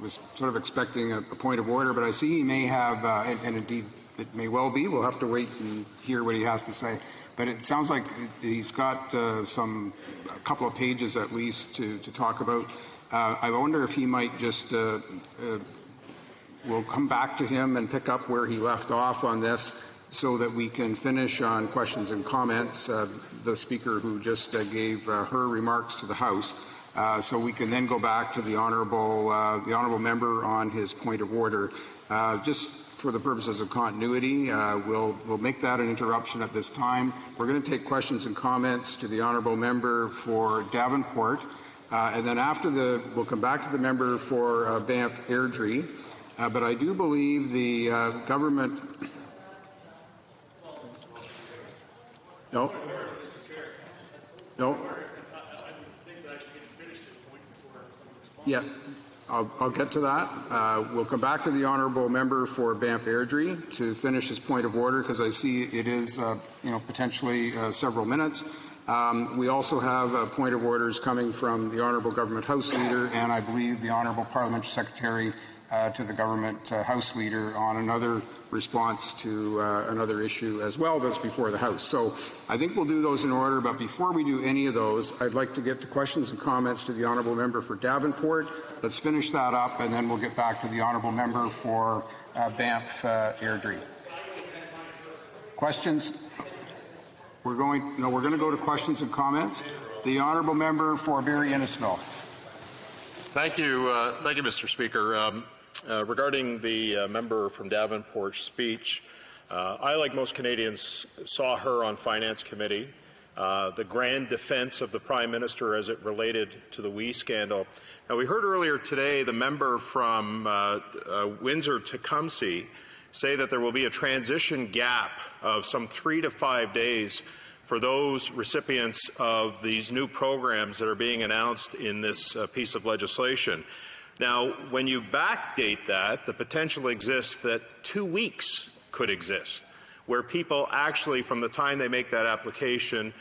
was sort of expecting a point of order, but I see he may have, and indeed it may well be, we'll have to wait and hear what he has to say. But it sounds like he's got a couple of pages at least to talk about. I wonder if he might just, we'll come back to him and pick up where he left off on this so that we can finish on questions and comments. The Speaker who just gave her remarks to the House. So we can then go back to the honourable member on his point of order. Just for the purposes of continuity, we'll make that an interruption at this time. We're going to take questions and comments to the honourable member for Davenport, and then we'll come back to the member for Banff Airdrie. But I do believe the government. No. Yeah. I'll get to that. We'll come back to the honourable member for Banff Airdrie to finish his point of order because I see it is, potentially several minutes. We also have point of orders coming from the honourable government House Leader and I believe the honourable Parliamentary Secretary to the government House Leader on another response to another issue as well that's before the House. So I think we'll do those in order, but before we do any of those, I'd like to get to questions and comments to the honourable member for Davenport. Let's finish that up, and then we'll get back to the honourable member for Banff Airdrie. Questions? We're going to go to questions and comments. The honourable member for Barrie Innisfil. Thank you, Mr. Speaker. Regarding the member from Davenport's speech, I, like most Canadians, saw her on Finance Committee. The grand defence of the Prime Minister as it related to the WE scandal. Now, we heard earlier today the member from Windsor-Tecumseh say that there will be a transition gap of some 3 to 5 days for those recipients of these new programs that are being announced in this piece of legislation. Now, when you backdate that, the potential exists that 2 weeks could exist, where people actually, from the time they make that application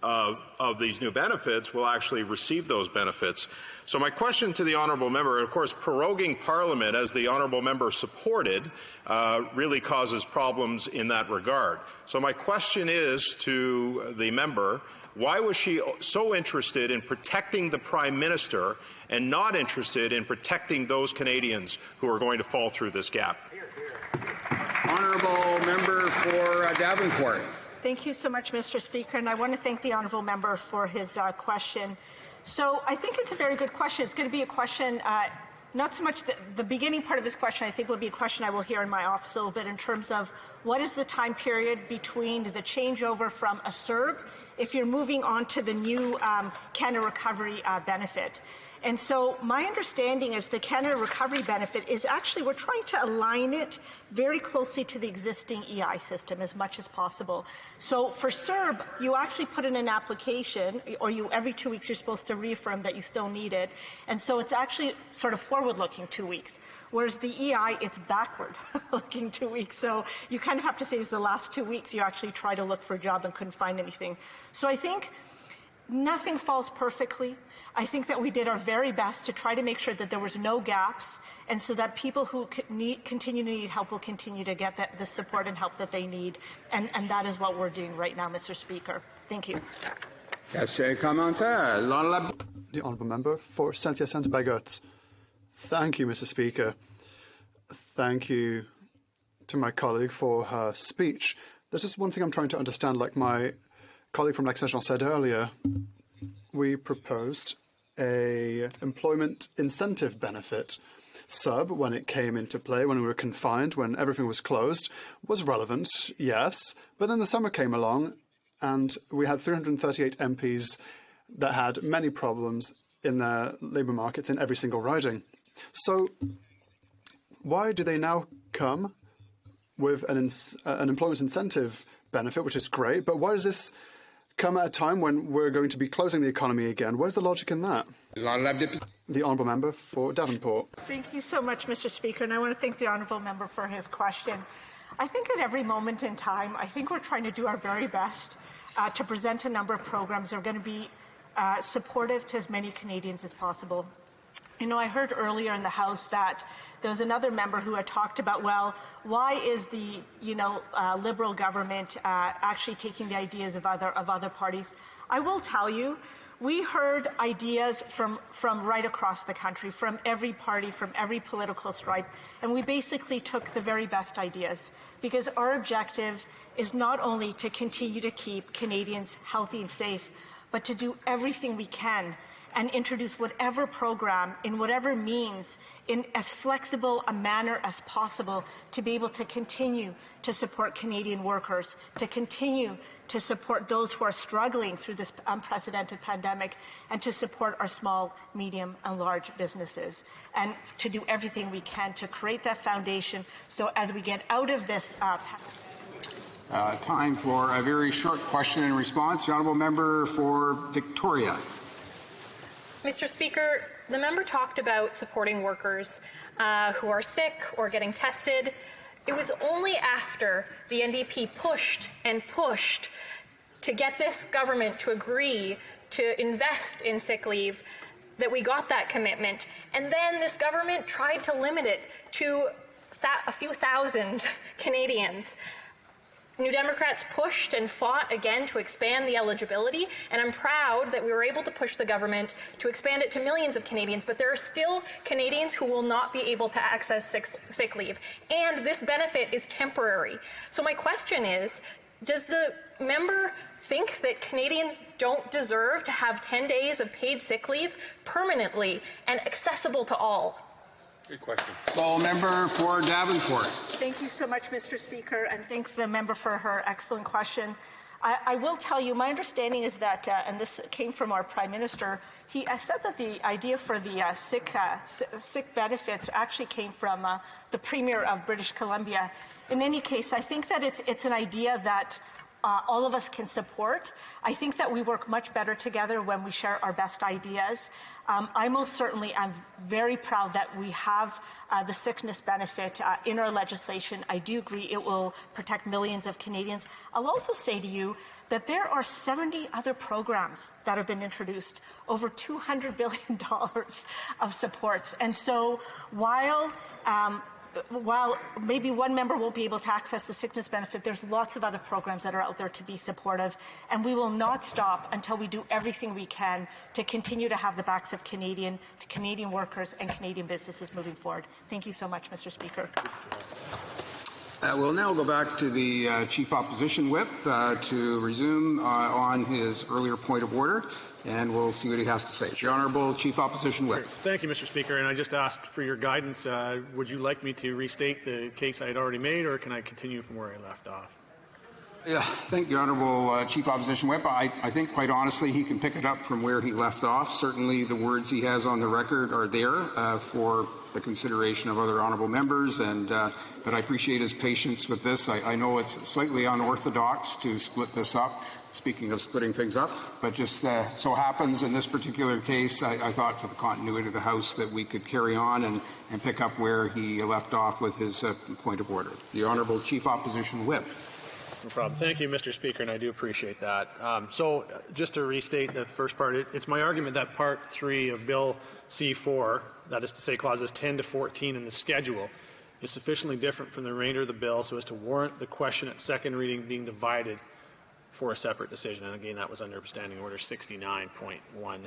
of these new benefits, will actually receive those benefits. So my question to the honourable member, of course, proroguing Parliament, as the honourable member supported, really causes problems in that regard. So my question is to the member, why was she so interested in protecting the Prime Minister and not interested in protecting those Canadians who are going to fall through this gap? Honourable member for Davenport. Thank you so much, Mr. Speaker, and I want to thank the honourable member for his question. So I think it's a very good question. It's going to be a question, not so much the beginning part of this question, I think will be a question I will hear in my office a little bit in terms of what is the time period between the changeover from a CERB if you're moving on to the new Canada Recovery benefit. And so my understanding is the Canada Recovery benefit is actually, we're trying to align it very closely to the existing EI system as much as possible. So for CERB, you actually put in an application, or every 2 weeks you're supposed to reaffirm that you still need it. And so it's actually sort of forward-looking 2 weeks. Whereas the EI, it's backward-looking 2 weeks. So you kind of have to say it's the last 2 weeks you actually try to look for a job and couldn't find anything. So I think nothing falls perfectly. I think that we did our very best to try to make sure that there was no gaps, and so that people who continue to need help will continue to get the support and help that they need. And that is what we're doing right now, Mr. Speaker. Thank you. The honourable member for Saint-Hyacinthe-Bagotte. Thank you, Mr. Speaker. Thank you to my colleague for her speech. There's just one thing I'm trying to understand, like my colleague from Lac-Saint-Jean said earlier. We proposed a employment incentive benefit. CERB, when it came into play, when we were confined, when everything was closed, was relevant, yes. But then the summer came along and we had 338 MPs that had many problems in their labour markets in every single riding. So why do they now come with an employment incentive benefit, which is great, but why does this come at a time when we're going to be closing the economy again? Where's the logic in that? The honourable member for Davenport. Thank you so much, Mr. Speaker, and I want to thank the honourable member for his question. I think at every moment in time, I think we're trying to do our very best to present a number of programs that are going to be supportive to as many Canadians as possible. You know, I heard earlier in the House that there was another member who had talked about, well, why is the Liberal government actually taking the ideas of other parties? I will tell you, we heard ideas from right across the country, from every party, from every political stripe, and we basically took the very best ideas, because our objective is not only to continue to keep Canadians healthy and safe, but to do everything we can and introduce whatever program in whatever means in as flexible a manner as possible to be able to continue to support Canadian workers, to continue to support those who are struggling through this unprecedented pandemic, and to support our small, medium, and large businesses, and to do everything we can to create that foundation so as we get out of this time for a very short question and response. The honourable member for Victoria. Mr. Speaker, the member talked about supporting workers who are sick or getting tested. It was only after the NDP pushed and pushed to get this government to agree to invest in sick leave that we got that commitment. And then this government tried to limit it to a few thousand Canadians. New Democrats pushed and fought again to expand the eligibility, and I'm proud that we were able to push the government to expand it to millions of Canadians, but there are still Canadians who will not be able to access sick leave, and this benefit is temporary. So my question is, Does the member think that Canadians don't deserve to have 10 days of paid sick leave permanently and accessible to all? Good question. Well, member for Davenport. Thank you so much, Mr. Speaker, and thanks the member for her excellent question. I will tell you, my understanding is that, and this came from our Prime Minister, he said that the idea for the sick benefits actually came from the Premier of British Columbia. In any case, I think that it's an idea that all of us can support. I think that we work much better together when we share our best ideas. I most certainly am very proud that we have the sickness benefit in our legislation. I do agree it will protect millions of Canadians. I'll also say to you that there are 70 other programs that have been introduced, over $200 billion of supports. And so while maybe one member won't be able to access the sickness benefit, there's lots of other programs that are out there to be supportive, and we will not stop until we do everything we can to continue to have the backs of Canadian workers and Canadian businesses moving forward. Thank you so much, Mr. Speaker. We'll now go back to the Chief Opposition Whip to resume on his earlier point of order, and we'll see what he has to say. The Honourable Chief Opposition Whip. Thank you, Mr. Speaker, and I just asked for your guidance. Would you like me to restate the case I had already made, or can I continue from where I left off? Yeah, thank the Honourable Chief Opposition Whip. I think, quite honestly, he can pick it up from where he left off. Certainly the words he has on the record are there for the consideration of other honourable members, and but I appreciate his patience with this. I know it's slightly unorthodox to split this up, speaking of splitting things up, but just so happens in this particular case, I thought for the continuity of the House that we could carry on and pick up where he left off with his point of order. The Honourable Chief Opposition Whip. No problem. Thank you, Mr. Speaker, and I do appreciate that. So just to restate the first part, it's my argument that Part 3 of Bill C-4, that is to say clauses 10 to 14 in the schedule, is sufficiently different from the remainder of the bill so as to warrant the question at second reading being divided for a separate decision. And again, that was under Standing Order 69.1.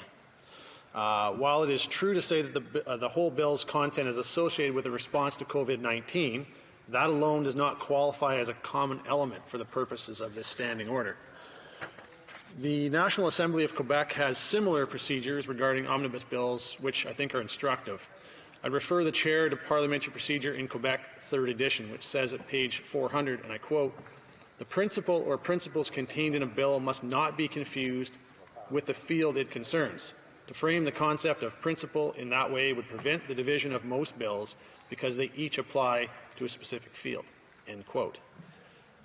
While it is true to say that the whole bill's content is associated with a response to COVID-19, that alone does not qualify as a common element for the purposes of this standing order. The National Assembly of Quebec has similar procedures regarding omnibus bills, which I think are instructive. I'd refer the Chair to Parliamentary Procedure in Quebec, 3rd edition, which says at page 400, and I quote, "The principle or principles contained in a bill must not be confused with the field it concerns. To frame the concept of principle in that way would prevent the division of most bills because they each apply to a specific field." End quote.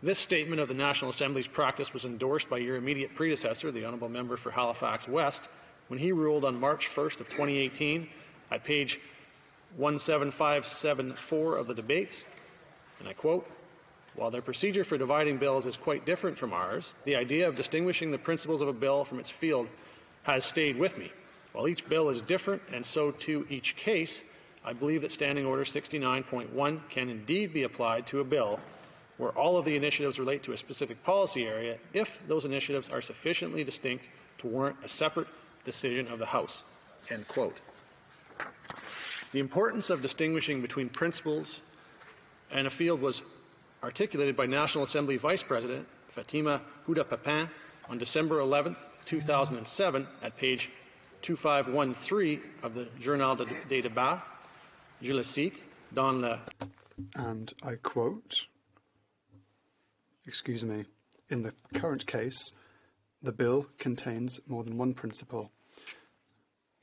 This statement of the National Assembly's practice was endorsed by your immediate predecessor, the Honourable Member for Halifax West, when he ruled on March 1st of 2018 at page 17574 of the debates, and I quote, "While their procedure for dividing bills is quite different from ours, the idea of distinguishing the principles of a bill from its field has stayed with me. While each bill is different, and so too each case, I believe that Standing Order 69.1 can indeed be applied to a bill where all of the initiatives relate to a specific policy area if those initiatives are sufficiently distinct to warrant a separate decision of the House." End quote. The importance of distinguishing between principles and a field was articulated by National Assembly Vice President Fatima Houda-Papin on December 11th, 2007 at page 2513 of the Journal des Débats. Je le cite, dans le... And I quote, excuse me, "In the current case, the bill contains more than one principle.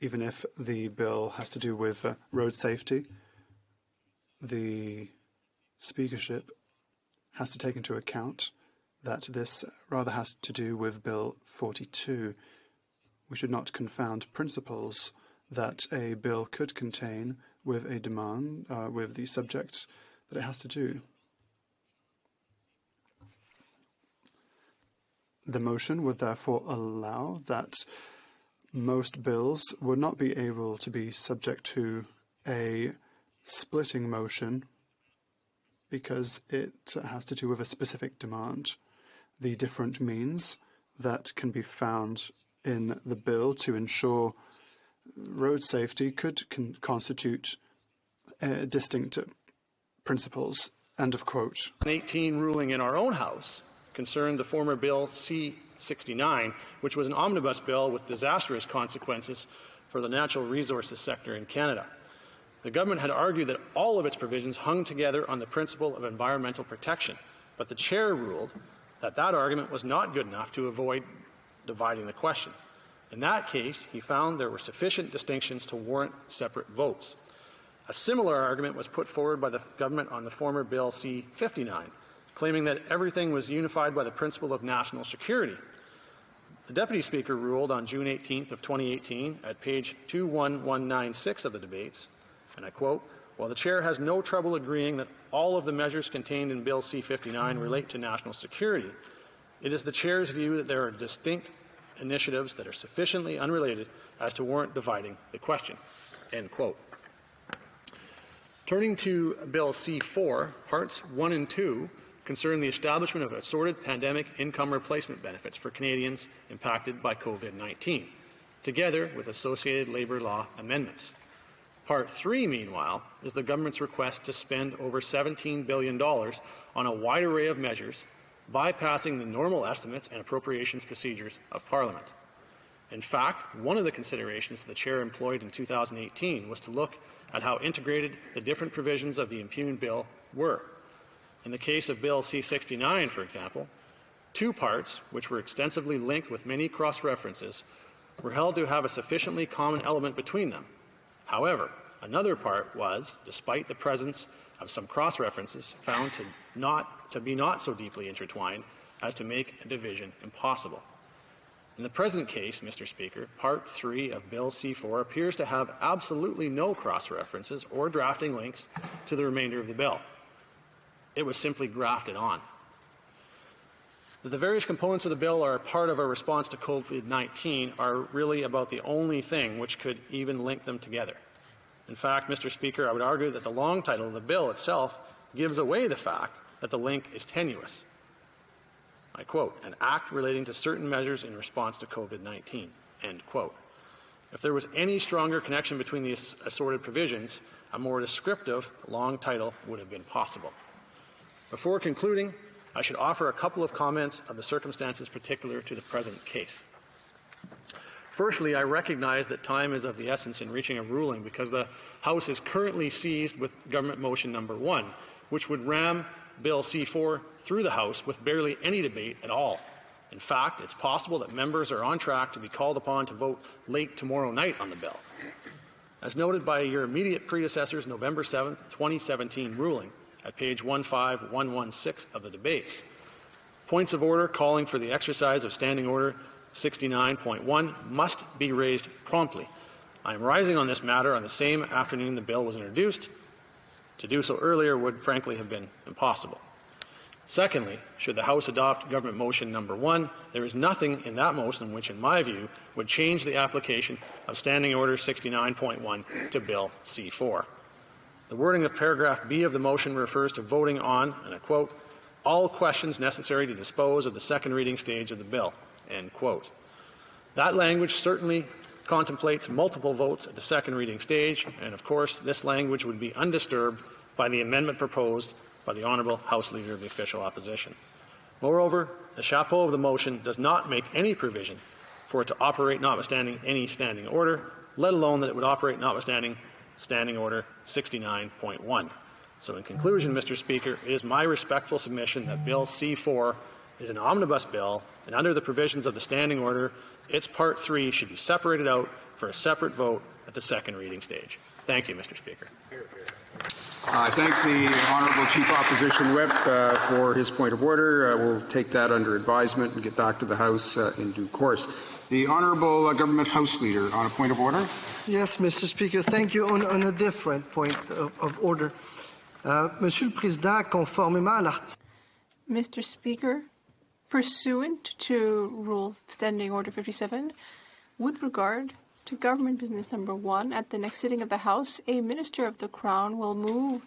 Even if the bill has to do with road safety, the speakership has to take into account that this rather has to do with Bill 42. We should not confound principles that a bill could contain with a demand, with the subject that it has to do." The motion would therefore allow that most bills would not be able to be subject to a splitting motion because it has to do with a specific demand. The different means that can be found in the bill to ensure road safety could constitute distinct principles. End of quote. 18 ruling in our own House concerned the former Bill C-69, which was an omnibus bill with disastrous consequences for the natural resources sector in Canada. The government had argued that all of its provisions hung together on the principle of environmental protection, but the chair ruled that that argument was not good enough to avoid dividing the question. In that case, he found there were sufficient distinctions to warrant separate votes. A similar argument was put forward by the government on the former Bill C-59, claiming that everything was unified by the principle of national security. The Deputy Speaker ruled on June 18th of 2018 at page 21196 of the debates, and I quote, "While the Chair has no trouble agreeing that all of the measures contained in Bill C-59 relate to national security, it is the Chair's view that there are distinct initiatives that are sufficiently unrelated as to warrant dividing the question." End quote. Turning to Bill C-4, Parts 1 and 2 concern the establishment of assorted pandemic income replacement benefits for Canadians impacted by COVID-19, together with associated labour law amendments. Part 3, meanwhile, is the government's request to spend over $17 billion on a wide array of measures, bypassing the normal estimates and appropriations procedures of Parliament. In fact, one of the considerations the Chair employed in 2018 was to look at how integrated the different provisions of the impugned bill were. In the case of Bill C-69, for example, two parts, which were extensively linked with many cross-references, were held to have a sufficiently common element between them. However, another part was, despite the presence of some cross-references, found to be not so deeply intertwined as to make a division impossible. In the present case, Mr. Speaker, Part 3 of Bill C-4 appears to have absolutely no cross-references or drafting links to the remainder of the bill. It was simply grafted on. That the various components of the bill are part of our response to COVID-19 are really about the only thing which could even link them together. In fact, Mr. Speaker, I would argue that the long title of the bill itself gives away the fact that the link is tenuous. I quote, "An act relating to certain measures in response to COVID-19," end quote. If there was any stronger connection between these assorted provisions, a more descriptive long title would have been possible. Before concluding, I should offer a couple of comments of the circumstances particular to the present case. Firstly, I recognize that time is of the essence in reaching a ruling because the House is currently seized with Government Motion Number 1, which would ram Bill C-4 through the House with barely any debate at all. In fact, it's possible that members are on track to be called upon to vote late tomorrow night on the bill. As noted by your immediate predecessor's November 7, 2017 ruling at page 15116 of the debates, points of order calling for the exercise of Standing Order 69.1 must be raised promptly. I am rising on this matter on the same afternoon the bill was introduced. To do so earlier would frankly have been impossible. Secondly, should the House adopt Government Motion Number 1, there is nothing in that motion which, in my view, would change the application of Standing Order 69.1 to Bill C-4. The wording of paragraph B of the motion refers to voting on, and I quote, "all questions necessary to dispose of the second reading stage of the bill," end quote. That language certainly contemplates multiple votes at the second reading stage, and of course this language would be undisturbed by the amendment proposed by the Honourable House Leader of the Official Opposition. Moreover, the chapeau of the motion does not make any provision for it to operate notwithstanding any standing order, let alone that it would operate notwithstanding Standing Order 69.1. So in conclusion, Mr. Speaker, it is my respectful submission that Bill C-4 is an omnibus bill, and under the provisions of the Standing Order, its Part 3 should be separated out for a separate vote at the second reading stage. Thank you, Mr. Speaker. I thank the Honourable Chief Opposition Whip for his point of order. We'll take that under advisement and get back to the House in due course. The Honourable Government House Leader on a point of order. Yes, Mr. Speaker. Thank you. On a different point of order. Monsieur le Président, conformément à l'article. Mr. Speaker, pursuant to Rule Standing Order 57, with regard to Government Business Number 1, at the next sitting of the House, a Minister of the Crown will move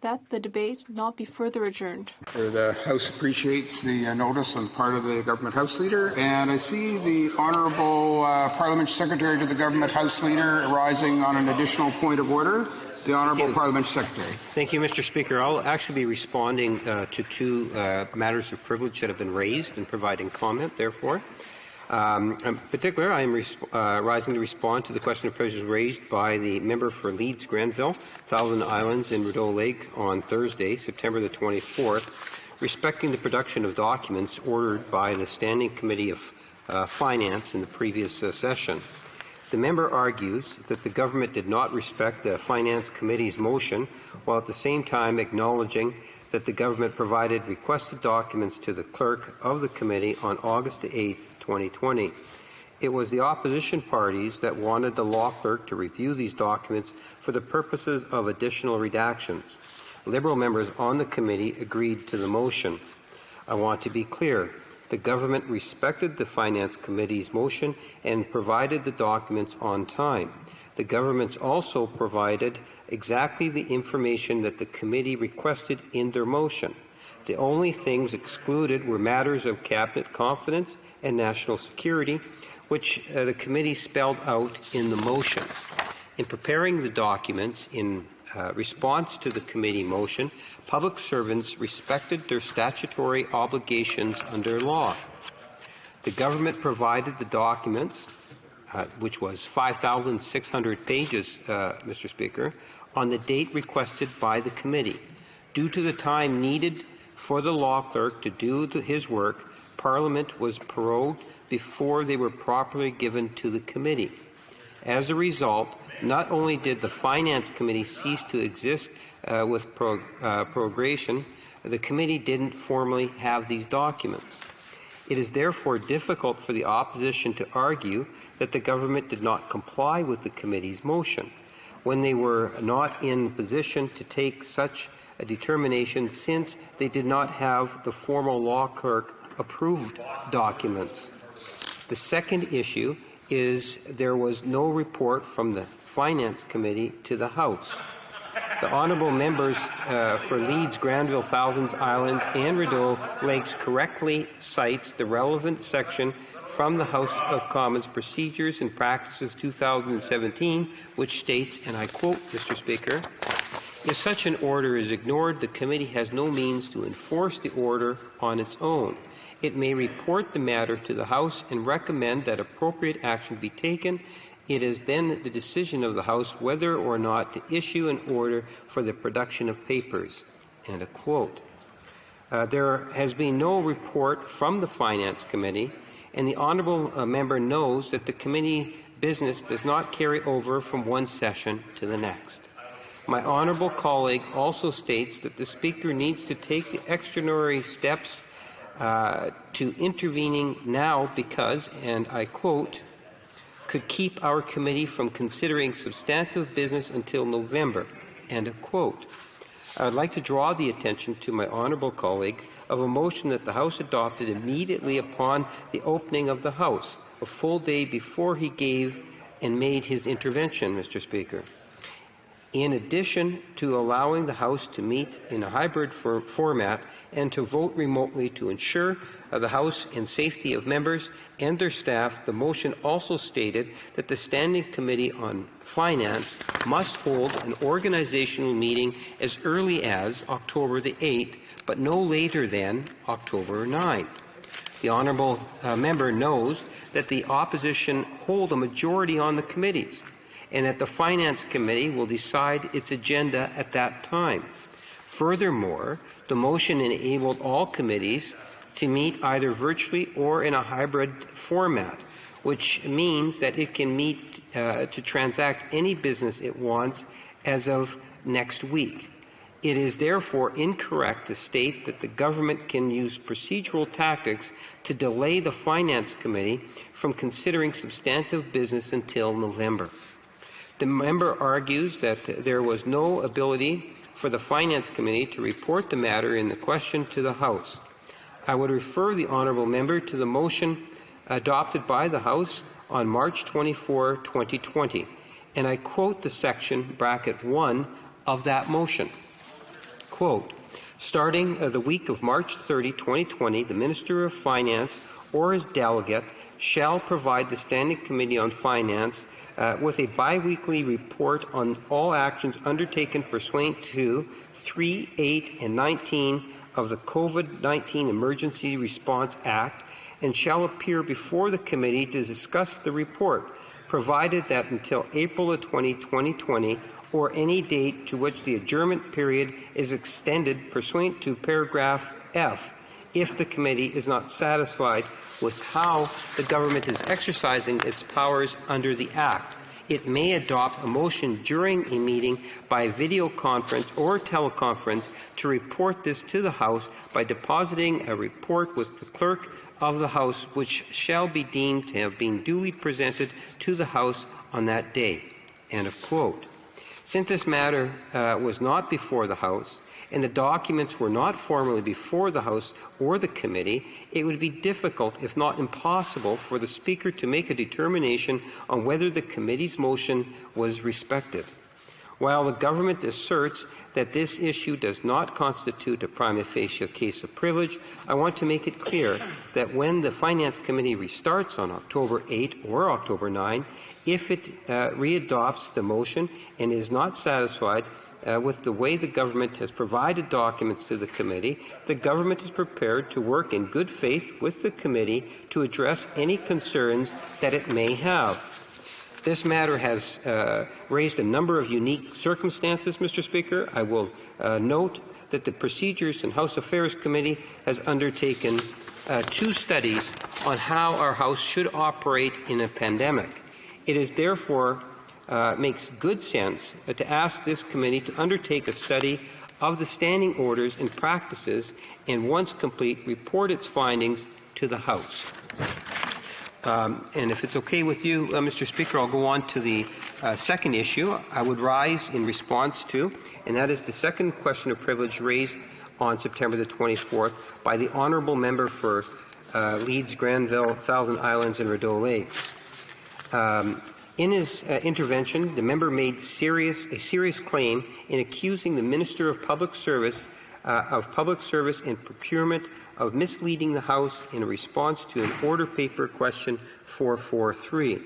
that the debate not be further adjourned. The House appreciates the notice on the part of the Government House Leader, and I see the Honourable Parliament Secretary to the Government House Leader rising on an additional point of order. The Honourable Parliamentary Secretary. Thank you, Mr. Speaker. I'll actually be responding to two matters of privilege that have been raised and providing comment, therefore. In particular, I am rising to respond to the question of privilege raised by the member for Leeds Grenville, Thousand Islands and Rideau Lake on Thursday, September the 24th, respecting the production of documents ordered by the Standing Committee of Finance in the previous session. The member argues that the government did not respect the Finance Committee's motion, while at the same time acknowledging that the government provided requested documents to the clerk of the committee on August 8, 2020. It was the opposition parties that wanted the law clerk to review these documents for the purposes of additional redactions. Liberal members on the committee agreed to the motion. I want to be clear. The government respected the Finance Committee's motion and provided the documents on time. The government also provided exactly the information that the committee requested in their motion. The only things excluded were matters of cabinet confidence and national security, which the committee spelled out in the motion. In preparing the documents in response to the committee motion, public servants respected their statutory obligations under law. The government provided the documents, which was 5,600 pages, Mr. Speaker, on the date requested by the committee. Due to the time needed for the law clerk to do his work, Parliament was prorogued before they were properly given to the committee. As a result, not only did the Finance Committee cease to exist with prorogation, the committee didn't formally have these documents. It is therefore difficult for the opposition to argue that the government did not comply with the committee's motion when they were not in position to take such a determination, since they did not have the formal law clerk approved documents. The second issue is there was no report from the Finance Committee to the House. The honourable members for Leeds, Granville, Thousands Islands and Rideau Lakes correctly cites the relevant section from the House of Commons Procedures and Practices 2017, which states, and I quote, Mr. Speaker, "If such an order is ignored, the committee has no means to enforce the order on its own. It may report the matter to the House and recommend that appropriate action be taken. It is then the decision of the House whether or not to issue an order for the production of papers." End of quote. There has been no report from the Finance Committee, and the honourable member knows that the committee business does not carry over from one session to the next. My honourable colleague also states that the Speaker needs to take the extraordinary steps to intervening now because, and I quote, "could keep our committee from considering substantive business until November." End of quote. I would like to draw the attention to my honourable colleague of a motion that the House adopted immediately upon the opening of the House, a full day before he gave and made his intervention, Mr. Speaker. In addition to allowing the House to meet in a hybrid format and to vote remotely to ensure the House and safety of members and their staff, the motion also stated that the Standing Committee on Finance must hold an organizational meeting as early as October the 8th, but no later than October 9th. The honourable member knows that the opposition hold a majority on the committees, and that the Finance Committee will decide its agenda at that time. Furthermore, the motion enabled all committees to meet either virtually or in a hybrid format, which means that it can meet to transact any business it wants as of next week. It is therefore incorrect to state that the government can use procedural tactics to delay the Finance Committee from considering substantive business until November. The member argues that there was no ability for the Finance Committee to report the matter in the question to the House. I would refer the honourable member to the motion adopted by the House on March 24, 2020, and I quote the section, bracket 1, of that motion. Quote, "Starting the week of March 30, 2020, the Minister of Finance or his delegate shall provide the Standing Committee on Finance with a biweekly report on all actions undertaken pursuant to 3, 8, and 19 of the COVID-19 Emergency Response Act, and shall appear before the committee to discuss the report, provided that until April 20, 2020, or any date to which the adjournment period is extended pursuant to paragraph F, if the committee is not satisfied with how the government is exercising its powers under the Act. It may adopt a motion during a meeting by video conference or teleconference to report this to the House by depositing a report with the clerk of the House, which shall be deemed to have been duly presented to the House on that day." End of quote. Since this matter was not before the House, and the documents were not formally before the House or the committee, it would be difficult, if not impossible, for the Speaker to make a determination on whether the committee's motion was respected. While the government asserts that this issue does not constitute a prima facie case of privilege, I want to make it clear that when the Finance Committee restarts on October 8 or October 9, if it readopts the motion and is not satisfied with the way the government has provided documents to the committee, the government is prepared to work in good faith with the committee to address any concerns that it may have. This matter has raised a number of unique circumstances, Mr. Speaker. I will note that the Procedures and House Affairs Committee has undertaken 2 studies on how our House should operate in a pandemic. It is therefore makes good sense to ask this committee to undertake a study of the standing orders and practices, and once complete, report its findings to the House. And if it's okay with you, Mr. Speaker, I'll go on to the second issue I would rise in response to, and that is the second question of privilege raised on September the 24th by the honourable member for Leeds, Granville, Thousand Islands, and Rideau Lakes. In his intervention, the member made a serious claim in accusing the Minister of Public Service and Procurement of misleading the House in response to an order paper question 443.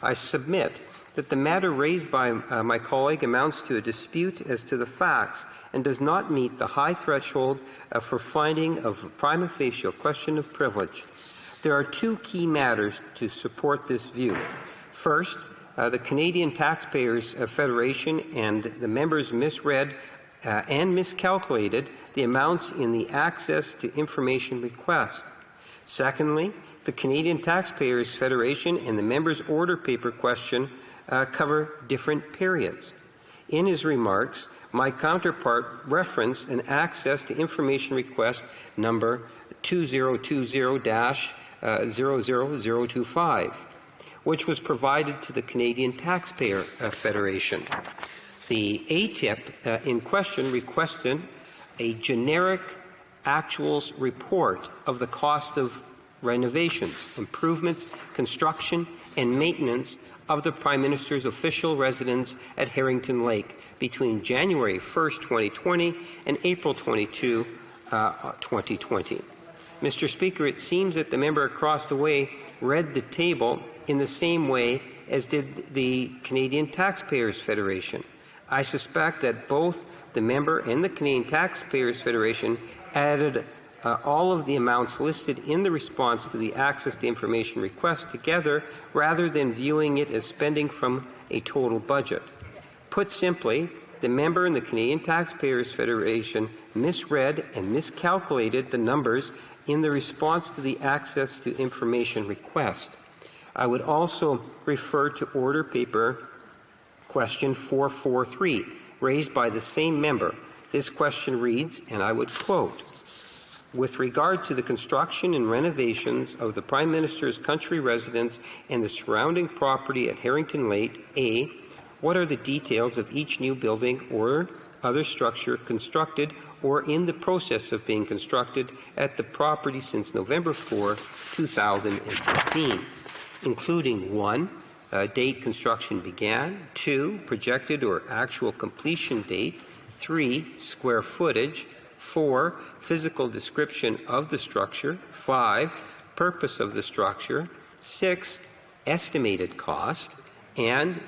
I submit that the matter raised by my colleague amounts to a dispute as to the facts and does not meet the high threshold for finding of a prima facie question of privilege. There are 2 key matters to support this view. First, the Canadian Taxpayers Federation and the members misread and miscalculated the amounts in the Access to Information request. Secondly, the Canadian Taxpayers Federation and the members' order paper question cover different periods. In his remarks, my counterpart referenced an Access to Information request number 2020-00025, which was provided to the Canadian Taxpayer Federation. The ATIP in question requested a generic actuals report of the cost of renovations, improvements, construction, and maintenance of the Prime Minister's official residence at Harrington Lake between January 1st, 2020 and April 22, 2020. Mr. Speaker, it seems that the member across the way read the table in the same way as did the Canadian Taxpayers Federation. I suspect that both the member and the Canadian Taxpayers Federation added all of the amounts listed in the response to the Access to Information request together rather than viewing it as spending from a total budget. Put simply, the member and the Canadian Taxpayers Federation misread and miscalculated the numbers in the response to the Access to Information request. I would also refer to order paper question 443, raised by the same member. This question reads, and I would quote, "With regard to the construction and renovations of the Prime Minister's country residence and the surrounding property at Harrington Lake, A, what are the details of each new building or other structure constructed or in the process of being constructed at the property since November 4, 2015, including 1, date construction began, 2, projected or actual completion date, 3, square footage, 4, physical description of the structure, 5, purpose of the structure, 6, estimated cost, And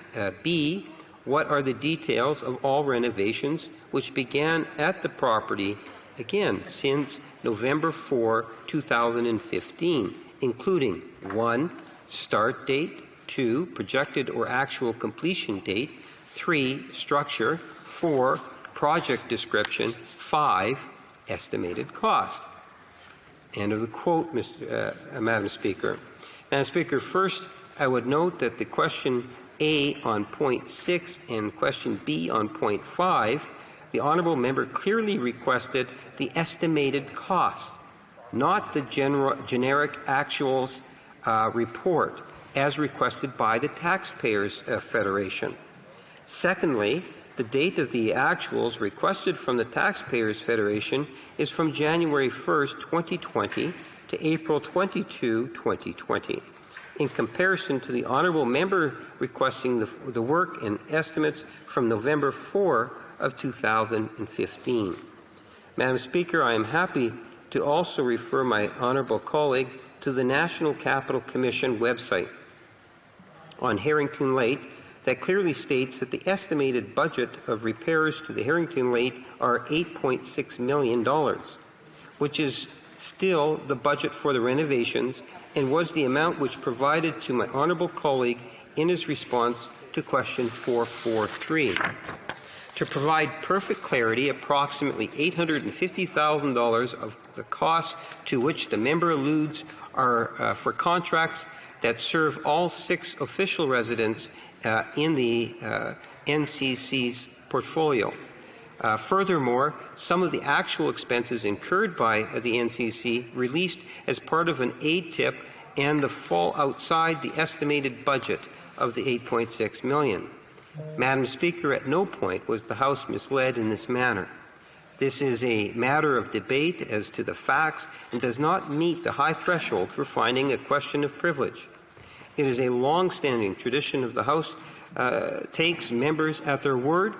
B, what are the details of all renovations which began at the property, again, since November 4, 2015, including 1, start date, 2, projected or actual completion date, 3, structure, 4, project description, 5, estimated cost. End of the quote, Madam Speaker. Madam Speaker, first, I would note that the question A on point 6 and question B on point 5, the honourable member clearly requested the estimated cost, not the generic actuals report, as requested by the Taxpayers Federation. Secondly, the date of the actuals requested from the Taxpayers Federation is from January 1st, 2020 to April 22, 2020. In comparison to the honourable member requesting the work and estimates from November 4 of 2015. Madam Speaker, I am happy to also refer my honourable colleague to the National Capital Commission website on Harrington Lake that clearly states that the estimated budget of repairs to the Harrington Lake are $8.6 million, which is still the budget for the renovations and was the amount which provided to my honourable colleague in his response to question 443. To provide perfect clarity, approximately $850,000 of the costs to which the member alludes are for contracts that serve all 6 official residents in the NCC's portfolio. Furthermore, some of the actual expenses incurred by the NCC released as part of an aid tip and the fall outside the estimated budget of the $8.6 million. Madam Speaker, at no point was the House misled in this manner. This is a matter of debate as to the facts and does not meet the high threshold for finding a question of privilege. It is a long-standing tradition of the House takes members at their word.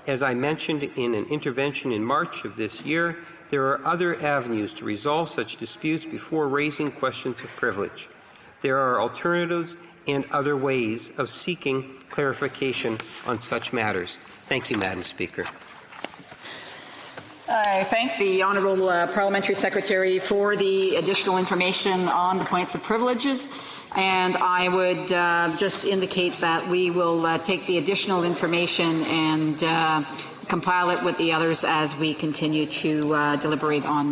As I mentioned in an intervention in March of this year, there are other avenues to resolve such disputes before raising questions of privilege. There are alternatives and other ways of seeking clarification on such matters. Thank you, Madam Speaker. I thank the Honourable Parliamentary Secretary for the additional information on the points of privileges, and I would just indicate that we will take the additional information and compile it with the others as we continue to deliberate on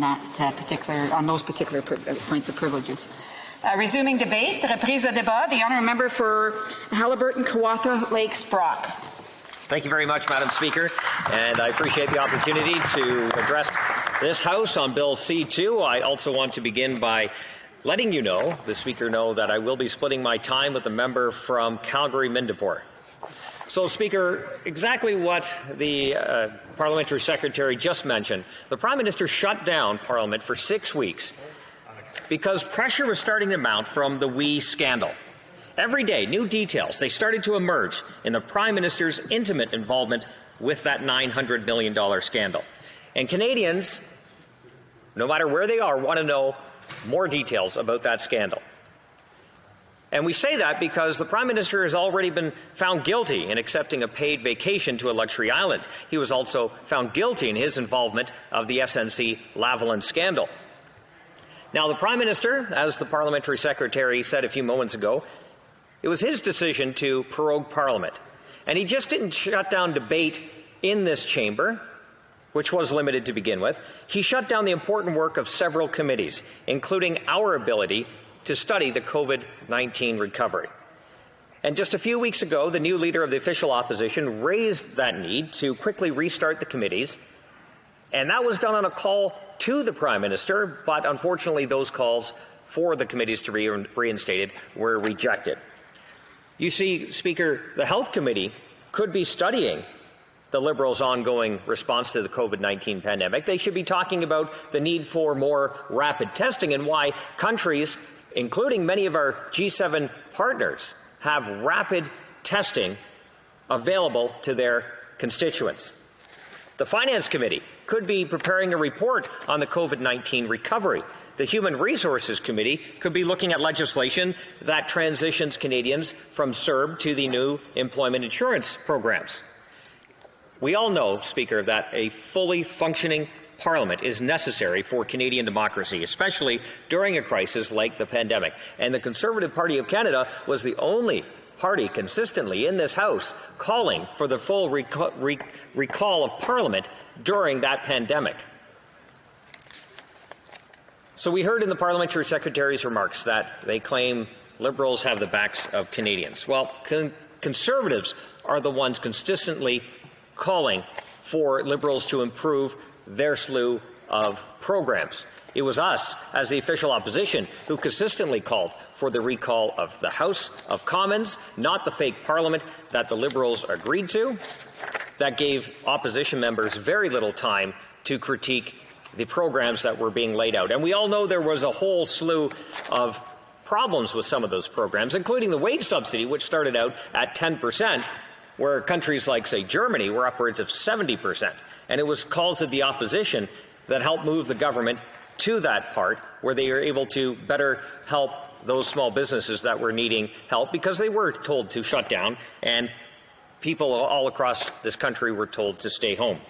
those particular points of privileges. Resuming debate, reprise de débat, the honourable member for Haliburton, Kawartha Lakes, Brock. Thank you very much, Madam Speaker, and I appreciate the opportunity to address this House on Bill C-2. I also want to begin by letting you know, the Speaker know, that I will be splitting my time with the member from Calgary-Mindapore. So, Speaker, exactly what the Parliamentary Secretary just mentioned. The Prime Minister shut down Parliament for 6 weeks because pressure was starting to mount from the WE scandal. Every day, new details, they started to emerge in the Prime Minister's intimate involvement with that $900 million scandal. And Canadians, no matter where they are, want to know more details about that scandal. And we say that because the Prime Minister has already been found guilty in accepting a paid vacation to a luxury island. He was also found guilty in his involvement of the SNC-Lavalin scandal. Now, the Prime Minister, as the Parliamentary Secretary said a few moments ago, it was his decision to prorogue Parliament. And he just didn't shut down debate in this chamber, which was limited to begin with. He shut down the important work of several committees, including our ability to study the COVID-19 recovery. And just a few weeks ago, the new leader of the official opposition raised that need to quickly restart the committees. And that was done on a call to the Prime Minister, but unfortunately those calls for the committees to be reinstated were rejected. You see, Speaker, the Health Committee could be studying the Liberals' ongoing response to the COVID-19 pandemic. They should be talking about the need for more rapid testing and why countries, including many of our G7 partners, have rapid testing available to their constituents. The Finance Committee could be preparing a report on the COVID-19 recovery. The Human Resources Committee could be looking at legislation that transitions Canadians from CERB to the new employment insurance programs. We all know, Speaker, that a fully functioning Parliament is necessary for Canadian democracy, especially during a crisis like the pandemic. And the Conservative Party of Canada was the only party consistently in this House calling for the full recall of Parliament during that pandemic. So we heard in the Parliamentary Secretary's remarks that they claim Liberals have the backs of Canadians. Well, Conservatives are the ones consistently calling for Liberals to improve their slew of programs. It was us, as the official opposition, who consistently called for the recall of the House of Commons, not the fake Parliament that the Liberals agreed to, that gave opposition members very little time to critique the programs that were being laid out. And we all know there was a whole slew of problems with some of those programs, including the wage subsidy, which started out at 10%, where countries like, say, Germany were upwards of 70%. And it was calls of the opposition that helped move the government to that part where they were able to better help those small businesses that were needing help because they were told to shut down and people all across this country were told to stay home.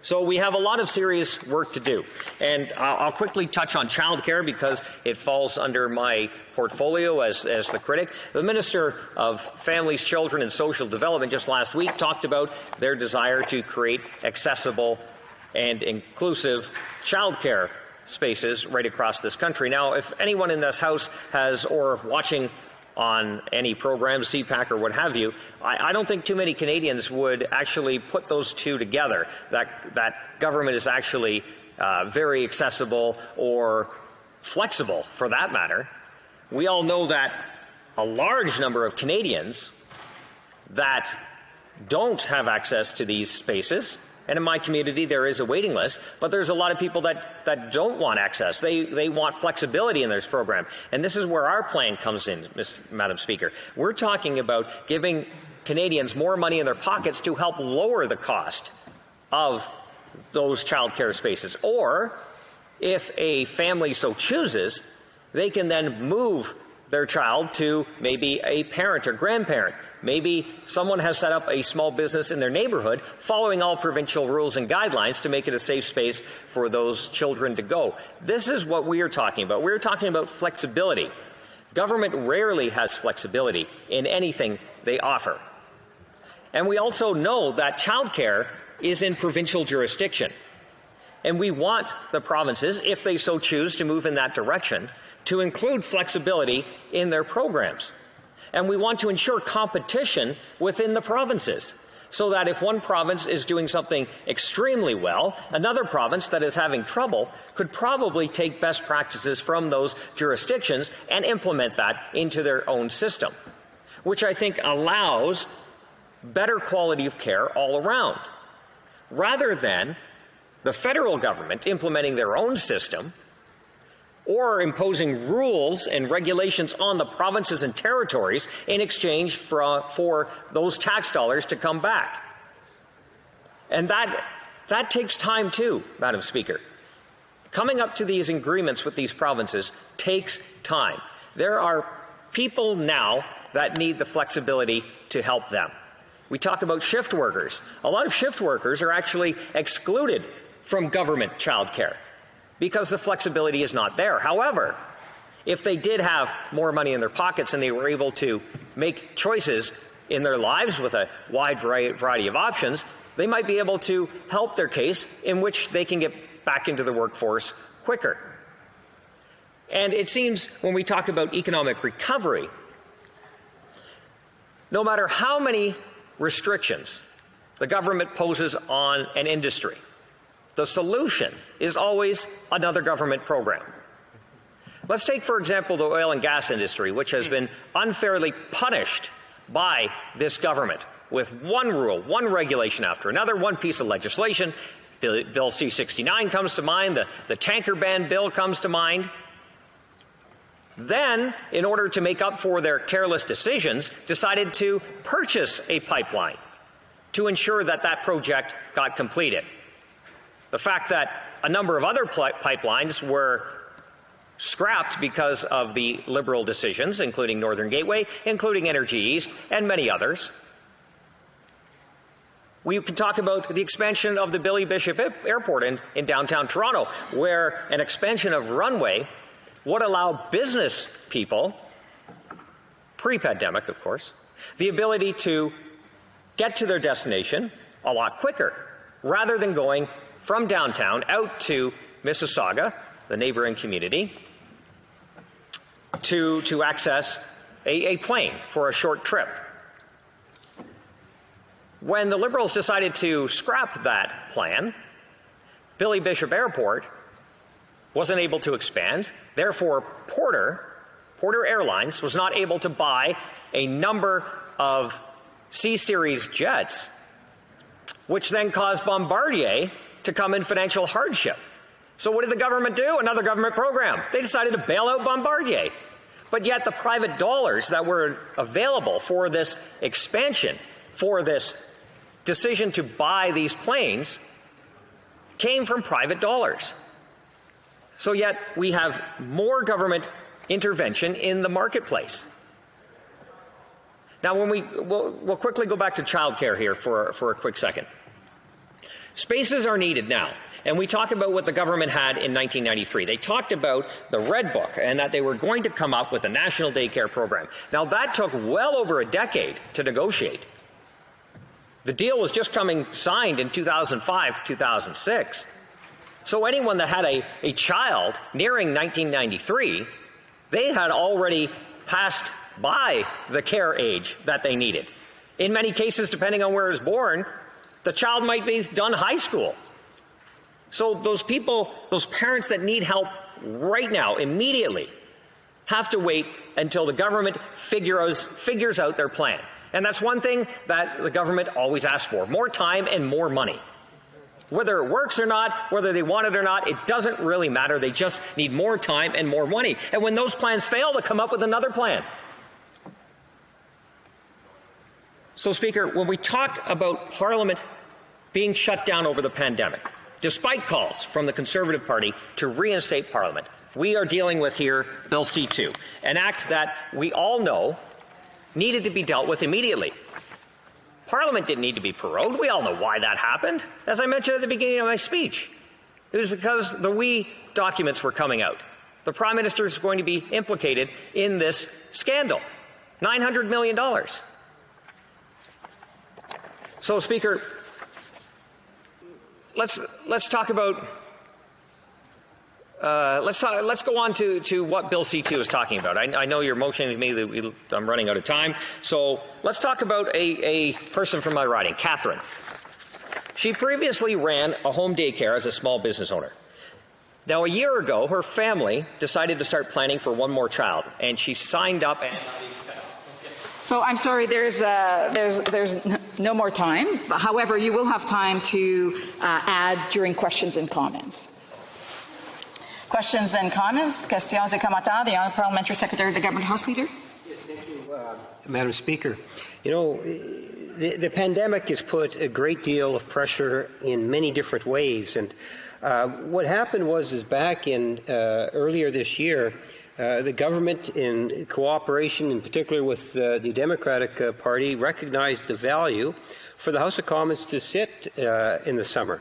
So we have a lot of serious work to do. And I'll quickly touch on childcare because it falls under my portfolio as the critic. The Minister of Families, Children and Social Development just last week talked about their desire to create accessible and inclusive childcare spaces right across this country. Now, if anyone in this House has or watching on any program, CPAC or what have you, I don't think too many Canadians would actually put those two together, that government is actually very accessible or flexible for that matter. We all know that a large number of Canadians that don't have access to these spaces, and in my community there is a waiting list, but there's a lot of people that don't want access. They want flexibility in this program. And this is where our plan comes in, Madam Speaker. We're talking about giving Canadians more money in their pockets to help lower the cost of those childcare spaces. Or, if a family so chooses, they can then move their child to maybe a parent or grandparent. Maybe someone has set up a small business in their neighborhood following all provincial rules and guidelines to make it a safe space for those children to go. This is what we are talking about. We're talking about flexibility. Government rarely has flexibility in anything they offer. And we also know that childcare is in provincial jurisdiction. And we want the provinces, if they so choose to move in that direction, to include flexibility in their programs. And we want to ensure competition within the provinces so that if one province is doing something extremely well, another province that is having trouble could probably take best practices from those jurisdictions and implement that into their own system, which I think allows better quality of care all around, rather than the federal government implementing their own system or imposing rules and regulations on the provinces and territories in exchange for those tax dollars to come back. And that takes time too, Madam Speaker. Coming up to these agreements with these provinces takes time. There are people now that need the flexibility to help them. We talk about shift workers. A lot of shift workers are actually excluded from government childcare because the flexibility is not there. However, if they did have more money in their pockets and they were able to make choices in their lives with a wide variety of options, they might be able to help their case in which they can get back into the workforce quicker. And it seems when we talk about economic recovery, no matter how many restrictions the government poses on an industry, the solution is always another government program. Let's take, for example, the oil and gas industry, which has been unfairly punished by this government with one rule, one regulation after another, one piece of legislation. Bill C-69 comes to mind, the tanker ban bill comes to mind. Then, in order to make up for their careless decisions, decided to purchase a pipeline to ensure that that project got completed. The fact that a number of other pipelines were scrapped because of the Liberal decisions, including Northern Gateway, including Energy East, and many others. We can talk about the expansion of the Billy Bishop Airport in downtown Toronto, where an expansion of runway would allow business people, pre-pandemic of course, the ability to get to their destination a lot quicker, rather than going from downtown out to Mississauga, the neighboring community, to access a plane for a short trip. When the Liberals decided to scrap that plan, Billy Bishop Airport wasn't able to expand. Therefore, Porter Airlines was not able to buy a number of C-Series jets, which then caused Bombardier to come in financial hardship. So what did the government do? Another government program. They decided to bail out Bombardier. But yet the private dollars that were available for this expansion, for this decision to buy these planes, came from private dollars. So yet we have more government intervention in the marketplace. Now, when we'll quickly go back to childcare here for a quick second. Spaces are needed now, and we talk about what the government had in 1993. They talked about the Red Book and that they were going to come up with a national daycare program. Now, that took well over a decade to negotiate. The deal was just signed in 2005, 2006. So anyone that had a child nearing 1993, they had already passed by the care age that they needed. In many cases, depending on where it was born, the child might be done high school. So those people, those parents that need help right now, immediately, have to wait until the government figures out their plan. And that's one thing that the government always asks for: more time and more money. Whether it works or not, whether they want it or not, it doesn't really matter. They just need more time and more money. And when those plans fail, they come up with another plan. So, Speaker, when we talk about Parliament being shut down over the pandemic, despite calls from the Conservative Party to reinstate Parliament, we are dealing with here Bill C-2, an act that we all know needed to be dealt with immediately. Parliament didn't need to be prorogued. We all know why that happened. As I mentioned at the beginning of my speech, it was because the WE documents were coming out. The Prime Minister is going to be implicated in this scandal. $900 million. So, Speaker, let's talk about let's go on to what Bill C-2 is talking about. I know you're motioning to me that I'm running out of time, so let's talk about a person from my riding, Catherine. She previously ran a home daycare as a small business owner. Now, a year ago, her family decided to start planning for one more child, and she signed up. So I'm sorry, there's no more time. However, you will have time to add during questions and comments. Questions and comments. Questions et commentaires. The Honourable Parliamentary Secretary of the Government House Leader. Yes, thank you, Madam Speaker. You know, the pandemic has put a great deal of pressure in many different ways, and what happened was back in earlier this year, the government, in cooperation, in particular with the Democratic Party, recognized the value for the House of Commons to sit in the summer.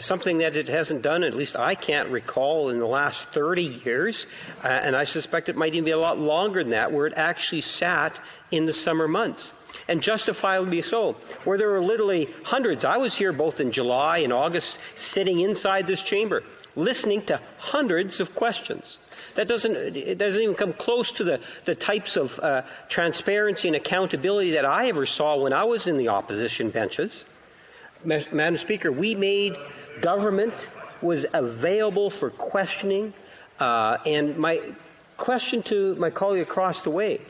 Something that it hasn't done, at least I can't recall, in the last 30 years, and I suspect it might even be a lot longer than that, where it actually sat in the summer months. And justifiably so, where there were literally hundreds. I was here both in July and August, sitting inside this chamber, listening to hundreds of questions. It doesn't even come close to the types of transparency and accountability that I ever saw when I was in the opposition benches. Madam Speaker, we made government was available for questioning, and my question to my colleague across the way,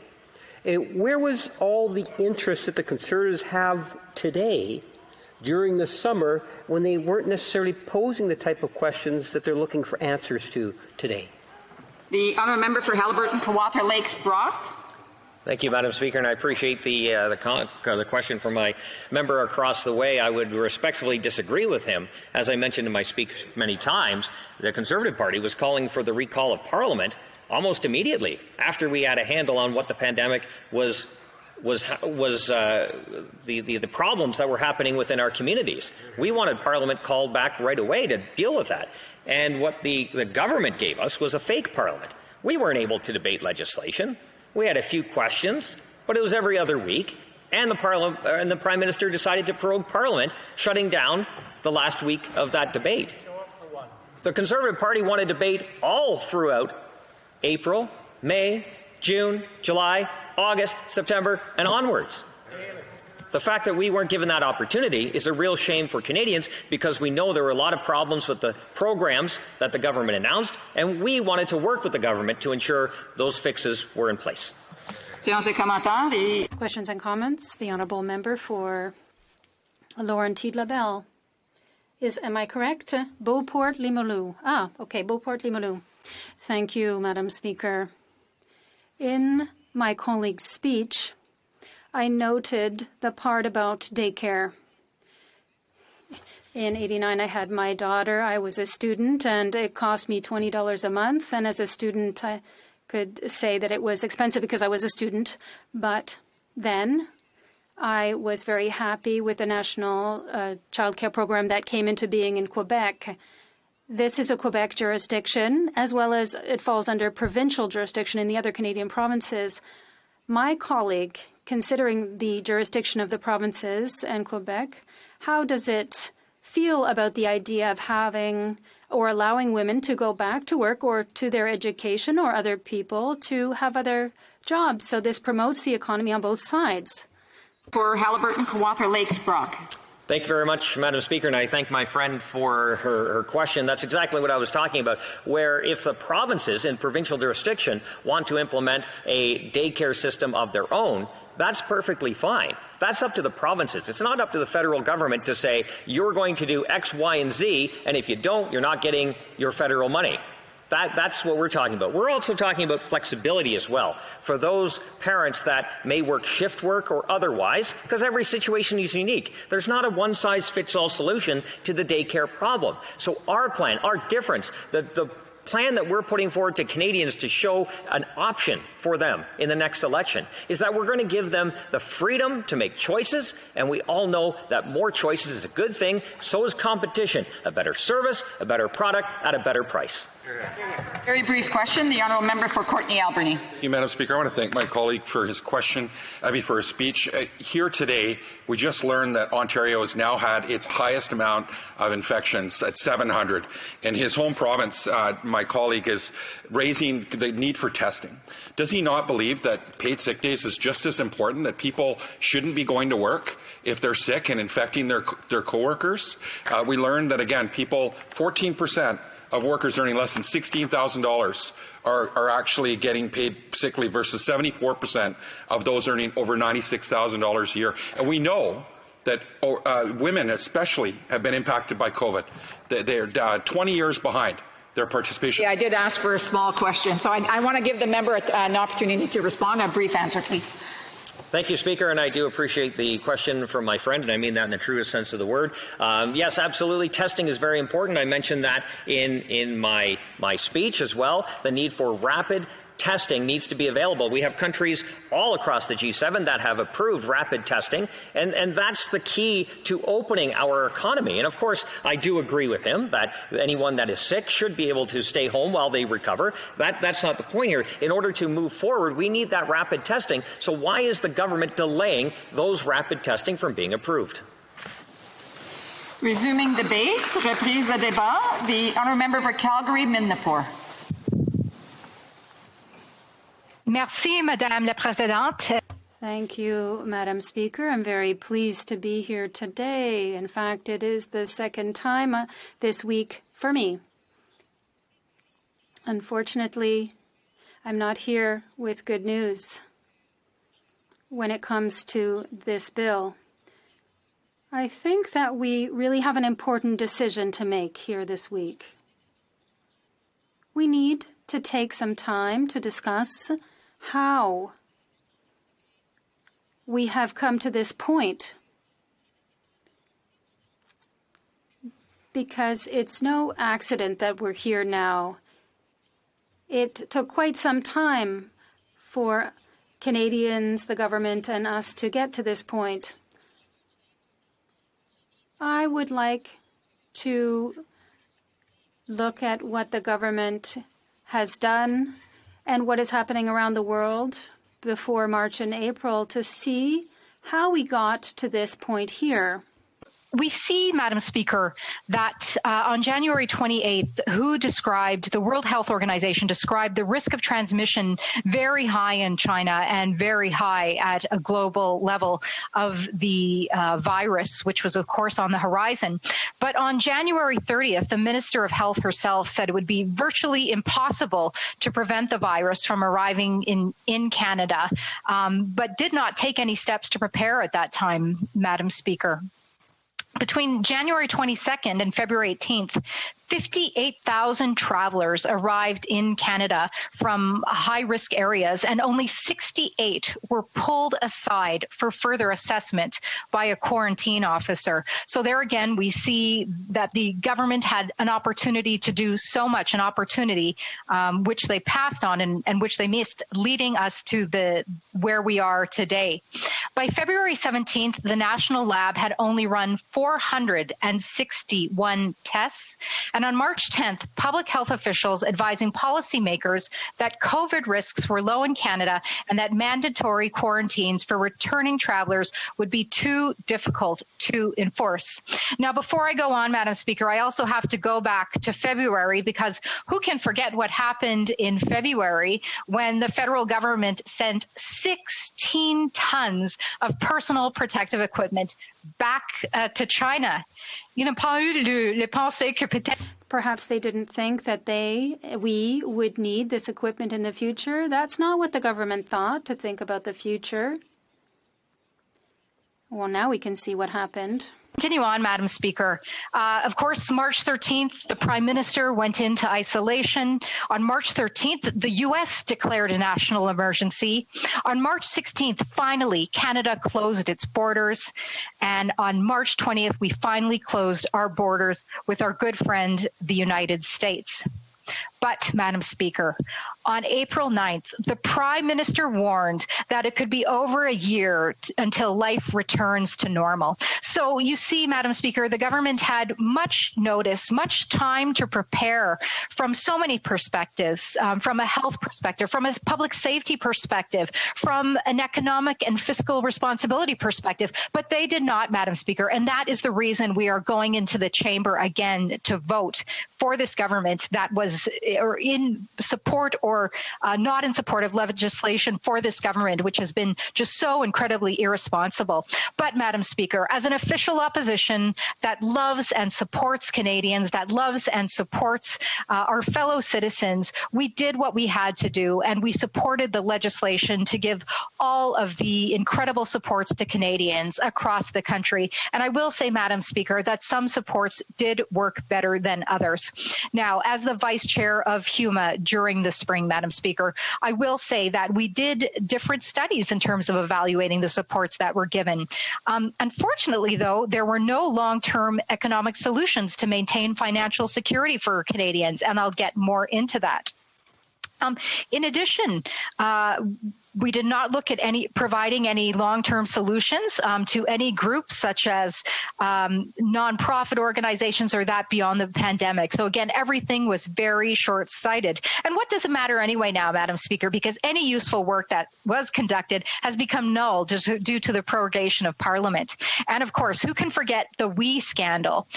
where was all the interest that the Conservatives have today during the summer when they weren't necessarily posing the type of questions that they're looking for answers to today? The Honourable Member for Haliburton, Kawartha Lakes, Brock. Thank you, Madam Speaker, and I appreciate the question from my member across the way. I would respectfully disagree with him. As I mentioned in my speech many times, the Conservative Party was calling for the recall of Parliament almost immediately after we had a handle on what the pandemic was the problems that were happening within our communities. We wanted Parliament called back right away to deal with that. And what the government gave us was a fake Parliament. We weren't able to debate legislation. We had a few questions, but it was every other week. And the Prime Minister decided to prorogue Parliament, shutting down the last week of that debate. The Conservative Party wanted debate all throughout April, May, June, July, August, September, and onwards. The fact that we weren't given that opportunity is a real shame for Canadians, because we know there were a lot of problems with the programs that the government announced, and we wanted to work with the government to ensure those fixes were in place. Questions and comments? The honourable member for Laurentides-Labelle. Am I correct? Beauport-Limoilou. Okay, Beauport-Limoilou. Thank you, Madam Speaker. In my colleague's speech, I noted the part about daycare. In '89, I had my daughter. I was a student, and it cost me $20 a month. And as a student, I could say that it was expensive because I was a student. But then I was very happy with the national child care program that came into being in Quebec. This is a Quebec jurisdiction, as well as it falls under provincial jurisdiction in the other Canadian provinces. My colleague, considering the jurisdiction of the provinces and Quebec, how does it feel about the idea of having or allowing women to go back to work or to their education, or other people to have other jobs? So this promotes the economy on both sides. For Haliburton, Kawartha Lakes, Brock. Thank you very much, Madam Speaker, and I thank my friend for her question. That's exactly what I was talking about, where if the provinces in provincial jurisdiction want to implement a daycare system of their own, that's perfectly fine. That's up to the provinces. It's not up to the federal government to say, you're going to do X, Y, and Z, and if you don't, you're not getting your federal money. That's what we're talking about. We're also talking about flexibility as well for those parents that may work shift work or otherwise, because every situation is unique. There's not a one-size-fits-all solution to the daycare problem. So our plan, our difference, the plan that we're putting forward to Canadians to show an option for them in the next election is that we're going to give them the freedom to make choices, and we all know that more choices is a good thing. So is competition, a better service, a better product at a better price. Very brief question. The honourable member for Courtenay-Alberni. Thank you, Madam Speaker. I want to thank my colleague for his for his speech. Here today, we just learned that Ontario has now had its highest amount of infections at 700. In his home province, my colleague is raising the need for testing. Does he not believe that paid sick days is just as important, that people shouldn't be going to work if they're sick and infecting their coworkers? We learned that, again, 14% of workers earning less than $16,000 are actually getting paid sick leave versus 74% of those earning over $96,000 a year. And we know that women especially have been impacted by COVID. They're 20 years behind their participation. Yeah, I did ask for a small question, so I want to give the member an opportunity to respond. A brief answer, please. Thank you, Speaker, and I do appreciate the question from my friend, and I mean that in the truest sense of the word. Yes, absolutely, testing is very important. I mentioned that in my speech as well. The need for rapid testing needs to be available. We have countries all across the G7 that have approved rapid testing, and that's the key to opening our economy. And of course, I do agree with him that anyone that is sick should be able to stay home while they recover. That's not the point here. In order to move forward, we need that rapid testing. So why is the government delaying those rapid testing from being approved? Resuming debate, reprise de débat. The honourable member for Calgary-Midnapore. Merci, Madame la Présidente. Thank you, Madam Speaker. I'm very pleased to be here today. In fact, it is the second time this week for me. Unfortunately, I'm not here with good news when it comes to this bill. I think that we really have an important decision to make here this week. We need to take some time to discuss how we have come to this point, because it's no accident that we're here now. It took quite some time for Canadians, the government, and us to get to this point. I would like to look at what the government has done and what is happening around the world before March and April to see how we got to this point here. We see, Madam Speaker, that on January 28th, the World Health Organization described the risk of transmission very high in China and very high at a global level of the virus, which was, of course, on the horizon. But on January 30th, the Minister of Health herself said it would be virtually impossible to prevent the virus from arriving in Canada, but did not take any steps to prepare at that time, Madam Speaker. Between January 22nd and February 18th, 58,000 travelers arrived in Canada from high-risk areas, and only 68 were pulled aside for further assessment by a quarantine officer. So there again, we see that the government had an opportunity to do so much, an opportunity which they passed on and which they missed, leading us to where we are today. By February 17th, the National Lab had only run 461 tests. And on March 10th, public health officials advising policymakers that COVID risks were low in Canada and that mandatory quarantines for returning travelers would be too difficult to enforce. Now, before I go on, Madam Speaker, I also have to go back to February, because who can forget what happened in February when the federal government sent 16 tons of personal protective equipment back to China. Perhaps they didn't think that we would need this equipment in the future. That's not what the government thought, to think about the future. Well, now we can see what happened. Continue on, Madam Speaker. Of course, March 13th, the Prime Minister went into isolation. On March 13th, the U.S. declared a national emergency. On March 16th, finally, Canada closed its borders. And on March 20th, we finally closed our borders with our good friend, the United States. But, Madam Speaker, on April 9th, the Prime Minister warned that it could be over a year until life returns to normal. So you see, Madam Speaker, the government had much notice, much time to prepare from so many perspectives, from a health perspective, from a public safety perspective, from an economic and fiscal responsibility perspective. But they did not, Madam Speaker, and that is the reason we are going into the chamber again to vote for this government that was in support or not in support of legislation for this government, which has been just so incredibly irresponsible. But, Madam Speaker, as an official opposition that loves and supports Canadians, that loves and supports our fellow citizens, we did what we had to do, and we supported the legislation to give all of the incredible supports to Canadians across the country. And I will say, Madam Speaker, that some supports did work better than others. Now, as the Vice Chair of HUMA during the spring, Madam Speaker, I will say that we did different studies in terms of evaluating the supports that were given. Unfortunately, though, there were no long-term economic solutions to maintain financial security for Canadians, and I'll get more into that. In addition, we did not look at providing any long-term solutions to any groups such as nonprofit organizations or that beyond the pandemic. So again, everything was very short-sighted. And what does it matter anyway now, Madam Speaker? Because any useful work that was conducted has become null due to the prorogation of Parliament. And of course, who can forget the WE scandal,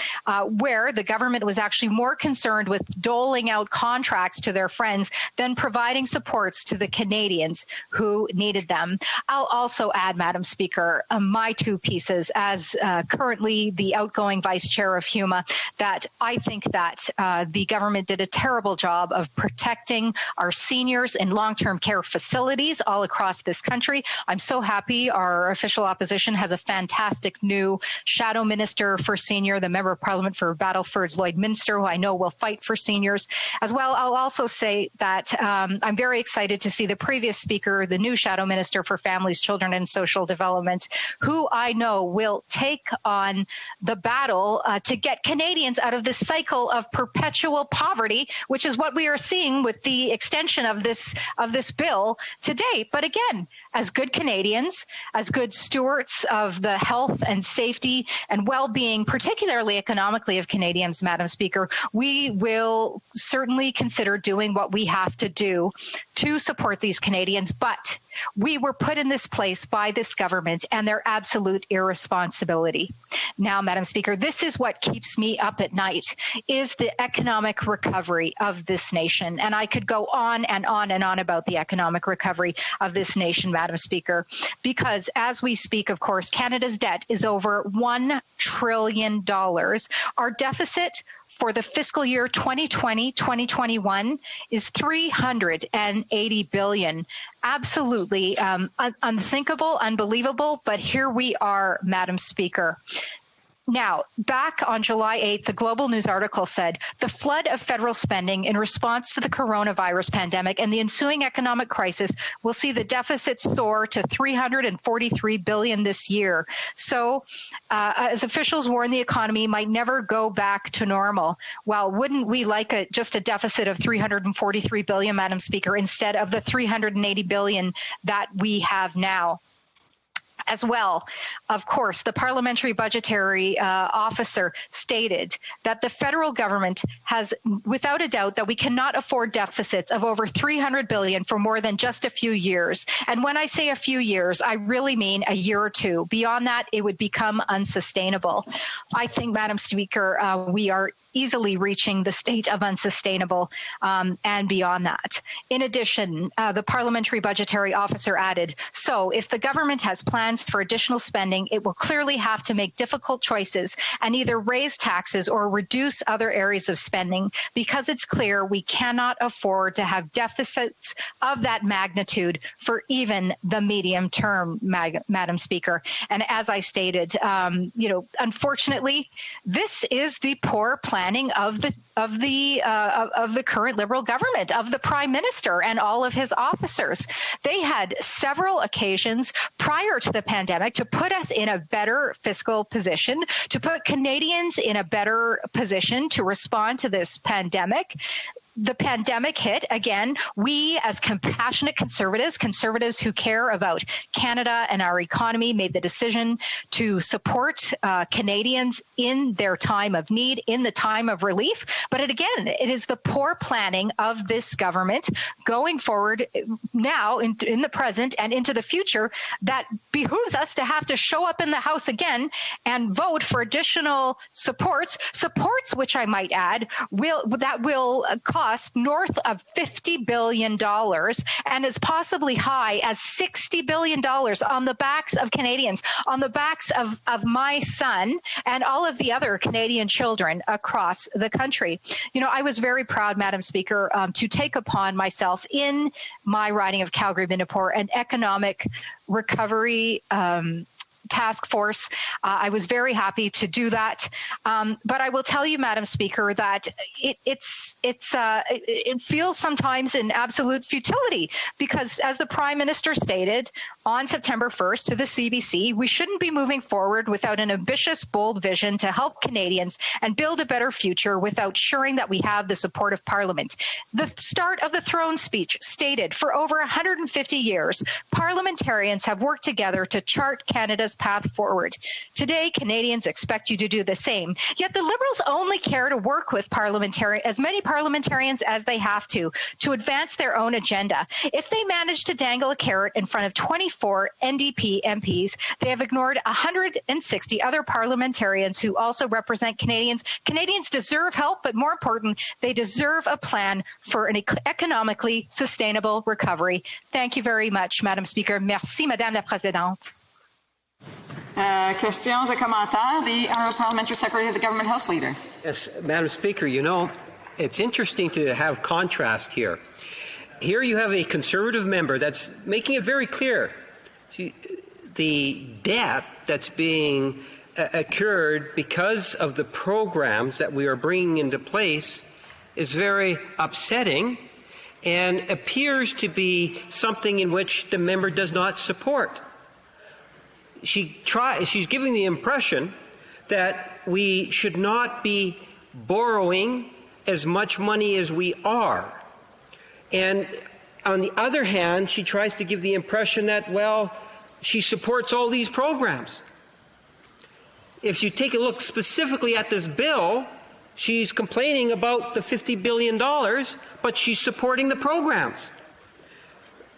where the government was actually more concerned with doling out contracts to their friends than providing supports to the Canadians who needed them. I'll also add, Madam Speaker, my two pieces as currently the outgoing Vice Chair of HUMA, that I think that the government did a terrible job of protecting our seniors in long-term care facilities all across this country. I'm so happy our official opposition has a fantastic new shadow minister for senior, the Member of Parliament for Battleford's Lloydminster, who I know will fight for seniors. As well, I'll also say that I'm very excited to see the previous speaker, the new Shadow Minister for Families, Children and Social Development, who I know will take on the battle to get Canadians out of this cycle of perpetual poverty, which is what we are seeing with the extension of this bill today. But again, as good Canadians, as good stewards of the health and safety and well-being, particularly economically, of Canadians, Madam Speaker, we will certainly consider doing what we have to do to support these Canadians. But we were put in this place by this government and their absolute irresponsibility. Now, Madam Speaker, this is what keeps me up at night, is the economic recovery of this nation. And I could go on and on and on about the economic recovery of this nation, Madam Speaker, because as we speak, of course, Canada's debt is over $1 trillion. Our deficit for the fiscal year 2020-2021 is $380 billion. Absolutely unthinkable, unbelievable, but here we are, Madam Speaker. Now, back on July 8th, the Global News article said the flood of federal spending in response to the coronavirus pandemic and the ensuing economic crisis will see the deficit soar to $343 billion this year. So, as officials warn, the economy might never go back to normal. Well, wouldn't we like just a deficit of $343 billion, Madam Speaker, instead of the $380 billion that we have now? As well, of course, the parliamentary budgetary officer stated that the federal government has, without a doubt, that we cannot afford deficits of over $300 billion for more than just a few years. And when I say a few years, I really mean a year or two. Beyond that, it would become unsustainable. I think, Madam Speaker, we are easily reaching the state of unsustainable and beyond that. In addition, the parliamentary budgetary officer added, so if the government has plans for additional spending, it will clearly have to make difficult choices and either raise taxes or reduce other areas of spending, because it's clear we cannot afford to have deficits of that magnitude for even the medium term, Madam Speaker. And as I stated, unfortunately, this is the poor planning of the current Liberal government, of the Prime Minister and all of his officers. They had several occasions prior to the pandemic to put us in a better fiscal position, to put Canadians in a better position to respond to this pandemic. The pandemic hit. Again, we as compassionate conservatives who care about Canada and our economy, made the decision to support Canadians in their time of need, in the time of relief. But it is the poor planning of this government going forward now in the present and into the future that behooves us to have to show up in the House again and vote for additional supports which I might add will cost north of $50 billion and as possibly high as $60 billion on the backs of Canadians, on the backs of my son and all of the other Canadian children across the country. I was very proud, Madam Speaker, to take upon myself in my riding of Calgary-Vinipur an economic recovery task force. I was very happy to do that. But I will tell you, Madam Speaker, that it feels sometimes in absolute futility because, as the Prime Minister stated on September 1st to the CBC, we shouldn't be moving forward without an ambitious, bold vision to help Canadians and build a better future without ensuring that we have the support of Parliament. The start of the throne speech stated, for over 150 years, parliamentarians have worked together to chart Canada's path forward. Today, Canadians expect you to do the same. Yet the Liberals only care to work with as many parliamentarians as they have to advance their own agenda. If they manage to dangle a carrot in front of 24 NDP MPs, they have ignored 160 other parliamentarians who also represent Canadians. Canadians deserve help, but more important, they deserve a plan for an economically sustainable recovery. Thank you very much, Madam Speaker. Merci, Madame la Présidente. Questions or commentaires? The Honourable Parliamentary Secretary of the Government House Leader. Yes, Madam Speaker, it's interesting to have contrast here. Here you have a Conservative member that's making it very clear. The debt that's being occurred because of the programs that we are bringing into place is very upsetting. and appears to be something in which the member does not support. She's giving the impression that we should not be borrowing as much money as we are. And on the other hand, she tries to give the impression that, well, she supports all these programs. If you take a look specifically at this bill, she's complaining about the $50 billion, but she's supporting the programs.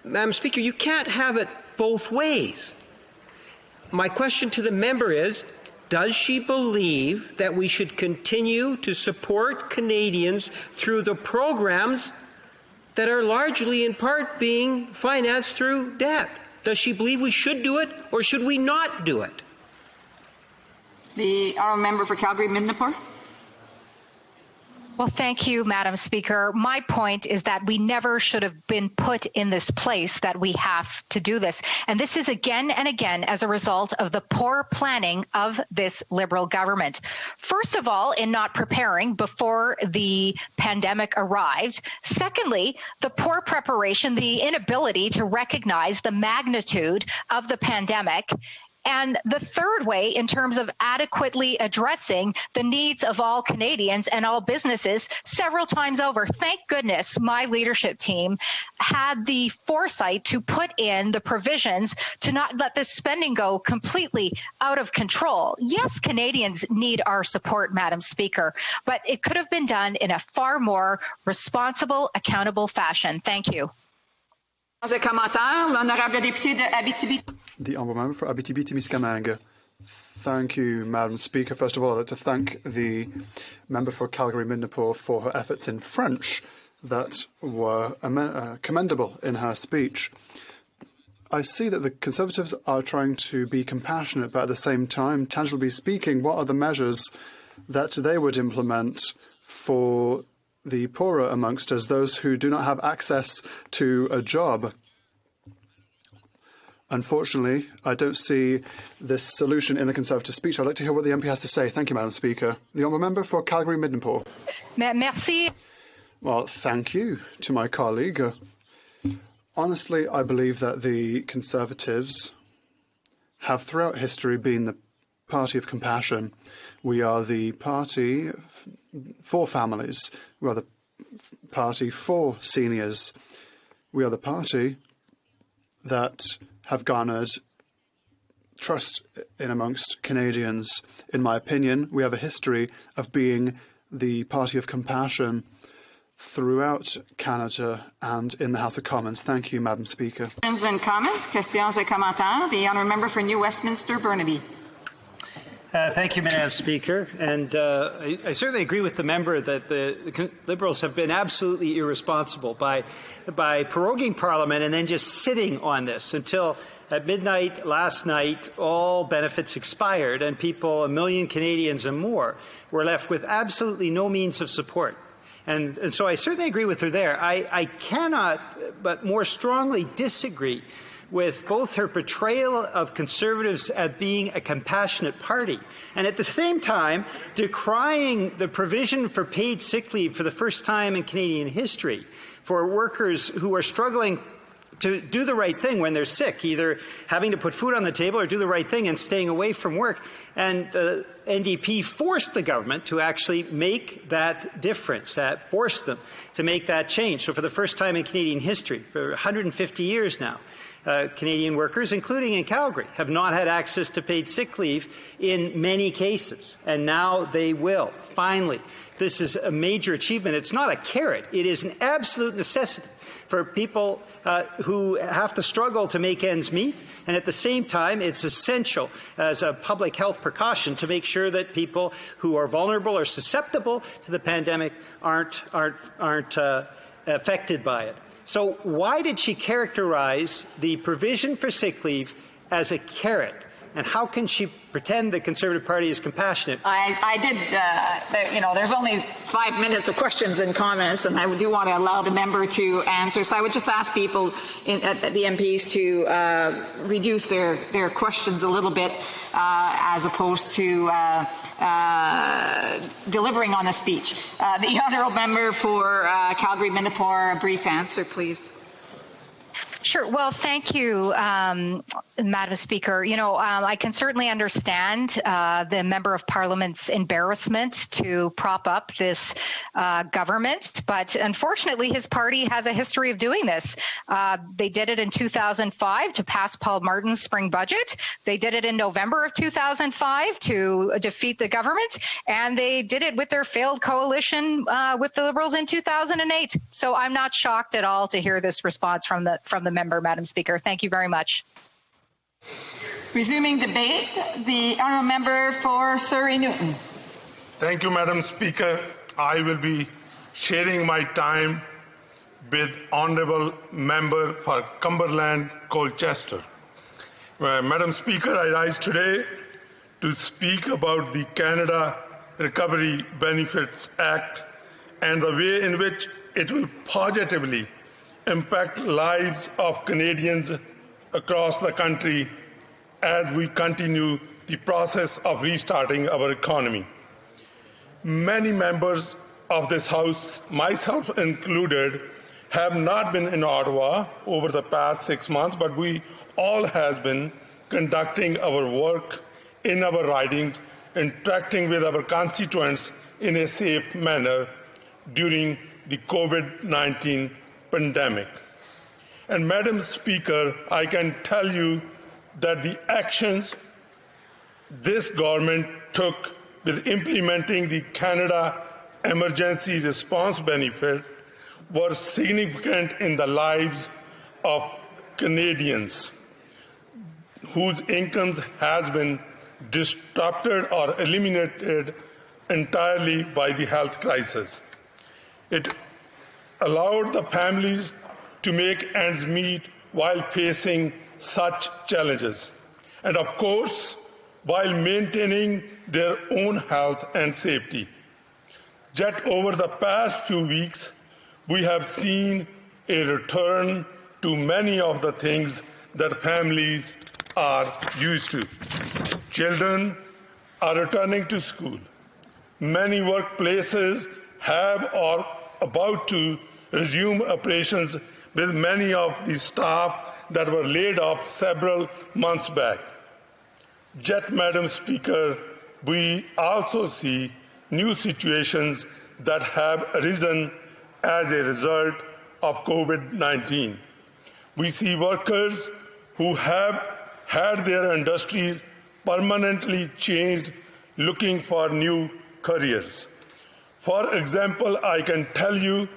Madam Speaker, you can't have it both ways. My question to the member is, does she believe that we should continue to support Canadians through the programs that are largely in part being financed through debt? Does she believe we should do it, or should we not do it? The honourable member for Calgary-Midnapore. Well, thank you, Madam Speaker. My point is that we never should have been put in this place that we have to do this. And this is again and again as a result of the poor planning of this Liberal government. First of all, in not preparing before the pandemic arrived. Secondly, the poor preparation, the inability to recognize the magnitude of the pandemic. And the third way, in terms of adequately addressing the needs of all Canadians and all businesses several times over. Thank goodness my leadership team had the foresight to put in the provisions to not let this spending go completely out of control. Yes, Canadians need our support, Madam Speaker, but it could have been done in a far more responsible, accountable fashion. Thank you. The honourable member for Abitibi-Témiscamingue. Thank you, Madam Speaker. First of all, I'd like to thank the member for Calgary-Midnapore for her efforts in French that were commendable in her speech. I see that the Conservatives are trying to be compassionate, but at the same time, tangibly speaking, what are the measures that they would implement for the poorer amongst us, those who do not have access to a job? Unfortunately, I don't see this solution in the Conservative speech. I'd like to hear what the MP has to say. Thank you, Madam Speaker. The honourable member for Calgary-Midnapore. Merci. Well, thank you to my colleague. Honestly, I believe that the Conservatives have throughout history been the party of compassion. We are the party for families. We are the party for seniors. We are the party that have garnered trust in amongst Canadians. In my opinion, we have a history of being the party of compassion throughout Canada and in the House of Commons. Thank you, Madam Speaker. Questions and comments, questions et commentaires. The honourable member for New Westminster, Burnaby. Thank you, Madam Speaker. And I certainly agree with the member that the Liberals have been absolutely irresponsible by proroguing Parliament and then just sitting on this until at midnight last night all benefits expired and people, 1 million Canadians and more, were left with absolutely no means of support. And so I certainly agree with her there. I cannot but more strongly disagree with both her portrayal of Conservatives as being a compassionate party and at the same time decrying the provision for paid sick leave for the first time in Canadian history for workers who are struggling to do the right thing when they're sick, either having to put food on the table or do the right thing and staying away from work. And the NDP forced the government to actually make that difference, forced them to make that change. So for the first time in Canadian history, for 150 years now, Canadian workers, including in Calgary, have not had access to paid sick leave in many cases, and now they will. Finally, this is a major achievement. It's not a carrot. It is an absolute necessity for people who have to struggle to make ends meet, and at the same time, it's essential as a public health precaution to make sure that people who are vulnerable or susceptible to the pandemic aren't affected by it. So why did she characterize the provision for sick leave as a carrot? And how can she pretend the Conservative Party is compassionate? I did, there's only 5 minutes of questions and comments, and I do want to allow the member to answer. So I would just ask people, the MPs, to reduce their questions a little bit as opposed to delivering on a speech. The honourable member for Calgary-Minnetonka, a brief answer, please. Sure. Well, thank you, Madam Speaker. I can certainly understand the Member of Parliament's embarrassment to prop up this government, but unfortunately his party has a history of doing this. They did it in 2005 to pass Paul Martin's spring budget. They did it in November of 2005 to defeat the government, and they did it with their failed coalition with the Liberals in 2008. So I'm not shocked at all to hear this response from the member, Madam Speaker. Thank you very much. Resuming debate, the honourable member for Surrey Newton. Thank you, Madam Speaker. I will be sharing my time with honourable member for Cumberland Colchester. Madam Speaker, I rise today to speak about the Canada Recovery Benefits Act and the way in which it will positively impact lives of Canadians across the country as we continue the process of restarting our economy. Many members of this House, myself included, have not been in Ottawa over the past 6 months, but we all have been conducting our work in our ridings, interacting with our constituents in a safe manner during the COVID-19 pandemic. And Madam Speaker, I can tell you that the actions this government took with implementing the Canada Emergency Response Benefit were significant in the lives of Canadians whose incomes has been disrupted or eliminated entirely by the health crisis. It allowed the families to make ends meet while facing such challenges, and of course, while maintaining their own health and safety. Yet over the past few weeks, we have seen a return to many of the things that families are used to. Children are returning to school. Many workplaces have or about to resume operations with many of the staff that were laid off several months back. Yet, Madam Speaker, we also see new situations that have arisen as a result of COVID-19. We see workers who have had their industries permanently changed looking for new careers. For example, I can tell you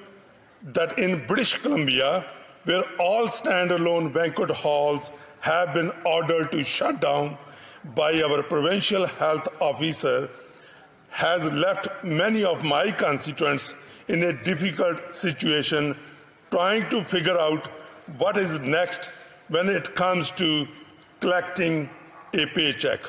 that in British Columbia, where all standalone banquet halls have been ordered to shut down by our provincial health officer, has left many of my constituents in a difficult situation trying to figure out what is next when it comes to collecting a paycheck.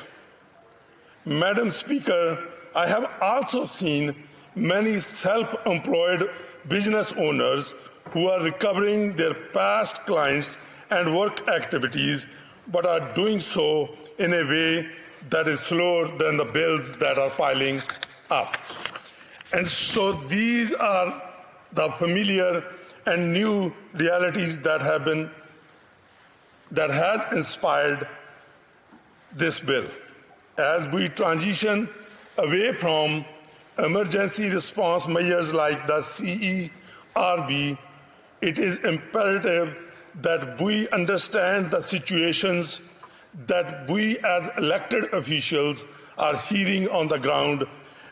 Madam Speaker, I have also seen many self-employed business owners who are recovering their past clients and work activities, but are doing so in a way that is slower than the bills that are piling up. And so these are the familiar and new realities that has inspired this bill. As we transition away from emergency response measures like the CERB, it is imperative that we understand the situations that we as elected officials are hearing on the ground,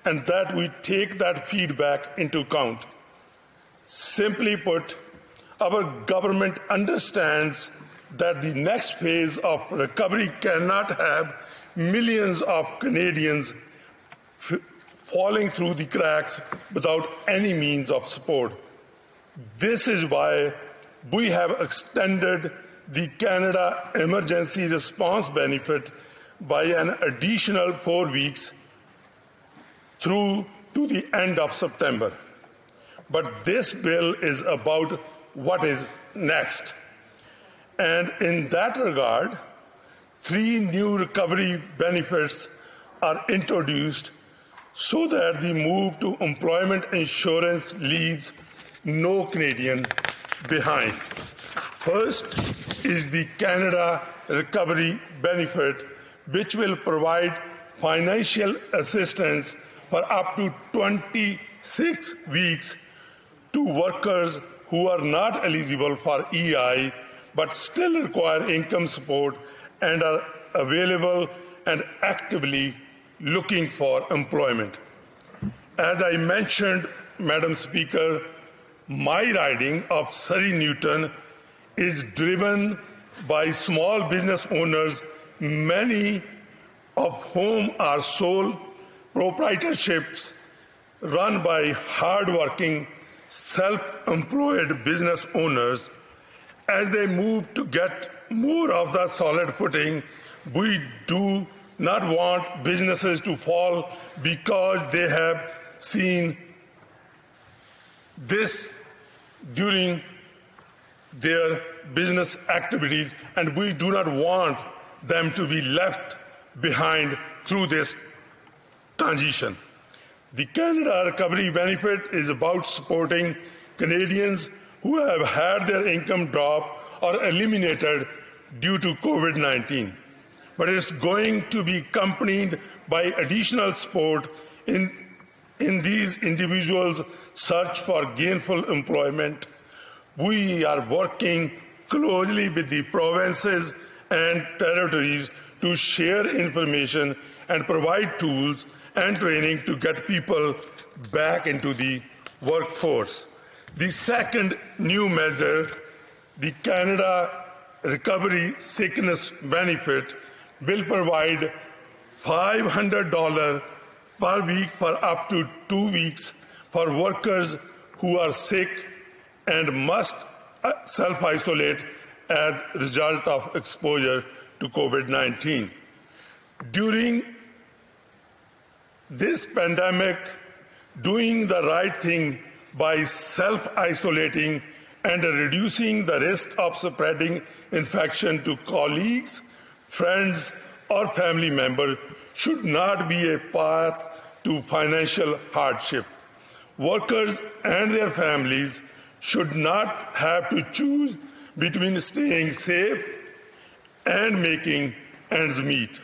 and that we take that feedback into account. Simply put, our government understands that the next phase of recovery cannot have millions of Canadians falling through the cracks without any means of support. This is why we have extended the Canada Emergency Response Benefit by an additional 4 weeks through to the end of September. But this bill is about what is next. And in that regard, 3 new recovery benefits are introduced so that the move to employment insurance leaves no Canadian behind. First is the Canada Recovery Benefit, which will provide financial assistance for up to 26 weeks to workers who are not eligible for EI but still require income support and are available and actively looking for employment. As I mentioned, Madam Speaker, my riding of Surrey Newton is driven by small business owners, many of whom are sole proprietorships run by hard-working, self-employed business owners. As they move to get more of the solid footing, we do not want businesses to fall because they have seen this during their business activities, and we do not want them to be left behind through this transition. The Canada Recovery Benefit is about supporting Canadians who have had their income drop or eliminated due to COVID-19. But it's going to be accompanied by additional support in these individuals' search for gainful employment. We are working closely with the provinces and territories to share information and provide tools and training to get people back into the workforce. The second new measure, the Canada Recovery Sickness Benefit, will provide $500 per week for up to 2 weeks for workers who are sick and must self-isolate as a result of exposure to COVID-19. During this pandemic, doing the right thing by self-isolating and reducing the risk of spreading infection to colleagues, friends, or family members should not be a path to financial hardship. Workers and their families should not have to choose between staying safe and making ends meet.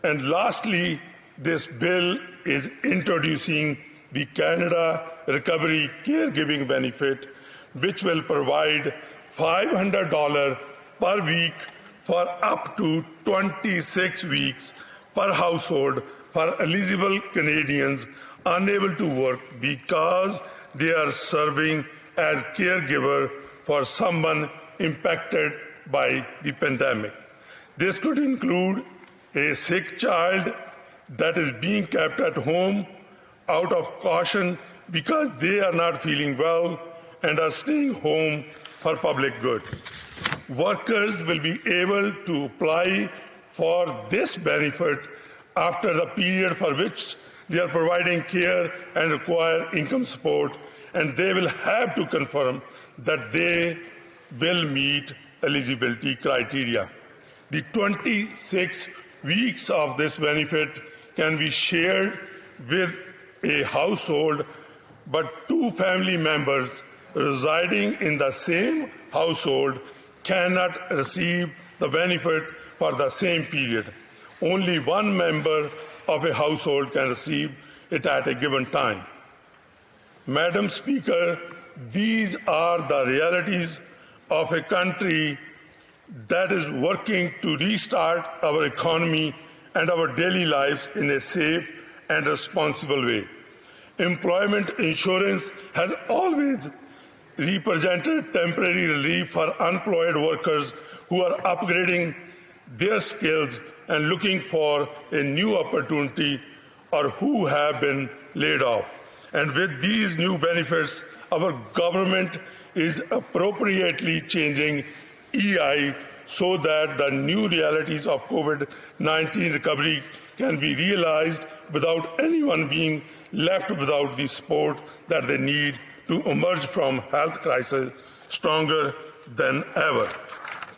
And lastly, this bill is introducing the Canada Recovery Caregiving Benefit, which will provide $500 per week for up to 26 weeks per household for eligible Canadians unable to work because they are serving as caregiver for someone impacted by the pandemic. This could include a sick child that is being kept at home out of caution because they are not feeling well and are staying home for public good. Workers will be able to apply for this benefit after the period for which they are providing care and require income support, and they will have to confirm that they will meet eligibility criteria. The 26 weeks of this benefit can be shared with a household, but 2 family members residing in the same household cannot receive the benefit for the same period. Only 1 member of a household can receive it at a given time. Madam Speaker, these are the realities of a country that is working to restart our economy and our daily lives in a safe and responsible way. Employment insurance has always represented temporary relief for unemployed workers who are upgrading their skills and looking for a new opportunity or who have been laid off. And with these new benefits, our government is appropriately changing EI so that the new realities of COVID-19 recovery can be realized without anyone being left without the support that they need to emerge from health crisis stronger than ever.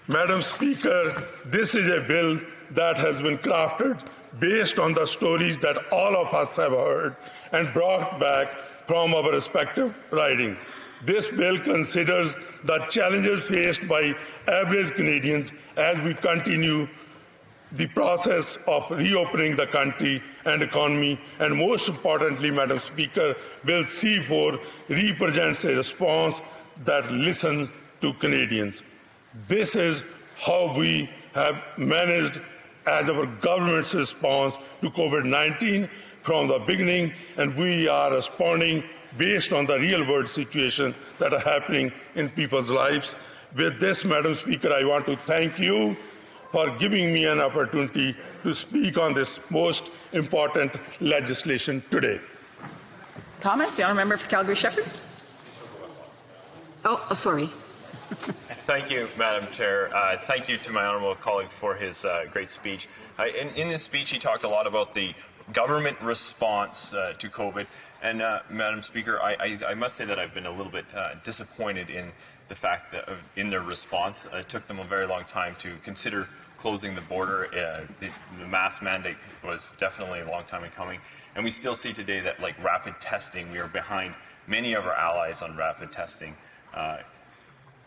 Madam Speaker, this is a bill that has been crafted based on the stories that all of us have heard and brought back from our respective ridings. This bill considers the challenges faced by average Canadians as we continue the process of reopening the country and economy, and most importantly, Madam Speaker, Bill C4 represents a response that listens to Canadians. This is how we have managed as our government's response to COVID-19 from the beginning, and we are responding based on the real-world situation that are happening in people's lives. With this, Madam Speaker, I want to thank you for giving me an opportunity to speak on this most important legislation today. Comments? The Honourable Member for Calgary-Shepherd. Oh, sorry. Thank you, Madam Chair. Thank you to my honourable colleague for his great speech. In this speech, he talked a lot about the government response to COVID. And, Madam Speaker, I must say that I've been a little bit disappointed in the fact that in their response. It took them a very long time to consider closing the border. The mask mandate was definitely a long time in coming. And we still see today that, like rapid testing, we are behind many of our allies on rapid testing.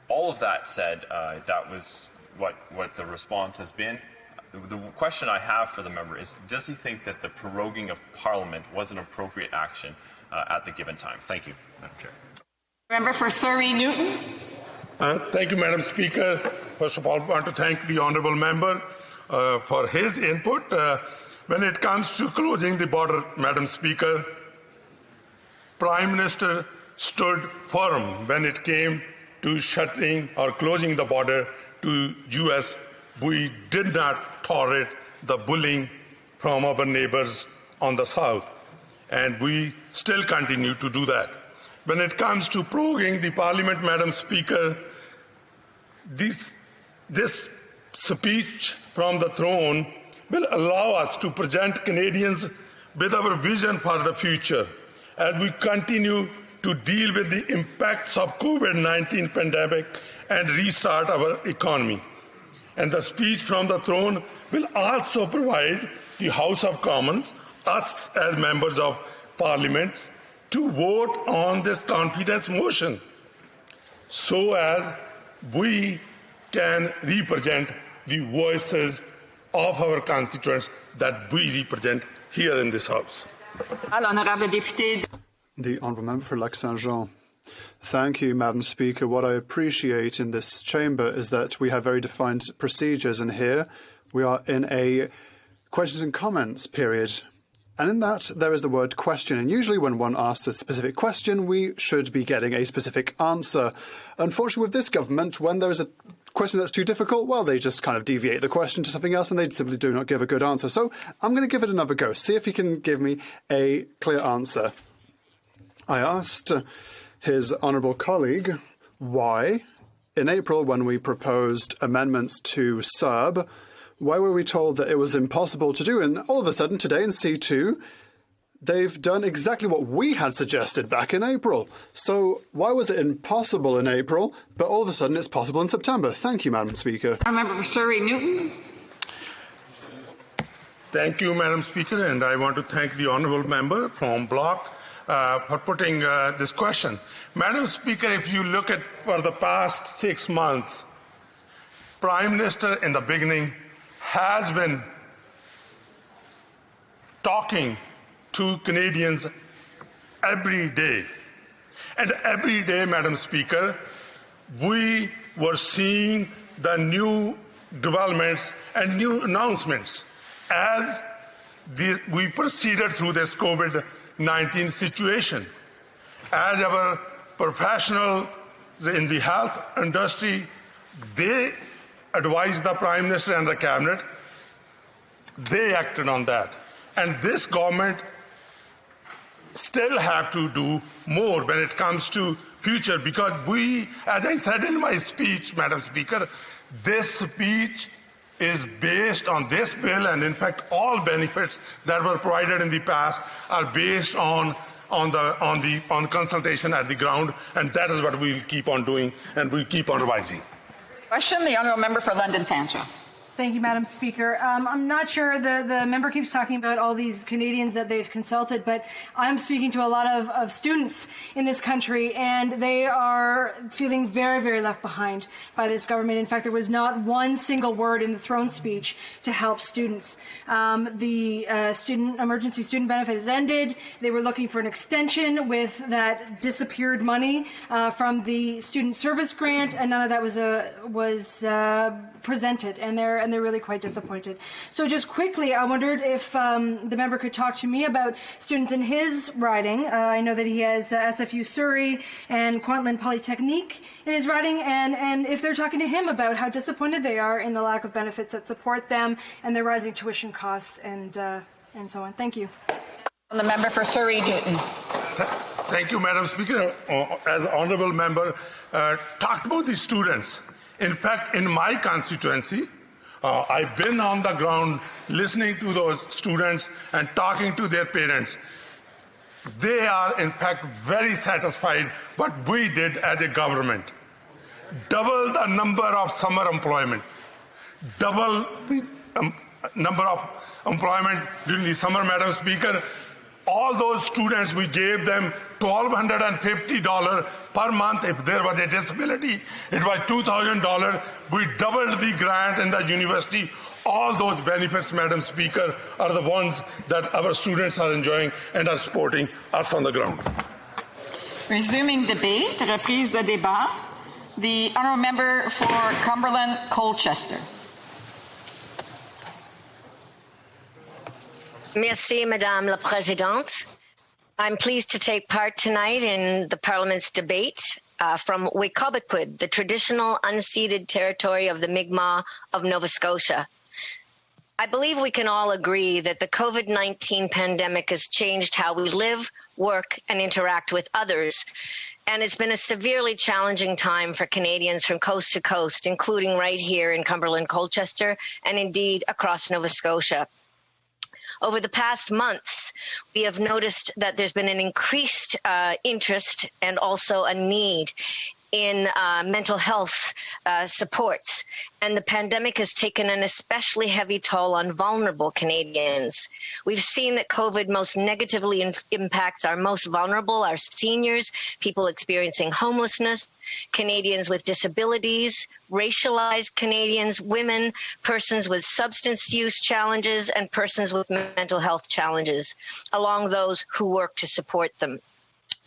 All of that said, that was what the response has been. The question I have for the member is, does he think that the proroguing of Parliament was an appropriate action at the given time? Thank you, Madam Chair. Member for Surrey Newton. Thank you, Madam Speaker. First of all, I want to thank the honourable member for his input. When it comes to closing the border, Madam Speaker, Prime Minister stood firm when it came to shutting or closing the border to US. We did not tolerate the bullying from our neighbours on the south, and we still continue to do that. When it comes to proroguing the Parliament, Madam Speaker, this speech from the throne will allow us to present Canadians with our vision for the future as we continue to deal with the impacts of COVID-19 pandemic and restart our economy. And the speech from the throne will also provide the House of Commons, us as members of Parliament, to vote on this confidence motion so as we can represent the voices of our constituents that we represent here in this House. The Honourable Member for Lac-Saint-Jean. Thank you, Madam Speaker. What I appreciate in this chamber is that we have very defined procedures, and here we are in a questions and comments period. And in that, there is the word question. And usually when one asks a specific question, we should be getting a specific answer. Unfortunately, with this government, when there is a question that's too difficult, well, they just kind of deviate the question to something else and they simply do not give a good answer. So I'm going to give it another go, see if he can give me a clear answer. I asked his honourable colleague why, in April, when we proposed amendments to SERB, why were we told that it was impossible to do? And all of a sudden, today in C2, they've done exactly what we had suggested back in April. So why was it impossible in April, but all of a sudden it's possible in September? Thank you, Madam Speaker. Member for Surrey Newton. Thank you, Madam Speaker, and I want to thank the honourable member from Bloc for putting this question. Madam Speaker, if you look at for the past 6 months, Prime Minister in the beginning has been talking to Canadians every day. And every day, Madam Speaker, we were seeing the new developments and new announcements as we proceeded through this COVID-19 situation. As our professionals in the health industry, they advised the Prime Minister and the Cabinet. They acted on that. And this government still have to do more when it comes to future, because we, as I said in my speech, Madam Speaker, this speech is based on this bill, and in fact all benefits that were provided in the past are based on consultation at the ground, and that is what we'll keep on doing, and we'll keep on revising. Question, the honourable member for London Fanshawe. Thank you, Madam Speaker. I'm not sure the member keeps talking about all these Canadians that they've consulted, but I'm speaking to a lot of students in this country, and they are feeling very, very left behind by this government. In fact, there was not one single word in the throne speech to help students. The emergency student benefit has ended. They were looking for an extension with that disappeared money from the student service grant, and none of that was presented, and they're really quite disappointed. So just quickly, I wondered if the member could talk to me about students in his riding. I know that he has SFU Surrey and Kwantlen Polytechnique in his riding, and if they're talking to him about how disappointed they are in the lack of benefits that support them and their rising tuition costs and so on. Thank you. The member for Surrey Newton. Thank you, Madam Speaker. As honourable member talked about the students. In fact, in my constituency, I've been on the ground listening to those students and talking to their parents. They are, in fact, very satisfied what we did as a government. Double the number of summer employment, double the number of employment during the summer, Madam Speaker. All those students, we gave them $1,250 per month. If there was a disability, it was $2,000. We doubled the grant in the university. All those benefits, Madam Speaker, are the ones that our students are enjoying and are supporting us on the ground. Resuming debate, reprise de débat. The honourable member for Cumberland Colchester. Merci, Madame la Présidente. I'm pleased to take part tonight in the Parliament's debate from Wecobequid, the traditional unceded territory of the Mi'kmaq of Nova Scotia. I believe we can all agree that the COVID-19 pandemic has changed how we live, work, and interact with others. And it's been a severely challenging time for Canadians from coast to coast, including right here in Cumberland, Colchester, and indeed across Nova Scotia. Over the past months, we have noticed that there's been an increased interest and also a need in mental health supports, and the pandemic has taken an especially heavy toll on vulnerable Canadians. We've seen that COVID most negatively impacts our most vulnerable, our seniors, people experiencing homelessness, Canadians with disabilities, racialized Canadians, women, persons with substance use challenges, and persons with mental health challenges, along those who work to support them.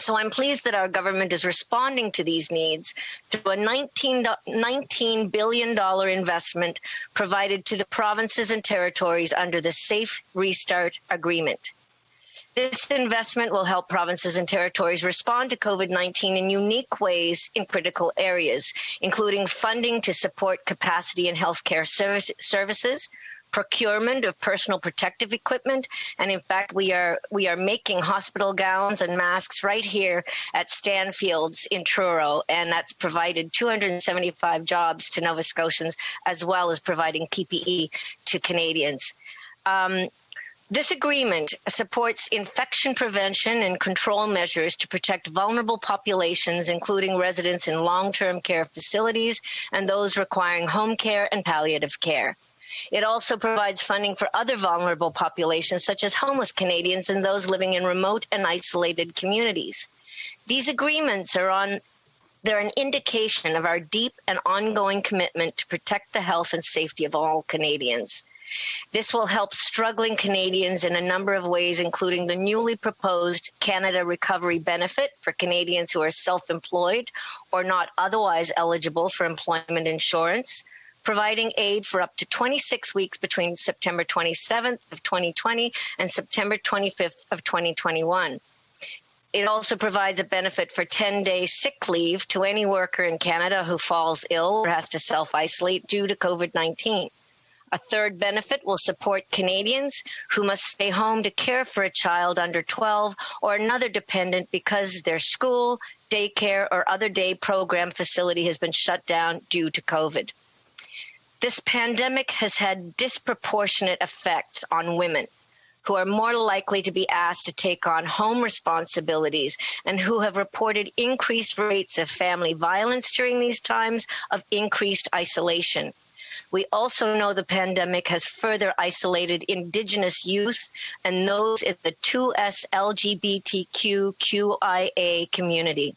So I'm pleased that our government is responding to these needs through a $19 billion investment provided to the provinces and territories under the Safe Restart Agreement. This investment will help provinces and territories respond to COVID-19 in unique ways in critical areas, including funding to support capacity in healthcare services, procurement of personal protective equipment, and in fact we are making hospital gowns and masks right here at Stanfields in Truro, and that's provided 275 jobs to Nova Scotians, as well as providing PPE to Canadians. This agreement supports infection prevention and control measures to protect vulnerable populations, including residents in long-term care facilities and those requiring home care and palliative care. It also provides funding for other vulnerable populations, such as homeless Canadians and those living in remote and isolated communities. These agreements they're an indication of our deep and ongoing commitment to protect the health and safety of all Canadians. This will help struggling Canadians in a number of ways, including the newly proposed Canada Recovery Benefit for Canadians who are self-employed or not otherwise eligible for employment insurance, providing aid for up to 26 weeks between September 27th of 2020 and September 25th of 2021. It also provides a benefit for 10-day sick leave to any worker in Canada who falls ill or has to self-isolate due to COVID-19. A third benefit will support Canadians who must stay home to care for a child under 12 or another dependent because their school, daycare, or other day program facility has been shut down due to COVID. This pandemic has had disproportionate effects on women who are more likely to be asked to take on home responsibilities and who have reported increased rates of family violence during these times of increased isolation. We also know the pandemic has further isolated Indigenous youth and those in the 2S LGBTQIA community.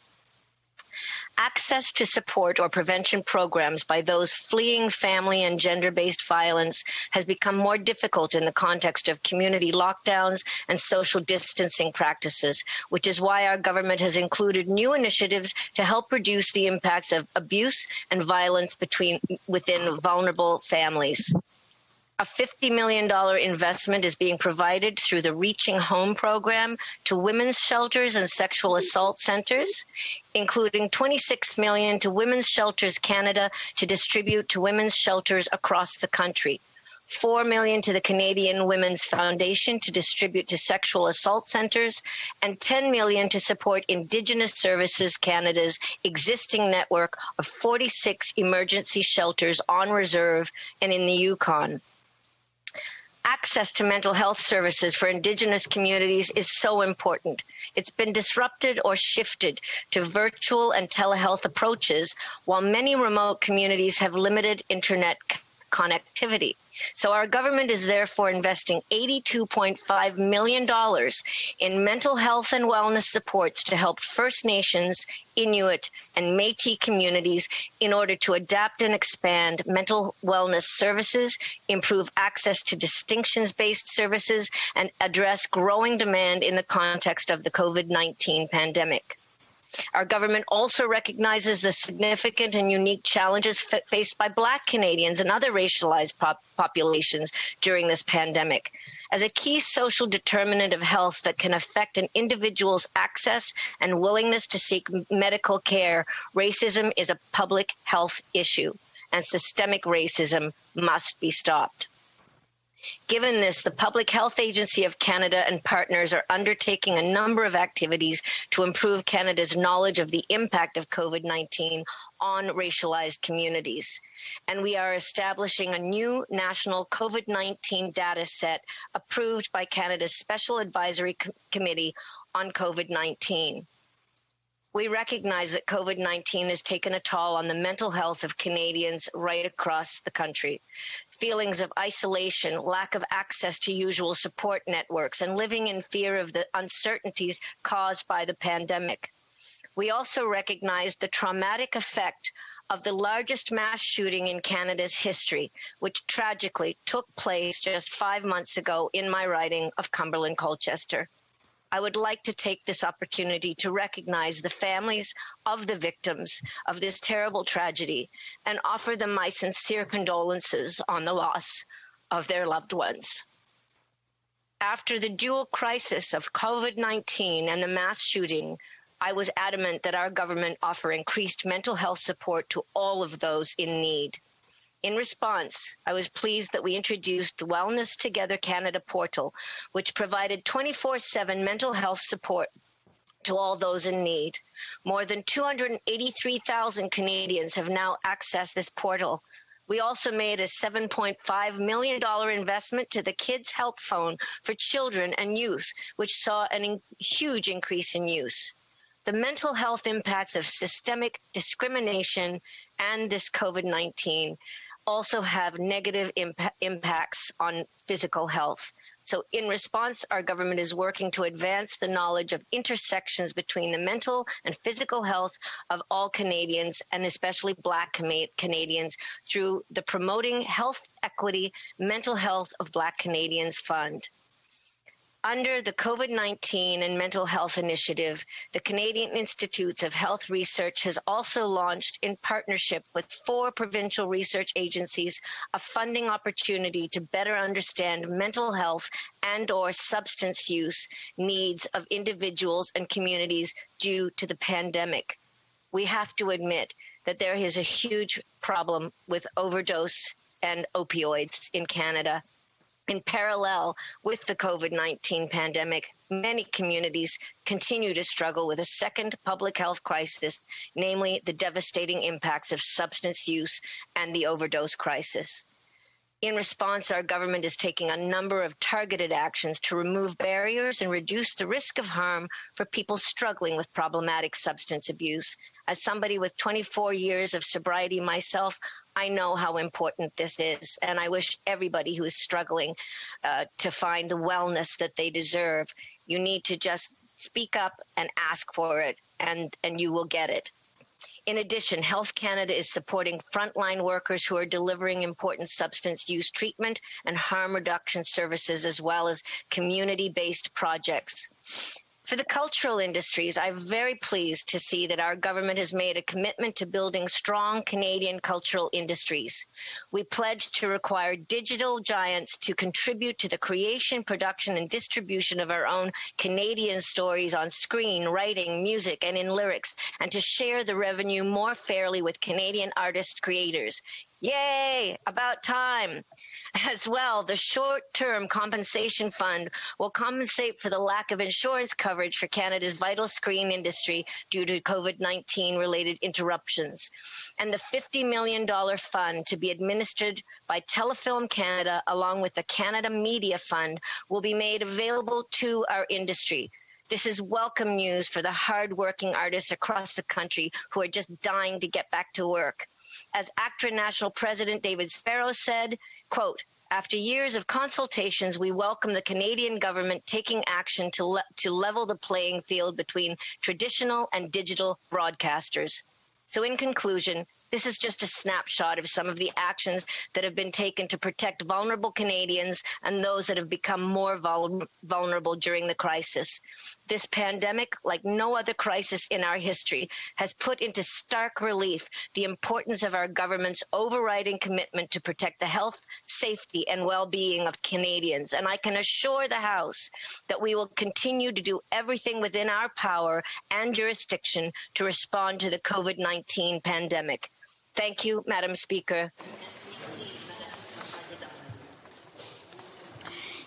Access to support or prevention programs by those fleeing family and gender-based violence has become more difficult in the context of community lockdowns and social distancing practices, which is why our government has included new initiatives to help reduce the impacts of abuse and violence within vulnerable families. A $50 million investment is being provided through the Reaching Home program to women's shelters and sexual assault centers, including $26 million to Women's Shelters Canada to distribute to women's shelters across the country, $4 million to the Canadian Women's Foundation to distribute to sexual assault centers, and $10 million to support Indigenous Services Canada's existing network of 46 emergency shelters on reserve and in the Yukon. Access to mental health services for Indigenous communities is so important. It's been disrupted or shifted to virtual and telehealth approaches, while many remote communities have limited internet connectivity. So our government is therefore investing $82.5 million in mental health and wellness supports to help First Nations, Inuit, and Métis communities in order to adapt and expand mental wellness services, improve access to distinctions-based services, and address growing demand in the context of the COVID-19 pandemic. Our government also recognizes the significant and unique challenges faced by Black Canadians and other racialized populations during this pandemic. As a key social determinant of health that can affect an individual's access and willingness to seek medical care, racism is a public health issue, and systemic racism must be stopped. Given this, the Public Health Agency of Canada and partners are undertaking a number of activities to improve Canada's knowledge of the impact of COVID-19 on racialized communities. And we are establishing a new national COVID-19 data set approved by Canada's Special Advisory Committee on COVID-19. We recognize that COVID-19 has taken a toll on the mental health of Canadians right across the country. Feelings of isolation, lack of access to usual support networks, and living in fear of the uncertainties caused by the pandemic. We also recognize the traumatic effect of the largest mass shooting in Canada's history, which tragically took place just 5 months ago in my riding of Cumberland Colchester. I would like to take this opportunity to recognize the families of the victims of this terrible tragedy and offer them my sincere condolences on the loss of their loved ones. After the dual crisis of COVID-19 and the mass shooting, I was adamant that our government offer increased mental health support to all of those in need. In response, I was pleased that we introduced the Wellness Together Canada portal, which provided 24/7 mental health support to all those in need. More than 283,000 Canadians have now accessed this portal. We also made a $7.5 million investment to the Kids Help Phone for children and youth, which saw a huge increase in use. The mental health impacts of systemic discrimination and this COVID-19 also have negative impacts on physical health. So in response, our government is working to advance the knowledge of intersections between the mental and physical health of all Canadians, and especially Black Canadians, through the Promoting Health Equity Mental Health of Black Canadians Fund. Under the COVID-19 and Mental Health Initiative, the Canadian Institutes of Health Research has also launched, in partnership with 4 provincial research agencies, a funding opportunity to better understand mental health and/or substance use needs of individuals and communities due to the pandemic. We have to admit that there is a huge problem with overdose and opioids in Canada. In parallel with the COVID-19 pandemic, many communities continue to struggle with a second public health crisis, namely the devastating impacts of substance use and the overdose crisis. In response, our government is taking a number of targeted actions to remove barriers and reduce the risk of harm for people struggling with problematic substance abuse. As somebody with 24 years of sobriety myself, I know how important this is, and I wish everybody who is struggling to find the wellness that they deserve. You need to just speak up and ask for it, and you will get it. In addition, Health Canada is supporting frontline workers who are delivering important substance use treatment and harm reduction services, as well as community-based projects. For the cultural industries, I'm very pleased to see that our government has made a commitment to building strong Canadian cultural industries. We pledged to require digital giants to contribute to the creation, production, and distribution of our own Canadian stories on screen, writing, music, and in lyrics, and to share the revenue more fairly with Canadian artist creators. Yay! About time. As well, the short-term compensation fund will compensate for the lack of insurance coverage for Canada's vital screen industry due to COVID-19 related interruptions. And the $50 million fund to be administered by Telefilm Canada along with the Canada Media Fund will be made available to our industry. This is welcome news for the hard-working artists across the country who are just dying to get back to work. As ACTRA National President David Sparrow said, quote, "After years of consultations, we welcome the Canadian government taking action to level the playing field between traditional and digital broadcasters." So in conclusion, this is just a snapshot of some of the actions that have been taken to protect vulnerable Canadians and those that have become more vulnerable during the crisis. This pandemic, like no other crisis in our history, has put into stark relief the importance of our government's overriding commitment to protect the health, safety, and well-being of Canadians. And I can assure the House that we will continue to do everything within our power and jurisdiction to respond to the COVID-19 pandemic. Thank you, Madam Speaker.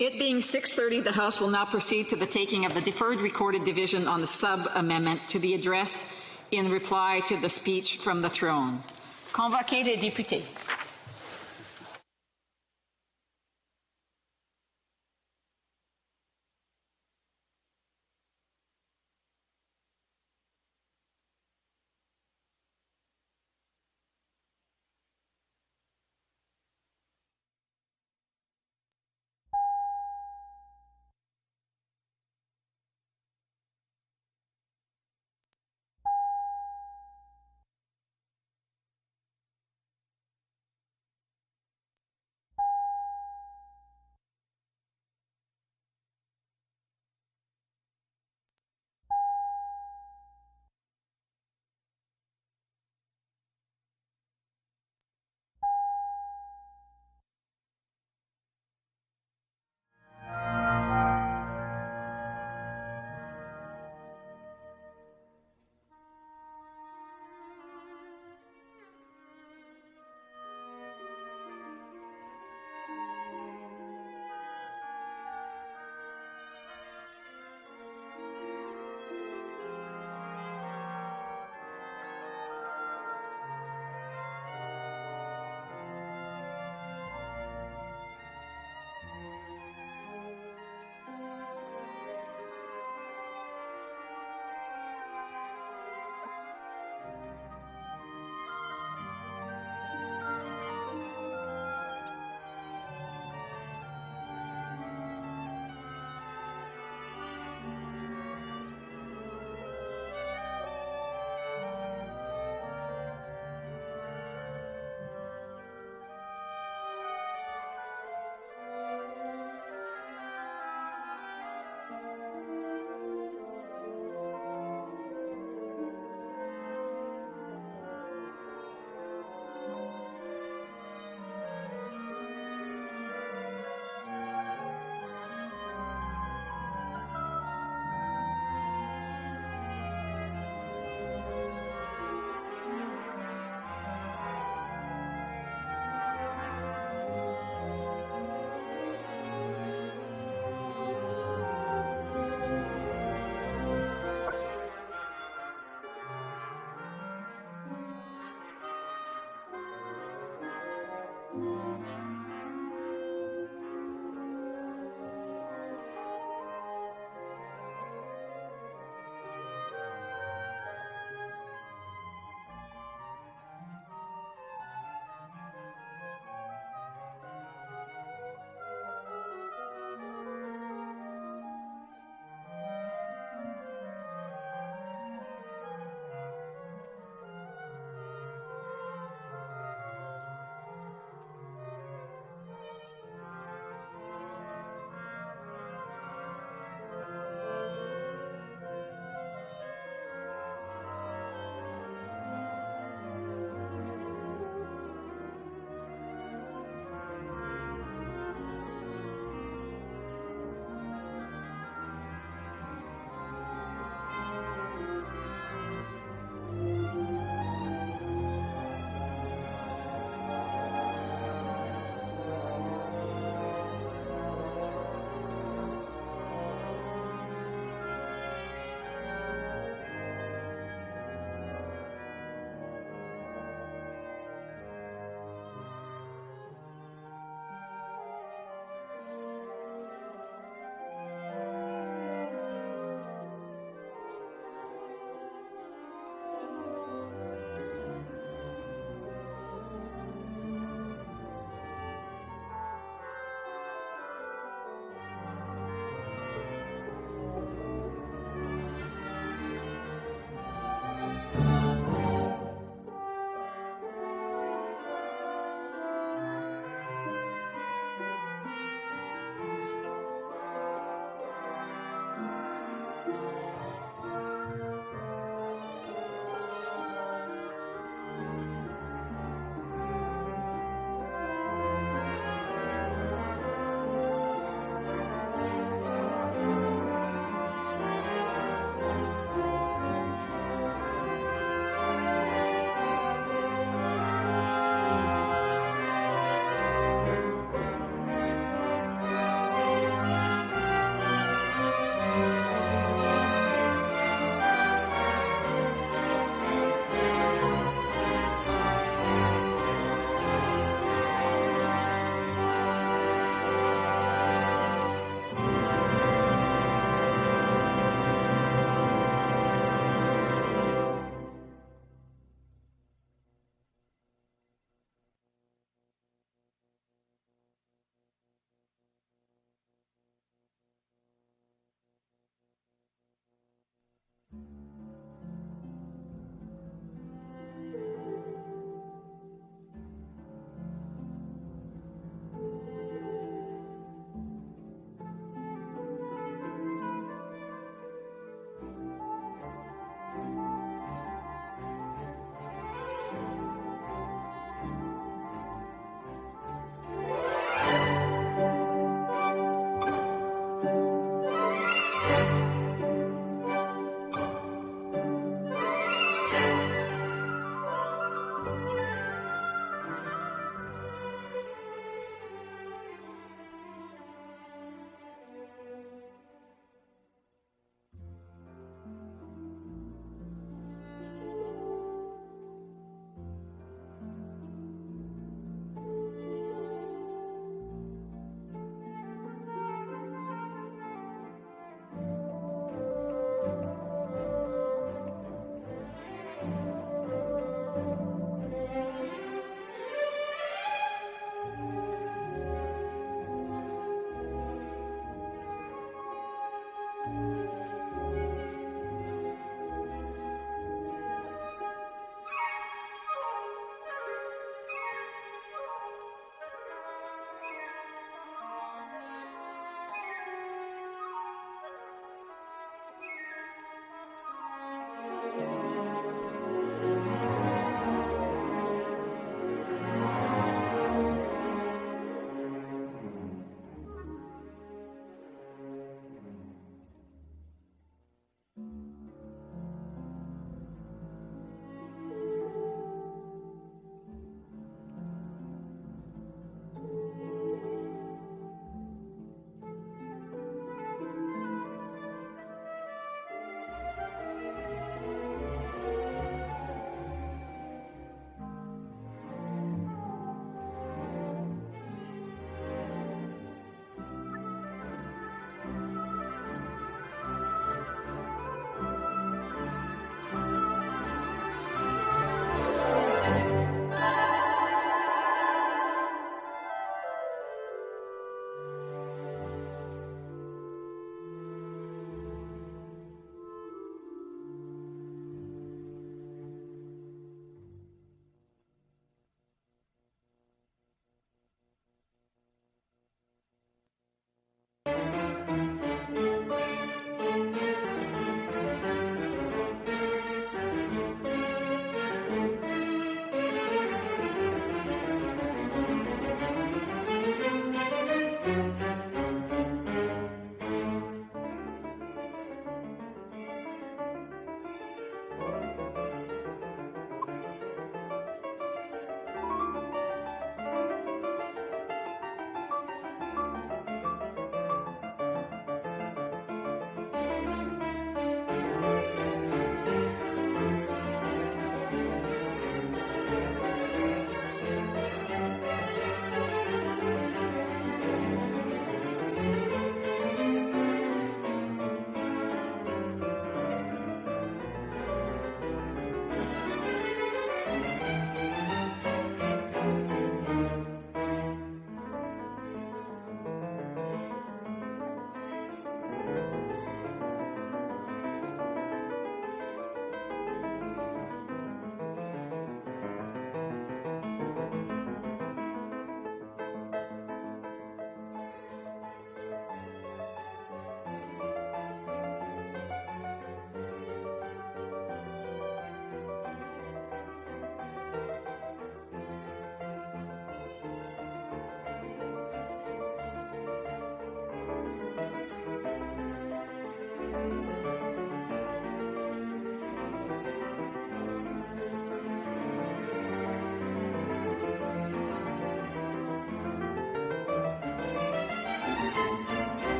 It being 6:30, the House will now proceed to the taking of the deferred recorded division on the sub-amendment to the address in reply to the speech from the throne. Convoquez les députés.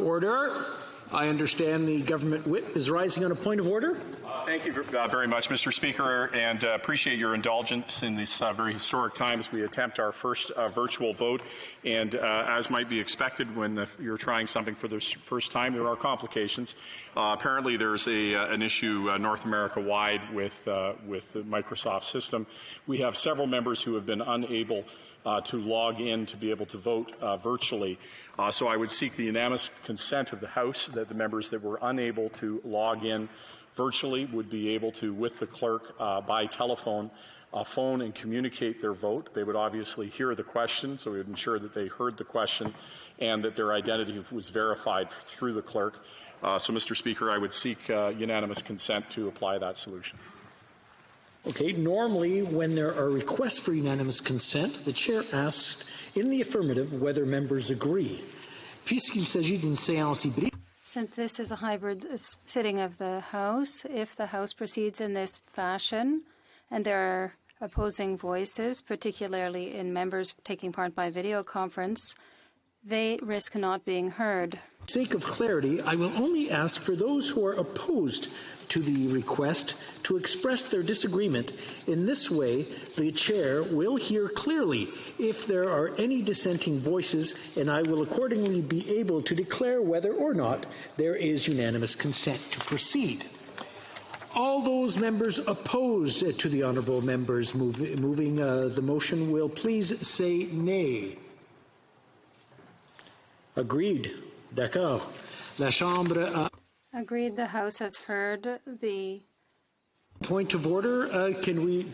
Order. I understand the government whip is rising on a point of order. Thank you very much, Mr. Speaker, and appreciate your indulgence in these very historic times. We attempt our first virtual vote, and as might be expected when you're trying something for the first time, there are complications. Apparently, there's an issue North America-wide with the Microsoft system. We have several members who have been unable to log in to be able to vote virtually. So I would seek the unanimous consent of the House that the members that were unable to log in virtually would be able to, with the clerk by telephone, phone and communicate their vote. They would obviously hear the question, so we would ensure that they heard the question and that their identity was verified through the clerk. So, Mr. Speaker, I would seek unanimous consent to apply that solution. Okay, normally when there are requests for unanimous consent, the chair asks in the affirmative whether members agree. Puisqu'il s'agit d'une séance hybride, since this is a hybrid sitting of the House, if the House proceeds in this fashion and there are opposing voices, particularly in members taking part by video conference, they risk not being heard. For the sake of clarity, I will only ask for those who are opposed to the request to express their disagreement. In this way, the chair will hear clearly if there are any dissenting voices, and I will accordingly be able to declare whether or not there is unanimous consent to proceed. All those members opposed to the honourable members moving the motion will please say nay. Agreed. D'accord. La Chambre Agreed. The House has heard the point of order. Can we,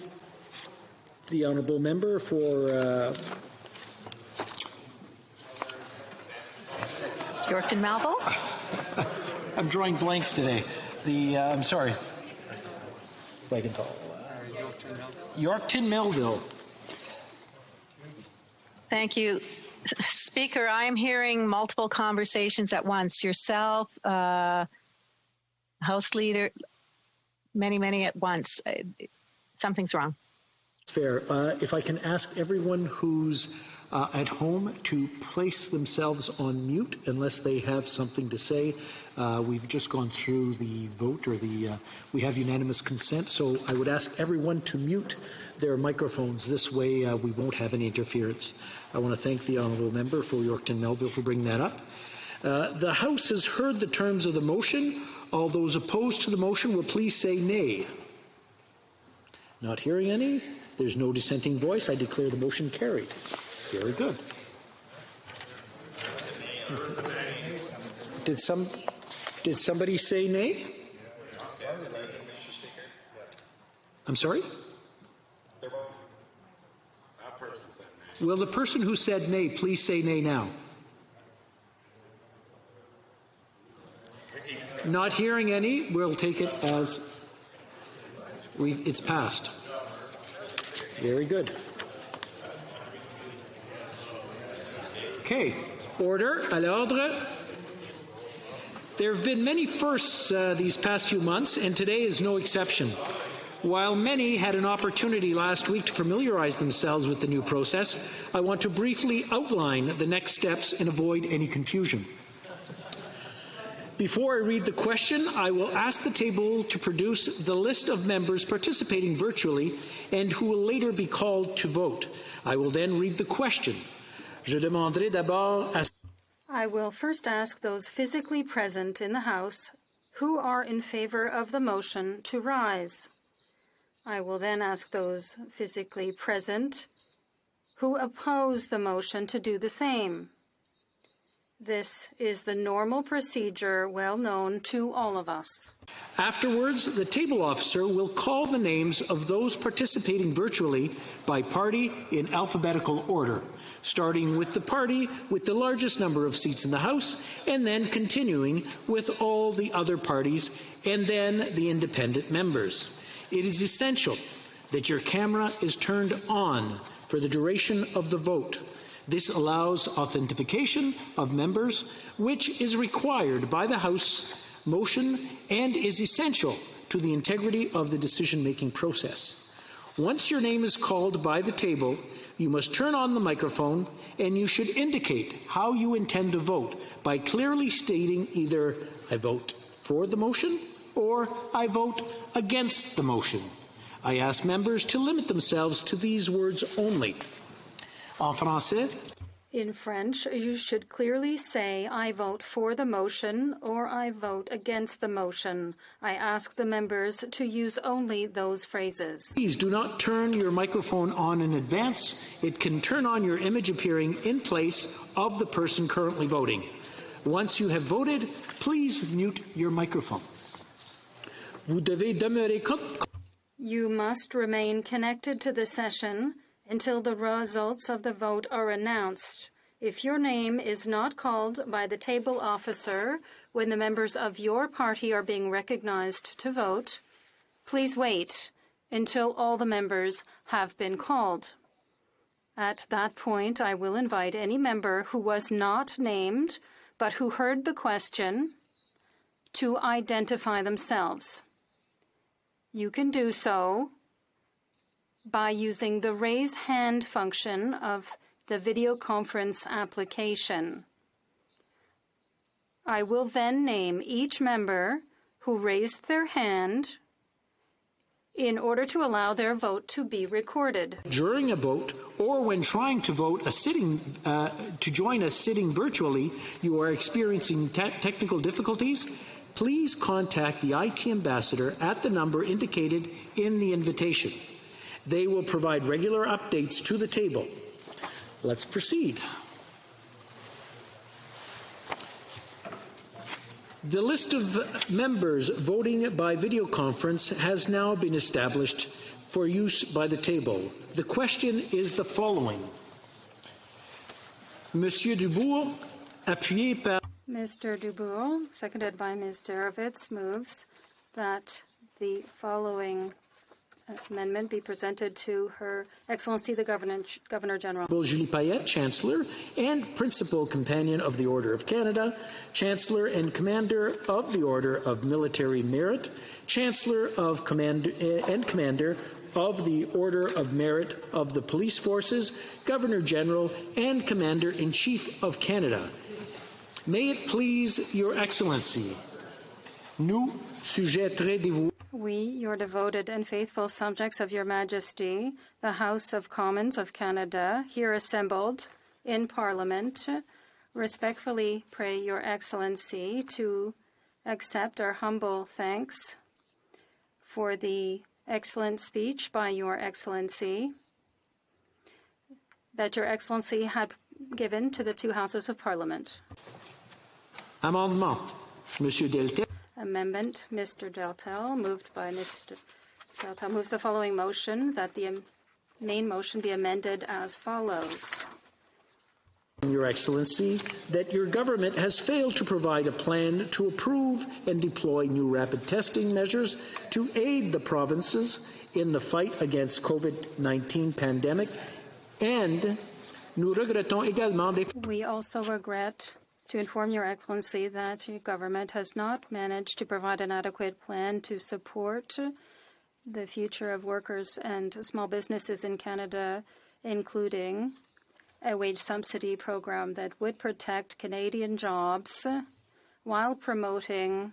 the honourable member for Yorkton Melville? I'm drawing blanks today. I'm sorry. Yorkton Melville. Thank you. Speaker, I am hearing multiple conversations at once. Yourself, House Leader, many at once. Something's wrong. Fair. If I can ask everyone who's at home to place themselves on mute unless they have something to say. We've just gone through the vote, or we have unanimous consent, so I would ask everyone to mute their microphones. This way we won't have any interference. I want to thank the honourable member for Yorkton Melville for bringing that up. The House has heard the terms of the motion. All those opposed to the motion will please say nay. Not hearing any. There's no dissenting voice. I declare the motion carried. Very good. Did somebody say nay? I'm sorry? Will the person who said nay please say nay now? Not hearing any, we'll take it as it's passed. Very good. Okay. Order. À l'ordre. There have been many firsts these past few months, and today is no exception. While many had an opportunity last week to familiarize themselves with the new process, I want to briefly outline the next steps and avoid any confusion. Before I read the question, I will ask the table to produce the list of members participating virtually and who will later be called to vote. I will then read the question. Je demanderai d'abord à... I will first ask those physically present in the House who are in favor of the motion to rise. I will then ask those physically present who oppose the motion to do the same. This is the normal procedure well known to all of us. Afterwards, the table officer will call the names of those participating virtually by party in alphabetical order, starting with the party with the largest number of seats in the House, and then continuing with all the other parties, and then the independent members. It is essential that your camera is turned on for the duration of the vote. This allows authentication of members, which is required by the House motion and is essential to the integrity of the decision-making process. Once your name is called by the table, you must turn on the microphone and you should indicate how you intend to vote by clearly stating either I vote for the motion or I vote against the motion. I ask members to limit themselves to these words only. En français, in French, you should clearly say, I vote for the motion or I vote against the motion. I ask the members to use only those phrases. Please do not turn your microphone on in advance. It can turn on your image appearing in place of the person currently voting. Once you have voted, please mute your microphone. Vous devez demeurer You must remain connected to the session until the results of the vote are announced. If your name is not called by the table officer when the members of your party are being recognized to vote, please wait until all the members have been called. At that point, I will invite any member who was not named but who heard the question to identify themselves. You can do so by using the raise hand function of the video conference application. I will then name each member who raised their hand in order to allow their vote to be recorded. During a vote or when trying to vote to join a sitting virtually, you are experiencing technical difficulties, please contact the IT ambassador at the number indicated in the invitation. They will provide regular updates to the table. Let's proceed. The list of members voting by video conference has now been established for use by the table. The question is the following. Monsieur Dubourg, appuyé par... Mr. Dubourg, seconded by Ms. Jarovitz, moves that the following amendment be presented to Her Excellency the Governor General. Julie Payette, Chancellor and Principal Companion of the Order of Canada, Chancellor and Commander of the Order of Military Merit, Chancellor of and Commander of the Order of Merit of the Police Forces, Governor General and Commander-in-Chief of Canada. May it please Your Excellency, nous, sujets très dévoués. We, your devoted and faithful subjects of Your Majesty, the House of Commons of Canada, here assembled in Parliament, respectfully pray Your Excellency to accept our humble thanks for the excellent speech by Your Excellency that Your Excellency had given to the two Houses of Parliament. Amendement, Monsieur Deltel. Amendment, Mr. Deltel, moved by Mr. Deltel, moves the following motion, that the main motion be amended as follows. Your Excellency, that your government has failed to provide a plan to approve and deploy new rapid testing measures to aid the provinces in the fight against COVID-19 pandemic, and nous regrettons également des... We also regret to inform Your Excellency that your government has not managed to provide an adequate plan to support the future of workers and small businesses in Canada, including a wage subsidy program that would protect Canadian jobs while promoting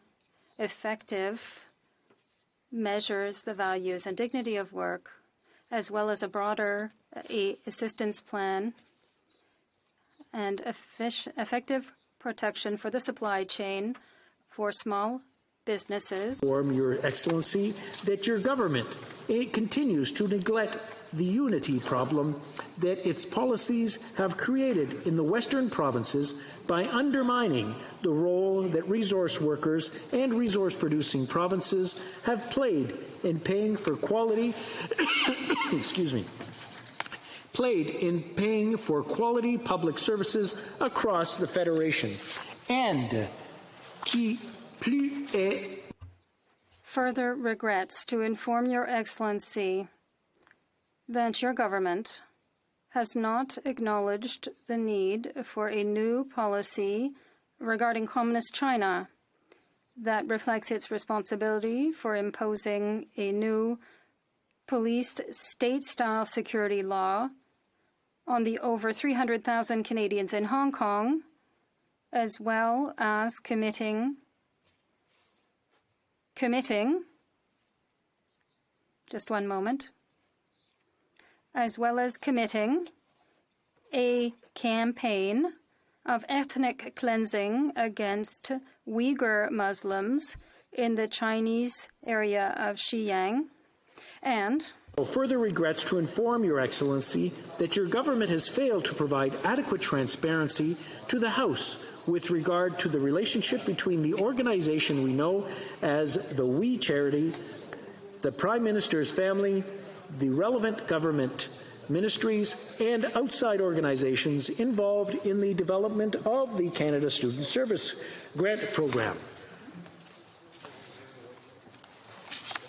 effective measures, the values and dignity of work, as well as a broader assistance plan and effective protection for the supply chain for small businesses. Inform Your Excellency that your government continues to neglect the unity problem that its policies have created in the Western provinces by undermining the role that resource workers and resource-producing provinces have played in paying for quality quality public services across the Federation. And qui plus est... Further regrets to inform Your Excellency that your government has not acknowledged the need for a new policy regarding Communist China that reflects its responsibility for imposing a new police state-style security law on the over 300,000 Canadians in Hong Kong, as well as committing, just one moment, as well as committing a campaign of ethnic cleansing against Uyghur Muslims in the Chinese area of Xinjiang, and further regrets to inform Your Excellency that your government has failed to provide adequate transparency to the House with regard to the relationship between the organization we know as the We Charity, the Prime Minister's family, the relevant government ministries, and outside organizations involved in the development of the Canada Student Service Grant Program.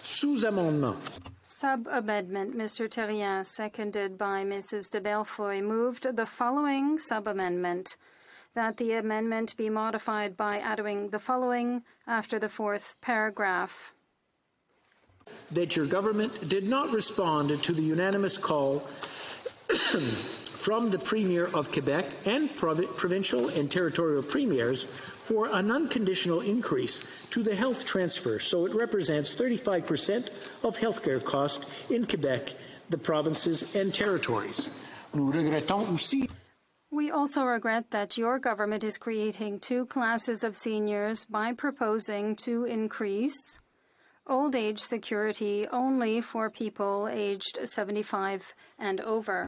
Sous-amendement. Sub-amendment. Mr. Terrien, seconded by Mrs. de Belfoy, moved the following sub-amendment: that the amendment be modified by adding the following after the fourth paragraph. That your government did not respond to the unanimous call from the Premier of Quebec and provincial and territorial premiers for an unconditional increase to the health transfer, so it represents 35% of healthcare costs in Quebec, the provinces and territories. Nous regrettons aussi. We also regret that your government is creating two classes of seniors by proposing to increase old age security only for people aged 75 and over.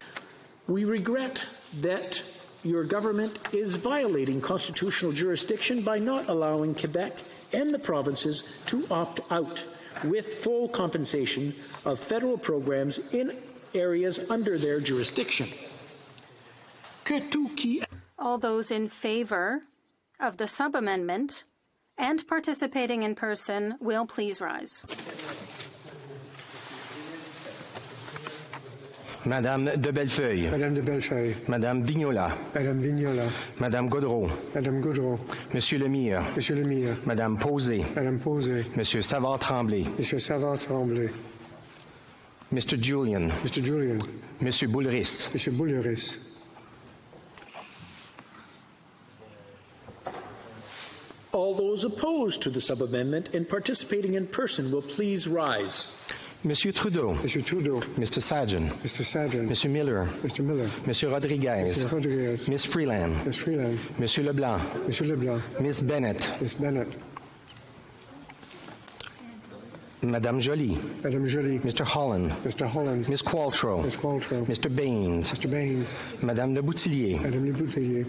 We regret that your government is violating constitutional jurisdiction by not allowing Quebec and the provinces to opt out with full compensation of federal programs in areas under their jurisdiction. All those in favor of the sub-amendment and participating in person will please rise. Madame de Bellefeuille. Madame de Bellefeuille. Madame Vignola. Madame Vignola. Madame Gaudreau. Madame Gaudreau. Monsieur Lemire. Monsieur Lemire. Madame Posé. Madame Posé. Monsieur Savard-Tremblay. Monsieur Savard-Tremblay. Mr. Julian. Mr. Julian. Monsieur Boulris. Monsieur Boulris. All those opposed to the sub-amendment and participating in person will please rise. Monsieur Trudeau. Monsieur Trudeau. Mr. Sajjan. Mr. Sajjan. Monsieur Miller. Mr. Miller. Monsieur Rodriguez. Mr. Rodriguez. Miss Freeland. Miss Freeland. Monsieur Leblanc. Monsieur Leblanc. Miss Bennett. Miss Bennett. Madame Joly. Madame Joly. Mr. Holland. Mr. Holland. Miss Qualtrough. Miss Qualtrough. Mr. Baines. Mr. Baines. Madame Le Boutillier. Madame Le Boutillier.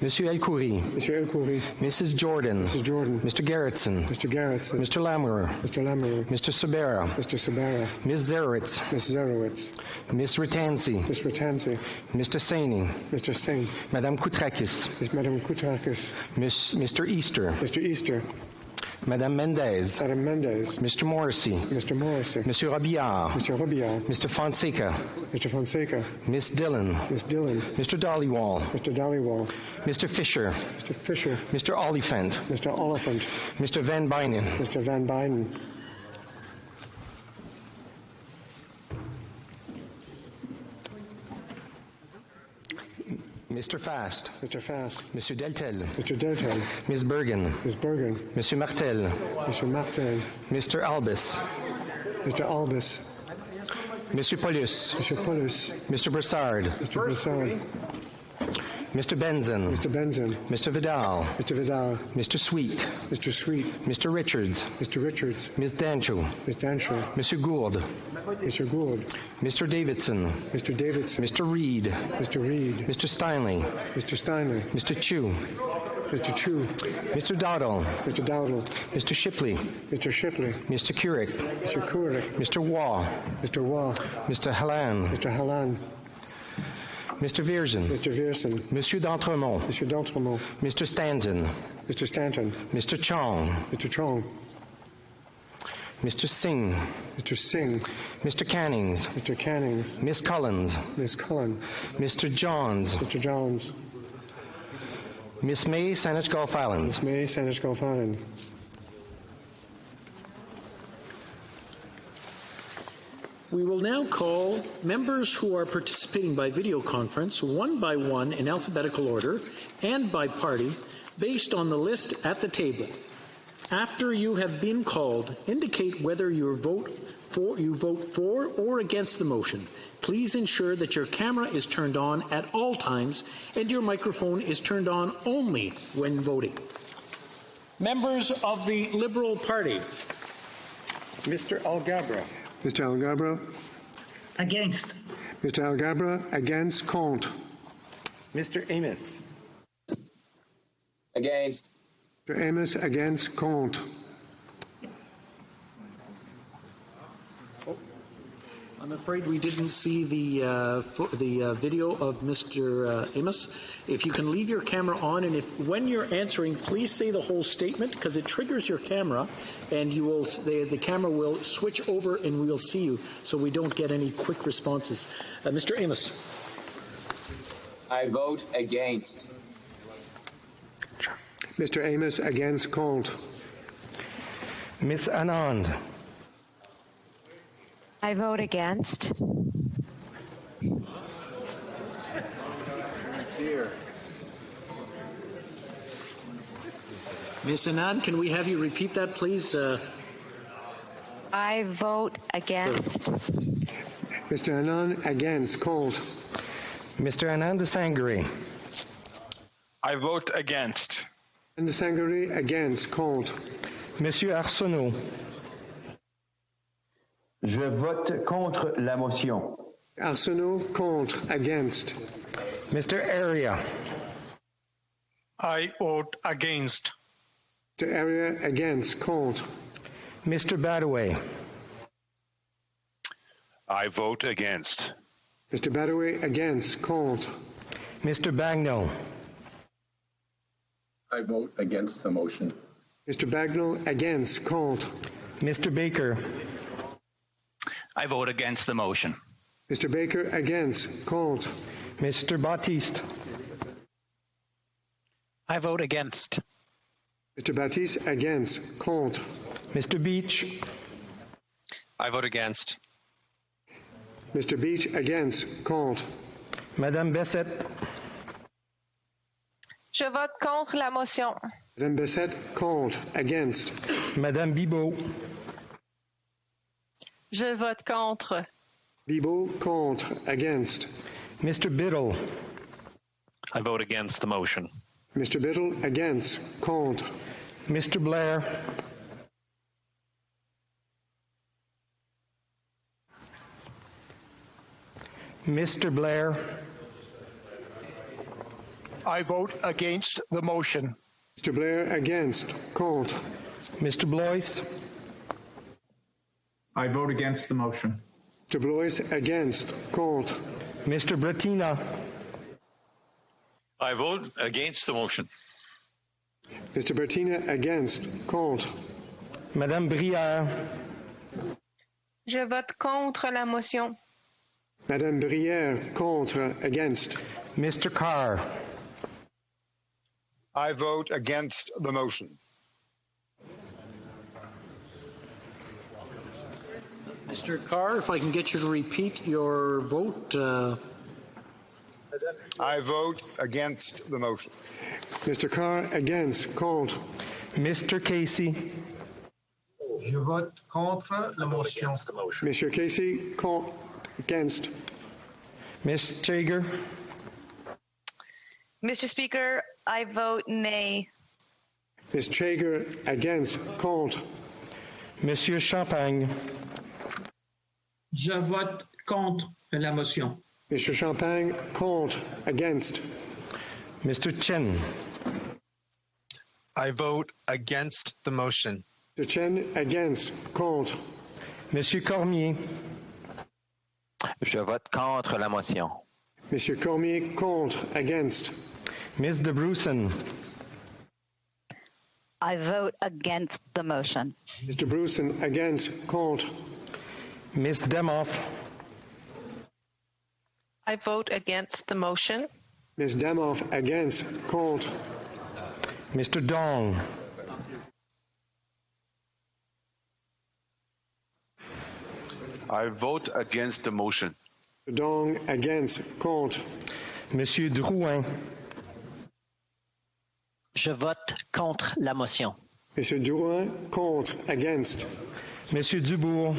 Monsieur El-Khoury. Monsieur El-Khoury. Mrs. Jordan. Mrs. Jordan. Mr. Gerritsen. Mr. Gerritsen. Mr. Lamoureux. Mr. Lamoureux. Mr. Sabera. Mr. Sabera. Ms. Zerowitz. Ms. Zerowitz. Miss Ratansi. Miss Ratansi. Mr. Saini. Mr. Singh. Madame Koutrakis. Miss Madame Koutrakis. Mr. Easter. Mr. Easter. Madame Mendez. Madame Mendez. Mr. Morrissey. Mr. Morrissey. Monsieur Robillard. Mr. Robillard. Mr. Fonseca. Mr. Fonseca. Miss Dillon. Miss Dillon. Mr. Dollywall. Mr. Dollywall. Mr. Fisher. Mr. Fisher. Mr. Oliphant. Mr. Oliphant. Mr. Van Bynen. Mr. Van Bynen. Mr. Fast. Mr. Fast. Monsieur Deltel. Mr. Deltel. Ms. Bergen. Ms. Bergen. Monsieur Martel. Mr. Martel. Mr. Albus. Mr. Albus. Monsieur Paulus. Mr. Paulus. Mr. Broussard. Mr. Broussard. Mr. Benson. Mr. Benson. Mr. Vidal. Mr. Vidal. Mr. Sweet. Mr. Sweet. Mr. Richards. Mr. Richards. Ms. Dancho. Ms. Dancho. Mr. Gould. Mr. Gould. Mr. Davidson. Mr. Davidson. Mr. Reed. Mr. Reed. Mr. Steinley. Mr. Steinley. Mr. Chu. Mr. Chu. Mr. Dowdle. Mr. Dowdle. Mr. Shipley. Mr. Shipley. Mr. Couric. Mr. Couric. Mr. Waugh. Mr. Waugh. Mr. Hallan. Mr. Hallan. Mr. Viersen. Mr. Viersen. Monsieur d'Entremont. Mr. d'Entremont. Mr. Stanton. Mr. Stanton. Mr. Chong. Mr. Chong. Mr. Singh. Mr. Singh. Mr. Cannings. Mr. Cannings. Miss Collins. Miss Cullen. Mr. Johns. Mr. Johns. Miss May, Saanich Gulf Islands. Miss May, Saanich Gulf Islands. We will now call members who are participating by video conference one by one in alphabetical order and by party based on the list at the table. After you have been called, indicate whether you vote for or against the motion. Please ensure that your camera is turned on at all times and your microphone is turned on only when voting. Members of the Liberal Party. Mr. Alghabra. Mr. Alghabra. Against. Mr. Alghabra, against, contre. Mr. Amos. Against. Mr. Amos, against, contre. I'm afraid we didn't see the video of Mr. Amos. If you can leave your camera on, and when you're answering, please say the whole statement because it triggers your camera, and the camera will switch over and we'll see you, so we don't get any quick responses. Mr. Amos. I vote against. Mr. Amos, against, contre. Ms. Anand. I vote against. Ms. Anand, can we have you repeat that, please? I vote against. Mr. Anand, against, contre. Mr. Anand Sangari. I vote against. Anand Sangari, against, contre. Monsieur Arsenault. Je vote contre la motion. Arsenault, contre, against. Mr. Area. I vote against. Mr. Area, against, contre. Mr. Badaway. I vote against. Mr. Badaway, against, contre. Mr. Bagnall. I vote against the motion. Mr. Bagnall, against, contre. Mr. Baker. I vote against the motion. Mr. Baker, against, contre. Mr. Baptiste. I vote against. Mr. Baptiste, against, contre. Mr. Beach. I vote against. Mr. Beach, against, contre. Madame Bessette. Je vote contre la motion. Madame Bessette, contre, against. Madame Bibeau. Je vote contre. Bibeau, contre, against. Mr. Biddle. I vote against the motion. Mr. Biddle, against, contre. Mr. Blair. Mr. Blair. I vote against the motion. Mr. Blair, against, contre. Mr. Blois. I vote against the motion. Mr. Blois, against, contre. Mr. Brettina. I vote against the motion. Mr. Bertina, against, contre. Madame Brière. Je vote contre la motion. Madame Brière, contre, against. Mr. Carr. I vote against the motion. Mr. Carr, if I can get you to repeat your vote. I vote against the motion. Mr. Carr, against, contre. Mr. Casey. Je vote contre la motion. Mr. Casey, against. Ms. Chager. Mr. Speaker, I vote nay. Ms. Chager, against, contre. Monsieur Champagne. Je vote contre la motion. Mr. Champagne, contre, against. Mr. Chen. I vote against the motion. Mr. Chen, against, contre. Monsieur Cormier. Je vote contre la motion. Monsieur Cormier, contre, against. Ms. de Brussen. I vote against the motion. Mr. Brussen, against, contre. Ms. Demoff. I vote against the motion. Ms. Demoff, against, contre. Mr. Dong. I vote against the motion. Dong, against. Contre. Monsieur Drouin. Je vote contre la motion. Monsieur Drouin, contre. Against. Monsieur Dubourg.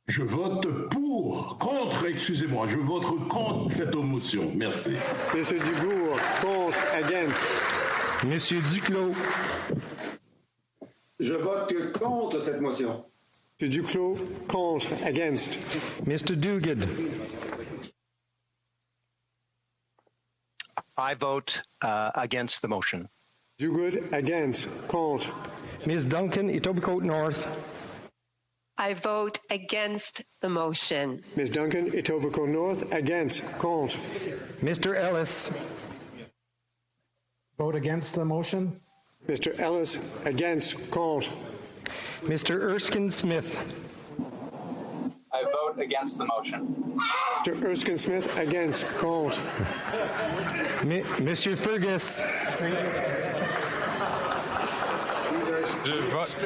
Je vote pour, contre, excusez-moi, je vote contre cette motion. Merci. Monsieur Dubourg, contre, against. Monsieur Duclos. Je vote contre cette motion. Monsieur Duclos, contre, against. Mr. Duguid. I vote against the motion. Duguid, against. Contre. Ms. Duncan, Etobicoke North. I vote against the motion. Ms. Duncan, Etobicoke North, against. Contre. Mr. Ellis. Vote against the motion. Mr. Ellis, against. Contre. Mr. Erskine Smith. I vote against the motion. Mr. Erskine Smith, against. Contre. Monsieur Fergus. Je vote,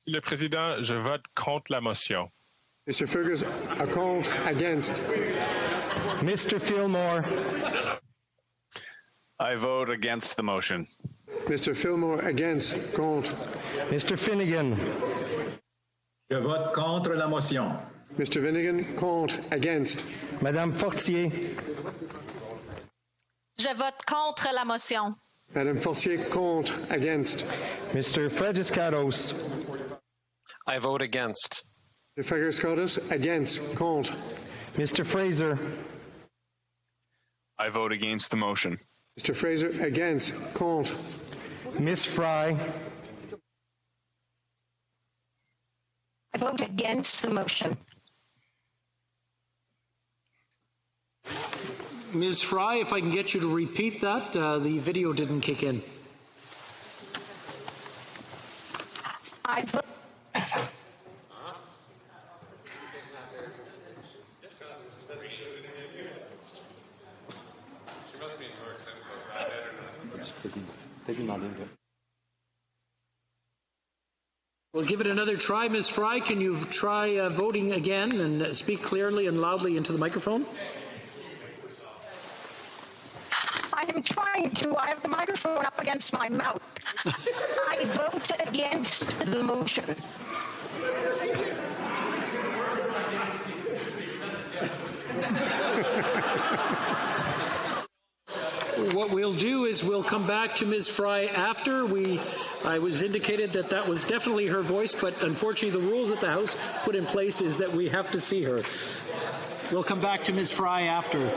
le Président, je vote contre la motion. Mr. Fergus, contre, against. Mr. Fillmore. I vote against the motion. Mr. Fillmore, against. Contre. Mr. Finnegan. Je vote contre la motion. Mr. Finnegan, contre, against. Madame Fortier. Je vote contre la motion. Madame Fortier, contre, against. Mr. Frediscatos. I vote against. Mr. Frediscatos, against. Contre. Mr. Fraser. I vote against the motion. Mr. Fraser, against. Contre. Miss Fry. I vote against the motion. Ms. Fry, if I can get you to repeat that, the video didn't kick in. I vote. We'll give it another try. Ms. Fry, can you try voting again and speak clearly and loudly into the microphone? I am trying to. I have the microphone up against my mouth. I vote against the motion. What we'll do is we'll come back to Ms. Fry after. I was indicated that that was definitely her voice, but unfortunately the rules that the House put in place is that we have to see her. We'll come back to Ms. Fry after.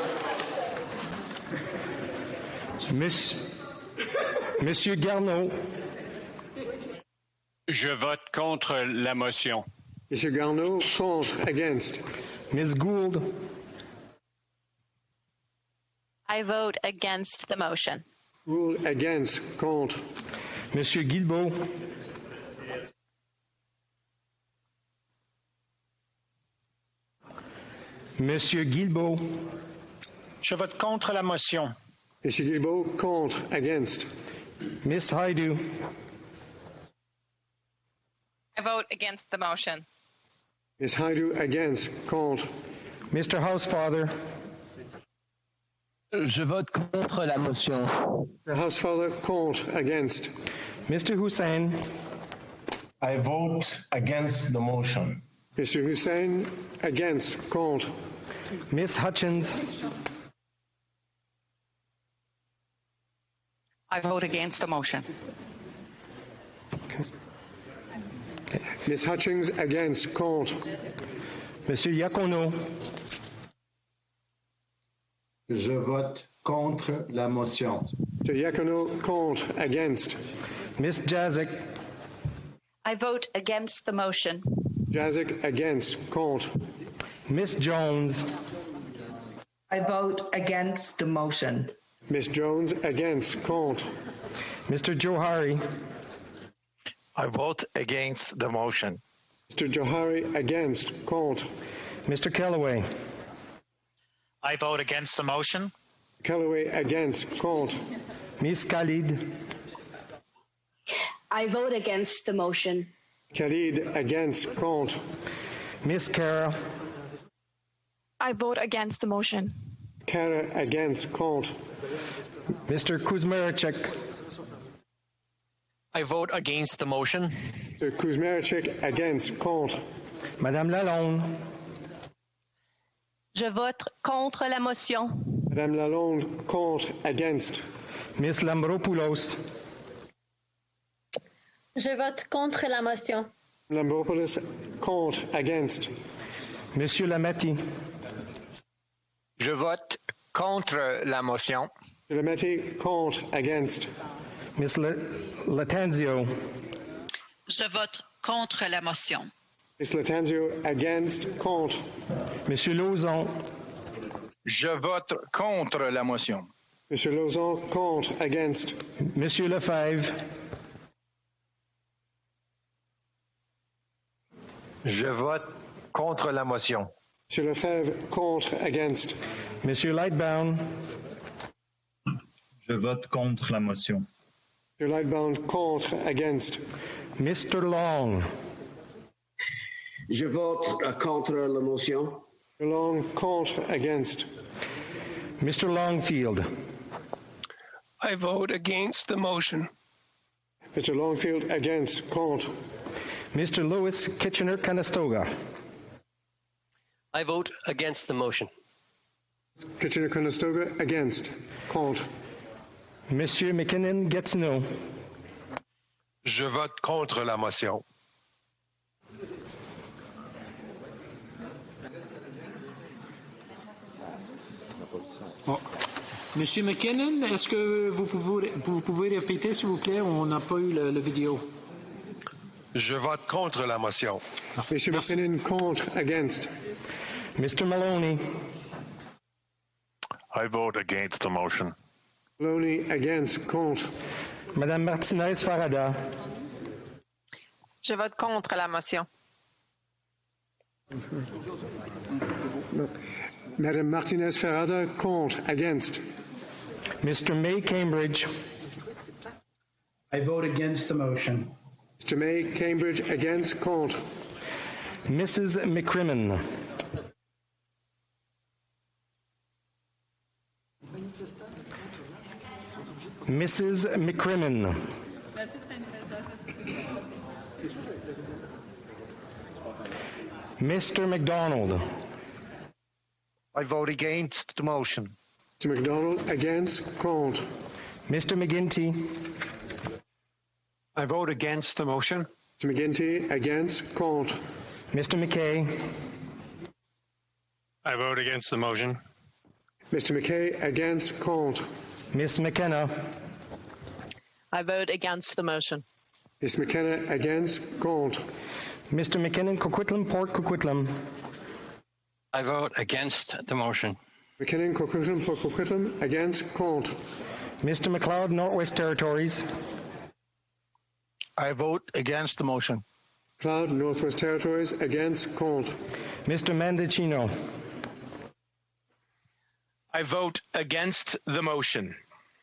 Monsieur Garneau. Je vote contre la motion. Monsieur Garneau, contre, against. Ms. Gould. I vote against the motion. Rule against. Contre. Monsieur Guilbeault. Monsieur Guilbeault. Je vote contre la motion. Monsieur Guilbeault, contre, against. Miss Haidu. I vote against the motion. Ms. Haidu, against. Contre. Mr. Housefather. Je vote contre la motion. Mr. Housefather, contre, against. Mr. Hussain. I vote against the motion. Mr. Hussain, against. Contre. Miss Hutchins. I vote against the motion. Ms. Hutchins, against. Contre. Monsieur Iacono. Je vote contre la motion. Mr. Iacono, contre, against. Miss Jazik. I vote against the motion. Jazik, against. Contre. Miss Jones. I vote against the motion. Miss Jones, against. Contre. Mr. Johari. I vote against the motion. Mr. Johari, against. Contre. Mr. Kellaway. I vote against the motion. Kellaway, against. Contre. Miss Khalid. I vote against the motion. Khalid, against, contre. Miss Kara. I vote against the motion. Kara, against, contre. Mr. Kuzmaricek. I vote against the motion. Mr. Kuzmaricek, against, contre. Madame Lalonde. Je vote contre la motion. Madame Lalonde, contre, against. Miss Lambropoulos. Je vote contre la motion. Lambropoulos, contre, against. Monsieur Lametti. Je vote contre la motion. Lametti, contre, against. Miss Latanzio. Je vote contre la motion. Miss Latanzio, against, contre. Monsieur Lauzon. Je vote contre la motion. Monsieur Lauzon, contre, against. Monsieur Lefebvre. Je vote contre la motion. Monsieur Lefebvre, contre, against. Monsieur Lightbound. Je vote contre la motion. Monsieur Lightbound, contre, against. Mr. Long. Je vote contre la motion. Mr. Long, contre, against. Mr. Longfield. I vote against the motion. Mr. Longfield, against, contre. Mr. Lewis Kitchener-Conestoga. I vote against the motion. Kitchener-Conestoga, against, contre. Monsieur McKinnon-Gatineau. Je vote contre la motion. Bon. Monsieur McKinnon, est-ce que vous pouvez répéter, s'il vous plaît? On n'a pas eu le vidéo. Je vote contre la motion. Monsieur McKinnon, contre, against. Mr. Maloney. I vote against the motion. Maloney, against, contre. Madame Martinez-Farada. Je vote contre la motion. Madame Martinez-Farada, contre, against. Mr. May Cambridge. I vote against the motion. Mr. May Cambridge, against, contre. Mrs. McCrimmon. Mrs. McCrimmon. Mr. McDonald. I vote against the motion. Mr. McDonald, against, contre. Mr. McGinty. I vote against the motion. Mr. McGinty, against, contre. Mr. McKay. I vote against the motion. Mr. McKay, against, contre. Miss McKenna. I vote against the motion. Miss McKenna, against, contre. Mr. McKinnon, Coquitlam, Port Coquitlam. I vote against the motion. McKinnon, Coquitlam, Port Coquitlam, against, contre. Mr. McLeod, Northwest Territories. I vote against the motion. McLeod, Northwest Territories, against, contre. Mr. Mendicino. I vote against the motion.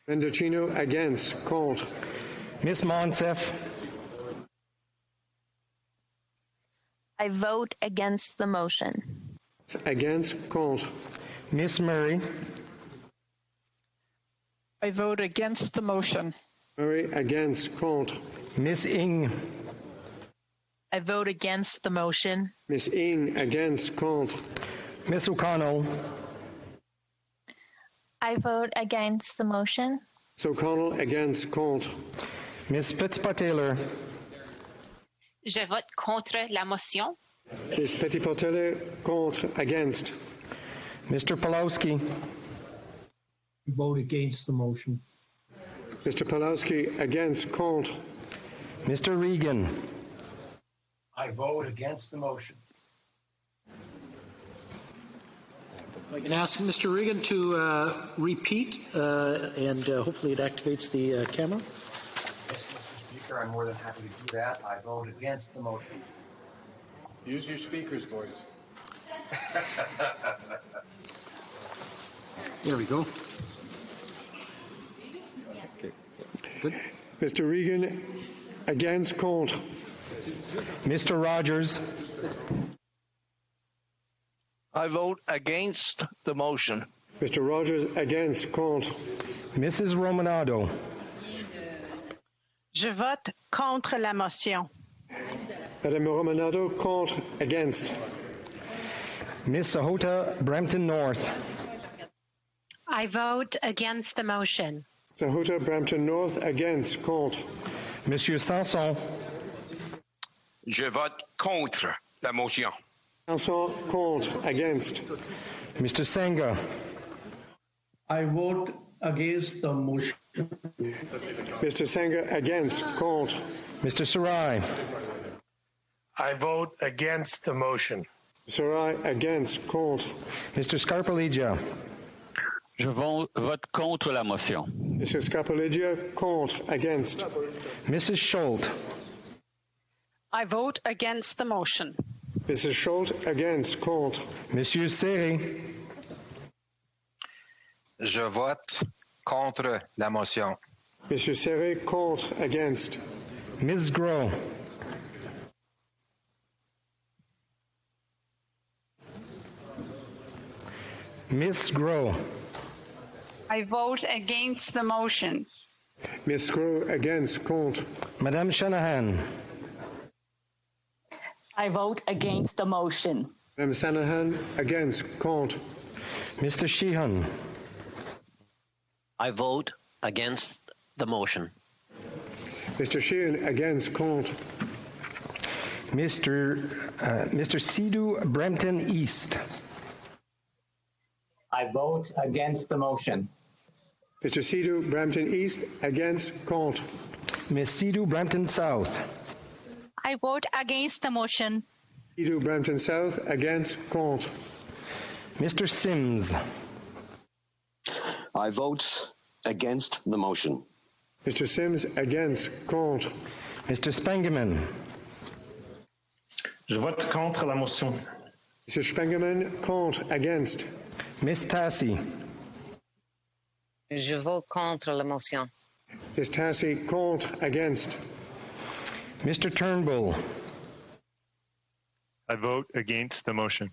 Mendicino, against, contre. Miss Monsef. I vote against the motion. Against, contre. Miss Murray. I vote against the motion. Murray, against, contre. Miss Ing. I vote against the motion. Miss Ing, against, contre. Miss O'Connell. I vote against the motion. Miss O'Connell, against, contre. Miss Fitzpatrick. Je vote contre la motion. Miss Petitportele, contre, against. Mr. Pawlowski. Vote against the motion. Mr. Pawlowski, against, contre. Mr. Regan. I vote against the motion. I can ask Mr. Regan to repeat, and hopefully it activates the camera. Speaker, I'm more than happy to do that. I vote against the motion. Use your speaker's voice. There we go. Good. Mr. Regan, against, contre. Mr. Rogers. I vote against the motion. Mr. Rogers, against. Contre. Mrs. Romanado. Je vote contre la motion. Madame Romanado, contre. Against. Miss Sahota, Brampton North. I vote against the motion. Sahota, Brampton North, against. Contre. Monsieur Sanson. Je vote contre la motion. Sanson, contre. Against. Mr. Senga. I vote against the motion. Mr. Senga, against. Contre. Mr. Sarai. I vote against the motion. Sarai, against. Contre. Mr. Scarpaligia. Je vote contre la motion. Mr. Scarpaligia, contre. Against. Mrs. Schultz. I vote against the motion. Mrs. Schultz, against. Contre. Monsieur Serré. Je vote contre la motion. Monsieur Serré, contre. Against. Ms. Gros. Ms. Gros. I vote against the motion. Ms. Gros, against. Contre. Madame Shanahan. I vote against the motion. Madame Shanahan, against. Contre. Mr. Sheehan. I vote against the motion. Mr. Sheehan, against. Contre. Mr. Sidhu, Brampton East. I vote against the motion. Mr. Sidhu, Brampton East, against. Contre. Ms. Sidhu, Brampton South. I vote against the motion. Sidhu, Brampton South, against. Contre. Mr. Sims. I vote against the motion. Mr. Sims, against. Contre. Mr. Spengeman. Je vote contre la motion. Mr. Spengeman, contre. Against. Miss Tassi. Je vote contre la motion. Ms. Tassi, contre. Against. Mr. Turnbull. I vote against the motion.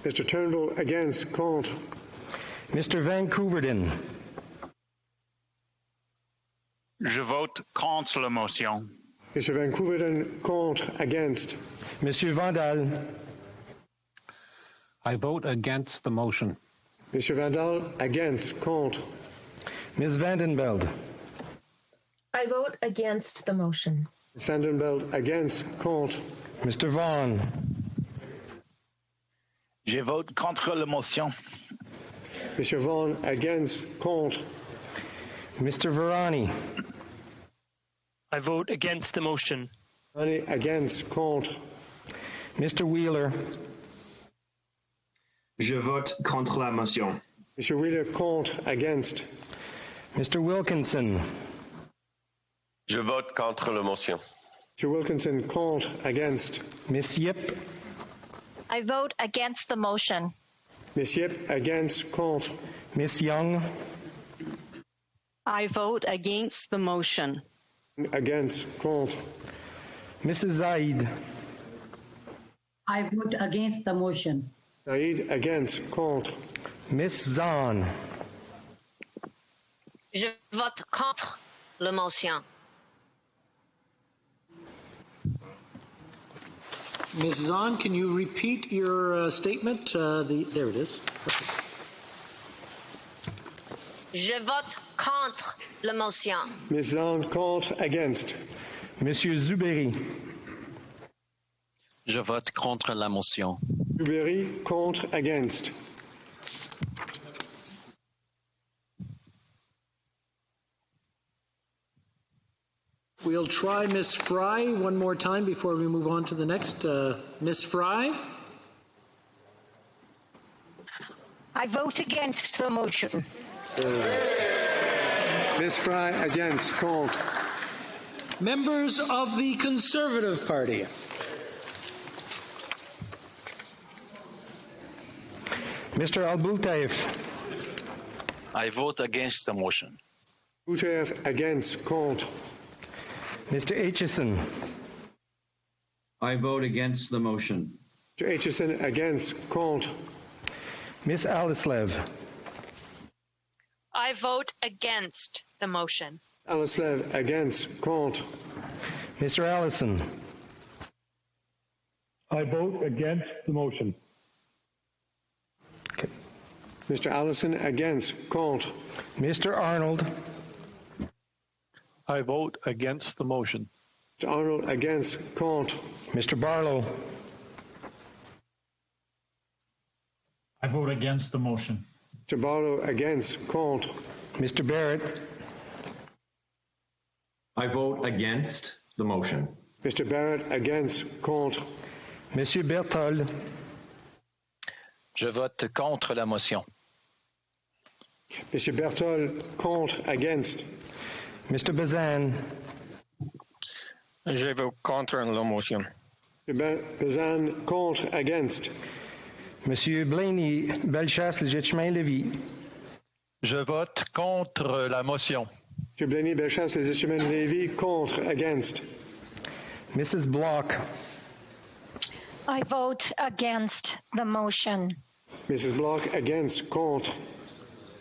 Mr. Turnbull, against. Contre. Mr. Vancouverden. Je vote contre la motion. Mr. Vancouverden, contre. Against. Monsieur Vandal. I vote against the motion. Mr. Vandal, against. Contre. Ms. Vandenbeld. I vote against the motion. Ms. Vandenbeld, against. Contre. Mr. Vaughan. Je vote contre la motion. Mr. Vaughan, against. Contre. Mr. Varani. I vote against the motion. Varani, against. Contre. Mr. Wheeler. Je vote contre la motion. Mr. Wheeler, contre. Against. Mr. Wilkinson. Je vote contre la motion. Mr. Wilkinson, contre. Against. Miss Yip. I vote against the motion. Miss Yip, against. Contre. Miss Young. I vote against the motion. Against. Contre. Mrs. Zaid. I vote against the motion. Zaid, against. Contre. Miss Zahn. Je vote contre la motion. Ms. Zahn, can you repeat your statement? There it is. Je vote contre la motion. Ms. Zahn, contre. Against. Monsieur Zuberi. Je vote contre la motion. Zuberi, contre. Against. We'll try Ms. Fry one more time before we move on to the next. Ms. Fry? I vote against the motion. Ms. Fry, against. Contre. Members of the Conservative Party. Mr. Al-Bultaif. I vote against the motion. Boutef, against, contre. Mr. Aitchison. I vote against the motion. Mr. Aitchison, against, contre. Ms. Alislev. I vote against the motion. Alislev, against, contre. Mr. Allison. I vote against the motion. Okay. Mr. Allison, against, contre. Mr. Arnold. I vote against the motion. Mr. Arnold, against, contre. Mr. Barlow. I vote against the motion. Mr. Barlow, against, contre. Mr. Barrett. I vote against the motion. Mr. Barrett, against, contre. Monsieur Berthold. Je vote contre la motion. Monsieur Berthold, contre, against. Mr. Bazan. Je vote contre la motion. Mr. Bazan, contre, against. Monsieur Blaney, Bellechasse-Léger-Chemin-Lévis. Je vote contre la motion. Monsieur Blaney, Bellechasse-Léger-Chemin-Lévis, contre, against. Mrs. Block. I vote against the motion. Mrs. Block, against, contre.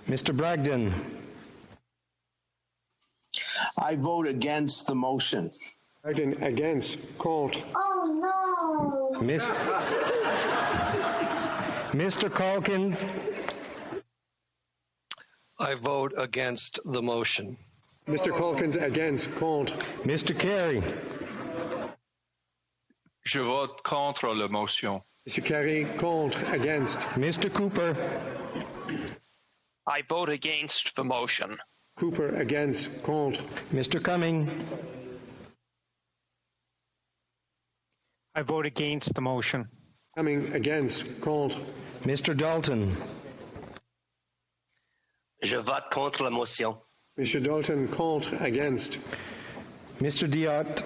Mr. Bragdon. I vote against the motion. Bragdon, against, contre. Oh no! Mr. Calkins. I vote against the motion. Mr. Calkins, against, contre. Mr. Carey. Je vote contre la motion. Mr. Carey, contre, against. Mr. Cooper. I vote against the motion. Cooper, against, contre. Mr. Cumming. I vote against the motion. Cumming, against, contre. Mr. Dalton. Je vote contre la motion. Mr. Dalton, contre, against. Mr. Diot.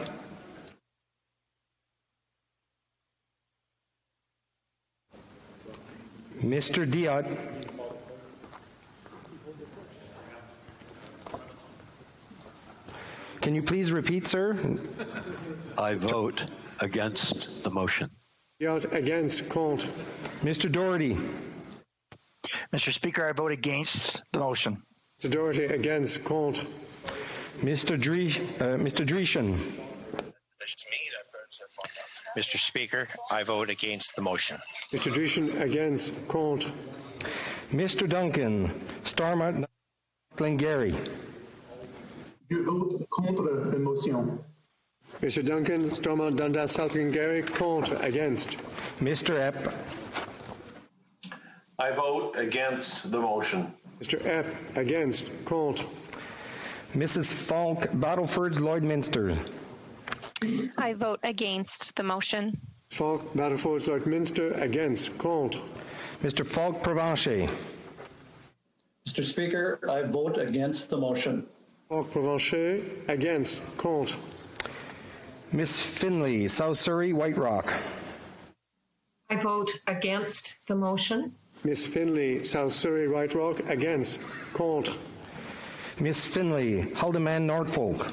Mr. Diot. Can you please repeat, sir? I vote against the motion. Diot, against, contre. Mr. Doherty. Mr. Speaker, I vote against the motion. Mr. Doherty, against, contre. Mr. Dreeshen. Mr. Speaker, I vote against the motion. Mr. Dreeshen, against, contre. Mr. Duncan. Stormont, Glengarry. Je vote contre la motion. Mr. Duncan, Stormont, Dundas, South Glengarry, contre, against. Mr. Epp. I vote against the motion. Mr. Epp, against, contre. Mrs. Falk, Battlefords, Lloydminster. I vote against the motion. Falk, Battlefords, Lloydminster, against, contre. Mr. Falk, Provencher. Mr. Speaker, I vote against the motion. Falk, Provencher, against, contre. Miss Finley, South Surrey, White Rock. I vote against the motion. Miss Finley, South Surrey, White Rock, against, contre. Miss Finley, Haldeman, Norfolk.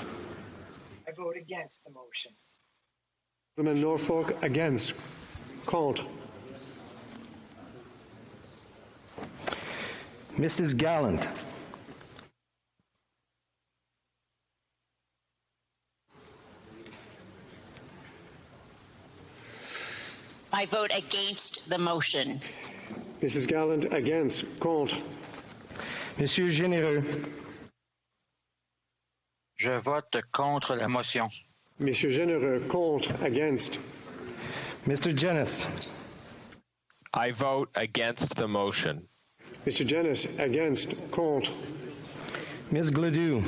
I vote against the motion. Haldeman, Norfolk, against, contre. Mrs. Gallant. I vote against the motion. Mrs. Gallant, against, contre. Monsieur Généreux. Je vote contre la motion. Monsieur Généreux, contre, against. Mr. Jennis. I vote against the motion. Mr. Jennis, against, contre. Ms. Gladue.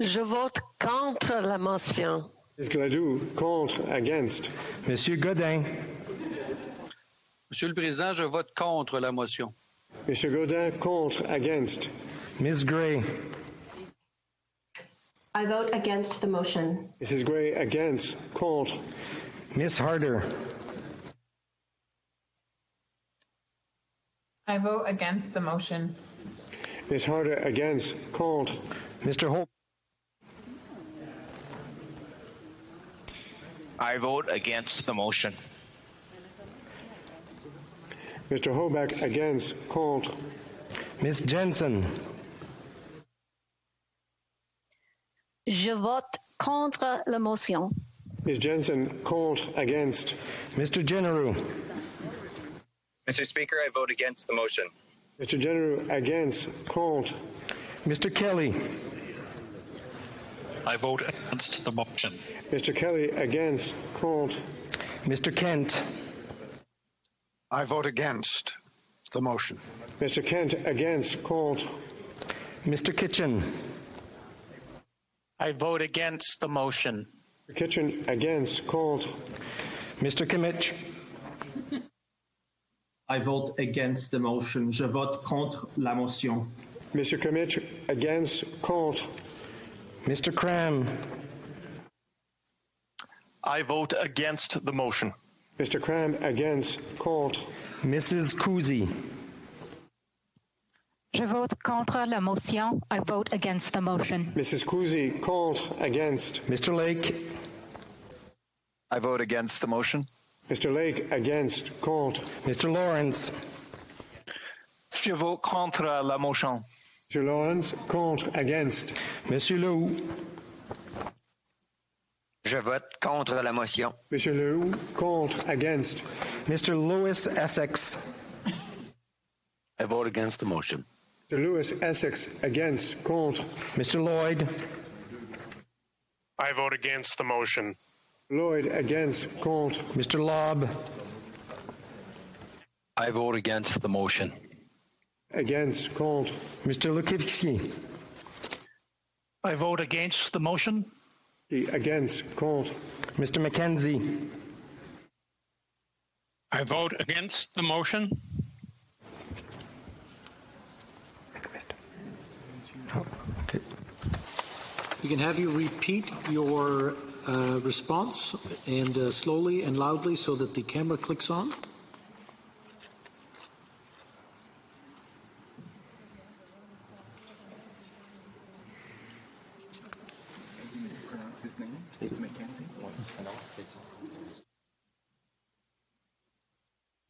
Je vote contre la motion. Ms. Gladue, contre, against. Monsieur Godin. Monsieur le Président, je vote contre la motion. Monsieur Godin, contre, against. Ms. Gray. I vote against the motion. Mrs. Gray, against, contre. Ms. Harder. I vote against the motion. Ms. Harder against. Contre. Mr. Hope. I vote against the motion. Mr. Hoback against. Contre. Ms. Jensen. Je vote contre la motion. Ms. Jensen, contre, against. Mr. General. Mr. Speaker, I vote against the motion. Mr. General, against. Contre. Mr. Kelly. I vote against the motion. Mr. Kelly, against. Contre. Mr. Kent. I vote against the motion. Mr. Kent, against. Contre. Mr. Kitchen. I vote against the motion. Mr. Kitchen, against. Contre. Mr. Kimmich. I vote against the motion. Je vote contre la motion. Mr. Kimmich, against. Contre. Mr. Cram. I vote against the motion. Mr. Cram, against. Contre. Mrs. Kuzi. Je vote contre la motion. I vote against the motion. Mrs. Kuzi, contre, against. Mr. Lake. I vote against the motion. Mr. Lake, against. Contre. Mr. Lawrence. Je vote contre la motion. Mr. Lawrence, contre, against. Monsieur Leroux. Je vote contre la motion. Monsieur Leroux, contre, against. Mr. Lewis Essex. I vote against the motion. Mr. Lewis Essex, against. Contre. Mr. Lloyd. I vote against the motion. Lloyd, against. Contre. Mr. Lobb. I vote against the motion. Against. Contre. Mr. Lukivsky. I vote against the motion. Against. Contre. Mr. McKenzie. I vote against the motion. Okay. We can have you repeat your response and slowly and loudly so that the camera clicks on.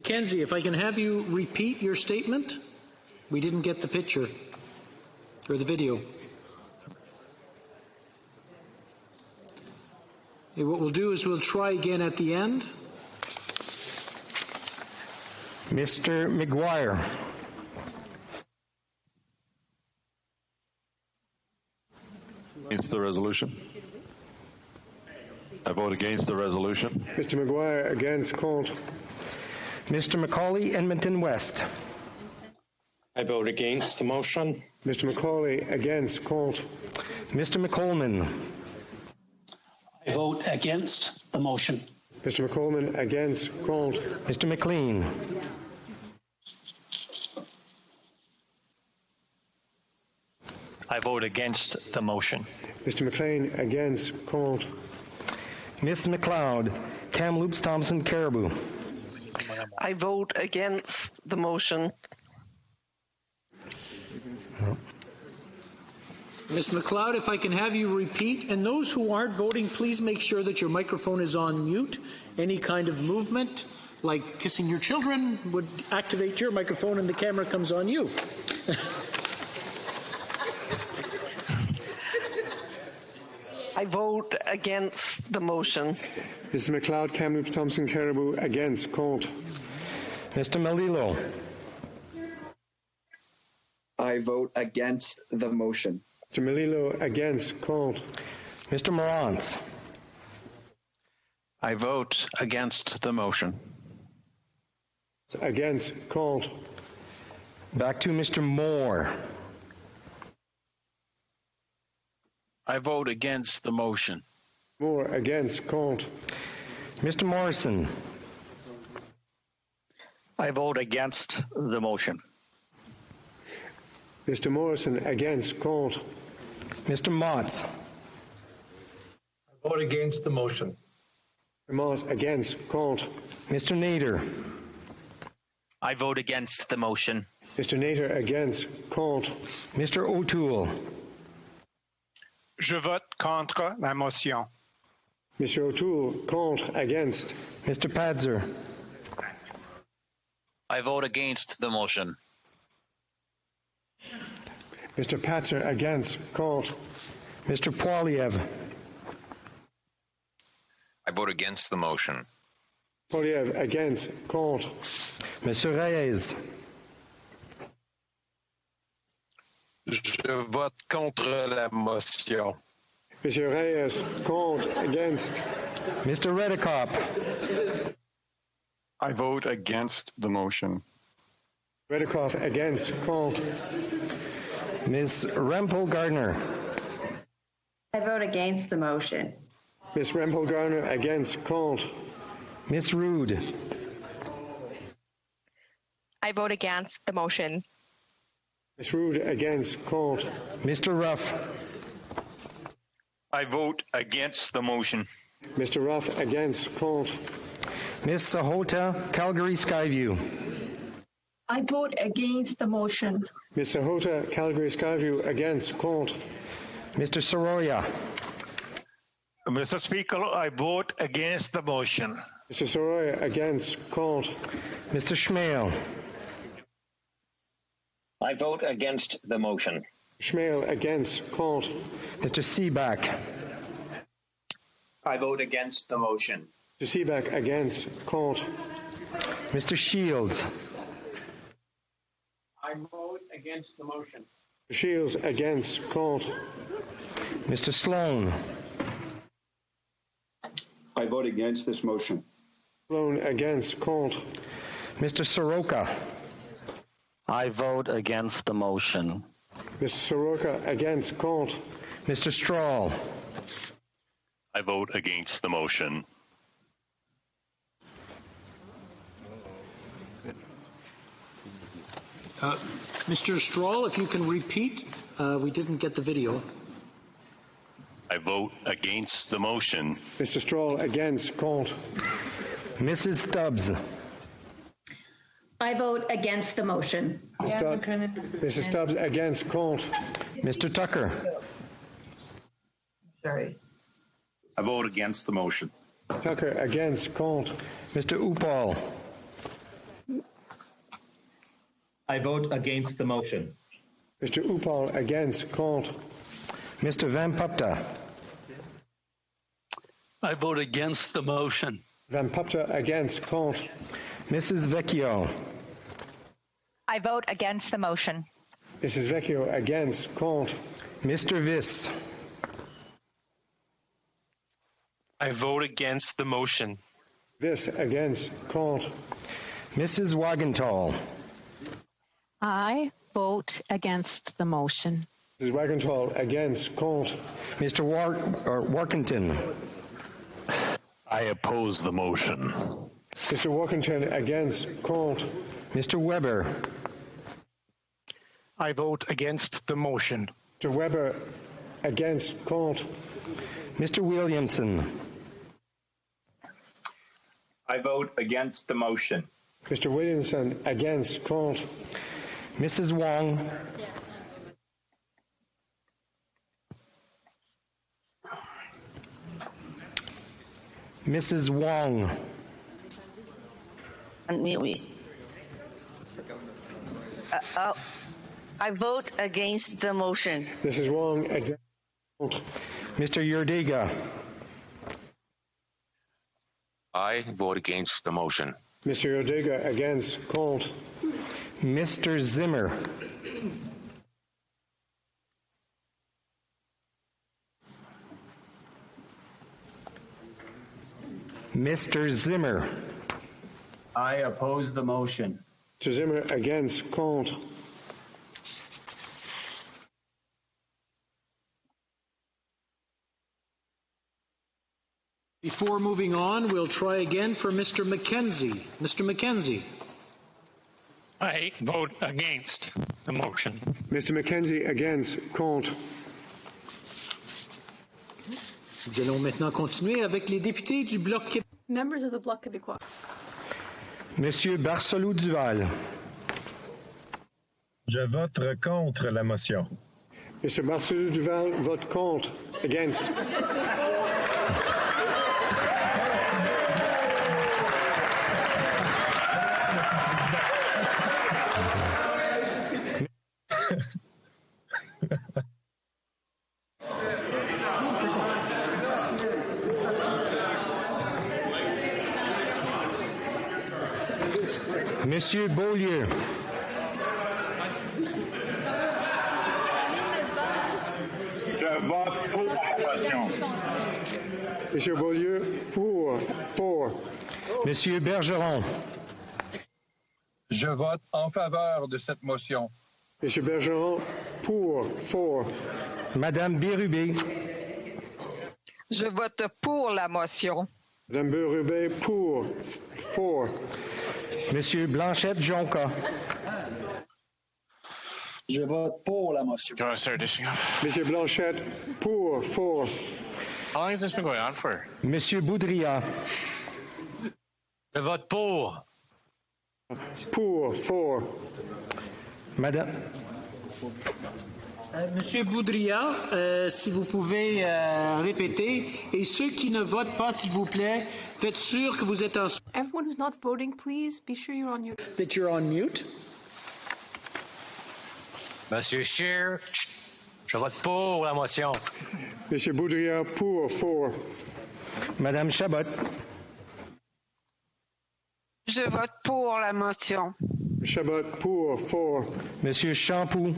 Kenzie, if I can have you repeat your statement. We didn't get the picture or the video. Okay, what we'll do is we'll try again at the end. Mr. McGuire. Against the resolution. I vote against the resolution. Mr. McGuire, against. Contre. Mr. Macaulay, Edmonton West. I vote against the motion. Mr. Macaulay, against. Contre. Mr. McColeman. I vote against the motion. Mr. McColeman, against. Contre. Mr. McLean. I vote against the motion. Mr. McLean, against. Contre. Miss McLeod, Kamloops, Thompson, Caribou. I vote against the motion. Ms. McLeod, if I can have you repeat, and those who aren't voting, please make sure that your microphone is on mute. Any kind of movement, like kissing your children, would activate your microphone and the camera comes on you. I vote against the motion. Mrs. McLeod, Kamloops, Thompson, Caribou, against. Contre. Mr. Melillo. I vote against the motion. Mr. Melillo, against. Contre. Mr. Morantz. I vote against the motion. Against. Contre. Back to Mr. Moore. I vote against the motion. Moore, against. Contre. Mr. Morrison. I vote against the motion. Mr. Morrison, against. Contre. Mr. Mott. I vote against the motion. Mr. Mott, against. Contre. Mr. Nader. I vote against the motion. Mr. Nater against. Contre. Mr. O'Toole. Je vote contre la motion. Mr. O'Toole, contre, against. Mr. Padzer. I vote against the motion. Mr. Patzer, against. Contre. Mr. Poiliev. I vote against the motion. Poiliev, against. Contre. Mr. Reyes. Je vote contre la motion. Mr. Reyes, contre, against. Mr. Redekop. I vote against the motion. Redekop, against. Contre. Ms. Rempel-Gardner. I vote against the motion. Ms. Rempel-Gardner, against. Contre. Ms. Rood. I vote against the motion. Ms. Rood, against. Contre. Mr. Ruff. I vote against the motion. Mr. Ruff, against. Contre. Ms. Sahota, Calgary Skyview. I vote against the motion. Ms. Sahota, Calgary Skyview, against. Contre. Mr. Soroya. Mr. Speaker, I vote against the motion. Mr. Soroya, against. Contre. Mr. Schmale. I vote against the motion. Schmale, against. Contre. Mr. Seaback. I vote against the motion. Mr. Seaback, against. Contre. Mr. Shields. I vote against the motion. Shields, against. Contre. Mr. Sloan. I vote against this motion. Sloan, against. Contre. Mr. Soroka. I vote against the motion. Mr. Soroka, against. Contre. Mr. Strahl. I vote against the motion. Mr. Strahl, if you can repeat, we didn't get the video. I vote against the motion. Mr. Strahl, against. Contre. Mrs. Stubbs. I vote against the motion. Mrs. Stubbs, against. Contre. Mr. Tucker. Sorry. I vote against the motion. Tucker, against. Contre. Mr. Upal. I vote against the motion. Mr. Upal, against. Contre. Mr. Van Pupta. I vote against the motion. Van Pupta, against. Contre. Mrs. Vecchio. I vote against the motion. Mrs. Vecchio, against. Contre. Mr. Viss. I vote against the motion. Viss, against. Contre. Mrs. Wagenthal. I vote against the motion. Mrs. Wagenthal, against. Contre. Mr. Workington. I oppose the motion. Mr. Workington, against. Contre. Mr. Weber. I vote against the motion. Mr. Weber, against. Contre. Mr. Williamson. I vote against the motion. Mr. Williamson, against. Contre. Mrs. Wong. Mrs. Wong. I vote against the motion. Mrs. Wong, against. Contre. Mr. Yurdiga. I vote against the motion. Mr. Yurdiga, against. Contre. Mr. Zimmer. Mr. Zimmer. I oppose the motion. Mr. Zimmer, against. Contre. Before moving on, we'll try again for Mr. McKenzie. Mr. McKenzie. I vote against the motion. Mr. McKenzie, against. Contre. Nous allons maintenant continuer avec les députés du Bloc québécois. Members of the Bloc québécois. Monsieur Barcelou Duval. Je vote contre la motion. Mr. Marcel Duval vote contre. Against. Monsieur Beaulieu. Je vote pour la motion. Monsieur Beaulieu, pour. Monsieur Bergeron. Je vote en faveur de cette motion. Monsieur Bergeron, for. Madame Bérubé. Je vote pour la motion. Madame Bérubé, for. Monsieur Blanchette-Jonca. Je vote pour la motion. Monsieur Blanchette, for. How long has this been going on for? Monsieur Boudria. Je vote pour. For. Madame. Monsieur Boudria, si vous pouvez répéter. Et ceux qui ne votent pas, s'il vous plaît, faites sûr que vous êtes en... Everyone who's not voting, please be sure you're on mute. That you're on mute. Monsieur Scheer, je vote pour la motion. Monsieur Boudria, for. Madame Chabot. Je vote pour la motion. Chabot, for. Monsieur Champoux.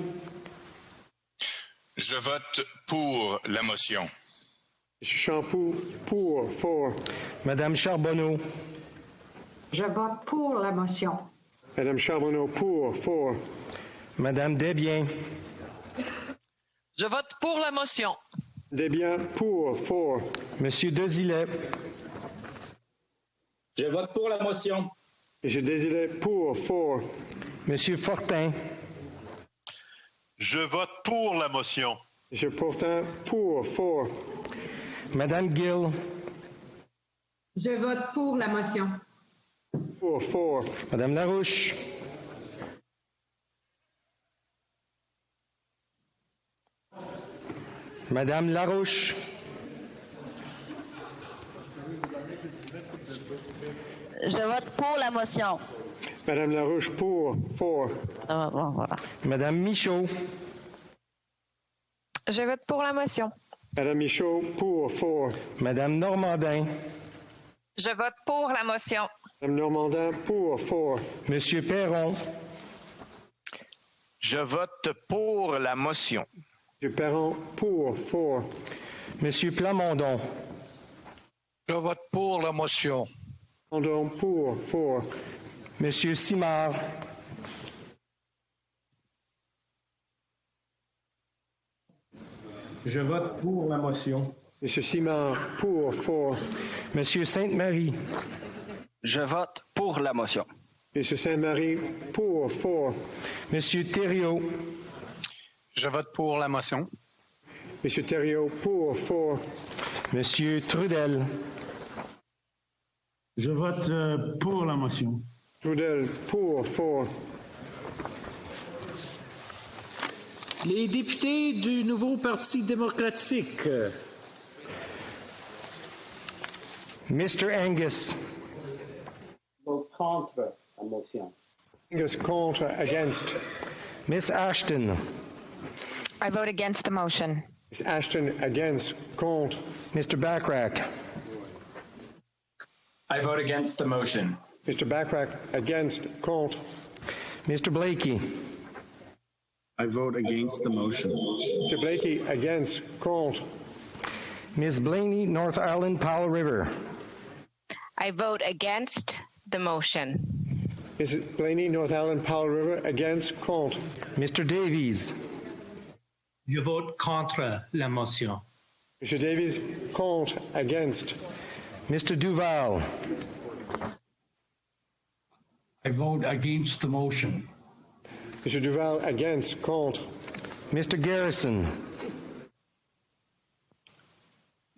Je vote pour la motion. Monsieur Champoux, for. Madame Charbonneau. Je vote pour la motion. Madame Charbonneau, for. Madame Desbiens. Je vote pour la motion. Desbiens, for. Monsieur Desilets. Je vote pour la motion. Monsieur Desilets, for. Monsieur Fortin. Je vote pour la motion. Monsieur Fortin, for. Madame Gill. Je vote pour la motion. For. Madame Larouche. Madame Larouche. Je vote pour la motion. Madame Larouche, for. Voilà. Madame Michaud. Je vote pour la motion. Madame Michaud, for. Madame Normandin. Je vote pour la motion. Madame Normandin, for. Monsieur Perron. Je vote pour la motion. Monsieur Perron, for. Monsieur Plamondon. Je vote pour la motion. Plamondon, for. Monsieur Simard. Je vote pour la motion. Monsieur Simard, for. Monsieur Sainte-Marie. Je vote pour la motion. Monsieur Sainte-Marie, for. Monsieur Thériault. Je vote pour la motion. Monsieur Thériault, for. Monsieur Trudel. Je vote pour la motion. Trudel, for. Les députés du nouveau Parti démocratique. Mr. Angus. Vote contre la motion. Angus, contre. Against. Miss Ashton. I vote against the motion. Miss Ashton, against. Contre. Mr. Backrack. I vote against the motion. Mr. Backrack, against. Contre. Mr. Blakey. I vote against the motion. Mr. Blakey, against. Contre. Ms. Blaney, North Island, Powell River. I vote against the motion. Mrs. Blaney, North Island, Powell River, against. Contre. Mr. Davies. Je vote contre la motion. Mr. Davies, contre. Against. Mr. Duval. I vote against the motion. Mr. Duval, against. Contre. Mr. Garrison.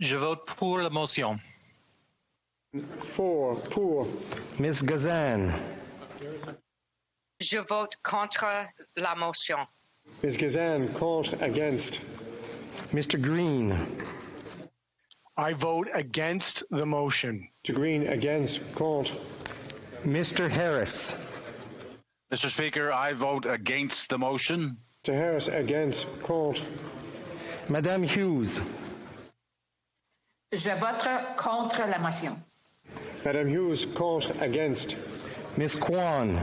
Je vote pour la motion. For. Ms. Gazan. Je vote contre la motion. Ms. Gazan, contre, against. Mr. Green. I vote against the motion. Mr. Green, against, contre. Mr. Harris. Mr. Speaker, I vote against the motion. Mr. Harris, against, contre. Madame Hughes. Je vote contre la motion. Madame Hughes, contre, against. Ms. Kwan.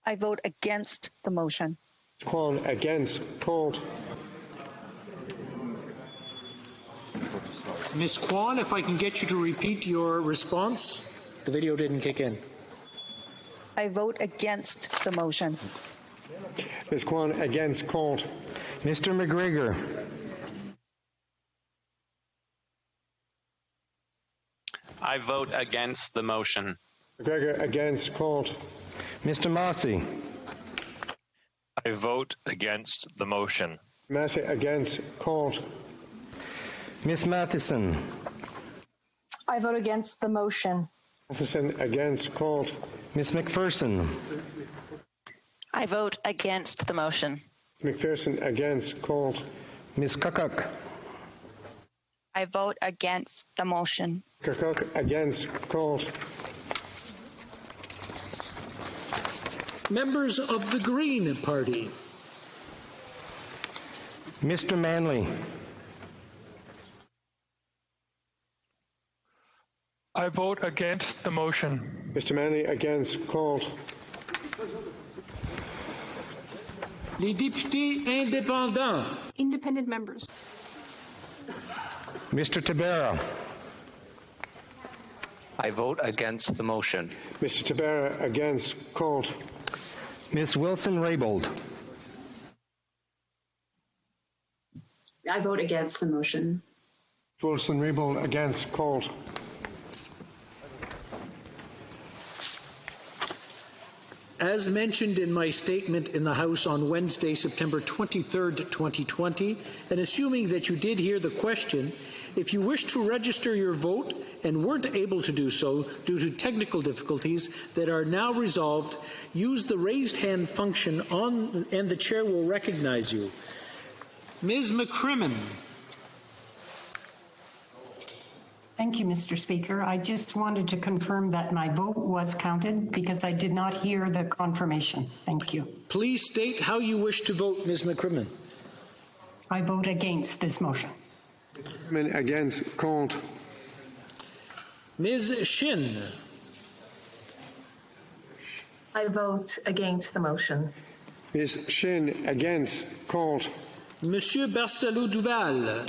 I vote against the motion. Ms. Kwan, against, contre. Ms. Kwan, if I can get you to repeat your response. The video didn't kick in. I vote against the motion. Ms. Kwan, against, contre. Mr. McGregor. I vote against the motion. McGregor, against, contre. Mr. Massey. I vote against the motion. Massey, against, contre. Ms. Matheson. I vote against the motion. Matheson, against, contre. Ms. McPherson. I vote against the motion. McPherson, against, contre. Ms. Kukuk. I vote against the motion. Kukuk, against, contre. Members of the Green Party. Mr. Manley. I vote against the motion. Mr. Manley, against, contre. Les députés indépendants. Independent members. Mr. Tabera. I vote against the motion. Mr. Tabera, against, contre. Ms. Wilson-Raybould. I vote against the motion. Wilson-Raybould, against, contre. As mentioned in my statement in the House on Wednesday, September 23rd, 2020, and assuming that you did hear the question, if you wish to register your vote and weren't able to do so due to technical difficulties that are now resolved, use the raised hand function and the chair will recognize you. Ms. McCrimmon. Thank you, Mr. Speaker. I just wanted to confirm that my vote was counted because I did not hear the confirmation. Thank you. Please state how you wish to vote, Ms. McCrimmon. I vote against this motion. Against, contre. Ms. Shin. I vote against the motion. Ms. Shin, against, contre. Monsieur Barcelou-Duval.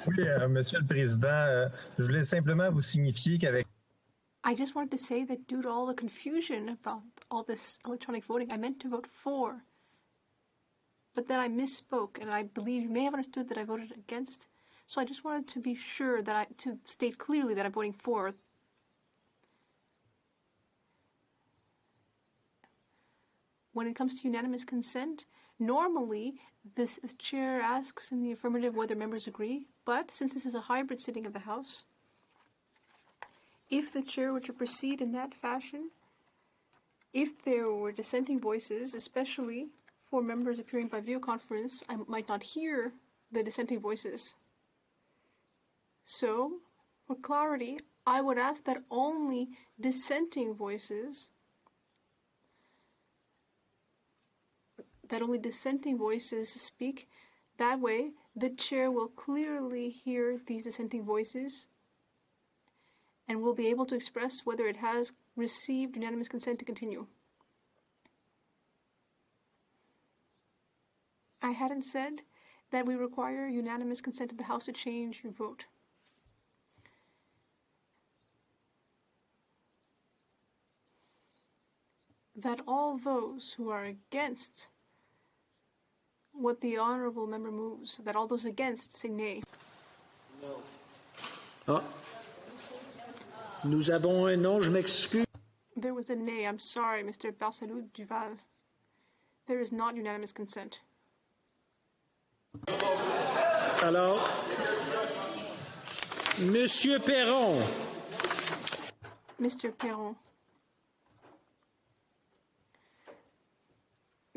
Oui, Monsieur le Président, je voulais simplement vous signifier qu'avec... I just wanted to say that due to all the confusion about all this electronic voting, I meant to vote for. But then I misspoke, and I believe you may have understood that I voted against. So I just wanted to be sure that to state clearly that I'm voting for. When it comes to unanimous consent, normally this chair asks in the affirmative whether members agree, but since this is a hybrid sitting of the House, if the chair were to proceed in that fashion, if there were dissenting voices, especially for members appearing by video conference, I might not hear the dissenting voices. So, for clarity, I would ask that only dissenting voices speak. That way, the chair will clearly hear these dissenting voices and will be able to express whether it has received unanimous consent to continue. I hadn't said that we require unanimous consent of the House to change your vote. That all those who are against what the honourable member moves, that all those against say nay. No. Oh. Nous avons un non, je m'excuse. There was a nay. I'm sorry, Mr. Barcelou-Duval. There is not unanimous consent. Alors, Monsieur Perron. Mr. Perron.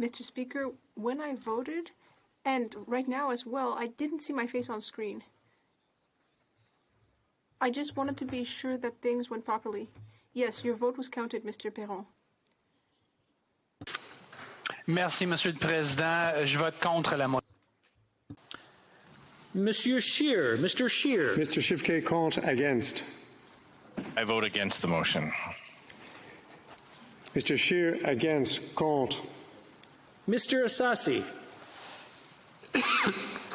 Mr. Speaker, when I voted, and right now as well, I didn't see my face on screen. I just wanted to be sure that things went properly. Yes, your vote was counted, Mr. Perron. Merci, Monsieur le Président. Je vote contre la motion. Monsieur Scheer, Mr. Scheer. Mr. Shifke, contre, against. I vote against the motion. Mr. Scheer, against, contre. Mr. Assassi.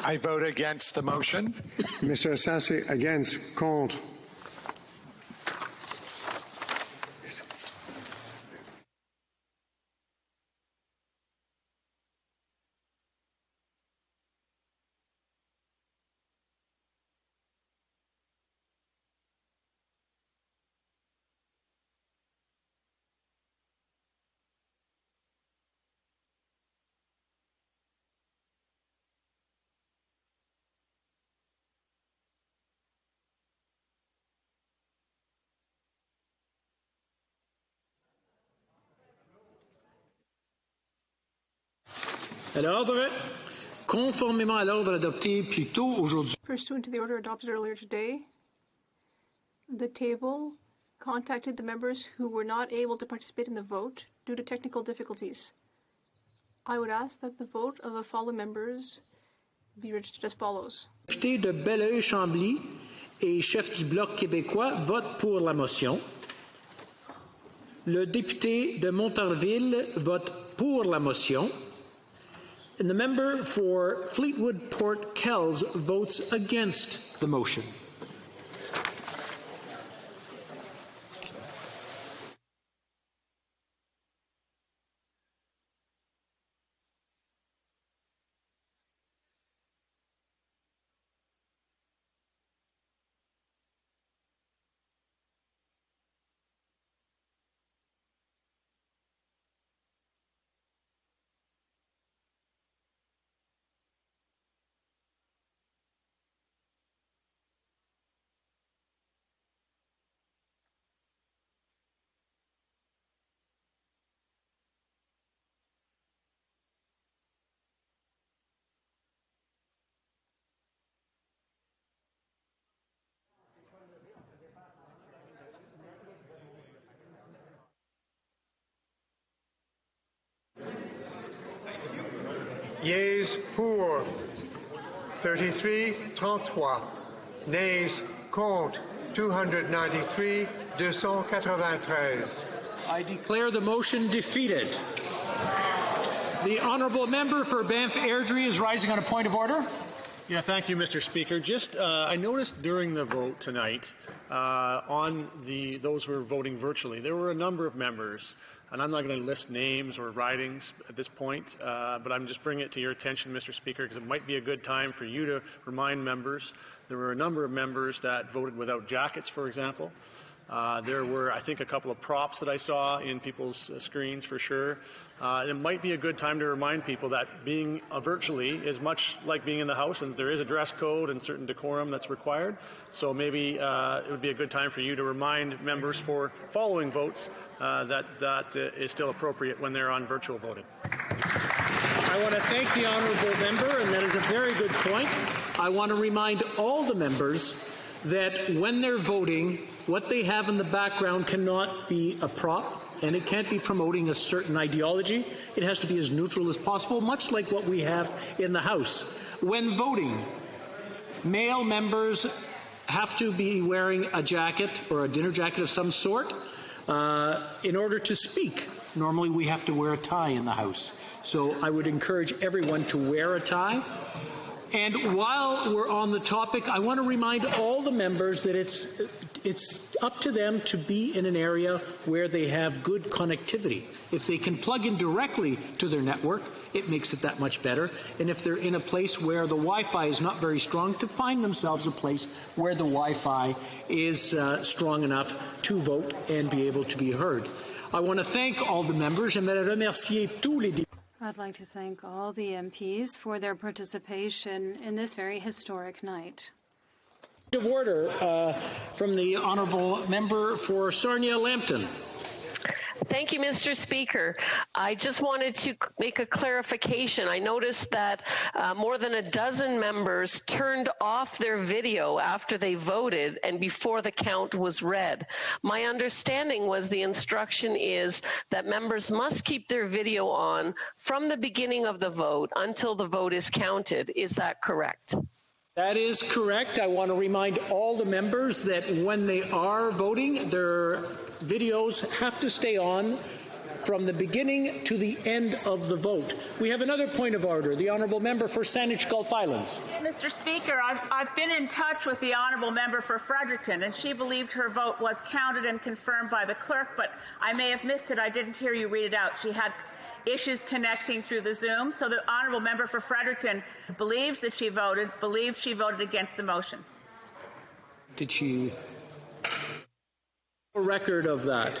I vote against the motion. Mr. Assassi, against, contre. À l'ordre, conformément à l'ordre adopté plus tôt aujourd'hui. Pursuant to the order adopted earlier today, the table contacted the members who were not able to participate in the vote due to technical difficulties. I would ask that the vote of the following members be registered as follows. Le député de Belleuil-Chambly et chef du Bloc québécois vote pour la motion. Le député de Montarville vote pour la motion. And the member for Fleetwood Port Kells votes against the motion. Yeas pour 33-33. Nays contre 293-293. I declare the motion defeated. The honourable member for Banff Airdrie is rising on a point of order. Yeah, thank you, Mr. Speaker. Just, I noticed during the vote tonight on those who were voting virtually, there were a number of members, and I'm not going to list names or ridings at this point, but I'm just bringing it to your attention, Mr. Speaker, because it might be a good time for you to remind members. There were a number of members that voted without jackets, for example. There were, I think, a couple of props that I saw in people's screens for sure. It might be a good time to remind people that being virtually is much like being in the House, and there is a dress code and certain decorum that's required. So maybe it would be a good time for you to remind members for following votes that is still appropriate when they're on virtual voting. I want to thank the honourable member, and that is a very good point. I want to remind all the members that when they're voting, what they have in the background cannot be a prop, and it can't be promoting a certain ideology. It has to be as neutral as possible, much like what we have in the House. When voting, male members have to be wearing a jacket or a dinner jacket of some sort in order to speak. Normally we have to wear a tie in the House. So I would encourage everyone to wear a tie. And while we're on the topic, I want to remind all the members that it's up to them to be in an area where they have good connectivity. If they can plug in directly to their network, it makes it that much better. And if they're in a place where the Wi-Fi is not very strong, to find themselves a place where the Wi-Fi is strong enough to vote and be able to be heard. I want to thank all the members. J'aimerais remercier tous les députés. I'd like to thank all the MPs for their participation in this very historic night. Of order from the honourable member for Sarnia-Lambton. Thank Thank you, Mr. Speaker. I just wanted to make a clarification. I noticed that more than a dozen members turned off their video after they voted and before the count was read. My understanding was the instruction is that members must keep their video on from the beginning of the vote until the vote is counted. Is that correct? That is correct. I want to remind all the members that when they are voting, their videos have to stay on from the beginning to the end of the vote. We have another point of order. The Honourable Member for Saanich Gulf Islands. Mr. Speaker, I've been in touch with the Honourable Member for Fredericton, and she believed her vote was counted and confirmed by the clerk, but I may have missed it. I didn't hear you read it out. She had issues connecting through the Zoom, so the Honourable Member for Fredericton believes that she voted against the motion. Did she a record of that?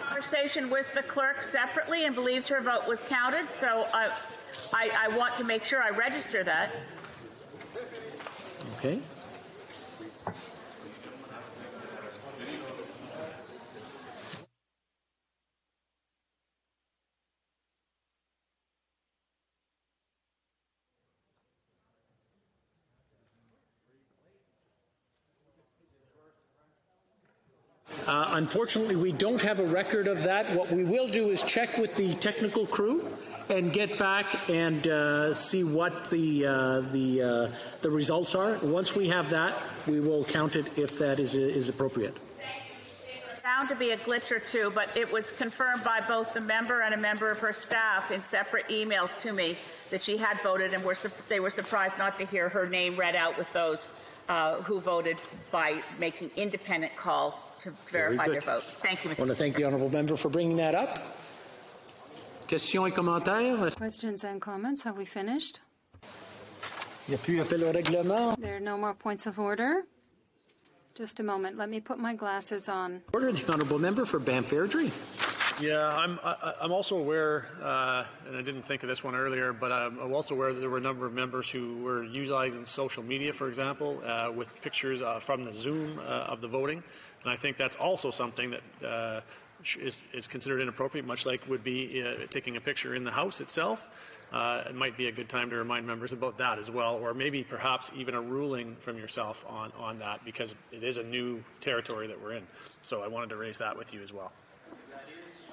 Conversation with the clerk separately and believes her vote was counted, so I want to make sure I register that. Okay. Unfortunately, we don't have a record of that. What we will do is check with the technical crew and get back and see what the results are. Once we have that, we will count it if that is appropriate. Found to be a glitch or two, but it was confirmed by both the member and a member of her staff in separate emails to me that she had voted, and they were surprised not to hear her name read out with those who voted by making independent calls to verify their vote. Thank you, Mr. I want to thank the Honourable Member for bringing that up. Questions et commentaires? Questions and comments? Have we finished? Il n'y a plus appel au règlement. There are no more points of order. Just a moment. Let me put my glasses on. Order the Honourable Member for Banff Airdrie. Yeah, I'm also aware, and I didn't think of this one earlier, but I'm also aware that there were a number of members who were utilizing social media, for example, with pictures from the Zoom of the voting, and I think that's also something that is considered inappropriate, much like would be taking a picture in the House itself. It might be a good time to remind members about that as well, or maybe perhaps even a ruling from yourself on that, because it is a new territory that we're in. So I wanted to raise that with you as well.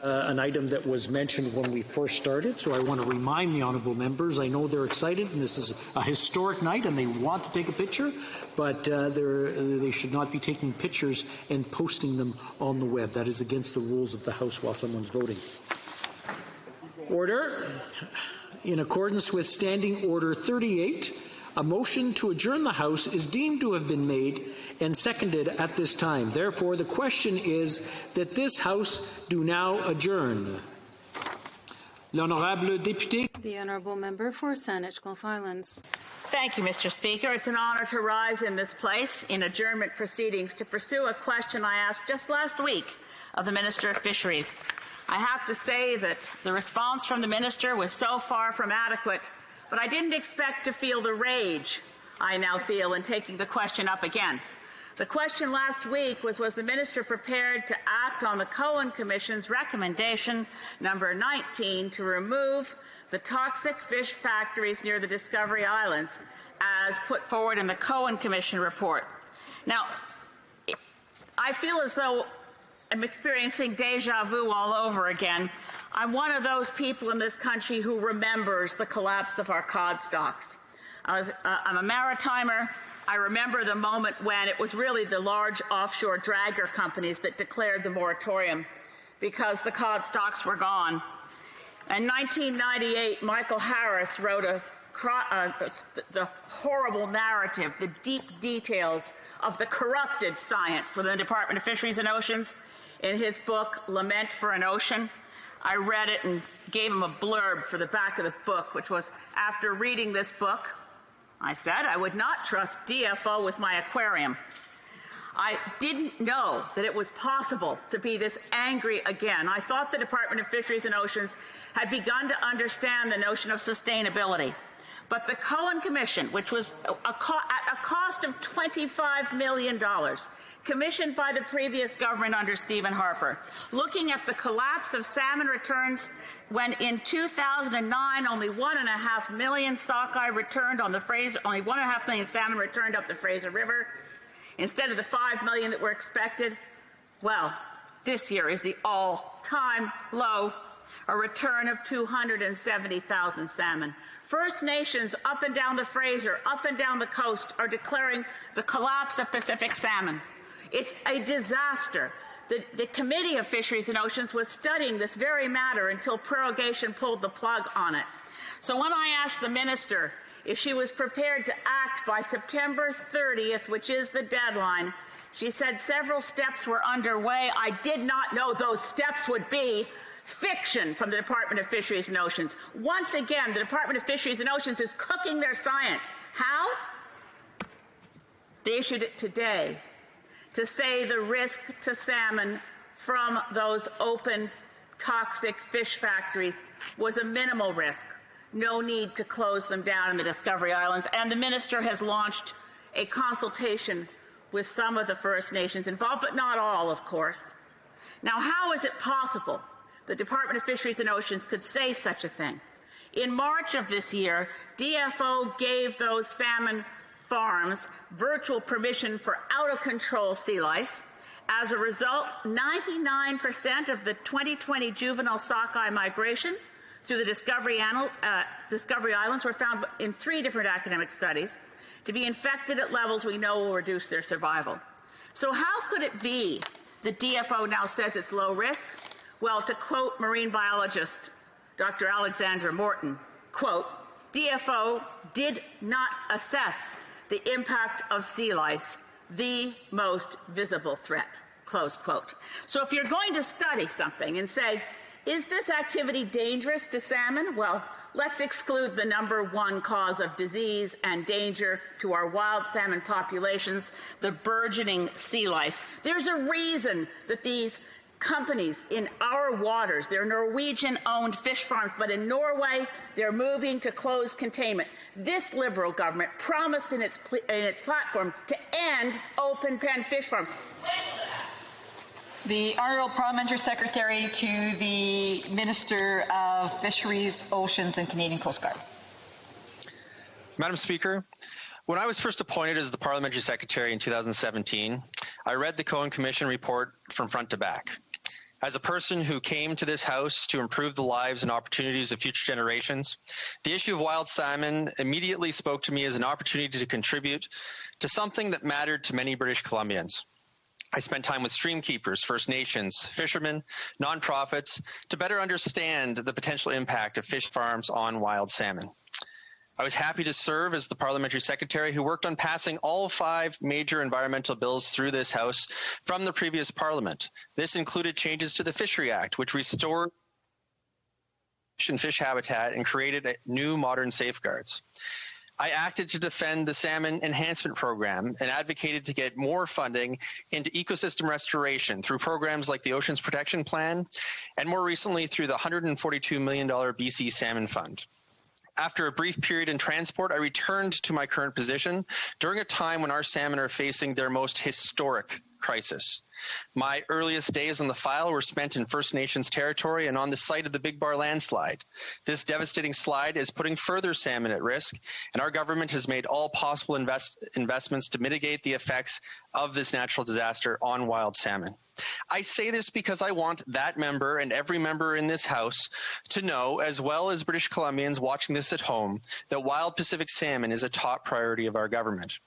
An item that was mentioned when we first started, so I want to remind the honourable members. I know they're excited, and this is a historic night, and they want to take a picture, but they should not be taking pictures and posting them on the web. That is against the rules of the House while someone's voting. Order. In accordance with Standing Order 38, a motion to adjourn the House is deemed to have been made and seconded at this time. Therefore, the question is that this House do now adjourn. L'honorable député. The Honourable Member for Saanich Gulf Islands. Thank you, Mr. Speaker. It's an honour to rise in this place in adjournment proceedings to pursue a question I asked just last week of the Minister of Fisheries. I have to say that the response from the Minister was so far from adequate, but I didn't expect to feel the rage I now feel in taking the question up again. The question last week was the Minister prepared to act on the Cohen Commission's recommendation number 19 to remove the toxic fish factories near the Discovery Islands as put forward in the Cohen Commission report. Now, I feel as though I'm experiencing deja vu all over again. I'm one of those people in this country who remembers the collapse of our cod stocks. I'm a maritimer. I remember the moment when it was really the large offshore dragger companies that declared the moratorium because the cod stocks were gone. In 1998, Michael Harris wrote the horrible narrative, the deep details of the corrupted science within the Department of Fisheries and Oceans in his book, Lament for an Ocean. I read it and gave him a blurb for the back of the book, which was, after reading this book, I said I would not trust DFO with my aquarium. I didn't know that it was possible to be this angry again. I thought the Department of Fisheries and Oceans had begun to understand the notion of sustainability. But the Cohen Commission, which was at a cost of $25 million, commissioned by the previous government under Stephen Harper, looking at the collapse of salmon returns when in 2009 only 1.5 million sockeye returned on the Fraser, only 1.5 million salmon returned up the Fraser River instead of the 5 million that were expected. Well, this year is the all-time low, a return of 270,000 salmon. First Nations up and down the Fraser, up and down the coast are declaring the collapse of Pacific salmon. It's a disaster. The Committee of Fisheries and Oceans was studying this very matter until prorogation pulled the plug on it. So when I asked the minister if she was prepared to act by September 30th, which is the deadline, she said several steps were underway. I did not know those steps would be fiction from the Department of Fisheries and Oceans. Once again, the Department of Fisheries and Oceans is cooking their science. How? They issued it today to say the risk to salmon from those open, toxic fish factories was a minimal risk. No need to close them down in the Discovery Islands. And the minister has launched a consultation with some of the First Nations involved, but not all, of course. Now, how is it possible the Department of Fisheries and Oceans could say such a thing? In March of this year, DFO gave those salmon farms virtual permission for out-of-control sea lice. As a result, 99% of the 2020 juvenile sockeye migration through the Discovery Islands were found in 3 different academic studies to be infected at levels we know will reduce their survival. So how could it be the DFO now says it's low risk? Well, to quote marine biologist Dr. Alexandra Morton, quote, DFO did not assess the impact of sea lice, the most visible threat, close quote. So if you're going to study something and say, is this activity dangerous to salmon? Well, let's exclude the #1 cause of disease and danger to our wild salmon populations, the burgeoning sea lice. There's a reason that these companies in our waters, they're Norwegian-owned fish farms, but in Norway, they're moving to close containment. This Liberal government promised in its platform to end open-pen fish farms. The Honourable Parliamentary Secretary to the Minister of Fisheries, Oceans and Canadian Coast Guard. Madam Speaker, when I was first appointed as the Parliamentary Secretary in 2017, I read the Cohen Commission report from front to back. As a person who came to this House to improve the lives and opportunities of future generations, the issue of wild salmon immediately spoke to me as an opportunity to contribute to something that mattered to many British Columbians. I spent time with stream keepers, First Nations, fishermen, nonprofits to better understand the potential impact of fish farms on wild salmon. I was happy to serve as the Parliamentary Secretary who worked on passing all 5 major environmental bills through this House from the previous Parliament. This included changes to the Fishery Act, which restored fish habitat and created new modern safeguards. I acted to defend the Salmon Enhancement Program and advocated to get more funding into ecosystem restoration through programs like the Oceans Protection Plan and more recently through the $142 million BC Salmon Fund. After a brief period in transport, I returned to my current position during a time when our salmon are facing their most historic crisis. My earliest days on the file were spent in First Nations territory and on the site of the Big Bar landslide. This devastating slide is putting further salmon at risk, and our government has made all possible investments to mitigate the effects of this natural disaster on wild salmon. I say this because I want that member and every member in this House to know, as well as British Columbians watching this at home, that wild Pacific salmon is a top priority of our government.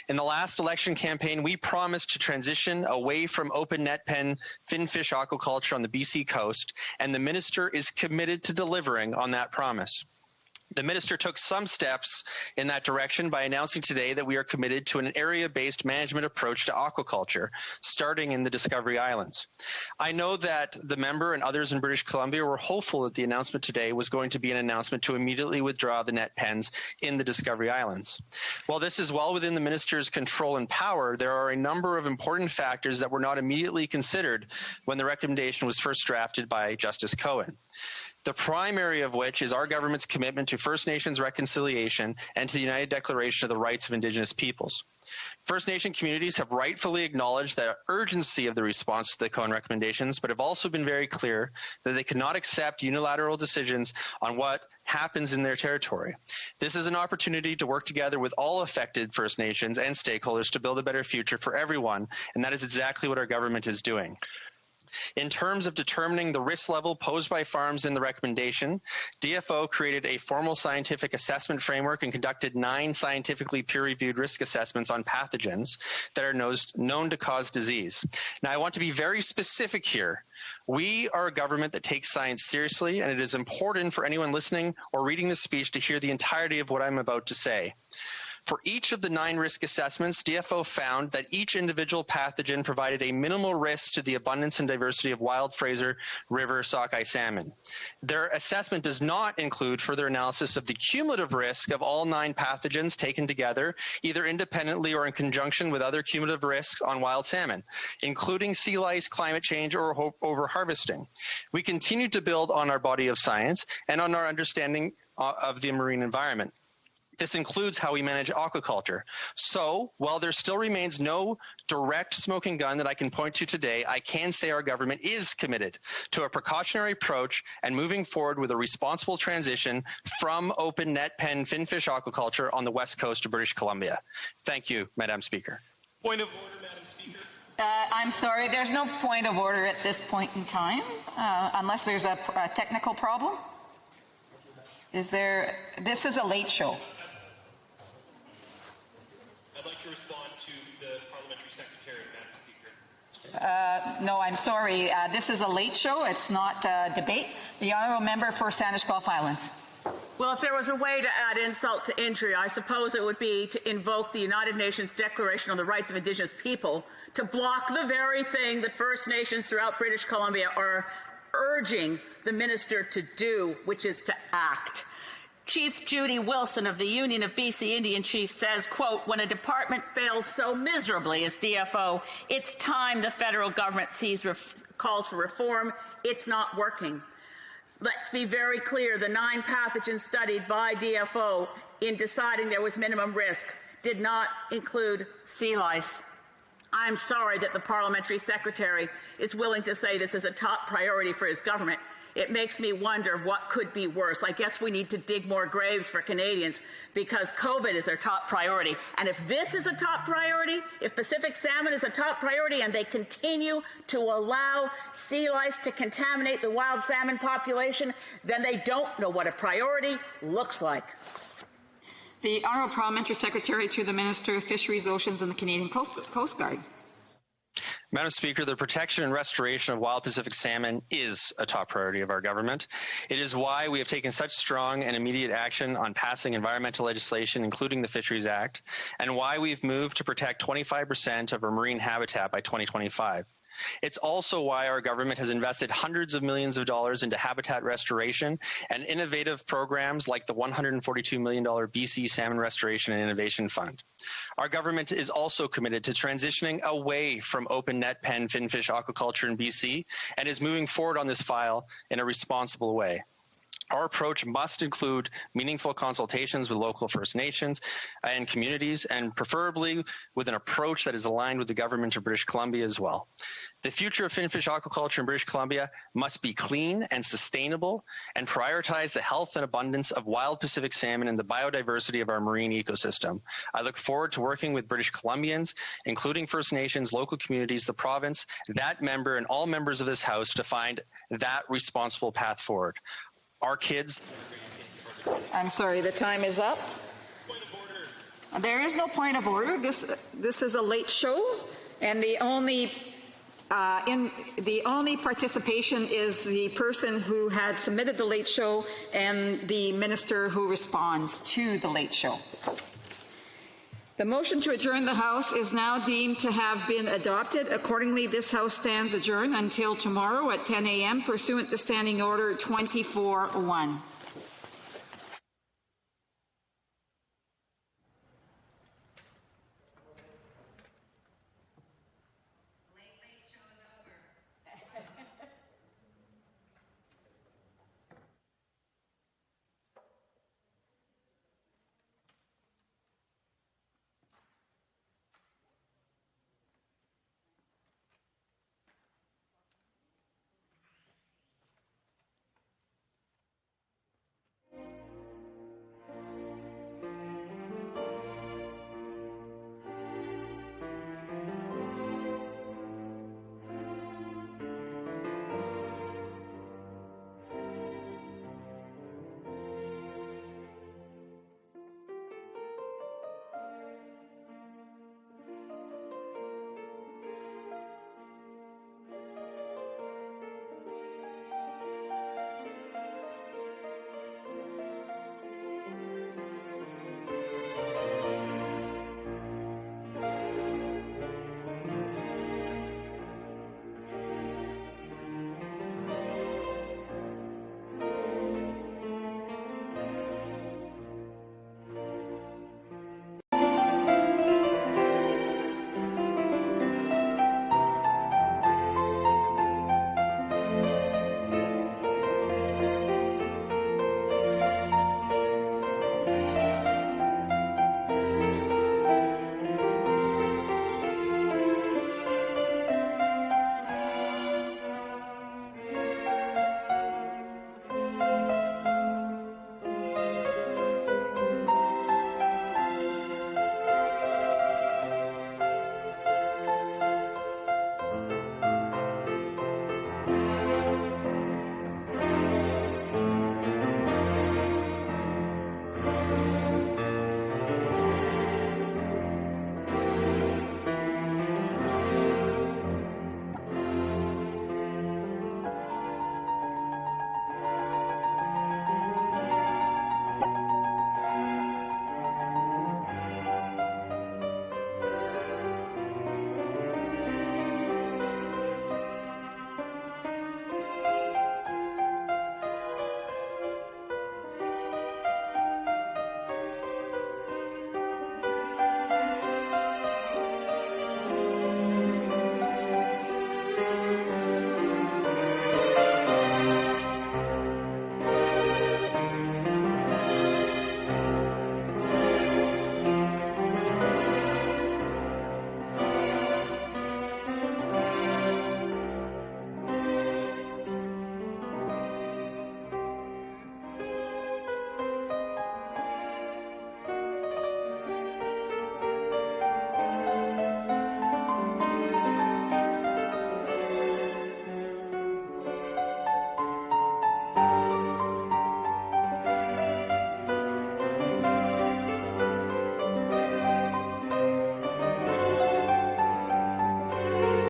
In the last election campaign, we promised to transition away from open net pen finfish aquaculture on the BC coast, and the minister is committed to delivering on that promise. The minister took some steps in that direction by announcing today that we are committed to an area-based management approach to aquaculture, starting in the Discovery Islands. I know that the member and others in British Columbia were hopeful that the announcement today was going to be an announcement to immediately withdraw the net pens in the Discovery Islands. While this is well within the minister's control and power, there are a number of important factors that were not immediately considered when the recommendation was first drafted by Justice Cohen. the primary of which is our government's commitment to First Nations reconciliation and to the United Declaration of the Rights of Indigenous Peoples. First Nation communities have rightfully acknowledged the urgency of the response to the Cohen recommendations, but have also been very clear that they cannot accept unilateral decisions on what happens in their territory. This is an opportunity to work together with all affected First Nations and stakeholders to build a better future for everyone, and that is exactly what our government is doing. In terms of determining the risk level posed by farms in the recommendation, DFO created a formal scientific assessment framework and conducted 9 scientifically peer-reviewed risk assessments on pathogens that are known to cause disease. Now, I want to be very specific here. We are a government that takes science seriously, and it is important for anyone listening or reading this speech to hear the entirety of what I'm about to say. For each of the 9 risk assessments, DFO found that each individual pathogen provided a minimal risk to the abundance and diversity of wild Fraser River sockeye salmon. Their assessment does not include further analysis of the cumulative risk of all 9 pathogens taken together, either independently or in conjunction with other cumulative risks on wild salmon, including sea lice, climate change, or over-harvesting. We continue to build on our body of science and on our understanding of the marine environment. This includes how we manage aquaculture. So, while there still remains no direct smoking gun that I can point to today, I can say our government is committed to a precautionary approach and moving forward with a responsible transition from open net pen finfish aquaculture on the west coast of British Columbia. Thank you, Madam Speaker. Point of order, Madam Speaker. I'm sorry, there's no point of order at this point in time, unless there's a technical problem. This is a late show. I'd like to respond to the Parliamentary Secretary, Madam Speaker. No, I'm sorry. This is a late show. It's not a debate. The Honourable Member for Sandwich Gulf Islands. Well, if there was a way to add insult to injury, I suppose it would be to invoke the United Nations Declaration on the Rights of Indigenous People to block the very thing that First Nations throughout British Columbia are urging the minister to do, which is to act. Chief Judy Wilson of the Union of BC Indian Chiefs says, quote, when a department fails so miserably as DFO, it's time the federal government calls for reform. It's not working. Let's be very clear. The 9 pathogens studied by DFO in deciding there was minimum risk did not include sea lice. I'm sorry that the Parliamentary Secretary is willing to say this is a top priority for his government. It makes me wonder what could be worse. I guess we need to dig more graves for Canadians because COVID is their top priority. And if this is a top priority, if Pacific salmon is a top priority and they continue to allow sea lice to contaminate the wild salmon population, then they don't know what a priority looks like. The Honourable Parliamentary Secretary to the Minister of Fisheries, Oceans and the Canadian Coast Guard. Madam Speaker, the protection and restoration of wild Pacific salmon is a top priority of our government. It is why we have taken such strong and immediate action on passing environmental legislation, including the Fisheries Act, and why we've moved to protect 25% of our marine habitat by 2025. It's also why our government has invested hundreds of millions of dollars into habitat restoration and innovative programs like the $142 million BC Salmon Restoration and Innovation Fund. Our government is also committed to transitioning away from open net pen finfish aquaculture in BC and is moving forward on this file in a responsible way. Our approach must include meaningful consultations with local First Nations and communities, and preferably with an approach that is aligned with the government of British Columbia as well. The future of finfish aquaculture in British Columbia must be clean and sustainable and prioritize the health and abundance of wild Pacific salmon and the biodiversity of our marine ecosystem. I look forward to working with British Columbians, including First Nations, local communities, the province, that member, and all members of this House to find that responsible path forward. Our kids. I'm sorry, the time is up. There is no point of order. This is a late show, and the only participation is the person who had submitted the late show and the minister who responds to the late show. The motion to adjourn the House is now deemed to have been adopted. Accordingly, this House stands adjourned until tomorrow at 10 a.m. pursuant to Standing Order 24-1.